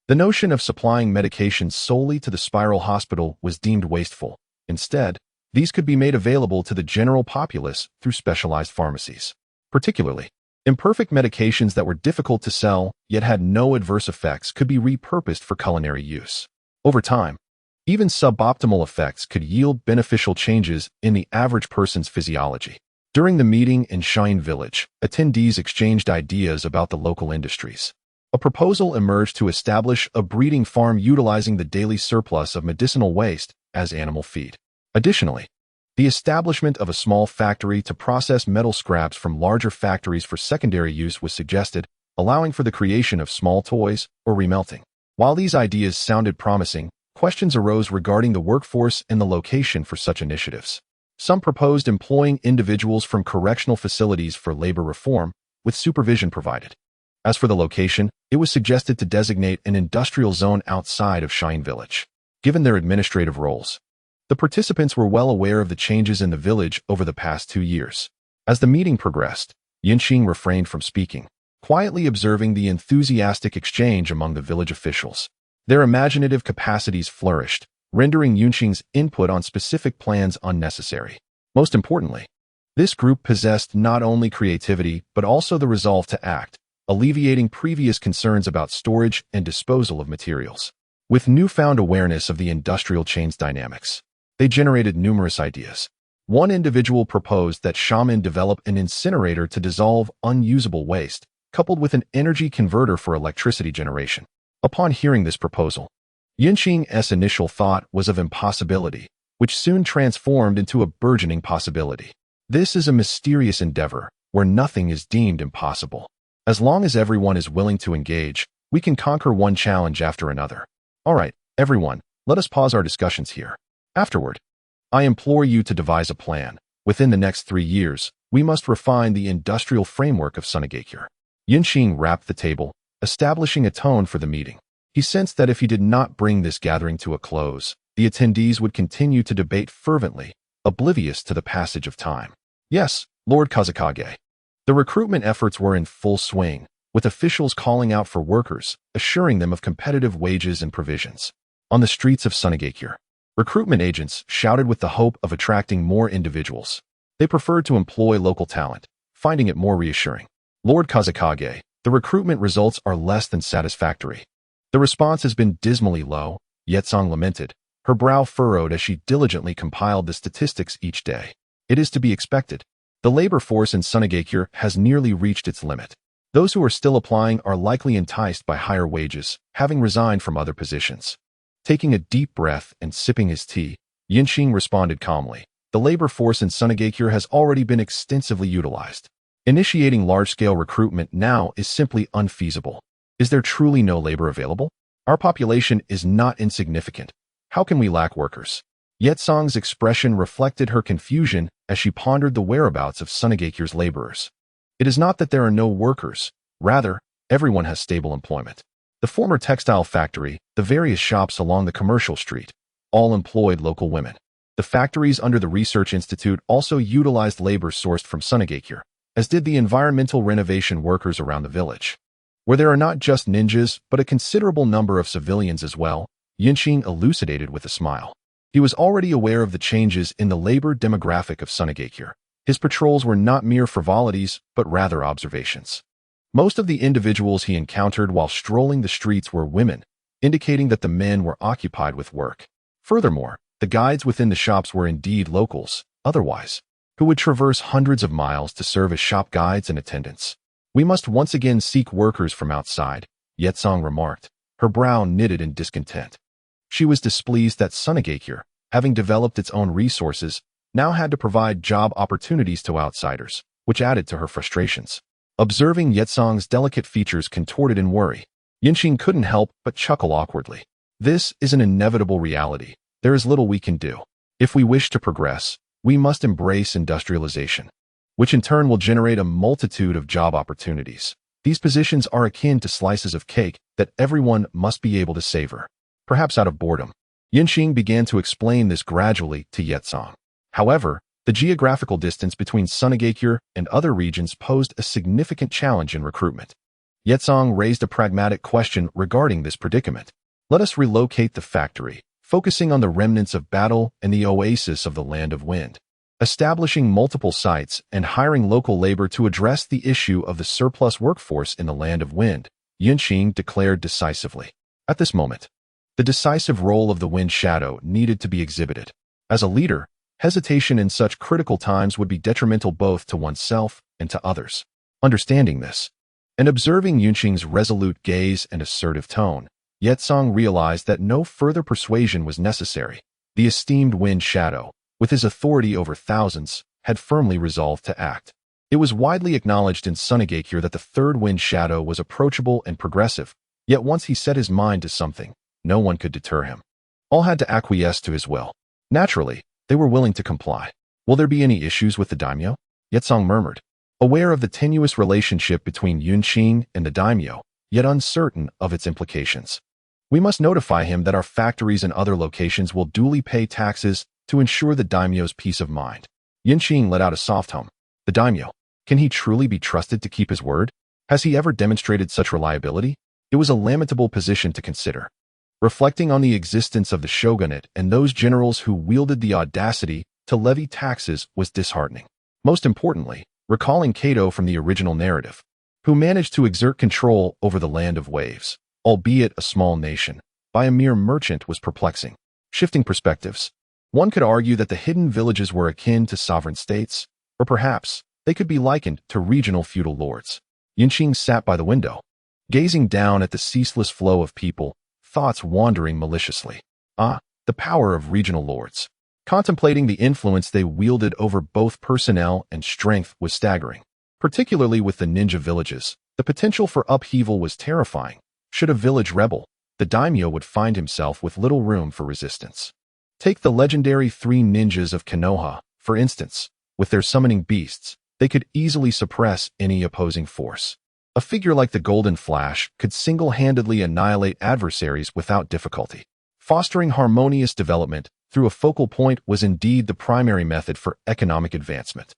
the notion of supplying medications solely to the Spiral Hospital was deemed wasteful. Instead, these could be made available to the general populace through specialized pharmacies. Particularly, imperfect medications that were difficult to sell yet had no adverse effects could be repurposed for culinary use. Over time, even suboptimal effects could yield beneficial changes in the average person's physiology. During the meeting in Shine Village, attendees exchanged ideas about the local industries. A proposal emerged to establish a breeding farm utilizing the daily surplus of medicinal waste as animal feed. Additionally, the establishment of a small factory to process metal scraps from larger factories for secondary use was suggested, allowing for the creation of small toys or remelting. While these ideas sounded promising, questions arose regarding the workforce and the location for such initiatives. Some proposed employing individuals from correctional facilities for labor reform, with supervision provided. As for the location, it was suggested to designate an industrial zone outside of Qing village. Given their administrative roles, the participants were well aware of the changes in the village over the past 2 years. As the meeting progressed, Qing refrained from speaking, quietly observing the enthusiastic exchange among the village officials. Their imaginative capacities flourished, rendering Qing's input on specific plans unnecessary. Most importantly, this group possessed not only creativity but also the resolve to act, alleviating previous concerns about storage and disposal of materials. With newfound awareness of the industrial chain's dynamics, they generated numerous ideas. One individual proposed that shaman develop an incinerator to dissolve unusable waste, coupled with an energy converter for electricity generation. Upon hearing this proposal, Qing's initial thought was of impossibility, which soon transformed into a burgeoning possibility. This is a mysterious endeavor, where nothing is deemed impossible. As long as everyone is willing to engage, we can conquer one challenge after another. All right, everyone, let us pause our discussions here. Afterward, I implore you to devise a plan. Within the next 3 years, we must refine the industrial framework of Sunagakure. Qing rapped the table, establishing a tone for the meeting. He sensed that if he did not bring this gathering to a close, the attendees would continue to debate fervently, oblivious to the passage of time. Yes, Lord Kazakage. The recruitment efforts were in full swing, with officials calling out for workers, assuring them of competitive wages and provisions. On the streets of Sunagakure, recruitment agents shouted with the hope of attracting more individuals. They preferred to employ local talent, finding it more reassuring. Lord Kazakage, the recruitment results are less than satisfactory. The response has been dismally low, Yetsong lamented, her brow furrowed as she diligently compiled the statistics each day. It is to be expected. The labor force in Sunagakure has nearly reached its limit. Those who are still applying are likely enticed by higher wages, having resigned from other positions. Taking a deep breath and sipping his tea, Qing responded calmly. The labor force in Sunagakure has already been extensively utilized. Initiating large-scale recruitment now is simply unfeasible. Is there truly no labor available? Our population is not insignificant. How can we lack workers? Yetsong's expression reflected her confusion as she pondered the whereabouts of Sunagakure's laborers. It is not that there are no workers. Rather, everyone has stable employment. The former textile factory, the various shops along the commercial street, all employed local women. The factories under the Research Institute also utilized labor sourced from Sunagakure, as did the environmental renovation workers around the village. Where there are not just ninjas, but a considerable number of civilians as well, Qing elucidated with a smile. He was already aware of the changes in the labor demographic of Sunagakure. His patrols were not mere frivolities, but rather observations. Most of the individuals he encountered while strolling the streets were women, indicating that the men were occupied with work. Furthermore, the guides within the shops were indeed locals, otherwise, who would traverse hundreds of miles to serve as shop guides and attendants. We must once again seek workers from outside, Yetsong remarked, her brow knitted in discontent. She was displeased that Sunagakure, having developed its own resources, now had to provide job opportunities to outsiders, which added to her frustrations. Observing Yetsong's delicate features contorted in worry, Qing couldn't help but chuckle awkwardly. This is an inevitable reality. There is little we can do. If we wish to progress, we must embrace industrialization, which in turn will generate a multitude of job opportunities. These positions are akin to slices of cake that everyone must be able to savor, perhaps out of boredom. Qing began to explain this gradually to Yetsong. However, the geographical distance between Sunagakure and other regions posed a significant challenge in recruitment. Yetsong raised a pragmatic question regarding this predicament. Let us relocate the factory, focusing on the remnants of battle and the oasis of the Land of Wind. Establishing multiple sites and hiring local labor to address the issue of the surplus workforce in the Land of Wind, Qing declared decisively. At this moment, the decisive role of the Wind Shadow needed to be exhibited. As a leader, hesitation in such critical times would be detrimental both to oneself and to others. Understanding this, and observing Qing's resolute gaze and assertive tone, Yetsong realized that no further persuasion was necessary. The esteemed Wind Shadow, with his authority over thousands, had firmly resolved to act. It was widely acknowledged in Sunagakure that the third Wind Shadow was approachable and progressive, yet once he set his mind to something, no one could deter him. All had to acquiesce to his will. Naturally, they were willing to comply. Will there be any issues with the daimyo? Yetsong murmured, aware of the tenuous relationship between Qing and the daimyo, yet uncertain of its implications. We must notify him that our factories and other locations will duly pay taxes to ensure the daimyo's peace of mind. Qing let out a soft hum. The daimyo, can he truly be trusted to keep his word? Has he ever demonstrated such reliability? It was a lamentable position to consider. Reflecting on the existence of the shogunate and those generals who wielded the audacity to levy taxes was disheartening. Most importantly, recalling Kato from the original narrative, who managed to exert control over the land of waves, albeit a small nation, by a mere merchant was perplexing. Shifting perspectives, one could argue that the hidden villages were akin to sovereign states, or perhaps they could be likened to regional feudal lords. Qing sat by the window, gazing down at the ceaseless flow of people, thoughts wandering maliciously. The power of regional lords. Contemplating the influence they wielded over both personnel and strength was staggering. Particularly with the ninja villages, the potential for upheaval was terrifying. Should a village rebel, the daimyo would find himself with little room for resistance. Take the legendary 3 ninjas of Konoha, for instance. With their summoning beasts, they could easily suppress any opposing force. A figure like the Golden Flash could single-handedly annihilate adversaries without difficulty. Fostering harmonious development through a focal point was indeed the primary method for economic advancement.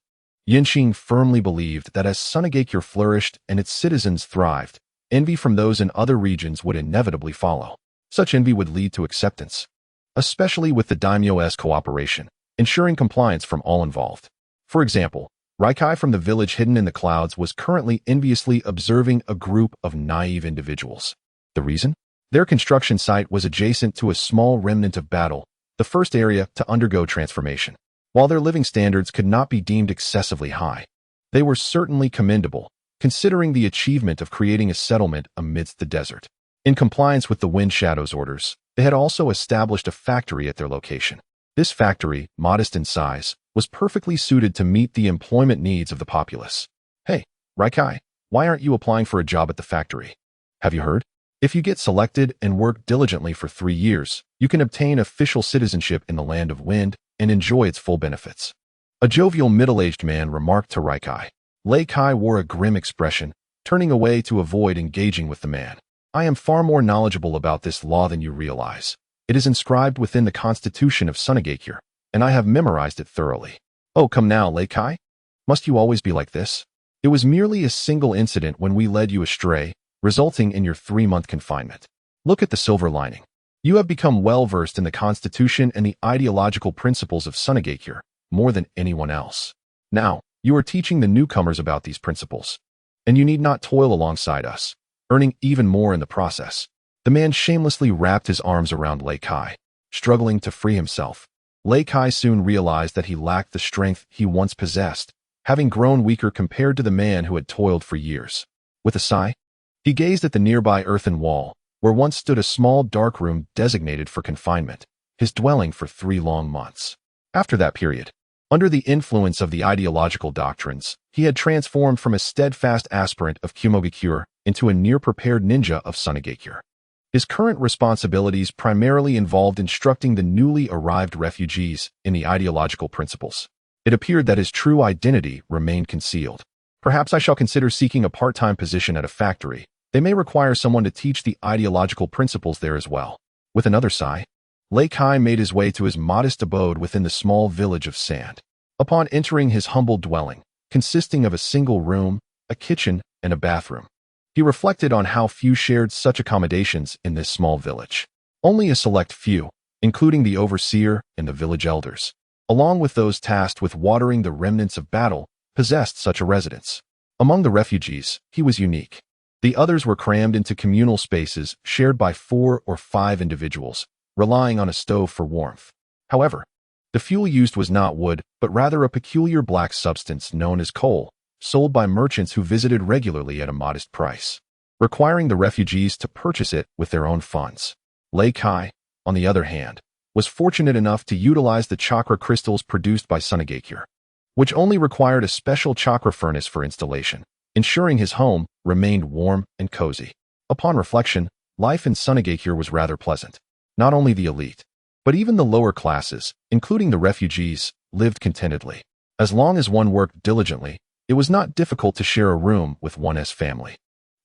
Qing firmly believed that as Sunagakure flourished and its citizens thrived, envy from those in other regions would inevitably follow. Such envy would lead to acceptance, especially with the daimyo's cooperation, ensuring compliance from all involved. For example, Raikai from the village hidden in the clouds was currently enviously observing a group of naive individuals. The reason? Their construction site was adjacent to a small remnant of battle, the first area to undergo transformation. While their living standards could not be deemed excessively high, they were certainly commendable, considering the achievement of creating a settlement amidst the desert. In compliance with the Wind Shadow's orders, they had also established a factory at their location. This factory, modest in size, was perfectly suited to meet the employment needs of the populace. Hey, Raikai, why aren't you applying for a job at the factory? Have you heard? If you get selected and work diligently for 3 years, you can obtain official citizenship in the Land of Wind and enjoy its full benefits. A jovial middle-aged man remarked to Raikai. Lei Kai wore a grim expression, turning away to avoid engaging with the man. I am far more knowledgeable about this law than you realize. It is inscribed within the constitution of Sunagakure, and I have memorized it thoroughly. Oh, come now, Lei Kai. Must you always be like this? It was merely a single incident when we led you astray, resulting in your 3-month confinement. Look at the silver lining. You have become well-versed in the constitution and the ideological principles of Sunagakure, more than anyone else. Now, you are teaching the newcomers about these principles, and you need not toil alongside us, earning even more in the process. The man shamelessly wrapped his arms around Lei Kai, struggling to free himself. Lei Kai soon realized that he lacked the strength he once possessed, having grown weaker compared to the man who had toiled for years. With a sigh, he gazed at the nearby earthen wall, where once stood a small dark room designated for confinement, his dwelling for 3 long months. After that period, under the influence of the ideological doctrines, he had transformed from a steadfast aspirant of Kumogakure into a near-prepared ninja of Sunagakure. His current responsibilities primarily involved instructing the newly arrived refugees in the ideological principles. It appeared that his true identity remained concealed. Perhaps I shall consider seeking a part-time position at a factory. They may require someone to teach the ideological principles there as well. With another sigh, Lei Kai made his way to his modest abode within the small village of sand. Upon entering his humble dwelling, consisting of a single room, a kitchen, and a bathroom, he reflected on how few shared such accommodations in this small village. Only a select few, including the overseer and the village elders, along with those tasked with watering the remnants of battle, possessed such a residence. Among the refugees, he was unique. The others were crammed into communal spaces shared by 4 or 5 individuals, relying on a stove for warmth. However, the fuel used was not wood, but rather a peculiar black substance known as coal, sold by merchants who visited regularly at a modest price, requiring the refugees to purchase it with their own funds. Lei Kai, on the other hand, was fortunate enough to utilize the chakra crystals produced by Sunagakure, which only required a special chakra furnace for installation, ensuring his home remained warm and cozy. Upon reflection, life in Sunagakure was rather pleasant. Not only the elite, but even the lower classes, including the refugees, lived contentedly. As long as one worked diligently, it was not difficult to share a room with one's family.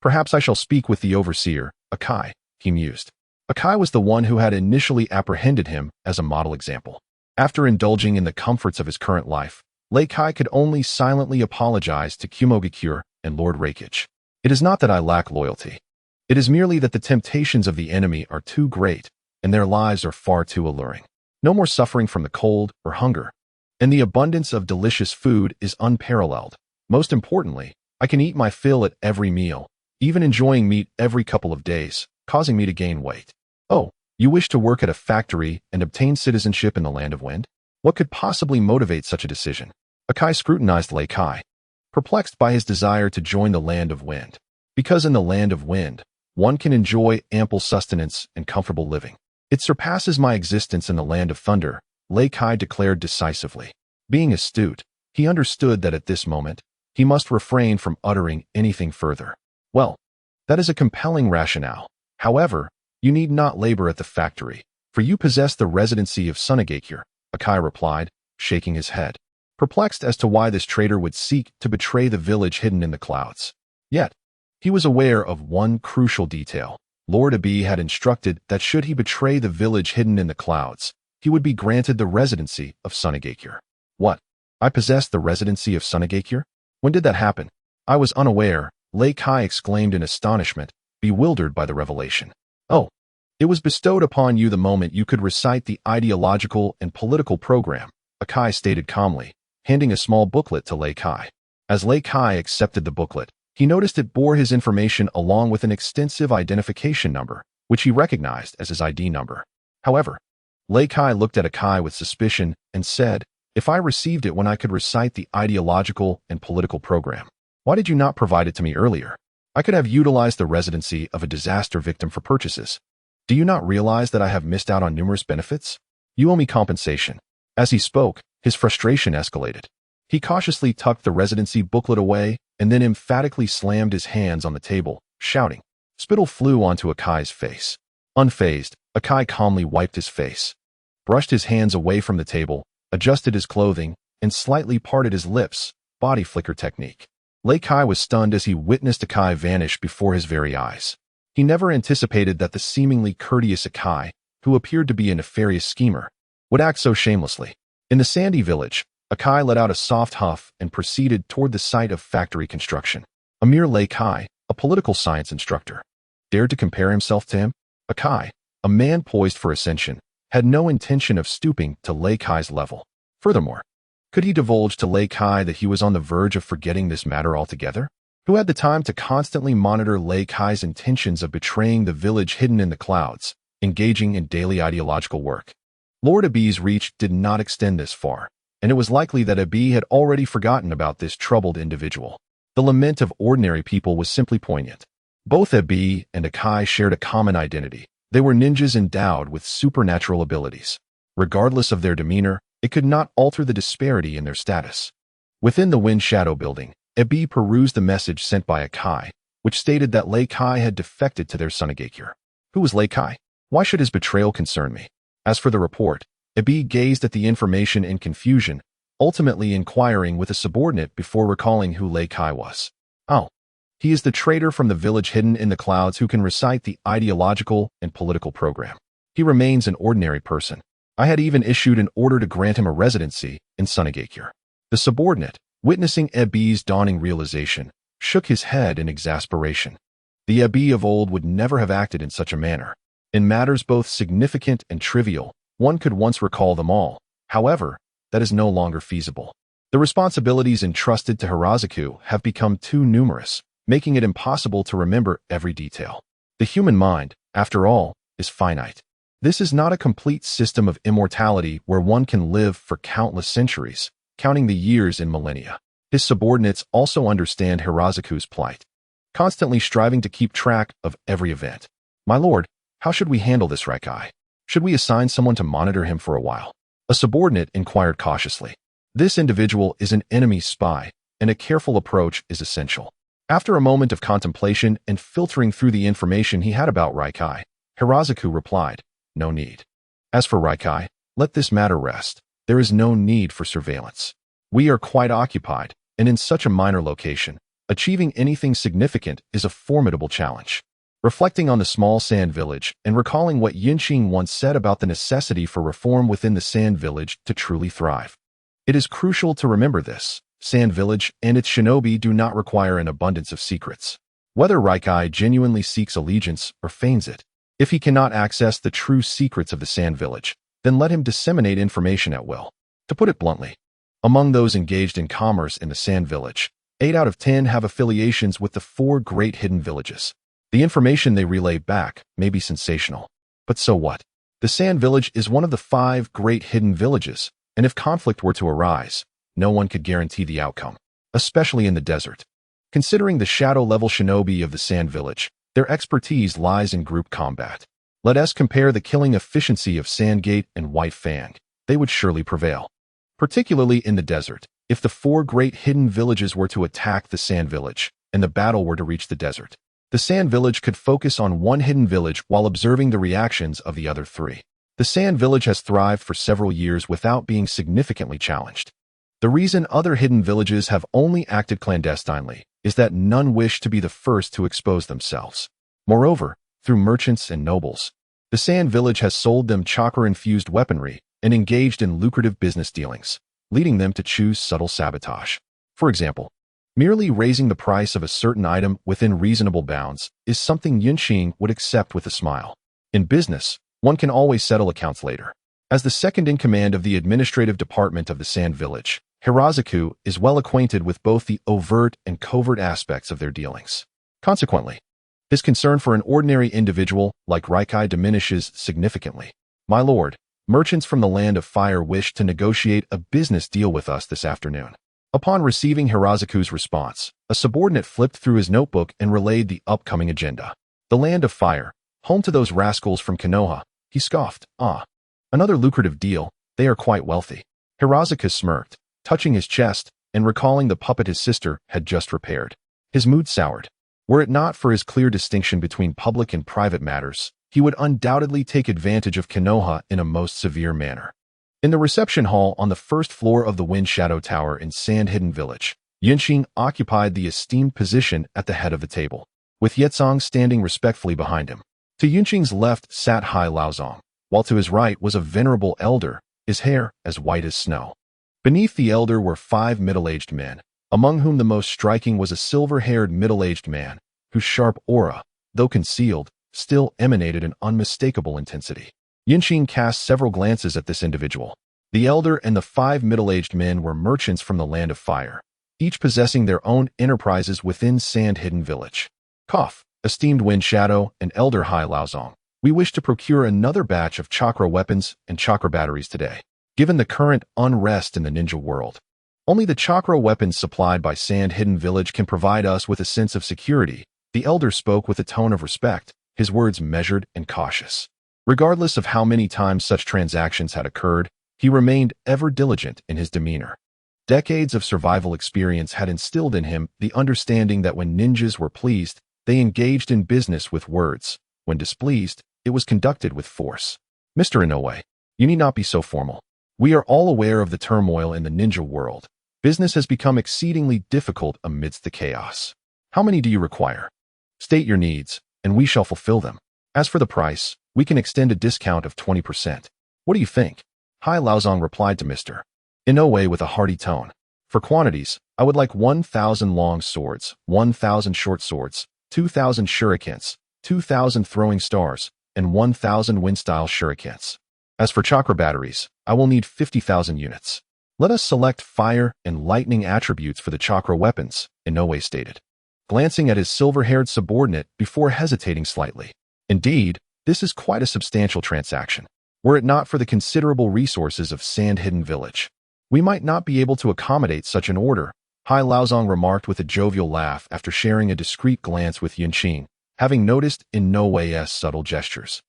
Perhaps I shall speak with the overseer, Akai, he mused. Akai was the one who had initially apprehended him as a model example. After indulging in the comforts of his current life, Kai could only silently apologize to Kumogakure and Lord Reikage. It is not that I lack loyalty. It is merely that the temptations of the enemy are too great, and their lives are far too alluring. No more suffering from the cold or hunger, and the abundance of delicious food is unparalleled. Most importantly, I can eat my fill at every meal, even enjoying meat every couple of days, causing me to gain weight. Oh, you wish to work at a factory and obtain citizenship in the Land of Wind? What could possibly motivate such a decision? Akai scrutinized Kai, perplexed by his desire to join the Land of Wind. Because in the Land of Wind, one can enjoy ample sustenance and comfortable living. It surpasses my existence in the Land of Thunder, Kai declared decisively. Being astute, he understood that at this moment, he must refrain from uttering anything further. Well, that is a compelling rationale. However, you need not labor at the factory, for you possess the residency of Sunagakure, Akai replied, shaking his head, perplexed as to why this traitor would seek to betray the village hidden in the clouds. Yet, he was aware of one crucial detail. Lord Abi had instructed that should he betray the village hidden in the clouds, he would be granted the residency of Sunagakure. What? I possessed the residency of Sunagakure? When did that happen? I was unaware, Kai exclaimed in astonishment, bewildered by the revelation. Oh, it was bestowed upon you the moment you could recite the ideological and political program, Akai stated calmly, handing a small booklet to Kai. As Kai accepted the booklet, he noticed it bore his information along with an extensive identification number, which he recognized as his ID number. However, Kai looked at Akai with suspicion and said, if I received it when I could recite the ideological and political program, why did you not provide it to me earlier? I could have utilized the residency of a disaster victim for purchases. Do you not realize that I have missed out on numerous benefits? You owe me compensation. As he spoke, his frustration escalated. He cautiously tucked the residency booklet away and then emphatically slammed his hands on the table, shouting. Spittle flew onto Akai's face. Unfazed, Akai calmly wiped his face, brushed his hands away from the table, adjusted his clothing, and slightly parted his lips, body flicker technique. Kai was stunned as he witnessed Akai vanish before his very eyes. He never anticipated that the seemingly courteous Akai, who appeared to be a nefarious schemer, would act so shamelessly. In the sandy village, Akai let out a soft huff and proceeded toward the site of factory construction. Amir Kai, a political science instructor, dared to compare himself to him? Akai, a man poised for ascension, had no intention of stooping to Kai's level. Furthermore, could he divulge to Kai that he was on the verge of forgetting this matter altogether? Who had the time to constantly monitor Kai's intentions of betraying the village hidden in the clouds, engaging in daily ideological work? Lord Abi's reach did not extend this far, and it was likely that Abi had already forgotten about this troubled individual. The lament of ordinary people was simply poignant. Both Abi and Akai shared a common identity. They were ninjas endowed with supernatural abilities. Regardless of their demeanor, it could not alter the disparity in their status. Within the Wind Shadow building, Abi perused the message sent by Akai, which stated that Kai had defected to their Sunagakure. Who was Kai? Why should his betrayal concern me? As for the report, Abi gazed at the information in confusion, ultimately inquiring with a subordinate before recalling who Kai was. Oh, he is the traitor from the village hidden in the clouds who can recite the ideological and political program. He remains an ordinary person. I had even issued an order to grant him a residency in Sunagakure. The subordinate, witnessing Abi's dawning realization, shook his head in exasperation. The Abi of old would never have acted in such a manner. In matters both significant and trivial, one could once recall them all. However, that is no longer feasible. The responsibilities entrusted to Hirazuku have become too numerous, making it impossible to remember every detail. The human mind, after all, is finite. This is not a complete system of immortality where one can live for countless centuries, counting the years in millennia. His subordinates also understand Hirazuku's plight, constantly striving to keep track of every event. My lord, how should we handle this, Rakai? Should we assign someone to monitor him for a while? A subordinate inquired cautiously. This individual is an enemy spy, and a careful approach is essential. After a moment of contemplation and filtering through the information he had about Raikai, Hirazuku replied, "No need. As for Raikai, let this matter rest. There is no need for surveillance. We are quite occupied, and in such a minor location, achieving anything significant is a formidable challenge." Reflecting on the small sand village and recalling what Qing once said about the necessity for reform within the sand village to truly thrive. It is crucial to remember this. Sand village and its shinobi do not require an abundance of secrets. Whether Raikai genuinely seeks allegiance or feigns it, if he cannot access the true secrets of the sand village, then let him disseminate information at will. To put it bluntly, among those engaged in commerce in the sand village, 8 out of 10 have affiliations with the 4 great hidden villages. The information they relay back may be sensational, but so what? The sand village is one of the 5 great hidden villages, and if conflict were to arise, no one could guarantee the outcome, especially in the desert. Considering the shadow-level shinobi of the sand village, their expertise lies in group combat. Let us compare the killing efficiency of Sandgate and White Fang. They would surely prevail. Particularly in the desert, if the 4 great hidden villages were to attack the sand village, and the battle were to reach the desert, the sand village could focus on one hidden village while observing the reactions of the other 3. The sand village has thrived for several years without being significantly challenged. The reason other hidden villages have only acted clandestinely is that none wish to be the first to expose themselves. Moreover, through merchants and nobles, the sand village has sold them chakra-infused weaponry and engaged in lucrative business dealings, leading them to choose subtle sabotage. For example, merely raising the price of a certain item within reasonable bounds is something Qing would accept with a smile. In business, one can always settle accounts later. As the second-in-command of the administrative department of the Sand Village, Hirazuku is well acquainted with both the overt and covert aspects of their dealings. Consequently, his concern for an ordinary individual like Raikai diminishes significantly. "My lord, merchants from the Land of Fire wish to negotiate a business deal with us this afternoon." Upon receiving Hirazuku's response, a subordinate flipped through his notebook and relayed the upcoming agenda. "The Land of Fire, home to those rascals from Konoha," he scoffed. "Ah, another lucrative deal. They are quite wealthy." Hirazuku smirked, touching his chest and recalling the puppet his sister had just repaired. His mood soured. Were it not for his clear distinction between public and private matters, he would undoubtedly take advantage of Konoha in a most severe manner. In the reception hall on the first floor of the Wind Shadow Tower in Sand Hidden Village, Qing occupied the esteemed position at the head of the table, with Yetzong standing respectfully behind him. To Qing's left sat Hai Laozong, while to his right was a venerable elder, his hair as white as snow. Beneath the elder were 5 middle-aged men, among whom the most striking was a silver-haired middle-aged man, whose sharp aura, though concealed, still emanated an unmistakable intensity. Qing cast several glances at this individual. The elder and the 5 middle-aged men were merchants from the Land of Fire, each possessing their own enterprises within Sand Hidden Village. "Cough, esteemed Wind Shadow and Elder Hai Laozong, we wish to procure another batch of chakra weapons and chakra batteries today. Given the current unrest in the ninja world, only the chakra weapons supplied by Sand Hidden Village can provide us with a sense of security." The elder spoke with a tone of respect, his words measured and cautious. Regardless of how many times such transactions had occurred, he remained ever diligent in his demeanor. Decades of survival experience had instilled in him the understanding that when ninjas were pleased, they engaged in business with words. When displeased, it was conducted with force. "Mr. Inoue, you need not be so formal. We are all aware of the turmoil in the ninja world. Business has become exceedingly difficult amidst the chaos. How many do you require? State your needs, and we shall fulfill them. As for the price, we can extend a discount of 20%. What do you think?" Hai Laozong replied to Mr. Inoue with a hearty tone. "For quantities, I would like 1,000 long swords, 1,000 short swords, 2,000 shurikens, 2,000 throwing stars, and 1,000 wind-style shurikens. As for chakra batteries, I will need 50,000 units. Let us select fire and lightning attributes for the chakra weapons," Inoue stated, glancing at his silver-haired subordinate before hesitating slightly. "Indeed, this is quite a substantial transaction. Were it not for the considerable resources of Sand Hidden Village, we might not be able to accommodate such an order," Hai Laozong remarked with a jovial laugh after sharing a discreet glance with Qing, having noticed Inoue's subtle gestures.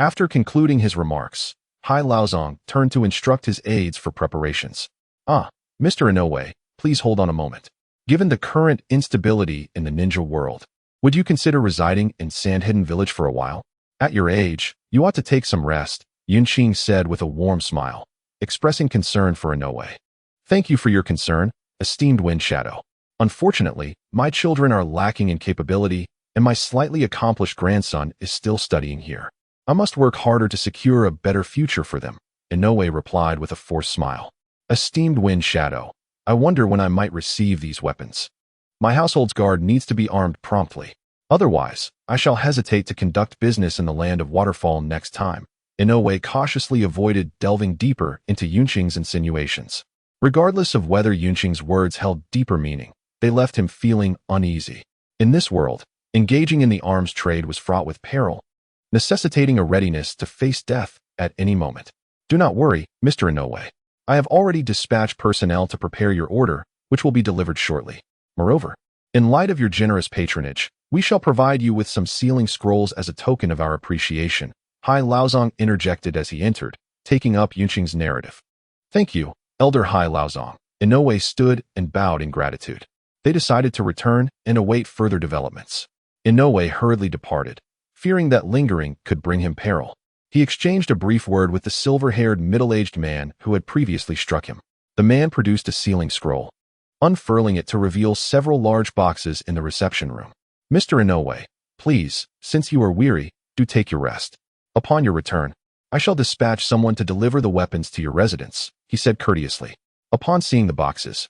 After concluding his remarks, Hai Laozong turned to instruct his aides for preparations. Mr. Inoue, please hold on a moment. Given the current instability in the ninja world, would you consider residing in Sandhidden Village for a while? At your age, you ought to take some rest, Qing said with a warm smile, expressing concern for Inoue. Thank you for your concern, esteemed Wind Shadow. Unfortunately, my children are lacking in capability, and my slightly accomplished grandson is still studying here. I must work harder to secure a better future for them, Inoue replied with a forced smile. Esteemed Wind Shadow, I wonder when I might receive these weapons. My household's guard needs to be armed promptly. Otherwise, I shall hesitate to conduct business in the land of Waterfall next time. Inoue cautiously avoided delving deeper into Qing's insinuations. Regardless of whether Qing's words held deeper meaning, they left him feeling uneasy. In this world, engaging in the arms trade was fraught with peril, necessitating a readiness to face death at any moment. Do not worry, Mr. Inoue. I have already dispatched personnel to prepare your order, which will be delivered shortly. Moreover, in light of your generous patronage, we shall provide you with some sealing scrolls as a token of our appreciation, Hai Laozong interjected as he entered, taking up Qing's narrative. Thank you, Elder Hai Laozong. Inoue stood and bowed in gratitude. They decided to return and await further developments. Inoue hurriedly departed, fearing that lingering could bring him peril. He exchanged a brief word with the silver-haired middle-aged man who had previously struck him. The man produced a sealing scroll, unfurling it to reveal several large boxes in the reception room. Mr. Inoue, please, since you are weary, do take your rest. Upon your return, I shall dispatch someone to deliver the weapons to your residence, he said courteously. Upon seeing the boxes,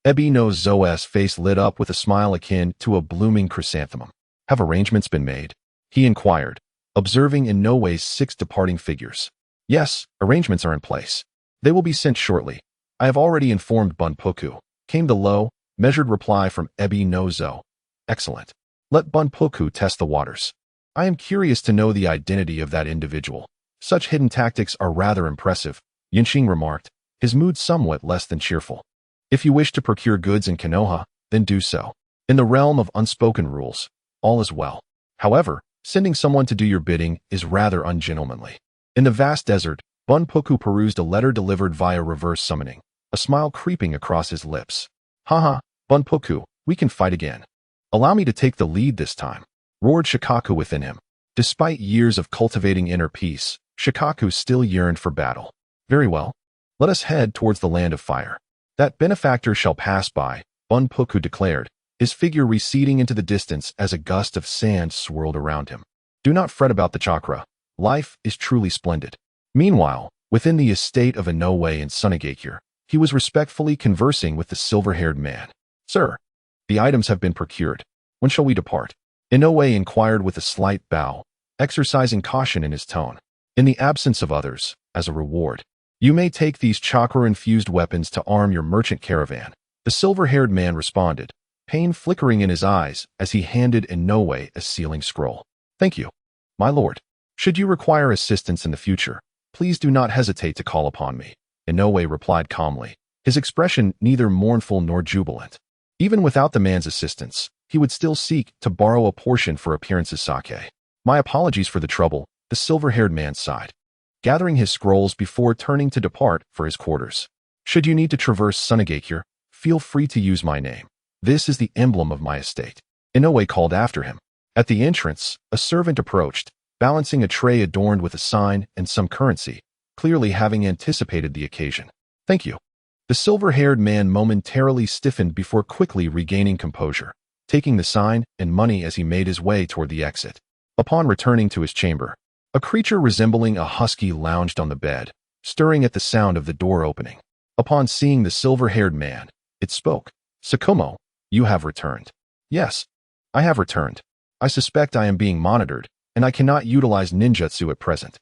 Ebi no Zo's face lit up with a smile akin to a blooming chrysanthemum. Have arrangements been made? He inquired, observing Inoue's 6 departing figures. Yes, arrangements are in place. They will be sent shortly. I have already informed Bunpoku, came the low, measured reply from Ebi no Zo. Excellent. Let Bunpoku test the waters. I am curious to know the identity of that individual. Such hidden tactics are rather impressive, Qing remarked, his mood somewhat less than cheerful. If you wish to procure goods in Konoha, then do so. In the realm of unspoken rules, all is well. However, sending someone to do your bidding is rather ungentlemanly. In the vast desert, Bunpoku perused a letter delivered via reverse summoning, a smile creeping across his lips. Haha, Bunpoku, we can fight again. Allow me to take the lead this time, roared Shikaku within him. Despite years of cultivating inner peace, Shikaku still yearned for battle. Very well. Let us head towards the land of fire. That benefactor shall pass by, Bunpoku declared, his figure receding into the distance as a gust of sand swirled around him. Do not fret about the chakra. Life is truly splendid. Meanwhile, within the estate of Inoue and Sunagakure, he was respectfully conversing with the silver-haired man. Sir, the items have been procured. When shall we depart? Inoue inquired with a slight bow, exercising caution in his tone. In the absence of others, as a reward, you may take these chakra-infused weapons to arm your merchant caravan. The silver-haired man responded, pain flickering in his eyes as he handed Inoue a sealing scroll. Thank you, my lord. Should you require assistance in the future, please do not hesitate to call upon me, Inoue replied calmly, his expression neither mournful nor jubilant. Even without the man's assistance, he would still seek to borrow a portion for appearance's sake. My apologies for the trouble, the silver-haired man sighed, gathering his scrolls before turning to depart for his quarters. Should you need to traverse Sunagakure, feel free to use my name. This is the emblem of my estate. Inoue called after him. At the entrance, a servant approached, balancing a tray adorned with a sign and some currency, clearly having anticipated the occasion. Thank you. The silver-haired man momentarily stiffened before quickly regaining composure, taking the sign and money as he made his way toward the exit. Upon returning to his chamber, a creature resembling a husky lounged on the bed, stirring at the sound of the door opening. Upon seeing the silver-haired man, it spoke. Sakumo, you have returned. Yes, I have returned. I suspect I am being monitored, and I cannot utilize ninjutsu at present.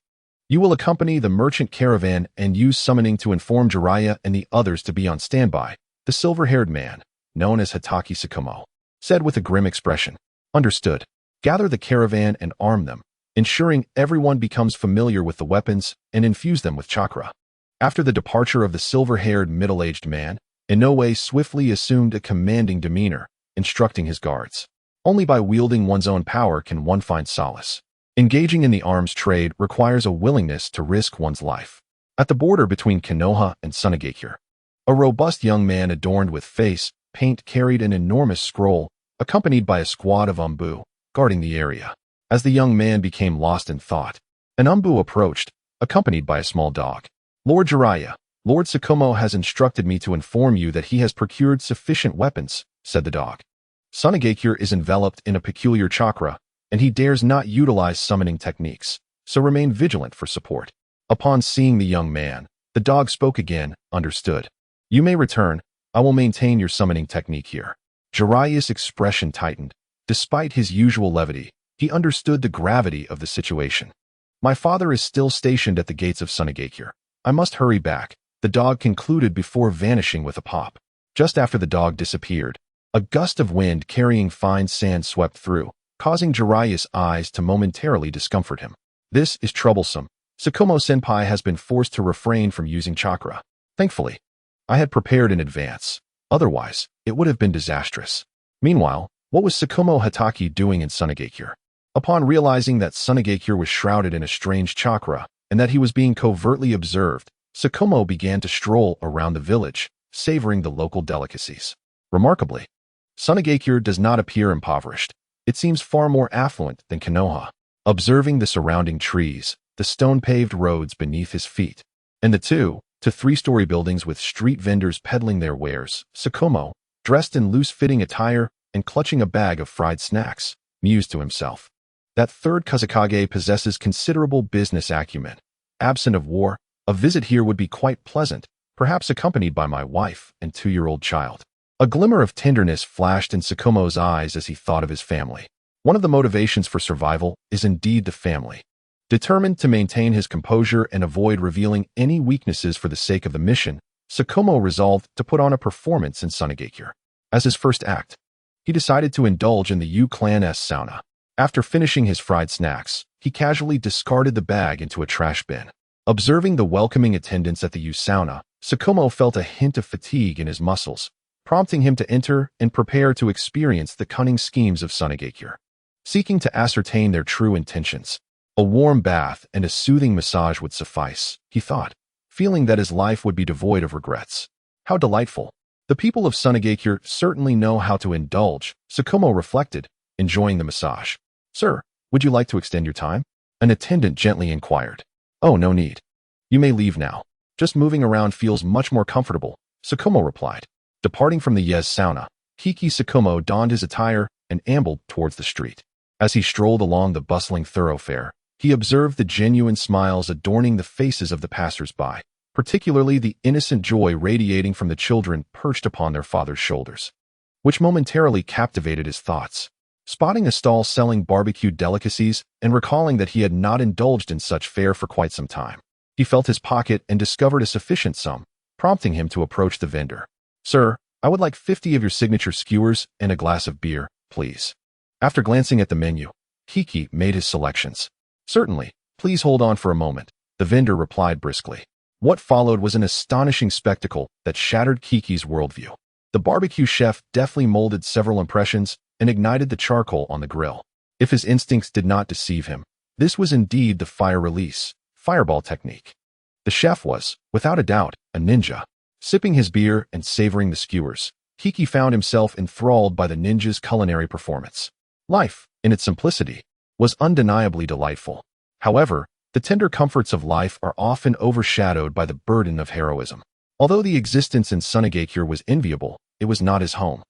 You will accompany the merchant caravan and use summoning to inform Jiraiya and the others to be on standby, the silver-haired man, known as Hataki Sakumo, said with a grim expression. Understood. Gather the caravan and arm them, ensuring everyone becomes familiar with the weapons and infuse them with chakra. After the departure of the silver-haired middle-aged man, Inoue swiftly assumed a commanding demeanor, instructing his guards. Only by wielding one's own power can one find solace. Engaging in the arms trade requires a willingness to risk one's life. At the border between Konoha and Sunagakure, a robust young man adorned with face paint carried an enormous scroll, accompanied by a squad of umbu, guarding the area. As the young man became lost in thought, an umbu approached, accompanied by a small dog. Lord Jiraiya, Lord Tsukumo has instructed me to inform you that he has procured sufficient weapons, said the dog. Sunagakure is enveloped in a peculiar chakra, and he dares not utilize summoning techniques, so remain vigilant for support. Upon seeing the young man, the dog spoke again, understood. You may return, I will maintain your summoning technique here. Jiraiya's expression tightened. Despite his usual levity, he understood the gravity of the situation. My father is still stationed at the gates of Sunagakure. I must hurry back, the dog concluded before vanishing with a pop. Just after the dog disappeared, a gust of wind carrying fine sand swept through, causing Jiraiya's eyes to momentarily discomfort him. This is troublesome. Tsukumo-senpai has been forced to refrain from using chakra. Thankfully, I had prepared in advance. Otherwise, it would have been disastrous. Meanwhile, what was Tsukumo Hatake doing in Sunagakure? Upon realizing that Sunagakure was shrouded in a strange chakra and that he was being covertly observed, Tsukumo began to stroll around the village, savoring the local delicacies. Remarkably, Sunagakure does not appear impoverished. It seems far more affluent than Konoha. Observing the surrounding trees, the stone-paved roads beneath his feet, and the 2 to 3-story buildings with street vendors peddling their wares, Tsukumo, dressed in loose-fitting attire and clutching a bag of fried snacks, mused to himself. That third Kazekage possesses considerable business acumen. Absent of war, a visit here would be quite pleasant, perhaps accompanied by my wife and 2-year-old child. A glimmer of tenderness flashed in Tsukumo's eyes as he thought of his family. One of the motivations for survival is indeed the family. Determined to maintain his composure and avoid revealing any weaknesses for the sake of the mission, Tsukumo resolved to put on a performance in Sunagakure. As his first act, he decided to indulge in the U-Clan's sauna. After finishing his fried snacks, he casually discarded the bag into a trash bin. Observing the welcoming attendants at the U-sauna, Tsukumo felt a hint of fatigue in his muscles, prompting him to enter and prepare to experience the cunning schemes of Sunagakure. Seeking to ascertain their true intentions, a warm bath and a soothing massage would suffice, he thought, feeling that his life would be devoid of regrets. How delightful. The people of Sunagakure certainly know how to indulge, Tsukumo reflected, enjoying the massage. Sir, would you like to extend your time? An attendant gently inquired. Oh, no need. You may leave now. Just moving around feels much more comfortable, Tsukumo replied. Departing from the Yes sauna, Kiki Tsukumo donned his attire and ambled towards the street. As he strolled along the bustling thoroughfare, he observed the genuine smiles adorning the faces of the passers-by, particularly the innocent joy radiating from the children perched upon their father's shoulders, which momentarily captivated his thoughts. Spotting a stall selling barbecued delicacies and recalling that he had not indulged in such fare for quite some time, he felt his pocket and discovered a sufficient sum, prompting him to approach the vendor. Sir, I would like 50 of your signature skewers and a glass of beer, please. After glancing at the menu, Kiki made his selections. Certainly, please hold on for a moment, the vendor replied briskly. What followed was an astonishing spectacle that shattered Kiki's worldview. The barbecue chef deftly molded several impressions and ignited the charcoal on the grill. If his instincts did not deceive him, this was indeed the fire release, fireball technique. The chef was, without a doubt, a ninja. Sipping his beer and savoring the skewers, Kiki found himself enthralled by the ninja's culinary performance. Life, in its simplicity, was undeniably delightful. However, the tender comforts of life are often overshadowed by the burden of heroism. Although the existence in Sunagakure was enviable, it was not his home.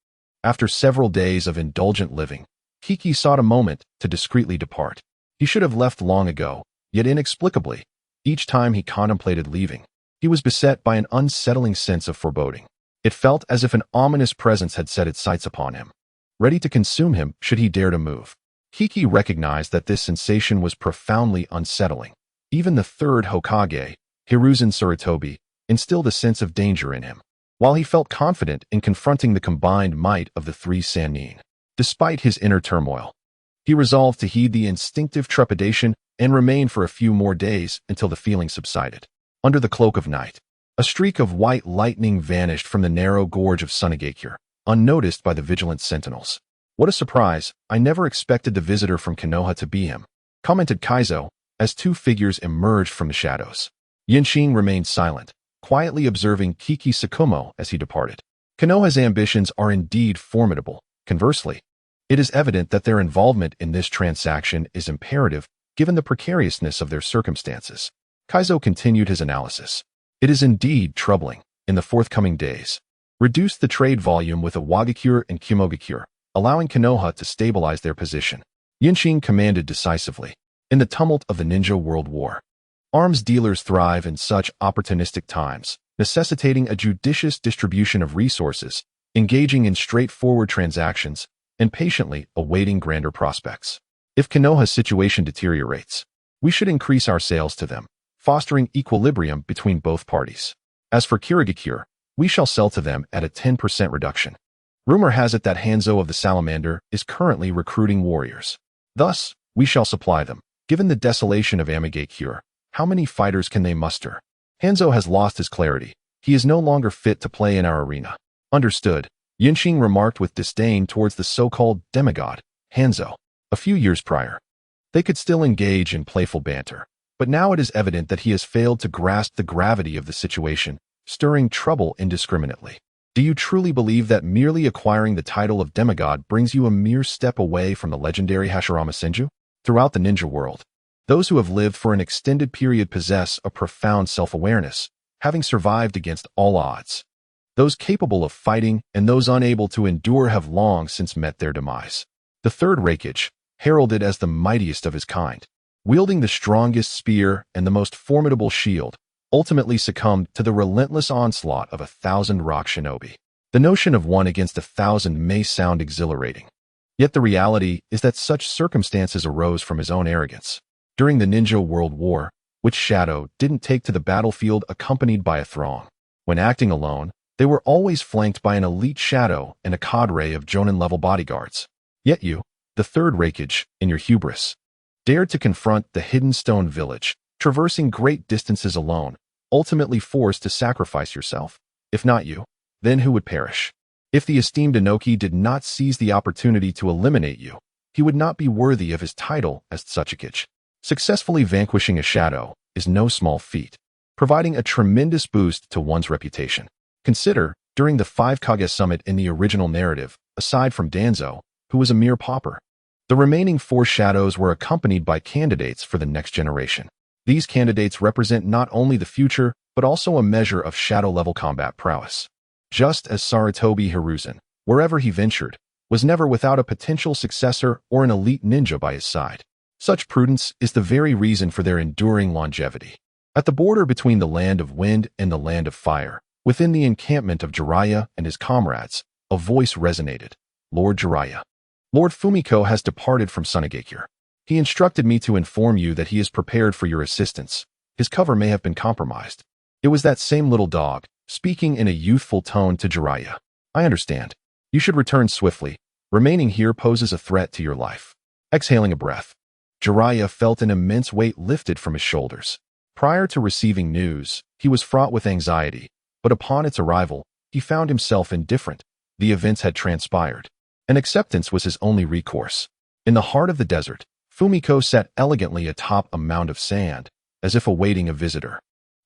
After several days of indulgent living, Kiki sought a moment to discreetly depart. He should have left long ago, yet inexplicably, each time he contemplated leaving, he was beset by an unsettling sense of foreboding. It felt as if an ominous presence had set its sights upon him, ready to consume him should he dare to move. Kiki recognized that this sensation was profoundly unsettling. Even the third Hokage, Hiruzen Tsurutobi, instilled a sense of danger in him, while he felt confident in confronting the combined might of the 3 Sannin. Despite his inner turmoil, he resolved to heed the instinctive trepidation and remain for a few more days until the feeling subsided. Under the cloak of night, a streak of white lightning vanished from the narrow gorge of Sunagakure, unnoticed by the vigilant sentinels. What a surprise! I never expected the visitor from Konoha to be him, commented Kaizo, as two figures emerged from the shadows. Yinxing remained silent, quietly observing Kiki Sakumo as he departed. Konoha's ambitions are indeed formidable. Conversely, it is evident that their involvement in this transaction is imperative given the precariousness of their circumstances. Kaizo continued his analysis. It is indeed troubling. In the forthcoming days, reduce the trade volume with Iwagakure and Kumogakure, allowing Konoha to stabilize their position. Yinxing commanded decisively. In the tumult of the Ninja World War, arms dealers thrive in such opportunistic times, necessitating a judicious distribution of resources, engaging in straightforward transactions, and patiently awaiting grander prospects. If Konoha's situation deteriorates, we should increase our sales to them, fostering equilibrium between both parties. As for Kirigakure, we shall sell to them at a 10% reduction. Rumor has it that Hanzo of the Salamander is currently recruiting warriors. Thus, we shall supply them. Given the desolation of Amigakure, how many fighters can they muster? Hanzo has lost his clarity. He is no longer fit to play in our arena. Understood, Yinxing remarked with disdain towards the so-called demigod, Hanzo. A few years prior, they could still engage in playful banter, but now it is evident that he has failed to grasp the gravity of the situation, stirring trouble indiscriminately. Do you truly believe that merely acquiring the title of demigod brings you a mere step away from the legendary Hashirama Senju? Throughout the ninja world, those who have lived for an extended period possess a profound self-awareness, having survived against all odds. Those capable of fighting and those unable to endure have long since met their demise. The third Reikage, heralded as the mightiest of his kind, wielding the strongest spear and the most formidable shield, ultimately succumbed to the relentless onslaught of 1,000 rock shinobi. The notion of 1 against 1,000 may sound exhilarating. Yet the reality is that such circumstances arose from his own arrogance. During the Ninja World War, which Shadow didn't take to the battlefield accompanied by a throng. When acting alone, they were always flanked by an elite Shadow and a cadre of Jonin-level bodyguards. Yet you, the third Reikage, in your hubris, dared to confront the hidden stone village, traversing great distances alone, ultimately forced to sacrifice yourself. If not you, then who would perish? If the esteemed Inoki did not seize the opportunity to eliminate you, he would not be worthy of his title as Tsukikage. Successfully vanquishing a Shadow is no small feat, providing a tremendous boost to one's reputation. Consider, during the 5 Kage summit in the original narrative, aside from Danzo, who was a mere pauper, the remaining 4 Shadows were accompanied by candidates for the next generation. These candidates represent not only the future, but also a measure of Shadow-level combat prowess. Just as Sarutobi Hiruzen, wherever he ventured, was never without a potential successor or an elite ninja by his side. Such prudence is the very reason for their enduring longevity. At the border between the land of wind and the land of fire, within the encampment of Jiraiya and his comrades, a voice resonated. Lord Jiraiya. Lord Fumiko has departed from Sunagakure. He instructed me to inform you that he is prepared for your assistance. His cover may have been compromised. It was that same little dog, speaking in a youthful tone to Jiraiya. I understand. You should return swiftly. Remaining here poses a threat to your life. Exhaling a breath, Jiraiya felt an immense weight lifted from his shoulders. Prior to receiving news, he was fraught with anxiety, but upon its arrival, he found himself indifferent. The events had transpired, and acceptance was his only recourse. In the heart of the desert, Fumiko sat elegantly atop a mound of sand, as if awaiting a visitor.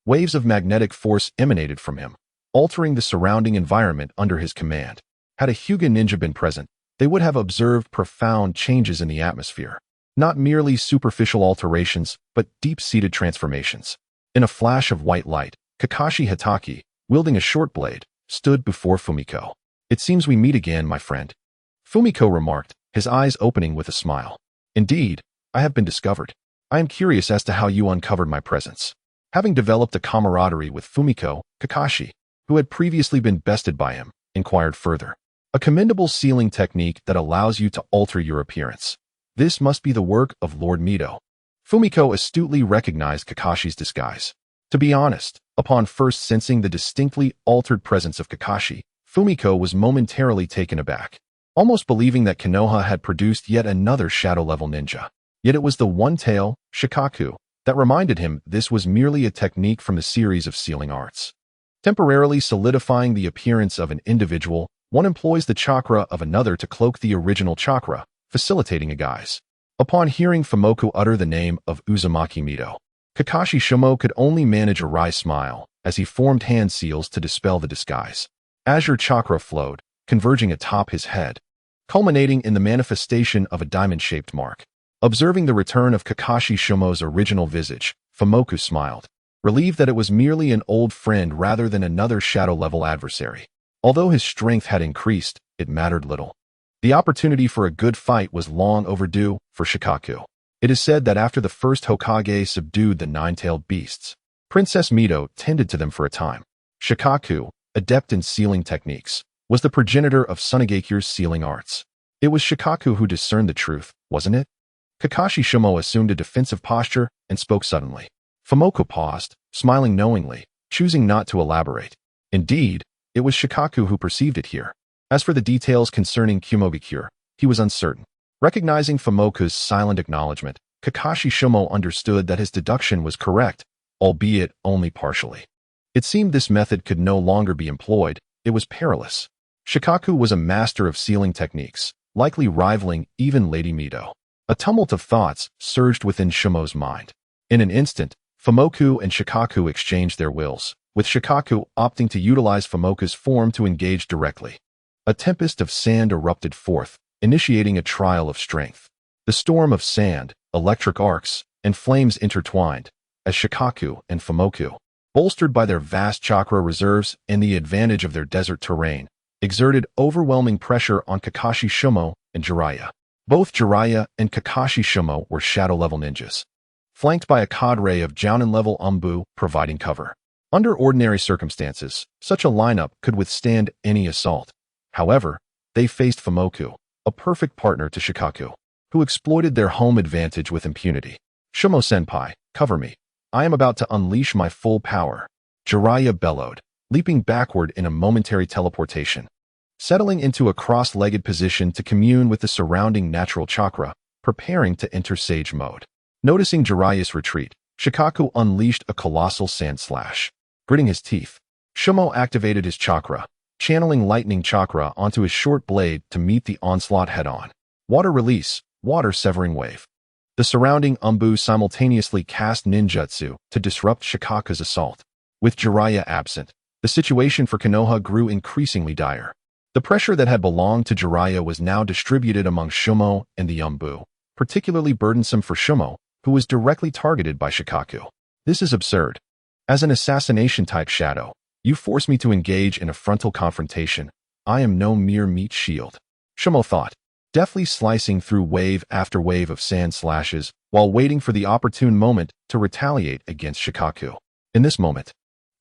Waves of magnetic force emanated from him, altering the surrounding environment under his command. Had a Hyuga ninja been present, they would have observed profound changes in the atmosphere. Not merely superficial alterations, but deep-seated transformations. In a flash of white light, Kakashi Hitaki, wielding a short blade, stood before Fumiko. It seems we meet again, my friend. Fumiko remarked, his eyes opening with a smile. Indeed, I have been discovered. I am curious as to how you uncovered my presence. Having developed a camaraderie with Fumiko, Kakashi, who had previously been bested by him, inquired further. A commendable sealing technique that allows you to alter your appearance. This must be the work of Lord Mito. Fumiko astutely recognized Kakashi's disguise. To be honest, upon first sensing the distinctly altered presence of Kakashi, Fumiko was momentarily taken aback, almost believing that Konoha had produced yet another shadow-level ninja. Yet it was the one-tail, Shikaku, that reminded him this was merely a technique from the series of sealing arts. Temporarily solidifying the appearance of an individual, one employs the chakra of another to cloak the original chakra, facilitating a guise. Upon hearing Fumoku utter the name of Uzumaki Mito, Kakashi Shomo could only manage a wry smile as he formed hand seals to dispel the disguise. Azure chakra flowed, converging atop his head, culminating in the manifestation of a diamond-shaped mark. Observing the return of Kakashi Shomo's original visage, Fumoku smiled, relieved that it was merely an old friend rather than another shadow-level adversary. Although his strength had increased, it mattered little. The opportunity for a good fight was long overdue for Shikaku. It is said that after the first Hokage subdued the nine-tailed beasts, Princess Mito tended to them for a time. Shikaku, adept in sealing techniques, was the progenitor of Sunagakure's sealing arts. It was Shikaku who discerned the truth, wasn't it? Kakashi Shomo assumed a defensive posture and spoke suddenly. Fumoku paused, smiling knowingly, choosing not to elaborate. Indeed, it was Shikaku who perceived it here. As for the details concerning Kumogakure, he was uncertain. Recognizing Fumoku's silent acknowledgement, Kakashi Shomo understood that his deduction was correct, albeit only partially. It seemed this method could no longer be employed. It was perilous. Shikaku was a master of sealing techniques, likely rivaling even Lady Mito. A tumult of thoughts surged within Shomo's mind. In an instant, Fumoku and Shikaku exchanged their wills, with Shikaku opting to utilize Fumoku's form to engage directly. A tempest of sand erupted forth, initiating a trial of strength. The storm of sand, electric arcs, and flames intertwined, as Shikaku and Fumoku, bolstered by their vast chakra reserves and the advantage of their desert terrain, exerted overwhelming pressure on Kakashi Shomo and Jiraiya. Both Jiraiya and Kakashi Shomo were shadow-level ninjas, flanked by a cadre of Jounin-level Umbu providing cover. Under ordinary circumstances, such a lineup could withstand any assault. However, they faced Fumoku, a perfect partner to Shikaku, who exploited their home advantage with impunity. Shomo-senpai, cover me. I am about to unleash my full power, Jiraiya bellowed, leaping backward in a momentary teleportation. Settling into a cross-legged position to commune with the surrounding natural chakra, preparing to enter Sage mode. Noticing Jiraiya's retreat, Shikaku unleashed a colossal sand slash. Gritting his teeth, Shomo activated his chakra, channeling lightning chakra onto his short blade to meet the onslaught head-on. Water release, water severing wave. The surrounding Umbu simultaneously cast ninjutsu to disrupt Shikaku's assault. With Jiraiya absent, the situation for Konoha grew increasingly dire. The pressure that had belonged to Jiraiya was now distributed among Shomo and the Umbu, particularly burdensome for Shomo, who was directly targeted by Shikaku. This is absurd. As an assassination-type shadow, you force me to engage in a frontal confrontation. I am no mere meat shield. Shomo thought, deftly slicing through wave after wave of sand slashes while waiting for the opportune moment to retaliate against Shikaku. In this moment,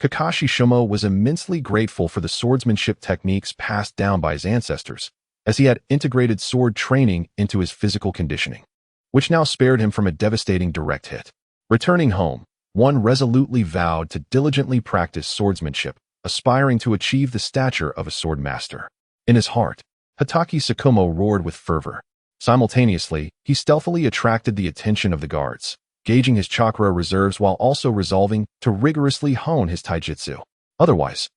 Kakashi Shomo was immensely grateful for the swordsmanship techniques passed down by his ancestors, as he had integrated sword training into his physical conditioning, which now spared him from a devastating direct hit. Returning home, one resolutely vowed to diligently practice swordsmanship, aspiring to achieve the stature of a sword master. In his heart, Hatake Tsukumo roared with fervor. Simultaneously, he stealthily attracted the attention of the guards, gauging his chakra reserves while also resolving to rigorously hone his taijutsu. Otherwise,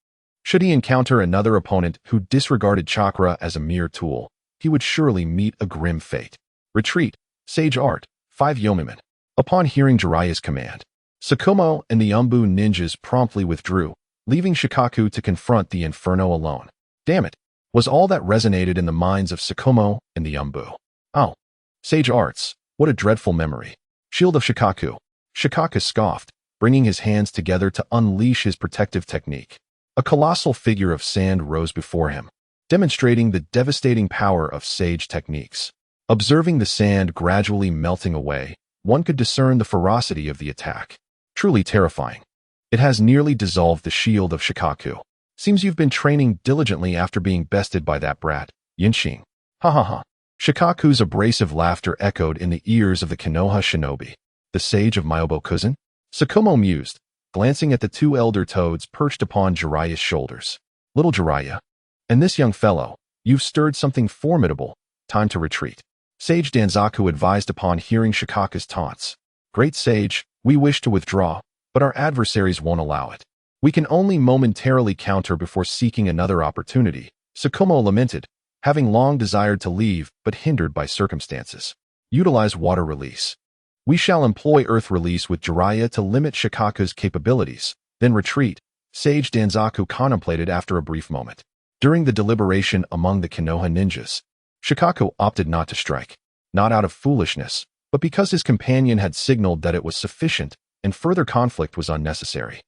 should he encounter another opponent who disregarded chakra as a mere tool, he would surely meet a grim fate. Retreat, Sage Art, 5 Yomimin. Upon hearing Jiraiya's command, Tsukumo and the Umbu ninjas promptly withdrew, leaving Shikaku to confront the Inferno alone. Damn it, was all that resonated in the minds of Tsukumo and the Umbu. Oh, Sage Arts, what a dreadful memory. Shield of Shikaku. Shikaku scoffed, bringing his hands together to unleash his protective technique. A colossal figure of sand rose before him, demonstrating the devastating power of sage techniques. Observing the sand gradually melting away, one could discern the ferocity of the attack. Truly terrifying. It has nearly dissolved the shield of Shikaku. Seems you've been training diligently after being bested by that brat, Yinxing. Ha ha ha. Shikaku's abrasive laughter echoed in the ears of the Konoha shinobi. The sage of Myobokuzen? Tsukumo mused, glancing at the 2 elder toads perched upon Jiraiya's shoulders. Little Jiraiya, and this young fellow, you've stirred something formidable. Time to retreat. Sage Danzaku advised upon hearing Shikaku's taunts. Great sage, we wish to withdraw, but our adversaries won't allow it. We can only momentarily counter before seeking another opportunity, Tsukumo lamented, having long desired to leave but hindered by circumstances. Utilize water release. We shall employ earth release with Jiraiya to limit Shikaku's capabilities, then retreat, Sage Danzaku contemplated after a brief moment. During the deliberation among the Konoha ninjas, Shikaku opted not to strike, not out of foolishness, but because his companion had signaled that it was sufficient and further conflict was unnecessary.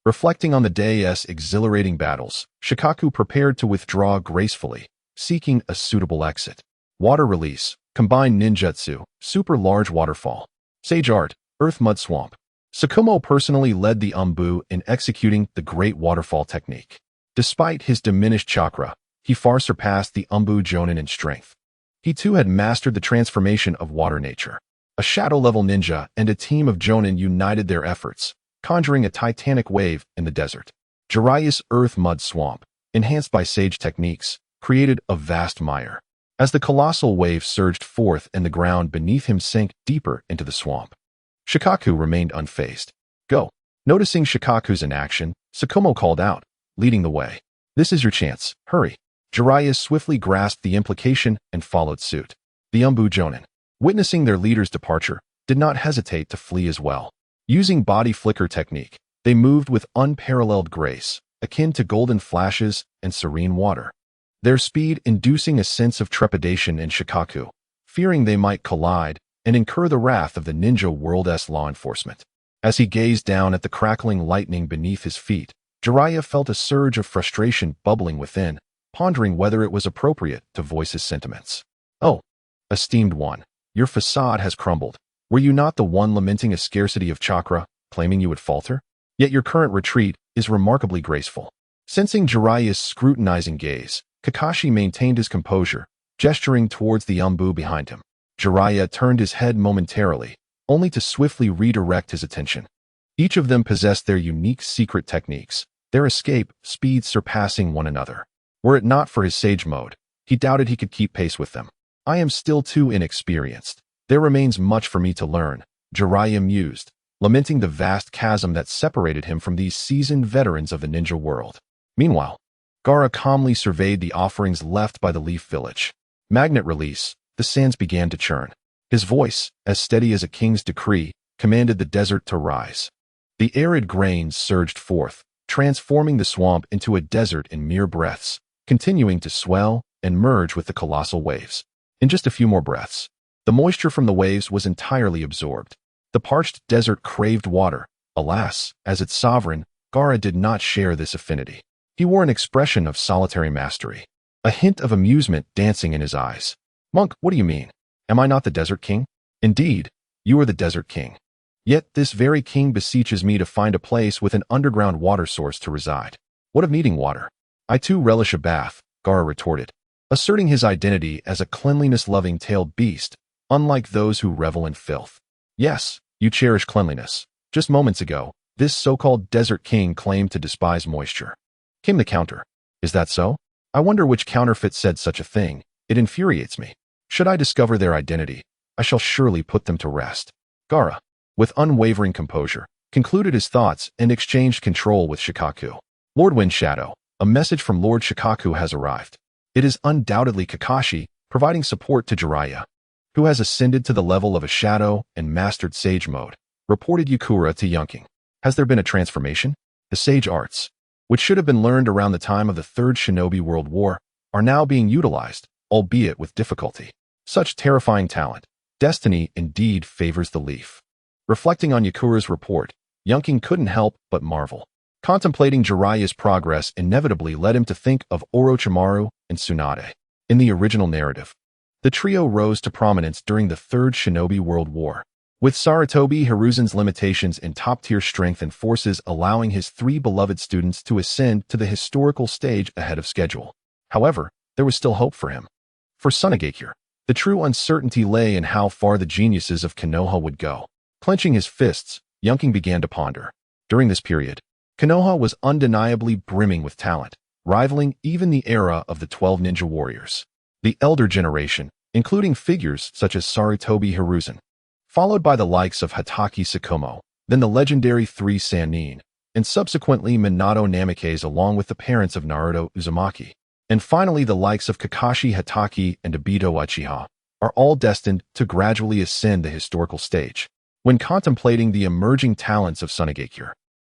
Reflecting on the day's exhilarating battles, Shikaku prepared to withdraw gracefully, seeking a suitable exit. Water release, combined ninjutsu, super large waterfall. Sage art, earth mud swamp. Tsukumo personally led the Umbu in executing the great waterfall technique. Despite his diminished chakra, he far surpassed the Umbu Jonin in strength. He too had mastered the transformation of water nature. A shadow-level ninja and a team of Jonin united their efforts, conjuring a titanic wave in the desert. Jiraiya's earth mud swamp, enhanced by sage techniques, created a vast mire. As the colossal wave surged forth and the ground beneath him sank deeper into the swamp, Shikaku remained unfazed. Go. Noticing Shikaku's inaction, Tsukumo called out, leading the way. This is your chance. Hurry. Jiraiya swiftly grasped the implication and followed suit. The Umbu Jonin, witnessing their leader's departure, did not hesitate to flee as well. Using body flicker technique, they moved with unparalleled grace, akin to golden flashes and serene water. Their speed inducing a sense of trepidation in Shikaku, fearing they might collide and incur the wrath of the ninja world's law enforcement. As he gazed down at the crackling lightning beneath his feet, Jiraiya felt a surge of frustration bubbling within, pondering whether it was appropriate to voice his sentiments. Oh, esteemed one, your facade has crumbled. Were you not the one lamenting a scarcity of chakra, claiming you would falter? Yet your current retreat is remarkably graceful. Sensing Jiraiya's scrutinizing gaze, Kakashi maintained his composure, gesturing towards the Umbu behind him. Jiraiya turned his head momentarily, only to swiftly redirect his attention. Each of them possessed their unique secret techniques, their escape speeds surpassing one another. Were it not for his sage mode, he doubted he could keep pace with them. I am still too inexperienced. There remains much for me to learn, Jiraiya mused, lamenting the vast chasm that separated him from these seasoned veterans of the ninja world. Meanwhile, Gaara calmly surveyed the offerings left by the Leaf Village. Magnet release, the sands began to churn. His voice, as steady as a king's decree, commanded the desert to rise. The arid grains surged forth, transforming the swamp into a desert in mere breaths, continuing to swell and merge with the colossal waves. In just a few more breaths, the moisture from the waves was entirely absorbed. The parched desert craved water. Alas, as its sovereign, Gaara did not share this affinity. He wore an expression of solitary mastery, a hint of amusement dancing in his eyes. Monk, what do you mean? Am I not the Desert King? Indeed, you are the Desert King. Yet this very king beseeches me to find a place with an underground water source to reside. What of needing water? I too relish a bath, Gaara retorted, asserting his identity as a cleanliness-loving tailed beast, unlike those who revel in filth. Yes, you cherish cleanliness. Just moments ago, this so-called Desert King claimed to despise moisture. Came the counter. Is that so? I wonder which counterfeit said such a thing. It infuriates me. Should I discover their identity, I shall surely put them to rest. Gaara, with unwavering composure, concluded his thoughts and exchanged control with Shikaku. Lord Windshadow, a message from Lord Shikaku has arrived. It is undoubtedly Kakashi, providing support to Jiraiya, who has ascended to the level of a shadow and mastered sage mode, reported Yukura to Yunking. Has there been a transformation? The sage arts, which should have been learned around the time of the Third Shinobi World War, are now being utilized, albeit with difficulty. Such terrifying talent. Destiny indeed favors the leaf. Reflecting on Yukura's report, Yunking couldn't help but marvel. Contemplating Jiraiya's progress inevitably led him to think of Orochimaru and Tsunade. In the original narrative, the trio rose to prominence during the Third Shinobi World War, with Sarutobi Hiruzen's limitations in top-tier strength and forces allowing his three beloved students to ascend to the historical stage ahead of schedule. However, there was still hope for him. For Sunagakure, the true uncertainty lay in how far the geniuses of Konoha would go. Clenching his fists, Yunking began to ponder. During this period, Konoha was undeniably brimming with talent, rivaling even the era of the 12 ninja warriors. The elder generation, including figures such as Sarutobi Hiruzen, followed by the likes of Hatake Tsukumo, then the legendary three Sannin, and subsequently Minato Namikaze along with the parents of Naruto Uzumaki, and finally the likes of Kakashi Hatake and Obito Uchiha, are all destined to gradually ascend the historical stage. When contemplating the emerging talents of Sunagakure,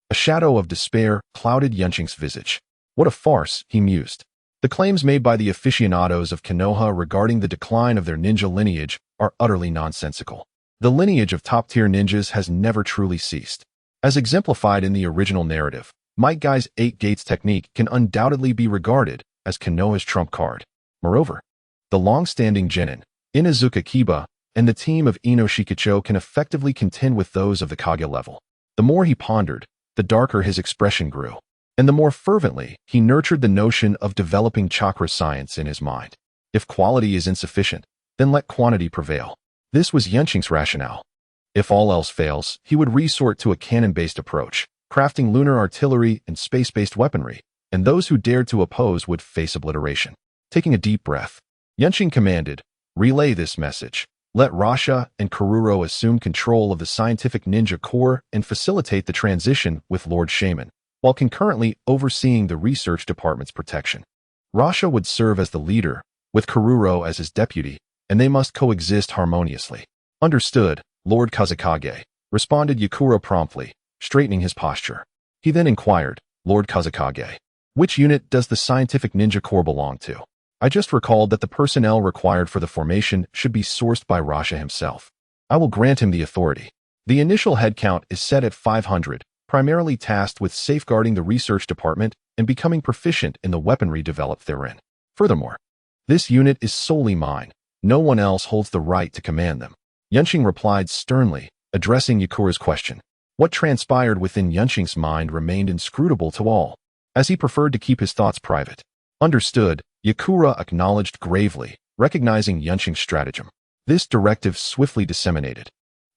a shadow of despair clouded Yunqing's visage. What a farce, he mused. The claims made by the aficionados of Konoha regarding the decline of their ninja lineage are utterly nonsensical. The lineage of top-tier ninjas has never truly ceased. As exemplified in the original narrative, Might Guy's 8 Gates technique can undoubtedly be regarded as Konoha's trump card. Moreover, the long-standing genin, Inazuka Kiba, and the team of Ino Shikicho can effectively contend with those of the Kage level. The more he pondered, the darker his expression grew, and the more fervently he nurtured the notion of developing chakra science in his mind. If quality is insufficient, then let quantity prevail. This was Yunqing's rationale. If all else fails, he would resort to a cannon-based approach, crafting lunar artillery and space-based weaponry, and those who dared to oppose would face obliteration. Taking a deep breath, Yunqing commanded, "Relay this message. Let Rasha and Kururo assume control of the scientific ninja corps and facilitate the transition with Lord Shaman, while concurrently overseeing the research department's protection. Rasha would serve as the leader, with Kururo as his deputy, and they must coexist harmoniously." "Understood, Lord Kazekage," responded Yakura promptly, straightening his posture. He then inquired, "Lord Kazekage, which unit does the scientific ninja corps belong to? I just recalled that the personnel required for the formation should be sourced by Rasha himself. I will grant him the authority. The initial headcount is set at 500, primarily tasked with safeguarding the research department and becoming proficient in the weaponry developed therein. Furthermore, this unit is solely mine. No one else holds the right to command them." Yunqing replied sternly, addressing Yakura's question. What transpired within Yunqing's mind remained inscrutable to all, as he preferred to keep his thoughts private. "Understood," Yakura acknowledged gravely, recognizing Yunqing's stratagem. This directive swiftly disseminated,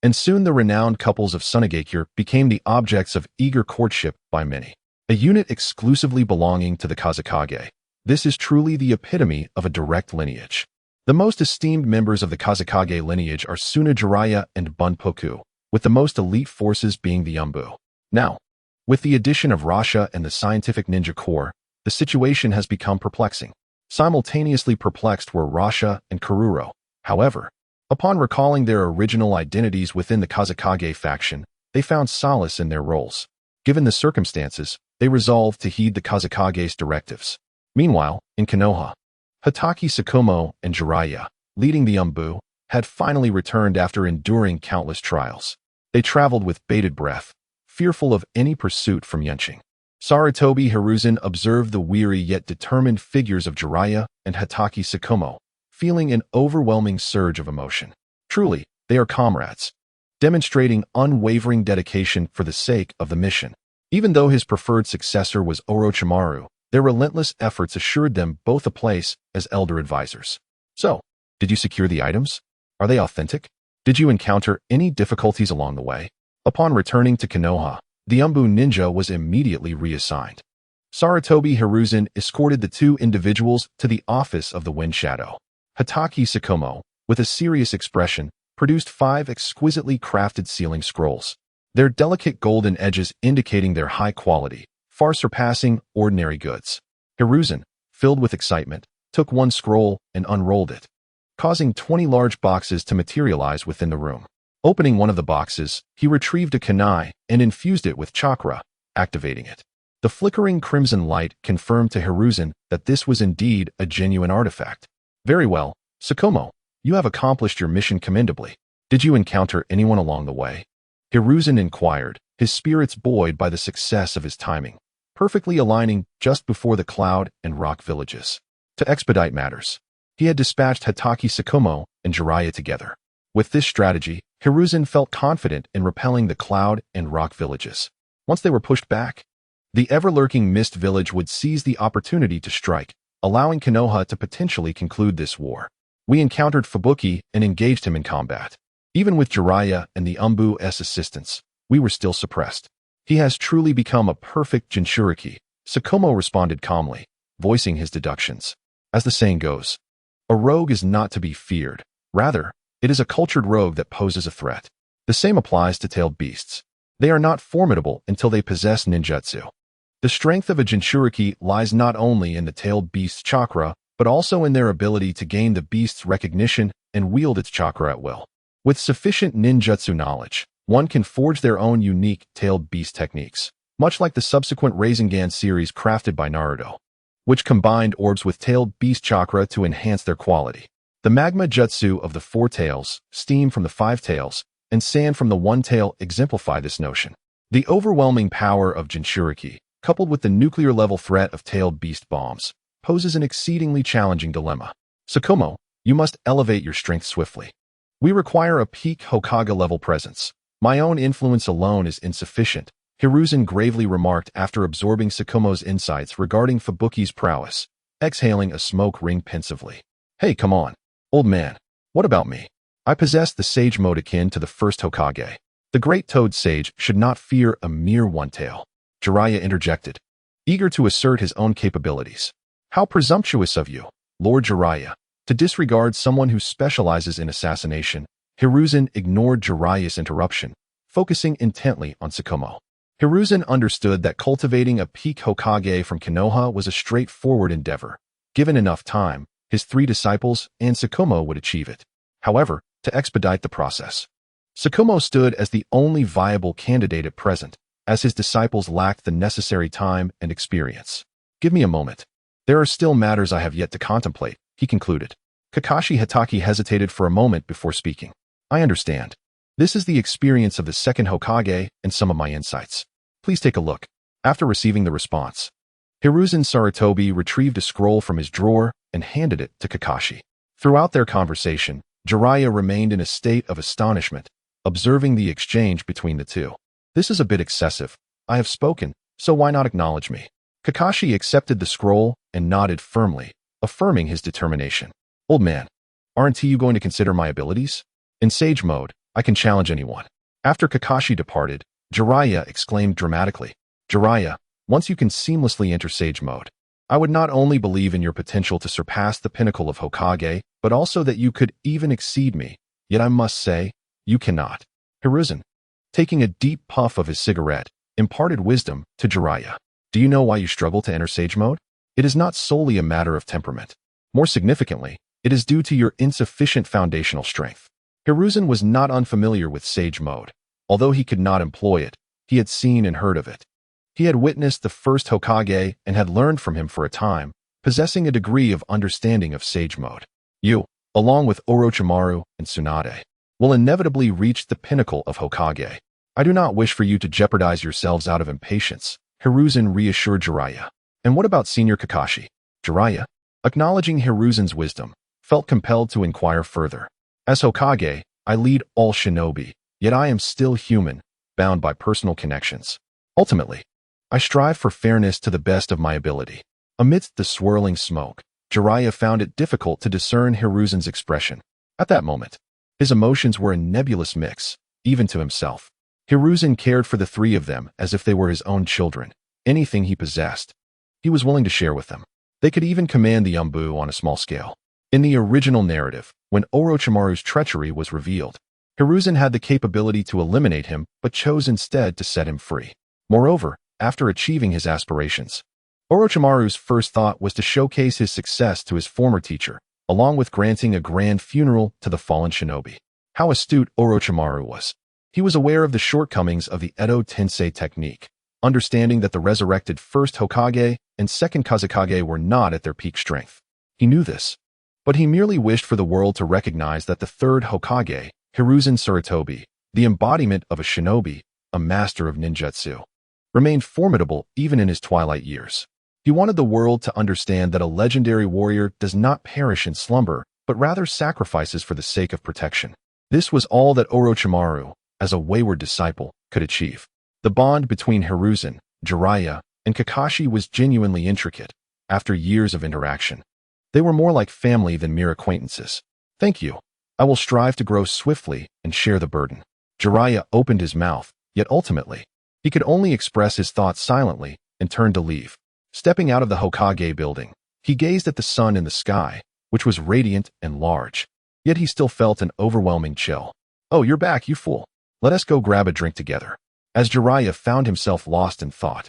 and soon the renowned couples of Sunagakure became the objects of eager courtship by many. A unit exclusively belonging to the Kazekage. This is truly the epitome of a direct lineage. The most esteemed members of the Kazekage lineage are Suna Jiraiya and Bunpoku, with the most elite forces being the Umbu. Now, with the addition of Rasha and the scientific ninja corps, the situation has become perplexing. Simultaneously perplexed were Rasha and Kururo. However, upon recalling their original identities within the Kazekage faction, they found solace in their roles. Given the circumstances, they resolved to heed the Kazekage's directives. Meanwhile, in Konoha, Hitaki Tsukumo and Jiraiya, leading the Umbu, had finally returned after enduring countless trials. They traveled with bated breath, fearful of any pursuit from Yunqing. Sarutobi Hiruzen observed the weary yet determined figures of Jiraiya and Hitaki Tsukumo, feeling an overwhelming surge of emotion. Truly, they are comrades, demonstrating unwavering dedication for the sake of the mission. Even though his preferred successor was Orochimaru, their relentless efforts assured them both a place as elder advisors. "So, did you secure the items? Are they authentic? Did you encounter any difficulties along the way?" Upon returning to Konoha, the Umbu ninja was immediately reassigned. Sarutobi Hiruzen escorted the two individuals to the office of the Wind Shadow. Hitaki Tsukumo, with a serious expression, produced 5 exquisitely crafted sealing scrolls, their delicate golden edges indicating their high quality, far surpassing ordinary goods. Hiruzen, filled with excitement, took one scroll and unrolled it, causing 20 large boxes to materialize within the room. Opening one of the boxes, he retrieved a kunai and infused it with chakra, activating it. The flickering crimson light confirmed to Hiruzen that this was indeed a genuine artifact. "Very well, Tsukumo, you have accomplished your mission commendably. Did you encounter anyone along the way?" Hiruzen inquired, his spirits buoyed by the success of his timing, perfectly aligning just before the cloud and rock villages. To expedite matters, he had dispatched Hitaki Tsukumo and Jiraiya together. With this strategy, Hiruzen felt confident in repelling the cloud and rock villages. Once they were pushed back, the ever-lurking mist village would seize the opportunity to strike, allowing Konoha to potentially conclude this war. "We encountered Fubuki and engaged him in combat. Even with Jiraiya and the Umbu's assistance, we were still suppressed. He has truly become a perfect Jinchuriki," Tsukumo responded calmly, voicing his deductions. As the saying goes, a rogue is not to be feared. Rather, it is a cultured rogue that poses a threat. The same applies to tailed beasts. They are not formidable until they possess ninjutsu. The strength of a Jinchuriki lies not only in the tailed beast's chakra, but also in their ability to gain the beast's recognition and wield its chakra at will. With sufficient ninjutsu knowledge, one can forge their own unique tailed beast techniques, much like the subsequent Rasengan series crafted by Naruto, which combined orbs with tailed beast chakra to enhance their quality. The magma jutsu of the 4 tails, steam from the 5 tails, and sand from the 1 tail exemplify this notion. The overwhelming power of Jinchuriki, coupled with the nuclear-level threat of tailed beast bombs, poses an exceedingly challenging dilemma. Tsukumo, you must elevate your strength swiftly. We require a peak Hokage-level presence. My own influence alone is insufficient, Hiruzen gravely remarked after absorbing Tsukumo's insights regarding Fubuki's prowess, exhaling a smoke ring pensively. Hey, come on. Old man, what about me? I possess the sage mode akin to the first Hokage. The great toad sage should not fear a mere one tail. Jiraiya interjected, eager to assert his own capabilities. How presumptuous of you, Lord Jiraiya, to disregard someone who specializes in assassination. Hiruzen ignored Jiraiya's interruption, focusing intently on Tsukumo. Hiruzen understood that cultivating a peak Hokage from Konoha was a straightforward endeavor. Given enough time, his 3 disciples and Tsukumo would achieve it. However, to expedite the process, Tsukumo stood as the only viable candidate at present, as his disciples lacked the necessary time and experience. Give me a moment. There are still matters I have yet to contemplate, he concluded. Kakashi Hatake hesitated for a moment before speaking. I understand. This is the experience of the second Hokage and some of my insights. Please take a look. After receiving the response, Hiruzen Sarutobi retrieved a scroll from his drawer and handed it to Kakashi. Throughout their conversation, Jiraiya remained in a state of astonishment, observing the exchange between the two. This is a bit excessive. I have spoken, so why not acknowledge me? Kakashi accepted the scroll and nodded firmly, affirming his determination. Old man, aren't you going to consider my abilities? In sage mode, I can challenge anyone. After Kakashi departed, Jiraiya exclaimed dramatically, Jiraiya, once you can seamlessly enter sage mode, I would not only believe in your potential to surpass the pinnacle of Hokage, but also that you could even exceed me. Yet I must say, you cannot. Hiruzen, taking a deep puff of his cigarette, imparted wisdom to Jiraiya. Do you know why you struggle to enter sage mode? It is not solely a matter of temperament. More significantly, it is due to your insufficient foundational strength. Hiruzen was not unfamiliar with sage mode. Although he could not employ it, he had seen and heard of it. He had witnessed the first Hokage and had learned from him for a time, possessing a degree of understanding of sage mode. You, along with Orochimaru and Tsunade, will inevitably reach the pinnacle of Hokage. I do not wish for you to jeopardize yourselves out of impatience, Hiruzen reassured Jiraiya. And what about Senior Kakashi? Jiraiya, acknowledging Hiruzen's wisdom, felt compelled to inquire further. As Hokage, I lead all shinobi, yet I am still human, bound by personal connections. Ultimately, I strive for fairness to the best of my ability. Amidst the swirling smoke, Jiraiya found it difficult to discern Hiruzen's expression. At that moment, his emotions were a nebulous mix, even to himself. Hiruzen cared for the 3 of them as if they were his own children. Anything he possessed, he was willing to share with them. They could even command the Umbu on a small scale. In the original narrative, when Orochimaru's treachery was revealed, Hiruzen had the capability to eliminate him but chose instead to set him free. Moreover, after achieving his aspirations, Orochimaru's first thought was to showcase his success to his former teacher, along with granting a grand funeral to the fallen shinobi. How astute Orochimaru was. He was aware of the shortcomings of the Edo Tensei technique, understanding that the resurrected first Hokage and second Kazekage were not at their peak strength. He knew this, but he merely wished for the world to recognize that the third Hokage, Hiruzen Sarutobi, the embodiment of a shinobi, a master of ninjutsu, remained formidable even in his twilight years. He wanted the world to understand that a legendary warrior does not perish in slumber, but rather sacrifices for the sake of protection. This was all that Orochimaru, as a wayward disciple, could achieve. The bond between Hiruzen, Jiraiya, and Kakashi was genuinely intricate. After years of interaction, they were more like family than mere acquaintances. Thank you. I will strive to grow swiftly and share the burden. Jiraiya opened his mouth, yet ultimately, he could only express his thoughts silently and turned to leave. Stepping out of the Hokage building, he gazed at the sun in the sky, which was radiant and large. Yet he still felt an overwhelming chill. Oh, you're back, you fool. Let us go grab a drink together. As Jiraiya found himself lost in thought,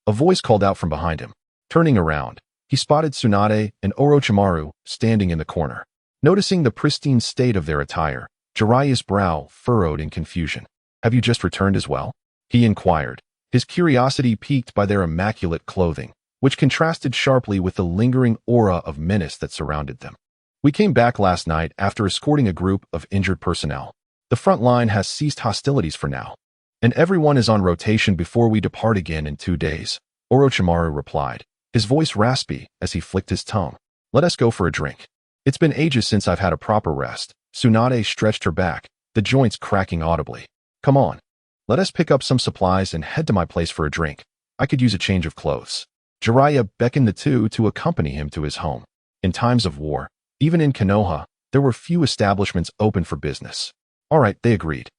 a voice called out from behind him. Turning around, he spotted Tsunade and Orochimaru standing in the corner. Noticing the pristine state of their attire, Jiraiya's brow furrowed in confusion. "Have you just returned as well?" he inquired, his curiosity piqued by their immaculate clothing, which contrasted sharply with the lingering aura of menace that surrounded them. "We came back last night after escorting a group of injured personnel. The front line has ceased hostilities for now, and everyone is on rotation before we depart again in 2 days," Orochimaru replied, his voice raspy as he flicked his tongue. "Let us go for a drink. It's been ages since I've had a proper rest." Tsunade stretched her back, the joints cracking audibly. "Come on. Let us pick up some supplies and head to my place for a drink. I could use a change of clothes." Jiraiya beckoned the two to accompany him to his home. In times of war, even in Konoha, there were few establishments open for business. All right, they agreed,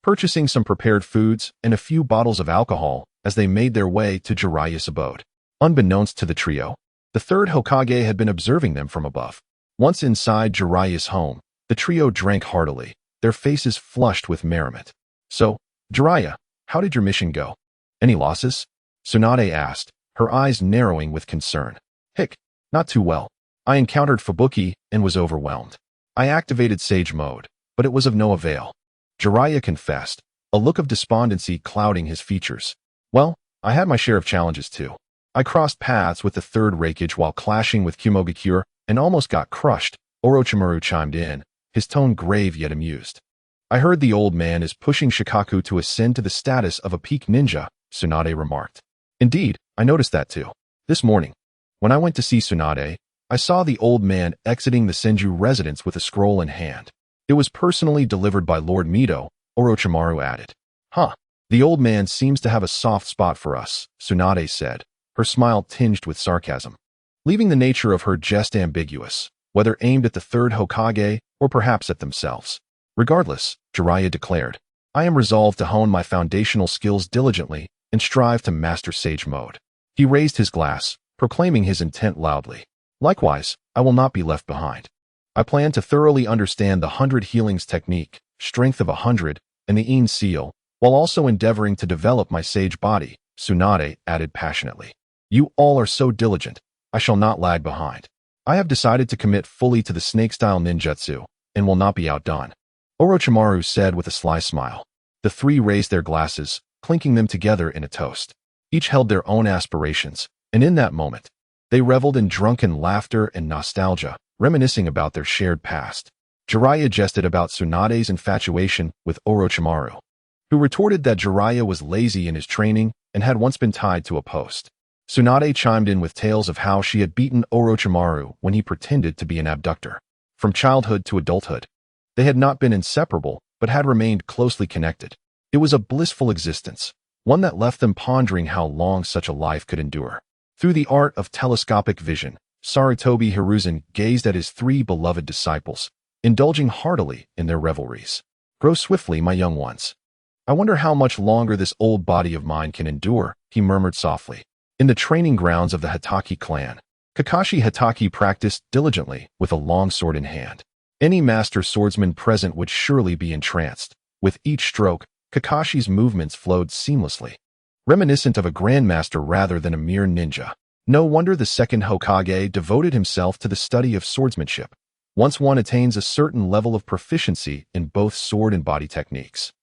purchasing some prepared foods and a few bottles of alcohol as they made their way to Jiraiya's abode. Unbeknownst to the trio, the third Hokage had been observing them from above. Once inside Jiraiya's home, the trio drank heartily, their faces flushed with merriment. "So, Jiraiya, how did your mission go? Any losses?" Tsunade asked, her eyes narrowing with concern. "Hick, not too well. I encountered Fubuki and was overwhelmed. I activated Sage Mode, but it was of no avail," Jiraiya confessed, a look of despondency clouding his features. "Well, I had my share of challenges too. I crossed paths with the third Raikage while clashing with Sunagakure and almost got crushed," Orochimaru chimed in, his tone grave yet amused. "I heard the old man is pushing Shikaku to ascend to the status of a peak ninja," Tsunade remarked. "Indeed, I noticed that too. This morning, when I went to see Tsunade, I saw the old man exiting the Senju residence with a scroll in hand. It was personally delivered by Lord Mito," Orochimaru added. "Huh, the old man seems to have a soft spot for us," Tsunade said, her smile tinged with sarcasm, leaving the nature of her jest ambiguous, whether aimed at the third Hokage or perhaps at themselves. "Regardless," Jiraiya declared, "I am resolved to hone my foundational skills diligently and strive to master Sage Mode." He raised his glass, proclaiming his intent loudly. "Likewise, I will not be left behind. I plan to thoroughly understand the 100 healings technique, strength of 100, and the Ein seal, while also endeavoring to develop my sage body," Tsunade added passionately. "You all are so diligent, I shall not lag behind. I have decided to commit fully to the snake-style ninjutsu, and will not be outdone," Orochimaru said with a sly smile. The three raised their glasses, clinking them together in a toast. Each held their own aspirations, and in that moment, they reveled in drunken laughter and nostalgia, reminiscing about their shared past. Jiraiya jested about Tsunade's infatuation with Orochimaru, who retorted that Jiraiya was lazy in his training and had once been tied to a post. Tsunade chimed in with tales of how she had beaten Orochimaru when he pretended to be an abductor. From childhood to adulthood, they had not been inseparable, but had remained closely connected. It was a blissful existence, one that left them pondering how long such a life could endure. Through the art of telescopic vision, Sarutobi Hiruzen gazed at his three beloved disciples, indulging heartily in their revelries. "Grow swiftly, my young ones. I wonder how much longer this old body of mine can endure," he murmured softly. In the training grounds of the Hitaki clan, Kakashi Hitaki practiced diligently with a long sword in hand. Any master swordsman present would surely be entranced. With each stroke, Kakashi's movements flowed seamlessly, reminiscent of a grandmaster rather than a mere ninja. No wonder the second Hokage devoted himself to the study of swordsmanship. Once one attains a certain level of proficiency in both sword and body techniques,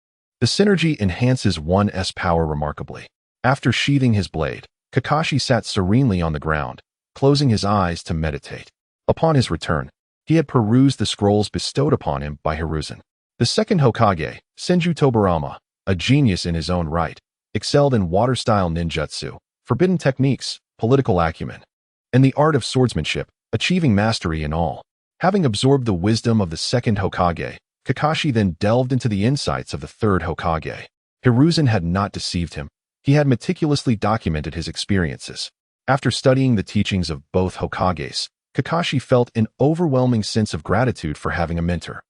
the synergy enhances one's power remarkably. After sheathing his blade, Kakashi sat serenely on the ground, closing his eyes to meditate. Upon his return, he had perused the scrolls bestowed upon him by Hiruzen. The second Hokage, Senju Tobirama, a genius in his own right, excelled in water-style ninjutsu, forbidden techniques, political acumen, and the art of swordsmanship, achieving mastery in all. Having absorbed the wisdom of the second Hokage, Kakashi then delved into the insights of the third Hokage. Hiruzen had not deceived him. He had meticulously documented his experiences. After studying the teachings of both Hokages, Kakashi felt an overwhelming sense of gratitude for having a mentor.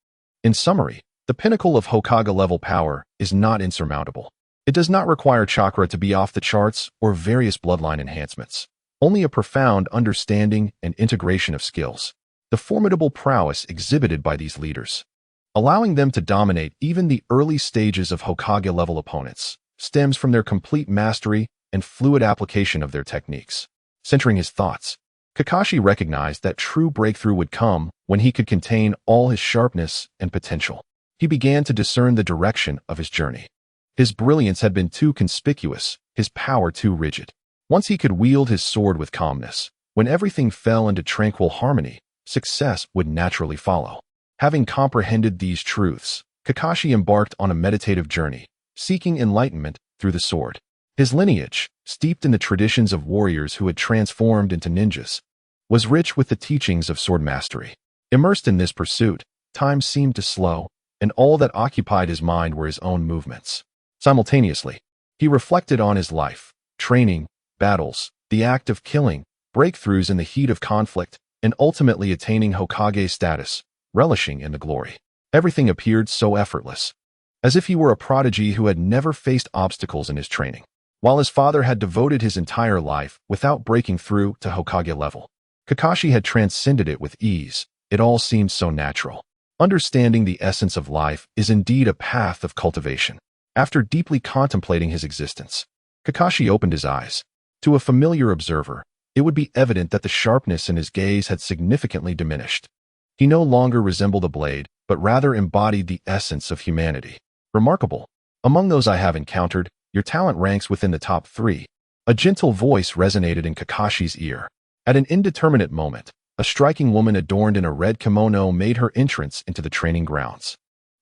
In summary, the pinnacle of Hokage-level power is not insurmountable. It does not require chakra to be off the charts or various bloodline enhancements, only a profound understanding and integration of skills. The formidable prowess exhibited by these leaders, allowing them to dominate even the early stages of Hokage-level opponents, stems from their complete mastery and fluid application of their techniques. Centering his thoughts, Kakashi recognized that true breakthrough would come when he could contain all his sharpness and potential. He began to discern the direction of his journey. His brilliance had been too conspicuous, his power too rigid. Once he could wield his sword with calmness, when everything fell into tranquil harmony, success would naturally follow. Having comprehended these truths, Kakashi embarked on a meditative journey, seeking enlightenment through the sword. His lineage, steeped in the traditions of warriors who had transformed into ninjas, was rich with the teachings of sword mastery. Immersed in this pursuit, time seemed to slow, and all that occupied his mind were his own movements. Simultaneously, he reflected on his life, training, battles, the act of killing, breakthroughs in the heat of conflict, and ultimately attaining Hokage status, relishing in the glory. Everything appeared so effortless, as if he were a prodigy who had never faced obstacles in his training. While his father had devoted his entire life without breaking through to Hokage level, Kakashi had transcended it with ease. It all seemed so natural. Understanding the essence of life is indeed a path of cultivation. After deeply contemplating his existence, Kakashi opened his eyes. To a familiar observer, it would be evident that the sharpness in his gaze had significantly diminished. He no longer resembled a blade, but rather embodied the essence of humanity. Remarkable. Among those I have encountered, your talent ranks within the top 3. A gentle voice resonated in Kakashi's ear. At an indeterminate moment, a striking woman adorned in a red kimono made her entrance into the training grounds.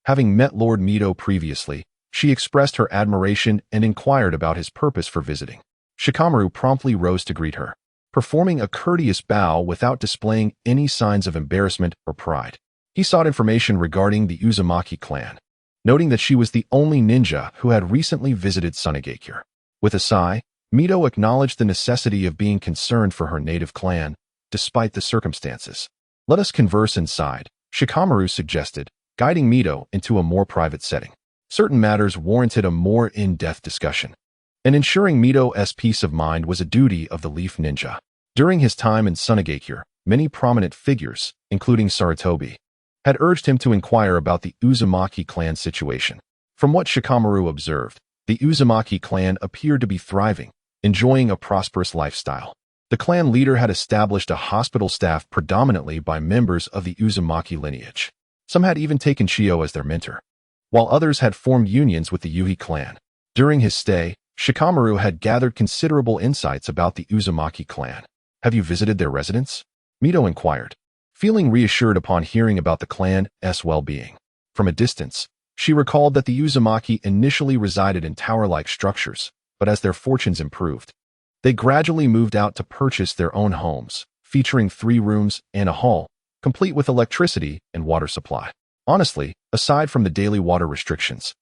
Having met Lord Mito previously, she expressed her admiration and inquired about his purpose for visiting. Shikamaru promptly rose to greet her, performing a courteous bow without displaying any signs of embarrassment or pride. He sought information regarding the Uzumaki clan, noting that she was the only ninja who had recently visited Sunagakure. With a sigh, Mito acknowledged the necessity of being concerned for her native clan, despite the circumstances. Let us converse inside, Shikamaru suggested, guiding Mito into a more private setting. Certain matters warranted a more in-depth discussion, and ensuring Mito's peace of mind was a duty of the Leaf Ninja. During his time in Sunagakure, many prominent figures, including Sarutobi, had urged him to inquire about the Uzumaki clan situation. From what Shikamaru observed, the Uzumaki clan appeared to be thriving, enjoying a prosperous lifestyle. The clan leader had established a hospital staff predominantly by members of the Uzumaki lineage. Some had even taken Chio as their mentor, while others had formed unions with the Yuhi clan. During his stay, Shikamaru had gathered considerable insights about the Uzumaki clan. Have you visited their residence? Mito inquired, feeling reassured upon hearing about the clan's well-being. From a distance, she recalled that the Uzumaki initially resided in tower-like structures, but as their fortunes improved, they gradually moved out to purchase their own homes, featuring 3 rooms and a hall, complete with electricity and water supply. Honestly, aside from the daily water restrictions,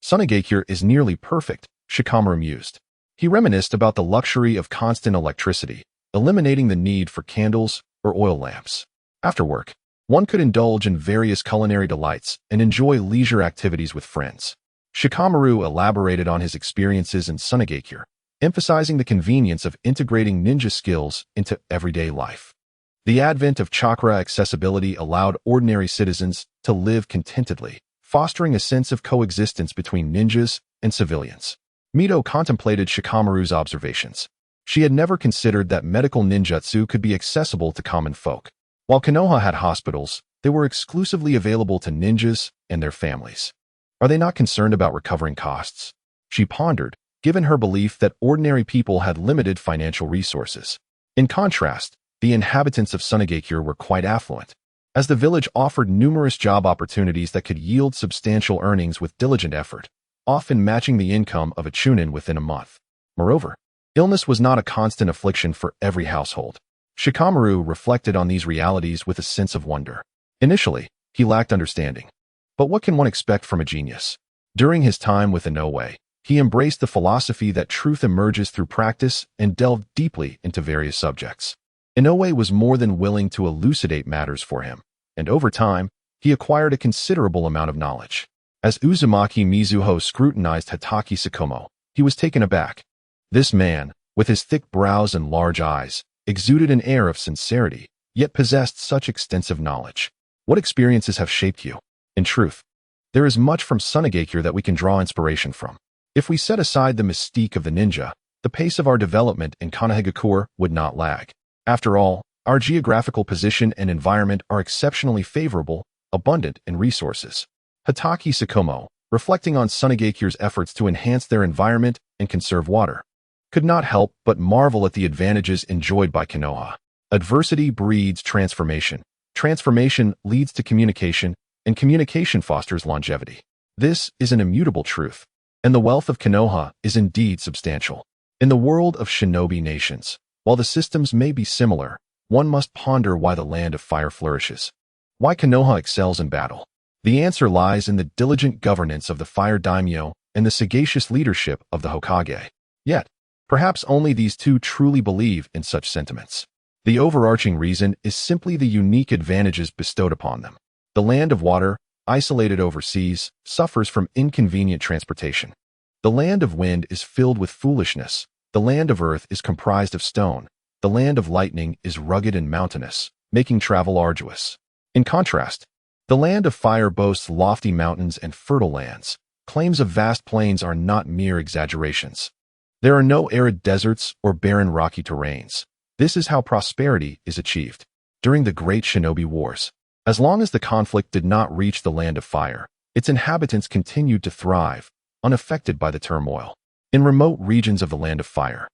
Sunagakure is nearly perfect, Shikamaru mused. He reminisced about the luxury of constant electricity, eliminating the need for candles or oil lamps. After work, one could indulge in various culinary delights and enjoy leisure activities with friends. Shikamaru elaborated on his experiences in Sunagakure, emphasizing the convenience of integrating ninja skills into everyday life. The advent of chakra accessibility allowed ordinary citizens to live contentedly, fostering a sense of coexistence between ninjas and civilians. Mito contemplated Shikamaru's observations. She had never considered that medical ninjutsu could be accessible to common folk. While Konoha had hospitals, they were exclusively available to ninjas and their families. Are they not concerned about recovering costs? She pondered, given her belief that ordinary people had limited financial resources. In contrast, the inhabitants of Sunagakure were quite affluent, as the village offered numerous job opportunities that could yield substantial earnings with diligent effort, often matching the income of a chunin within a month. Moreover, illness was not a constant affliction for every household. Shikamaru reflected on these realities with a sense of wonder. Initially, he lacked understanding. But what can one expect from a genius? During his time with Inoue, he embraced the philosophy that truth emerges through practice and delved deeply into various subjects. Inoue was more than willing to elucidate matters for him, and over time, he acquired a considerable amount of knowledge. As Uzumaki Mizuho scrutinized Hatake Tsukumo, he was taken aback. This man, with his thick brows and large eyes, exuded an air of sincerity, yet possessed such extensive knowledge. What experiences have shaped you? In truth, there is much from Sunagakure that we can draw inspiration from. If we set aside the mystique of the ninja, the pace of our development in Konohagakure would not lag. After all, Our geographical position and environment are exceptionally favorable, abundant in resources. Hatake Tsukumo, reflecting on Sunagakure's efforts to enhance their environment and conserve water, could not help but marvel at the advantages enjoyed by Konoha. Adversity breeds transformation. Transformation leads to communication, and communication fosters longevity. This is an immutable truth, and the wealth of Konoha is indeed substantial. In the world of shinobi nations, while the systems may be similar, one must ponder why the land of fire flourishes. Why Konoha excels in battle. The answer lies in the diligent governance of the fire daimyo and the sagacious leadership of the Hokage. Yet, perhaps only these two truly believe in such sentiments. The overarching reason is simply the unique advantages bestowed upon them. The land of water, isolated overseas, suffers from inconvenient transportation. The land of wind is filled with foolishness. The land of earth is comprised of stone. The land of lightning is rugged and mountainous, making travel arduous. In contrast, the land of fire boasts lofty mountains and fertile lands. Claims of vast plains are not mere exaggerations. There are no arid deserts or barren rocky terrains. This is how prosperity is achieved. During the Great Shinobi Wars, as long as the conflict did not reach the land of fire, its inhabitants continued to thrive, unaffected by the turmoil. In remote regions of the land of fire,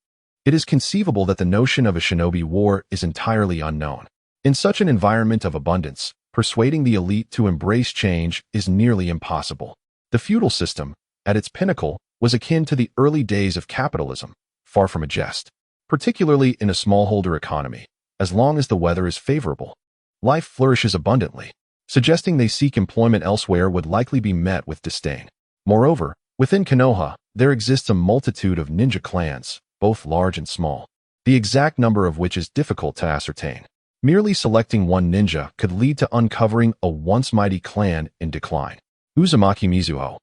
it is conceivable that the notion of a shinobi war is entirely unknown. In such an environment of abundance, persuading the elite to embrace change is nearly impossible. The feudal system, at its pinnacle, was akin to the early days of capitalism, far from a jest. Particularly in a smallholder economy, as long as the weather is favorable, life flourishes abundantly. Suggesting they seek employment elsewhere would likely be met with disdain. Moreover, within Konoha, there exists a multitude of ninja clans, both large and small, the exact number of which is difficult to ascertain. Merely selecting one ninja could lead to uncovering a once mighty clan in decline. Uzumaki Mizuho,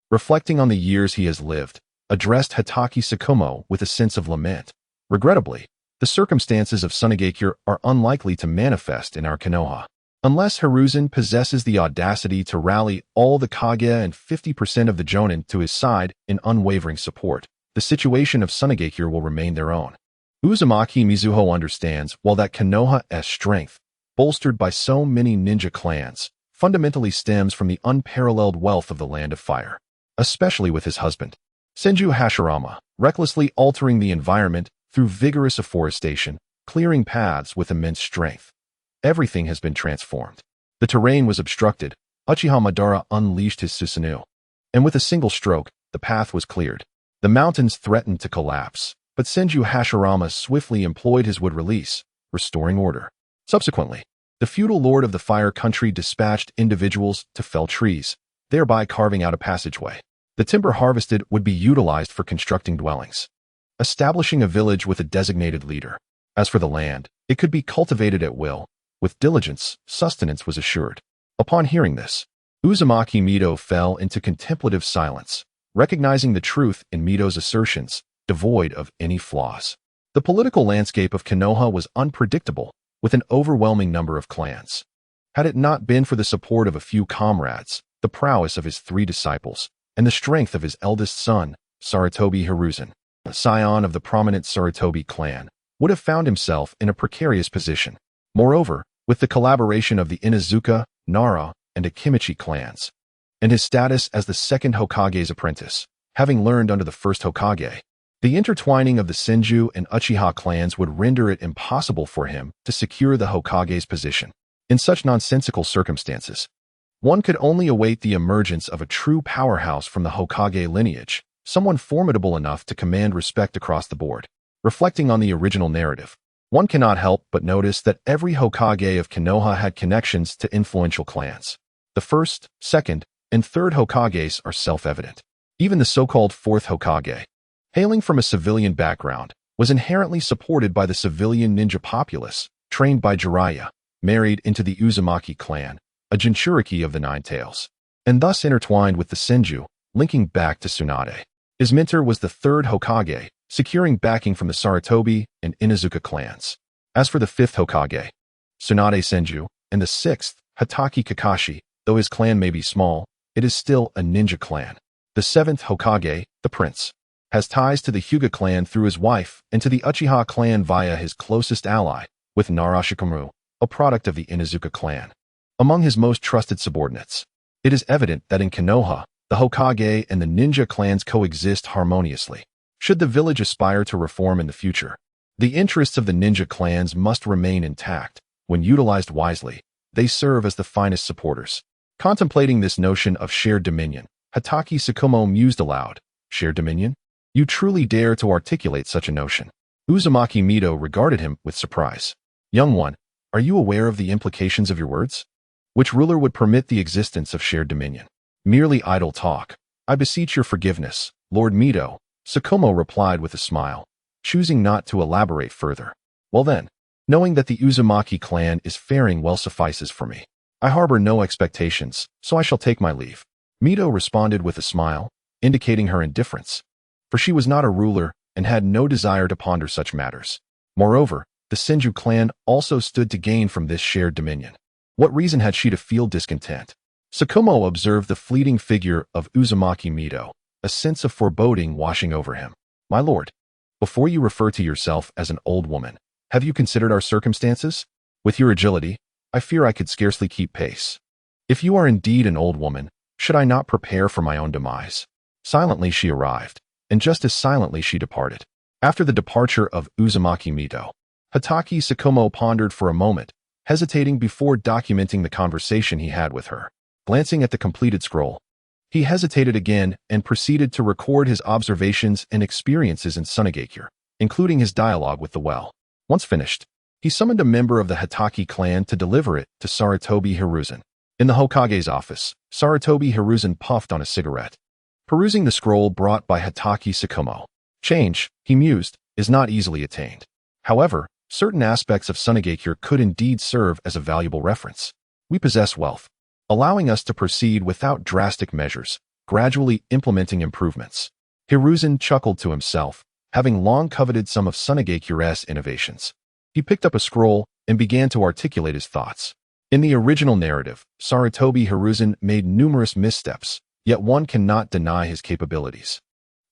reflecting on the years he has lived, addressed Hatake Tsukumo with a sense of lament. Regrettably, the circumstances of Sunagakure are unlikely to manifest in our Konoha. Unless Hiruzen possesses the audacity to rally all the Kage and 50% of the Jonin to his side in unwavering support, the situation of Sunagakure will remain their own. Uzumaki Mizuho understands while that Konoha's strength, bolstered by so many ninja clans, fundamentally stems from the unparalleled wealth of the land of fire, especially with his husband, Senju Hashirama, recklessly altering the environment through vigorous afforestation, clearing paths with immense strength. Everything has been transformed. The terrain was obstructed. Uchiha Madara unleashed his Susanoo, and with a single stroke, the path was cleared. The mountains threatened to collapse, but Senju Hashirama swiftly employed his wood release, restoring order. Subsequently, the feudal lord of the fire country dispatched individuals to fell trees, thereby carving out a passageway. The timber harvested would be utilized for constructing dwellings, establishing a village with a designated leader. As for the land, it could be cultivated at will. With diligence, sustenance was assured. Upon hearing this, Uzumaki Mido fell into contemplative silence, recognizing the truth in Mido's assertions, devoid of any flaws. The political landscape of Konoha was unpredictable, with an overwhelming number of clans. Had it not been for the support of a few comrades, the prowess of his 3 disciples, and the strength of his eldest son, Sarutobi Hiruzen, a scion of the prominent Sarutobi clan, would have found himself in a precarious position. Moreover, with the collaboration of the Inazuka, Nara, and Akimichi clans, and his status as the second Hokage's apprentice, having learned under the first Hokage, the intertwining of the Senju and Uchiha clans would render it impossible for him to secure the Hokage's position. In such nonsensical circumstances, one could only await the emergence of a true powerhouse from the Hokage lineage, someone formidable enough to command respect across the board. Reflecting on the original narrative, one cannot help but notice that every Hokage of Konoha had connections to influential clans. The first, second, and third Hokages are self-evident. Even the so-called fourth Hokage, hailing from a civilian background, was inherently supported by the civilian ninja populace, trained by Jiraiya, married into the Uzumaki clan, a Jinchuriki of the Nine Tails, and thus intertwined with the Senju, linking back to Tsunade. His mentor was the third Hokage, securing backing from the Sarutobi and Inazuka clans. As for the fifth Hokage, Tsunade Senju, and the sixth, Hatake Kakashi, though his clan may be small, it is still a ninja clan. The seventh Hokage, the prince, has ties to the Hyuga clan through his wife and to the Uchiha clan via his closest ally, with Narashikamu, a product of the Inuzuka clan, among his most trusted subordinates. It is evident that in Konoha, the Hokage and the ninja clans coexist harmoniously. Should the village aspire to reform in the future, the interests of the ninja clans must remain intact. When utilized wisely, they serve as the finest supporters. Contemplating this notion of shared dominion, Hatake Tsukumo mused aloud. Shared dominion? You truly dare to articulate such a notion. Uzumaki Mito regarded him with surprise. Young one, are you aware of the implications of your words? Which ruler would permit the existence of shared dominion? Merely idle talk. I beseech your forgiveness, Lord Mito, Tsukumo replied with a smile, choosing not to elaborate further. Well then, knowing that the Uzumaki clan is faring well suffices for me. I harbor no expectations, so I shall take my leave. Mito responded with a smile, indicating her indifference, for she was not a ruler and had no desire to ponder such matters. Moreover, the Senju clan also stood to gain from this shared dominion. What reason had she to feel discontent? Tsukumo observed the fleeting figure of Uzumaki Mito, a sense of foreboding washing over him. My lord, before you refer to yourself as an old woman, have you considered our circumstances? With your agility, I fear I could scarcely keep pace. If you are indeed an old woman, should I not prepare for my own demise? Silently she arrived, and just as silently she departed. After the departure of Uzumaki Mito, Hatake Tsukumo pondered for a moment, hesitating before documenting the conversation he had with her. Glancing at the completed scroll, he hesitated again and proceeded to record his observations and experiences in Sunagakure, including his dialogue with the well. Once finished, he summoned a member of the Hatake clan to deliver it to Sarutobi Hiruzen. In the Hokage's office, Sarutobi Hiruzen puffed on a cigarette, perusing the scroll brought by Hatake Tsukumo. Change, he mused, is not easily attained. However, certain aspects of Sunagakure could indeed serve as a valuable reference. We possess wealth, allowing us to proceed without drastic measures, gradually implementing improvements. Hiruzen chuckled to himself, having long coveted some of Sunagakure's innovations. He picked up a scroll and began to articulate his thoughts. In the original narrative, Sarutobi Hiruzen made numerous missteps, yet one cannot deny his capabilities.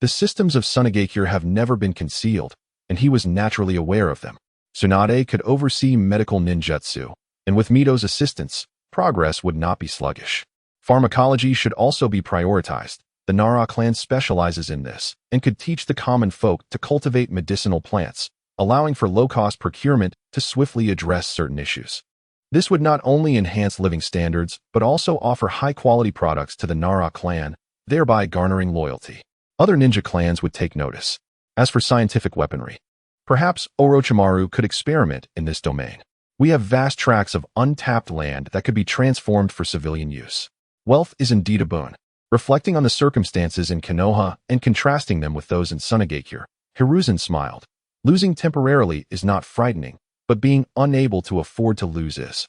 The systems of Sunagakure have never been concealed, and he was naturally aware of them. Tsunade could oversee medical ninjutsu, and with Mito's assistance, progress would not be sluggish. Pharmacology should also be prioritized. The Nara clan specializes in this, and could teach the common folk to cultivate medicinal plants, allowing for low-cost procurement to swiftly address certain issues. This would not only enhance living standards, but also offer high-quality products to the Nara clan, thereby garnering loyalty. Other ninja clans would take notice. As for scientific weaponry, perhaps Orochimaru could experiment in this domain. We have vast tracts of untapped land that could be transformed for civilian use. Wealth is indeed a boon. Reflecting on the circumstances in Konoha and contrasting them with those in Sunagakure, Hiruzen smiled. Losing temporarily is not frightening, but being unable to afford to lose is.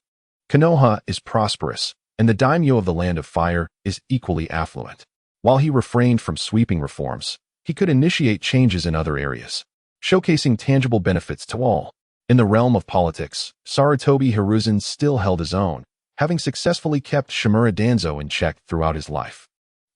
Konoha is prosperous, and the daimyo of the Land of Fire is equally affluent. While he refrained from sweeping reforms, he could initiate changes in other areas, showcasing tangible benefits to all. In the realm of politics, Sarutobi Hiruzen still held his own, having successfully kept Shimura Danzo in check throughout his life.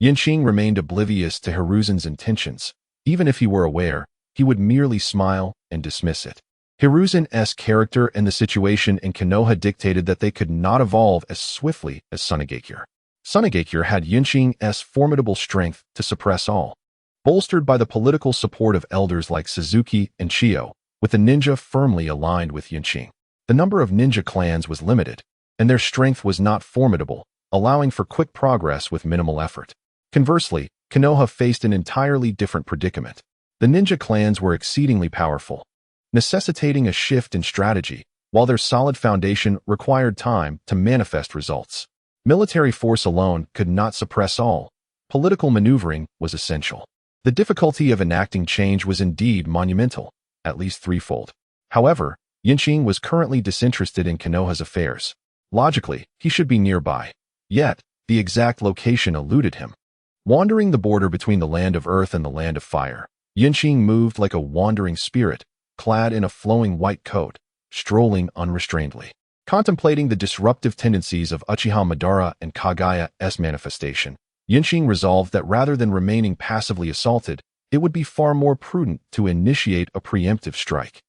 Qing remained oblivious to Hiruzen's intentions. Even if he were aware, he would merely smile and dismiss it. Hiruzen's character and the situation in Konoha dictated that they could not evolve as swiftly as Sunagakure. Sunagakure had Qing's formidable strength to suppress all. Bolstered by the political support of elders like Suzuki and Chiyo, with the ninja firmly aligned with Qing, the number of ninja clans was limited, and their strength was not formidable, allowing for quick progress with minimal effort. Conversely, Konoha faced an entirely different predicament. The ninja clans were exceedingly powerful, necessitating a shift in strategy, while their solid foundation required time to manifest results. Military force alone could not suppress all. Political maneuvering was essential. The difficulty of enacting change was indeed monumental, at least threefold. However, Qing was currently disinterested in Konoha's affairs. Logically, he should be nearby. Yet, the exact location eluded him. Wandering the border between the Land of Earth and the Land of Fire, Qing moved like a wandering spirit, clad in a flowing white coat, strolling unrestrainedly. Contemplating the disruptive tendencies of Uchiha Madara and Kagaya's manifestation, Qing resolved that rather than remaining passively assaulted, it would be far more prudent to initiate a preemptive strike.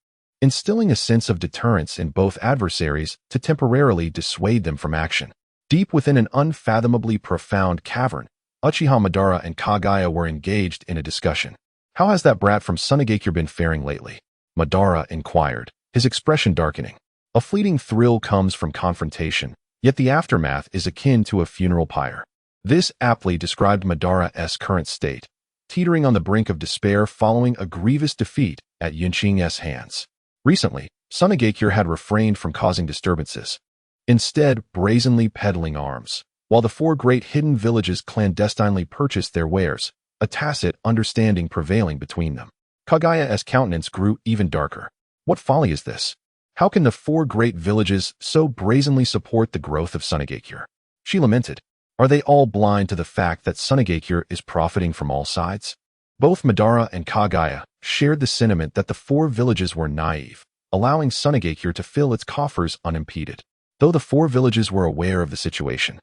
instilling a sense of deterrence in both adversaries to temporarily dissuade them from action. Deep within an unfathomably profound cavern, Uchiha Madara and Kagaya were engaged in a discussion. "How has that brat from Sunagakure been faring lately?" Madara inquired, his expression darkening. A fleeting thrill comes from confrontation, yet the aftermath is akin to a funeral pyre. This aptly described Madara's current state, teetering on the brink of despair following a grievous defeat at Yunqing's hands. Recently, Sunagakure had refrained from causing disturbances, instead brazenly peddling arms, while the four great hidden villages clandestinely purchased their wares, a tacit understanding prevailing between them. Kagaya's countenance grew even darker. What folly is this? How can the four great villages so brazenly support the growth of Sunagakure? She lamented. Are they all blind to the fact that Sunagakure is profiting from all sides? Both Madara and Kagaya shared the sentiment that the four villages were naive, allowing Sunagakure to fill its coffers unimpeded. Though the four villages were aware of the situation,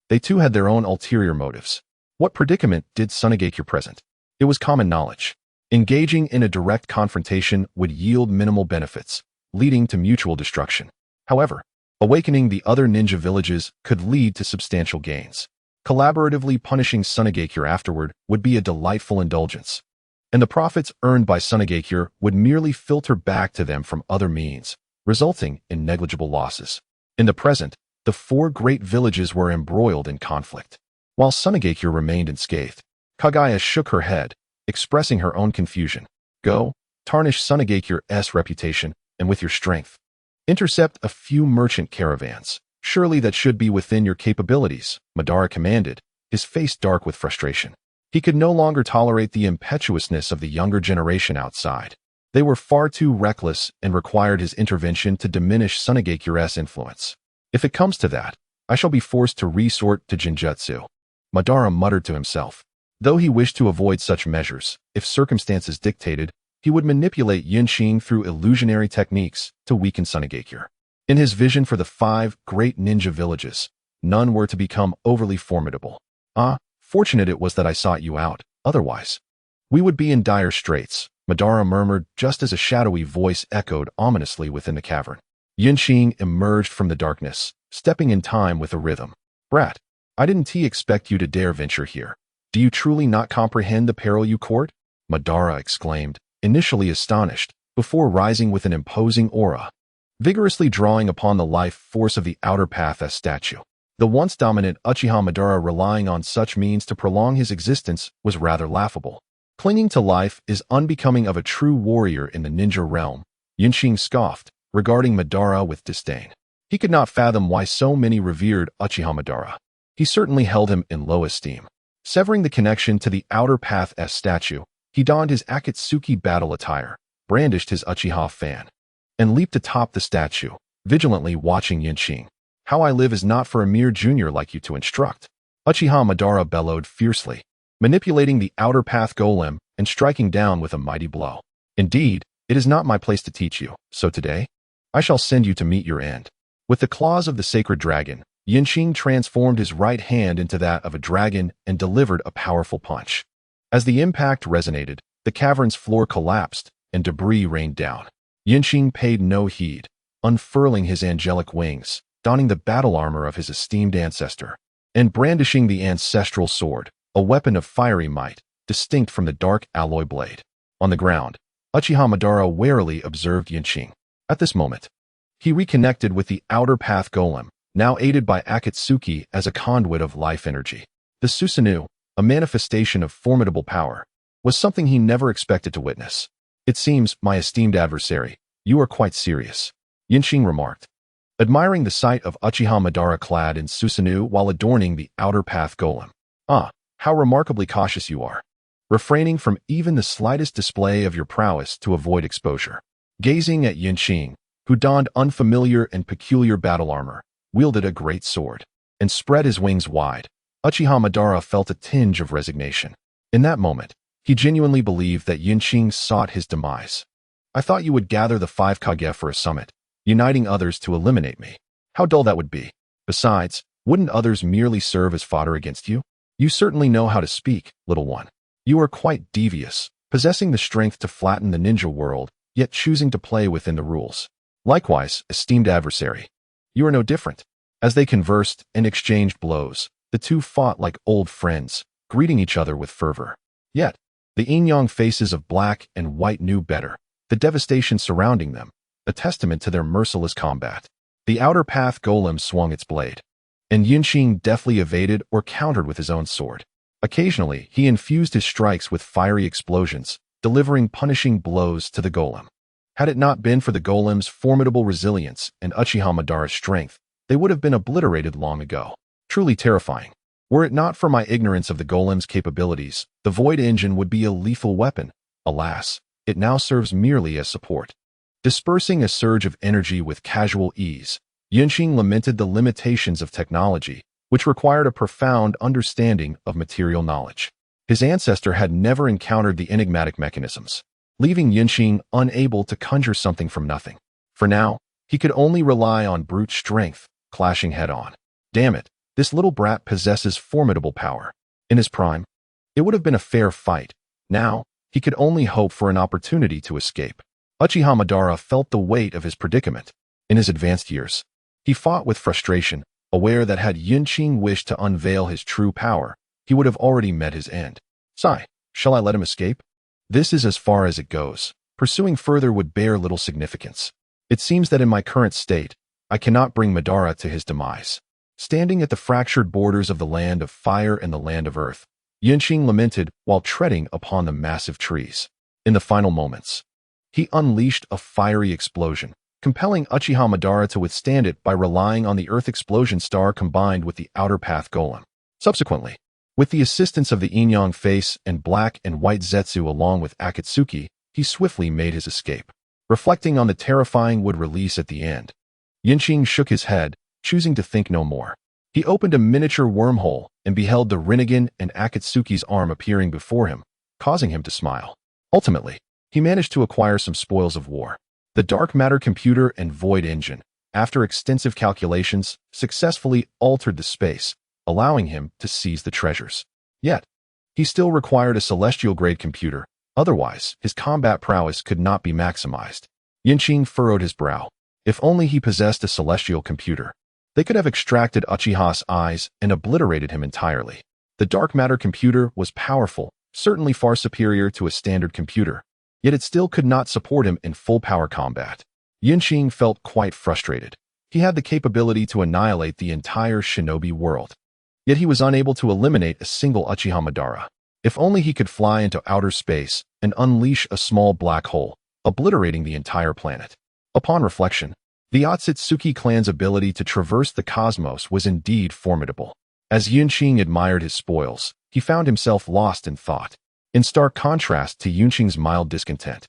they too had their own ulterior motives. What predicament did Sunagakure present? It was common knowledge. Engaging in a direct confrontation would yield minimal benefits, leading to mutual destruction. However, awakening the other ninja villages could lead to substantial gains. Collaboratively punishing Sunagakure afterward would be a delightful indulgence, and the profits earned by Sunagakure would merely filter back to them from other means, resulting in negligible losses. In the present, the four great villages were embroiled in conflict. While Sunagakure remained unscathed, Kagaya shook her head, expressing her own confusion. Go, tarnish Sunagakure's reputation, and with your strength, intercept a few merchant caravans. Surely that should be within your capabilities, Madara commanded, his face dark with frustration. He could no longer tolerate the impetuousness of the younger generation outside. They were far too reckless and required his intervention to diminish Sunagakure's influence. If it comes to that, I shall be forced to resort to Genjutsu, Madara muttered to himself. Though he wished to avoid such measures, if circumstances dictated, he would manipulate Yunqing through illusionary techniques to weaken Sunagakure. In his vision for the five great ninja villages, none were to become overly formidable. Fortunate it was that I sought you out, otherwise we would be in dire straits, Madara murmured just as a shadowy voice echoed ominously within the cavern. Yunqing emerged from the darkness, stepping in time with a rhythm. Brat, I didn't expect you to dare venture here. Do you truly not comprehend the peril you court? Madara exclaimed, initially astonished, before rising with an imposing aura, vigorously drawing upon the life force of the outer path as statue. The once dominant Uchiha Madara relying on such means to prolong his existence was rather laughable. Clinging to life is unbecoming of a true warrior in the ninja realm, Yunqing scoffed, regarding Madara with disdain. He could not fathom why so many revered Uchiha Madara. He certainly held him in low esteem. Severing the connection to the outer path as statue, he donned his Akatsuki battle attire, brandished his Uchiha fan, and leaped atop the statue, vigilantly watching Yunqing. How I live is not for a mere junior like you to instruct. Uchiha Madara bellowed fiercely, manipulating the outer path golem and striking down with a mighty blow. Indeed, it is not my place to teach you, so today, I shall send you to meet your end. With the claws of the sacred dragon, Yunqing transformed his right hand into that of a dragon and delivered a powerful punch. As the impact resonated, the cavern's floor collapsed and debris rained down. Yunqing paid no heed, unfurling his angelic wings, donning the battle armor of his esteemed ancestor, and brandishing the ancestral sword, a weapon of fiery might, distinct from the dark alloy blade. On the ground, Uchiha Madara warily observed Yunqing. At this moment, he reconnected with the outer path golem, now aided by Akatsuki as a conduit of life energy. The Susanoo, a manifestation of formidable power, was something he never expected to witness. It seems, my esteemed adversary, you are quite serious, Yunqing remarked, admiring the sight of Uchiha Madara clad in Susanoo while adorning the outer path golem. How remarkably cautious you are, refraining from even the slightest display of your prowess to avoid exposure. Gazing at Yunqing, who donned unfamiliar and peculiar battle armor, wielded a great sword, and spread his wings wide, Uchiha Madara felt a tinge of resignation. In that moment, he genuinely believed that Yunqing sought his demise. I thought you would gather the 5 Kage for a summit, uniting others to eliminate me. How dull that would be. Besides, wouldn't others merely serve as fodder against you? You certainly know how to speak, little one. You are quite devious, possessing the strength to flatten the ninja world, yet choosing to play within the rules. Likewise, esteemed adversary, you are no different. As they conversed and exchanged blows, the two fought like old friends, greeting each other with fervor. Yet, the yin-yang faces of black and white knew better, the devastation surrounding them, a testament to their merciless combat. The outer path golem swung its blade, and Yunqing deftly evaded or countered with his own sword. Occasionally, he infused his strikes with fiery explosions, delivering punishing blows to the golem. Had it not been for the golem's formidable resilience and Uchiha Madara's strength, they would have been obliterated long ago. Truly terrifying. Were it not for my ignorance of the golem's capabilities, the void engine would be a lethal weapon. Alas, it now serves merely as support. Dispersing a surge of energy with casual ease, Yunqing lamented the limitations of technology, which required a profound understanding of material knowledge. His ancestor had never encountered the enigmatic mechanisms, leaving Yunqing unable to conjure something from nothing. For now, he could only rely on brute strength, clashing head-on. Damn it, this little brat possesses formidable power. In his prime, it would have been a fair fight. Now, he could only hope for an opportunity to escape. Uchiha Madara felt the weight of his predicament. In his advanced years, he fought with frustration, aware that had Yunqing wished to unveil his true power, he would have already met his end. Sigh, shall I let him escape? This is as far as it goes. Pursuing further would bear little significance. It seems that in my current state, I cannot bring Madara to his demise. Standing at the fractured borders of the land of fire and the land of earth, Yunqing lamented while treading upon the massive trees. In the final moments, he unleashed a fiery explosion, compelling Uchiha Madara to withstand it by relying on the Earth Explosion Star combined with the Outer Path Golem. Subsequently, with the assistance of the yin-yang face and black and white Zetsu along with Akatsuki, he swiftly made his escape. Reflecting on the terrifying wood release at the end, Yunqing shook his head, choosing to think no more. He opened a miniature wormhole and beheld the Rinnegan and Akatsuki's arm appearing before him, causing him to smile. Ultimately, he managed to acquire some spoils of war. The dark matter computer and void engine, after extensive calculations, successfully altered the space, allowing him to seize the treasures. Yet, he still required a celestial-grade computer, otherwise his combat prowess could not be maximized. Yunqing furrowed his brow. If only he possessed a celestial computer, they could have extracted Uchiha's eyes and obliterated him entirely. The dark matter computer was powerful, certainly far superior to a standard computer, yet it still could not support him in full-power combat. Yunqing felt quite frustrated. He had the capability to annihilate the entire shinobi world, yet he was unable to eliminate a single Uchiha Madara. If only he could fly into outer space and unleash a small black hole, obliterating the entire planet. Upon reflection, the Otsutsuki clan's ability to traverse the cosmos was indeed formidable. As Yunqing admired his spoils, he found himself lost in thought. In stark contrast to Yunqing's mild discontent,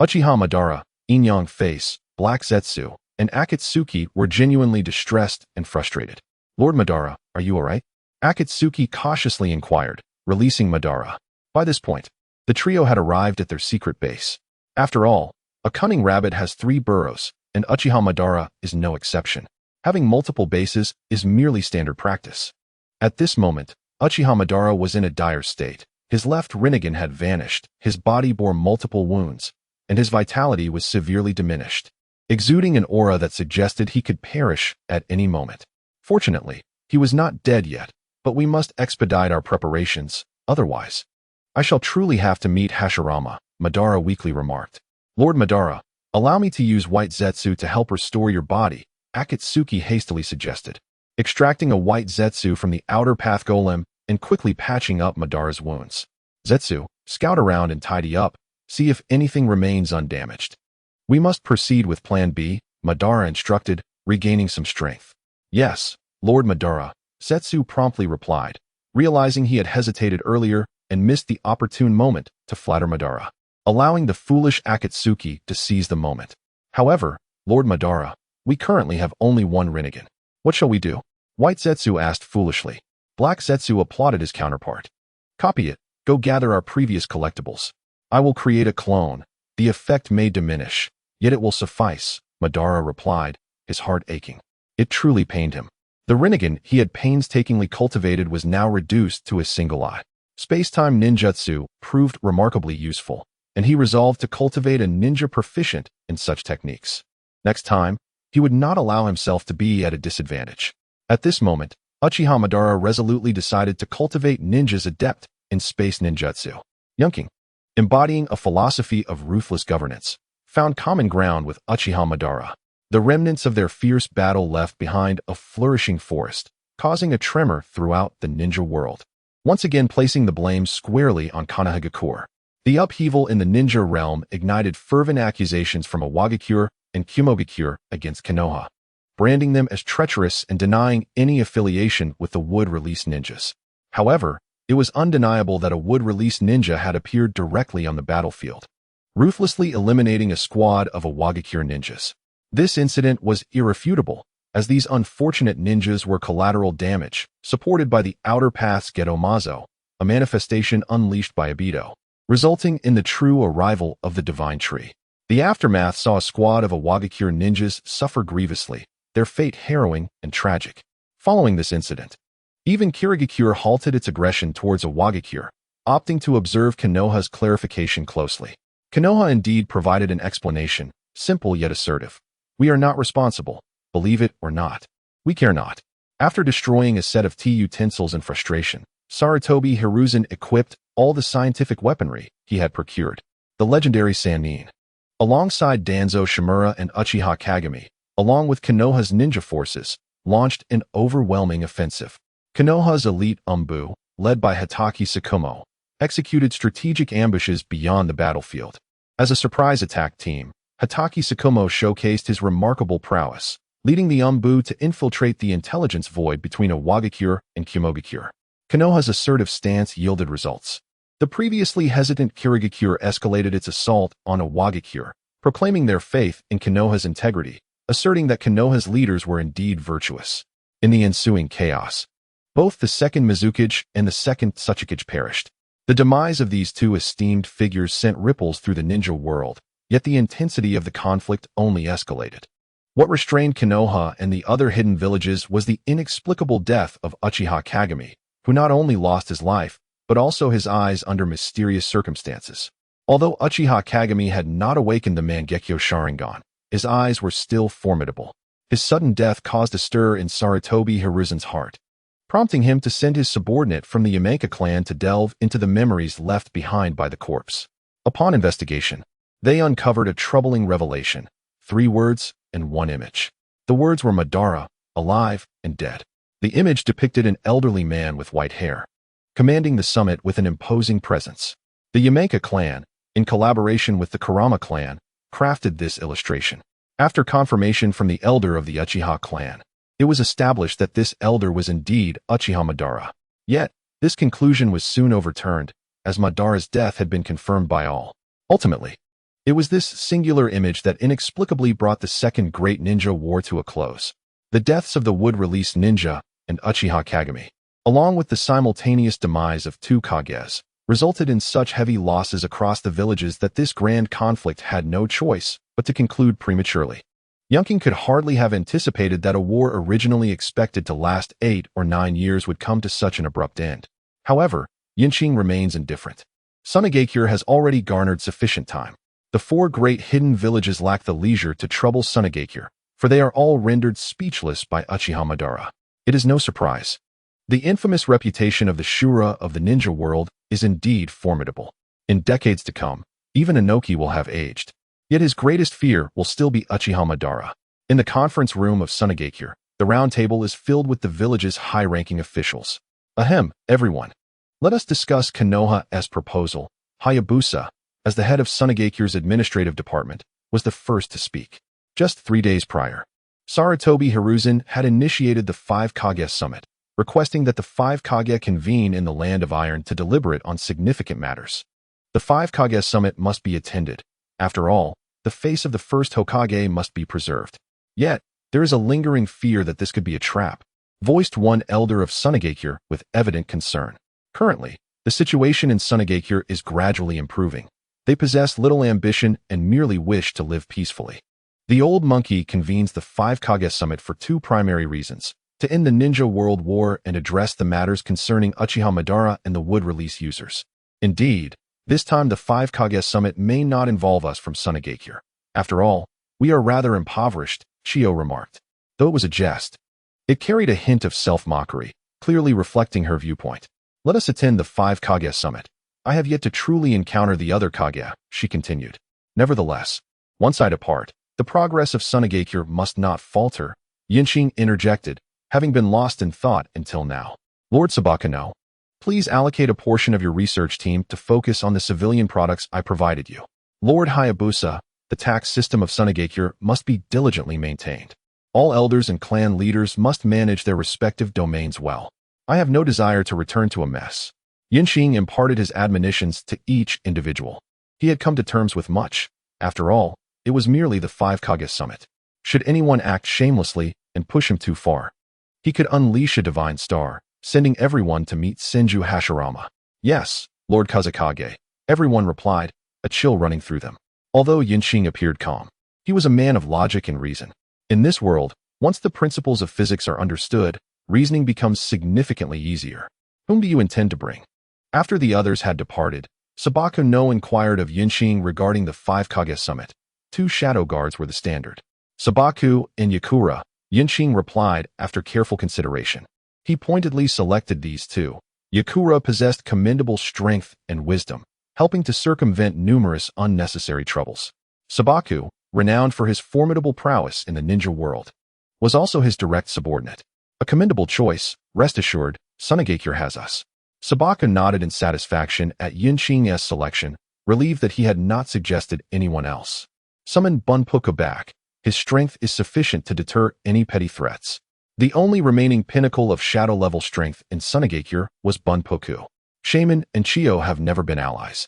Uchiha Madara, yin-yang face, black Zetsu, and Akatsuki were genuinely distressed and frustrated. Lord Madara, are you alright? Akatsuki cautiously inquired, releasing Madara. By this point, the trio had arrived at their secret base. After all, a cunning rabbit has 3 burrows, and Uchiha Madara is no exception. Having multiple bases is merely standard practice. At this moment, Uchiha Madara was in a dire state. His left Rinnegan had vanished, his body bore multiple wounds, and his vitality was severely diminished, exuding an aura that suggested he could perish at any moment. Fortunately, he was not dead yet, but we must expedite our preparations, otherwise I shall truly have to meet Hashirama, Madara weakly remarked. Lord Madara, allow me to use white Zetsu to help restore your body, Akatsuki hastily suggested, extracting a white Zetsu from the outer path golem and quickly patching up Madara's wounds. Zetsu, scout around and tidy up, see if anything remains undamaged. We must proceed with Plan B, Madara instructed, regaining some strength. Yes, Lord Madara, Zetsu promptly replied, realizing he had hesitated earlier and missed the opportune moment to flatter Madara, allowing the foolish Akatsuki to seize the moment. However, Lord Madara, we currently have only one Rinnegan. What shall we do? White Zetsu asked foolishly. Black Zetsu applauded his counterpart. Copy it. Go gather our previous collectibles. I will create a clone. The effect may diminish, yet it will suffice, Madara replied, his heart aching. It truly pained him. The Rinnegan he had painstakingly cultivated was now reduced to a single eye. Space-time ninjutsu proved remarkably useful. and he resolved to cultivate a ninja proficient in such techniques. Next time, he would not allow himself to be at a disadvantage. At this moment, Uchiha Madara resolutely decided to cultivate ninjas adept in space ninjutsu. Yunking, embodying a philosophy of ruthless governance, found common ground with Uchiha Madara. The remnants of their fierce battle left behind a flourishing forest, causing a tremor throughout the ninja world, once again placing the blame squarely on Sunagakure. The upheaval in the ninja realm ignited fervent accusations from Iwagakure and Kumogakure against Konoha, branding them as treacherous and denying any affiliation with the wood-release ninjas. However, it was undeniable that a wood-release ninja had appeared directly on the battlefield, ruthlessly eliminating a squad of Iwagakure ninjas. This incident was irrefutable, as these unfortunate ninjas were collateral damage, supported by the Outer Path's Gedomazo, a manifestation unleashed by Obito, resulting in the true arrival of the Divine Tree. The aftermath saw a squad of Iwagakure ninjas suffer grievously, their fate harrowing and tragic. Following this incident, even Kirigakure halted its aggression towards Iwagakure, opting to observe Konoha's clarification closely. Konoha indeed provided an explanation, simple yet assertive. "We are not responsible. Believe it or not. We care not." After destroying a set of tea utensils in frustration, Sarutobi Hiruzen equipped all the scientific weaponry he had procured. The legendary Sannin, alongside Danzo Shimura and Uchiha Kagami, along with Konoha's ninja forces, launched an overwhelming offensive. Konoha's elite Umbu, led by Hatake Tsukumo, executed strategic ambushes beyond the battlefield. As a surprise attack team, Hatake Tsukumo showcased his remarkable prowess, leading the Umbu to infiltrate the intelligence void between Iwagakure and Kumogakure. Konoha's assertive stance yielded results. The previously hesitant Kirigakure escalated its assault on Iwagakure, proclaiming their faith in Konoha's integrity, asserting that Konoha's leaders were indeed virtuous. In the ensuing chaos, both the second Mizukage and the second Tsuchikage perished. The demise of these two esteemed figures sent ripples through the ninja world, yet the intensity of the conflict only escalated. What restrained Konoha and the other hidden villages was the inexplicable death of Uchiha Kagami, who not only lost his life, but also his eyes under mysterious circumstances. Although Uchiha Kagami had not awakened the Mangekyo Sharingan, his eyes were still formidable. His sudden death caused a stir in Sarutobi Hiruzen's heart, prompting him to send his subordinate from the Yamenka clan to delve into the memories left behind by the corpse. Upon investigation, they uncovered a troubling revelation: 3 words and 1 image. The words were Madara, alive and dead. The image depicted an elderly man with white hair, commanding the summit with an imposing presence. The Yamenka clan, in collaboration with the Kurama clan, crafted this illustration. After confirmation from the elder of the Uchiha clan, it was established that this elder was indeed Uchiha Madara. Yet, this conclusion was soon overturned, as Madara's death had been confirmed by all. Ultimately, it was this singular image that inexplicably brought the Second Great Ninja War to a close. The deaths of the wood-released ninja and Uchiha Kagami, along with the simultaneous demise of 2 Kages, resulted in such heavy losses across the villages that this grand conflict had no choice but to conclude prematurely. Yunking could hardly have anticipated that a war originally expected to last 8 or 9 years would come to such an abrupt end. However, Yinqing remains indifferent. Sunagakure has already garnered sufficient time. The 4 great hidden villages lack the leisure to trouble Sunagakure, for they are all rendered speechless by Uchiha Madara. It is no surprise. The infamous reputation of the Shura of the ninja world is indeed formidable. In decades to come, even Inoki will have aged. Yet his greatest fear will still be Uchiha Madara. In the conference room of Sunagakure, the round table is filled with the village's high-ranking officials. Ahem, everyone. Let us discuss Konoha's proposal. Hayabusa, as the head of Sunagakure's administrative department, was the first to speak. Just 3 days prior, Sarutobi Hiruzen had initiated the 5 Kage Summit, requesting that the 5 Kage convene in the Land of Iron to deliberate on significant matters. The 5 Kage Summit must be attended. After all, the face of the first Hokage must be preserved. Yet, there is a lingering fear that this could be a trap, voiced one elder of Sunagakure with evident concern. Currently, the situation in Sunagakure is gradually improving. They possess little ambition and merely wish to live peacefully. The old monkey convenes the 5 Kage Summit for 2 primary reasons: to end the Ninja World War and address the matters concerning Uchiha Madara and the wood release users. Indeed, This time the 5 Kage summit may not involve us from Sunagakure. After all, we are rather impoverished, Chiyo remarked. Though it was a jest, it carried a hint of self-mockery, clearly reflecting her viewpoint. Let us attend the 5 Kage summit. I have yet to truly encounter the other Kage, she continued. Nevertheless, once I depart, the progress of Sunagakure must not falter, Qing interjected, having been lost in thought until now. Lord Sabakano, please allocate a portion of your research team to focus on the civilian products I provided you. Lord Hayabusa, the tax system of Sunagakure must be diligently maintained. All elders and clan leaders must manage their respective domains well. I have no desire to return to a mess. Qing imparted his admonitions to each individual. He had come to terms with much. After all, it was merely the 5 Kage summit. Should anyone act shamelessly and push him too far, he could unleash a divine star, sending everyone to meet Senju Hashirama. Yes, Lord Kazakage, everyone replied, a chill running through them. Although Qing appeared calm, he was a man of logic and reason. In this world, once the principles of physics are understood, reasoning becomes significantly easier. Whom do you intend to bring? After the others had departed, Sabakano inquired of Qing regarding the 5 Kage summit. 2 shadow guards were the standard. Sabaku and Yakura, Qing replied after careful consideration. He pointedly selected these 2. Yakura possessed commendable strength and wisdom, helping to circumvent numerous unnecessary troubles. Sabaku, renowned for his formidable prowess in the ninja world, was also his direct subordinate. A commendable choice, rest assured, Sunagakure has us. Sabaku nodded in satisfaction at Qing's selection, relieved that he had not suggested anyone else. Summon Bunpuku back. His strength is sufficient to deter any petty threats. The only remaining pinnacle of shadow-level strength in Sunagakure was Bunpuku. Shaman and Chiyo have never been allies.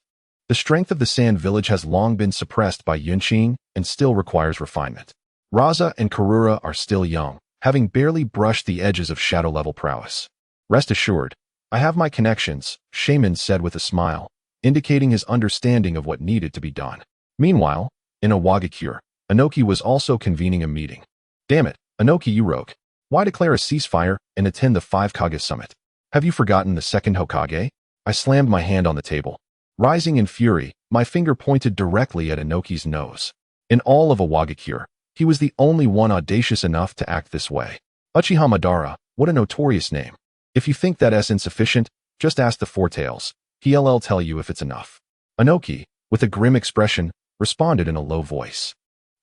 The strength of the Sand Village has long been suppressed by Qing and still requires refinement. Raza and Karura are still young, having barely brushed the edges of shadow-level prowess. Rest assured, I have my connections, Shaman said with a smile, indicating his understanding of what needed to be done. Meanwhile, in Awagakure, Inoki was also convening a meeting. Damn it, Inoki, you rogue. Why declare a ceasefire and attend the 5 Kage summit? Have you forgotten the second Hokage? I slammed my hand on the table. Rising in fury, my finger pointed directly at Inoki's nose. In all of Awagakure, he was the only one audacious enough to act this way. Uchiha Madara, what a notorious name. If you think that's insufficient, just ask the Four Tails. He'll tell you if it's enough. Inoki, with a grim expression, responded in a low voice.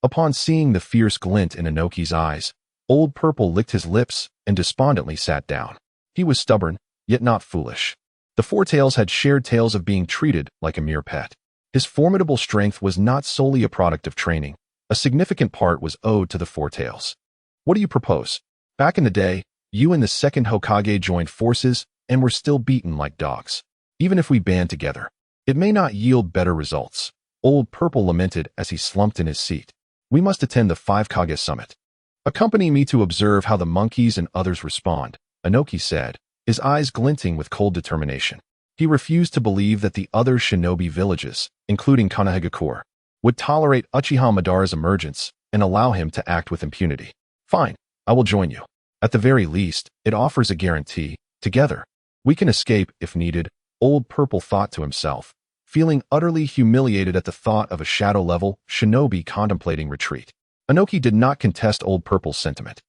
Upon seeing the fierce glint in Inoki's eyes, Old Purple licked his lips and despondently sat down. He was stubborn, yet not foolish. The Four Tails had shared tales of being treated like a mere pet. His formidable strength was not solely a product of training. A significant part was owed to the Four Tails. What do you propose? Back in the day, you and the second Hokage joined forces and were still beaten like dogs. Even if we band together, it may not yield better results. Old Purple lamented as he slumped in his seat. We must attend the 5 Kage summit. Accompany me to observe how the monkeys and others respond, Inoki said, his eyes glinting with cold determination. He refused to believe that the other shinobi villages, including Sunagakure, would tolerate Uchiha Madara's emergence and allow him to act with impunity. Fine, I will join you. At the very least, it offers a guarantee. Together, we can escape if needed, Old Purple thought to himself, feeling utterly humiliated at the thought of a shadow-level shinobi contemplating retreat. Inoki did not contest Old Purple's sentiment.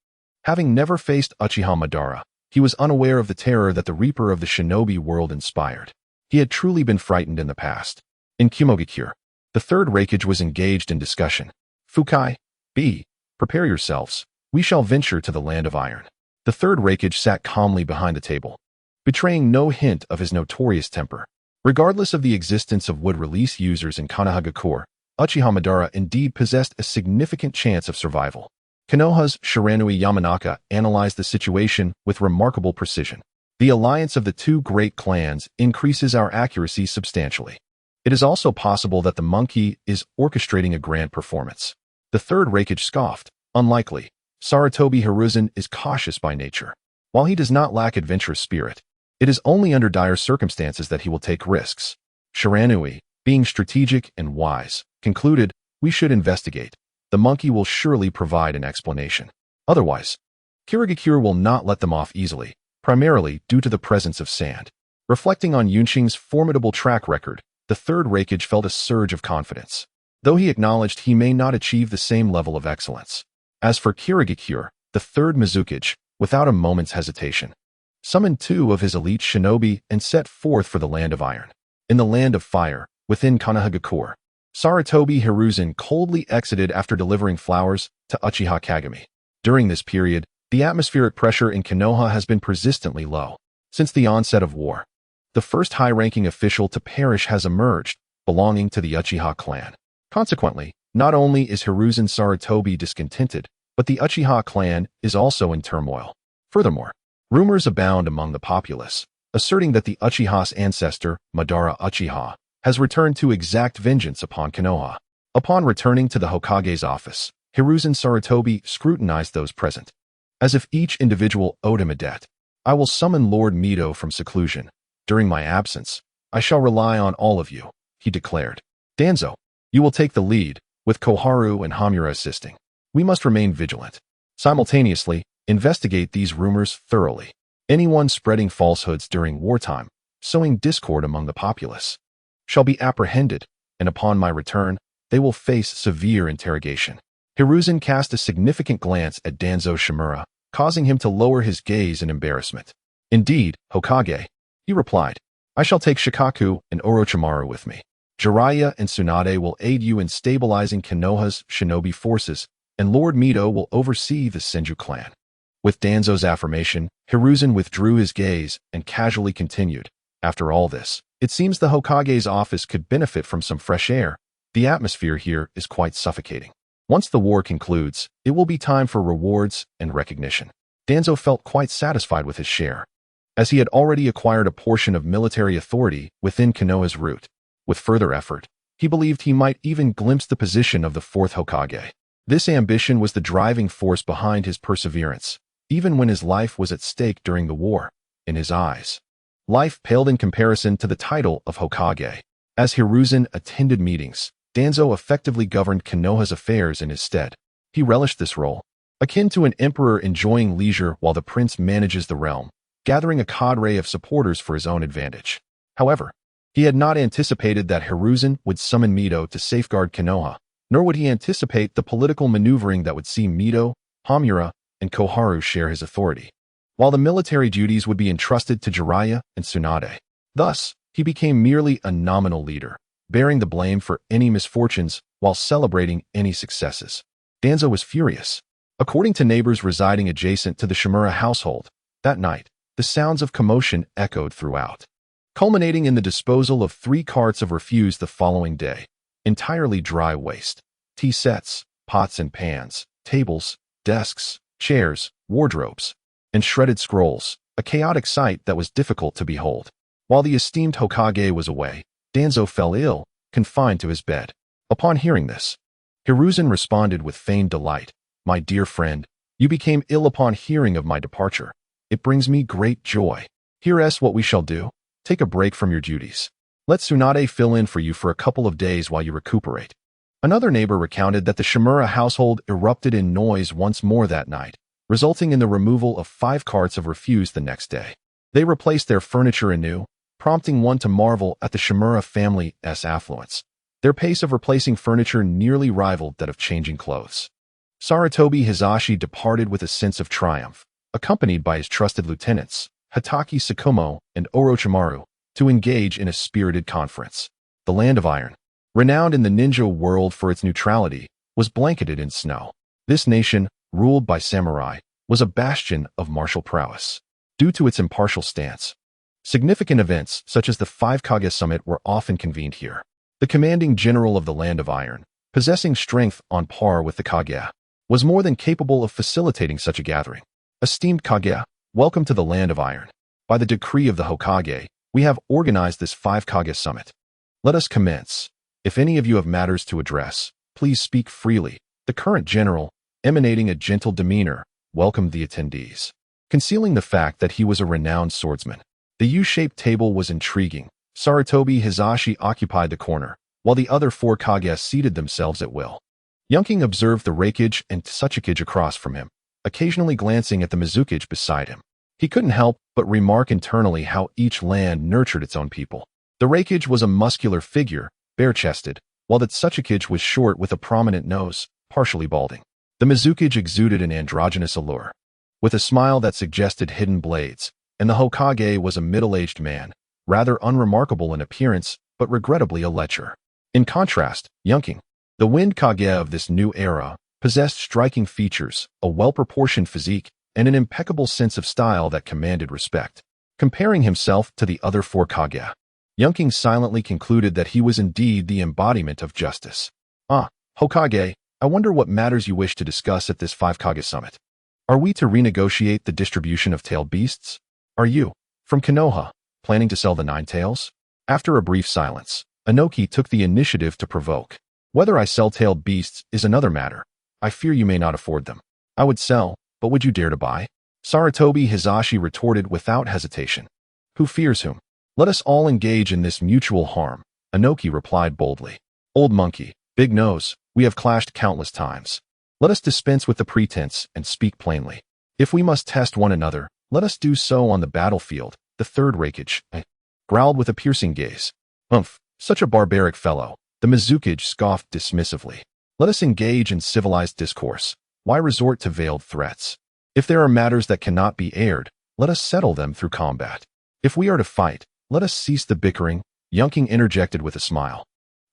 Having never faced Uchiha Madara, he was unaware of the terror that the Reaper of the shinobi world inspired. He had truly been frightened in the past. In Kumogakure, the third Raikage was engaged in discussion. Fukai, B, prepare yourselves. We shall venture to the land of iron. The third Raikage sat calmly behind the table, betraying no hint of his notorious temper. Regardless of the existence of wood-release users in Sunagakure, Uchiha Madara indeed possessed a significant chance of survival. Konoha's Shiranui Yamanaka analyzed the situation with remarkable precision. The alliance of the two great clans increases our accuracy substantially. It is also possible that the monkey is orchestrating a grand performance. The third Raikage scoffed. Unlikely. Sarutobi Hiruzen is cautious by nature. While he does not lack adventurous spirit, it is only under dire circumstances that he will take risks. Shiranui, being strategic and wise, concluded, we should investigate. The monkey will surely provide an explanation. Otherwise, Kirigakure will not let them off easily, primarily due to the presence of sand. Reflecting on Yunqing's formidable track record, the third Reikage felt a surge of confidence, though he acknowledged he may not achieve the same level of excellence. As for Kirigakure, the third Mizukage, without a moment's hesitation, summoned 2 of his elite shinobi and set forth for the Land of Iron. In the Land of Fire, within Sunagakure, Sarutobi Hiruzen coldly exited after delivering flowers to Uchiha Kagami. During this period, the atmospheric pressure in Konoha has been persistently low. Since the onset of war, the first high-ranking official to perish has emerged, belonging to the Uchiha clan. Consequently, not only is Hiruzen Sarutobi discontented, but the Uchiha clan is also in turmoil. Furthermore, rumors abound among the populace, asserting that the Uchiha's ancestor, Madara Uchiha, has returned to exact vengeance upon Konoha. Upon returning to the Hokage's office, Hiruzen Sarutobi scrutinized those present, as if each individual owed him a debt. I will summon Lord Mito from seclusion. During my absence, I shall rely on all of you, he declared. Danzo, you will take the lead, with Koharu and Hamura assisting. We must remain vigilant. Simultaneously, investigate these rumors thoroughly. Anyone spreading falsehoods during wartime, sowing discord among the populace, shall be apprehended, and upon my return, they will face severe interrogation. Hiruzen cast a significant glance at Danzo Shimura, causing him to lower his gaze in embarrassment. Indeed, Hokage, he replied, I shall take Shikaku and Orochimaru with me. Jiraiya and Tsunade will aid you in stabilizing Konoha's shinobi forces, and Lord Mito will oversee the Senju clan. With Danzo's affirmation, Hiruzen withdrew his gaze and casually continued. After all this, it seems the Hokage's office could benefit from some fresh air. The atmosphere here is quite suffocating. Once the war concludes, it will be time for rewards and recognition. Danzo felt quite satisfied with his share, as he had already acquired a portion of military authority within Konoha's root. With further effort, he believed he might even glimpse the position of the fourth Hokage. This ambition was the driving force behind his perseverance, even when his life was at stake during the war. In his eyes, life paled in comparison to the title of Hokage. As Hiruzen attended meetings, Danzo effectively governed Konoha's affairs in his stead. He relished this role, akin to an emperor enjoying leisure while the prince manages the realm, gathering a cadre of supporters for his own advantage. However, he had not anticipated that Hiruzen would summon Mito to safeguard Konoha, nor would he anticipate the political maneuvering that would see Mito, Hamura, and Koharu share his authority, while the military duties would be entrusted to Jiraiya and Tsunade. Thus, he became merely a nominal leader, bearing the blame for any misfortunes while celebrating any successes. Danzo was furious. According to neighbors residing adjacent to the Shimura household, that night, the sounds of commotion echoed throughout, culminating in the disposal of 3 carts of refuse the following day. Entirely dry waste. Tea sets, pots and pans, tables, desks, chairs, wardrobes, and shredded scrolls, a chaotic sight that was difficult to behold. While the esteemed Hokage was away, Danzo fell ill, confined to his bed. Upon hearing this, Hiruzen responded with feigned delight. My dear friend, you became ill upon hearing of my departure. It brings me great joy. Here's what we shall do. Take a break from your duties. Let Tsunade fill in for you for a couple of days while you recuperate. Another neighbor recounted that the Shimura household erupted in noise once more that night, resulting in the removal of 5 carts of refuse the next day. They replaced their furniture anew, prompting one to marvel at the Shimura family's affluence. Their pace of replacing furniture nearly rivaled that of changing clothes. Sarutobi Hizashi departed with a sense of triumph, accompanied by his trusted lieutenants, Hatake Tsukumo and Orochimaru, to engage in a spirited conference. The Land of Iron, renowned in the ninja world for its neutrality, was blanketed in snow. This nation, ruled by samurai, was a bastion of martial prowess. Due to its impartial stance, significant events such as the 5 Kage Summit were often convened here. The commanding general of the Land of Iron, possessing strength on par with the Kage, was more than capable of facilitating such a gathering. Esteemed Kage, welcome to the Land of Iron. By the decree of the Hokage, we have organized this 5 Kage Summit. Let us commence. If any of you have matters to address, please speak freely. The current general, emanating a gentle demeanor, welcomed the attendees, concealing the fact that he was a renowned swordsman. The U-shaped table was intriguing. Sarutobi Hizashi occupied the corner, while the other 4 Kage seated themselves at will. Yunking observed the Reikage and Tsuchikage across from him, occasionally glancing at the Mizukage beside him. He couldn't help but remark internally how each land nurtured its own people. The Reikage was a muscular figure, bare-chested, while the Tsuchikage was short with a prominent nose, partially balding. The Mizukage exuded an androgynous allure, with a smile that suggested hidden blades, and the Hokage was a middle-aged man, rather unremarkable in appearance, but regrettably a lecher. In contrast, Yunking, the Wind Kage of this new era, possessed striking features, a well-proportioned physique, and an impeccable sense of style that commanded respect. Comparing himself to the other four Kage, Yunking silently concluded that he was indeed the embodiment of justice. Ah, Hokage, I wonder what matters you wish to discuss at this 5 Kage summit. Are we to renegotiate the distribution of tailed beasts? Are you, from Konoha, planning to sell the 9 tails? After a brief silence, Inoki took the initiative to provoke. Whether I sell tailed beasts is another matter. I fear you may not afford them. I would sell, but would you dare to buy? Saratobi Hizashi retorted without hesitation. Who fears whom? Let us all engage in this mutual harm, Inoki replied boldly. Old monkey, big nose, we have clashed countless times. Let us dispense with the pretense and speak plainly. If we must test one another, let us do so on the battlefield, the third Reikage, growled with a piercing gaze. Umph, such a barbaric fellow, the Mizukage scoffed dismissively. Let us engage in civilized discourse. Why resort to veiled threats? If there are matters that cannot be aired, let us settle them through combat. If we are to fight, let us cease the bickering, Yunking interjected with a smile,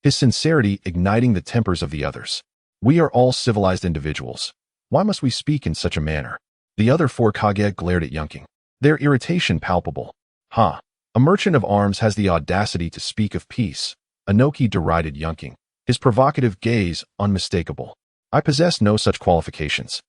his sincerity igniting the tempers of the others. We are all civilized individuals. Why must we speak in such a manner? The other 4 Kage glared at Yunking, their irritation palpable. Ha! A merchant of arms has the audacity to speak of peace, Inoki derided Yunking, his provocative gaze unmistakable. I possess no such qualifications.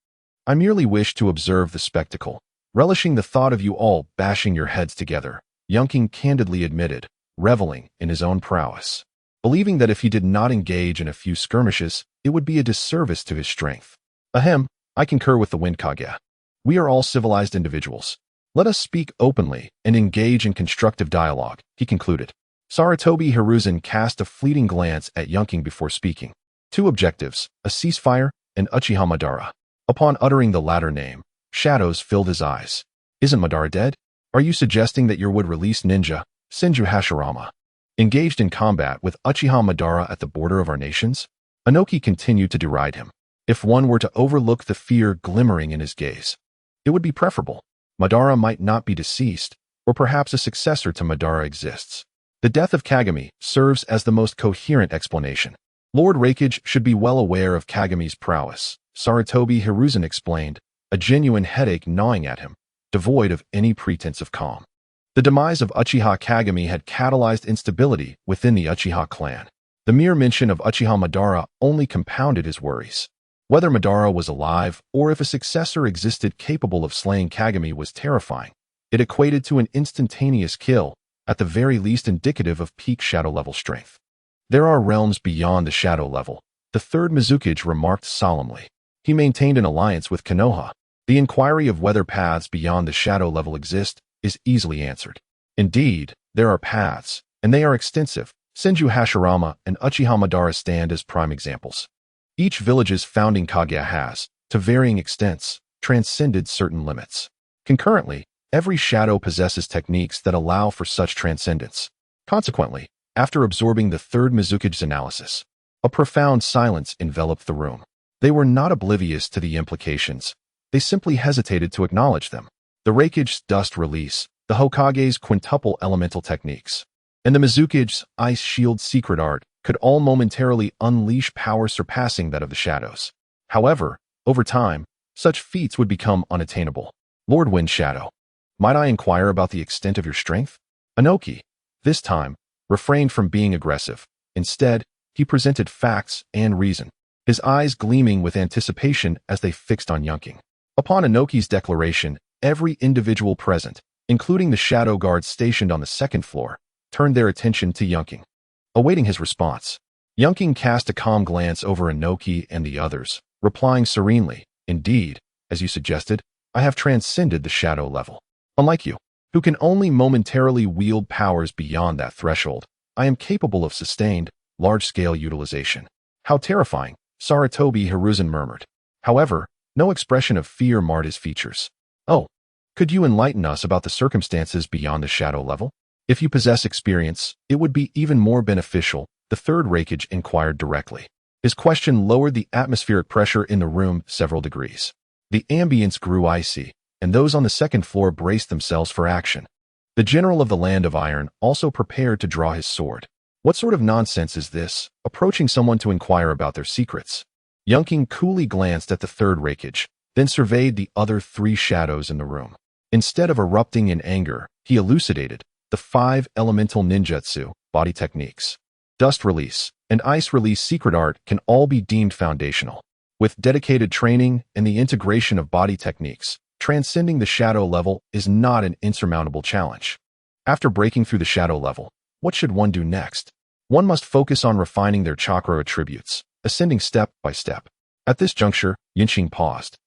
I merely wish to observe the spectacle, relishing the thought of you all bashing your heads together, Yunking candidly admitted, reveling in his own prowess, believing that if he did not engage in a few skirmishes, it would be a disservice to his strength. Ahem, I concur with the Wind Kage. We are all civilized individuals. Let us speak openly and engage in constructive dialogue, he concluded. Saratobi Hiruzen cast a fleeting glance at Yunking before speaking. 2 objectives, a ceasefire and Uchiha Madara. Upon uttering the latter name, shadows filled his eyes. Isn't Madara dead? Are you suggesting that you would release ninja, Senju Hashirama, engaged in combat with Uchiha Madara at the border of our nations? Inoki continued to deride him. If one were to overlook the fear glimmering in his gaze, it would be preferable. Madara might not be deceased, or perhaps a successor to Madara exists. The death of Kagami serves as the most coherent explanation. Lord Reikage should be well aware of Kagami's prowess, Saratobi Hiruzen explained, a genuine headache gnawing at him, devoid of any pretense of calm. The demise of Uchiha Kagami had catalyzed instability within the Uchiha clan. The mere mention of Uchiha Madara only compounded his worries. Whether Madara was alive or if a successor existed capable of slaying Kagami was terrifying. It equated to an instantaneous kill, at the very least indicative of peak shadow level strength. There are realms beyond the shadow level, the third Mizukage remarked solemnly. He maintained an alliance with Konoha. The inquiry of whether paths beyond the shadow level exist is easily answered. Indeed, there are paths, and they are extensive. Senju Hashirama and Uchiha Madara stand as prime examples. Each village's founding Kage has, to varying extents, transcended certain limits. Concurrently, every shadow possesses techniques that allow for such transcendence. Consequently, after absorbing the third Mizukage's analysis, a profound silence enveloped the room. They were not oblivious to the implications. They simply hesitated to acknowledge them. The Reikage's dust release, the Hokage's quintuple elemental techniques, and the Mizukage's ice shield secret art could all momentarily unleash power surpassing that of the shadows. However, over time, such feats would become unattainable. Lord Wind Shadow, might I inquire about the extent of your strength? Inoki, this time, refrained from being aggressive. Instead, he presented facts and reason, his eyes gleaming with anticipation as they fixed on Yunking. Upon Inoki's declaration, every individual present, including the shadow guards stationed on the second floor, turned their attention to Yunking, awaiting his response. Yunking cast a calm glance over Inoki and the others, replying serenely, "Indeed, as you suggested, I have transcended the shadow level. Unlike you, who can only momentarily wield powers beyond that threshold, I am capable of sustained, large-scale utilization." How terrifying, Saratobi Hiruzen murmured. However, no expression of fear marred his features. Oh, could you enlighten us about the circumstances beyond the shadow level? If you possess experience, it would be even more beneficial, the third Reikage inquired directly. His question lowered the atmospheric pressure in the room several degrees. The ambience grew icy, and those on the second floor braced themselves for action. The general of the Land of Iron also prepared to draw his sword. What sort of nonsense is this, approaching someone to inquire about their secrets? Yunqing coolly glanced at the third Reikage, then surveyed the other three shadows in the room. Instead of erupting in anger, he elucidated the 5 elemental ninjutsu body techniques. Dust release and ice release secret art can all be deemed foundational. With dedicated training and the integration of body techniques, transcending the shadow level is not an insurmountable challenge. After breaking through the shadow level, what should one do next? One must focus on refining their chakra attributes, ascending step by step. At this juncture, Yunqing paused,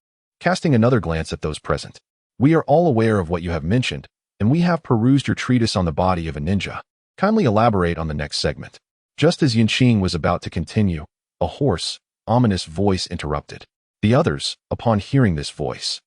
casting another glance at those present. We are all aware of what you have mentioned, and we have perused your treatise on the body of a ninja. Kindly elaborate on the next segment. Just as Yunqing was about to continue, a hoarse, ominous voice interrupted. The others, upon hearing this voice,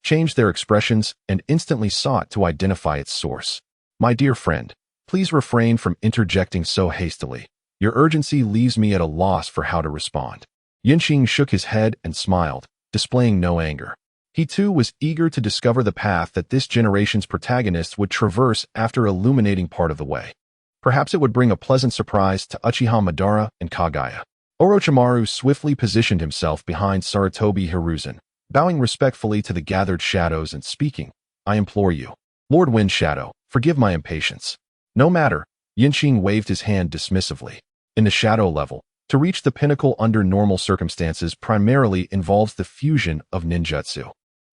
changed their expressions and instantly sought to identify its source. My dear friend, please refrain from interjecting so hastily. Your urgency leaves me at a loss for how to respond. Yunqing shook his head and smiled, displaying no anger. He too was eager to discover the path that this generation's protagonists would traverse after illuminating part of the way. Perhaps it would bring a pleasant surprise to Uchiha Madara and Kaguya. Orochimaru swiftly positioned himself behind Sarutobi Hiruzen, bowing respectfully to the gathered shadows and speaking, I implore you, Lord Wind Shadow, forgive my impatience. No matter, Yunqing waved his hand dismissively. In the shadow level, to reach the pinnacle under normal circumstances primarily involves the fusion of ninjutsu.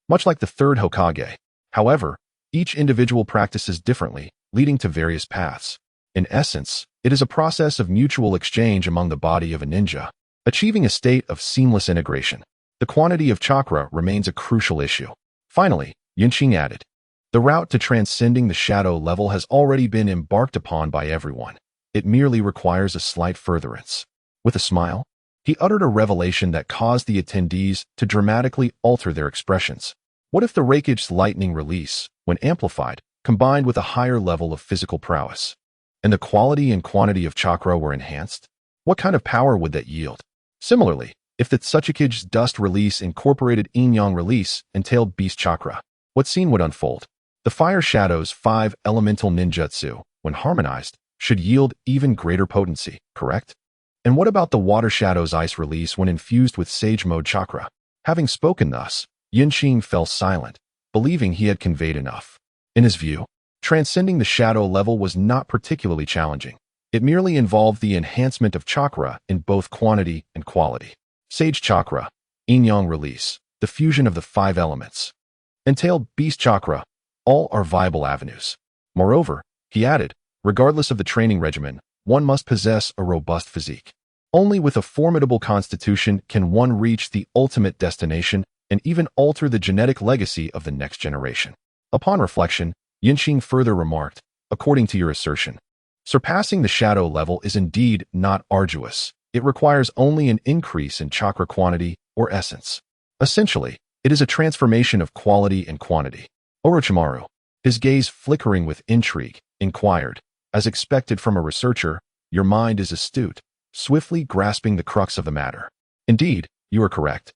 Much like the third Hokage. However, each individual practices differently, leading to various paths. In essence, it is a process of mutual exchange among the body of a ninja, achieving a state of seamless integration. The quantity of chakra remains a crucial issue. Finally, Yunqing added, the route to transcending the shadow level has already been embarked upon by everyone. It merely requires a slight furtherance. With a smile, he uttered a revelation that caused the attendees to dramatically alter their expressions. What if the Reikage's lightning release, when amplified, combined with a higher level of physical prowess, and the quality and quantity of chakra were enhanced? What kind of power would that yield? Similarly, if the Tsuchikage's dust release incorporated yin-yang release entailed beast chakra, what scene would unfold? The Fire Shadow's 5 elemental ninjutsu, when harmonized, should yield even greater potency, correct? And what about the Water Shadow's ice release when infused with Sage Mode chakra? Having spoken thus, Yunqing fell silent, believing he had conveyed enough. In his view, transcending the shadow level was not particularly challenging. It merely involved the enhancement of chakra in both quantity and quality. Sage chakra, yin-yang release, the fusion of the 5 elements, entailed beast chakra, all are viable avenues. Moreover, he added, regardless of the training regimen, one must possess a robust physique. Only with a formidable constitution can one reach the ultimate destination and even alter the genetic legacy of the next generation. Upon reflection, Yunqing further remarked, according to your assertion, surpassing the shadow level is indeed not arduous. It requires only an increase in chakra quantity or essence. Essentially, it is a transformation of quality and quantity. Orochimaru, his gaze flickering with intrigue, inquired, as expected from a researcher, your mind is astute, swiftly grasping the crux of the matter. Indeed, you are correct.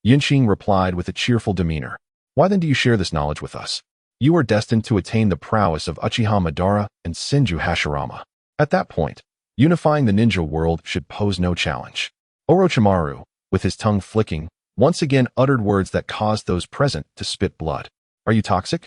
Yunqing replied with a cheerful demeanor. Why then do you share this knowledge with us? You are destined to attain the prowess of Uchiha Madara and Senju Hashirama. At that point, unifying the ninja world should pose no challenge. Orochimaru, with his tongue flicking, once again uttered words that caused those present to spit blood. Are you toxic?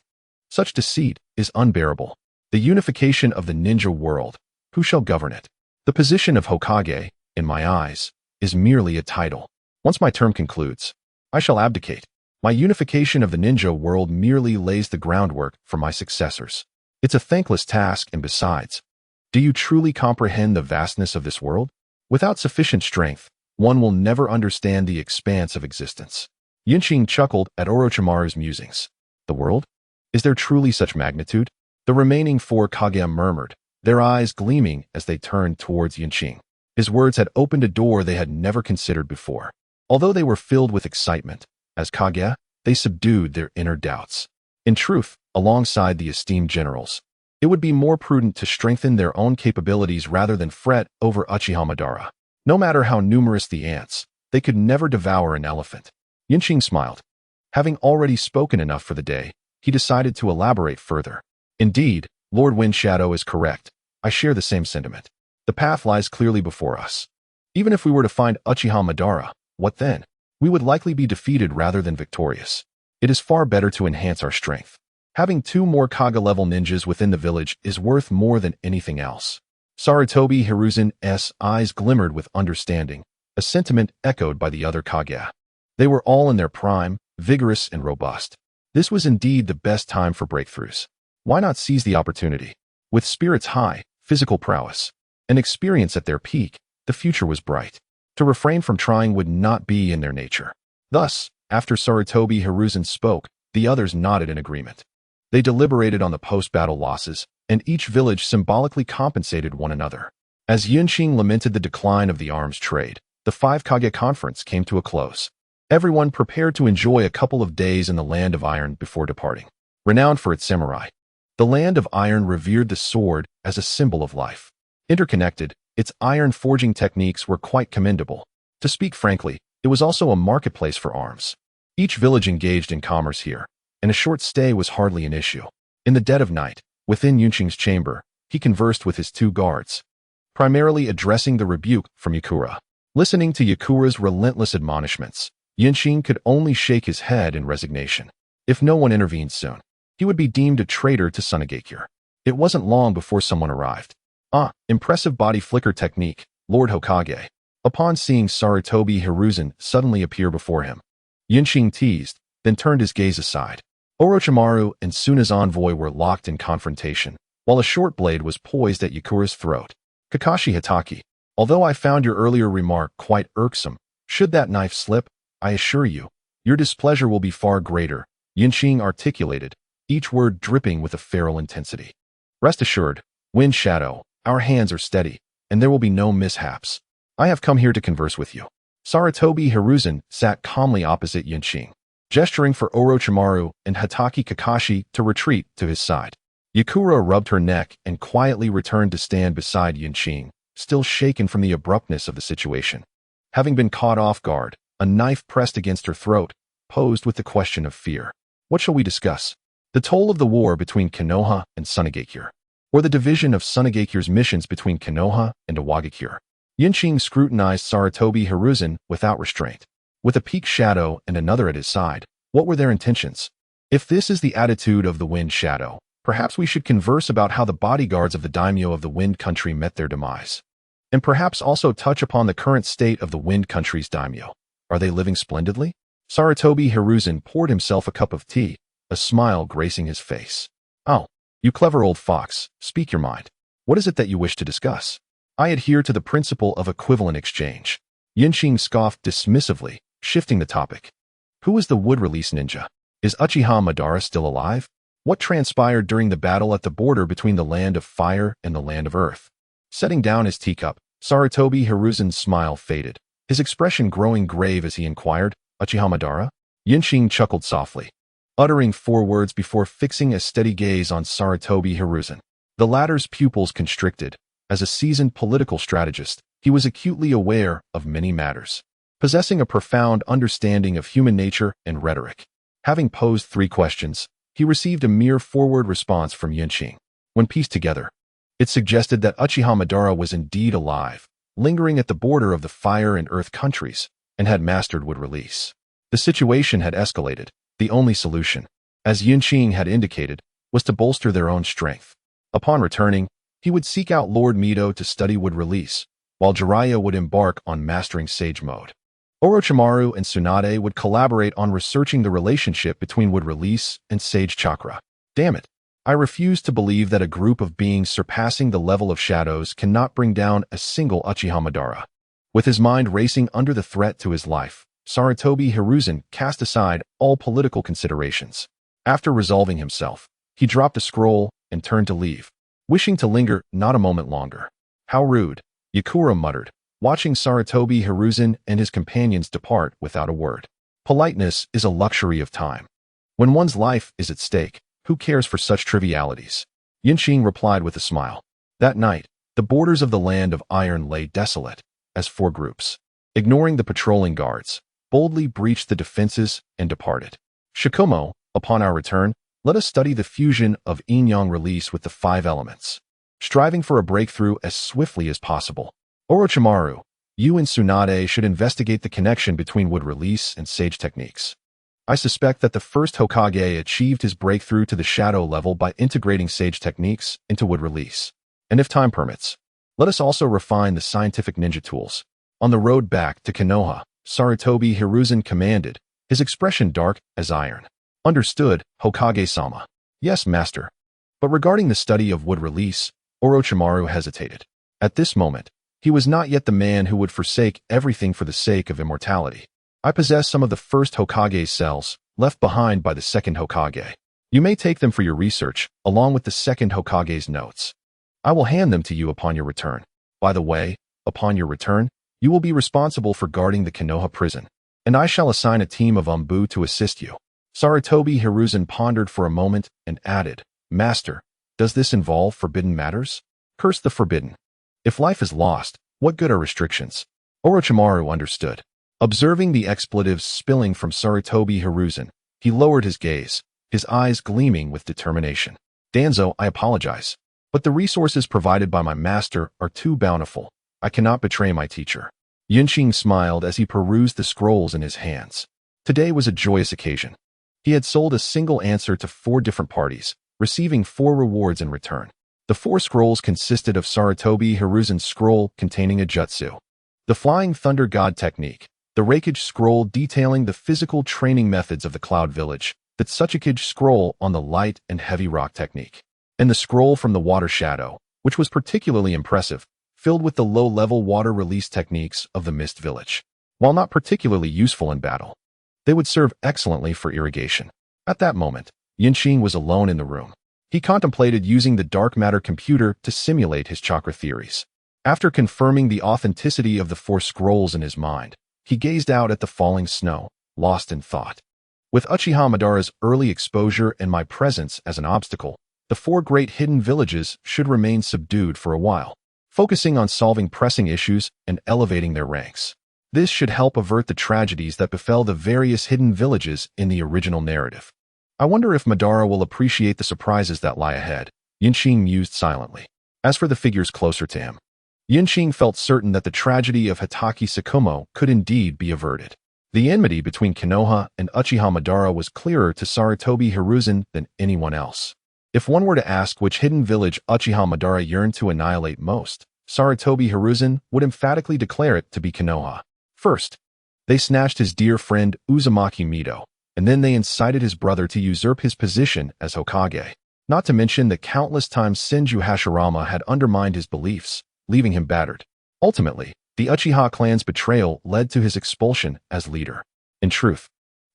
Such deceit is unbearable. The unification of the ninja world, who shall govern it? The position of Hokage, in my eyes, is merely a title. Once my term concludes, I shall abdicate. My unification of the ninja world merely lays the groundwork for my successors. It's a thankless task, and besides, do you truly comprehend the vastness of this world? Without sufficient strength, one will never understand the expanse of existence. Yunqing chuckled at Orochimaru's musings. The world? Is there truly such magnitude? The remaining 4 Kage murmured, their eyes gleaming as they turned towards Yunqing. His words had opened a door they had never considered before. Although they were filled with excitement, as Kage, they subdued their inner doubts. In truth, alongside the esteemed generals, It would be more prudent to strengthen their own capabilities rather than fret over Uchiha Madara. No matter how numerous the ants, they could never devour an elephant. Yinqing smiled. Having already spoken enough for the day, he decided to elaborate further. Indeed, Lord Windshadow is correct. I share the same sentiment. The path lies clearly before us. Even if we were to find Uchiha Madara, what then? We would likely be defeated rather than victorious. It is far better to enhance our strength. Having 2 more Kaga-level ninjas within the village is worth more than anything else. Sarutobi Hiruzen's eyes glimmered with understanding, a sentiment echoed by the other Kage. They were all in their prime, vigorous and robust. This was indeed the best time for breakthroughs. Why not seize the opportunity? With spirits high, physical prowess, and experience at their peak, the future was bright. To refrain from trying would not be in their nature. Thus, after Sarutobi Hiruzen spoke, the others nodded in agreement. They deliberated on the post-battle losses, and each village symbolically compensated one another. As Yunqing lamented the decline of the arms trade, the 5 Kage conference came to a close. Everyone prepared to enjoy a couple of days in the Land of Iron before departing. Renowned for its samurai, the Land of Iron revered the sword as a symbol of life. Interconnected, its iron forging techniques were quite commendable. To speak frankly, it was also a marketplace for arms. Each village engaged in commerce here, and a short stay was hardly an issue. In the dead of night, within Yunqing's chamber, he conversed with his 2 guards, primarily addressing the rebuke from Yakura. Listening to Yakura's relentless admonishments, Yunqing could only shake his head in resignation. If no one intervened soon, he would be deemed a traitor to Sunagakure. It wasn't long before someone arrived. Impressive body flicker technique, Lord Hokage. Upon seeing Sarutobi Hiruzen suddenly appear before him, Yunqing teased, then turned his gaze aside. Orochimaru and Suna's envoy were locked in confrontation, while a short blade was poised at Yakura's throat. Kakashi Hitaki, although I found your earlier remark quite irksome, should that knife slip, I assure you, your displeasure will be far greater, Yunqing articulated, each word dripping with a feral intensity. Rest assured, Wind Shadow, our hands are steady, and there will be no mishaps. I have come here to converse with you. Sarutobi Hiruzen sat calmly opposite Yunqing, gesturing for Orochimaru and Hitaki Kakashi to retreat to his side. Yakura rubbed her neck and quietly returned to stand beside Yunqing, still shaken from the abruptness of the situation. Having been caught off guard, a knife pressed against her throat, posed with the question of fear. What shall we discuss? The toll of the war between Konoha and Sunagakure, or the division of Sunagakure's missions between Konoha and Iwagakure? Yunqing scrutinized Sarutobi Hiruzen without restraint. With a peaked shadow and another at his side, what were their intentions? If this is the attitude of the Wind Shadow, perhaps we should converse about how the bodyguards of the daimyo of the Wind Country met their demise. And perhaps also touch upon the current state of the Wind Country's daimyo. Are they living splendidly? Sarutobi Hiruzen poured himself a cup of tea, a smile gracing his face. Oh, you clever old fox, speak your mind. What is it that you wish to discuss? I adhere to the principle of equivalent exchange. Yunqing scoffed dismissively, shifting the topic. Who is the wood release ninja? Is Uchiha Madara still alive? What transpired during the battle at the border between the Land of Fire and the Land of Earth? Setting down his teacup, Sarutobi Hiruzen's smile faded, his expression growing grave as he inquired, Uchiha Madara? Yunqing chuckled softly, uttering 4 words before fixing a steady gaze on Sarutobi Hiruzen. The latter's pupils constricted. As a seasoned political strategist, he was acutely aware of many matters, possessing a profound understanding of human nature and rhetoric. Having posed 3 questions, he received a mere forward response from Yunqing. When pieced together, it suggested that Uchiha Madara was indeed alive, lingering at the border of the Fire and Earth countries, and had mastered wood release. The situation had escalated. The only solution, as Yunqing had indicated, was to bolster their own strength. Upon returning, he would seek out Lord Mido to study wood release, while Jiraiya would embark on mastering Sage Mode. Orochimaru and Tsunade would collaborate on researching the relationship between wood release and Sage Chakra. Damn it, I refuse to believe that a group of beings surpassing the level of shadows cannot bring down a single Uchiha Madara. With his mind racing under the threat to his life, Sarutobi Hiruzen cast aside all political considerations. After resolving himself, he dropped the scroll and turned to leave, wishing to linger not a moment longer. How rude, Yakura muttered, watching Sarutobi Hiruzen and his companions depart without a word. Politeness is a luxury of time. When one's life is at stake, who cares for such trivialities? Yinxing replied with a smile. That night, the borders of the land of iron lay desolate, as 4 groups, ignoring the patrolling guards, boldly breached the defenses and departed. Shikomo, upon our return, let us study the fusion of yin-yang release with the 5 elements, striving for a breakthrough as swiftly as possible. Orochimaru, you and Tsunade should investigate the connection between wood release and sage techniques. I suspect that the first Hokage achieved his breakthrough to the shadow level by integrating sage techniques into wood release. And if time permits, let us also refine the scientific ninja tools. On the road back to Konoha, Sarutobi Hiruzen commanded, his expression dark as iron. Understood, Hokage-sama. Yes, master. But regarding the study of wood release, Orochimaru hesitated. At this moment, he was not yet the man who would forsake everything for the sake of immortality. I possess some of the first Hokage's cells, left behind by the second Hokage. You may take them for your research, along with the second Hokage's notes. I will hand them to you upon your return. By the way, upon your return, you will be responsible for guarding the Konoha prison, and I shall assign a team of Umbu to assist you. Sarutobi Hiruzen pondered for a moment and added, Master, does this involve forbidden matters? Curse the forbidden. If life is lost, what good are restrictions? Orochimaru understood. Observing the expletives spilling from Sarutobi Hiruzen, he lowered his gaze, his eyes gleaming with determination. Danzo, I apologize, but the resources provided by my master are too bountiful. I cannot betray my teacher. Yinxing smiled as he perused the scrolls in his hands. Today was a joyous occasion. He had sold a single answer to 4 different parties, receiving 4 rewards in return. The 4 scrolls consisted of Sarutobi Hiruzen's scroll containing a jutsu, the Flying Thunder God technique, the Raikage scroll detailing the physical training methods of the Cloud Village, the Tsuchikage scroll on the light and heavy rock technique, and the scroll from the Water Shadow, which was particularly impressive, filled with the low-level water release techniques of the Mist Village. While not particularly useful in battle, they would serve excellently for irrigation. At that moment, Yinxing was alone in the room. He contemplated using the dark matter computer to simulate his chakra theories. After confirming the authenticity of the 4 scrolls in his mind, he gazed out at the falling snow, lost in thought. With Uchiha Madara's early exposure and my presence as an obstacle, the 4 great hidden villages should remain subdued for a while, focusing on solving pressing issues and elevating their ranks. This should help avert the tragedies that befell the various hidden villages in the original narrative. I wonder if Madara will appreciate the surprises that lie ahead, Yinxing mused silently. As for the figures closer to him, Yinxing felt certain that the tragedy of Hatake Tsukumo could indeed be averted. The enmity between Konoha and Uchiha Madara was clearer to Sarutobi Hiruzen than anyone else. If one were to ask which hidden village Uchiha Madara yearned to annihilate most, Sarutobi Hiruzen would emphatically declare it to be Konoha. First, they snatched his dear friend Uzumaki Mido, and then they incited his brother to usurp his position as Hokage. Not to mention the countless times Senju Hashirama had undermined his beliefs, leaving him battered. Ultimately, the Uchiha clan's betrayal led to his expulsion as leader. In truth,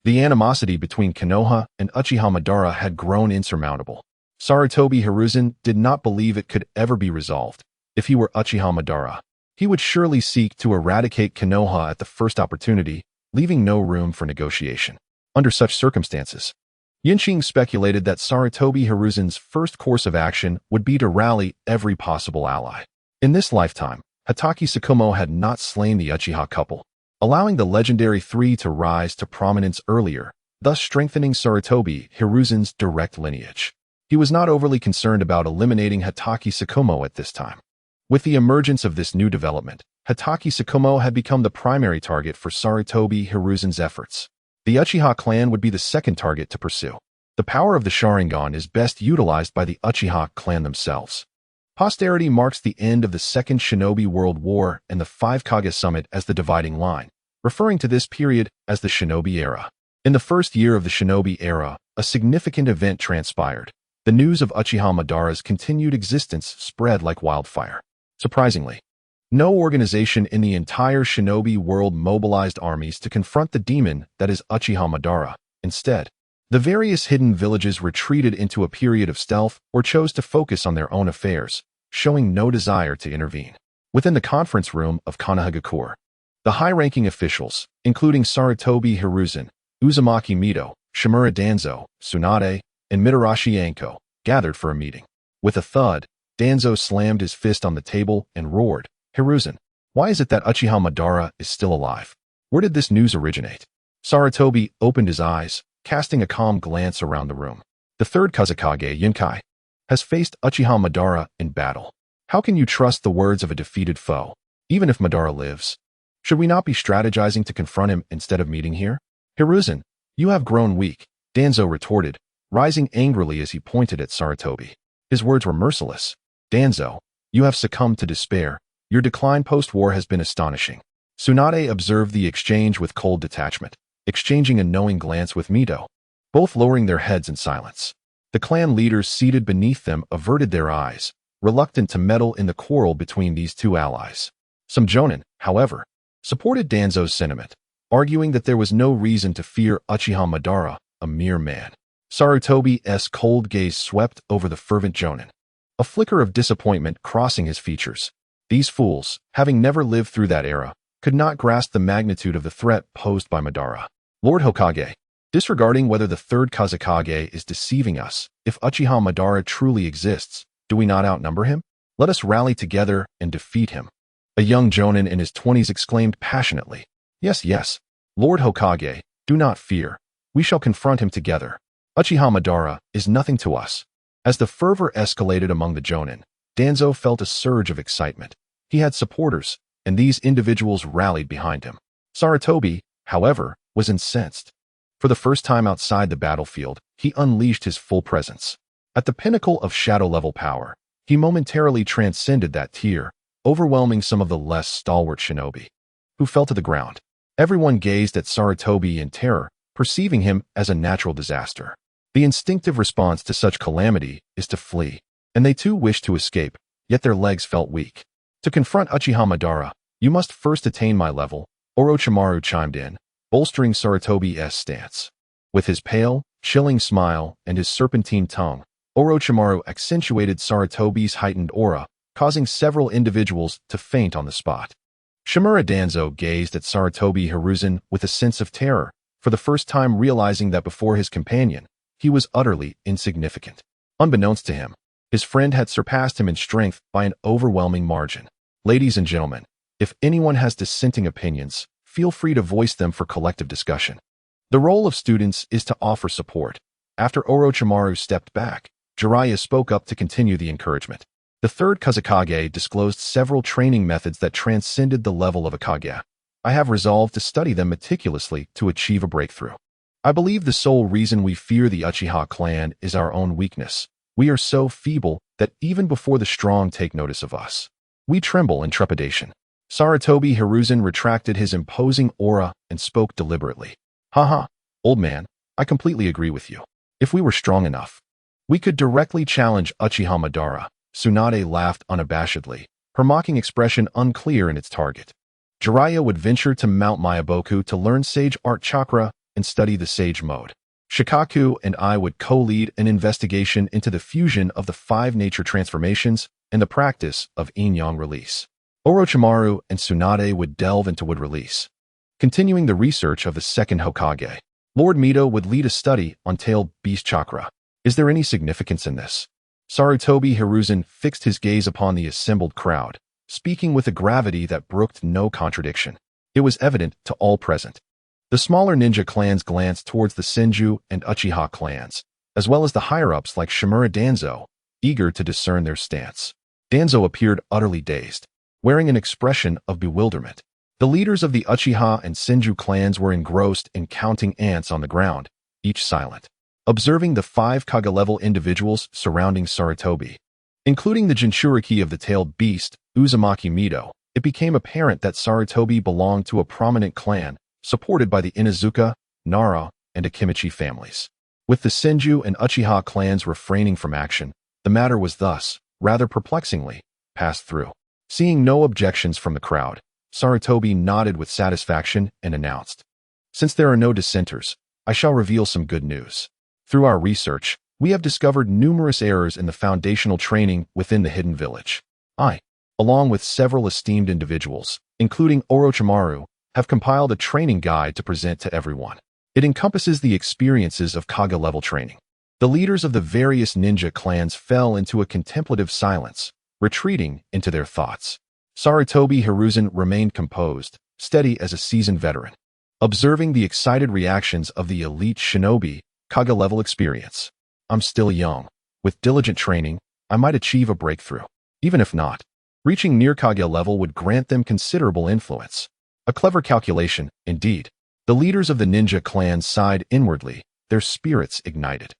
the animosity between Konoha and Uchiha Madara had grown insurmountable. Sarutobi Hiruzen did not believe it could ever be resolved. If he were Uchiha Madara, he would surely seek to eradicate Konoha at the first opportunity, leaving no room for negotiation. Under such circumstances, Yinxing speculated that Sarutobi Hiruzen's first course of action would be to rally every possible ally. In this lifetime, Hatake Tsukumo had not slain the Uchiha couple, allowing the legendary 3 to rise to prominence earlier, thus strengthening Sarutobi Hiruzen's direct lineage. He was not overly concerned about eliminating Hatake Tsukumo at this time. With the emergence of this new development, Hatake Tsukumo had become the primary target for Sarutobi Hiruzen's efforts. The Uchiha clan would be the second target to pursue. The power of the Sharingan is best utilized by the Uchiha clan themselves. Posterity marks the end of the Second Shinobi World War and the 5 Kage Summit as the dividing line, referring to this period as the Shinobi Era. In the first year of the Shinobi Era, a significant event transpired. The news of Uchiha Madara's continued existence spread like wildfire. Surprisingly, no organization in the entire Shinobi world mobilized armies to confront the demon that is Uchiha Madara. Instead, the various hidden villages retreated into a period of stealth or chose to focus on their own affairs, showing no desire to intervene. Within the conference room of Sunagakure, the high-ranking officials, including Sarutobi Hiruzen, Uzumaki Mido, Shimura Danzo, Tsunade, and Mitarashi Anko, gathered for a meeting. With a thud, Danzo slammed his fist on the table and roared, "Hiruzen, why is it that Uchiha Madara is still alive? Where did this news originate?" Sarutobi opened his eyes, casting a calm glance around the room. The third Kazekage, Yunkai, has faced Uchiha Madara in battle. How can you trust the words of a defeated foe, even if Madara lives? Should we not be strategizing to confront him instead of meeting here? Hiruzen, you have grown weak, Danzo retorted, rising angrily as he pointed at Sarutobi. His words were merciless. Danzo, you have succumbed to despair. Your decline post-war has been astonishing. Tsunade observed the exchange with cold detachment, exchanging a knowing glance with Mito, both lowering their heads in silence. The clan leaders seated beneath them averted their eyes, reluctant to meddle in the quarrel between these two allies. Some Jonin, however, supported Danzo's sentiment, arguing that there was no reason to fear Uchiha Madara, a mere man. Sarutobi's cold gaze swept over the fervent Jonin, a flicker of disappointment crossing his features. These fools, having never lived through that era, could not grasp the magnitude of the threat posed by Madara. Lord Hokage, disregarding whether the third Kazekage is deceiving us, if Uchiha Madara truly exists, do we not outnumber him? Let us rally together and defeat him. A young Jonin in his 20s exclaimed passionately. Yes, yes, Lord Hokage, do not fear. We shall confront him together. Uchiha Madara is nothing to us. As the fervor escalated among the Jonin, Danzo felt a surge of excitement. He had supporters, and these individuals rallied behind him. Sarutobi, however, was incensed. For the first time outside the battlefield, he unleashed his full presence. At the pinnacle of shadow-level power, he momentarily transcended that tier, overwhelming some of the less stalwart shinobi, who fell to the ground. Everyone gazed at Sarutobi in terror, perceiving him as a natural disaster. The instinctive response to such calamity is to flee, and they too wished to escape, yet their legs felt weak. To confront Uchiha Madara, you must first attain my level, Orochimaru chimed in, bolstering Sarutobi's stance. With his pale, chilling smile and his serpentine tongue, Orochimaru accentuated Sarutobi's heightened aura, causing several individuals to faint on the spot. Shimura Danzo gazed at Sarutobi Hiruzen with a sense of terror, for the first time realizing that before his companion, he was utterly insignificant. Unbeknownst to him, his friend had surpassed him in strength by an overwhelming margin. Ladies and gentlemen, if anyone has dissenting opinions, feel free to voice them for collective discussion. The role of students is to offer support. After Orochimaru stepped back, Jiraiya spoke up to continue the encouragement. The third Kazekage disclosed several training methods that transcended the level of a Kage. I have resolved to study them meticulously to achieve a breakthrough. I believe the sole reason we fear the Uchiha clan is our own weakness. We are so feeble that even before the strong take notice of us, we tremble in trepidation. Sarutobi Hiruzen retracted his imposing aura and spoke deliberately. Haha, old man, I completely agree with you. If we were strong enough, we could directly challenge Uchiha Madara. Tsunade laughed unabashedly, her mocking expression unclear in its target. Jiraiya would venture to Mount Mayaboku to learn Sage Art Chakra and study the Sage Mode. Shikaku and I would co-lead an investigation into the fusion of the 5 nature transformations and the practice of yin-yang release. Orochimaru and Tsunade would delve into wood release, continuing the research of the second Hokage. Lord Mito would lead a study on tail beast chakra. Is there any significance in this? Sarutobi Hiruzen fixed his gaze upon the assembled crowd, speaking with a gravity that brooked no contradiction. It was evident to all present. The smaller ninja clans glanced towards the Senju and Uchiha clans, as well as the higher-ups like Shimura Danzo, eager to discern their stance. Danzo appeared utterly dazed, wearing an expression of bewilderment. The leaders of the Uchiha and Senju clans were engrossed in counting ants on the ground, each silent, observing the 5 Kage-level individuals surrounding Sarutobi. Including the Jinchuriki of the tailed beast, Uzumaki Mito, it became apparent that Sarutobi belonged to a prominent clan, supported by the Inazuka, Nara, and Akimichi families. With the Senju and Uchiha clans refraining from action, the matter was thus, rather perplexingly, passed through. Seeing no objections from the crowd, Sarutobi nodded with satisfaction and announced, "Since there are no dissenters, I shall reveal some good news. Through our research, we have discovered numerous errors in the foundational training within the hidden village. I, along with several esteemed individuals, including Orochimaru, have compiled a training guide to present to everyone. It encompasses the experiences of Kage-level training. The leaders of the various ninja clans fell into a contemplative silence, retreating into their thoughts. Sarutobi Hiruzen remained composed, steady as a seasoned veteran, observing the excited reactions of the elite shinobi, Kage-level experience. I'm still young. With diligent training, I might achieve a breakthrough. Even if not, reaching near Kage level would grant them considerable influence. A clever calculation, indeed. The leaders of the ninja clans sighed inwardly, their spirits ignited.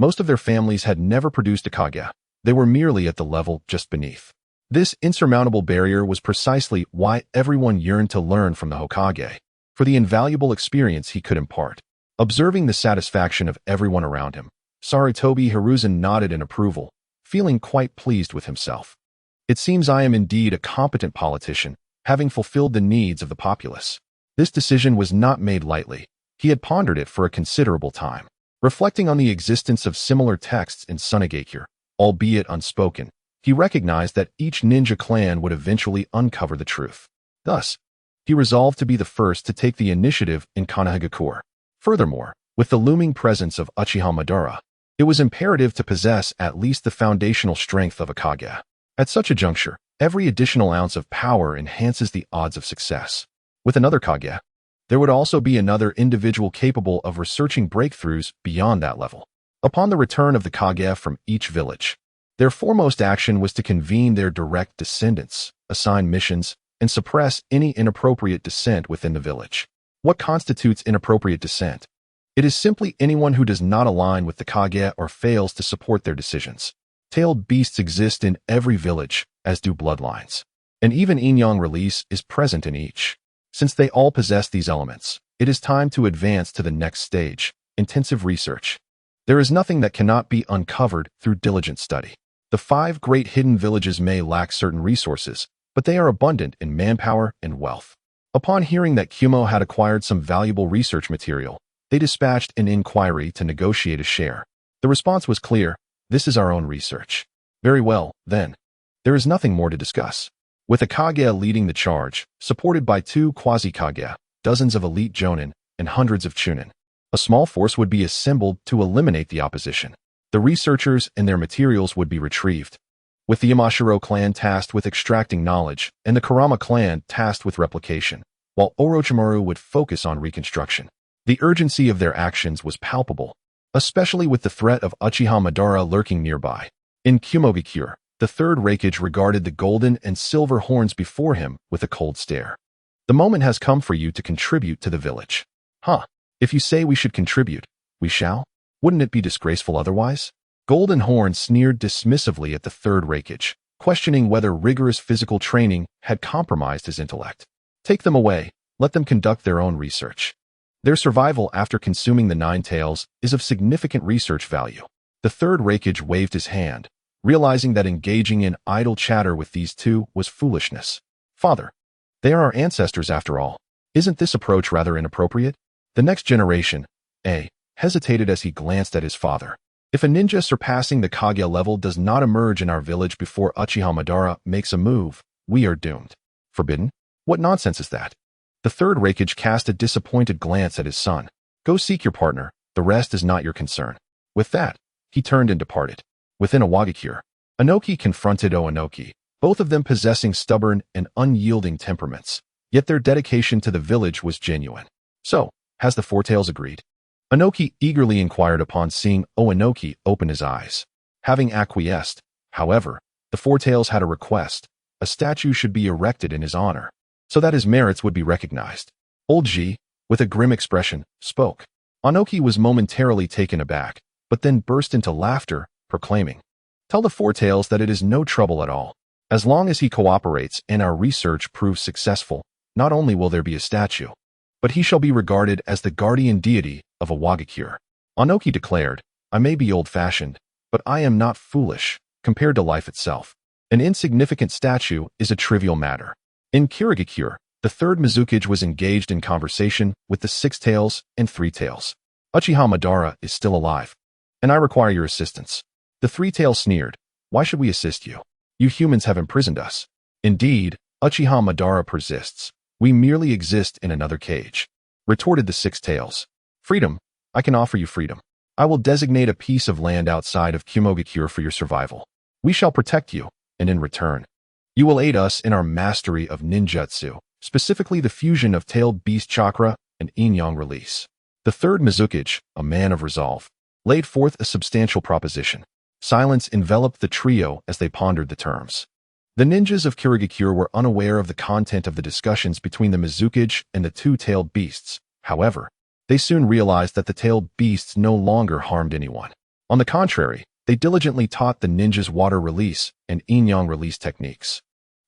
Most of their families had never produced a Kage. They were merely at the level just beneath. This insurmountable barrier was precisely why everyone yearned to learn from the Hokage, for the invaluable experience he could impart. Observing the satisfaction of everyone around him, Sarutobi Hiruzen nodded in approval, feeling quite pleased with himself. It seems I am indeed a competent politician, having fulfilled the needs of the populace. This decision was not made lightly. He had pondered it for a considerable time. Reflecting on the existence of similar texts in Sunagakure, albeit unspoken, he recognized that each ninja clan would eventually uncover the truth. Thus, he resolved to be the first to take the initiative in Sunagakure. Furthermore, with the looming presence of Uchiha Madara, it was imperative to possess at least the foundational strength of a Kage. At such a juncture, every additional ounce of power enhances the odds of success. With another Kage, there would also be another individual capable of researching breakthroughs beyond that level. Upon the return of the Kage from each village, their foremost action was to convene their direct descendants, assign missions, and suppress any inappropriate dissent within the village. What constitutes inappropriate dissent? It is simply anyone who does not align with the Kage or fails to support their decisions. Tailed beasts exist in every village, as do bloodlines. And even Yin-Yang release is present in each. Since they all possess these elements, it is time to advance to the next stage, intensive research. There is nothing that cannot be uncovered through diligent study. The 5 great hidden villages may lack certain resources, but they are abundant in manpower and wealth. Upon hearing that Kumo had acquired some valuable research material, they dispatched an inquiry to negotiate a share. The response was clear: this is our own research. Very well, then. There is nothing more to discuss. With a Kage leading the charge, supported by 2 quasi-Kage, dozens of elite Jonin, and hundreds of Chunin, a small force would be assembled to eliminate the opposition. The researchers and their materials would be retrieved, with the Yamashiro clan tasked with extracting knowledge and the Kurama clan tasked with replication, while Orochimaru would focus on reconstruction. The urgency of their actions was palpable, especially with the threat of Uchiha Madara lurking nearby. In Kumogakure, the third Raikage regarded the golden and silver horns before him with a cold stare. The moment has come for you to contribute to the village. Huh. If you say we should contribute, we shall? Wouldn't it be disgraceful otherwise? Golden Horn sneered dismissively at the third Raikage, questioning whether rigorous physical training had compromised his intellect. Take them away. Let them conduct their own research. Their survival after consuming the 9 tails is of significant research value. The third Raikage waved his hand, realizing that engaging in idle chatter with these 2 was foolishness. Father, they are our ancestors after all. Isn't this approach rather inappropriate? The next generation, hesitated as he glanced at his father. If a ninja surpassing the Kage level does not emerge in our village before Uchiha Madara makes a move, we are doomed. Forbidden? What nonsense is that? The third Raikage cast a disappointed glance at his son. Go seek your partner, the rest is not your concern. With that, he turned and departed. Within Awagakure, Inoki confronted Oinoki, both of them possessing stubborn and unyielding temperaments, yet their dedication to the village was genuine. So, has the Four Tails agreed? Inoki eagerly inquired upon seeing Oinoki open his eyes. Having acquiesced, however, the Four Tails had a request: a statue should be erected in his honor, so that his merits would be recognized. Old Ji, with a grim expression, spoke. Inoki was momentarily taken aback, but then burst into laughter, proclaiming, "Tell the Four Tails that it is no trouble at all. As long as he cooperates and our research proves successful, not only will there be a statue, but he shall be regarded as the guardian deity of Awagakure." Inoki declared, "I may be old-fashioned, but I am not foolish, compared to life itself. An insignificant statue is a trivial matter." In Kirigakure, the third Mizukage was engaged in conversation with the 6 Tails and 3 Tails. Uchiha Madara is still alive, and I require your assistance. The 3 Tails sneered, "Why should we assist you? You humans have imprisoned us." "Indeed, Uchiha Madara persists. We merely exist in another cage," retorted the 6 Tails. "Freedom? I can offer you freedom. I will designate a piece of land outside of Sunagakure for your survival. We shall protect you, and in return, you will aid us in our mastery of ninjutsu, specifically the fusion of tailed beast chakra and yin-yang release. The third Mizukage, a man of resolve, laid forth a substantial proposition. Silence enveloped the trio as they pondered the terms. The ninjas of Sunagakure were unaware of the content of the discussions between the Mizukage and the two-tailed beasts. However, they soon realized that the tailed beasts no longer harmed anyone. On the contrary, they diligently taught the ninjas water release and yin-yang release techniques.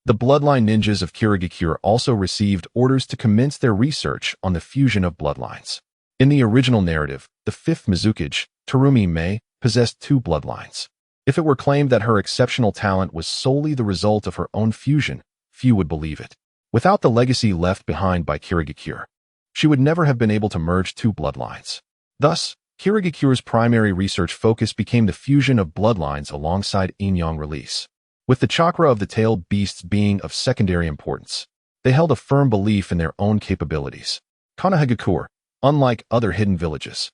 The bloodline ninjas of Sunagakure also received orders to commence their research on the fusion of bloodlines. In the original narrative, the fifth Mizukage, Terumi Mei, possessed two bloodlines. If it were claimed that her exceptional talent was solely the result of her own fusion, few would believe it. Without the legacy left behind by Sunagakure, she would never have been able to merge two bloodlines. Thus, Sunagakure's primary research focus became the fusion of bloodlines alongside yin-yang release. With the chakra of the tailed beasts being of secondary importance, they held a firm belief in their own capabilities. Sunagakure, unlike other hidden villages,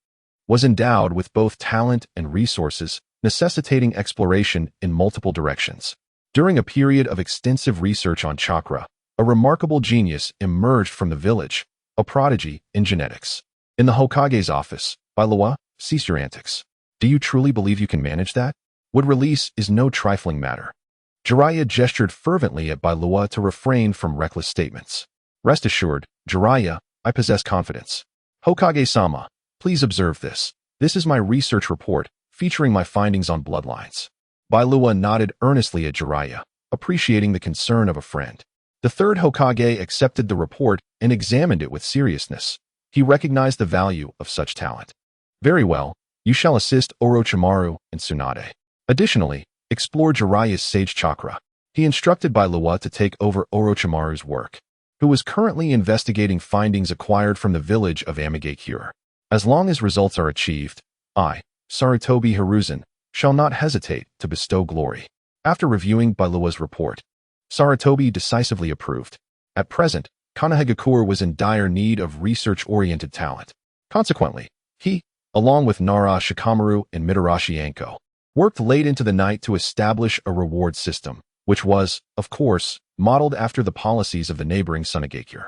was endowed with both talent and resources, necessitating exploration in multiple directions. During a period of extensive research on chakra, a remarkable genius emerged from the village, a prodigy in genetics. In the Hokage's office, Bailuwa, cease your antics. Do you truly believe you can manage that? Wood release is no trifling matter. Jiraiya gestured fervently at Bailuwa to refrain from reckless statements. Rest assured, Jiraiya, I possess confidence. Hokage-sama, please observe this. This is my research report, featuring my findings on bloodlines. Bailuwa nodded earnestly at Jiraiya, appreciating the concern of a friend. The third Hokage accepted the report and examined it with seriousness. He recognized the value of such talent. Very well, you shall assist Orochimaru and Tsunade. Additionally, explore Jiraiya's sage chakra. He instructed Bailuwa to take over Orochimaru's work, who was currently investigating findings acquired from the village of Amigakure. As long as results are achieved, I, Sarutobi Hiruzen, shall not hesitate to bestow glory. After reviewing Bailuwa's report, Sarutobi decisively approved. At present, Sunagakure was in dire need of research-oriented talent. Consequently, he, along with Nara Shikamaru and Mitarashi Anko, worked late into the night to establish a reward system, which was, of course, modeled after the policies of the neighboring Sunagakure.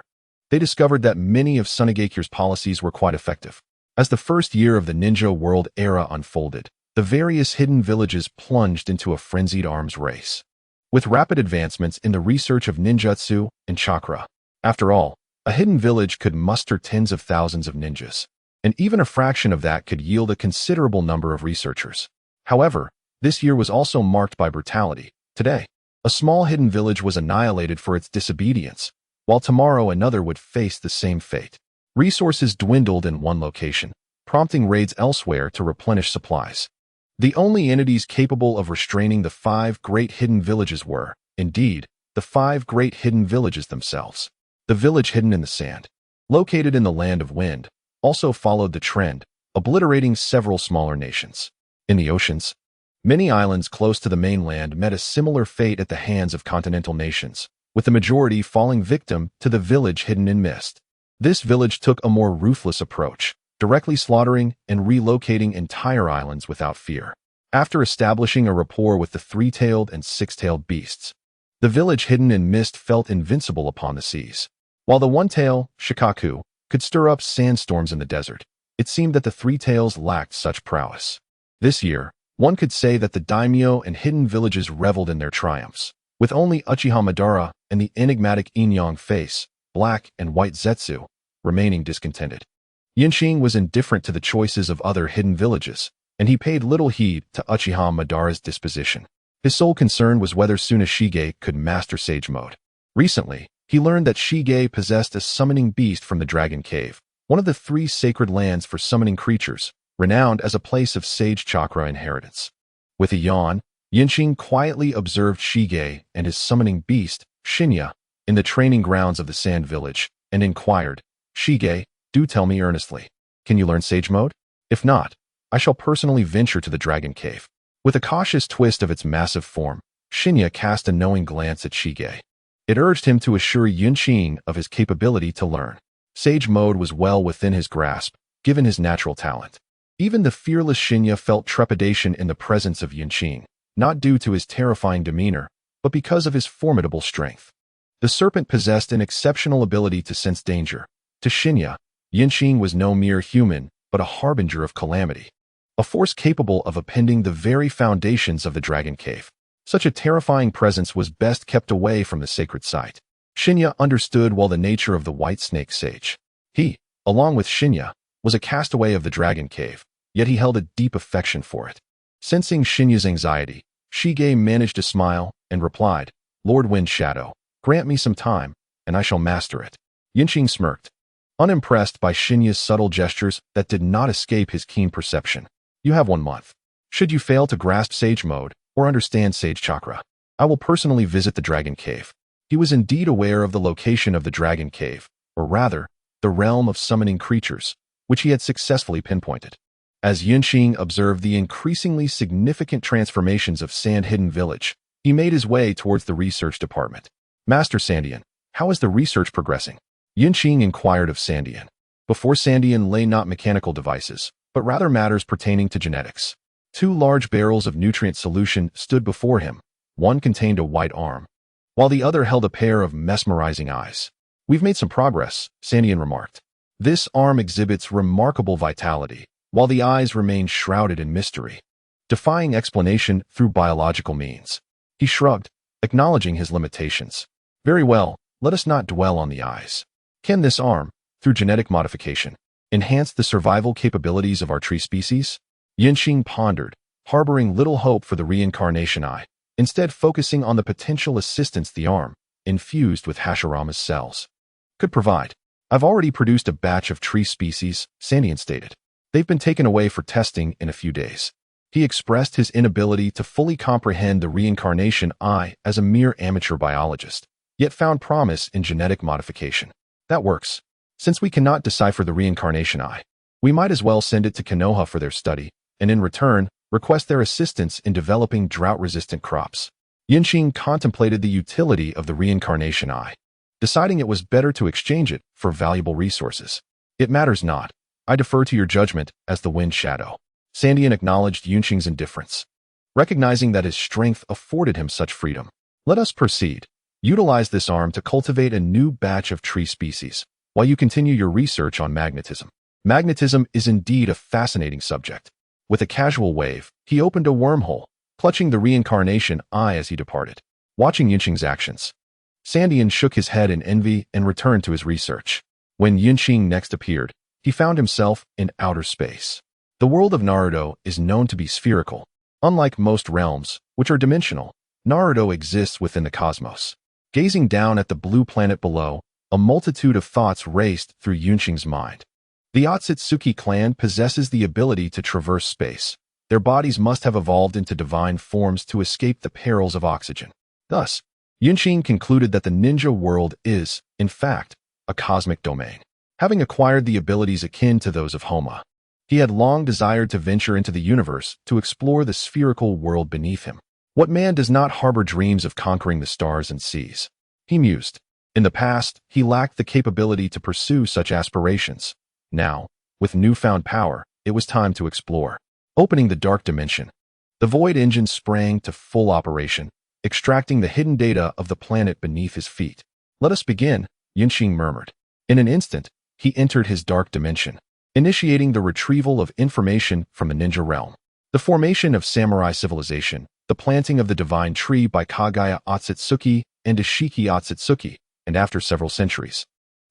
They discovered that many of Sunagakure's policies were quite effective. As the first year of the ninja world era unfolded, the various hidden villages plunged into a frenzied arms race. With rapid advancements in the research of ninjutsu and chakra, after all, a hidden village could muster tens of thousands of ninjas, and even a fraction of that could yield a considerable number of researchers. However, this year was also marked by brutality. Today, a small hidden village was annihilated for its disobedience, while tomorrow another would face the same fate. Resources dwindled in one location, prompting raids elsewhere to replenish supplies. The only entities capable of restraining the 5 great hidden villages were, indeed, the 5 great hidden villages themselves. The village hidden in the sand, located in the land of wind, also followed the trend, obliterating several smaller nations. In the oceans, many islands close to the mainland met a similar fate at the hands of continental nations, with the majority falling victim to the village hidden in mist. This village took a more ruthless approach, directly slaughtering and relocating entire islands without fear. After establishing a rapport with the 3-tailed and 6-tailed beasts, the village hidden in mist felt invincible upon the seas. While the 1-tail, Shikaku, could stir up sandstorms in the desert, it seemed that the 3-tails lacked such prowess. This year, one could say that the daimyo and hidden villages reveled in their triumphs, with only Uchiha Madara and the enigmatic yin-yang face, black and white Zetsu, remaining discontented. Qing was indifferent to the choices of other hidden villages, and he paid little heed to Uchiha Madara's disposition. His sole concern was whether Tsunashige could master Sage Mode. Recently, he learned that Shige possessed a summoning beast from the Dragon Cave, one of the 3 sacred lands for summoning creatures, renowned as a place of Sage Chakra inheritance. With a yawn, Qing quietly observed Shige and his summoning beast, Shinya, in the training grounds of the Sand Village, and inquired, Shige, do tell me earnestly, can you learn Sage Mode? If not, I shall personally venture to the Dragon Cave. With a cautious twist of its massive form, Shinya cast a knowing glance at Shige. It urged him to assure Qing of his capability to learn. Sage Mode was well within his grasp, given his natural talent. Even the fearless Shinya felt trepidation in the presence of Qing, not due to his terrifying demeanor, but because of his formidable strength. The serpent possessed an exceptional ability to sense danger. To Shinya, Qing was no mere human, but a harbinger of calamity, a force capable of upending the very foundations of the Dragon Cave. Such a terrifying presence was best kept away from the sacred site. Shinya understood well the nature of the White Snake Sage. He, along with Shinya, was a castaway of the Dragon Cave, yet he held a deep affection for it. Sensing Shinya's anxiety, Shige managed to smile and replied, "Lord Wind Shadow, grant me some time, and I shall master it." Qing smirked, unimpressed by Shinya's subtle gestures that did not escape his keen perception. "You have 1 month. Should you fail to grasp Sage Mode or understand Sage Chakra, I will personally visit the Dragon Cave." He was indeed aware of the location of the Dragon Cave, or rather, the realm of summoning creatures, which he had successfully pinpointed. As Qing observed the increasingly significant transformations of Sand Hidden Village, he made his way towards the research department. "Master Sandian, how is the research progressing?" Qing inquired of Sandian. Before Sandian lay not mechanical devices, but rather matters pertaining to genetics. 2 large barrels of nutrient solution stood before him. One contained a white arm, while the other held a pair of mesmerizing eyes. "We've made some progress," Sandian remarked. "This arm exhibits remarkable vitality, while the eyes remain shrouded in mystery, defying explanation through biological means." He shrugged, acknowledging his limitations. "Very well, let us not dwell on the eyes. Can this arm, through genetic modification, enhance the survival capabilities of our tree species?" Qing pondered, harboring little hope for the reincarnation eye, instead focusing on the potential assistance the arm, infused with Hashirama's cells, could provide. "I've already produced a batch of tree species," Sandian stated. "They've been taken away for testing in a few days." He expressed his inability to fully comprehend the reincarnation eye as a mere amateur biologist, yet found promise in genetic modification. "That works. Since we cannot decipher the reincarnation eye, we might as well send it to Konoha for their study, and in return, request their assistance in developing drought-resistant crops." Qing contemplated the utility of the reincarnation eye, deciding it was better to exchange it for valuable resources. "It matters not. I defer to your judgment as the Wind Shadow." Sandian acknowledged Qing's indifference, recognizing that his strength afforded him such freedom. "Let us proceed. Utilize this arm to cultivate a new batch of tree species, while you continue your research on magnetism." Magnetism is indeed a fascinating subject. With a casual wave, he opened a wormhole, clutching the reincarnation eye as he departed. Watching Qing's actions, Sandian shook his head in envy and returned to his research. When Qing next appeared, he found himself in outer space. The world of Naruto is known to be spherical. Unlike most realms, which are dimensional, Naruto exists within the cosmos. Gazing down at the blue planet below, a multitude of thoughts raced through Qing's mind. The Otsutsuki clan possesses the ability to traverse space. Their bodies must have evolved into divine forms to escape the perils of oxygen. Thus, Qing concluded that the ninja world is, in fact, a cosmic domain. Having acquired the abilities akin to those of Homa, he had long desired to venture into the universe to explore the spherical world beneath him. What man does not harbor dreams of conquering the stars and seas? He mused. In the past, he lacked the capability to pursue such aspirations. Now, with newfound power, it was time to explore. Opening the dark dimension, the void engine sprang to full operation, extracting the hidden data of the planet beneath his feet. "Let us begin," Qing murmured. In an instant, he entered his dark dimension, initiating the retrieval of information from the ninja realm. The formation of samurai civilization, the planting of the divine tree by Kagaya Otsutsuki and Ishiki Otsutsuki, and after several centuries,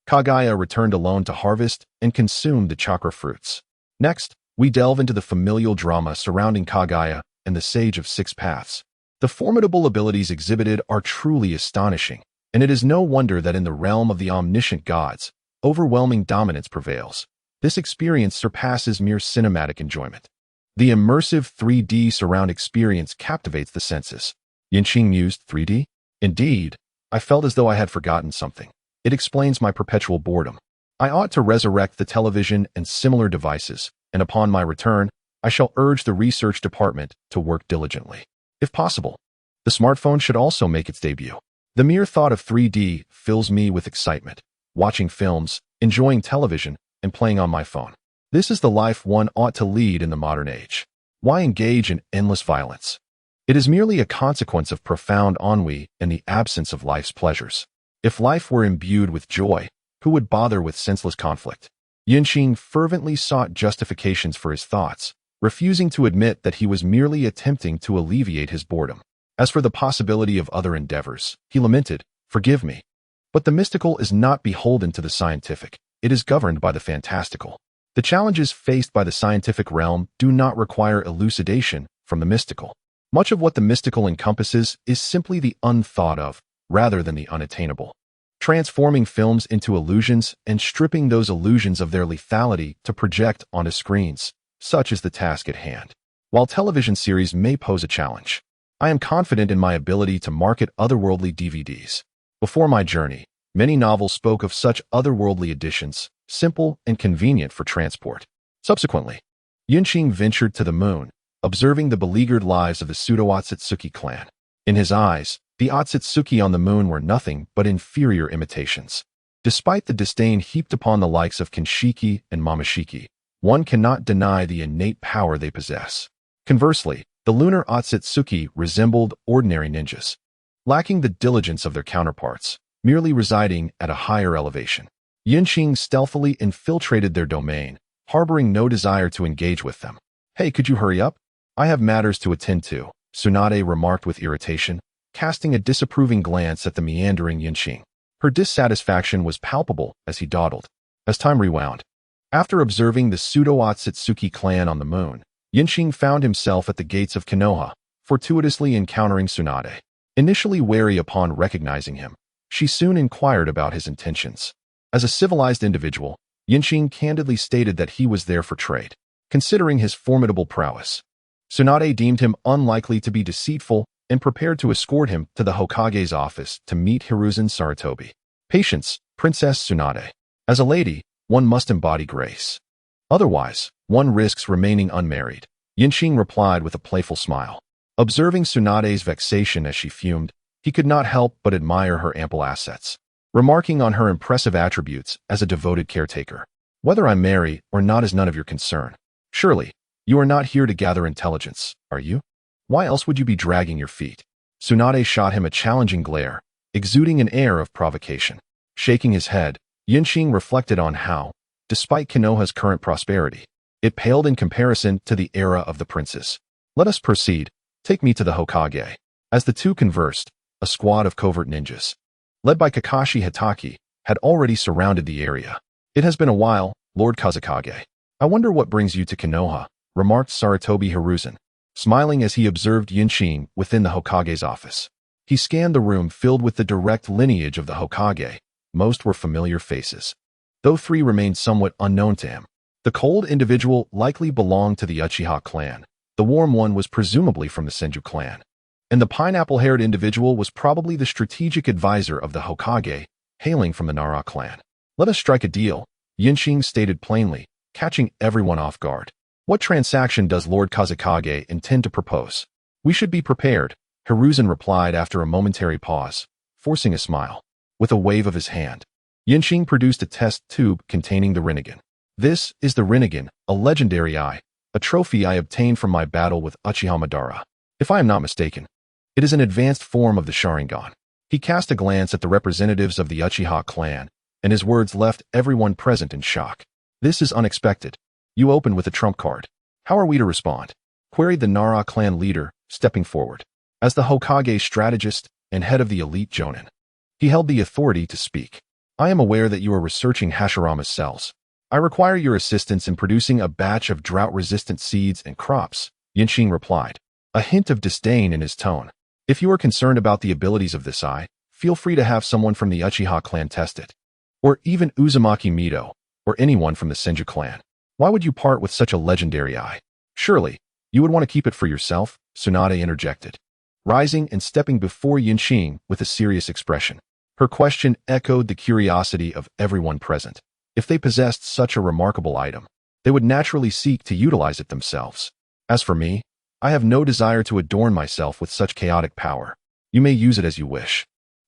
Kagaya returned alone to harvest and consume the chakra fruits. Next, we delve into the familial drama surrounding Kagaya and the Sage of Six Paths. The formidable abilities exhibited are truly astonishing, and it is no wonder that in the realm of the omniscient gods, overwhelming dominance prevails. This experience surpasses mere cinematic enjoyment. The immersive 3D surround experience captivates the senses. Qing mused, 3D? Indeed, I felt as though I had forgotten something. It explains my perpetual boredom. I ought to resurrect the television and similar devices, and upon my return, I shall urge the research department to work diligently. If possible, the smartphone should also make its debut. The mere thought of 3D fills me with excitement. Watching films, enjoying television, and playing on my phone. This is the life one ought to lead in the modern age. Why engage in endless violence? It is merely a consequence of profound ennui and the absence of life's pleasures. If life were imbued with joy, who would bother with senseless conflict? Qing fervently sought justifications for his thoughts, refusing to admit that he was merely attempting to alleviate his boredom. As for the possibility of other endeavors, he lamented, "Forgive me. But the mystical is not beholden to the scientific. It is governed by the fantastical. The challenges faced by the scientific realm do not require elucidation from the mystical. Much of what the mystical encompasses is simply the unthought of, rather than the unattainable. Transforming films into illusions and stripping those illusions of their lethality to project onto screens, such is the task at hand. While television series may pose a challenge, I am confident in my ability to market otherworldly DVDs. Before my journey, many novels spoke of such otherworldly editions, simple and convenient for transport. Subsequently, Qing ventured to the moon, observing the beleaguered lives of the pseudo-Otsutsuki clan. In his eyes, the Otsutsuki on the moon were nothing but inferior imitations. Despite the disdain heaped upon the likes of Kinshiki and Momoshiki, one cannot deny the innate power they possess. Conversely, the lunar Otsutsuki resembled ordinary ninjas, lacking the diligence of their counterparts, merely residing at a higher elevation. Qing stealthily infiltrated their domain, harboring no desire to engage with them. "Hey, could you hurry up? I have matters to attend to," Tsunade remarked with irritation, casting a disapproving glance at the meandering Qing. Her dissatisfaction was palpable as he dawdled. As time rewound, after observing the pseudo-Otsutsuki clan on the moon, Qing found himself at the gates of Konoha, fortuitously encountering Tsunade. Initially wary upon recognizing him, she soon inquired about his intentions. As a civilized individual, Qing candidly stated that he was there for trade. Considering his formidable prowess, Tsunade deemed him unlikely to be deceitful and prepared to escort him to the Hokage's office to meet Hiruzen Sarutobi. "Patience, Princess Tsunade. As a lady, one must embody grace. Otherwise, one risks remaining unmarried," Qing replied with a playful smile. Observing Tsunade's vexation as she fumed, he could not help but admire her ample assets, remarking on her impressive attributes as a devoted caretaker. "Whether I marry or not is none of your concern. Surely, you are not here to gather intelligence, are you? Why else would you be dragging your feet?" Tsunade shot him a challenging glare, exuding an air of provocation. Shaking his head, Qing reflected on how, despite Konoha's current prosperity, it paled in comparison to the era of the princes. "Let us proceed. Take me to the Hokage." As the two conversed, a squad of covert ninjas, led by Kakashi Hitaki, had already surrounded the area. "It has been a while, Lord Kazekage. I wonder what brings you to Konoha," remarked Sarutobi Hiruzen, smiling as he observed Qing within the Hokage's office. He scanned the room filled with the direct lineage of the Hokage. Most were familiar faces, though three remained somewhat unknown to him. The cold individual likely belonged to the Uchiha clan. The warm one was presumably from the Senju clan. And the pineapple-haired individual was probably the strategic advisor of the Hokage, hailing from the Nara clan. "Let us strike a deal," Qing stated plainly, catching everyone off guard. "What transaction does Lord Kazekage intend to propose?" "We should be prepared," Hiruzen replied after a momentary pause, forcing a smile. With a wave of his hand, Qing produced a test tube containing the Rinnegan. "This is the Rinnegan, a legendary eye, a trophy I obtained from my battle with Uchiha Madara. If I am not mistaken, it is an advanced form of the Sharingan." He cast a glance at the representatives of the Uchiha clan, and his words left everyone present in shock. "This is unexpected. You open with a trump card. How are we to respond?" queried the Nara clan leader, stepping forward. As the Hokage strategist and head of the elite Jonin, he held the authority to speak. "I am aware that you are researching Hashirama's cells. I require your assistance in producing a batch of drought-resistant seeds and crops," Qing replied, a hint of disdain in his tone. "If you are concerned about the abilities of this eye, feel free to have someone from the Uchiha clan test it. Or even Uzumaki Mido, or anyone from the Senju clan. Why would you part with such a legendary eye? Surely, you would want to keep it for yourself," Tsunade interjected, rising and stepping before Qing with a serious expression. Her question echoed the curiosity of everyone present. If they possessed such a remarkable item, they would naturally seek to utilize it themselves. "As for me, I have no desire to adorn myself with such chaotic power. You may use it as you wish,"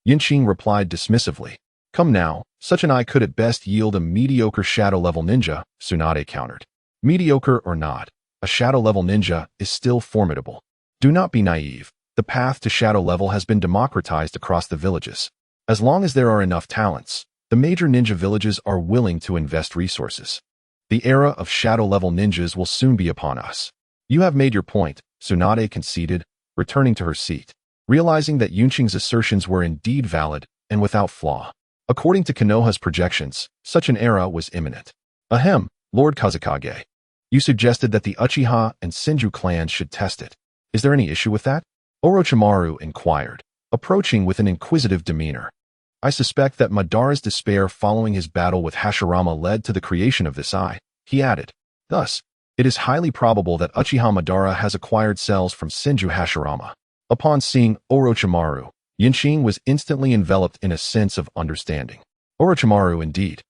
Qing replied dismissively. "Come now, such an eye could at best yield a mediocre shadow-level ninja," Tsunade countered. Mediocre or not, a shadow-level ninja is still formidable. Do not be naive. The path to shadow level has been democratized across the villages. As long as there are enough talents, the major ninja villages are willing to invest resources. The era of shadow-level ninjas will soon be upon us. You have made your point, Tsunade conceded, returning to her seat, realizing that Yunqing's assertions were indeed valid and without flaw. According to Konoha's projections, such an era was imminent. Ahem, Lord Kazekage. You suggested that the Uchiha and Senju clans should test it. Is there any issue with that? Orochimaru inquired, approaching with an inquisitive demeanor. I suspect that Madara's despair following his battle with Hashirama led to the creation of this eye, he added. Thus, it is highly probable that Uchiha Madara has acquired cells from Senju Hashirama. Upon seeing Orochimaru, Yunqing was instantly enveloped in a sense of understanding. Orochimaru indeed.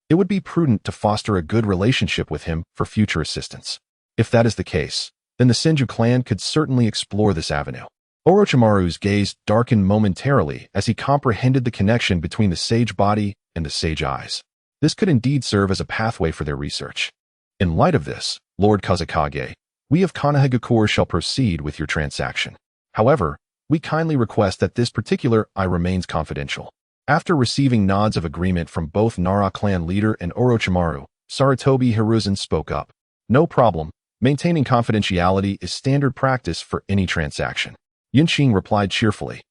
It would be prudent to foster a good relationship with him for future assistance. If that is the case, then the Senju clan could certainly explore this avenue. Orochimaru's gaze darkened momentarily as he comprehended the connection between the sage body and the sage eyes. This could indeed serve as a pathway for their research. In light of this, Lord Kazekage, we of Sunagakure shall proceed with your transaction. However, we kindly request that this particular eye remains confidential. After receiving nods of agreement from both Nara clan leader and Orochimaru, Sarutobi Hiruzen spoke up. No problem, maintaining confidentiality is standard practice for any transaction. Yunqing replied cheerfully.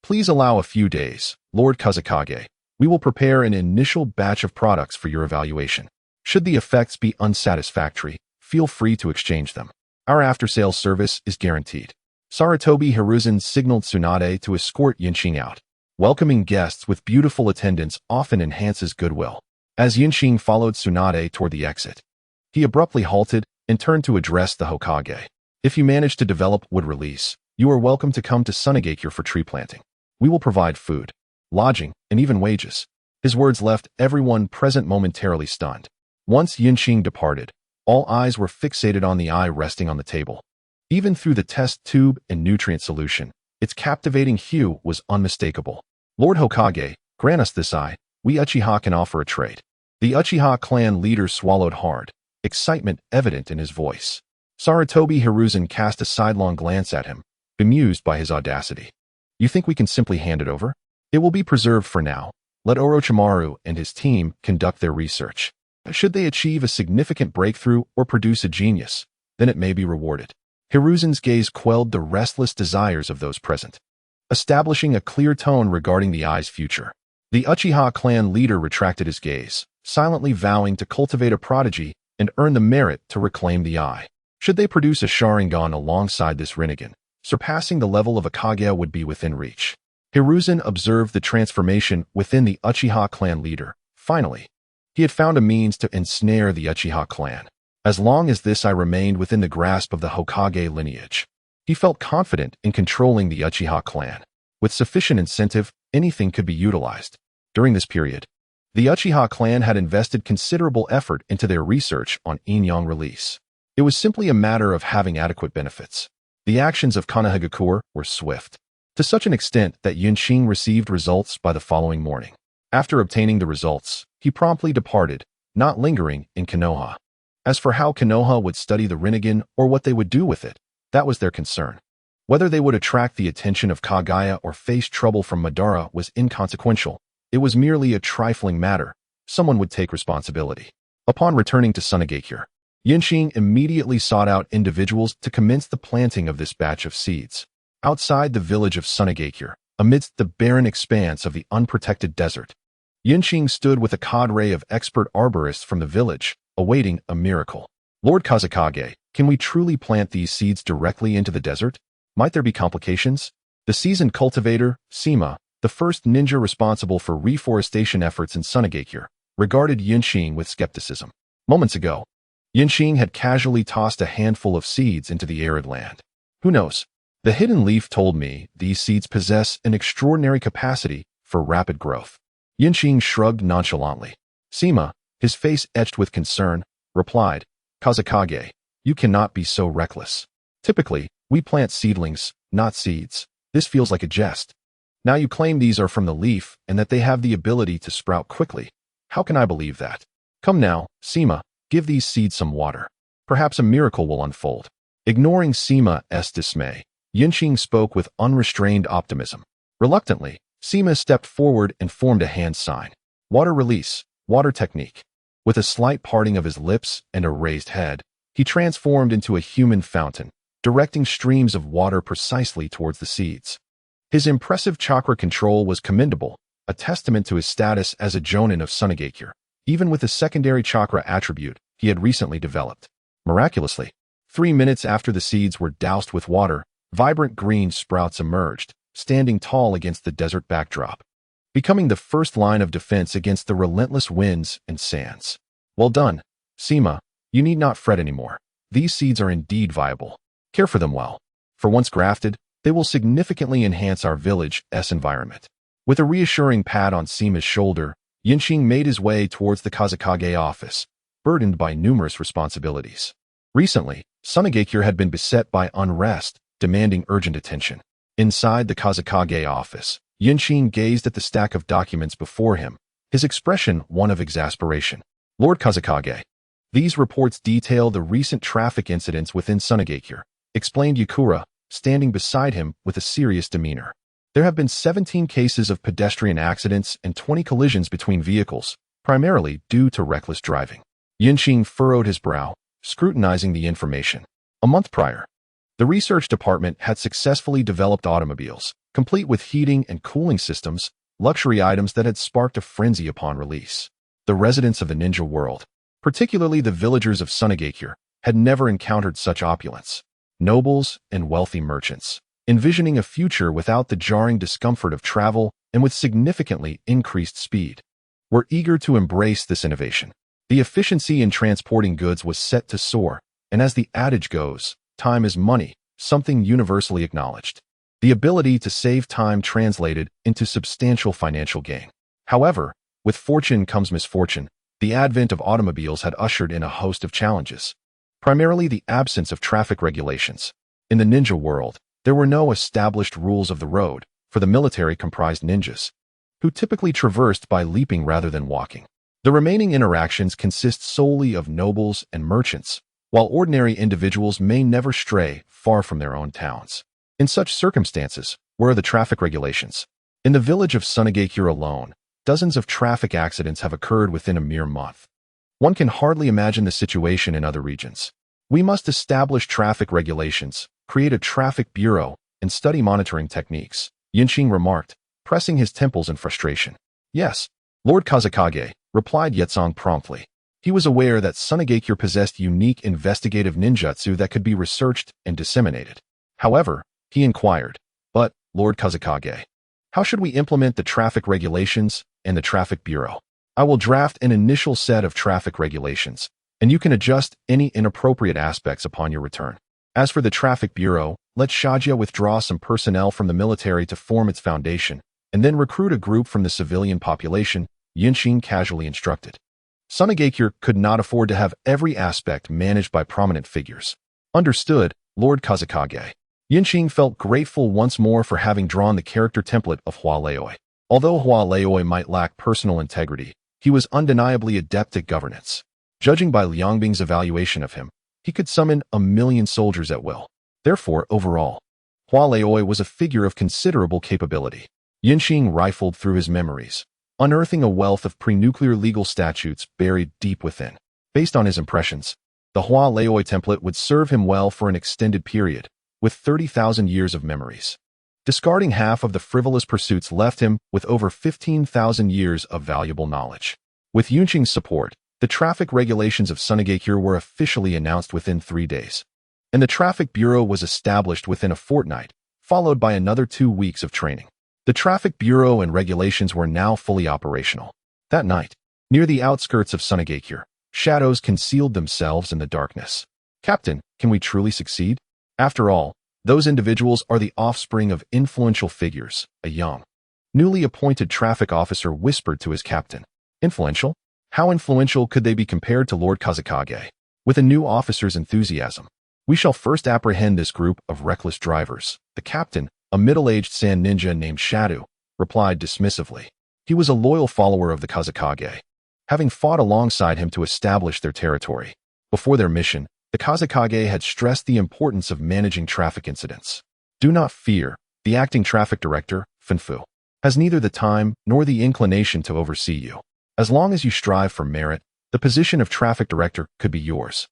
Please allow a few days, Lord Kazekage. We will prepare an initial batch of products for your evaluation. Should the effects be unsatisfactory, feel free to exchange them. Our after-sales service is guaranteed. Sarutobi Hiruzen signaled Tsunade to escort Yunqing out. Welcoming guests with beautiful attendants often enhances goodwill. As Yunqing followed Tsunade toward the exit, he abruptly halted and turned to address the Hokage. If you manage to develop wood release, you are welcome to come to Sunagakure for tree planting. We will provide food, lodging, and even wages. His words left everyone present momentarily stunned. Once Yunqing departed, all eyes were fixated on the eye resting on the table. Even through the test tube and nutrient solution, its captivating hue was unmistakable. Lord Hokage, grant us this eye. We Uchiha can offer a trade. The Uchiha clan leader swallowed hard, excitement evident in his voice. Sarutobi Hiruzen cast a sidelong glance at him, bemused by his audacity. You think we can simply hand it over? It will be preserved for now. Let Orochimaru and his team conduct their research. Should they achieve a significant breakthrough or produce a genius, then it may be rewarded. Hiruzen's gaze quelled the restless desires of those present, establishing a clear tone regarding the eye's future. The Uchiha clan leader retracted his gaze, silently vowing to cultivate a prodigy and earn the merit to reclaim the eye. Should they produce a Sharingan alongside this Rinnegan, surpassing the level of a Kage would be within reach. Hiruzen observed the transformation within the Uchiha clan leader. Finally, he had found a means to ensnare the Uchiha clan. As long as this eye remained within the grasp of the Hokage lineage, he felt confident in controlling the Uchiha clan. With sufficient incentive, anything could be utilized. During this period, the Uchiha clan had invested considerable effort into their research on yin-yang release. It was simply a matter of having adequate benefits. The actions of Sunagakure were swift, to such an extent that Yunqing received results by the following morning. After obtaining the results, he promptly departed, not lingering in Konoha. As for how Konoha would study the Rinnegan or what they would do with it, that was their concern. Whether they would attract the attention of Kagaya or face trouble from Madara was inconsequential. It was merely a trifling matter. Someone would take responsibility. Upon returning to Sunagakure, Yunqing immediately sought out individuals to commence the planting of this batch of seeds. Outside the village of Sunagakure, amidst the barren expanse of the unprotected desert, Yunqing stood with a cadre of expert arborists from the village, awaiting a miracle. Lord Kazekage, can we truly plant these seeds directly into the desert? Might there be complications? The seasoned cultivator, Sima, the first ninja responsible for reforestation efforts in Sunagakure, regarded Yunqing with skepticism. Moments ago, Yunqing had casually tossed a handful of seeds into the arid land. Who knows? The hidden leaf told me these seeds possess an extraordinary capacity for rapid growth. Yunqing shrugged nonchalantly. Sima, his face etched with concern, replied, Kazekage, you cannot be so reckless. Typically, we plant seedlings, not seeds. This feels like a jest. Now you claim these are from the leaf and that they have the ability to sprout quickly. How can I believe that? Come now, Sima, give these seeds some water. Perhaps a miracle will unfold. Ignoring Sima's dismay, Yinqing spoke with unrestrained optimism. Reluctantly, Sima stepped forward and formed a hand sign. Water release, water technique. With a slight parting of his lips and a raised head, he transformed into a human fountain, directing streams of water precisely towards the seeds. His impressive chakra control was commendable, a testament to his status as a Jonin of Sunagakure, even with the secondary chakra attribute he had recently developed. Miraculously, 3 minutes after the seeds were doused with water, vibrant green sprouts emerged, standing tall against the desert backdrop, becoming the first line of defense against the relentless winds and sands. Well done, Sima. You need not fret anymore. These seeds are indeed viable. Care for them well. For once grafted, they will significantly enhance our village's environment. With a reassuring pat on Sima's shoulder, Yinqing made his way towards the Kazakage office, burdened by numerous responsibilities. Recently, Sunagakure had been beset by unrest, demanding urgent attention. Inside the Kazakage office, Yinqing gazed at the stack of documents before him, his expression one of exasperation. Lord Kazakage, these reports detail the recent traffic incidents within Sunagakure, explained Yakura, standing beside him with a serious demeanor. There have been 17 cases of pedestrian accidents and 20 collisions between vehicles, primarily due to reckless driving. Yinqing furrowed his brow, scrutinizing the information. A month prior, the research department had successfully developed automobiles, complete with heating and cooling systems, luxury items that had sparked a frenzy upon release. The residents of the ninja world, particularly the villagers of Sunagakure, had never encountered such opulence. Nobles and wealthy merchants, envisioning a future without the jarring discomfort of travel and with significantly increased speed, were eager to embrace this innovation. The efficiency in transporting goods was set to soar, and as the adage goes, time is money, something universally acknowledged. The ability to save time translated into substantial financial gain. However, with fortune comes misfortune. The advent of automobiles had ushered in a host of challenges. Primarily the absence of traffic regulations. In the ninja world, there were no established rules of the road for the military-comprised ninjas, who typically traversed by leaping rather than walking. The remaining interactions consist solely of nobles and merchants, while ordinary individuals may never stray far from their own towns. In such circumstances, where are the traffic regulations? In the village of Sunagakure alone, dozens of traffic accidents have occurred within a mere month. One can hardly imagine the situation in other regions. We must establish traffic regulations, create a traffic bureau, and study monitoring techniques, Yinqing remarked, pressing his temples in frustration. Yes, Lord Kazakage, replied Yetsong promptly. He was aware that Sunagakure possessed unique investigative ninjutsu that could be researched and disseminated. However, he inquired, but, Lord Kazakage, how should we implement the traffic regulations and the traffic bureau? I will draft an initial set of traffic regulations, and you can adjust any inappropriate aspects upon your return. As for the traffic bureau, let Shajia withdraw some personnel from the military to form its foundation, and then recruit a group from the civilian population, Yinqing casually instructed. Sunagakure could not afford to have every aspect managed by prominent figures. Understood, Lord Kazakage. Yinqing felt grateful once more for having drawn the character template of Hua Leoi. Although Hua Leoi might lack personal integrity, he was undeniably adept at governance. Judging by Liangbing's evaluation of him, he could summon 1,000,000 soldiers at will. Therefore, overall, Hua Leoi was a figure of considerable capability. Yinqing rifled through his memories, unearthing a wealth of pre-nuclear legal statutes buried deep within. Based on his impressions, the Hua Leoi template would serve him well for an extended period, with 30,000 years of memories. Discarding half of the frivolous pursuits left him with over 15,000 years of valuable knowledge. With Yunqing's support, the traffic regulations of Sunagakure were officially announced within 3 days, and the traffic bureau was established within a fortnight, followed by another 2 weeks of training. The traffic bureau and regulations were now fully operational. That night, near the outskirts of Sunagakure, shadows concealed themselves in the darkness. Captain, can we truly succeed? After all, those individuals are the offspring of influential figures, a young, newly appointed traffic officer whispered to his captain. Influential? How influential could they be compared to Lord Kazakage? With a new officer's enthusiasm, we shall first apprehend this group of reckless drivers. The captain, a middle-aged sand ninja named Shadow, replied dismissively. He was a loyal follower of the Kazakage, having fought alongside him to establish their territory. Before their mission, The Kazakage had stressed the importance of managing traffic incidents. Do not fear, the acting traffic director, Finfu, has neither the time nor the inclination to oversee you. As long as you strive for merit, the position of traffic director could be yours.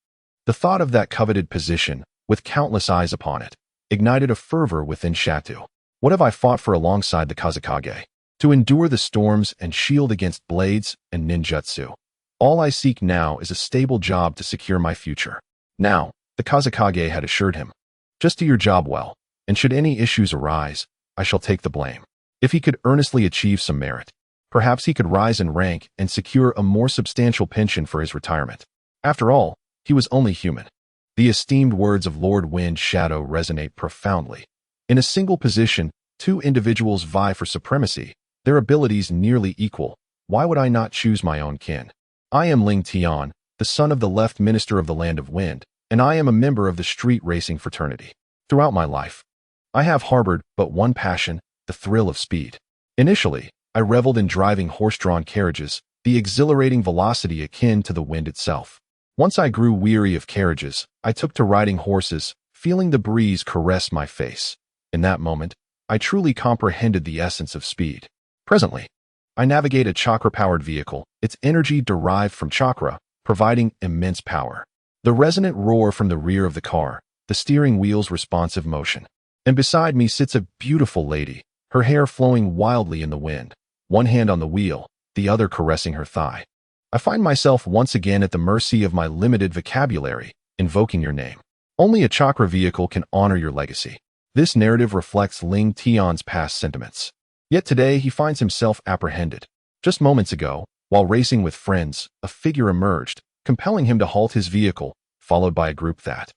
The thought of that coveted position, with countless eyes upon it, ignited a fervor within Shatu. What have I fought for alongside the Kazakage? To endure the storms and shield against blades and ninjutsu. All I seek now is a stable job to secure my future. Now, the Kazakage had assured him, just do your job well, and should any issues arise, I shall take the blame. If he could earnestly achieve some merit, perhaps he could rise in rank and secure a more substantial pension for his retirement. After all, he was only human. The esteemed words of Lord Wind Shadow resonate profoundly. In a single position, two individuals vie for supremacy, their abilities nearly equal. Why would I not choose my own kin? I am Ling Tian, the son of the left minister of the Land of Wind, and I am a member of the street racing fraternity. Throughout my life, I have harbored but one passion, the thrill of speed. Initially, I reveled in driving horse-drawn carriages, the exhilarating velocity akin to the wind itself. Once I grew weary of carriages, I took to riding horses, feeling the breeze caress my face. In that moment, I truly comprehended the essence of speed. Presently, I navigate a chakra-powered vehicle, its energy derived from chakra, providing immense power. The resonant roar from the rear of the car, the steering wheel's responsive motion. And beside me sits a beautiful lady, her hair flowing wildly in the wind, one hand on the wheel, the other caressing her thigh. I find myself once again at the mercy of my limited vocabulary, invoking your name. Only a chakra vehicle can honor your legacy. This narrative reflects Ling Tian's past sentiments. Yet today he finds himself apprehended. Just moments ago, while racing with friends, a figure emerged, compelling him to halt his vehicle, followed by a group that,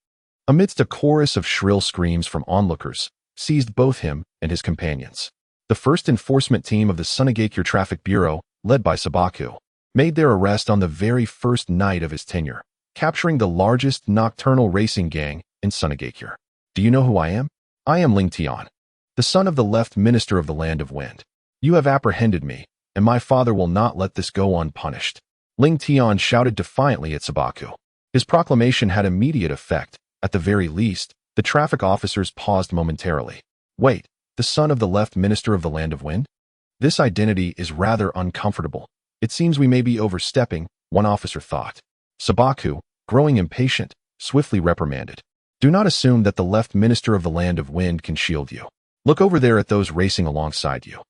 amidst a chorus of shrill screams from onlookers, seized both him and his companions. The first enforcement team of the Sunagakure Traffic Bureau, led by Sabaku, made their arrest on the very first night of his tenure, capturing the largest nocturnal racing gang in Sunagakure. Do you know who I am? I am Ling Tian, the son of the left minister of the Land of Wind. You have apprehended me, and my father will not let this go unpunished. Ling Tian shouted defiantly at Sabaku. His proclamation had immediate effect. At the very least, the traffic officers paused momentarily. Wait, the son of the left minister of the Land of Wind? This identity is rather uncomfortable. It seems we may be overstepping, one officer thought. Sabaku, growing impatient, swiftly reprimanded. Do not assume that the left minister of the Land of Wind can shield you. Look over there at those racing alongside you.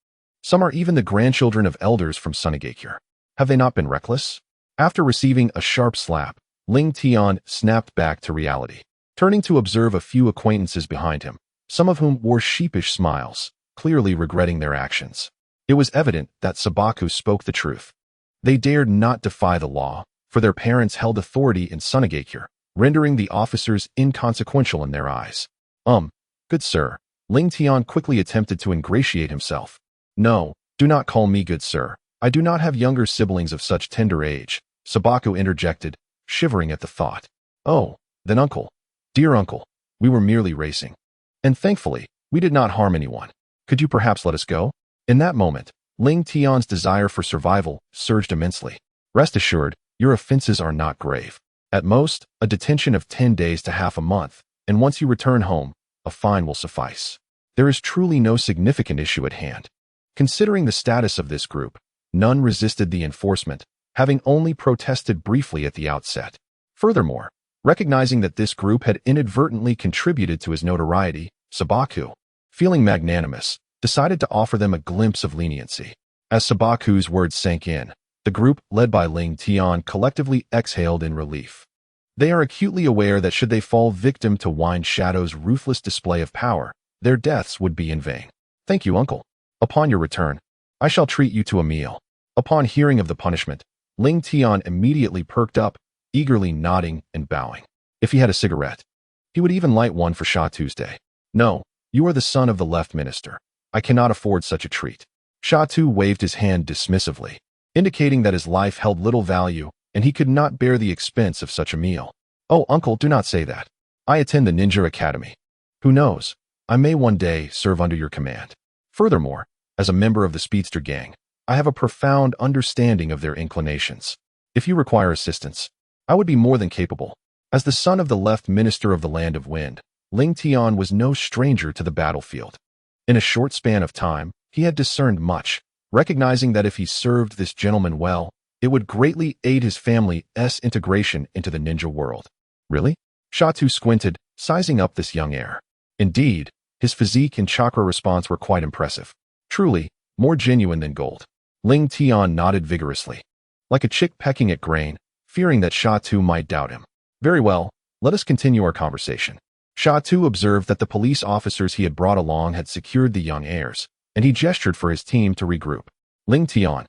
Some are even the grandchildren of elders from Sunagakure. Have they not been reckless? After receiving a sharp slap, Ling Tian snapped back to reality, turning to observe a few acquaintances behind him, some of whom wore sheepish smiles, clearly regretting their actions. It was evident that Sabaku spoke the truth. They dared not defy the law, for their parents held authority in Sunagakure, rendering the officers inconsequential in their eyes. Good sir. Ling Tian quickly attempted to ingratiate himself. No, do not call me good sir. I do not have younger siblings of such tender age, Sabaku interjected, shivering at the thought. Oh, then uncle. Dear uncle, we were merely racing. And thankfully, we did not harm anyone. Could you perhaps let us go? In that moment, Ling Tian's desire for survival surged immensely. Rest assured, your offenses are not grave. At most, a detention of 10 days to half a month, and once you return home, a fine will suffice. There is truly no significant issue at hand. Considering the status of this group, none resisted the enforcement, having only protested briefly at the outset. Furthermore, recognizing that this group had inadvertently contributed to his notoriety, Sabaku, feeling magnanimous, decided to offer them a glimpse of leniency. As Sabaku's words sank in, the group, led by Ling Tian, collectively exhaled in relief. They are acutely aware that should they fall victim to Wind Shadow's ruthless display of power, their deaths would be in vain. Thank you, uncle. Upon your return, I shall treat you to a meal. Upon hearing of the punishment, Ling Tian immediately perked up, eagerly nodding and bowing. If he had a cigarette, he would even light one for Sha Tuesday. No, you are the son of the left minister. I cannot afford such a treat. Sha Tu waved his hand dismissively, indicating that his life held little value and he could not bear the expense of such a meal. Oh, uncle, do not say that. I attend the Ninja Academy. Who knows? I may one day serve under your command. Furthermore, as a member of the Speedster Gang, I have a profound understanding of their inclinations. If you require assistance, I would be more than capable. As the son of the left minister of the Land of Wind, Ling Tian was no stranger to the battlefield. In a short span of time, he had discerned much, recognizing that if he served this gentleman well, it would greatly aid his family's integration into the ninja world. Really? Sha Tu squinted, sizing up this young heir. Indeed, his physique and chakra response were quite impressive. Truly, more genuine than gold. Ling Tian nodded vigorously, like a chick pecking at grain, fearing that Sha Tu might doubt him. Very well, let us continue our conversation. Sha Tu observed that the police officers he had brought along had secured the young heirs, and he gestured for his team to regroup. Ling Tian,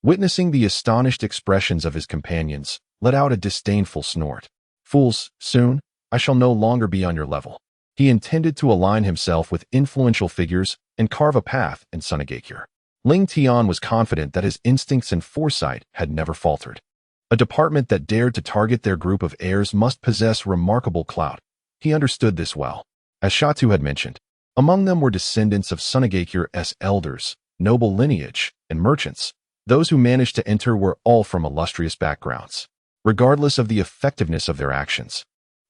witnessing the astonished expressions of his companions, let out a disdainful snort. Fools, soon, I shall no longer be on your level. He intended to align himself with influential figures and carve a path in Sunagakure. Ling Tian was confident that his instincts and foresight had never faltered. A department that dared to target their group of heirs must possess remarkable clout. He understood this well. As Sha Tu had mentioned, among them were descendants of Sunaгаkure's elders, noble lineage, and merchants. Those who managed to enter were all from illustrious backgrounds. Regardless of the effectiveness of their actions,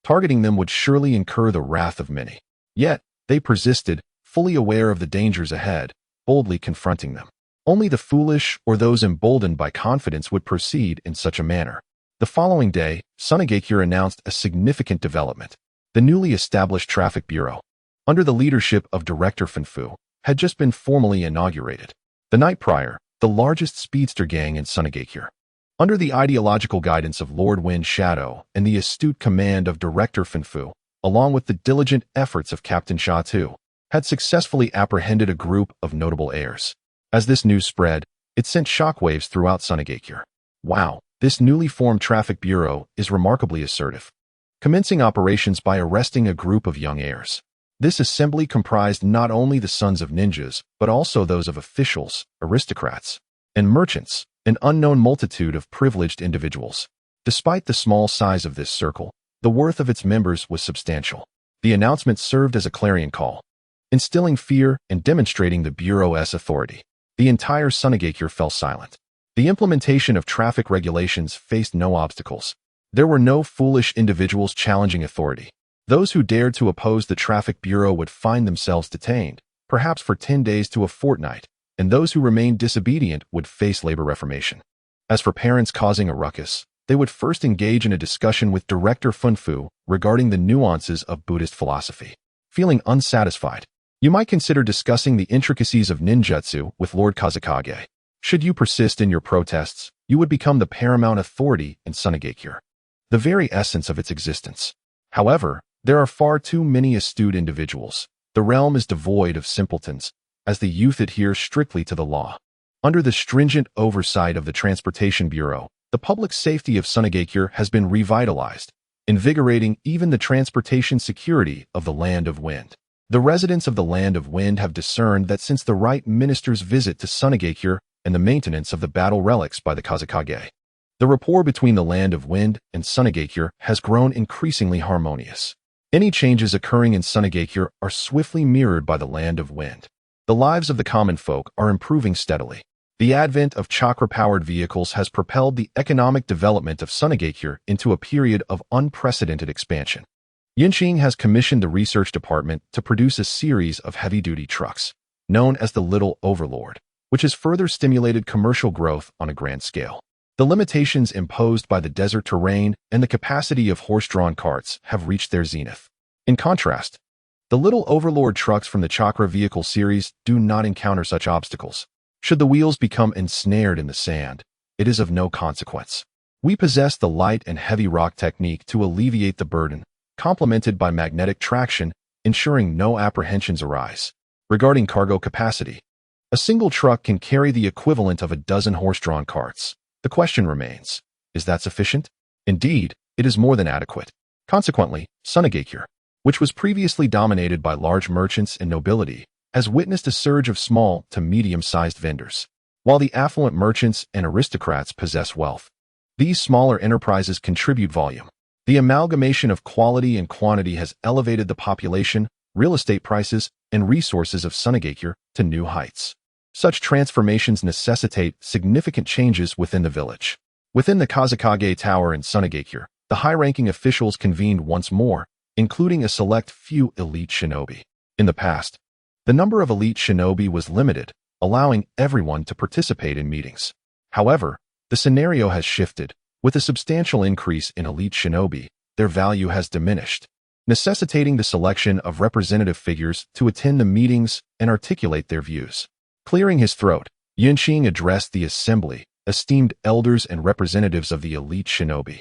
targeting them would surely incur the wrath of many. Yet, they persisted, fully aware of the dangers ahead, boldly confronting them. Only the foolish or those emboldened by confidence would proceed in such a manner. The following day, Sunagakure announced a significant development. The newly established Traffic Bureau, under the leadership of Director Fanfu, had just been formally inaugurated. The night prior, the largest speedster gang in Sunagakure, under the ideological guidance of Lord Wind Shadow and the astute command of Director Fanfu, along with the diligent efforts of Captain Sha Tu, had successfully apprehended a group of notable heirs. As this news spread, it sent shockwaves throughout Sunagakure. Wow, this newly formed Traffic Bureau is remarkably assertive, commencing operations by arresting a group of young heirs. This assembly comprised not only the sons of ninjas, but also those of officials, aristocrats, and merchants, an unknown multitude of privileged individuals. Despite the small size of this circle, the worth of its members was substantial. The announcement served as a clarion call, instilling fear and demonstrating the Bureau's authority. The entire Sunagakure fell silent. The implementation of traffic regulations faced no obstacles. There were no foolish individuals challenging authority. Those who dared to oppose the Traffic Bureau would find themselves detained, perhaps for 10 days to a fortnight, and those who remained disobedient would face labor reformation. As for parents causing a ruckus, they would first engage in a discussion with Director Fanfu regarding the nuances of Buddhist philosophy. Feeling unsatisfied, you might consider discussing the intricacies of ninjutsu with Lord Kazekage. Should you persist in your protests, you would become the paramount authority in Sunagakure, the very essence of its existence. However, there are far too many astute individuals. The realm is devoid of simpletons, as the youth adhere strictly to the law. Under the stringent oversight of the Transportation Bureau, the public safety of Sunagakure has been revitalized, invigorating even the transportation security of the Land of Wind. The residents of the Land of Wind have discerned that since the right minister's visit to Sunagakure and the maintenance of the battle relics by the Kazekage, the rapport between the Land of Wind and Sunagakure has grown increasingly harmonious. Any changes occurring in Sunagakure are swiftly mirrored by the Land of Wind. The lives of the common folk are improving steadily. The advent of chakra-powered vehicles has propelled the economic development of Sunagakure into a period of unprecedented expansion. Qing has commissioned the research department to produce a series of heavy-duty trucks, known as the Little Overlord, which has further stimulated commercial growth on a grand scale. The limitations imposed by the desert terrain and the capacity of horse-drawn carts have reached their zenith. In contrast, the Little Overlord trucks from the Chakra Vehicle series do not encounter such obstacles. Should the wheels become ensnared in the sand, it is of no consequence. We possess the light and heavy rock technique to alleviate the burden, complemented by magnetic traction, ensuring no apprehensions arise. Regarding cargo capacity, a single truck can carry the equivalent of a dozen horse-drawn carts. The question remains, is that sufficient? Indeed, it is more than adequate. Consequently, Sunagakure, which was previously dominated by large merchants and nobility, has witnessed a surge of small to medium-sized vendors. While the affluent merchants and aristocrats possess wealth, these smaller enterprises contribute volume. The amalgamation of quality and quantity has elevated the population, real estate prices, and resources of Sunagakure to new heights. Such transformations necessitate significant changes within the village. Within the Kazekage Tower in Sunagakure, The high-ranking officials convened once more, including a select few elite shinobi. In the past, the number of elite shinobi was limited, allowing everyone to participate in meetings. However, the scenario has shifted. With a substantial increase in elite shinobi, their value has diminished, necessitating the selection of representative figures to attend the meetings and articulate their views. Clearing his throat, Qing addressed the assembly, esteemed elders and representatives of the elite shinobi.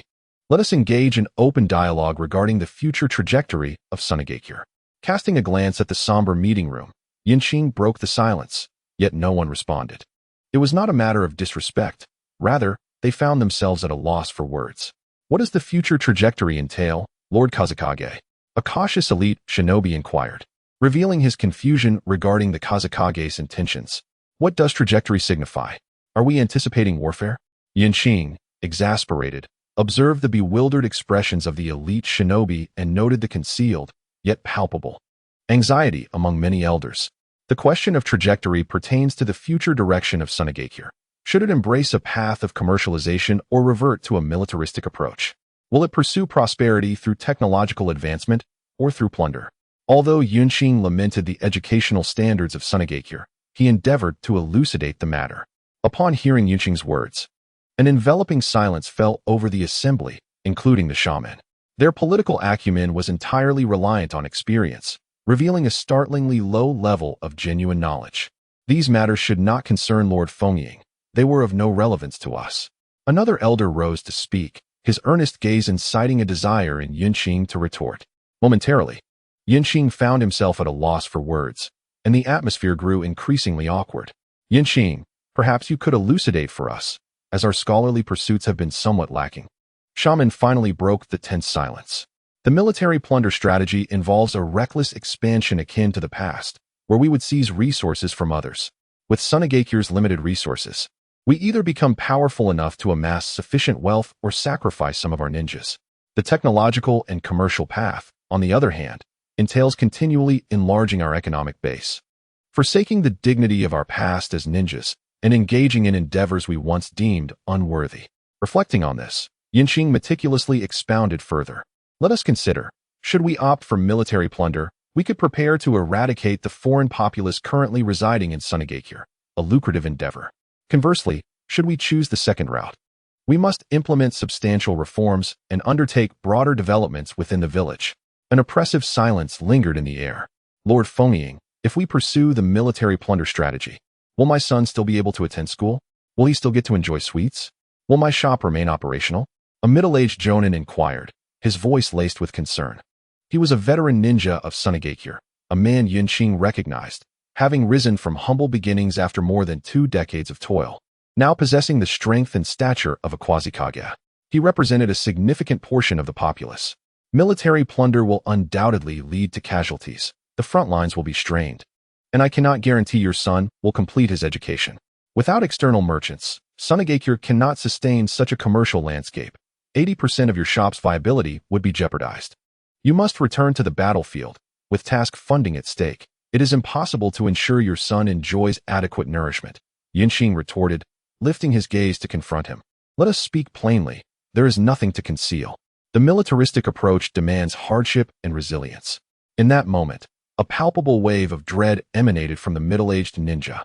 Let us engage in open dialogue regarding the future trajectory of Sunagakure. Casting a glance at the somber meeting room, Qing broke the silence, yet no one responded. It was not a matter of disrespect. Rather, they found themselves at a loss for words. What does the future trajectory entail, Lord Kazekage? A cautious elite shinobi inquired, revealing his confusion regarding the Kazekage's intentions. What does trajectory signify? Are we anticipating warfare? Qing, exasperated, observed the bewildered expressions of the elite shinobi and noted the concealed, yet palpable, anxiety among many elders. The question of trajectory pertains to the future direction of Sunagakure. Should it embrace a path of commercialization or revert to a militaristic approach? Will it pursue prosperity through technological advancement or through plunder? Although Qing lamented the educational standards of Sunagakure, he endeavored to elucidate the matter. Upon hearing Qing's words, an enveloping silence fell over the assembly, including the shaman. Their political acumen was entirely reliant on experience, revealing a startlingly low level of genuine knowledge. These matters should not concern Lord Fengying. They were of no relevance to us. Another elder rose to speak, his earnest gaze inciting a desire in Qing to retort. Momentarily, Qing found himself at a loss for words, and the atmosphere grew increasingly awkward. Qing, perhaps you could elucidate for us, as our scholarly pursuits have been somewhat lacking. Shaman finally broke the tense silence. The military plunder strategy involves a reckless expansion akin to the past, where we would seize resources from others. With Sunagakure's limited resources, we either become powerful enough to amass sufficient wealth or sacrifice some of our ninjas. The technological and commercial path, on the other hand, entails continually enlarging our economic base. Forsaking the dignity of our past as ninjas and engaging in endeavors we once deemed unworthy. Reflecting on this, Qing meticulously expounded further. Let us consider, should we opt for military plunder, we could prepare to eradicate the foreign populace currently residing in Sunagakure, a lucrative endeavor. Conversely, should we choose the second route, we must implement substantial reforms and undertake broader developments within the village. An oppressive silence lingered in the air. Lord Fengying, if we pursue the military plunder strategy, will my son still be able to attend school? Will he still get to enjoy sweets? Will my shop remain operational? A middle-aged jonin inquired, his voice laced with concern. He was a veteran ninja of Sunagakure, a man Qing recognized, having risen from humble beginnings after more than 2 decades of toil. Now possessing the strength and stature of a quasi-kage, he represented a significant portion of the populace. Military plunder will undoubtedly lead to casualties. The front lines will be strained. And I cannot guarantee your son will complete his education. Without external merchants, Sunagakure cannot sustain such a commercial landscape. 80% of your shop's viability would be jeopardized. You must return to the battlefield, with task funding at stake. It is impossible to ensure your son enjoys adequate nourishment, Qing retorted, lifting his gaze to confront him. Let us speak plainly. There is nothing to conceal. The militaristic approach demands hardship and resilience. In that moment, a palpable wave of dread emanated from the middle-aged ninja.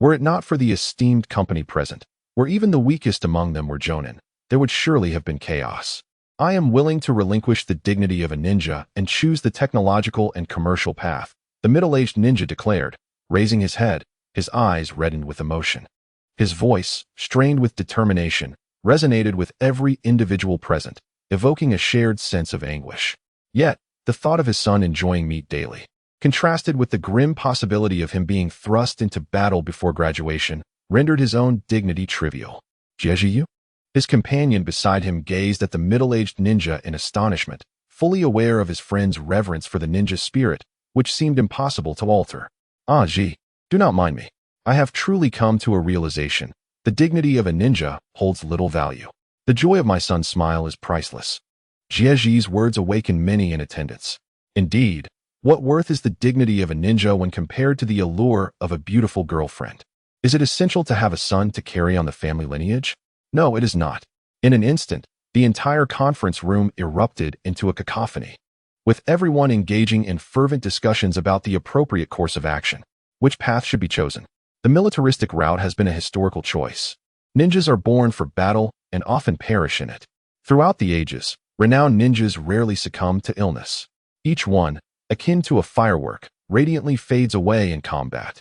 Were it not for the esteemed company present, where even the weakest among them were jonin, there would surely have been chaos. I am willing to relinquish the dignity of a ninja and choose the technological and commercial path, the middle-aged ninja declared, raising his head, his eyes reddened with emotion. His voice, strained with determination, resonated with every individual present, evoking a shared sense of anguish. Yet, the thought of his son enjoying meat daily, contrasted with the grim possibility of him being thrust into battle before graduation, rendered his own dignity trivial. Jiejiyu? His companion beside him gazed at the middle-aged ninja in astonishment, fully aware of his friend's reverence for the ninja spirit, which seemed impossible to alter. Ah, Ji, do not mind me. I have truly come to a realization. The dignity of a ninja holds little value. The joy of my son's smile is priceless. Jieji's words awakened many in attendance. Indeed, what worth is the dignity of a ninja when compared to the allure of a beautiful girlfriend? Is it essential to have a son to carry on the family lineage? No, it is not. In an instant, The entire conference room erupted into a cacophony, with everyone engaging in fervent discussions about the appropriate course of action. Which path should be chosen? The militaristic route has been a historical choice. Ninjas are born for battle and often perish in it. Throughout the ages, renowned ninjas rarely succumb to illness. Each one, akin to a firework, radiantly fades away in combat.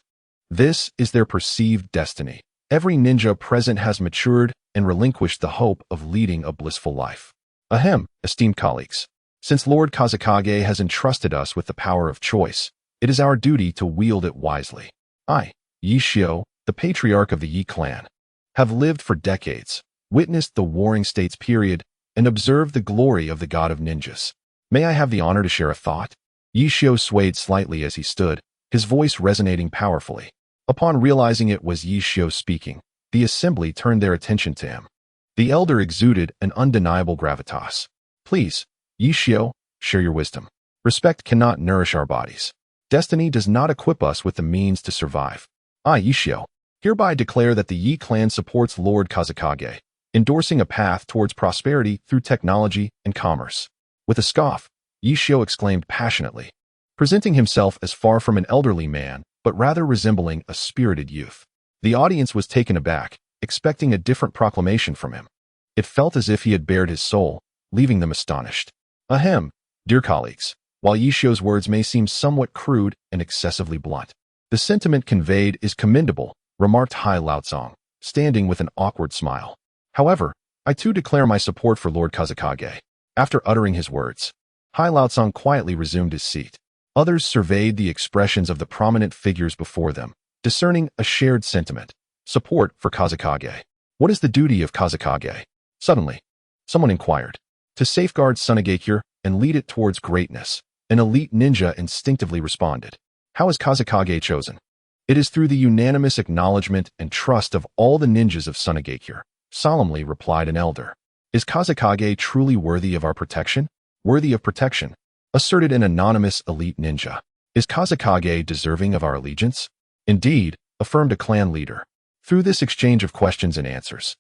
This is their perceived destiny. Every ninja present has matured and relinquished the hope of leading a blissful life. Ahem, esteemed colleagues. Since Lord Kazekage has entrusted us with the power of choice, it is our duty to wield it wisely. I, Yi Xiao, the patriarch of the Yi clan, have lived for decades, witnessed the Warring States period, and observed the glory of the god of ninjas. May I have the honor to share a thought? Yi Xiao swayed slightly as he stood, his voice resonating powerfully. Upon realizing it was Yi Xiao speaking, the assembly turned their attention to him. The elder exuded an undeniable gravitas. Please, Yi Xiao, share your wisdom. Respect cannot nourish our bodies. Destiny does not equip us with the means to survive. I, Yi Xiao, hereby declare that the Yi clan supports Lord Kazekage, endorsing a path towards prosperity through technology and commerce. With a scoff, Yi Xiao exclaimed passionately, presenting himself as far from an elderly man, but rather resembling a spirited youth. The audience was taken aback, expecting a different proclamation from him. It felt as if he had bared his soul, leaving them astonished. Ahem, dear colleagues, while Yi Xiao's words may seem somewhat crude and excessively blunt, the sentiment conveyed is commendable, remarked Hai Laozong, standing with an awkward smile. However, I too declare my support for Lord Kazekage. After uttering his words, Hai Laozong quietly resumed his seat. Others surveyed the expressions of the prominent figures before them, discerning a shared sentiment, support for Kazekage. What is the duty of Kazekage? Suddenly, someone inquired. To safeguard Sunagakure and lead it towards greatness, an elite ninja instinctively responded. How is Kazekage chosen? It is through the unanimous acknowledgement and trust of all the ninjas of Sunagakure, solemnly replied an elder. Is Kazekage truly worthy of our protection? Worthy of protection, asserted an anonymous elite ninja. Is Kazekage deserving of our allegiance? Indeed, affirmed a clan leader. Through this exchange of questions and answers,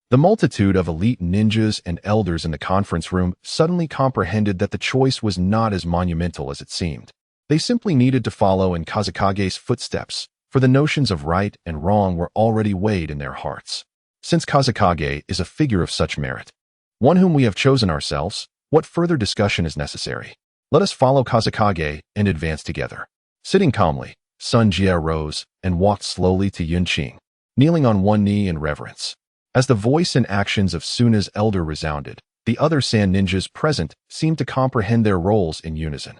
the multitude of elite ninjas and elders in the conference room suddenly comprehended that the choice was not as monumental as it seemed. They simply needed to follow in Kazekage's footsteps, for the notions of right and wrong were already weighed in their hearts. Since Kazekage is a figure of such merit, one whom we have chosen ourselves, what further discussion is necessary? Let us follow Kazekage and advance together. Sitting calmly, Sun Jie rose and walked slowly to Yun Qing, kneeling on one knee in reverence. As the voice and actions of Suna's elder resounded, the other sand ninjas present seemed to comprehend their roles in unison.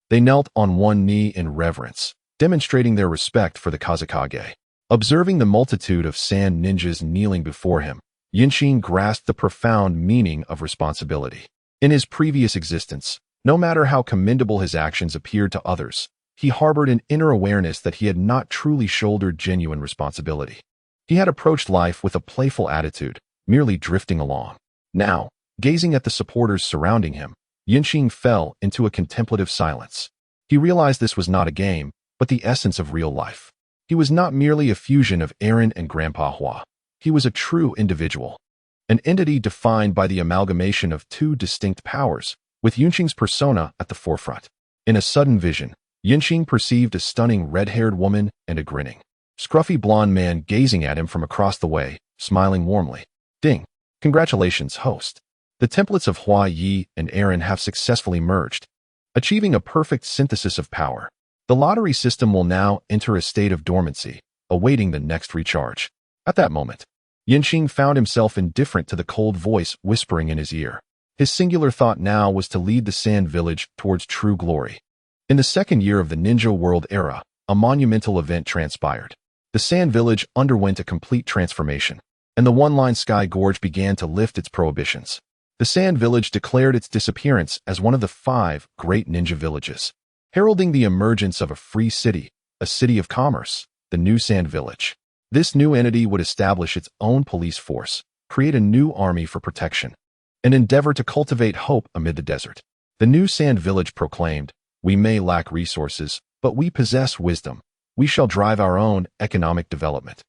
They knelt on one knee in reverence, demonstrating their respect for the Kazekage. Observing the multitude of sand ninjas kneeling before him, Yun Qing grasped the profound meaning of responsibility. In his previous existence, no matter how commendable his actions appeared to others, he harbored an inner awareness that he had not truly shouldered genuine responsibility. He had approached life with a playful attitude, merely drifting along. Now, gazing at the supporters surrounding him, Yun Qing fell into a contemplative silence. He realized this was not a game, but the essence of real life. He was not merely a fusion of Aaron and Grandpa Hua. He was a true individual, an entity defined by the amalgamation of two distinct powers, with Yun Qing's persona at the forefront. In a sudden vision, Yun Qing perceived a stunning red-haired woman and a grinning, scruffy blonde man gazing at him from across the way, smiling warmly. Ding! Congratulations, host. The templates of Hua Yi and Aaron have successfully merged, achieving a perfect synthesis of power. The lottery system will now enter a state of dormancy, awaiting the next recharge. At that moment, Yun Qing found himself indifferent to the cold voice whispering in his ear. His singular thought now was to lead the Sand Village towards true glory. In the second year of the Ninja World era, a monumental event transpired. The Sand Village underwent a complete transformation, and the one-line Sky Gorge began to lift its prohibitions. The Sand Village declared its disappearance as one of the 5 great ninja villages, heralding the emergence of a free city, a city of commerce, the new Sand Village. This new entity would establish its own police force, create a new army for protection, and endeavor to cultivate hope amid the desert. The new Sand Village proclaimed, "We may lack resources, but we possess wisdom. We shall drive our own economic development,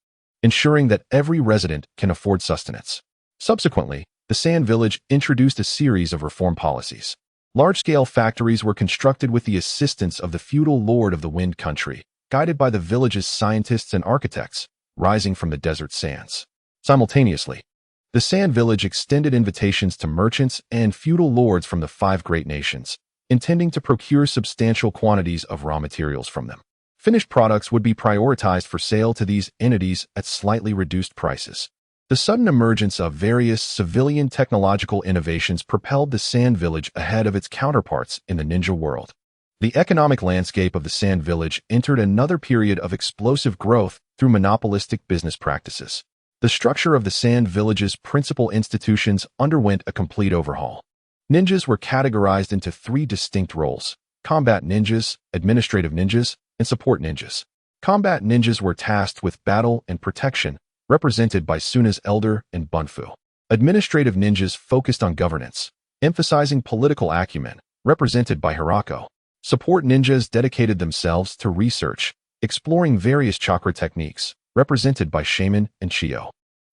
ensuring that every resident can afford sustenance." Subsequently, the Sand Village introduced a series of reform policies. Large-scale factories were constructed with the assistance of the feudal lord of the Wind Country, guided by the village's scientists and architects, rising from the desert sands. Simultaneously, the Sand Village extended invitations to merchants and feudal lords from the 5 great nations, intending to procure substantial quantities of raw materials from them. Finished products would be prioritized for sale to these entities at slightly reduced prices. The sudden emergence of various civilian technological innovations propelled the Sand Village ahead of its counterparts in the ninja world. The economic landscape of the Sand Village entered another period of explosive growth through monopolistic business practices. The structure of the Sand Village's principal institutions underwent a complete overhaul. Ninjas were categorized into 3 distinct roles: combat ninjas, administrative ninjas, and support ninjas. Combat ninjas were tasked with battle and protection, represented by Suna's elder and Bunfu. Administrative ninjas focused on governance, emphasizing political acumen, represented by Hirako. Support ninjas dedicated themselves to research, exploring various chakra techniques, represented by Shaman and Chio.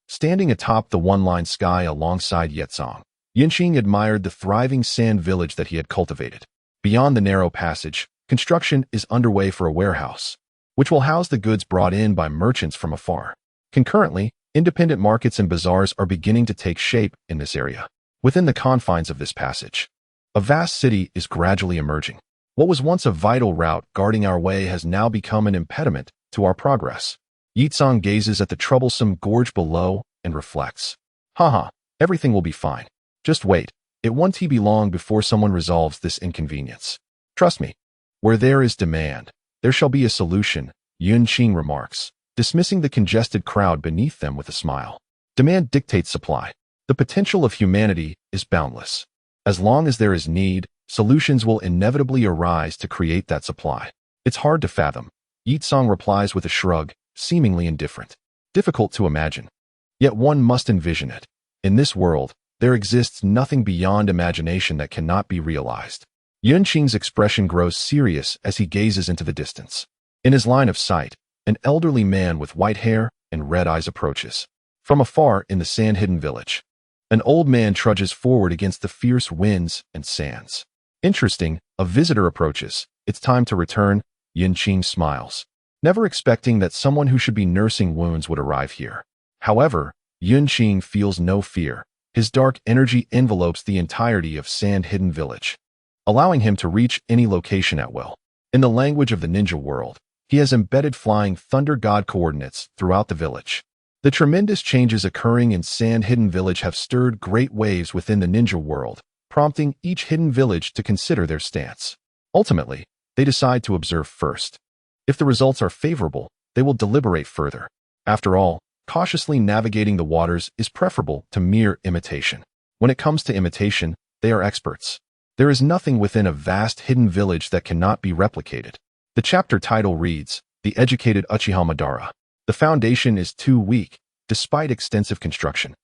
Standing atop the one-line sky alongside Yetsong, Yinqing admired the thriving sand village that he had cultivated. Beyond the narrow passage, construction is underway for a warehouse, which will house the goods brought in by merchants from afar. Concurrently, independent markets and bazaars are beginning to take shape in this area. Within the confines of this passage, a vast city is gradually emerging. What was once a vital route guarding our way has now become an impediment to our progress. Yitsong gazes at the troublesome gorge below and reflects. Haha, everything will be fine. Just wait. It won't be long before someone resolves this inconvenience. Trust me. Where there is demand, there shall be a solution, Yunqing remarks, dismissing the congested crowd beneath them with a smile. Demand dictates supply. The potential of humanity is boundless. As long as there is need, solutions will inevitably arise to create that supply. It's hard to fathom. Yitsong replies with a shrug, seemingly indifferent. Difficult to imagine. Yet one must envision it. In this world, there exists nothing beyond imagination that cannot be realized. Yunqing's expression grows serious as he gazes into the distance. In his line of sight, an elderly man with white hair and red eyes approaches. From afar in the sand-hidden village, an old man trudges forward against the fierce winds and sands. Interesting, a visitor approaches. It's time to return, Yunqing smiles, never expecting that someone who should be nursing wounds would arrive here. However, Yunqing feels no fear. His dark energy envelopes the entirety of sand-hidden village, allowing him to reach any location at will. In the language of the ninja world, he has embedded flying thunder god coordinates throughout the village. The tremendous changes occurring in sand-hidden village have stirred great waves within the ninja world, prompting each hidden village to consider their stance. Ultimately, they decide to observe first. If the results are favorable, they will deliberate further. After all, cautiously navigating the waters is preferable to mere imitation. When it comes to imitation, they are experts. There is nothing within a vast hidden village that cannot be replicated. The chapter title reads, The Educated Uchiha Madara. The foundation is too weak, despite extensive construction.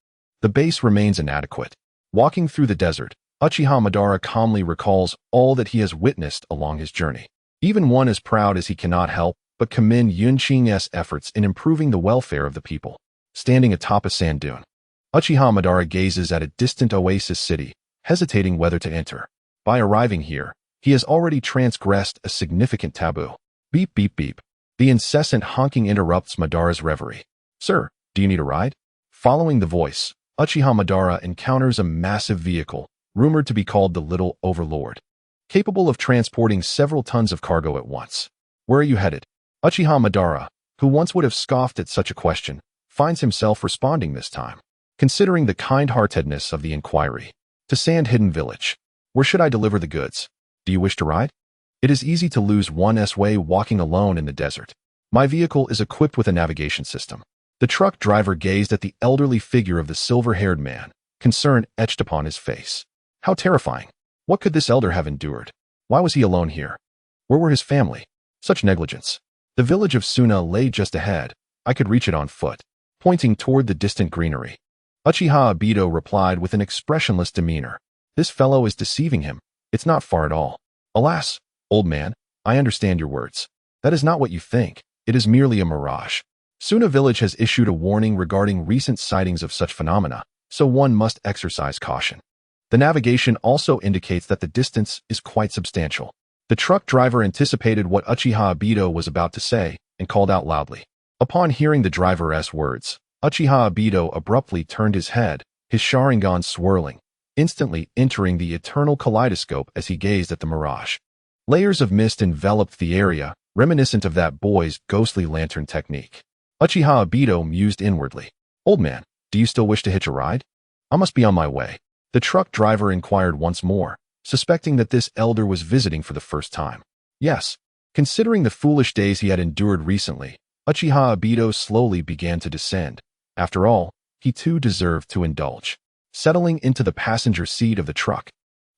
The base remains inadequate. Walking through the desert, Uchiha Madara calmly recalls all that he has witnessed along his journey. Even one as proud as he cannot help but commend Yunqing's efforts in improving the welfare of the people. Standing atop a sand dune, Uchiha Madara gazes at a distant oasis city, hesitating whether to enter. By arriving here, he has already transgressed a significant taboo. Beep, beep, beep. The incessant honking interrupts Madara's reverie. Sir, do you need a ride? Following the voice, Uchiha Madara encounters a massive vehicle, rumored to be called the Little Overlord, capable of transporting several tons of cargo at once. Where are you headed? Uchiha Madara, who once would have scoffed at such a question, finds himself responding this time, considering the kind-heartedness of the inquiry. To Sand-Hidden Village. Where should I deliver the goods? Do you wish to ride? It is easy to lose one's way walking alone in the desert. My vehicle is equipped with a navigation system. The truck driver gazed at the elderly figure of the silver-haired man, concern etched upon his face. How terrifying. What could this elder have endured? Why was he alone here? Where were his family? Such negligence. The village of Suna lay just ahead. I could reach it on foot, pointing toward the distant greenery. Uchiha Obito replied with an expressionless demeanor. This fellow is deceiving him. It's not far at all. Alas, old man, I understand your words. That is not what you think. It is merely a mirage. Suna village has issued a warning regarding recent sightings of such phenomena, so one must exercise caution. The navigation also indicates that the distance is quite substantial. The truck driver anticipated what Uchiha Obito was about to say and called out loudly. Upon hearing the driver's words, Uchiha Obito abruptly turned his head, his Sharingan swirling, instantly entering the eternal kaleidoscope as he gazed at the mirage. Layers of mist enveloped the area, reminiscent of that boy's ghostly lantern technique. Uchiha Obito mused inwardly. "Old man, do you still wish to hitch a ride? I must be on my way." The truck driver inquired once more, suspecting that this elder was visiting for the first time. Yes, considering the foolish days he had endured recently, Uchiha Obito slowly began to descend. After all, he too deserved to indulge. Settling into the passenger seat of the truck,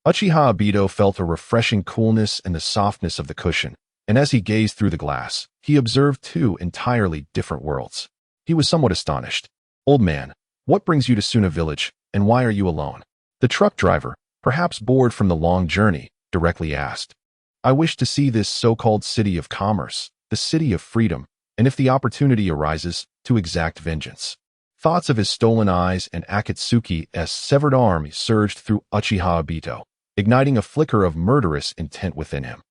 Uchiha Obito felt a refreshing coolness and the softness of the cushion, and as he gazed through the glass, he observed two entirely different worlds. He was somewhat astonished. "Old man, what brings you to Suna village, and why are you alone?" The truck driver, perhaps bored from the long journey, directly asked. "I wish to see this so-called city of commerce, the city of freedom, and if the opportunity arises, to exact vengeance." Thoughts of his stolen eyes and Akatsuki's severed arm surged through Uchiha Obito, igniting a flicker of murderous intent within him.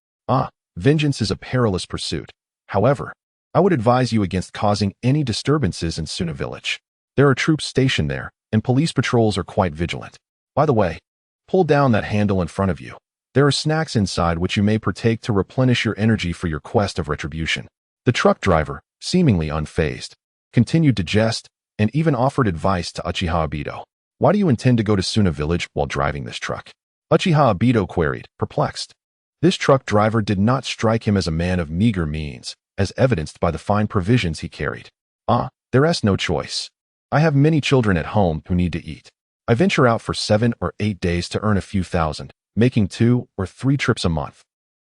Vengeance is a perilous pursuit. However, I would advise you against causing any disturbances in Suna village. There are troops stationed there, and police patrols are quite vigilant. By the way, pull down that handle in front of you. There are snacks inside which you may partake to replenish your energy for your quest of retribution. The truck driver, seemingly unfazed, continued to jest and even offered advice to Uchiha Obito. "Why do you intend to go to Suna village while driving this truck?" Uchiha Obito queried, perplexed. This truck driver did not strike him as a man of meager means, as evidenced by the fine provisions he carried. There's no choice. I have many children at home who need to eat. I venture out for 7 or 8 days to earn a few thousand, making 2 or 3 trips a month,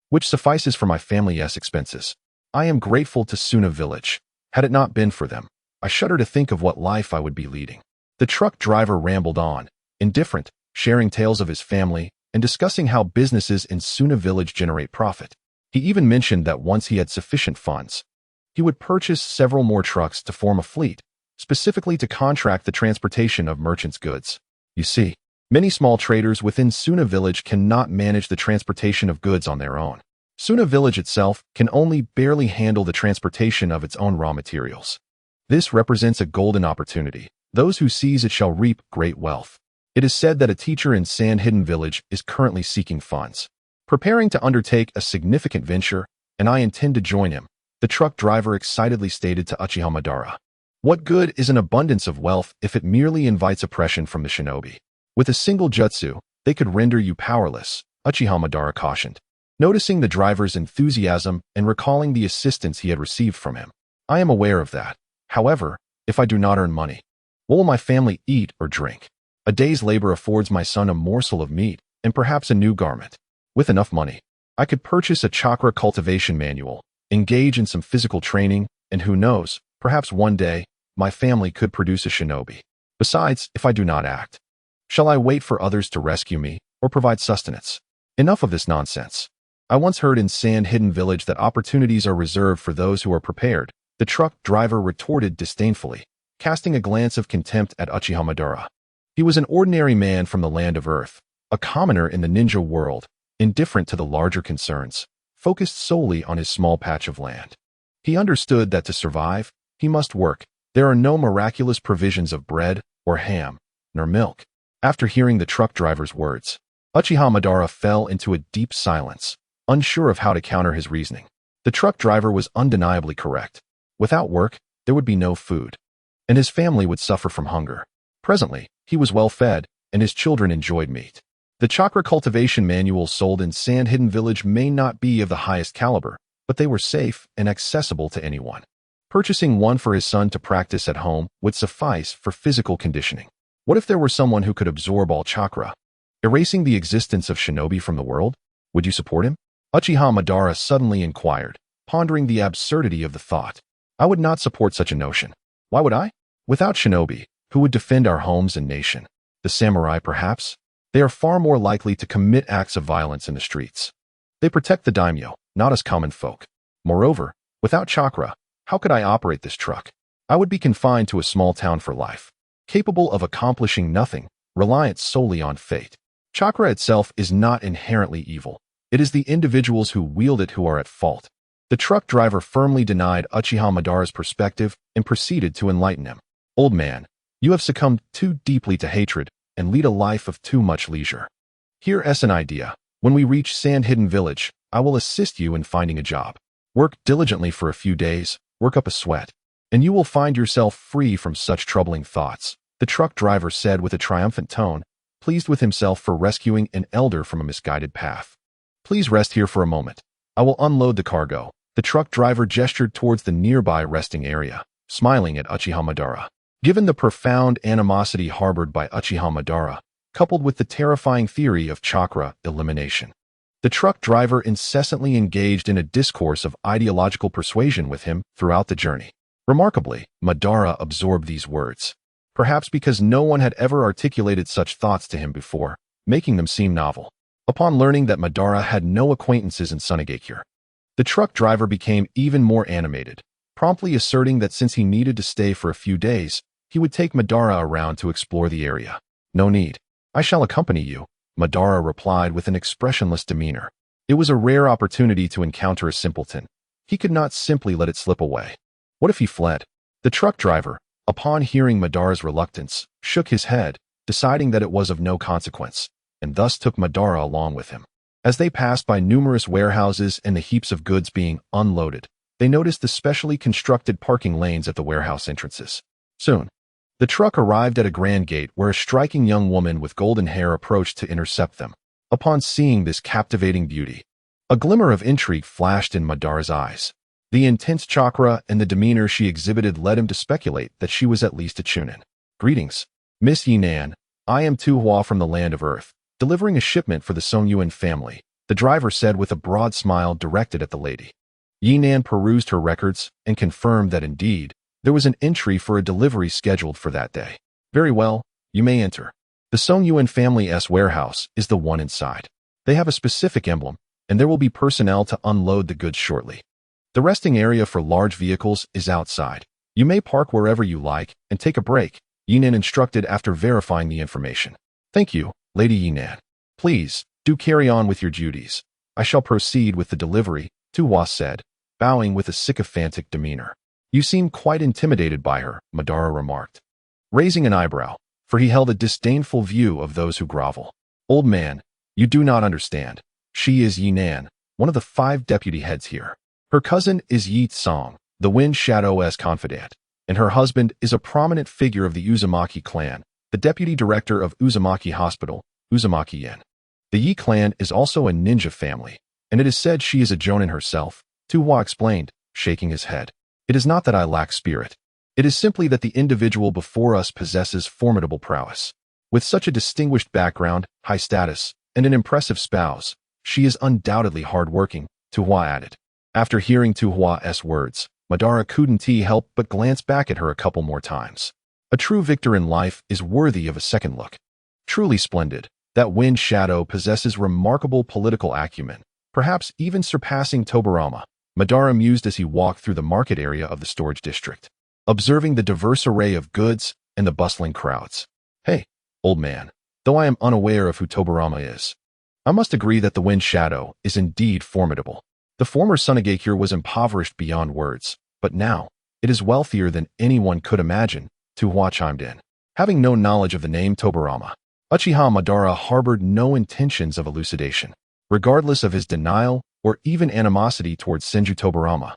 which suffices for my family's expenses. I am grateful to Suna village. Had it not been for them, I shudder to think of what life I would be leading. The truck driver rambled on, indifferent, sharing tales of his family and discussing how businesses in Suna village generate profit. He even mentioned that once he had sufficient funds, he would purchase several more trucks to form a fleet, specifically to contract the transportation of merchants' goods. You see, many small traders within Suna village cannot manage the transportation of goods on their own. Suna village itself can only barely handle the transportation of its own raw materials. This represents a golden opportunity. Those who seize it shall reap great wealth. It is said that a teacher in Sand Hidden Village is currently seeking funds, preparing to undertake a significant venture, and I intend to join him, the truck driver excitedly stated to Uchiha Madara. What good is an abundance of wealth if it merely invites oppression from the shinobi? With a single jutsu, they could render you powerless, Uchiha Madara cautioned, noticing the driver's enthusiasm and recalling the assistance he had received from him. I am aware of that. However, if I do not earn money, what will my family eat or drink? A day's labor affords my son a morsel of meat and perhaps a new garment. With enough money, I could purchase a chakra cultivation manual, engage in some physical training, and who knows, perhaps one day, my family could produce a shinobi. Besides, if I do not act, shall I wait for others to rescue me or provide sustenance? Enough of this nonsense. I once heard in Sand Hidden Village that opportunities are reserved for those who are prepared. The truck driver retorted disdainfully, casting a glance of contempt at Uchiha Madara. He was an ordinary man from the land of Earth, a commoner in the ninja world, indifferent to the larger concerns, focused solely on his small patch of land. He understood that to survive, he must work. There are no miraculous provisions of bread, or ham, nor milk. After hearing the truck driver's words, Uchiha Madara fell into a deep silence, unsure of how to counter his reasoning. The truck driver was undeniably correct. Without work, there would be no food, and his family would suffer from hunger. Presently, he was well fed, and his children enjoyed meat. The chakra cultivation manuals sold in Sand Hidden Village may not be of the highest caliber, but they were safe and accessible to anyone. Purchasing one for his son to practice at home would suffice for physical conditioning. What if there were someone who could absorb all chakra, erasing the existence of shinobi from the world? Would you support him? Uchiha Madara suddenly inquired, pondering the absurdity of the thought. I would not support such a notion. Why would I? Without shinobi, who would defend our homes and nation? The samurai, perhaps? They are far more likely to commit acts of violence in the streets. They protect the daimyo, not us common folk. Moreover, without chakra, how could I operate this truck? I would be confined to a small town for life. capable of accomplishing nothing, reliant solely on fate. Chakra itself is not inherently evil. It is the individuals who wield it who are at fault. The truck driver firmly denied Uchiha Madara's perspective and proceeded to enlighten him. Old man, you have succumbed too deeply to hatred and lead a life of too much leisure. Here's an idea. When we reach Sand-Hidden Village, I will assist you in finding a job. Work diligently for a few days, work up a sweat, and you will find yourself free from such troubling thoughts, the truck driver said with a triumphant tone, pleased with himself for rescuing an elder from a misguided path. Please rest here for a moment. I will unload the cargo. The truck driver gestured towards the nearby resting area, smiling at Uchiha Madara. Given the profound animosity harbored by Uchiha Madara, coupled with the terrifying theory of chakra elimination, the truck driver incessantly engaged in a discourse of ideological persuasion with him throughout the journey. Remarkably, Madara absorbed these words, perhaps because no one had ever articulated such thoughts to him before, making them seem novel. Upon learning that Madara had no acquaintances in Sunagakure, the truck driver became even more animated, promptly asserting that since he needed to stay for a few days, he would take Madara around to explore the area. No need. I shall accompany you, Madara replied with an expressionless demeanor. It was a rare opportunity to encounter a simpleton. He could not simply let it slip away. What if he fled? The truck driver, upon hearing Madara's reluctance, shook his head, deciding that it was of no consequence, and thus took Madara along with him. As they passed by numerous warehouses and the heaps of goods being unloaded, they noticed the specially constructed parking lanes at the warehouse entrances. Soon, the truck arrived at a grand gate where a striking young woman with golden hair approached to intercept them. Upon seeing this captivating beauty, a glimmer of intrigue flashed in Madara's eyes. The intense chakra and the demeanor she exhibited led him to speculate that she was at least a chunin. Greetings, Miss Yinan. I am Tu Hua from the land of Earth, delivering a shipment for the Song Yuan family, the driver said with a broad smile directed at the lady. Yinan perused her records and confirmed that indeed, there was an entry for a delivery scheduled for that day. Very well, you may enter. The Song Yuan family's warehouse is the one inside. They have a specific emblem, and there will be personnel to unload the goods shortly. The resting area for large vehicles is outside. You may park wherever you like and take a break, Yinan instructed after verifying the information. Thank you, Lady Yinan. Please, do carry on with your duties. I shall proceed with the delivery, Tu Hua said, bowing with a sycophantic demeanor. You seem quite intimidated by her, Madara remarked, raising an eyebrow, for he held a disdainful view of those who grovel. Old man, you do not understand. She is Yinan, one of the 5 deputy heads here. Her cousin is Yi Tsang, the Wind Shadow's confidant, and her husband is a prominent figure of the Uzumaki clan, the deputy director of Uzumaki Hospital, Uzumaki Yen. The Yi clan is also a ninja family, and it is said she is a jonin herself, Tu Hua explained, shaking his head. It is not that I lack spirit. It is simply that the individual before us possesses formidable prowess. With such a distinguished background, high status, and an impressive spouse, she is undoubtedly hard-working, Tu Hua added. After hearing Tu Hua's words, Madara couldn't help but glance back at her a couple more times. A true victor in life is worthy of a second look. Truly splendid, that Wind Shadow possesses remarkable political acumen, perhaps even surpassing Tobirama. Madara mused as he walked through the market area of the storage district, observing the diverse array of goods and the bustling crowds. Hey, old man, though I am unaware of who Tobirama is, I must agree that the Wind Shadow is indeed formidable. The former Sunagakure was impoverished beyond words, but now, it is wealthier than anyone could imagine, Tu Hua chimed in. Having no knowledge of the name Tobirama, Uchiha Madara harbored no intentions of elucidation. Regardless of his denial or even animosity towards Senju Tobirama,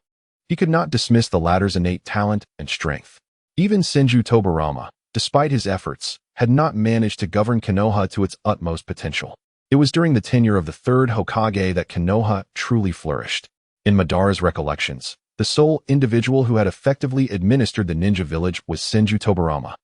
he could not dismiss the latter's innate talent and strength. Even Senju Tobirama, despite his efforts, had not managed to govern Konoha to its utmost potential. It was during the tenure of the 3rd Hokage that Konoha truly flourished. In Madara's recollections, the sole individual who had effectively administered the ninja village was Senju Tobirama.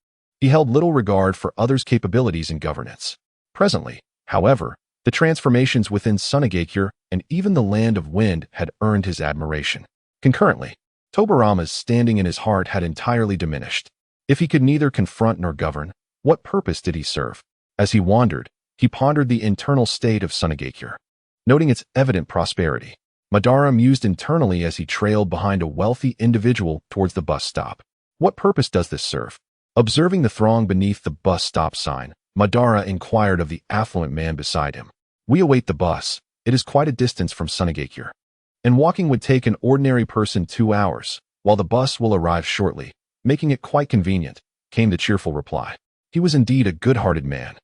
He held little regard for others' capabilities in governance. Presently, however, the transformations within Sunagakure and even the Land of Wind had earned his admiration. Concurrently, Tobirama's standing in his heart had entirely diminished. If he could neither confront nor govern, what purpose did he serve? As he wandered, he pondered the internal state of Sunagakure. Noting its evident prosperity, Madara mused internally as he trailed behind a wealthy individual towards the bus stop. What purpose does this serve? Observing the throng beneath the bus stop sign, Madara inquired of the affluent man beside him. We await the bus. It is quite a distance from Sunagakure, and walking would take an ordinary person 2 hours, while the bus will arrive shortly, making it quite convenient, came the cheerful reply. He was indeed a good-hearted man,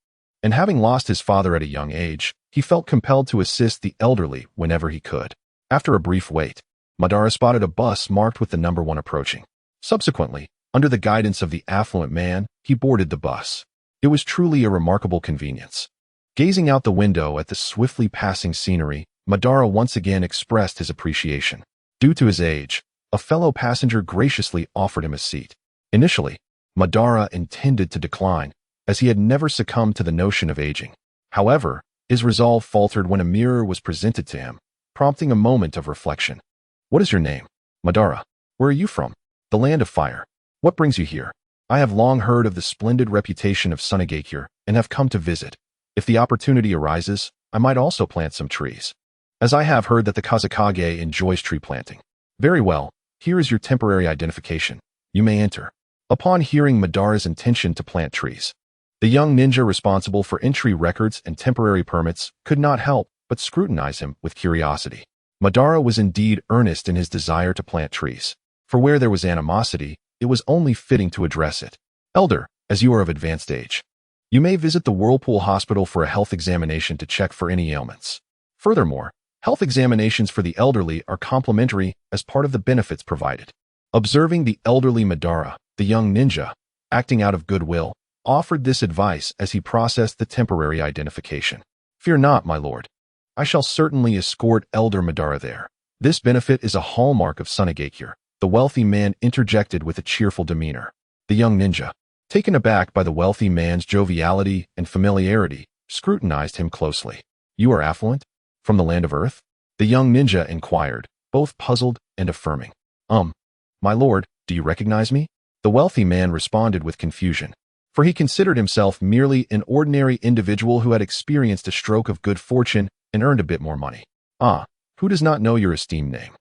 and having lost his father at a young age, he felt compelled to assist the elderly whenever he could. After a brief wait, Madara spotted a bus marked with the number 1 approaching. Subsequently, under the guidance of the affluent man, he boarded the bus. It was truly a remarkable convenience. Gazing out the window at the swiftly passing scenery, Madara once again expressed his appreciation. Due to his age, a fellow passenger graciously offered him a seat. Initially, Madara intended to decline, as he had never succumbed to the notion of aging. However, his resolve faltered when a mirror was presented to him, prompting a moment of reflection. What is your name? Madara. Where are you from? The land of fire. What brings you here? I have long heard of the splendid reputation of Sunagakure and have come to visit. If the opportunity arises, I might also plant some trees, as I have heard that the Kazekage enjoys tree planting. Very well, here is your temporary identification. You may enter. Upon hearing Madara's intention to plant trees, the young ninja responsible for entry records and temporary permits could not help but scrutinize him with curiosity. Madara was indeed earnest in his desire to plant trees, for where there was animosity, it was only fitting to address it. Elder, as you are of advanced age, you may visit the Whirlpool Hospital for a health examination to check for any ailments. Furthermore, health examinations for the elderly are complimentary as part of the benefits provided. Observing the elderly Madara, the young ninja, acting out of goodwill, offered this advice as he processed the temporary identification. Fear not, my lord. I shall certainly escort Elder Madara there. This benefit is a hallmark of Sunagakure, the wealthy man interjected with a cheerful demeanor. The young ninja, taken aback by the wealthy man's joviality and familiarity, scrutinized him closely. You are affluent? From the land of earth? The young ninja inquired, both puzzled and affirming. My lord, do you recognize me? The wealthy man responded with confusion, for he considered himself merely an ordinary individual who had experienced a stroke of good fortune and earned a bit more money. Who does not know your esteemed name?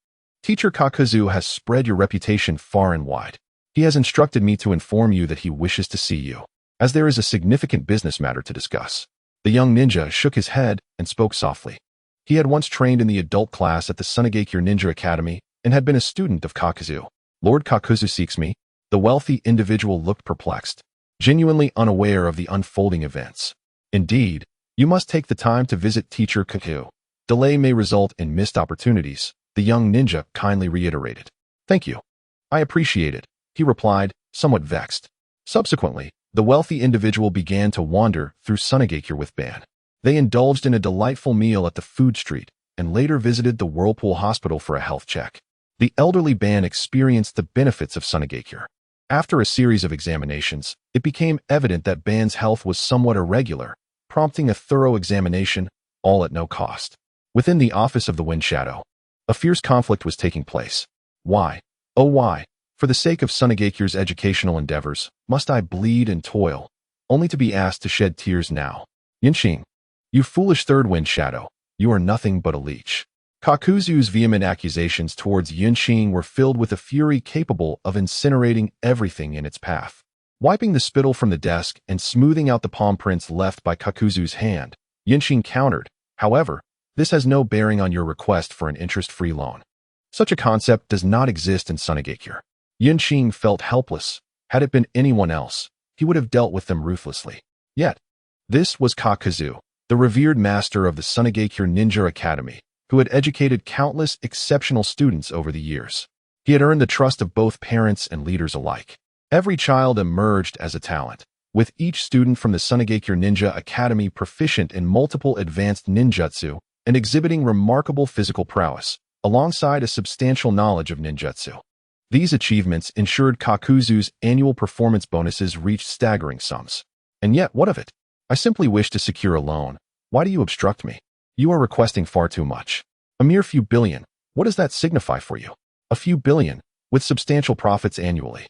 Teacher Kakuzu has spread your reputation far and wide. He has instructed me to inform you that he wishes to see you, as there is a significant business matter to discuss. The young ninja shook his head and spoke softly. He had once trained in the adult class at the Sunagakure Ninja Academy and had been a student of Kakuzu. Lord Kakuzu seeks me? The wealthy individual looked perplexed, genuinely unaware of the unfolding events. Indeed, you must take the time to visit Teacher Kaku. Delay may result in missed opportunities, the young ninja kindly reiterated. Thank you. I appreciate it, he replied, somewhat vexed. Subsequently, the wealthy individual began to wander through Sunagakure with Ban. They indulged in a delightful meal at the food street and later visited the Whirlpool Hospital for a health check. The elderly Ban experienced the benefits of Sunagakure. After a series of examinations, it became evident that Ban's health was somewhat irregular, prompting a thorough examination, all at no cost. Within the office of the Wind Shadow, a fierce conflict was taking place. Why, oh why, for the sake of Sunagakure's educational endeavors, must I bleed and toil, only to be asked to shed tears now? Qing, you foolish third Wind Shadow, you are nothing but a leech. Kakuzu's vehement accusations towards Qing were filled with a fury capable of incinerating everything in its path. Wiping the spittle from the desk and smoothing out the palm prints left by Kakuzu's hand, Qing countered, however, this has no bearing on your request for an interest-free loan. Such a concept does not exist in Sunagakure. Qing felt helpless. Had it been anyone else, he would have dealt with them ruthlessly. Yet, this was Kakuzu, the revered master of the Sunagakure Ninja Academy, who had educated countless exceptional students over the years. He had earned the trust of both parents and leaders alike. Every child emerged as a talent, with each student from the Sunagakure Ninja Academy proficient in multiple advanced ninjutsu and exhibiting remarkable physical prowess, alongside a substantial knowledge of ninjutsu. These achievements ensured Kakuzu's annual performance bonuses reached staggering sums. And yet, what of it? I simply wish to secure a loan. Why do you obstruct me? You are requesting far too much. A mere few billion, what does that signify for you? A few billion, with substantial profits annually.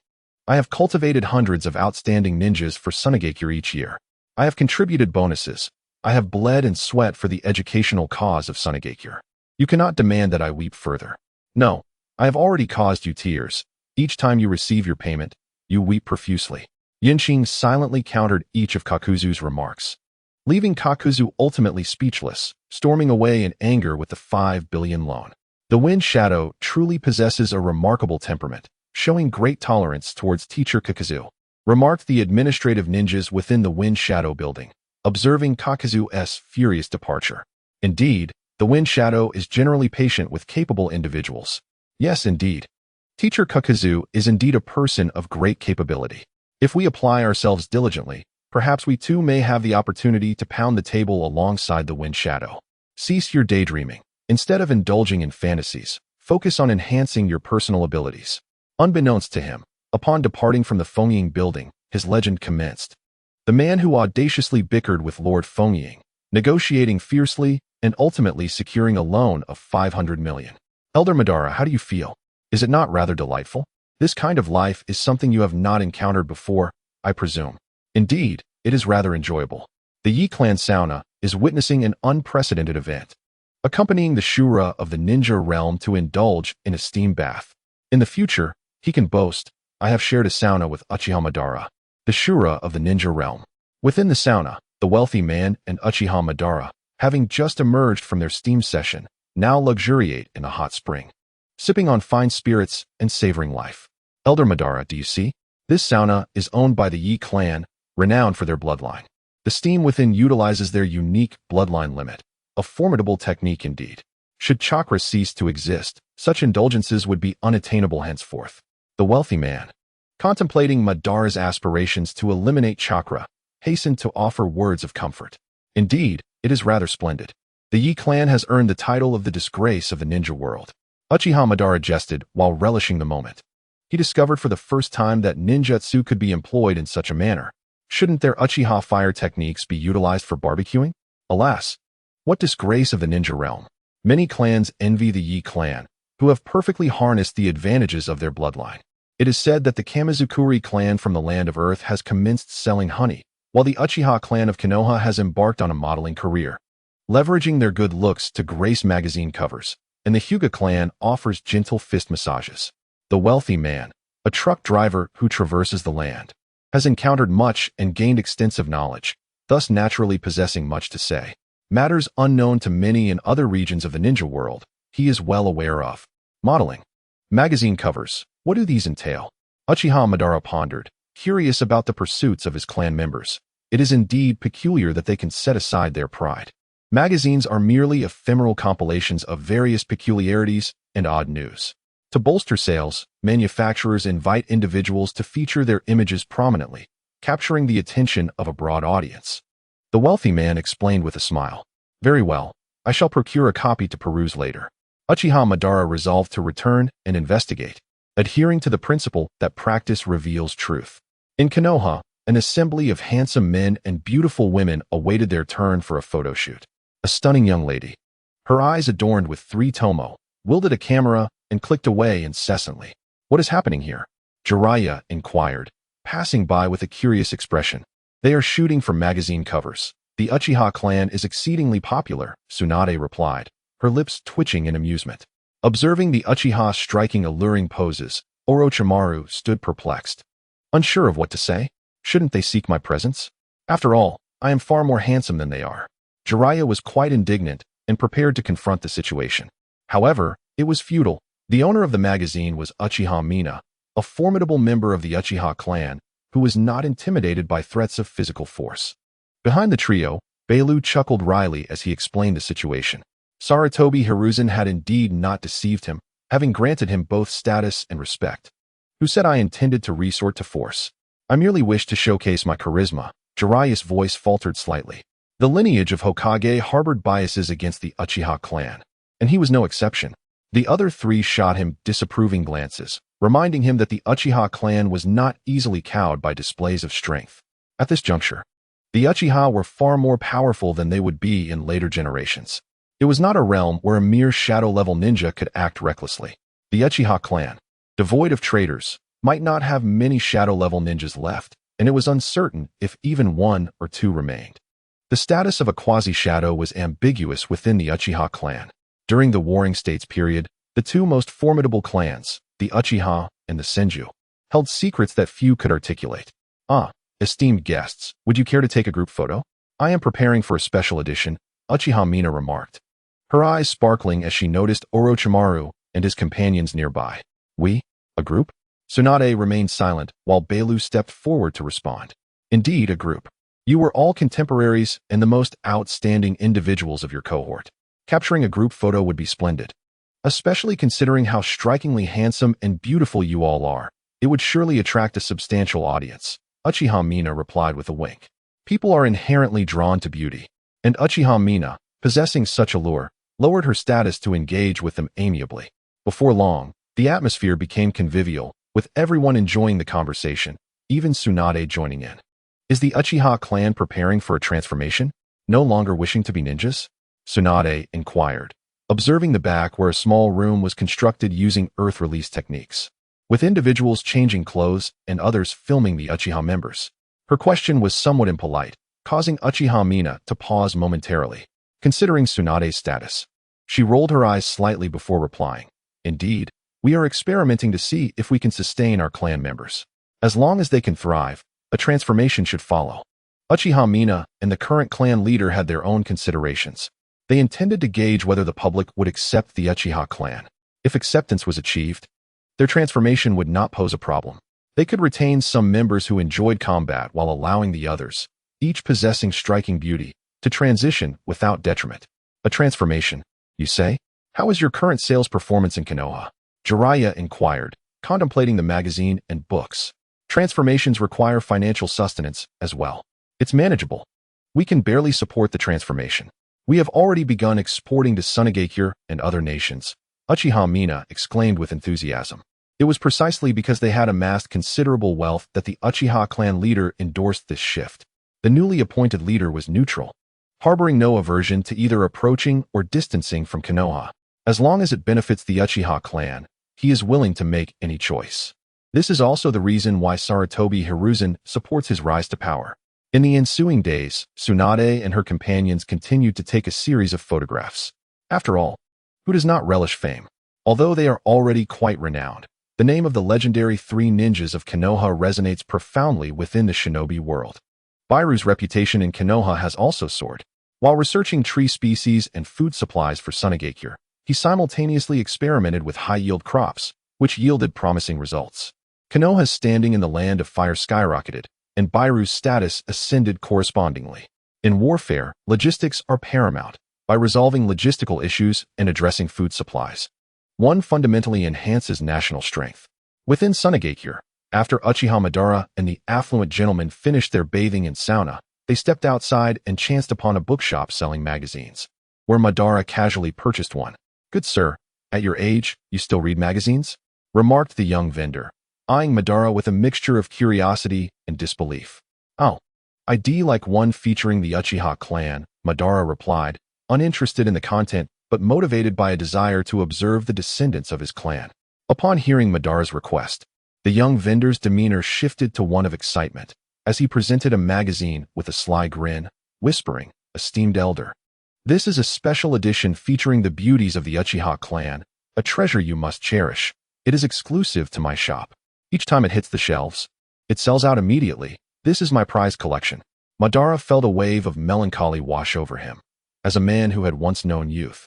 I have cultivated hundreds of outstanding ninjas for Sunagakure each year. I have contributed bonuses. I have bled and sweat for the educational cause of Sunagakure. You cannot demand that I weep further. No, I have already caused you tears. Each time you receive your payment, you weep profusely. Yinqing silently countered each of Kakuzu's remarks, leaving Kakuzu ultimately speechless, storming away in anger with the 5 billion loan. The Wind Shadow truly possesses a remarkable temperament, showing great tolerance towards teacher Kakuzu, remarked the administrative ninjas within the Wind Shadow building, observing Kakuzu's furious departure. Indeed, the Wind Shadow is generally patient with capable individuals. Yes, indeed. Teacher Kakuzu is indeed a person of great capability. If we apply ourselves diligently, perhaps we too may have the opportunity to pound the table alongside the Wind Shadow. Cease your daydreaming. Instead of indulging in fantasies, focus on enhancing your personal abilities. Unbeknownst to him, upon departing from the Fengying building, his legend commenced. The man who audaciously bickered with Lord Fengying, negotiating fiercely and ultimately securing a loan of 500 million. Elder Madara, how do you feel? Is it not rather delightful? This kind of life is something you have not encountered before, I presume. Indeed, it is rather enjoyable. The Yi clan sauna is witnessing an unprecedented event, accompanying the Shura of the ninja realm to indulge in a steam bath. In the future, he can boast, I have shared a sauna with Uchiha Madara, the Shura of the ninja realm. Within the sauna, the wealthy man and Uchiha Madara, having just emerged from their steam session, now luxuriate in a hot spring, sipping on fine spirits and savoring life. Elder Madara, do you see? This sauna is owned by the Yi clan, renowned for their bloodline. The steam within utilizes their unique bloodline limit, a formidable technique indeed. Should chakra cease to exist, such indulgences would be unattainable henceforth. The wealthy man, contemplating Madara's aspirations to eliminate chakra, hastened to offer words of comfort. Indeed, it is rather splendid. The Yi clan has earned the title of the disgrace of the ninja world. Uchiha Madara jested while relishing the moment. He discovered for the first time that ninjutsu could be employed in such a manner. Shouldn't their Uchiha fire techniques be utilized for barbecuing? Alas, what disgrace of the ninja realm. Many clans envy the Yi clan, who have perfectly harnessed the advantages of their bloodline. It is said that the Kamizukuri clan from the land of Earth has commenced selling honey, while the Uchiha clan of Konoha has embarked on a modeling career, leveraging their good looks to grace magazine covers, and the Hyuga clan offers gentle fist massages. The wealthy man, a truck driver who traverses the land, has encountered much and gained extensive knowledge, thus naturally possessing much to say. Matters unknown to many in other regions of the ninja world, he is well aware of. Modeling. Magazine covers, what do these entail? Uchiha Madara pondered, curious about the pursuits of his clan members. It is indeed peculiar that they can set aside their pride. Magazines are merely ephemeral compilations of various peculiarities and odd news. To bolster sales, manufacturers invite individuals to feature their images prominently, capturing the attention of a broad audience. The wealthy man explained with a smile. Very well, I shall procure a copy to peruse later. Uchiha Madara resolved to return and investigate, adhering to the principle that practice reveals truth. In Konoha, an assembly of handsome men and beautiful women awaited their turn for a photo shoot. A stunning young lady, her eyes adorned with 3 tomo, wielded a camera and clicked away incessantly. What is happening here? Jiraiya inquired, passing by with a curious expression. They are shooting for magazine covers. The Uchiha clan is exceedingly popular, Tsunade replied, her lips twitching in amusement. Observing the Uchiha striking alluring poses, Orochimaru stood perplexed. Unsure of what to say? Shouldn't they seek my presence? After all, I am far more handsome than they are. Jiraiya was quite indignant and prepared to confront the situation. However, it was futile. The owner of the magazine was Uchiha Mina, a formidable member of the Uchiha clan, who was not intimidated by threats of physical force. Behind the trio, Beilu chuckled wryly as he explained the situation. Sarutobi Hiruzen had indeed not deceived him, having granted him both status and respect. Who said I intended to resort to force? I merely wished to showcase my charisma. Jiraiya's voice faltered slightly. The lineage of Hokage harbored biases against the Uchiha clan, and he was no exception. The other 3 shot him disapproving glances, reminding him that the Uchiha clan was not easily cowed by displays of strength. At this juncture, the Uchiha were far more powerful than they would be in later generations. It was not a realm where a mere shadow-level ninja could act recklessly. The Uchiha clan, devoid of traitors, might not have many shadow-level ninjas left, and it was uncertain if even 1 or 2 remained. The status of a quasi-shadow was ambiguous within the Uchiha clan. During the Warring States period, the 2 most formidable clans, the Uchiha and the Senju, held secrets that few could articulate. Ah, esteemed guests, would you care to take a group photo? I am preparing for a special edition, Uchiha Mina remarked, her eyes sparkling as she noticed Orochimaru and his companions nearby. We? A group? Tsunade remained silent while Beilu stepped forward to respond. Indeed, a group. You were all contemporaries and the most outstanding individuals of your cohort. Capturing a group photo would be splendid. Especially considering how strikingly handsome and beautiful you all are, it would surely attract a substantial audience. Uchiha Mina replied with a wink. People are inherently drawn to beauty, and Uchiha Mina, possessing such allure, lowered her status to engage with them amiably. Before long, the atmosphere became convivial, with everyone enjoying the conversation, even Tsunade joining in. Is the Uchiha clan preparing for a transformation? No longer wishing to be ninjas? Tsunade inquired, observing the back where a small room was constructed using earth release techniques, with individuals changing clothes and others filming the Uchiha members. Her question was somewhat impolite, causing Uchiha Mina to pause momentarily, considering Tsunade's status. She rolled her eyes slightly before replying. Indeed, we are experimenting to see if we can sustain our clan members. As long as they can thrive, a transformation should follow. Uchiha Mina and the current clan leader had their own considerations. They intended to gauge whether the public would accept the Uchiha clan. If acceptance was achieved, their transformation would not pose a problem. They could retain some members who enjoyed combat while allowing the others, each possessing striking beauty, to transition without detriment. A transformation, you say? How is your current sales performance in Konoha? Jiraiya inquired, contemplating the magazine and books. Transformations require financial sustenance as well. It's manageable. We can barely support the transformation. We have already begun exporting to Sunagakure and other nations, Uchiha Mina exclaimed with enthusiasm. It was precisely because they had amassed considerable wealth that the Uchiha clan leader endorsed this shift. The newly appointed leader was neutral, harboring no aversion to either approaching or distancing from Konoha. As long as it benefits the Uchiha clan, he is willing to make any choice. This is also the reason why Sarutobi Hiruzen supports his rise to power. In the ensuing days, Tsunade and her companions continued to take a series of photographs. After all, who does not relish fame? Although they are already quite renowned, the name of the legendary three ninjas of Konoha resonates profoundly within the shinobi world. Bairu's reputation in Konoha has also soared. While researching tree species and food supplies for Sunagakure, he simultaneously experimented with high-yield crops, which yielded promising results. Konoha's standing in the land of fire skyrocketed, and Bairu's status ascended correspondingly. In warfare, logistics are paramount. By resolving logistical issues and addressing food supplies, one fundamentally enhances national strength. Within Sunagakure, after Uchiha Madara and the affluent gentleman finished their bathing and sauna, they stepped outside and chanced upon a bookshop selling magazines, where Madara casually purchased one. Good sir, at your age, you still read magazines? Remarked the young vendor, eyeing Madara with a mixture of curiosity and disbelief. Oh, I do like one featuring the Uchiha clan, Madara replied, uninterested in the content but motivated by a desire to observe the descendants of his clan. Upon hearing Madara's request, the young vendor's demeanor shifted to one of excitement, as he presented a magazine with a sly grin, whispering, "Esteemed elder, this is a special edition featuring the beauties of the Uchiha clan, a treasure you must cherish. It is exclusive to my shop. Each time it hits the shelves, it sells out immediately. This is my prized collection." Madara felt a wave of melancholy wash over him. As a man who had once known youth,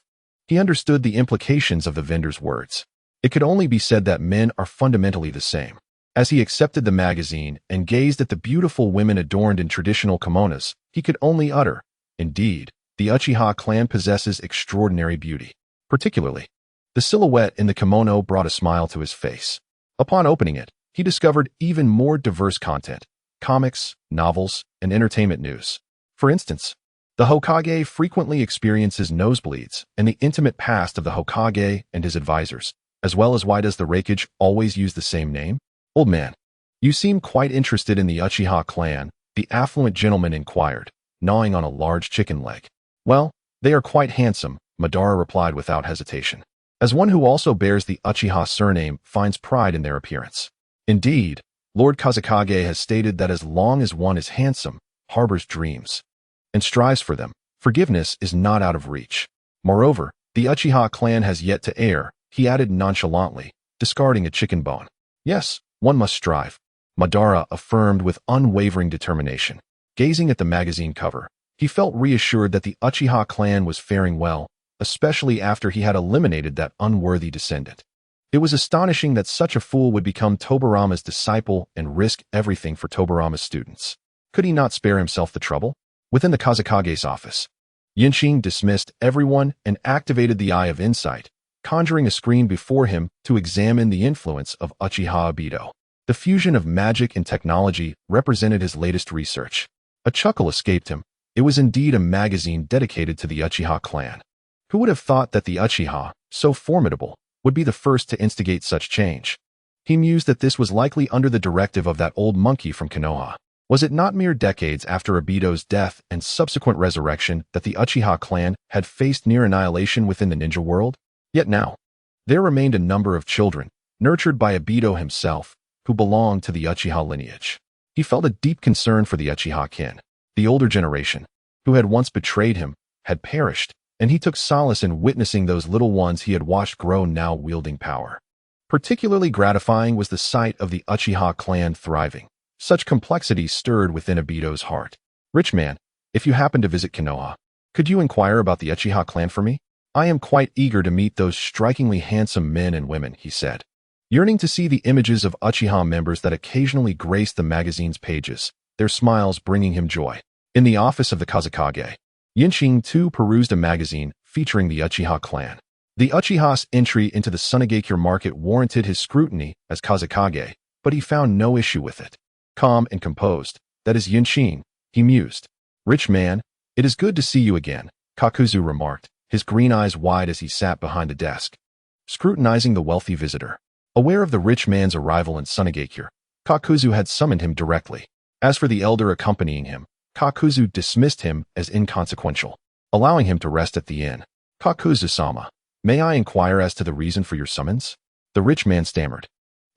he understood the implications of the vendor's words. It could only be said that men are fundamentally the same. As he accepted the magazine and gazed at the beautiful women adorned in traditional kimonos, he could only utter, "Indeed, the Uchiha clan possesses extraordinary beauty." Particularly, the silhouette in the kimono brought a smile to his face. Upon opening it, he discovered even more diverse content: comics, novels, and entertainment news. For instance, the Hokage frequently experiences nosebleeds and the intimate past of the Hokage and his advisors, as well as why does the Raikage always use the same name? Old man, you seem quite interested in the Uchiha clan, the affluent gentleman inquired, gnawing on a large chicken leg. Well, they are quite handsome, Madara replied without hesitation. As one who also bears the Uchiha surname finds pride in their appearance. Indeed, Lord Kazekage has stated that as long as one is handsome, harbors dreams, and strives for them, forgiveness is not out of reach. Moreover, the Uchiha clan has yet to err, he added nonchalantly, discarding a chicken bone. Yes, one must strive. Madara affirmed with unwavering determination. Gazing at the magazine cover, he felt reassured that the Uchiha clan was faring well, especially after he had eliminated that unworthy descendant. It was astonishing that such a fool would become Tobirama's disciple and risk everything for Tobirama's students. Could he not spare himself the trouble? Within the Kazekage's office, Yinqing dismissed everyone and activated the Eye of Insight, conjuring a screen before him to examine the influence of Uchiha Obito. The fusion of magic and technology represented his latest research. A chuckle escaped him. It was indeed a magazine dedicated to the Uchiha clan. Who would have thought that the Uchiha, so formidable, would be the first to instigate such change? He mused that this was likely under the directive of that old monkey from Konoha. Was it not mere decades after Obito's death and subsequent resurrection that the Uchiha clan had faced near annihilation within the ninja world? Yet now, there remained a number of children, nurtured by Obito himself, who belonged to the Uchiha lineage. He felt a deep concern for the Uchiha kin. The older generation, who had once betrayed him, had perished, and he took solace in witnessing those little ones he had watched grow now wielding power. Particularly gratifying was the sight of the Uchiha clan thriving. Such complexity stirred within Obito's heart. Rich man, if you happen to visit Konoha, could you inquire about the Uchiha clan for me? I am quite eager to meet those strikingly handsome men and women, he said, yearning to see the images of Uchiha members that occasionally graced the magazine's pages, their smiles bringing him joy. In the office of the Kazekage, Yinqing too perused a magazine featuring the Uchiha clan. The Uchiha's entry into the Sunagakure market warranted his scrutiny as Kazekage, but he found no issue with it. Calm and composed, that is Yinqing, he mused. Rich man, it is good to see you again, Kakuzu remarked, his green eyes wide as he sat behind a desk, scrutinizing the wealthy visitor. Aware of the rich man's arrival in Sunagakure, Kakuzu had summoned him directly. As for the elder accompanying him, Kakuzu dismissed him as inconsequential, allowing him to rest at the inn. Kakuzu-sama, may I inquire as to the reason for your summons? The rich man stammered,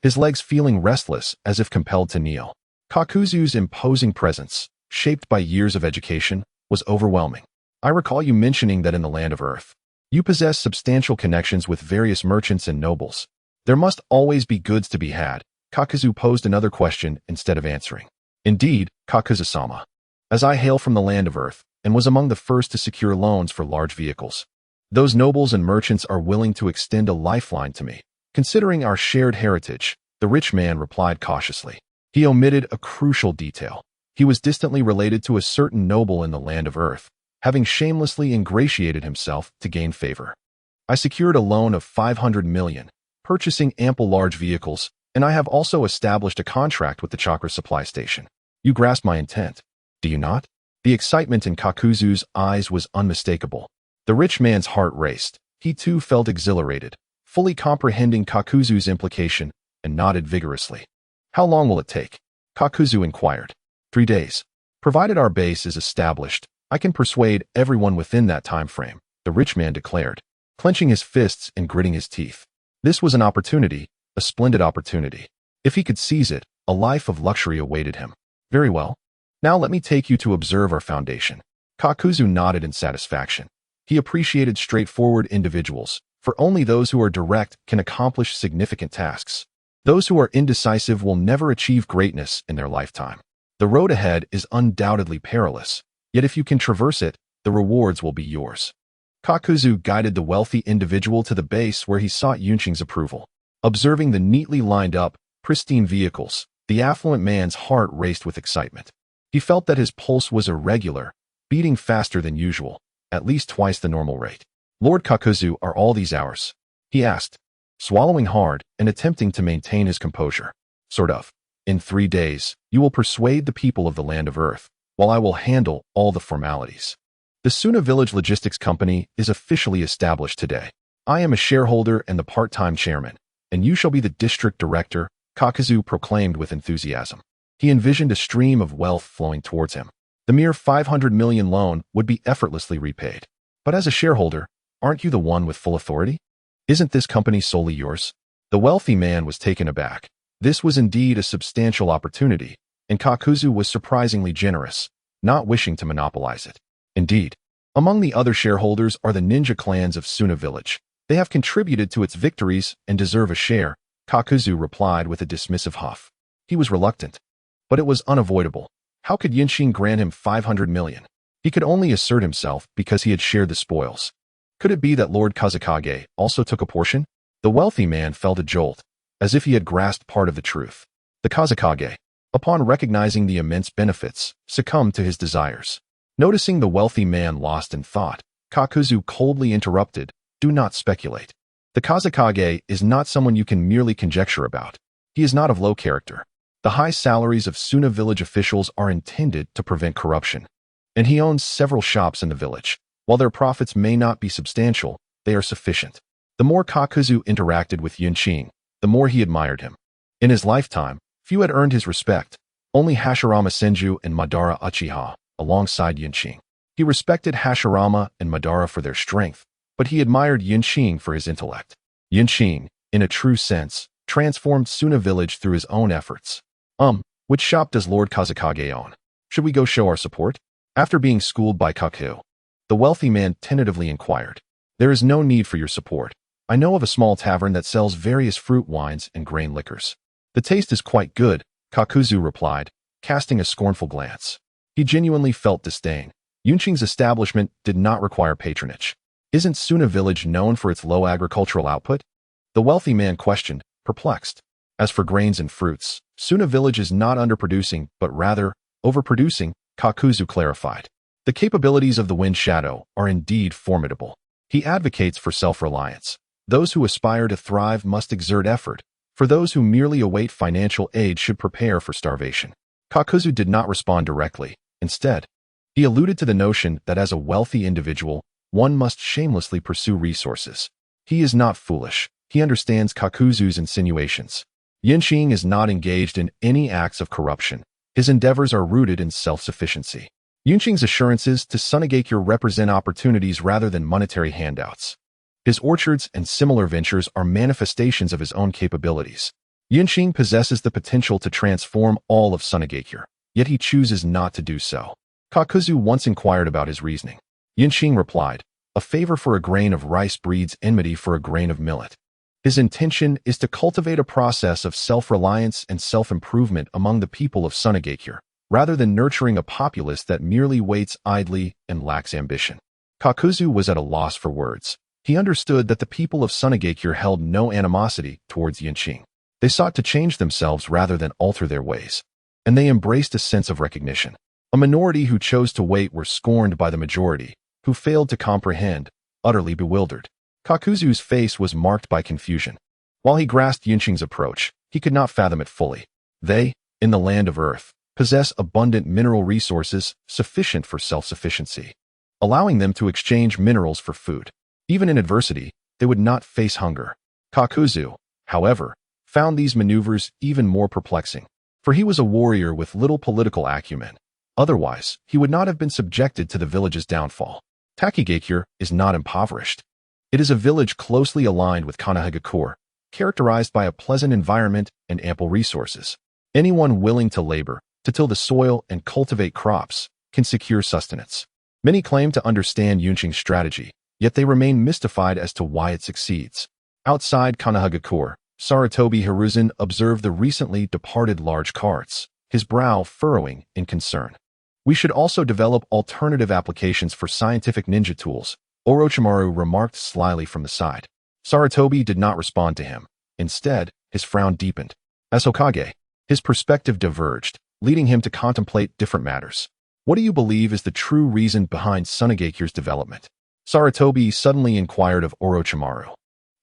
his legs feeling restless as if compelled to kneel. Kakuzu's imposing presence, shaped by years of education, was overwhelming. I recall you mentioning that in the land of Earth, you possess substantial connections with various merchants and nobles. There must always be goods to be had. Kakuzu posed another question instead of answering. Indeed, Kakuzu-sama, as I hail from the land of Earth and was among the first to secure loans for large vehicles, those nobles and merchants are willing to extend a lifeline to me. Considering our shared heritage, the rich man replied cautiously. He omitted a crucial detail. He was distantly related to a certain noble in the land of Earth, having shamelessly ingratiated himself to gain favor. I secured a loan of 500 million, purchasing ample large vehicles, and I have also established a contract with the chakra supply station. You grasp my intent, do you not? The excitement in Kakuzu's eyes was unmistakable. The rich man's heart raced. He too felt exhilarated, fully comprehending Kakuzu's implication, and nodded vigorously. How long will it take? Kakuzu inquired. 3 days. Provided our base is established, I can persuade everyone within that time frame, the rich man declared, clenching his fists and gritting his teeth. This was an opportunity, a splendid opportunity. If he could seize it, a life of luxury awaited him. Very well. Now let me take you to observe our foundation. Kakuzu nodded in satisfaction. He appreciated straightforward individuals, for only those who are direct can accomplish significant tasks. Those who are indecisive will never achieve greatness in their lifetime. The road ahead is undoubtedly perilous, yet if you can traverse it, the rewards will be yours. Kakuzu guided the wealthy individual to the base where he sought Yunqing's approval. Observing the neatly lined up, pristine vehicles, the affluent man's heart raced with excitement. He felt that his pulse was irregular, beating faster than usual, at least twice the normal rate. Lord Kakuzu, are all these ours? He asked, swallowing hard and attempting to maintain his composure. Sort of. In 3 days, you will persuade the people of the land of Earth, while I will handle all the formalities. The Suna Village Logistics Company is officially established today. I am a shareholder and the part-time chairman, and you shall be the district director, Kakuzu proclaimed with enthusiasm. He envisioned a stream of wealth flowing towards him. The mere 500 million loan would be effortlessly repaid. But as a shareholder, aren't you the one with full authority? Isn't this company solely yours? The wealthy man was taken aback. This was indeed a substantial opportunity, and Kakuzu was surprisingly generous, not wishing to monopolize it. Indeed, among the other shareholders are the ninja clans of Suna Village. They have contributed to its victories and deserve a share, Kakuzu replied with a dismissive huff. He was reluctant. But it was unavoidable. How could Yinxing grant him 500 million? He could only assert himself because he had shared the spoils. Could it be that Lord Kazekage also took a portion? The wealthy man felt a jolt, as if he had grasped part of the truth. The Kazekage, upon recognizing the immense benefits, succumbed to his desires. Noticing the wealthy man lost in thought, Kakuzu coldly interrupted, "Do not speculate. The Kazekage is not someone you can merely conjecture about. He is not of low character. The high salaries of Suna village officials are intended to prevent corruption. And he owns several shops in the village. While their profits may not be substantial, they are sufficient." The more Kakuzu interacted with Yinxing, the more he admired him. In his lifetime, few had earned his respect, only Hashirama Senju and Madara Uchiha, alongside Yinxing. He respected Hashirama and Madara for their strength, but he admired Yinxing for his intellect. Yinxing, in a true sense, transformed Suna village through his own efforts. Which shop does Lord Kazekage own? Should we go show our support? After being schooled by Kaku, the wealthy man tentatively inquired. "There is no need for your support. I know of a small tavern that sells various fruit wines and grain liquors. The taste is quite good," Kakuzu replied, casting a scornful glance. He genuinely felt disdain. Yunqing's establishment did not require patronage. Isn't Suna village known for its low agricultural output? The wealthy man questioned, perplexed. As for grains and fruits, Suna village is not underproducing, but rather overproducing, Kakuzu clarified. The capabilities of the Wind Shadow are indeed formidable. He advocates for self-reliance. Those who aspire to thrive must exert effort. For those who merely await financial aid should prepare for starvation. Kakuzu did not respond directly. Instead, he alluded to the notion that as a wealthy individual, one must shamelessly pursue resources. He is not foolish. He understands Kakuzu's insinuations. Yinxing is not engaged in any acts of corruption. His endeavors are rooted in self-sufficiency. Yunqing's assurances to Sunagakure represent opportunities rather than monetary handouts. His orchards and similar ventures are manifestations of his own capabilities. Yinxing possesses the potential to transform all of Sunagakure, yet he chooses not to do so. Kakuzu once inquired about his reasoning. Yinxing replied, "A favor for a grain of rice breeds enmity for a grain of millet." His intention is to cultivate a process of self-reliance and self-improvement among the people of Sunagakure, rather than nurturing a populace that merely waits idly and lacks ambition. Kakuzu was at a loss for words. He understood that the people of Sunagakure held no animosity towards Yinxing. They sought to change themselves rather than alter their ways. And they embraced a sense of recognition. A minority who chose to wait were scorned by the majority, who failed to comprehend, utterly bewildered. Kakuzu's face was marked by confusion. While he grasped Yinxing's approach, he could not fathom it fully. They, in the land of Earth, possess abundant mineral resources sufficient for self-sufficiency, allowing them to exchange minerals for food. Even in adversity, they would not face hunger. Kakuzu, however, found these maneuvers even more perplexing, for he was a warrior with little political acumen. Otherwise, he would not have been subjected to the village's downfall. Takigakure is not impoverished. It is a village closely aligned with Sunagakure, characterized by a pleasant environment and ample resources. Anyone willing to labor, to till the soil and cultivate crops, can secure sustenance. Many claim to understand Yunqing's strategy, yet they remain mystified as to why it succeeds. Outside Sunagakure, Sarutobi Hiruzen observed the recently departed large carts, his brow furrowing in concern. "We should also develop alternative applications for scientific ninja tools," Orochimaru remarked slyly from the side. Sarutobi did not respond to him. Instead, his frown deepened. As Hokage, his perspective diverged, leading him to contemplate different matters. "What do you believe is the true reason behind Sunagakure's development?" Sarutobi suddenly inquired of Orochimaru.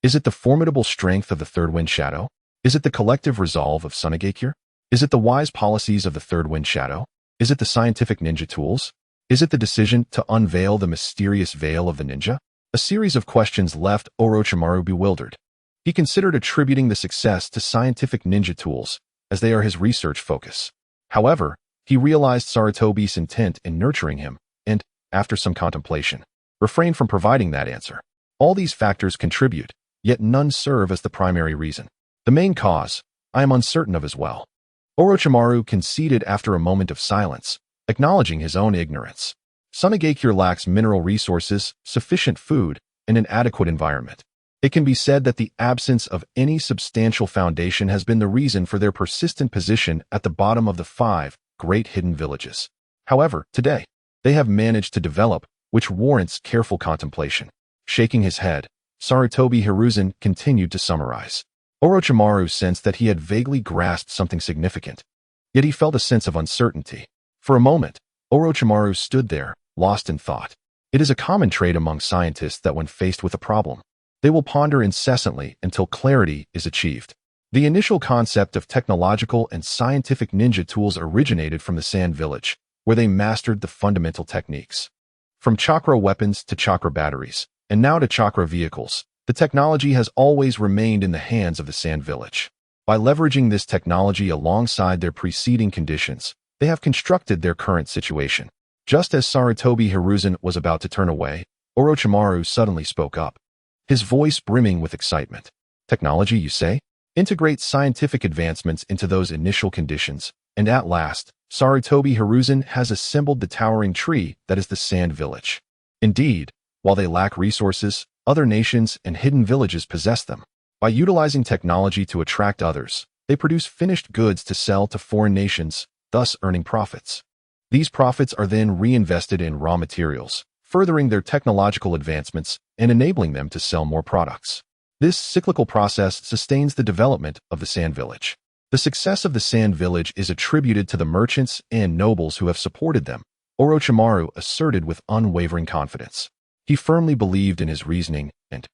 "Is it the formidable strength of the Third Wind Shadow? Is it the collective resolve of Sunagakure? Is it the wise policies of the Third Wind Shadow? Is it the scientific ninja tools? Is it the decision to unveil the mysterious veil of the ninja?" A series of questions left Orochimaru bewildered. He considered attributing the success to scientific ninja tools, as they are his research focus. However, he realized Sarutobi's intent in nurturing him, and, after some contemplation, refrained from providing that answer. All these factors contribute, yet none serve as the primary reason. The main cause, I am uncertain of as well. Orochimaru conceded after a moment of silence, acknowledging his own ignorance. Sunagakure lacks mineral resources, sufficient food, and an adequate environment. It can be said that the absence of any substantial foundation has been the reason for their persistent position at the bottom of the 5 great hidden villages. However, today, they have managed to develop, which warrants careful contemplation. Shaking his head, Sarutobi Hiruzen continued to summarize. Orochimaru sensed that he had vaguely grasped something significant, yet he felt a sense of uncertainty. For a moment, Orochimaru stood there, lost in thought. It is a common trait among scientists that when faced with a problem, they will ponder incessantly until clarity is achieved. The initial concept of technological and scientific ninja tools originated from the Sand Village, where they mastered the fundamental techniques. From chakra weapons to chakra batteries, and now to chakra vehicles, the technology has always remained in the hands of the Sand Village. By leveraging this technology alongside their preceding conditions, they have constructed their current situation. Just as Sarutobi Hiruzen was about to turn away, Orochimaru suddenly spoke up, his voice brimming with excitement. Technology, you say? Integrate scientific advancements into those initial conditions, and at last, Sarutobi Hiruzen has assembled the towering tree that is the Sand Village. Indeed, while they lack resources, other nations and hidden villages possess them. By utilizing technology to attract others, they produce finished goods to sell to foreign nations, thus earning profits. These profits are then reinvested in raw materials, furthering their technological advancements and enabling them to sell more products. This cyclical process sustains the development of the Sand Village. The success of the Sand Village is attributed to the merchants and nobles who have supported them, Orochimaru asserted with unwavering confidence. He firmly believed in his reasoning, and,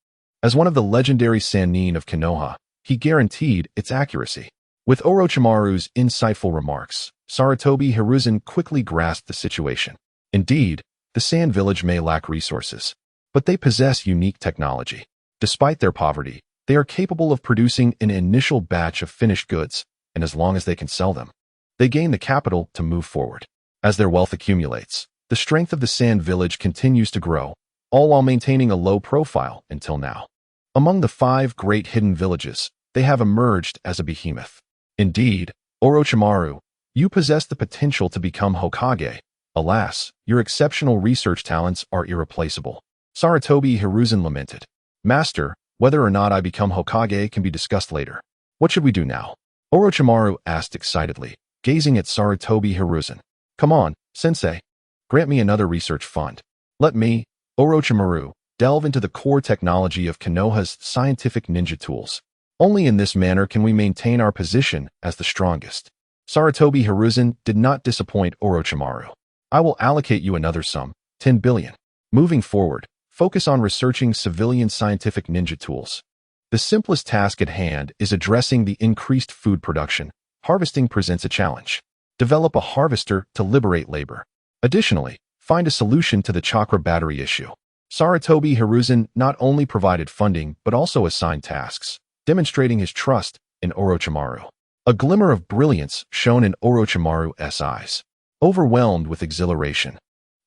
as one of the legendary Sannin of Konoha, he guaranteed its accuracy. With Orochimaru's insightful remarks, Sarutobi Hiruzen quickly grasped the situation. Indeed, the Sand Village may lack resources, but they possess unique technology. Despite their poverty, they are capable of producing an initial batch of finished goods, and as long as they can sell them, they gain the capital to move forward. As their wealth accumulates, the strength of the Sand Village continues to grow, all while maintaining a low profile until now. Among the 5 great hidden villages, they have emerged as a behemoth. Indeed, Orochimaru, you possess the potential to become Hokage. Alas, your exceptional research talents are irreplaceable. Sarutobi Hiruzen lamented. Master, whether or not I become Hokage can be discussed later. What should we do now? Orochimaru asked excitedly, gazing at Sarutobi Hiruzen. Come on, sensei. Grant me another research fund. Let me, Orochimaru, delve into the core technology of Konoha's scientific ninja tools. Only in this manner can we maintain our position as the strongest. Sarutobi Hiruzen did not disappoint Orochimaru. I will allocate you another sum, 10 billion. Moving forward, focus on researching civilian scientific ninja tools. The simplest task at hand is addressing the increased food production. Harvesting presents a challenge. Develop a harvester to liberate labor. Additionally, find a solution to the chakra battery issue. Sarutobi Hiruzen not only provided funding but also assigned tasks, demonstrating his trust in Orochimaru. A glimmer of brilliance shone in Orochimaru's eyes. Overwhelmed with exhilaration,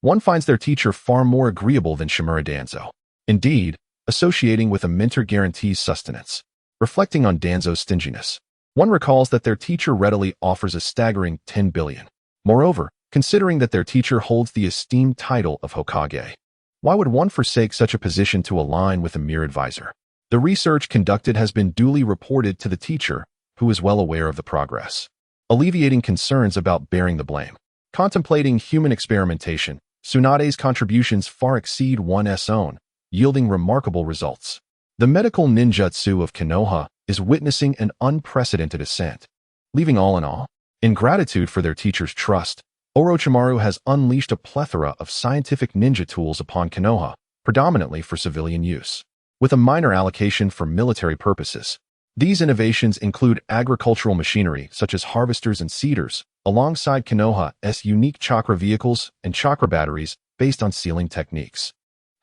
one finds their teacher far more agreeable than Shimura Danzo. Indeed, associating with a mentor guarantees sustenance. Reflecting on Danzo's stinginess, one recalls that their teacher readily offers a staggering 10 billion. Moreover, considering that their teacher holds the esteemed title of Hokage, why would one forsake such a position to align with a mere advisor? The research conducted has been duly reported to the teacher, who is well aware of the progress, alleviating concerns about bearing the blame. Contemplating human experimentation, Tsunade's contributions far exceed one's own, yielding remarkable results. The medical ninjutsu of Konoha is witnessing an unprecedented ascent. Leaving all in all, in gratitude for their teacher's trust, Orochimaru has unleashed a plethora of scientific ninja tools upon Konoha, predominantly for civilian use, with a minor allocation for military purposes. These innovations include agricultural machinery such as harvesters and seeders, alongside Konoha's unique chakra vehicles and chakra batteries based on sealing techniques.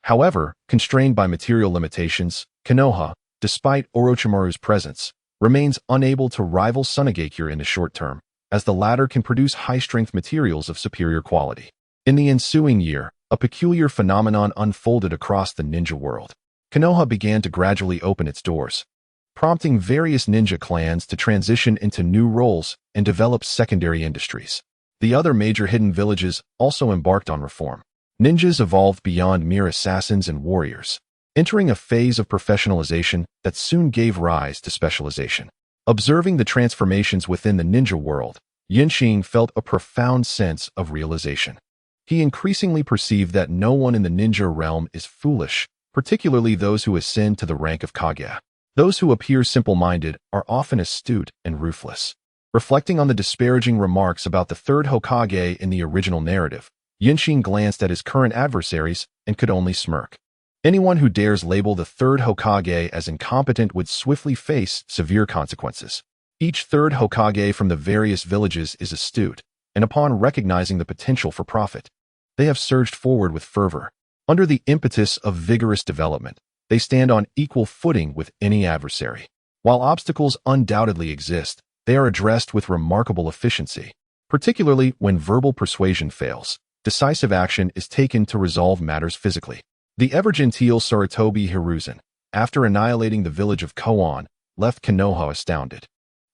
However, constrained by material limitations, Konoha, despite Orochimaru's presence, remains unable to rival Sunagakure in the short term, as the latter can produce high-strength materials of superior quality. In the ensuing year, a peculiar phenomenon unfolded across the ninja world. Konoha began to gradually open its doors, prompting various ninja clans to transition into new roles and develop secondary industries. The other major hidden villages also embarked on reform. Ninjas evolved beyond mere assassins and warriors. entering a phase of professionalization that soon gave rise to specialization. Observing the transformations within the ninja world, Qing felt a profound sense of realization. He increasingly perceived that no one in the ninja realm is foolish, particularly those who ascend to the rank of Kage. Those who appear simple-minded are often astute and ruthless. Reflecting on the disparaging remarks about the third Hokage in the original narrative, Qing glanced at his current adversaries and could only smirk. Anyone who dares label the third Hokage as incompetent would swiftly face severe consequences. Each third Hokage from the various villages is astute, and upon recognizing the potential for profit, they have surged forward with fervor. Under the impetus of vigorous development, they stand on equal footing with any adversary. While obstacles undoubtedly exist, they are addressed with remarkable efficiency. Particularly when verbal persuasion fails, decisive action is taken to resolve matters physically. The ever-genteel Sarutobi Hiruzen, after annihilating the village of Koan, left Konoha astounded,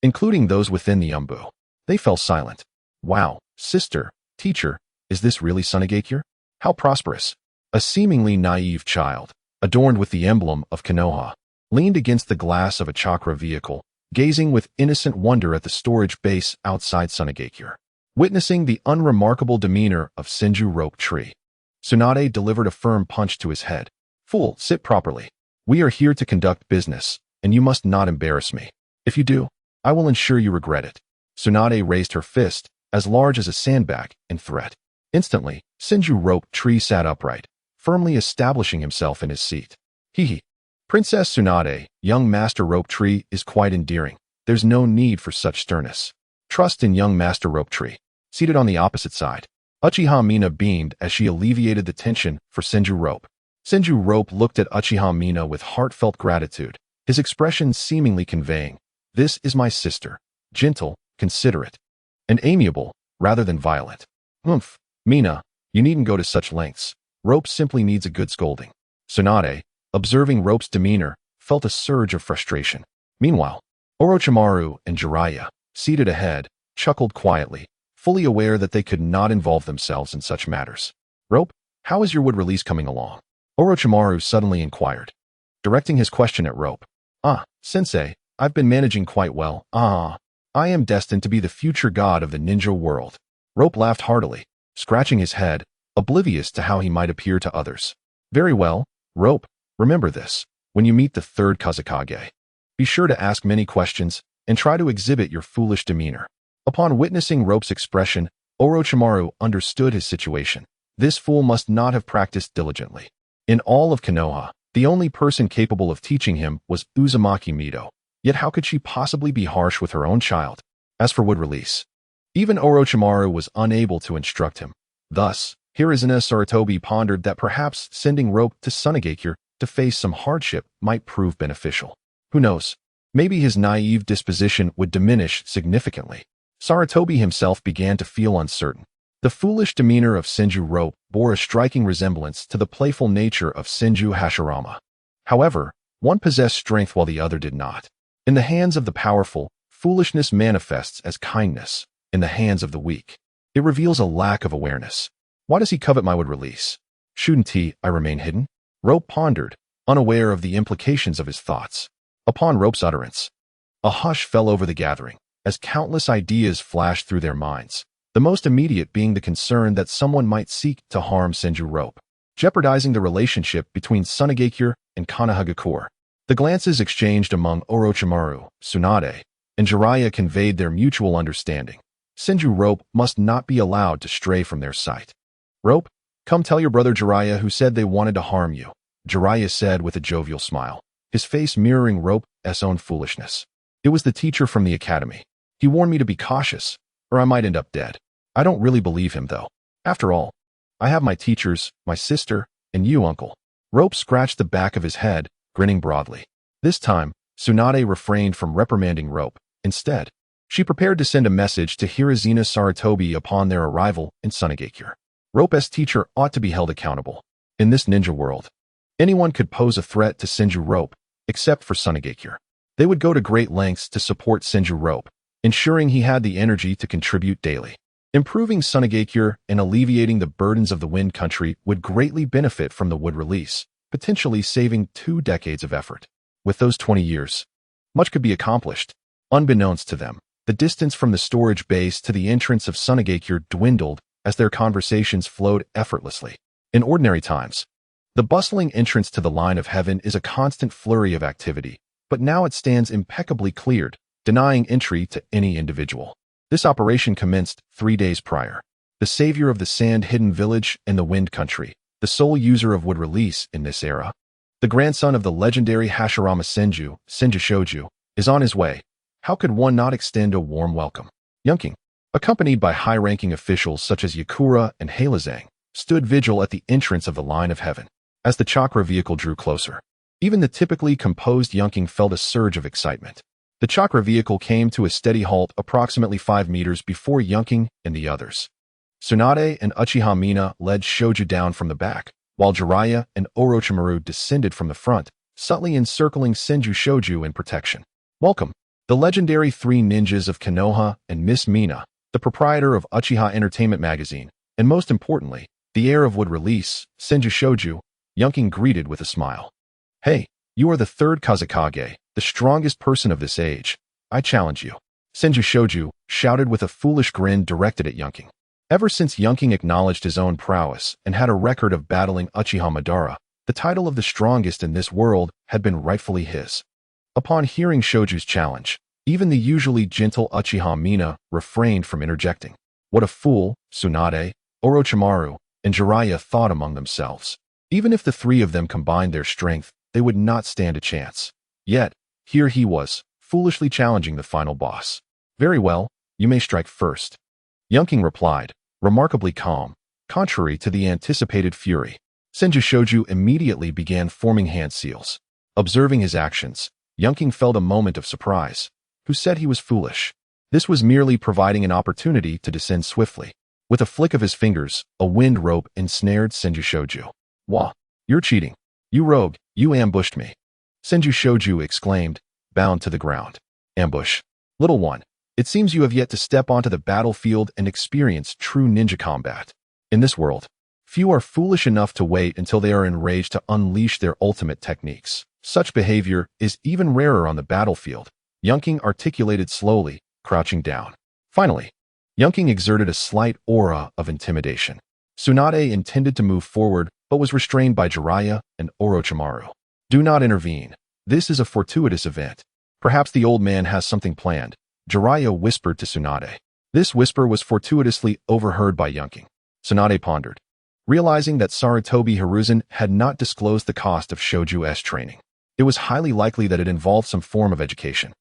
including those within the Umbu. They fell silent. Wow, sister, teacher, is this really Sunagakure? How prosperous. A seemingly naive child, adorned with the emblem of Konoha, leaned against the glass of a chakra vehicle, gazing with innocent wonder at the storage base outside Sunagakure. Witnessing the unremarkable demeanor of Senju Rope Tree, Tsunade delivered a firm punch to his head. Fool, sit properly. We are here to conduct business, and you must not embarrass me. If you do, I will ensure you regret it. Tsunade raised her fist, as large as a sandbag, in threat. Instantly, Senju Rope Tree sat upright, firmly establishing himself in his seat. Hee. Princess Tsunade, young Master Rope Tree is quite endearing. There's no need for such sternness. Trust in young Master Rope Tree. Seated on the opposite side, Uchiha Mina beamed as she alleviated the tension for Senju Rope. Senju Rope looked at Uchiha Mina with heartfelt gratitude, his expression seemingly conveying, "This is my sister, gentle, considerate, and amiable, rather than violent." Humph, Mina, you needn't go to such lengths. Rope simply needs a good scolding. Tsunade, observing Rope's demeanor, felt a surge of frustration. Meanwhile, Orochimaru and Jiraiya, seated ahead, chuckled quietly, fully aware that they could not involve themselves in such matters. Rope, how is your wood release coming along? Orochimaru suddenly inquired, directing his question at Rope. Sensei, I've been managing quite well. I am destined to be the future god of the ninja world. Rope laughed heartily, scratching his head, oblivious to how he might appear to others. Very well, Rope, remember this. When you meet the third Kazekage, be sure to ask many questions and try to exhibit your foolish demeanor. Upon witnessing Rope's expression, Orochimaru understood his situation. This fool must not have practiced diligently. In all of Konoha, the only person capable of teaching him was Uzumaki Mido. Yet how could she possibly be harsh with her own child? As for wood release, even Orochimaru was unable to instruct him. Thus, Hiruzen Sarutobi pondered that perhaps sending Rope to Sunagakure to face some hardship might prove beneficial. Who knows? Maybe his naive disposition would diminish significantly. Sarutobi himself began to feel uncertain. The foolish demeanor of Senju Rope bore a striking resemblance to the playful nature of Senju Hashirama. However, one possessed strength while the other did not. In the hands of the powerful, foolishness manifests as kindness. In the hands of the weak, it reveals a lack of awareness. Why does he covet my wood release? Shouldn't I remain hidden? Rope pondered, unaware of the implications of his thoughts. Upon Rope's utterance, a hush fell over the gathering, as countless ideas flashed through their minds, the most immediate being the concern that someone might seek to harm Senju Rope, jeopardizing the relationship between Sunagakure and Sunagakure. The glances exchanged among Orochimaru, Tsunade, and Jiraiya conveyed their mutual understanding. Senju Rope must not be allowed to stray from their sight. Rope, come tell your brother Jiraiya who said they wanted to harm you, Jiraiya said with a jovial smile, his face mirroring Rope's own foolishness. It was the teacher from the academy. He warned me to be cautious, or I might end up dead. I don't really believe him, though. After all, I have my teachers, my sister, and you, uncle. Rope scratched the back of his head, grinning broadly. This time, Tsunade refrained from reprimanding Rope. Instead, she prepared to send a message to Hiruzen Sarutobi upon their arrival in Sunagakure. Rope's teacher ought to be held accountable. In this ninja world, anyone could pose a threat to Senju Rope, except for Sunagakure. They would go to great lengths to support Senju Rope, ensuring he had the energy to contribute daily. Improving Sunagakure and alleviating the burdens of the Wind Country would greatly benefit from the wood release, potentially saving 2 decades of effort. With those 20 years, much could be accomplished. Unbeknownst to them, the distance from the storage base to the entrance of Sunagakure dwindled as their conversations flowed effortlessly. In ordinary times, the bustling entrance to the line of heaven is a constant flurry of activity, but now it stands impeccably cleared, denying entry to any individual. This operation commenced 3 days prior. The savior of the sand-hidden village and the wind country, the sole user of wood release in this era, the grandson of the legendary Hashirama Senju, Senju Shoju, is on his way. How could one not extend a warm welcome? Yunking, accompanied by high-ranking officials such as Yakura and Halazang, stood vigil at the entrance of the line of heaven. As the chakra vehicle drew closer, even the typically composed Yunking felt a surge of excitement. The chakra vehicle came to a steady halt approximately 5 meters before Yunking and the others. Tsunade and Uchiha Mina led Shoju down from the back, while Jiraiya and Orochimaru descended from the front, subtly encircling Senju Shoju in protection. Welcome, the legendary 3 ninjas of Konoha and Miss Mina, the proprietor of Uchiha Entertainment Magazine, and most importantly, the heir of wood release, Senju Shoju, Yunking greeted with a smile. Hey, you are the 3rd Kazekage, the strongest person of this age. I challenge you. Senju Shoju shouted with a foolish grin directed at Yunking. Ever since Yunking acknowledged his own prowess and had a record of battling Uchiha Madara, the title of the strongest in this world had been rightfully his. Upon hearing Shoju's challenge, even the usually gentle Uchiha Mina refrained from interjecting. What a fool, Tsunade, Orochimaru, and Jiraiya thought among themselves. Even if the 3 of them combined their strength, they would not stand a chance. Yet, here he was, foolishly challenging the final boss. Very well, you may strike first. Yunking replied, remarkably calm, contrary to the anticipated fury. Senju Shoju immediately began forming hand seals. Observing his actions, Yunking felt a moment of surprise. Who said he was foolish? This was merely providing an opportunity to descend swiftly. With a flick of his fingers, a wind rope ensnared Senju Shoju. Wah! You're cheating. You rogue, you ambushed me. Senju Shoju exclaimed, bound to the ground. Ambush. Little one, it seems you have yet to step onto the battlefield and experience true ninja combat. In this world, few are foolish enough to wait until they are enraged to unleash their ultimate techniques. Such behavior is even rarer on the battlefield. Yunking articulated slowly, crouching down. Finally, Yunking exerted a slight aura of intimidation. Tsunade intended to move forward, but was restrained by Jiraiya and Orochimaru. Do not intervene. This is a fortuitous event. Perhaps the old man has something planned, Jiraiya whispered to Tsunade. This whisper was fortuitously overheard by Yunking. Tsunade pondered, realizing that Sarutobi Hiruzen had not disclosed the cost of Shoju's training. It was highly likely that it involved some form of education.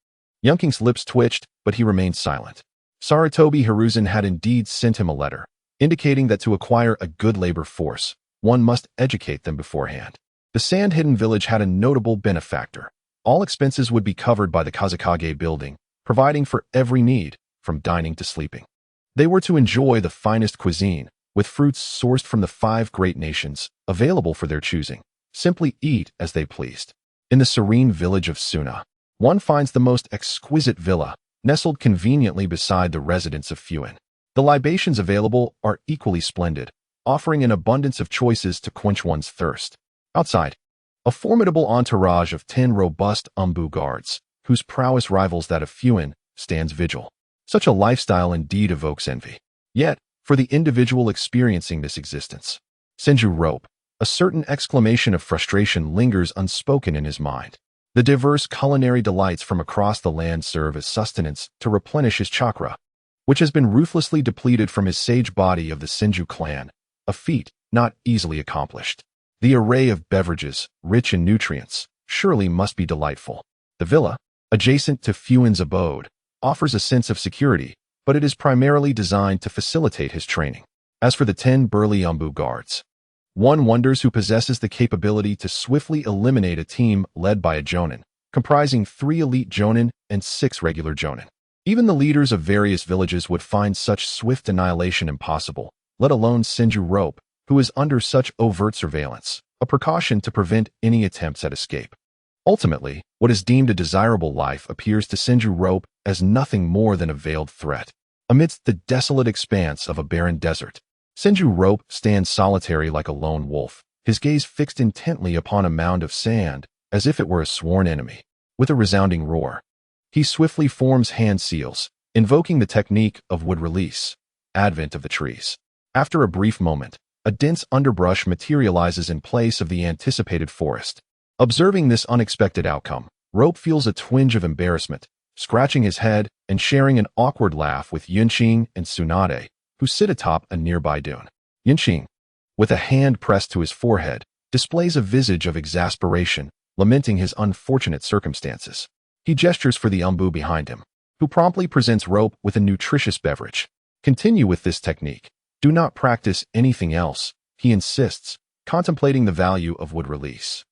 Yunking's lips twitched, but he remained silent. Sarutobi Hiruzen had indeed sent him a letter, indicating that to acquire a good labor force, one must educate them beforehand. The sand-hidden village had a notable benefactor. All expenses would be covered by the Kazekage building, providing for every need, from dining to sleeping. They were to enjoy the finest cuisine, with fruits sourced from the 5 great nations, available for their choosing. Simply eat as they pleased. In the serene village of Suna, one finds the most exquisite villa, nestled conveniently beside the residence of Fuin. The libations available are equally splendid, offering an abundance of choices to quench one's thirst. Outside, a formidable entourage of 10 robust Umbu guards, whose prowess rivals that of Fuin, stands vigil. Such a lifestyle indeed evokes envy. Yet, for the individual experiencing this existence, Senju Rope, a certain exclamation of frustration lingers unspoken in his mind. The diverse culinary delights from across the land serve as sustenance to replenish his chakra, which has been ruthlessly depleted from his sage body of the Senju clan, a feat not easily accomplished. The array of beverages, rich in nutrients, surely must be delightful. The villa, adjacent to Fuin's abode, offers a sense of security, but it is primarily designed to facilitate his training. As for the 10 burly Umbu guards, one wonders who possesses the capability to swiftly eliminate a team led by a Jonin, comprising 3 elite Jonin and 6 regular Jonin. Even the leaders of various villages would find such swift annihilation impossible, let alone Senju Rope, who is under such overt surveillance, a precaution to prevent any attempts at escape. Ultimately, what is deemed a desirable life appears to Senju Rope as nothing more than a veiled threat. Amidst the desolate expanse of a barren desert, Senju Rope stands solitary like a lone wolf, his gaze fixed intently upon a mound of sand, as if it were a sworn enemy. With a resounding roar, he swiftly forms hand seals, invoking the technique of wood release, advent of the trees. After a brief moment, a dense underbrush materializes in place of the anticipated forest. Observing this unexpected outcome, Rope feels a twinge of embarrassment, scratching his head and sharing an awkward laugh with Yunqing and Tsunade, who sit atop a nearby dune. Yunqing, with a hand pressed to his forehead, displays a visage of exasperation, lamenting his unfortunate circumstances. He gestures for the umbu behind him, who promptly presents Rope with a nutritious beverage. Continue with this technique. Do not practice anything else, he insists, contemplating the value of wood release.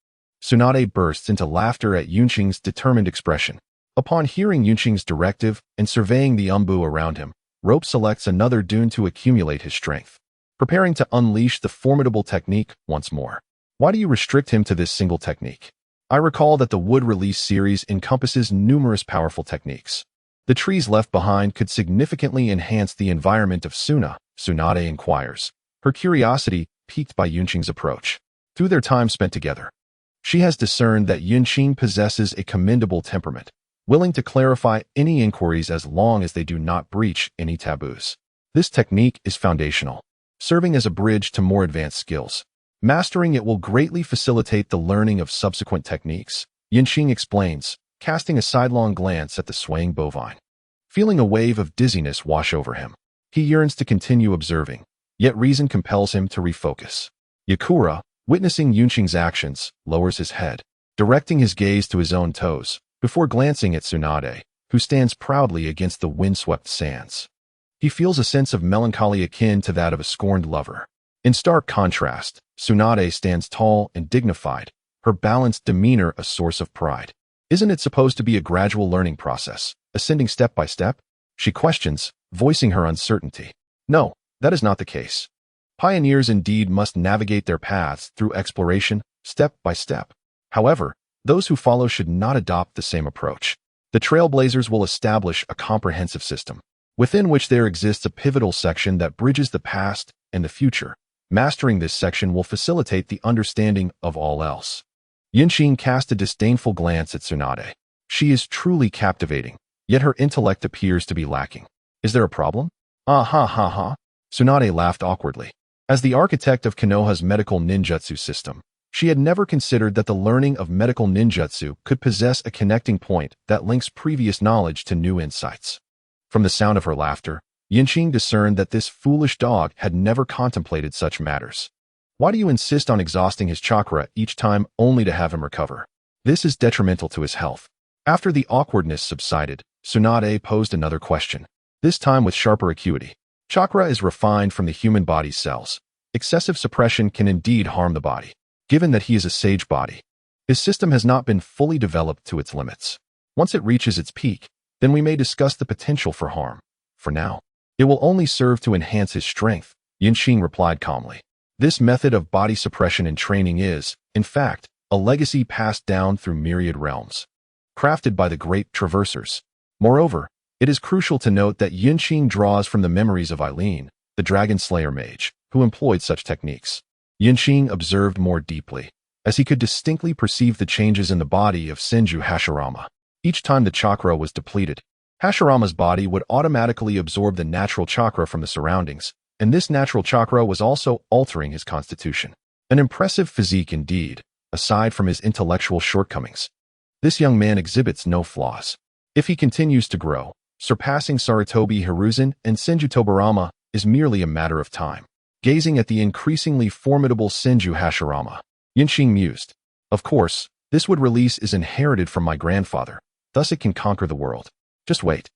Tsunade bursts into laughter at Yunqing's determined expression. Upon hearing Yunqing's directive and surveying the umbu around him, Rope selects another dune to accumulate his strength, preparing to unleash the formidable technique once more. Why do you restrict him to this single technique? I recall that the wood release series encompasses numerous powerful techniques. The trees left behind could significantly enhance the environment of Tsunade inquires, her curiosity piqued by Yunqing's approach. Through their time spent together, she has discerned that Yunqing possesses a commendable temperament, willing to clarify any inquiries as long as they do not breach any taboos. This technique is foundational, serving as a bridge to more advanced skills. Mastering it will greatly facilitate the learning of subsequent techniques, Yunqing explains, casting a sidelong glance at the swaying bovine. Feeling a wave of dizziness wash over him, he yearns to continue observing, yet reason compels him to refocus. Yakura, witnessing Yunqing's actions, lowers his head, directing his gaze to his own toes, before glancing at Tsunade, who stands proudly against the windswept sands. He feels a sense of melancholy akin to that of a scorned lover. In stark contrast, Tsunade stands tall and dignified, her balanced demeanor a source of pride. Isn't it supposed to be a gradual learning process, ascending step by step? She questions, voicing her uncertainty. No, that is not the case. Pioneers indeed must navigate their paths through exploration, step by step. However, those who follow should not adopt the same approach. The trailblazers will establish a comprehensive system, within which there exists a pivotal section that bridges the past and the future. Mastering this section will facilitate the understanding of all else. Yunqing cast a disdainful glance at Tsunade. She is truly captivating, yet her intellect appears to be lacking. Is there a problem? Ah ha ha ha. Tsunade laughed awkwardly. As the architect of Konoha's medical ninjutsu system, she had never considered that the learning of medical ninjutsu could possess a connecting point that links previous knowledge to new insights. From the sound of her laughter, Yunqing discerned that this foolish dog had never contemplated such matters. Why do you insist on exhausting his chakra each time only to have him recover? This is detrimental to his health. After the awkwardness subsided, Tsunade posed another question, this time with sharper acuity. Chakra is refined from the human body's cells. Excessive suppression can indeed harm the body. Given that he is a sage body, his system has not been fully developed to its limits. Once it reaches its peak, then we may discuss the potential for harm. For now, it will only serve to enhance his strength, Yunqing replied calmly. This method of body suppression and training is, in fact, a legacy passed down through myriad realms, crafted by the great traversers. Moreover, it is crucial to note that Yunqing draws from the memories of Eileen, the Dragon Slayer mage, who employed such techniques. Yunqing observed more deeply, as he could distinctly perceive the changes in the body of Senju Hashirama. Each time the chakra was depleted, Hashirama's body would automatically absorb the natural chakra from the surroundings, and this natural chakra was also altering his constitution. An impressive physique indeed, aside from his intellectual shortcomings. This young man exhibits no flaws. If he continues to grow, surpassing Sarutobi Hiruzen and Senju Tobarama is merely a matter of time. Gazing at the increasingly formidable Senju Hashirama, Yunqing mused. Of course, this wood release is inherited from my grandfather, thus it can conquer the world. Just wait.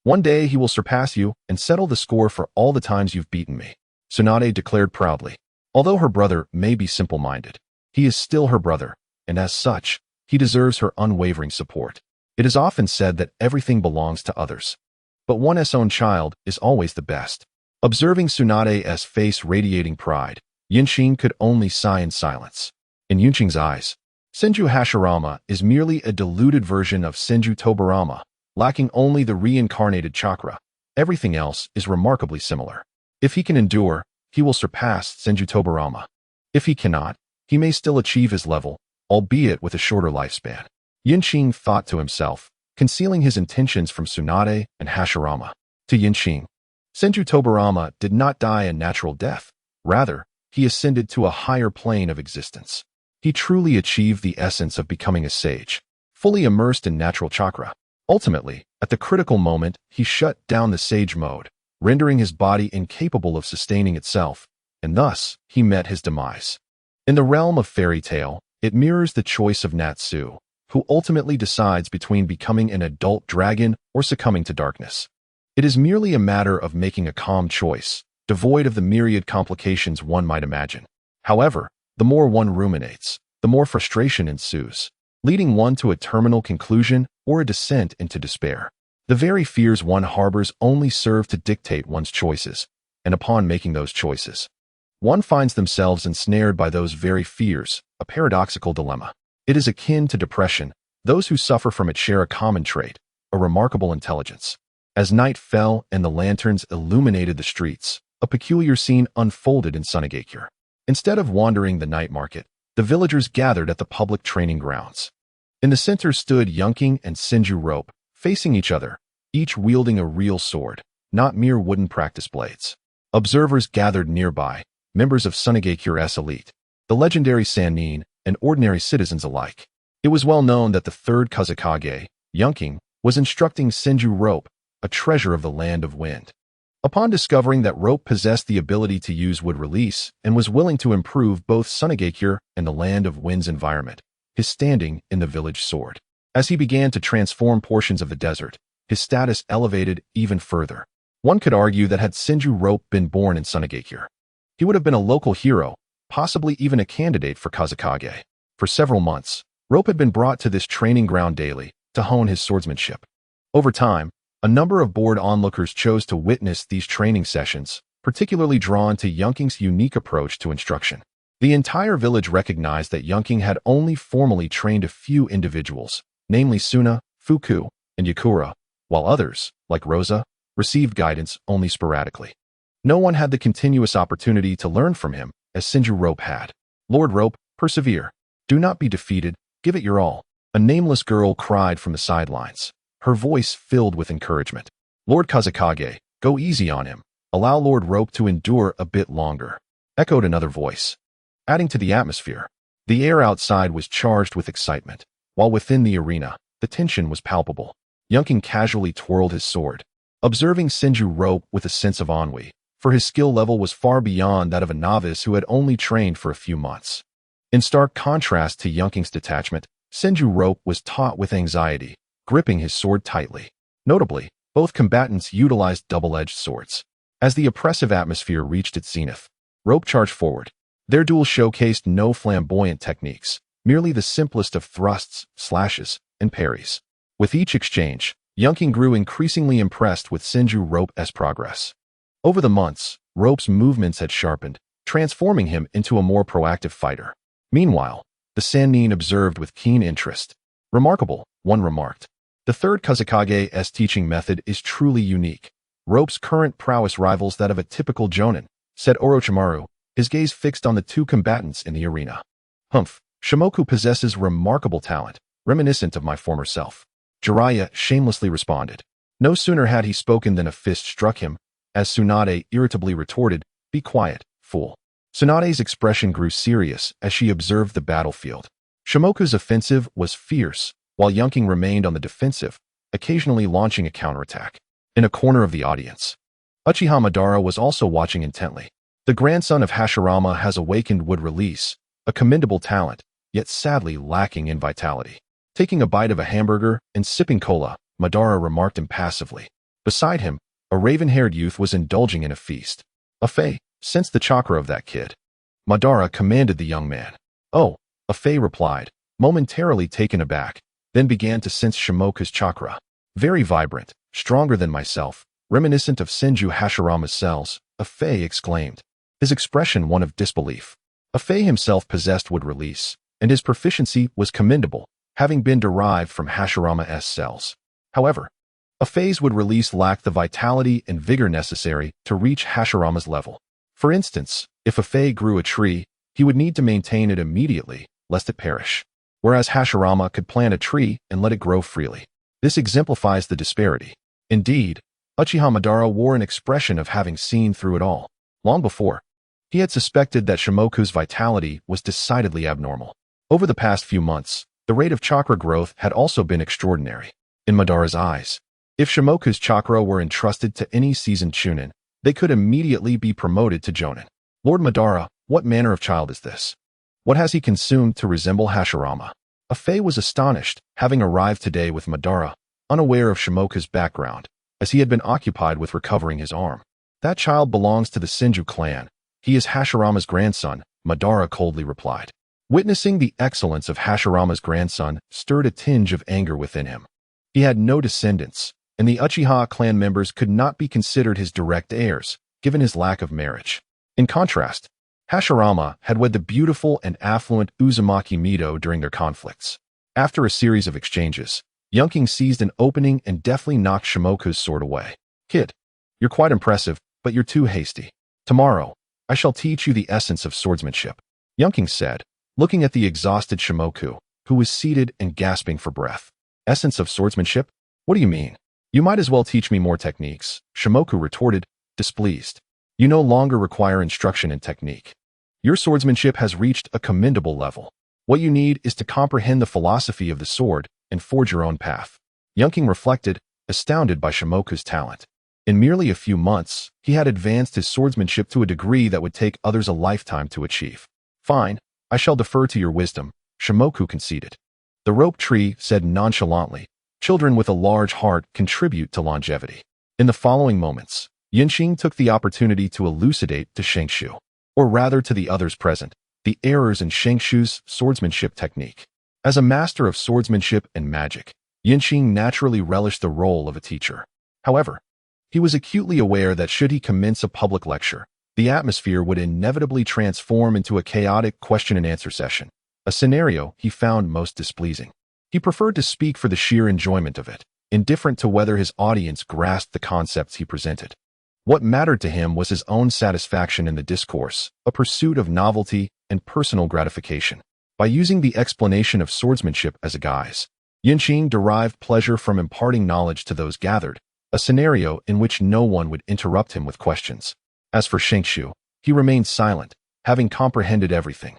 One day he will surpass you and settle the score for all the times you've beaten me, Tsunade declared proudly. Although her brother may be simple-minded, he is still her brother, and as such, he deserves her unwavering support. It is often said that everything belongs to others, but one's own child is always the best. Observing Tsunade's face radiating pride, Yunqing could only sigh in silence. In Yunqing's eyes, Senju Hashirama is merely a diluted version of Senju Tobarama, lacking only the reincarnated chakra. Everything else is remarkably similar. If he can endure, he will surpass Senju Tobarama. If he cannot, he may still achieve his level, albeit with a shorter lifespan. Qing thought to himself, concealing his intentions from Tsunade and Hashirama. To Qing, Senju Tobarama did not die a natural death. Rather, he ascended to a higher plane of existence. He truly achieved the essence of becoming a sage, fully immersed in natural chakra. Ultimately, at the critical moment, he shut down the sage mode, rendering his body incapable of sustaining itself, and thus, he met his demise. In the realm of fairy tale, it mirrors the choice of Natsu, who ultimately decides between becoming an adult dragon or succumbing to darkness. It is merely a matter of making a calm choice, devoid of the myriad complications one might imagine. However, the more one ruminates, the more frustration ensues, leading one to a terminal conclusion or a descent into despair. The very fears one harbors only serve to dictate one's choices, and upon making those choices, one finds themselves ensnared by those very fears, a paradoxical dilemma. It is akin to depression. Those who suffer from it share a common trait, a remarkable intelligence. As night fell and the lanterns illuminated the streets, a peculiar scene unfolded in Sunagakure. Instead of wandering the night market, the villagers gathered at the public training grounds. In the center stood Qing and Senju Rope, facing each other, each wielding a real sword, not mere wooden practice blades. Observers gathered nearby, members of Sunagakure's elite, the legendary Sannin, and ordinary citizens alike. It was well known that the third Kazekage, Qing, was instructing Senju Rope, a treasure of the Land of Wind. Upon discovering that Rope possessed the ability to use wood release and was willing to improve both Sunagakure and the Land of Wind's environment, his standing in the village soared. As he began to transform portions of the desert, his status elevated even further. One could argue that had Senju Rope been born in Sunagakure, he would have been a local hero, possibly even a candidate for Kazekage. For several months, Rope had been brought to this training ground daily to hone his swordsmanship. Over time, a number of bored onlookers chose to witness these training sessions, particularly drawn to Qing's unique approach to instruction. The entire village recognized that Qing had only formally trained a few individuals, namely Suna, Fuku, and Yakura, while others, like Rosa, received guidance only sporadically. No one had the continuous opportunity to learn from him, as Senju Rope had. Lord Rope, persevere. Do not be defeated, give it your all. A nameless girl cried from the sidelines, her voice filled with encouragement. Lord Kazekage, go easy on him. Allow Lord Rope to endure a bit longer, echoed another voice. Adding to the atmosphere, the air outside was charged with excitement, while within the arena, the tension was palpable. Qing casually twirled his sword, observing Senju Rope with a sense of ennui, for his skill level was far beyond that of a novice who had only trained for a few months. In stark contrast to Qing's detachment, Senju Rope was taut with anxiety, gripping his sword tightly. Notably, both combatants utilized double-edged swords. As the oppressive atmosphere reached its zenith, Rope charged forward. Their duel showcased no flamboyant techniques, merely the simplest of thrusts, slashes, and parries. With each exchange, Qing grew increasingly impressed with Senju Rope's progress. Over the months, Rope's movements had sharpened, transforming him into a more proactive fighter. Meanwhile, the Sannin observed with keen interest. Remarkable, one remarked. The third Kazekage's teaching method is truly unique. Rope's current prowess rivals that of a typical jonin, said Orochimaru, his gaze fixed on the two combatants in the arena. Humph, Shimoku possesses remarkable talent, reminiscent of my former self. Jiraiya shamelessly responded. No sooner had he spoken than a fist struck him, as Tsunade irritably retorted, "Be quiet, fool." Tsunade's expression grew serious as she observed the battlefield. Shimoku's offensive was fierce, while Qing remained on the defensive, occasionally launching a counterattack. In a corner of the audience, Uchiha Madara was also watching intently. The grandson of Hashirama has awakened wood release, a commendable talent, yet sadly lacking in vitality. Taking a bite of a hamburger and sipping cola, Madara remarked impassively. Beside him, a raven-haired youth was indulging in a feast. Afei, sense the chakra of that kid. Madara commanded the young man. Oh, Afei replied, momentarily taken aback, then began to sense Shimoku's chakra. Very vibrant, stronger than myself, reminiscent of Senju Hashirama's cells, Afei exclaimed, his expression one of disbelief. Afei himself possessed wood release, and his proficiency was commendable, having been derived from Hashirama's cells. However, Afei's wood release lacked the vitality and vigor necessary to reach Hashirama's level. For instance, if Afei grew a tree, he would need to maintain it immediately, lest it perish. Whereas Hashirama could plant a tree and let it grow freely. This exemplifies the disparity. Indeed, Uchiha Madara wore an expression of having seen through it all. Long before, he had suspected that Shimoku's vitality was decidedly abnormal. Over the past few months, the rate of chakra growth had also been extraordinary. In Madara's eyes, if Shimoku's chakra were entrusted to any seasoned chunin, they could immediately be promoted to jonin. Lord Madara, what manner of child is this? What has he consumed to resemble Hashirama? Afei was astonished, having arrived today with Madara, unaware of Shimoku's background, as he had been occupied with recovering his arm. That child belongs to the Senju clan. He is Hashirama's grandson, Madara coldly replied. Witnessing the excellence of Hashirama's grandson stirred a tinge of anger within him. He had no descendants, and the Uchiha clan members could not be considered his direct heirs, given his lack of marriage. In contrast, Hashirama had wed the beautiful and affluent Uzumaki Mido during their conflicts. After a series of exchanges, Qing seized an opening and deftly knocked Shimoku's sword away. Kid, you're quite impressive, but you're too hasty. Tomorrow, I shall teach you the essence of swordsmanship, Qing said, looking at the exhausted Shimoku, who was seated and gasping for breath. Essence of swordsmanship? What do you mean? You might as well teach me more techniques, Shimoku retorted, displeased. You no longer require instruction in technique. Your swordsmanship has reached a commendable level. What you need is to comprehend the philosophy of the sword and forge your own path. Qing reflected, astounded by Shimoku's talent. In merely a few months, he had advanced his swordsmanship to a degree that would take others a lifetime to achieve. Fine, I shall defer to your wisdom, Shimoku conceded. The rope tree said nonchalantly, children with a large heart contribute to longevity. In the following moments, Qing took the opportunity to elucidate to Shengshu, or rather to the others present, the errors in Shengshu's swordsmanship technique. As a master of swordsmanship and magic, Qing naturally relished the role of a teacher. However, he was acutely aware that should he commence a public lecture, the atmosphere would inevitably transform into a chaotic question-and-answer session, a scenario he found most displeasing. He preferred to speak for the sheer enjoyment of it, indifferent to whether his audience grasped the concepts he presented. What mattered to him was his own satisfaction in the discourse, a pursuit of novelty and personal gratification. By using the explanation of swordsmanship as a guise, Qing derived pleasure from imparting knowledge to those gathered, a scenario in which no one would interrupt him with questions. As for Shengshu, he remained silent, having comprehended everything.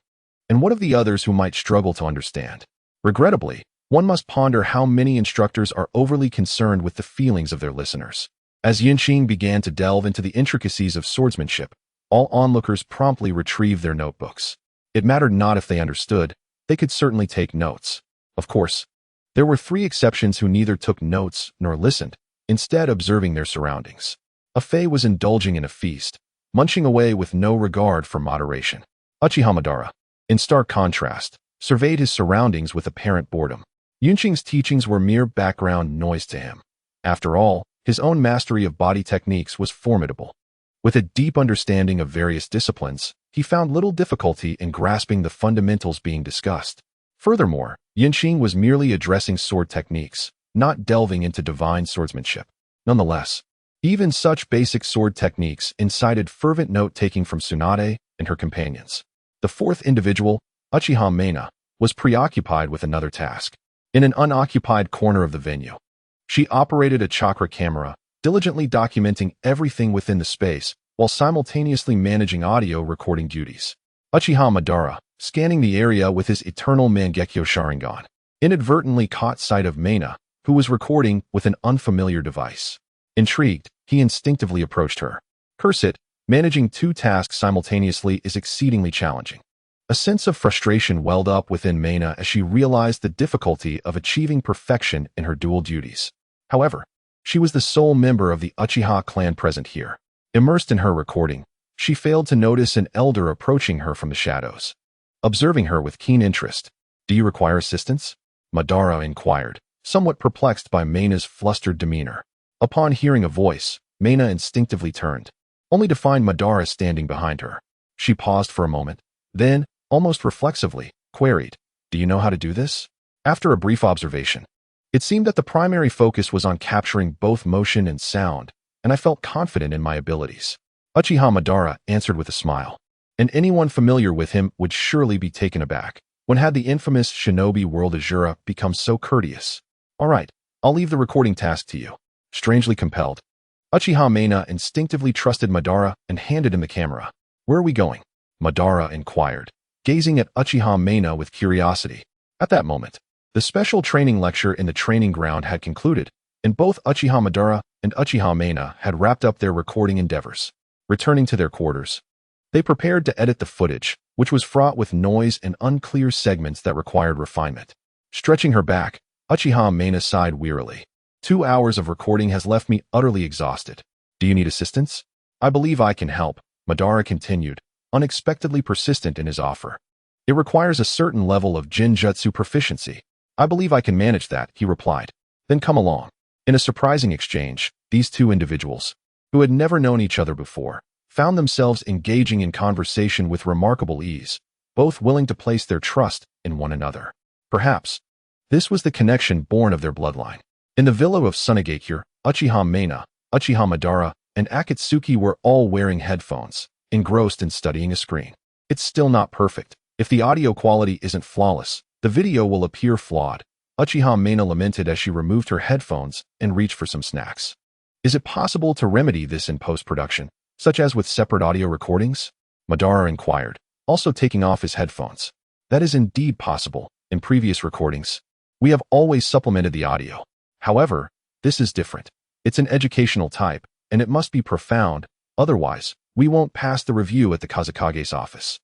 And what of the others who might struggle to understand? Regrettably, one must ponder how many instructors are overly concerned with the feelings of their listeners. As Qing began to delve into the intricacies of swordsmanship, all onlookers promptly retrieved their notebooks. It mattered not if they understood, they could certainly take notes. Of course, there were 3 exceptions who neither took notes nor listened, instead observing their surroundings. Afei was indulging in a feast, munching away with no regard for moderation. Uchiha Madara, in stark contrast, surveyed his surroundings with apparent boredom. Qing's teachings were mere background noise to him. After all, his own mastery of body techniques was formidable. With a deep understanding of various disciplines, he found little difficulty in grasping the fundamentals being discussed. Furthermore, Qing was merely addressing sword techniques, not delving into divine swordsmanship. Nonetheless, even such basic sword techniques incited fervent note-taking from Tsunade and her companions. The 4th individual, Uchiha Meina, was preoccupied with another task. In an unoccupied corner of the venue, she operated a chakra camera, diligently documenting everything within the space while simultaneously managing audio recording duties. Uchiha Madara, scanning the area with his eternal Mangekyo Sharingan, inadvertently caught sight of Meina, who was recording with an unfamiliar device. Intrigued, he instinctively approached her. Curse it, managing 2 tasks simultaneously is exceedingly challenging. A sense of frustration welled up within Meina as she realized the difficulty of achieving perfection in her dual duties. However, she was the sole member of the Uchiha clan present here. Immersed in her recording, she failed to notice an elder approaching her from the shadows. Observing her with keen interest, "Do you require assistance?" Madara inquired, somewhat perplexed by Meina's flustered demeanor. Upon hearing a voice, Meina instinctively turned, only to find Madara standing behind her. She paused for a moment, then, almost reflexively, queried, "Do you know how to do this?" After a brief observation, it seemed that the primary focus was on capturing both motion and sound, and I felt confident in my abilities. Uchiha Madara answered with a smile. and anyone familiar with him would surely be taken aback. When had the infamous shinobi world Azura become so courteous? All right, I'll leave the recording task to you. Strangely compelled, Uchiha Mina instinctively trusted Madara and handed him the camera. Where are we going? Madara inquired, gazing at Uchiha Mina with curiosity. At that moment, the special training lecture in the training ground had concluded, and both Uchiha Madara and Uchiha Mina had wrapped up their recording endeavors. Returning to their quarters, they prepared to edit the footage, which was fraught with noise and unclear segments that required refinement. Stretching her back, Uchiha Mina sighed wearily. 2 hours of recording has left me utterly exhausted. Do you need assistance? I believe I can help, Madara continued, unexpectedly persistent in his offer. It requires a certain level of Jinjutsu proficiency. I believe I can manage that, he replied. Then come along. In a surprising exchange, these two individuals, who had never known each other before, found themselves engaging in conversation with remarkable ease, both willing to place their trust in one another. Perhaps this was the connection born of their bloodline. In the villa of Sunagakure, Uchiha Mina, Uchiha Madara, and Akatsuki were all wearing headphones, engrossed in studying a screen. It's still not perfect. If the audio quality isn't flawless, the video will appear flawed, Uchiha Mina lamented as she removed her headphones and reached for some snacks. Is it possible to remedy this in post-production, such as with separate audio recordings? Madara inquired, also taking off his headphones. That is indeed possible. In previous recordings, we have always supplemented the audio. However, this is different. It's an educational type, and it must be profound, otherwise, we won't pass the review at the Kazekage's office.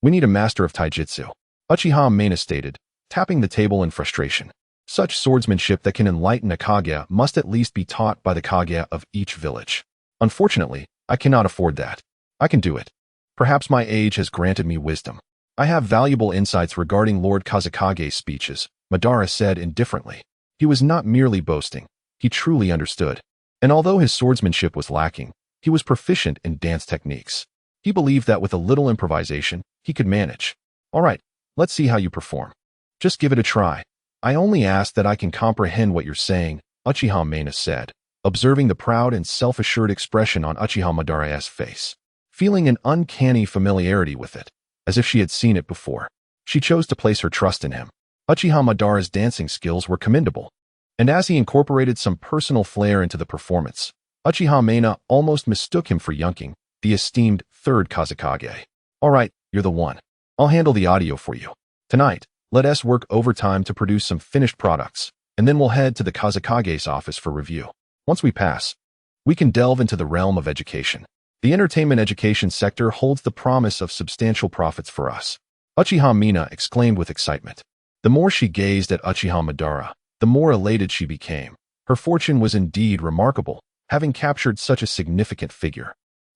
We need a master of taijutsu, Uchiha Mina stated, tapping the table in frustration. Such swordsmanship that can enlighten a Kage must at least be taught by the Kage of each village. Unfortunately, I cannot afford that. I can do it. Perhaps my age has granted me wisdom. I have valuable insights regarding Lord Kazekage's speeches, Madara said indifferently. He was not merely boasting. He truly understood. And although his swordsmanship was lacking, he was proficient in dance techniques. He believed that with a little improvisation, he could manage. All right, let's see how you perform. Just give it a try. I only ask that I can comprehend what you're saying, Uchiha Mina said, observing the proud and self-assured expression on Uchiha Madara's face, feeling an uncanny familiarity with it, as if she had seen it before. She chose to place her trust in him. Uchiha Madara's dancing skills were commendable, and as he incorporated some personal flair into the performance, Uchiha Mina almost mistook him for Yunking, the esteemed third Kazekage. All right, you're the one. I'll handle the audio for you. Tonight, let us work overtime to produce some finished products, and then we'll head to the Kazekage's office for review. Once we pass, we can delve into the realm of education. The entertainment education sector holds the promise of substantial profits for us. Uchiha Mina exclaimed with excitement. The more she gazed at Uchiha Madara, the more elated she became. Her fortune was indeed remarkable, having captured such a significant figure.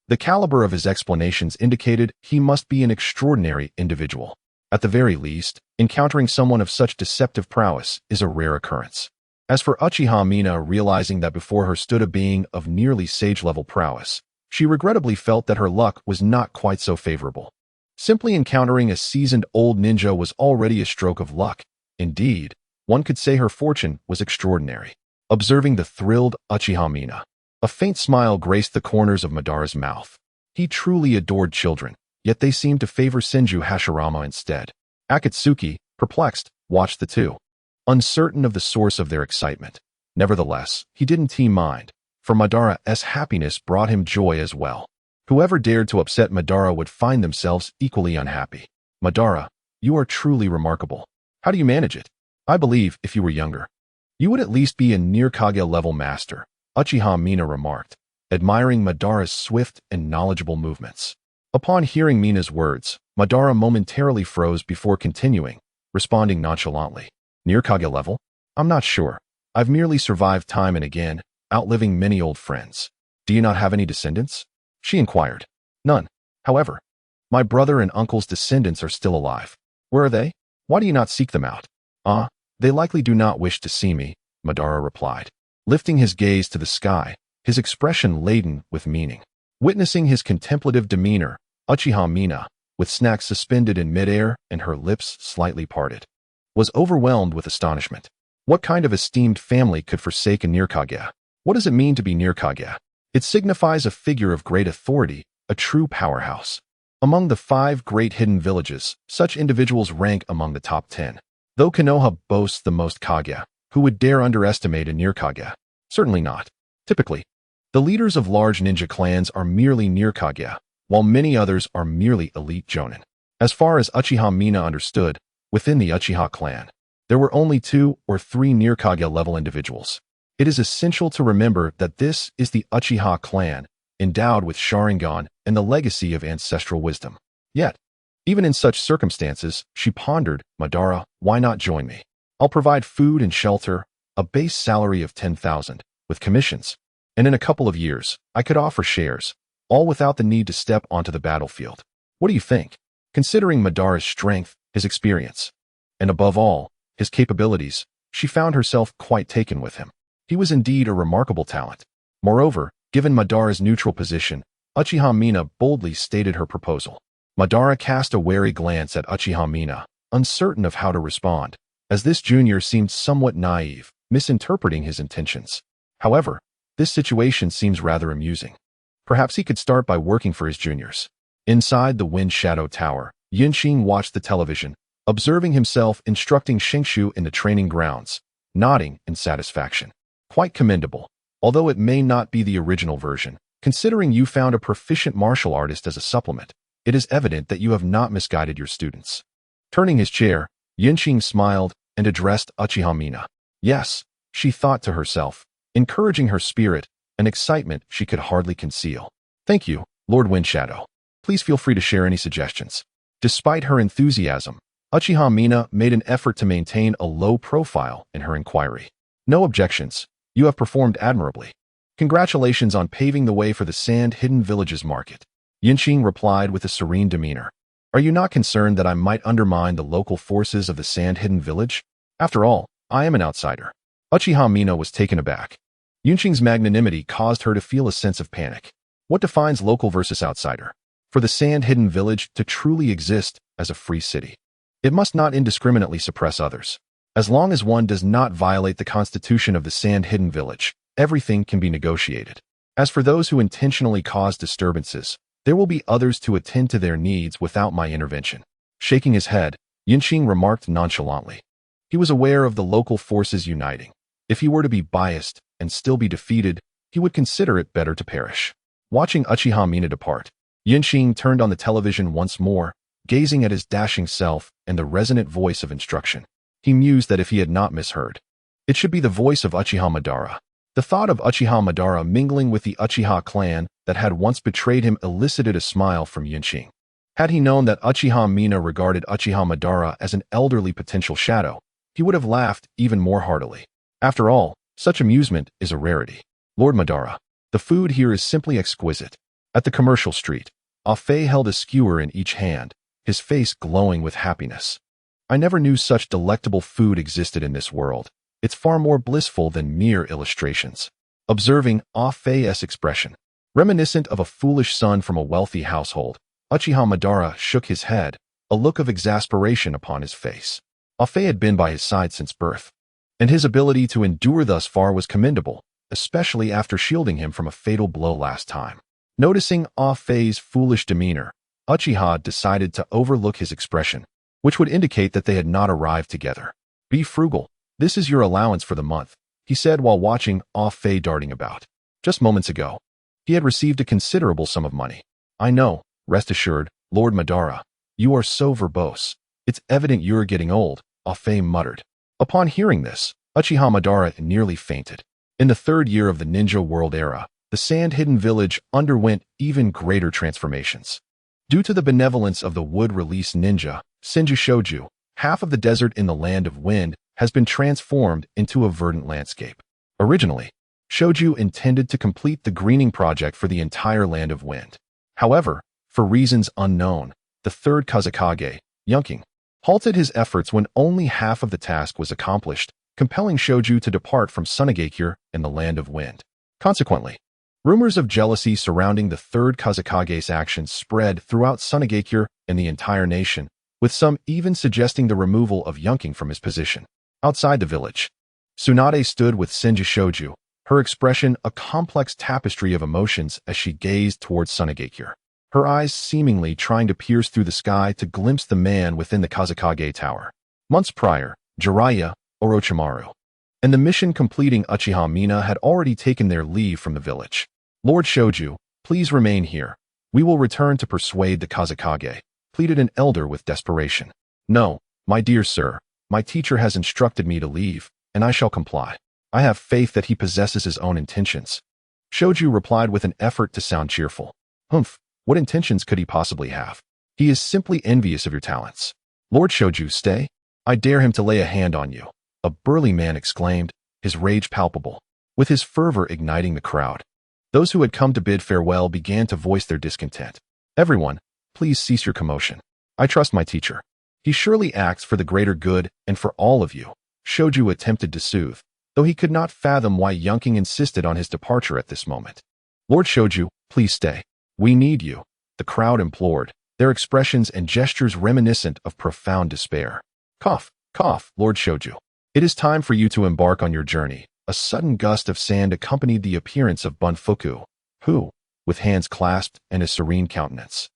The caliber of his explanations indicated he must be an extraordinary individual. At the very least, encountering someone of such deceptive prowess is a rare occurrence. As for Uchiha Mina, realizing that before her stood a being of nearly sage-level prowess, she regrettably felt that her luck was not quite so favorable. Simply encountering a seasoned old ninja was already a stroke of luck. Indeed, one could say her fortune was extraordinary. Observing the thrilled Uchiha Mina, a faint smile graced the corners of Madara's mouth. He truly adored children, yet they seemed to favor Senju Hashirama instead. Akatsuki, perplexed, watched the two, uncertain of the source of their excitement. Nevertheless, he didn't mind, for Madara's happiness brought him joy as well. Whoever dared to upset Madara would find themselves equally unhappy. Madara, you are truly remarkable. How do you manage it? I believe, if you were younger, you would at least be a near Kage-level master, Uchiha Mina remarked, admiring Madara's swift and knowledgeable movements. Upon hearing Mina's words, Madara momentarily froze before continuing, responding nonchalantly. Near Kage level? I'm not sure. I've merely survived time and again, outliving many old friends. Do you not have any descendants? She inquired. None. However, my brother and uncle's descendants are still alive. Where are they? Why do you not seek them out? They likely do not wish to see me, Madara replied, lifting his gaze to the sky, his expression laden with meaning. Witnessing his contemplative demeanor, Uchiha Mina, with snacks suspended in midair and her lips slightly parted, was overwhelmed with astonishment. What kind of esteemed family could forsake a near Kage? What does it mean to be near Kage? It signifies a figure of great authority, a true powerhouse. Among the 5 great hidden villages, such individuals rank among the top 10. Though Konoha boasts the most Kage, who would dare underestimate a near Kage? Certainly not. Typically, the leaders of large ninja clans are merely near Kage, while many others are merely elite jonin. As far as Uchiha Mina understood, within the Uchiha clan, there were only 2 or 3 near Kage level individuals. It is essential to remember that this is the Uchiha clan, endowed with Sharingan and the legacy of ancestral wisdom. Yet, even in such circumstances, she pondered, Madara, why not join me? I'll provide food and shelter, a base salary of 10,000, with commissions. And in a couple of years, I could offer shares, all without the need to step onto the battlefield. What do you think? Considering Madara's strength, his experience, and above all, his capabilities, she found herself quite taken with him. He was indeed a remarkable talent. Moreover, given Madara's neutral position, Uchiha Mina boldly stated her proposal. Madara cast a wary glance at Uchiha Mina, uncertain of how to respond, as this junior seemed somewhat naive, misinterpreting his intentions. However, this situation seems rather amusing. Perhaps he could start by working for his juniors. Inside the Wind Shadow Tower, Yinqing watched the television, observing himself instructing Shingshu in the training grounds, nodding in satisfaction. Quite commendable, although it may not be the original version. Considering you found a proficient martial artist as a supplement, it is evident that you have not misguided your students. Turning his chair, Yinqing smiled and addressed Uchiha Mina. Yes, she thought to herself, encouraging her spirit, an excitement she could hardly conceal. Thank you, Lord Windshadow. Please feel free to share any suggestions. Despite her enthusiasm, Uchiha Mina made an effort to maintain a low profile in her inquiry. No objections. You have performed admirably. Congratulations on paving the way for the Sand Hidden Villages market. Yinqing replied with a serene demeanor. Are you not concerned that I might undermine the local forces of the Sand Hidden Village? After all, I am an outsider. Uchiha Mina was taken aback. Yinqing's magnanimity caused her to feel a sense of panic. What defines local versus outsider? For the Sand Hidden Village to truly exist as a free city, it must not indiscriminately suppress others. As long as one does not violate the constitution of the Sand Hidden Village, everything can be negotiated. As for those who intentionally cause disturbances, there will be others to attend to their needs without my intervention. Shaking his head, Yinqing remarked nonchalantly. He was aware of the local forces uniting. If he were to be biased and still be defeated, he would consider it better to perish. Watching Uchiha Mina depart, Yinqing turned on the television once more, gazing at his dashing self and the resonant voice of instruction. He mused that if he had not misheard, it should be the voice of Uchiha Madara. The thought of Uchiha Madara mingling with the Uchiha clan that had once betrayed him elicited a smile from Yinqing. Had he known that Uchiha Mina regarded Uchiha Madara as an elderly potential shadow, he would have laughed even more heartily. After all, such amusement is a rarity. Lord Madara, the food here is simply exquisite. At the commercial street, Afei held a skewer in each hand, his face glowing with happiness. I never knew such delectable food existed in this world. It's far more blissful than mere illustrations. Observing Afei's expression, reminiscent of a foolish son from a wealthy household, Uchiha Madara shook his head, a look of exasperation upon his face. Afei had been by his side since birth, and his ability to endure thus far was commendable, especially after shielding him from a fatal blow last time. Noticing Afei's foolish demeanor, Uchiha decided to overlook his expression, which would indicate that they had not arrived together. Be frugal. This is your allowance for the month, he said while watching Afei darting about. Just moments ago, he had received a considerable sum of money. I know, rest assured, Lord Madara. You are so verbose. It's evident you're getting old, Afei muttered. Upon hearing this, Uchiha Madara nearly fainted. In the 3rd year of the Ninja World era, the Sand Hidden Village underwent even greater transformations. Due to the benevolence of the wood-release ninja, Senju Shoju, half of the desert in the Land of Wind has been transformed into a verdant landscape. Originally, Shoju intended to complete the greening project for the entire Land of Wind. However, for reasons unknown, the 3rd Kazekage, Yunqing, halted his efforts when only half of the task was accomplished, compelling Shoju to depart from Sunagakure in the Land of Wind. Consequently, rumors of jealousy surrounding the 3rd Kazekage's actions spread throughout Sunagakure and the entire nation, with some even suggesting the removal of Yunqing from his position. Outside the village, Tsunade stood with Senju Shoju, her expression a complex tapestry of emotions as she gazed towards Sunagakure. her eyes seemingly trying to pierce through the sky to glimpse the man within the Kazakage Tower. Months prior, Jiraiya, Orochimaru, and the mission-completing Uchiha Mina had already taken their leave from the village. Lord Shoju, please remain here. We will return to persuade the Kazakage, pleaded an elder with desperation. No, my dear sir, my teacher has instructed me to leave, and I shall comply. I have faith that he possesses his own intentions. Shoju replied with an effort to sound cheerful. Humph, what intentions could he possibly have? He is simply envious of your talents. Lord Shoju, stay. I dare him to lay a hand on you, a burly man exclaimed, his rage palpable, with his fervor igniting the crowd. Those who had come to bid farewell began to voice their discontent. Everyone, please cease your commotion. I trust my teacher. He surely acts for the greater good and for all of you, Shoju attempted to soothe, though he could not fathom why Yunking insisted on his departure at this moment. Lord Shoju, please stay. We need you, the crowd implored, their expressions and gestures reminiscent of profound despair. Cough, cough, Lord Shoju. It is time for you to embark on your journey. A sudden gust of sand accompanied the appearance of Bunfuku, who, with hands clasped and a serene countenance,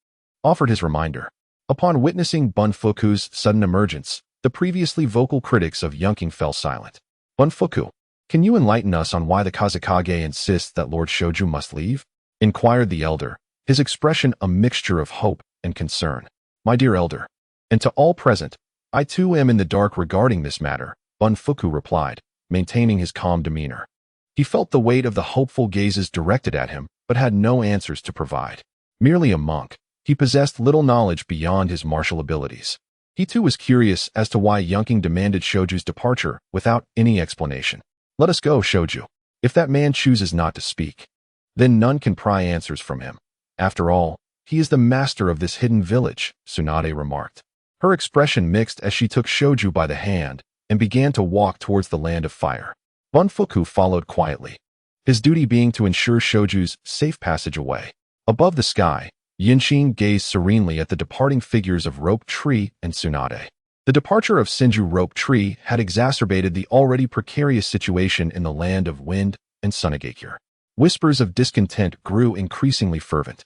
offered his reminder. Upon witnessing Bunfuku's sudden emergence, the previously vocal critics of Yunking fell silent. Bunfuku, can you enlighten us on why the Kazakage insists that Lord Shoju must leave? Inquired the elder, his expression a mixture of hope and concern. My dear elder, and to all present, I too am in the dark regarding this matter, Bunfuku replied, maintaining his calm demeanor. He felt the weight of the hopeful gazes directed at him, but had no answers to provide. Merely a monk, he possessed little knowledge beyond his martial abilities. He too was curious as to why Yunking demanded Shoju's departure without any explanation. Let us go, Shoju. If that man chooses not to speak, then none can pry answers from him. After all, he is the master of this hidden village, Tsunade remarked. Her expression mixed as she took Shoju by the hand and began to walk towards the land of fire. Bunfuku followed quietly, his duty being to ensure Shoju's safe passage away. Above the sky, Yinshin gazed serenely at the departing figures of Rope Tree and Tsunade. The departure of Senju Rope Tree had exacerbated the already precarious situation in the land of Wind and Sunagakure. Whispers of discontent grew increasingly fervent,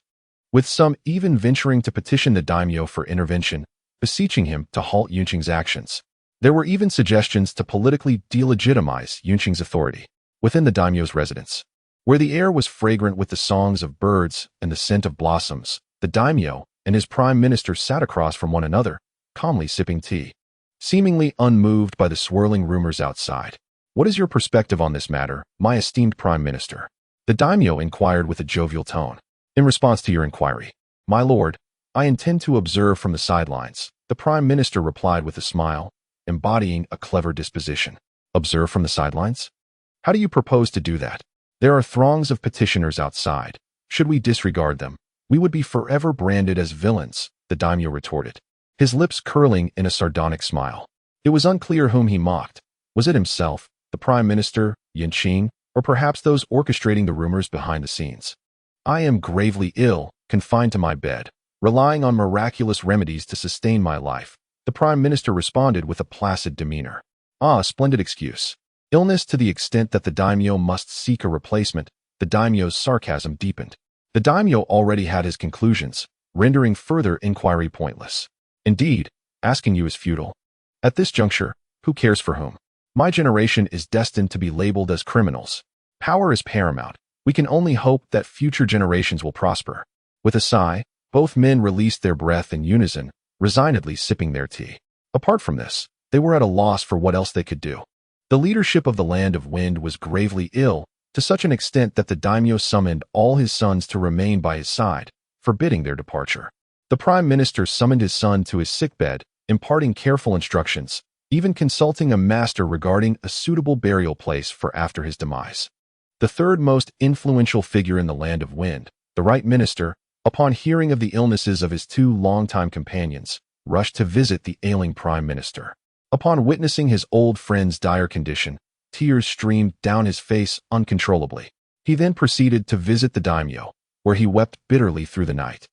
with some even venturing to petition the daimyo for intervention, beseeching him to halt Yunqing's actions. There were even suggestions to politically delegitimize Yunqing's authority. Within the daimyo's residence, where the air was fragrant with the songs of birds and the scent of blossoms, the daimyo and his prime minister sat across from one another, calmly sipping tea, seemingly unmoved by the swirling rumors outside. What is your perspective on this matter, my esteemed prime minister? The daimyo inquired with a jovial tone. In response to your inquiry, my lord, I intend to observe from the sidelines, the prime minister replied with a smile, embodying a clever disposition. Observe from the sidelines? How do you propose to do that? There are throngs of petitioners outside. Should we disregard them, we would be forever branded as villains, the daimyo retorted, his lips curling in a sardonic smile. It was unclear whom he mocked. Was it himself, the prime minister, Qing, or perhaps those orchestrating the rumors behind the scenes? I am gravely ill, confined to my bed, relying on miraculous remedies to sustain my life, the prime minister responded with a placid demeanor. Ah, splendid excuse. Illness to the extent that the daimyo must seek a replacement. The daimyo's sarcasm deepened. The daimyo already had his conclusions, rendering further inquiry pointless. Indeed, asking you is futile. At this juncture, who cares for whom? My generation is destined to be labeled as criminals. Power is paramount. We can only hope that future generations will prosper. With a sigh, both men released their breath in unison, resignedly sipping their tea. Apart from this, they were at a loss for what else they could do. The leadership of the Land of Wind was gravely ill, to such an extent that the daimyo summoned all his sons to remain by his side, forbidding their departure. The prime minister summoned his son to his sickbed, imparting careful instructions, even consulting a master regarding a suitable burial place for after his demise. The third most influential figure in the Land of Wind, the right minister, upon hearing of the illnesses of his two longtime companions, rushed to visit the ailing prime minister. Upon witnessing his old friend's dire condition, tears streamed down his face uncontrollably. He then proceeded to visit the daimyo, where he wept bitterly through the night,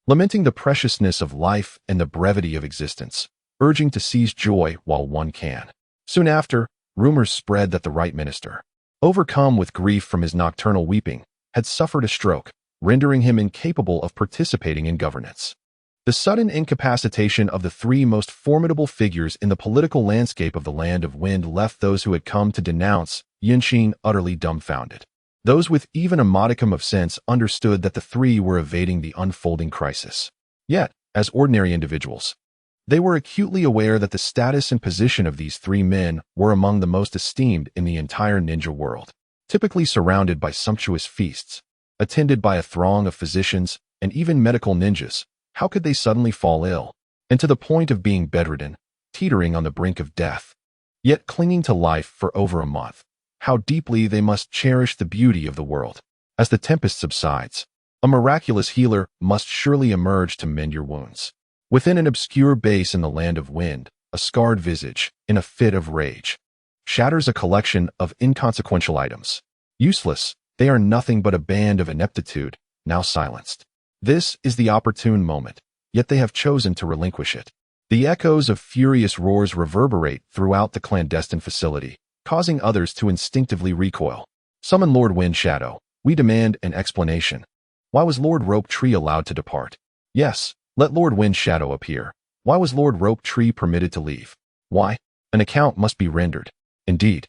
lamenting the preciousness of life and the brevity of existence, urging to seize joy while one can. Soon after, rumors spread that the right minister, overcome with grief from his nocturnal weeping, had suffered a stroke, rendering him incapable of participating in governance. The sudden incapacitation of the three most formidable figures in the political landscape of the Land of Wind left those who had come to denounce Yunqing utterly dumbfounded. Those with even a modicum of sense understood that the three were evading the unfolding crisis. Yet, as ordinary individuals, they were acutely aware that the status and position of these three men were among the most esteemed in the entire ninja world. Typically surrounded by sumptuous feasts, attended by a throng of physicians and even medical ninjas, how could they suddenly fall ill, and to the point of being bedridden, teetering on the brink of death, yet clinging to life for over a month? How deeply they must cherish the beauty of the world. As the tempest subsides, a miraculous healer must surely emerge to mend your wounds. Within an obscure base in the Land of Wind, a scarred visage, in a fit of rage, shatters a collection of inconsequential items. Useless, they are nothing but a band of ineptitude, now silenced. This is the opportune moment, yet they have chosen to relinquish it. The echoes of furious roars reverberate throughout the clandestine facility, causing others to instinctively recoil. Summon Lord Wind Shadow. We demand an explanation. Why was Lord Rope Tree allowed to depart? Yes, let Lord Wind Shadow appear. Why was Lord Rope Tree permitted to leave? Why? An account must be rendered. Indeed.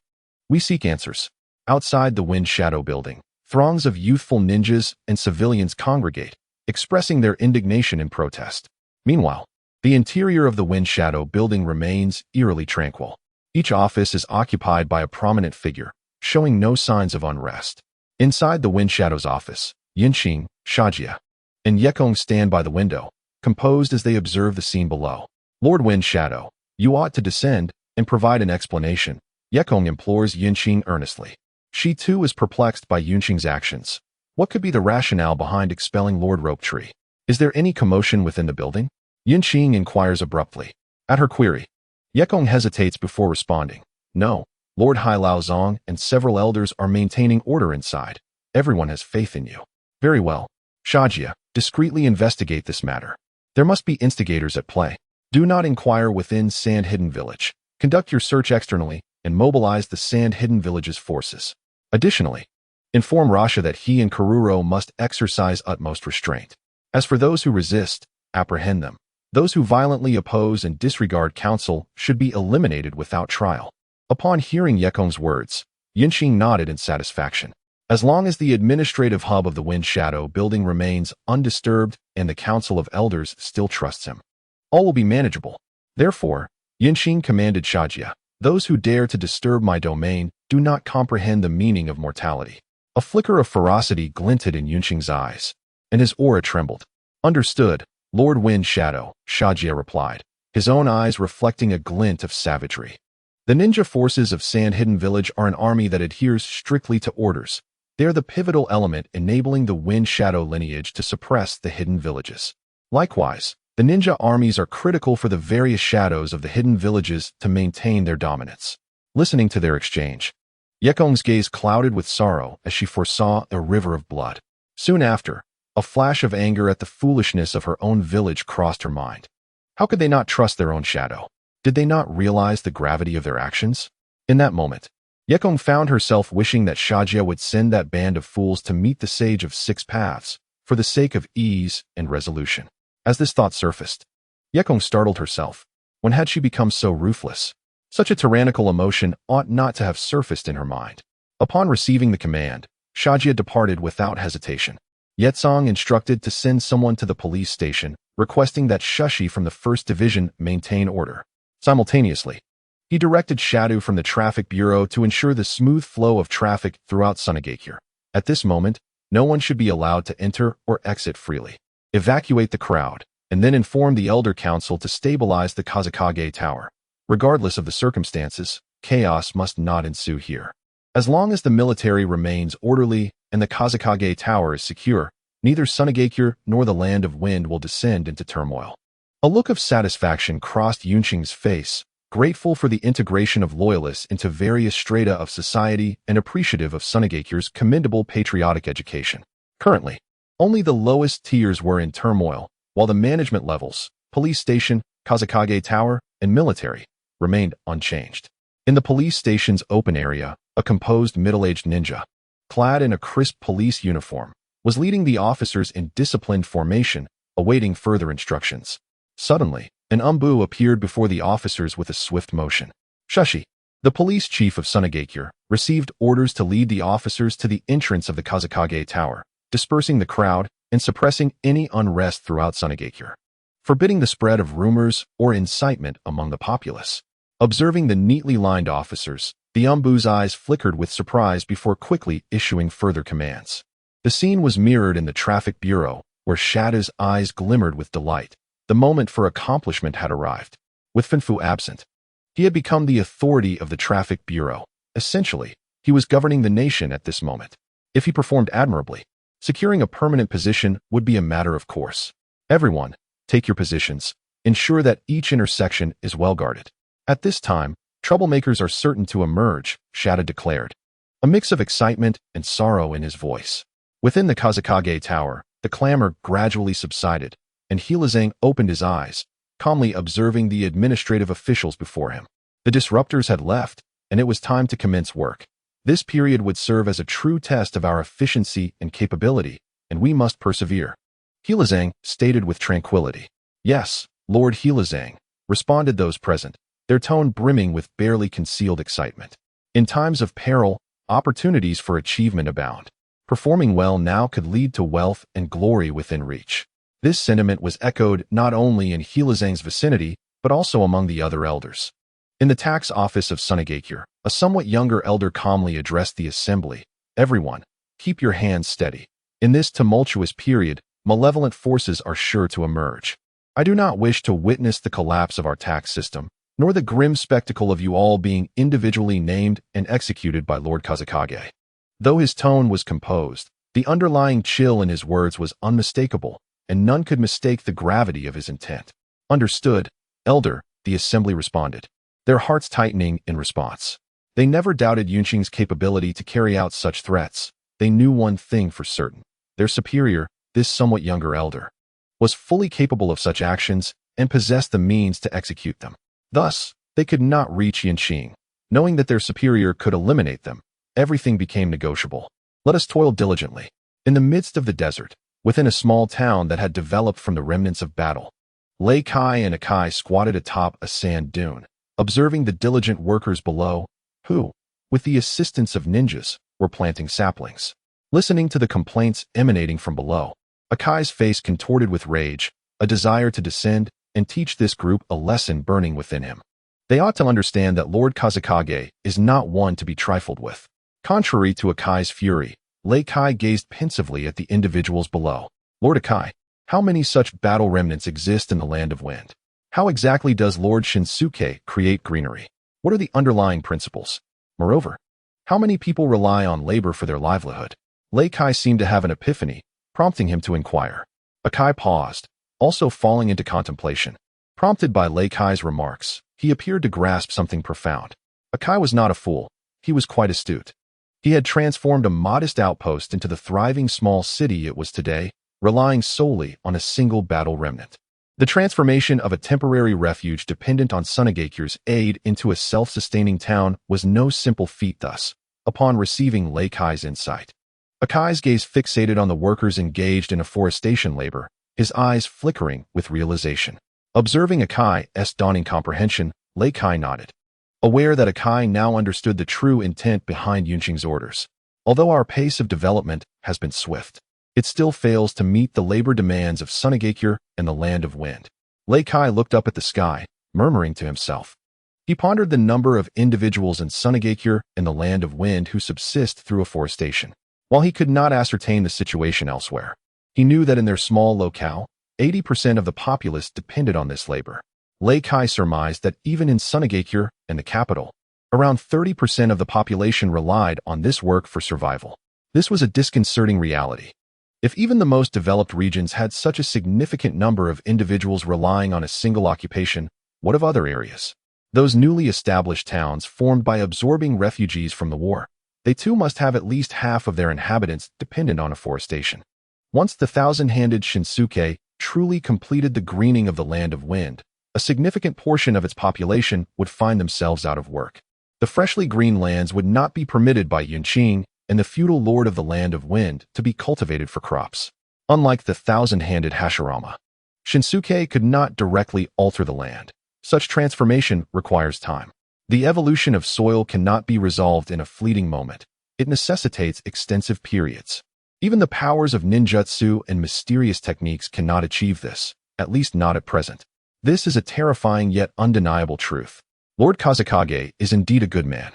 We seek answers. Outside the Wind Shadow building, throngs of youthful ninjas and civilians congregate, expressing their indignation and protest. Meanwhile, the interior of the Wind Shadow building remains eerily tranquil. Each office is occupied by a prominent figure, showing no signs of unrest. Inside the Wind Shadow's office, Yunqing, Shajia, and Yekong stand by the window, composed as they observe the scene below. Lord Wind Shadow, you ought to descend and provide an explanation, Yekong implores Yunqing earnestly. She too is perplexed by Yunqing's actions. What could be the rationale behind expelling Lord Rope Tree? Is there any commotion within the building? Yunqing inquires abruptly. At her query, Yekong hesitates before responding. No, Lord Hai Lao Zong and several elders are maintaining order inside. Everyone has faith in you. Very well. Shajia, discreetly investigate this matter. There must be instigators at play. Do not inquire within Sand Hidden Village. Conduct your search externally and mobilize the Sand Hidden Village's forces. Additionally, inform Rasha that he and Karuro must exercise utmost restraint. As for those who resist, apprehend them. Those who violently oppose and disregard counsel should be eliminated without trial. Upon hearing Yekong's words, Yunqing nodded in satisfaction. As long as the administrative hub of the Wind Shadow building remains undisturbed and the Council of Elders still trusts him, all will be manageable. Therefore, Yunqing commanded Shajia, those who dare to disturb my domain do not comprehend the meaning of mortality. A flicker of ferocity glinted in Yunqing's eyes, and his aura trembled. Understood, Lord Wind Shadow, Shajia replied, his own eyes reflecting a glint of savagery. The ninja forces of Sand Hidden Village are an army that adheres strictly to orders. They are the pivotal element enabling the Wind Shadow lineage to suppress the hidden villages. Likewise, the ninja armies are critical for the various shadows of the hidden villages to maintain their dominance. Listening to their exchange, Yekong's gaze clouded with sorrow as she foresaw a river of blood. Soon after, a flash of anger at the foolishness of her own village crossed her mind. How could they not trust their own shadow? Did they not realize the gravity of their actions? In that moment, Yekong found herself wishing that Shajia would send that band of fools to meet the Sage of Six Paths, for the sake of ease and resolution. As this thought surfaced, Yekong startled herself. When had she become so ruthless? Such a tyrannical emotion ought not to have surfaced in her mind. Upon receiving the command, Shajia departed without hesitation. Yetsong instructed to send someone to the police station, requesting that Shushi from the 1st Division maintain order. Simultaneously, he directed Shadu from the Traffic Bureau to ensure the smooth flow of traffic throughout Sunagakure. At this moment, no one should be allowed to enter or exit freely. Evacuate the crowd, and then inform the Elder Council to stabilize the Kazakage Tower. Regardless of the circumstances, chaos must not ensue here. As long as the military remains orderly and the Kazakage Tower is secure, neither Sunagakure nor the Land of Wind will descend into turmoil. A look of satisfaction crossed Yunqing's face, grateful for the integration of loyalists into various strata of society and appreciative of Sunagakure's commendable patriotic education. Currently, only the lowest tiers were in turmoil, while the management levels, police station, Kazakage Tower, and military, remained unchanged. In the police station's open area, a composed middle-aged ninja, clad in a crisp police uniform, was leading the officers in disciplined formation, awaiting further instructions. Suddenly, an umbu appeared before the officers with a swift motion. Shushi, the police chief of Sunagakure, received orders to lead the officers to the entrance of the Kazakage Tower, dispersing the crowd and suppressing any unrest throughout Sunagakure, forbidding the spread of rumors or incitement among the populace. Observing the neatly lined officers, the umbu's eyes flickered with surprise before quickly issuing further commands. The scene was mirrored in the traffic bureau, where Shada's eyes glimmered with delight. The moment for accomplishment had arrived. With Finfu absent, he had become the authority of the traffic bureau. Essentially, he was governing the nation at this moment. If he performed admirably, securing a permanent position would be a matter of course. Everyone, take your positions. Ensure that each intersection is well guarded. At this time, troublemakers are certain to emerge, Shada declared, a mix of excitement and sorrow in his voice. Within the Kazakage Tower, the clamor gradually subsided, and Hilazang opened his eyes, calmly observing the administrative officials before him. The disruptors had left, and it was time to commence work. This period would serve as a true test of our efficiency and capability, and we must persevere. Hilazang stated with tranquility. Yes, Lord Hilazang, responded those present, their tone brimming with barely concealed excitement. In times of peril, opportunities for achievement abound. Performing well now could lead to wealth and glory within reach. This sentiment was echoed not only in Hilazang's vicinity, but also among the other elders. In the tax office of Sunagakure, a somewhat younger elder calmly addressed the assembly. Everyone, keep your hands steady. In this tumultuous period, malevolent forces are sure to emerge. I do not wish to witness the collapse of our tax system, nor the grim spectacle of you all being individually named and executed by Lord Kazakage. Though his tone was composed, the underlying chill in his words was unmistakable, and none could mistake the gravity of his intent. Understood, Elder, the assembly responded, their hearts tightening in response. They never doubted Yunqing's capability to carry out such threats. They knew one thing for certain. Their superior, this somewhat younger elder, was fully capable of such actions and possessed the means to execute them. Thus, they could not reach Yunqing. Knowing that their superior could eliminate them, everything became negotiable. Let us toil diligently. In the midst of the desert, within a small town that had developed from the remnants of battle, Lei Kai and Akai squatted atop a sand dune, observing the diligent workers below, who, with the assistance of ninjas, were planting saplings. Listening to the complaints emanating from below, Akai's face contorted with rage, a desire to descend and teach this group a lesson burning within him. They ought to understand that Lord Kazakage is not one to be trifled with. Contrary to Akai's fury, Lei Kai gazed pensively at the individuals below. Lord Akai, how many such battle remnants exist in the Land of Wind? How exactly does Lord Shinsuke create greenery? What are the underlying principles? Moreover, how many people rely on labor for their livelihood? Lei Kai seemed to have an epiphany, prompting him to inquire. Akai paused, also falling into contemplation. Prompted by Lei Kai's remarks, he appeared to grasp something profound. Akai was not a fool. He was quite astute. He had transformed a modest outpost into the thriving small city it was today, relying solely on a single battle remnant. The transformation of a temporary refuge dependent on Sunagakure's aid into a self-sustaining town was no simple feat thus. Upon receiving Lei Kai's insight, Akai's gaze fixated on the workers engaged in afforestation labor, his eyes flickering with realization. Observing Akai's dawning comprehension, Lei Kai nodded, aware that Akai now understood the true intent behind Yunqing's orders. Although our pace of development has been swift, it still fails to meet the labor demands of Sunagakure and the Land of Wind. Lei Kai looked up at the sky, murmuring to himself. He pondered the number of individuals in Sunagakure and the Land of Wind who subsist through afforestation. While he could not ascertain the situation elsewhere, he knew that in their small locale, 80% of the populace depended on this labor. Lei Kai surmised that even in Sunagakure and the capital, around 30% of the population relied on this work for survival. This was a disconcerting reality. If even the most developed regions had such a significant number of individuals relying on a single occupation, what of other areas? Those newly established towns formed by absorbing refugees from the war, they too must have at least half of their inhabitants dependent on afforestation. Once the thousand-handed Shinsuke truly completed the greening of the Land of Wind, a significant portion of its population would find themselves out of work. The freshly green lands would not be permitted by Yunqing, and the feudal lord of the land of wind to be cultivated for crops. Unlike the thousand-handed Hashirama, Shinsuke could not directly alter the land. Such transformation requires time. The evolution of soil cannot be resolved in a fleeting moment. It necessitates extensive periods. Even the powers of ninjutsu and mysterious techniques cannot achieve this, at least not at present. This is a terrifying yet undeniable truth. Lord Kazekage is indeed a good man.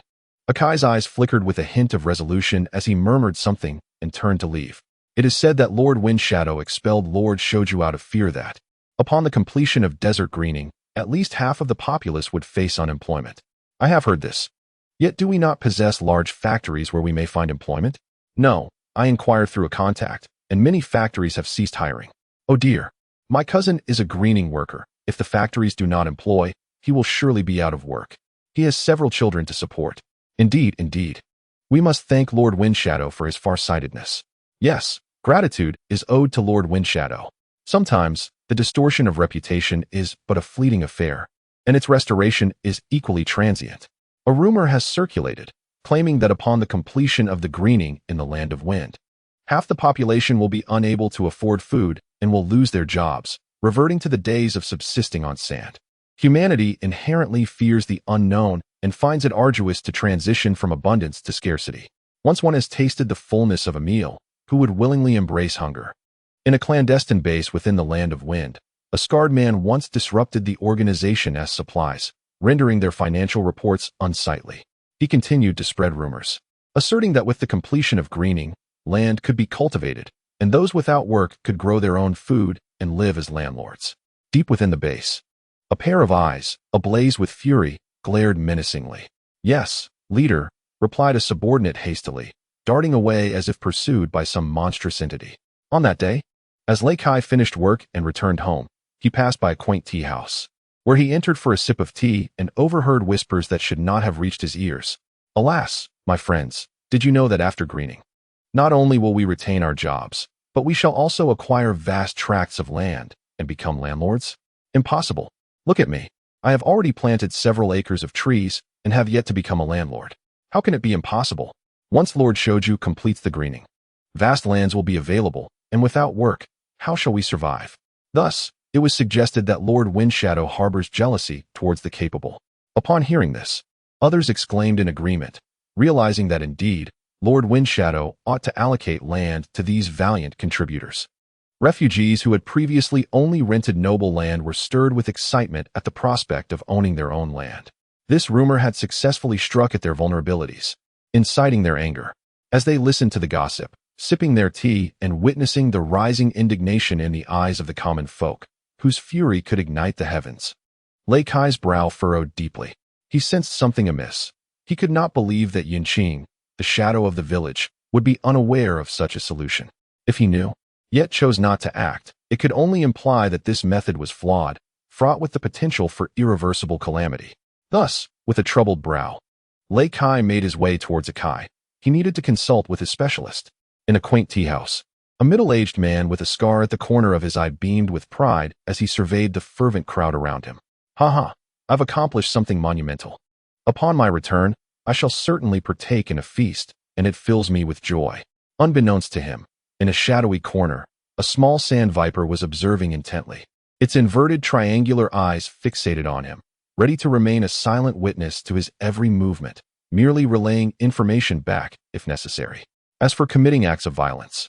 Akai's eyes flickered with a hint of resolution as he murmured something and turned to leave. It is said that Lord Windshadow expelled Lord Shoju out of fear that, upon the completion of desert greening, at least half of the populace would face unemployment. I have heard this. Yet do we not possess large factories where we may find employment? No, I inquired through a contact, and many factories have ceased hiring. Oh dear. My cousin is a greening worker. If the factories do not employ, he will surely be out of work. He has several children to support. Indeed, indeed. We must thank Lord Windshadow for his farsightedness. Yes, gratitude is owed to Lord Windshadow. Sometimes, the distortion of reputation is but a fleeting affair, and its restoration is equally transient. A rumor has circulated, claiming that upon the completion of the greening in the land of wind, half the population will be unable to afford food and will lose their jobs, reverting to the days of subsisting on sand. Humanity inherently fears the unknown and finds it arduous to transition from abundance to scarcity. Once one has tasted the fullness of a meal, who would willingly embrace hunger? In a clandestine base within the land of wind, a scarred man once disrupted the organization as supplies, rendering their financial reports unsightly. He continued to spread rumors, asserting that with the completion of greening, land could be cultivated, and those without work could grow their own food and live as landlords. Deep within the base, a pair of eyes, ablaze with fury, glared menacingly. Yes, leader, replied a subordinate hastily, darting away as if pursued by some monstrous entity. On that day, as Lei Kai finished work and returned home, he passed by a quaint tea house, where he entered for a sip of tea and overheard whispers that should not have reached his ears. Alas, my friends, did you know that after greening, not only will we retain our jobs, but we shall also acquire vast tracts of land and become landlords? Impossible. Look at me. I have already planted several acres of trees and have yet to become a landlord. How can it be impossible? Once Lord Shoju completes the greening, vast lands will be available, and without work, how shall we survive? Thus, it was suggested that Lord Windshadow harbors jealousy towards the capable. Upon hearing this, others exclaimed in agreement, realizing that indeed, Lord Windshadow ought to allocate land to these valiant contributors. Refugees who had previously only rented noble land were stirred with excitement at the prospect of owning their own land. This rumor had successfully struck at their vulnerabilities, inciting their anger. As they listened to the gossip, sipping their tea and witnessing the rising indignation in the eyes of the common folk, whose fury could ignite the heavens, Lei Kai's brow furrowed deeply. He sensed something amiss. He could not believe that Qing, the shadow of the village, would be unaware of such a solution. If he knew, yet chose not to act, it could only imply that this method was flawed, fraught with the potential for irreversible calamity. Thus, with a troubled brow, Lei Kai made his way towards Akai. He needed to consult with his specialist. In a quaint tea house, a middle-aged man with a scar at the corner of his eye beamed with pride as he surveyed the fervent crowd around him. Ha! I've accomplished something monumental. Upon my return, I shall certainly partake in a feast, and it fills me with joy. Unbeknownst to him, in a shadowy corner, a small sand viper was observing intently, its inverted triangular eyes fixated on him, ready to remain a silent witness to his every movement, merely relaying information back if necessary. As for committing acts of violence,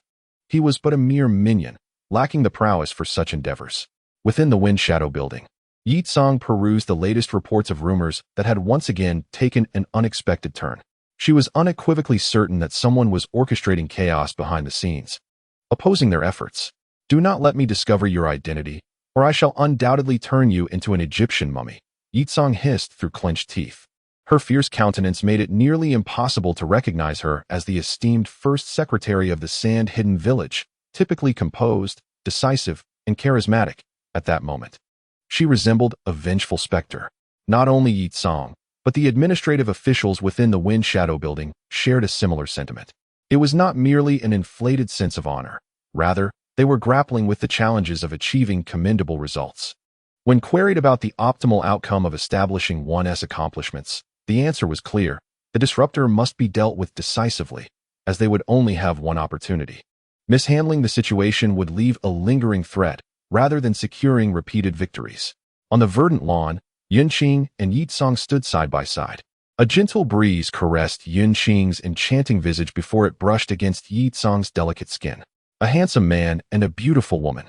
he was but a mere minion, lacking the prowess for such endeavors. Within the Windshadow building, Yi Tsang perused the latest reports of rumors that had once again taken an unexpected turn. She was unequivocally certain that someone was orchestrating chaos behind the scenes, opposing their efforts. Do not let me discover your identity, or I shall undoubtedly turn you into an Egyptian mummy, Yi Tsang hissed through clenched teeth. Her fierce countenance made it nearly impossible to recognize her as the esteemed first secretary of the sand-hidden village, typically composed, decisive, and charismatic at that moment. She resembled a vengeful specter. Not only Yi Tsang, but the administrative officials within the Windshadow building shared a similar sentiment. It was not merely an inflated sense of honor. Rather, they were grappling with the challenges of achieving commendable results. When queried about the optimal outcome of establishing one's accomplishments, the answer was clear. The disruptor must be dealt with decisively, as they would only have one opportunity. Mishandling the situation would leave a lingering threat, rather than securing repeated victories. On the verdant lawn, Yunqing and Yi Tsang stood side by side. A gentle breeze caressed Yunqing's enchanting visage before it brushed against Yi Tsang's delicate skin. A handsome man and a beautiful woman.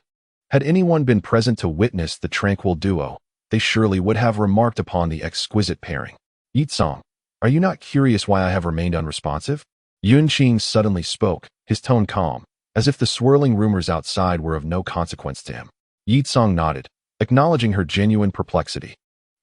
Had anyone been present to witness the tranquil duo, they surely would have remarked upon the exquisite pairing. Yi Tsang, are you not curious why I have remained unresponsive? Yunqing suddenly spoke, his tone calm, as if the swirling rumors outside were of no consequence to him. Yi Tsang nodded, acknowledging her genuine perplexity.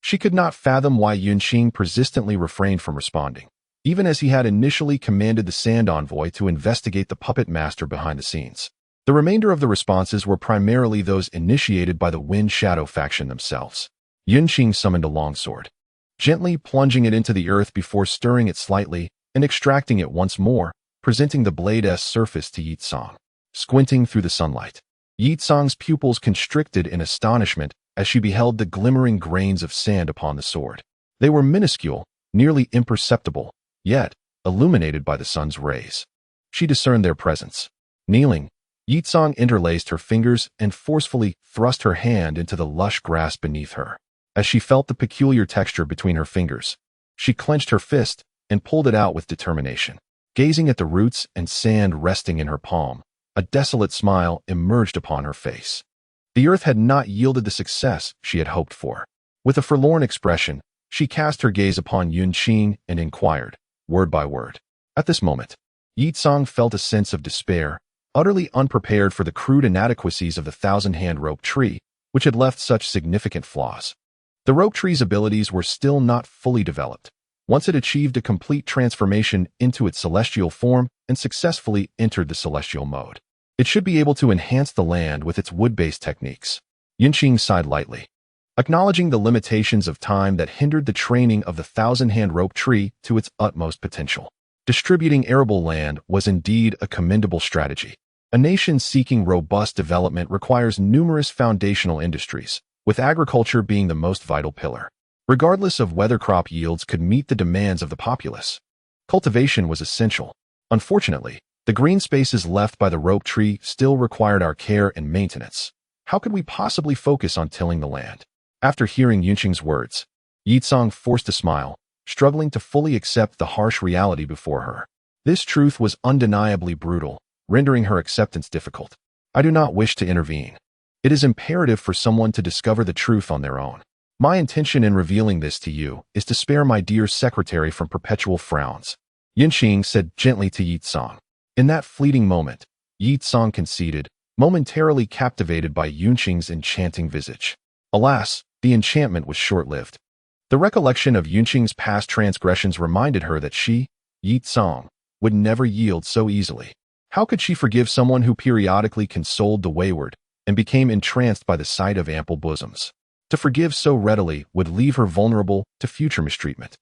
She could not fathom why Yunqing persistently refrained from responding, even as he had initially commanded the Sand Envoy to investigate the puppet master behind the scenes. The remainder of the responses were primarily those initiated by the Wind Shadow faction themselves. Yunqing summoned a longsword, gently plunging it into the earth before stirring it slightly and extracting it once more, presenting the blade's surface to Yi Tsang. Squinting through the sunlight, Yi Tsang's pupils constricted in astonishment as she beheld the glimmering grains of sand upon the sword. They were minuscule, nearly imperceptible, yet illuminated by the sun's rays. She discerned their presence. Kneeling, Yi Tsang interlaced her fingers and forcefully thrust her hand into the lush grass beneath her. As she felt the peculiar texture between her fingers, she clenched her fist and pulled it out with determination. Gazing at the roots and sand resting in her palm, a desolate smile emerged upon her face. The earth had not yielded the success she had hoped for. With a forlorn expression, she cast her gaze upon Yunqing and inquired, word by word. At this moment, Yi Tsang felt a sense of despair, utterly unprepared for the crude inadequacies of the thousand-hand rope tree, which had left such significant flaws. The rope tree's abilities were still not fully developed. Once it achieved a complete transformation into its celestial form and successfully entered the celestial mode, it should be able to enhance the land with its wood-based techniques. Yunqing sighed lightly, acknowledging the limitations of time that hindered the training of the thousand-hand rope tree to its utmost potential. Distributing arable land was indeed a commendable strategy. A nation seeking robust development requires numerous foundational industries, with agriculture being the most vital pillar. Regardless of whether crop yields could meet the demands of the populace, cultivation was essential. Unfortunately, the green spaces left by the rope tree still required our care and maintenance. How could we possibly focus on tilling the land? After hearing Yunqing's words, Yi Tsang forced a smile, struggling to fully accept the harsh reality before her. This truth was undeniably brutal, rendering her acceptance difficult. I do not wish to intervene. It is imperative for someone to discover the truth on their own. My intention in revealing this to you is to spare my dear secretary from perpetual frowns, Yunqing said gently to Yi Tsang. In that fleeting moment, Yi Tsang conceded, momentarily captivated by Yunqing's enchanting visage. Alas, the enchantment was short-lived. The recollection of Yunqing's past transgressions reminded her that she, Yi Tsang, would never yield so easily. How could she forgive someone who periodically consoled the wayward and became entranced by the sight of ample bosoms? To forgive so readily would leave her vulnerable to future mistreatment.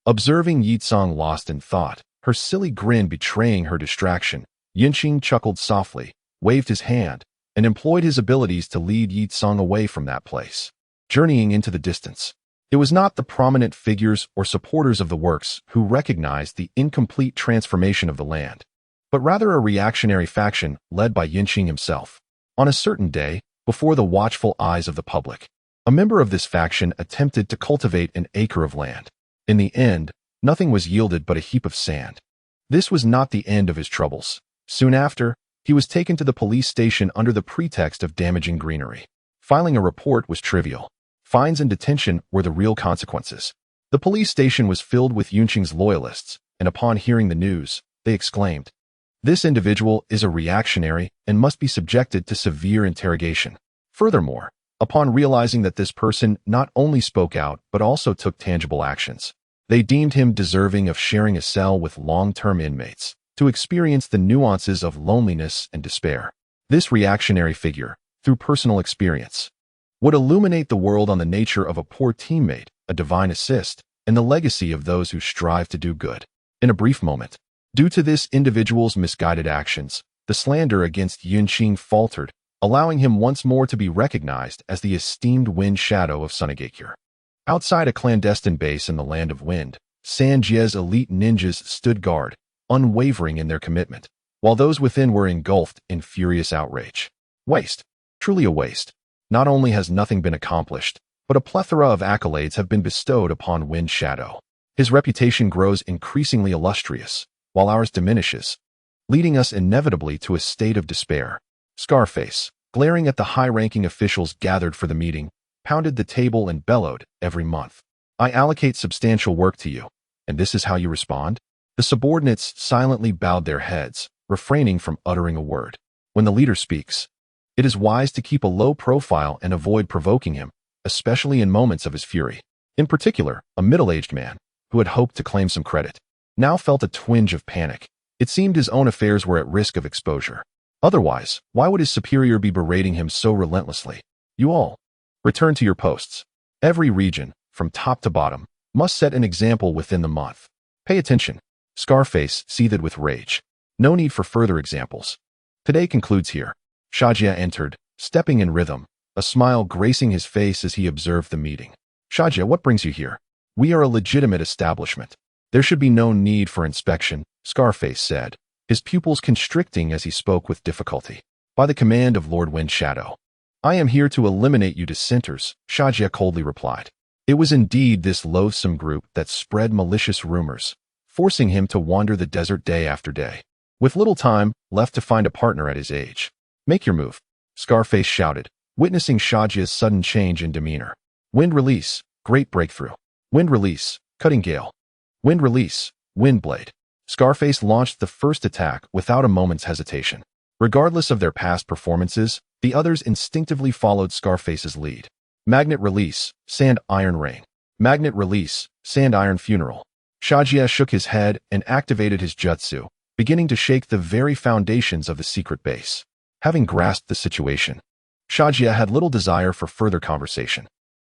Observing Yi Tsang lost in thought, her silly grin betraying her distraction, Yunqing chuckled softly, waved his hand, and employed his abilities to lead Yi Tsang away from that place. Journeying into the distance, it was not the prominent figures or supporters of the works who recognized the incomplete transformation of the land, but rather a reactionary faction led by Yunqing himself. On a certain day, before the watchful eyes of the public, a member of this faction attempted to cultivate an acre of land. In the end, nothing was yielded but a heap of sand. This was not the end of his troubles. Soon after, he was taken to the police station under the pretext of damaging greenery. Filing a report was trivial. Fines and detention were the real consequences. The police station was filled with Yunqing's loyalists, and upon hearing the news, they exclaimed, "This individual is a reactionary and must be subjected to severe interrogation." Furthermore, upon realizing that this person not only spoke out but also took tangible actions, they deemed him deserving of sharing a cell with long-term inmates to experience the nuances of loneliness and despair. This reactionary figure, through personal experience, would illuminate the world on the nature of a poor teammate, a divine assist, and the legacy of those who strive to do good. In a brief moment, due to this individual's misguided actions, the slander against Yunqing faltered, allowing him once more to be recognized as the esteemed Wind Shadow of Sunagakure. Outside a clandestine base in the Land of Wind, Sanjia's elite ninjas stood guard, unwavering in their commitment, while those within were engulfed in furious outrage. Waste. Truly a waste. Not only has nothing been accomplished, but a plethora of accolades have been bestowed upon Wind Shadow. His reputation grows increasingly illustrious, while ours diminishes, leading us inevitably to a state of despair. Scarface, glaring at the high-ranking officials gathered for the meeting, pounded the table and bellowed, "Every month, I allocate substantial work to you, and this is how you respond?" The subordinates silently bowed their heads, refraining from uttering a word. When the leader speaks, it is wise to keep a low profile and avoid provoking him, especially in moments of his fury. In particular, a middle-aged man, who had hoped to claim some credit, now felt a twinge of panic. It seemed his own affairs were at risk of exposure. Otherwise, why would his superior be berating him so relentlessly? You all, return to your posts. Every region, from top to bottom, must set an example within the month. Pay attention. Scarface seethed with rage. No need for further examples. Today concludes here. Shajia entered, stepping in rhythm, a smile gracing his face as he observed the meeting. Shajia, what brings you here? We are a legitimate establishment. There should be no need for inspection, Scarface said, his pupils constricting as he spoke with difficulty. By the command of Lord Wind Shadow. I am here to eliminate you dissenters, Shajia coldly replied. It was indeed this loathsome group that spread malicious rumors, forcing him to wander the desert day after day, with little time left to find a partner at his age. Make your move, Scarface shouted, witnessing Shajia's sudden change in demeanor. Wind release, great breakthrough. Wind release, cutting gale. Wind release, wind blade. Scarface launched the first attack without a moment's hesitation. Regardless of their past performances, the others instinctively followed Scarface's lead. Magnet release, sand iron rain. Magnet release, sand iron funeral. Shajia shook his head and activated his jutsu, beginning to shake the very foundations of the secret base. Having grasped the situation, Shajia had little desire for further conversation.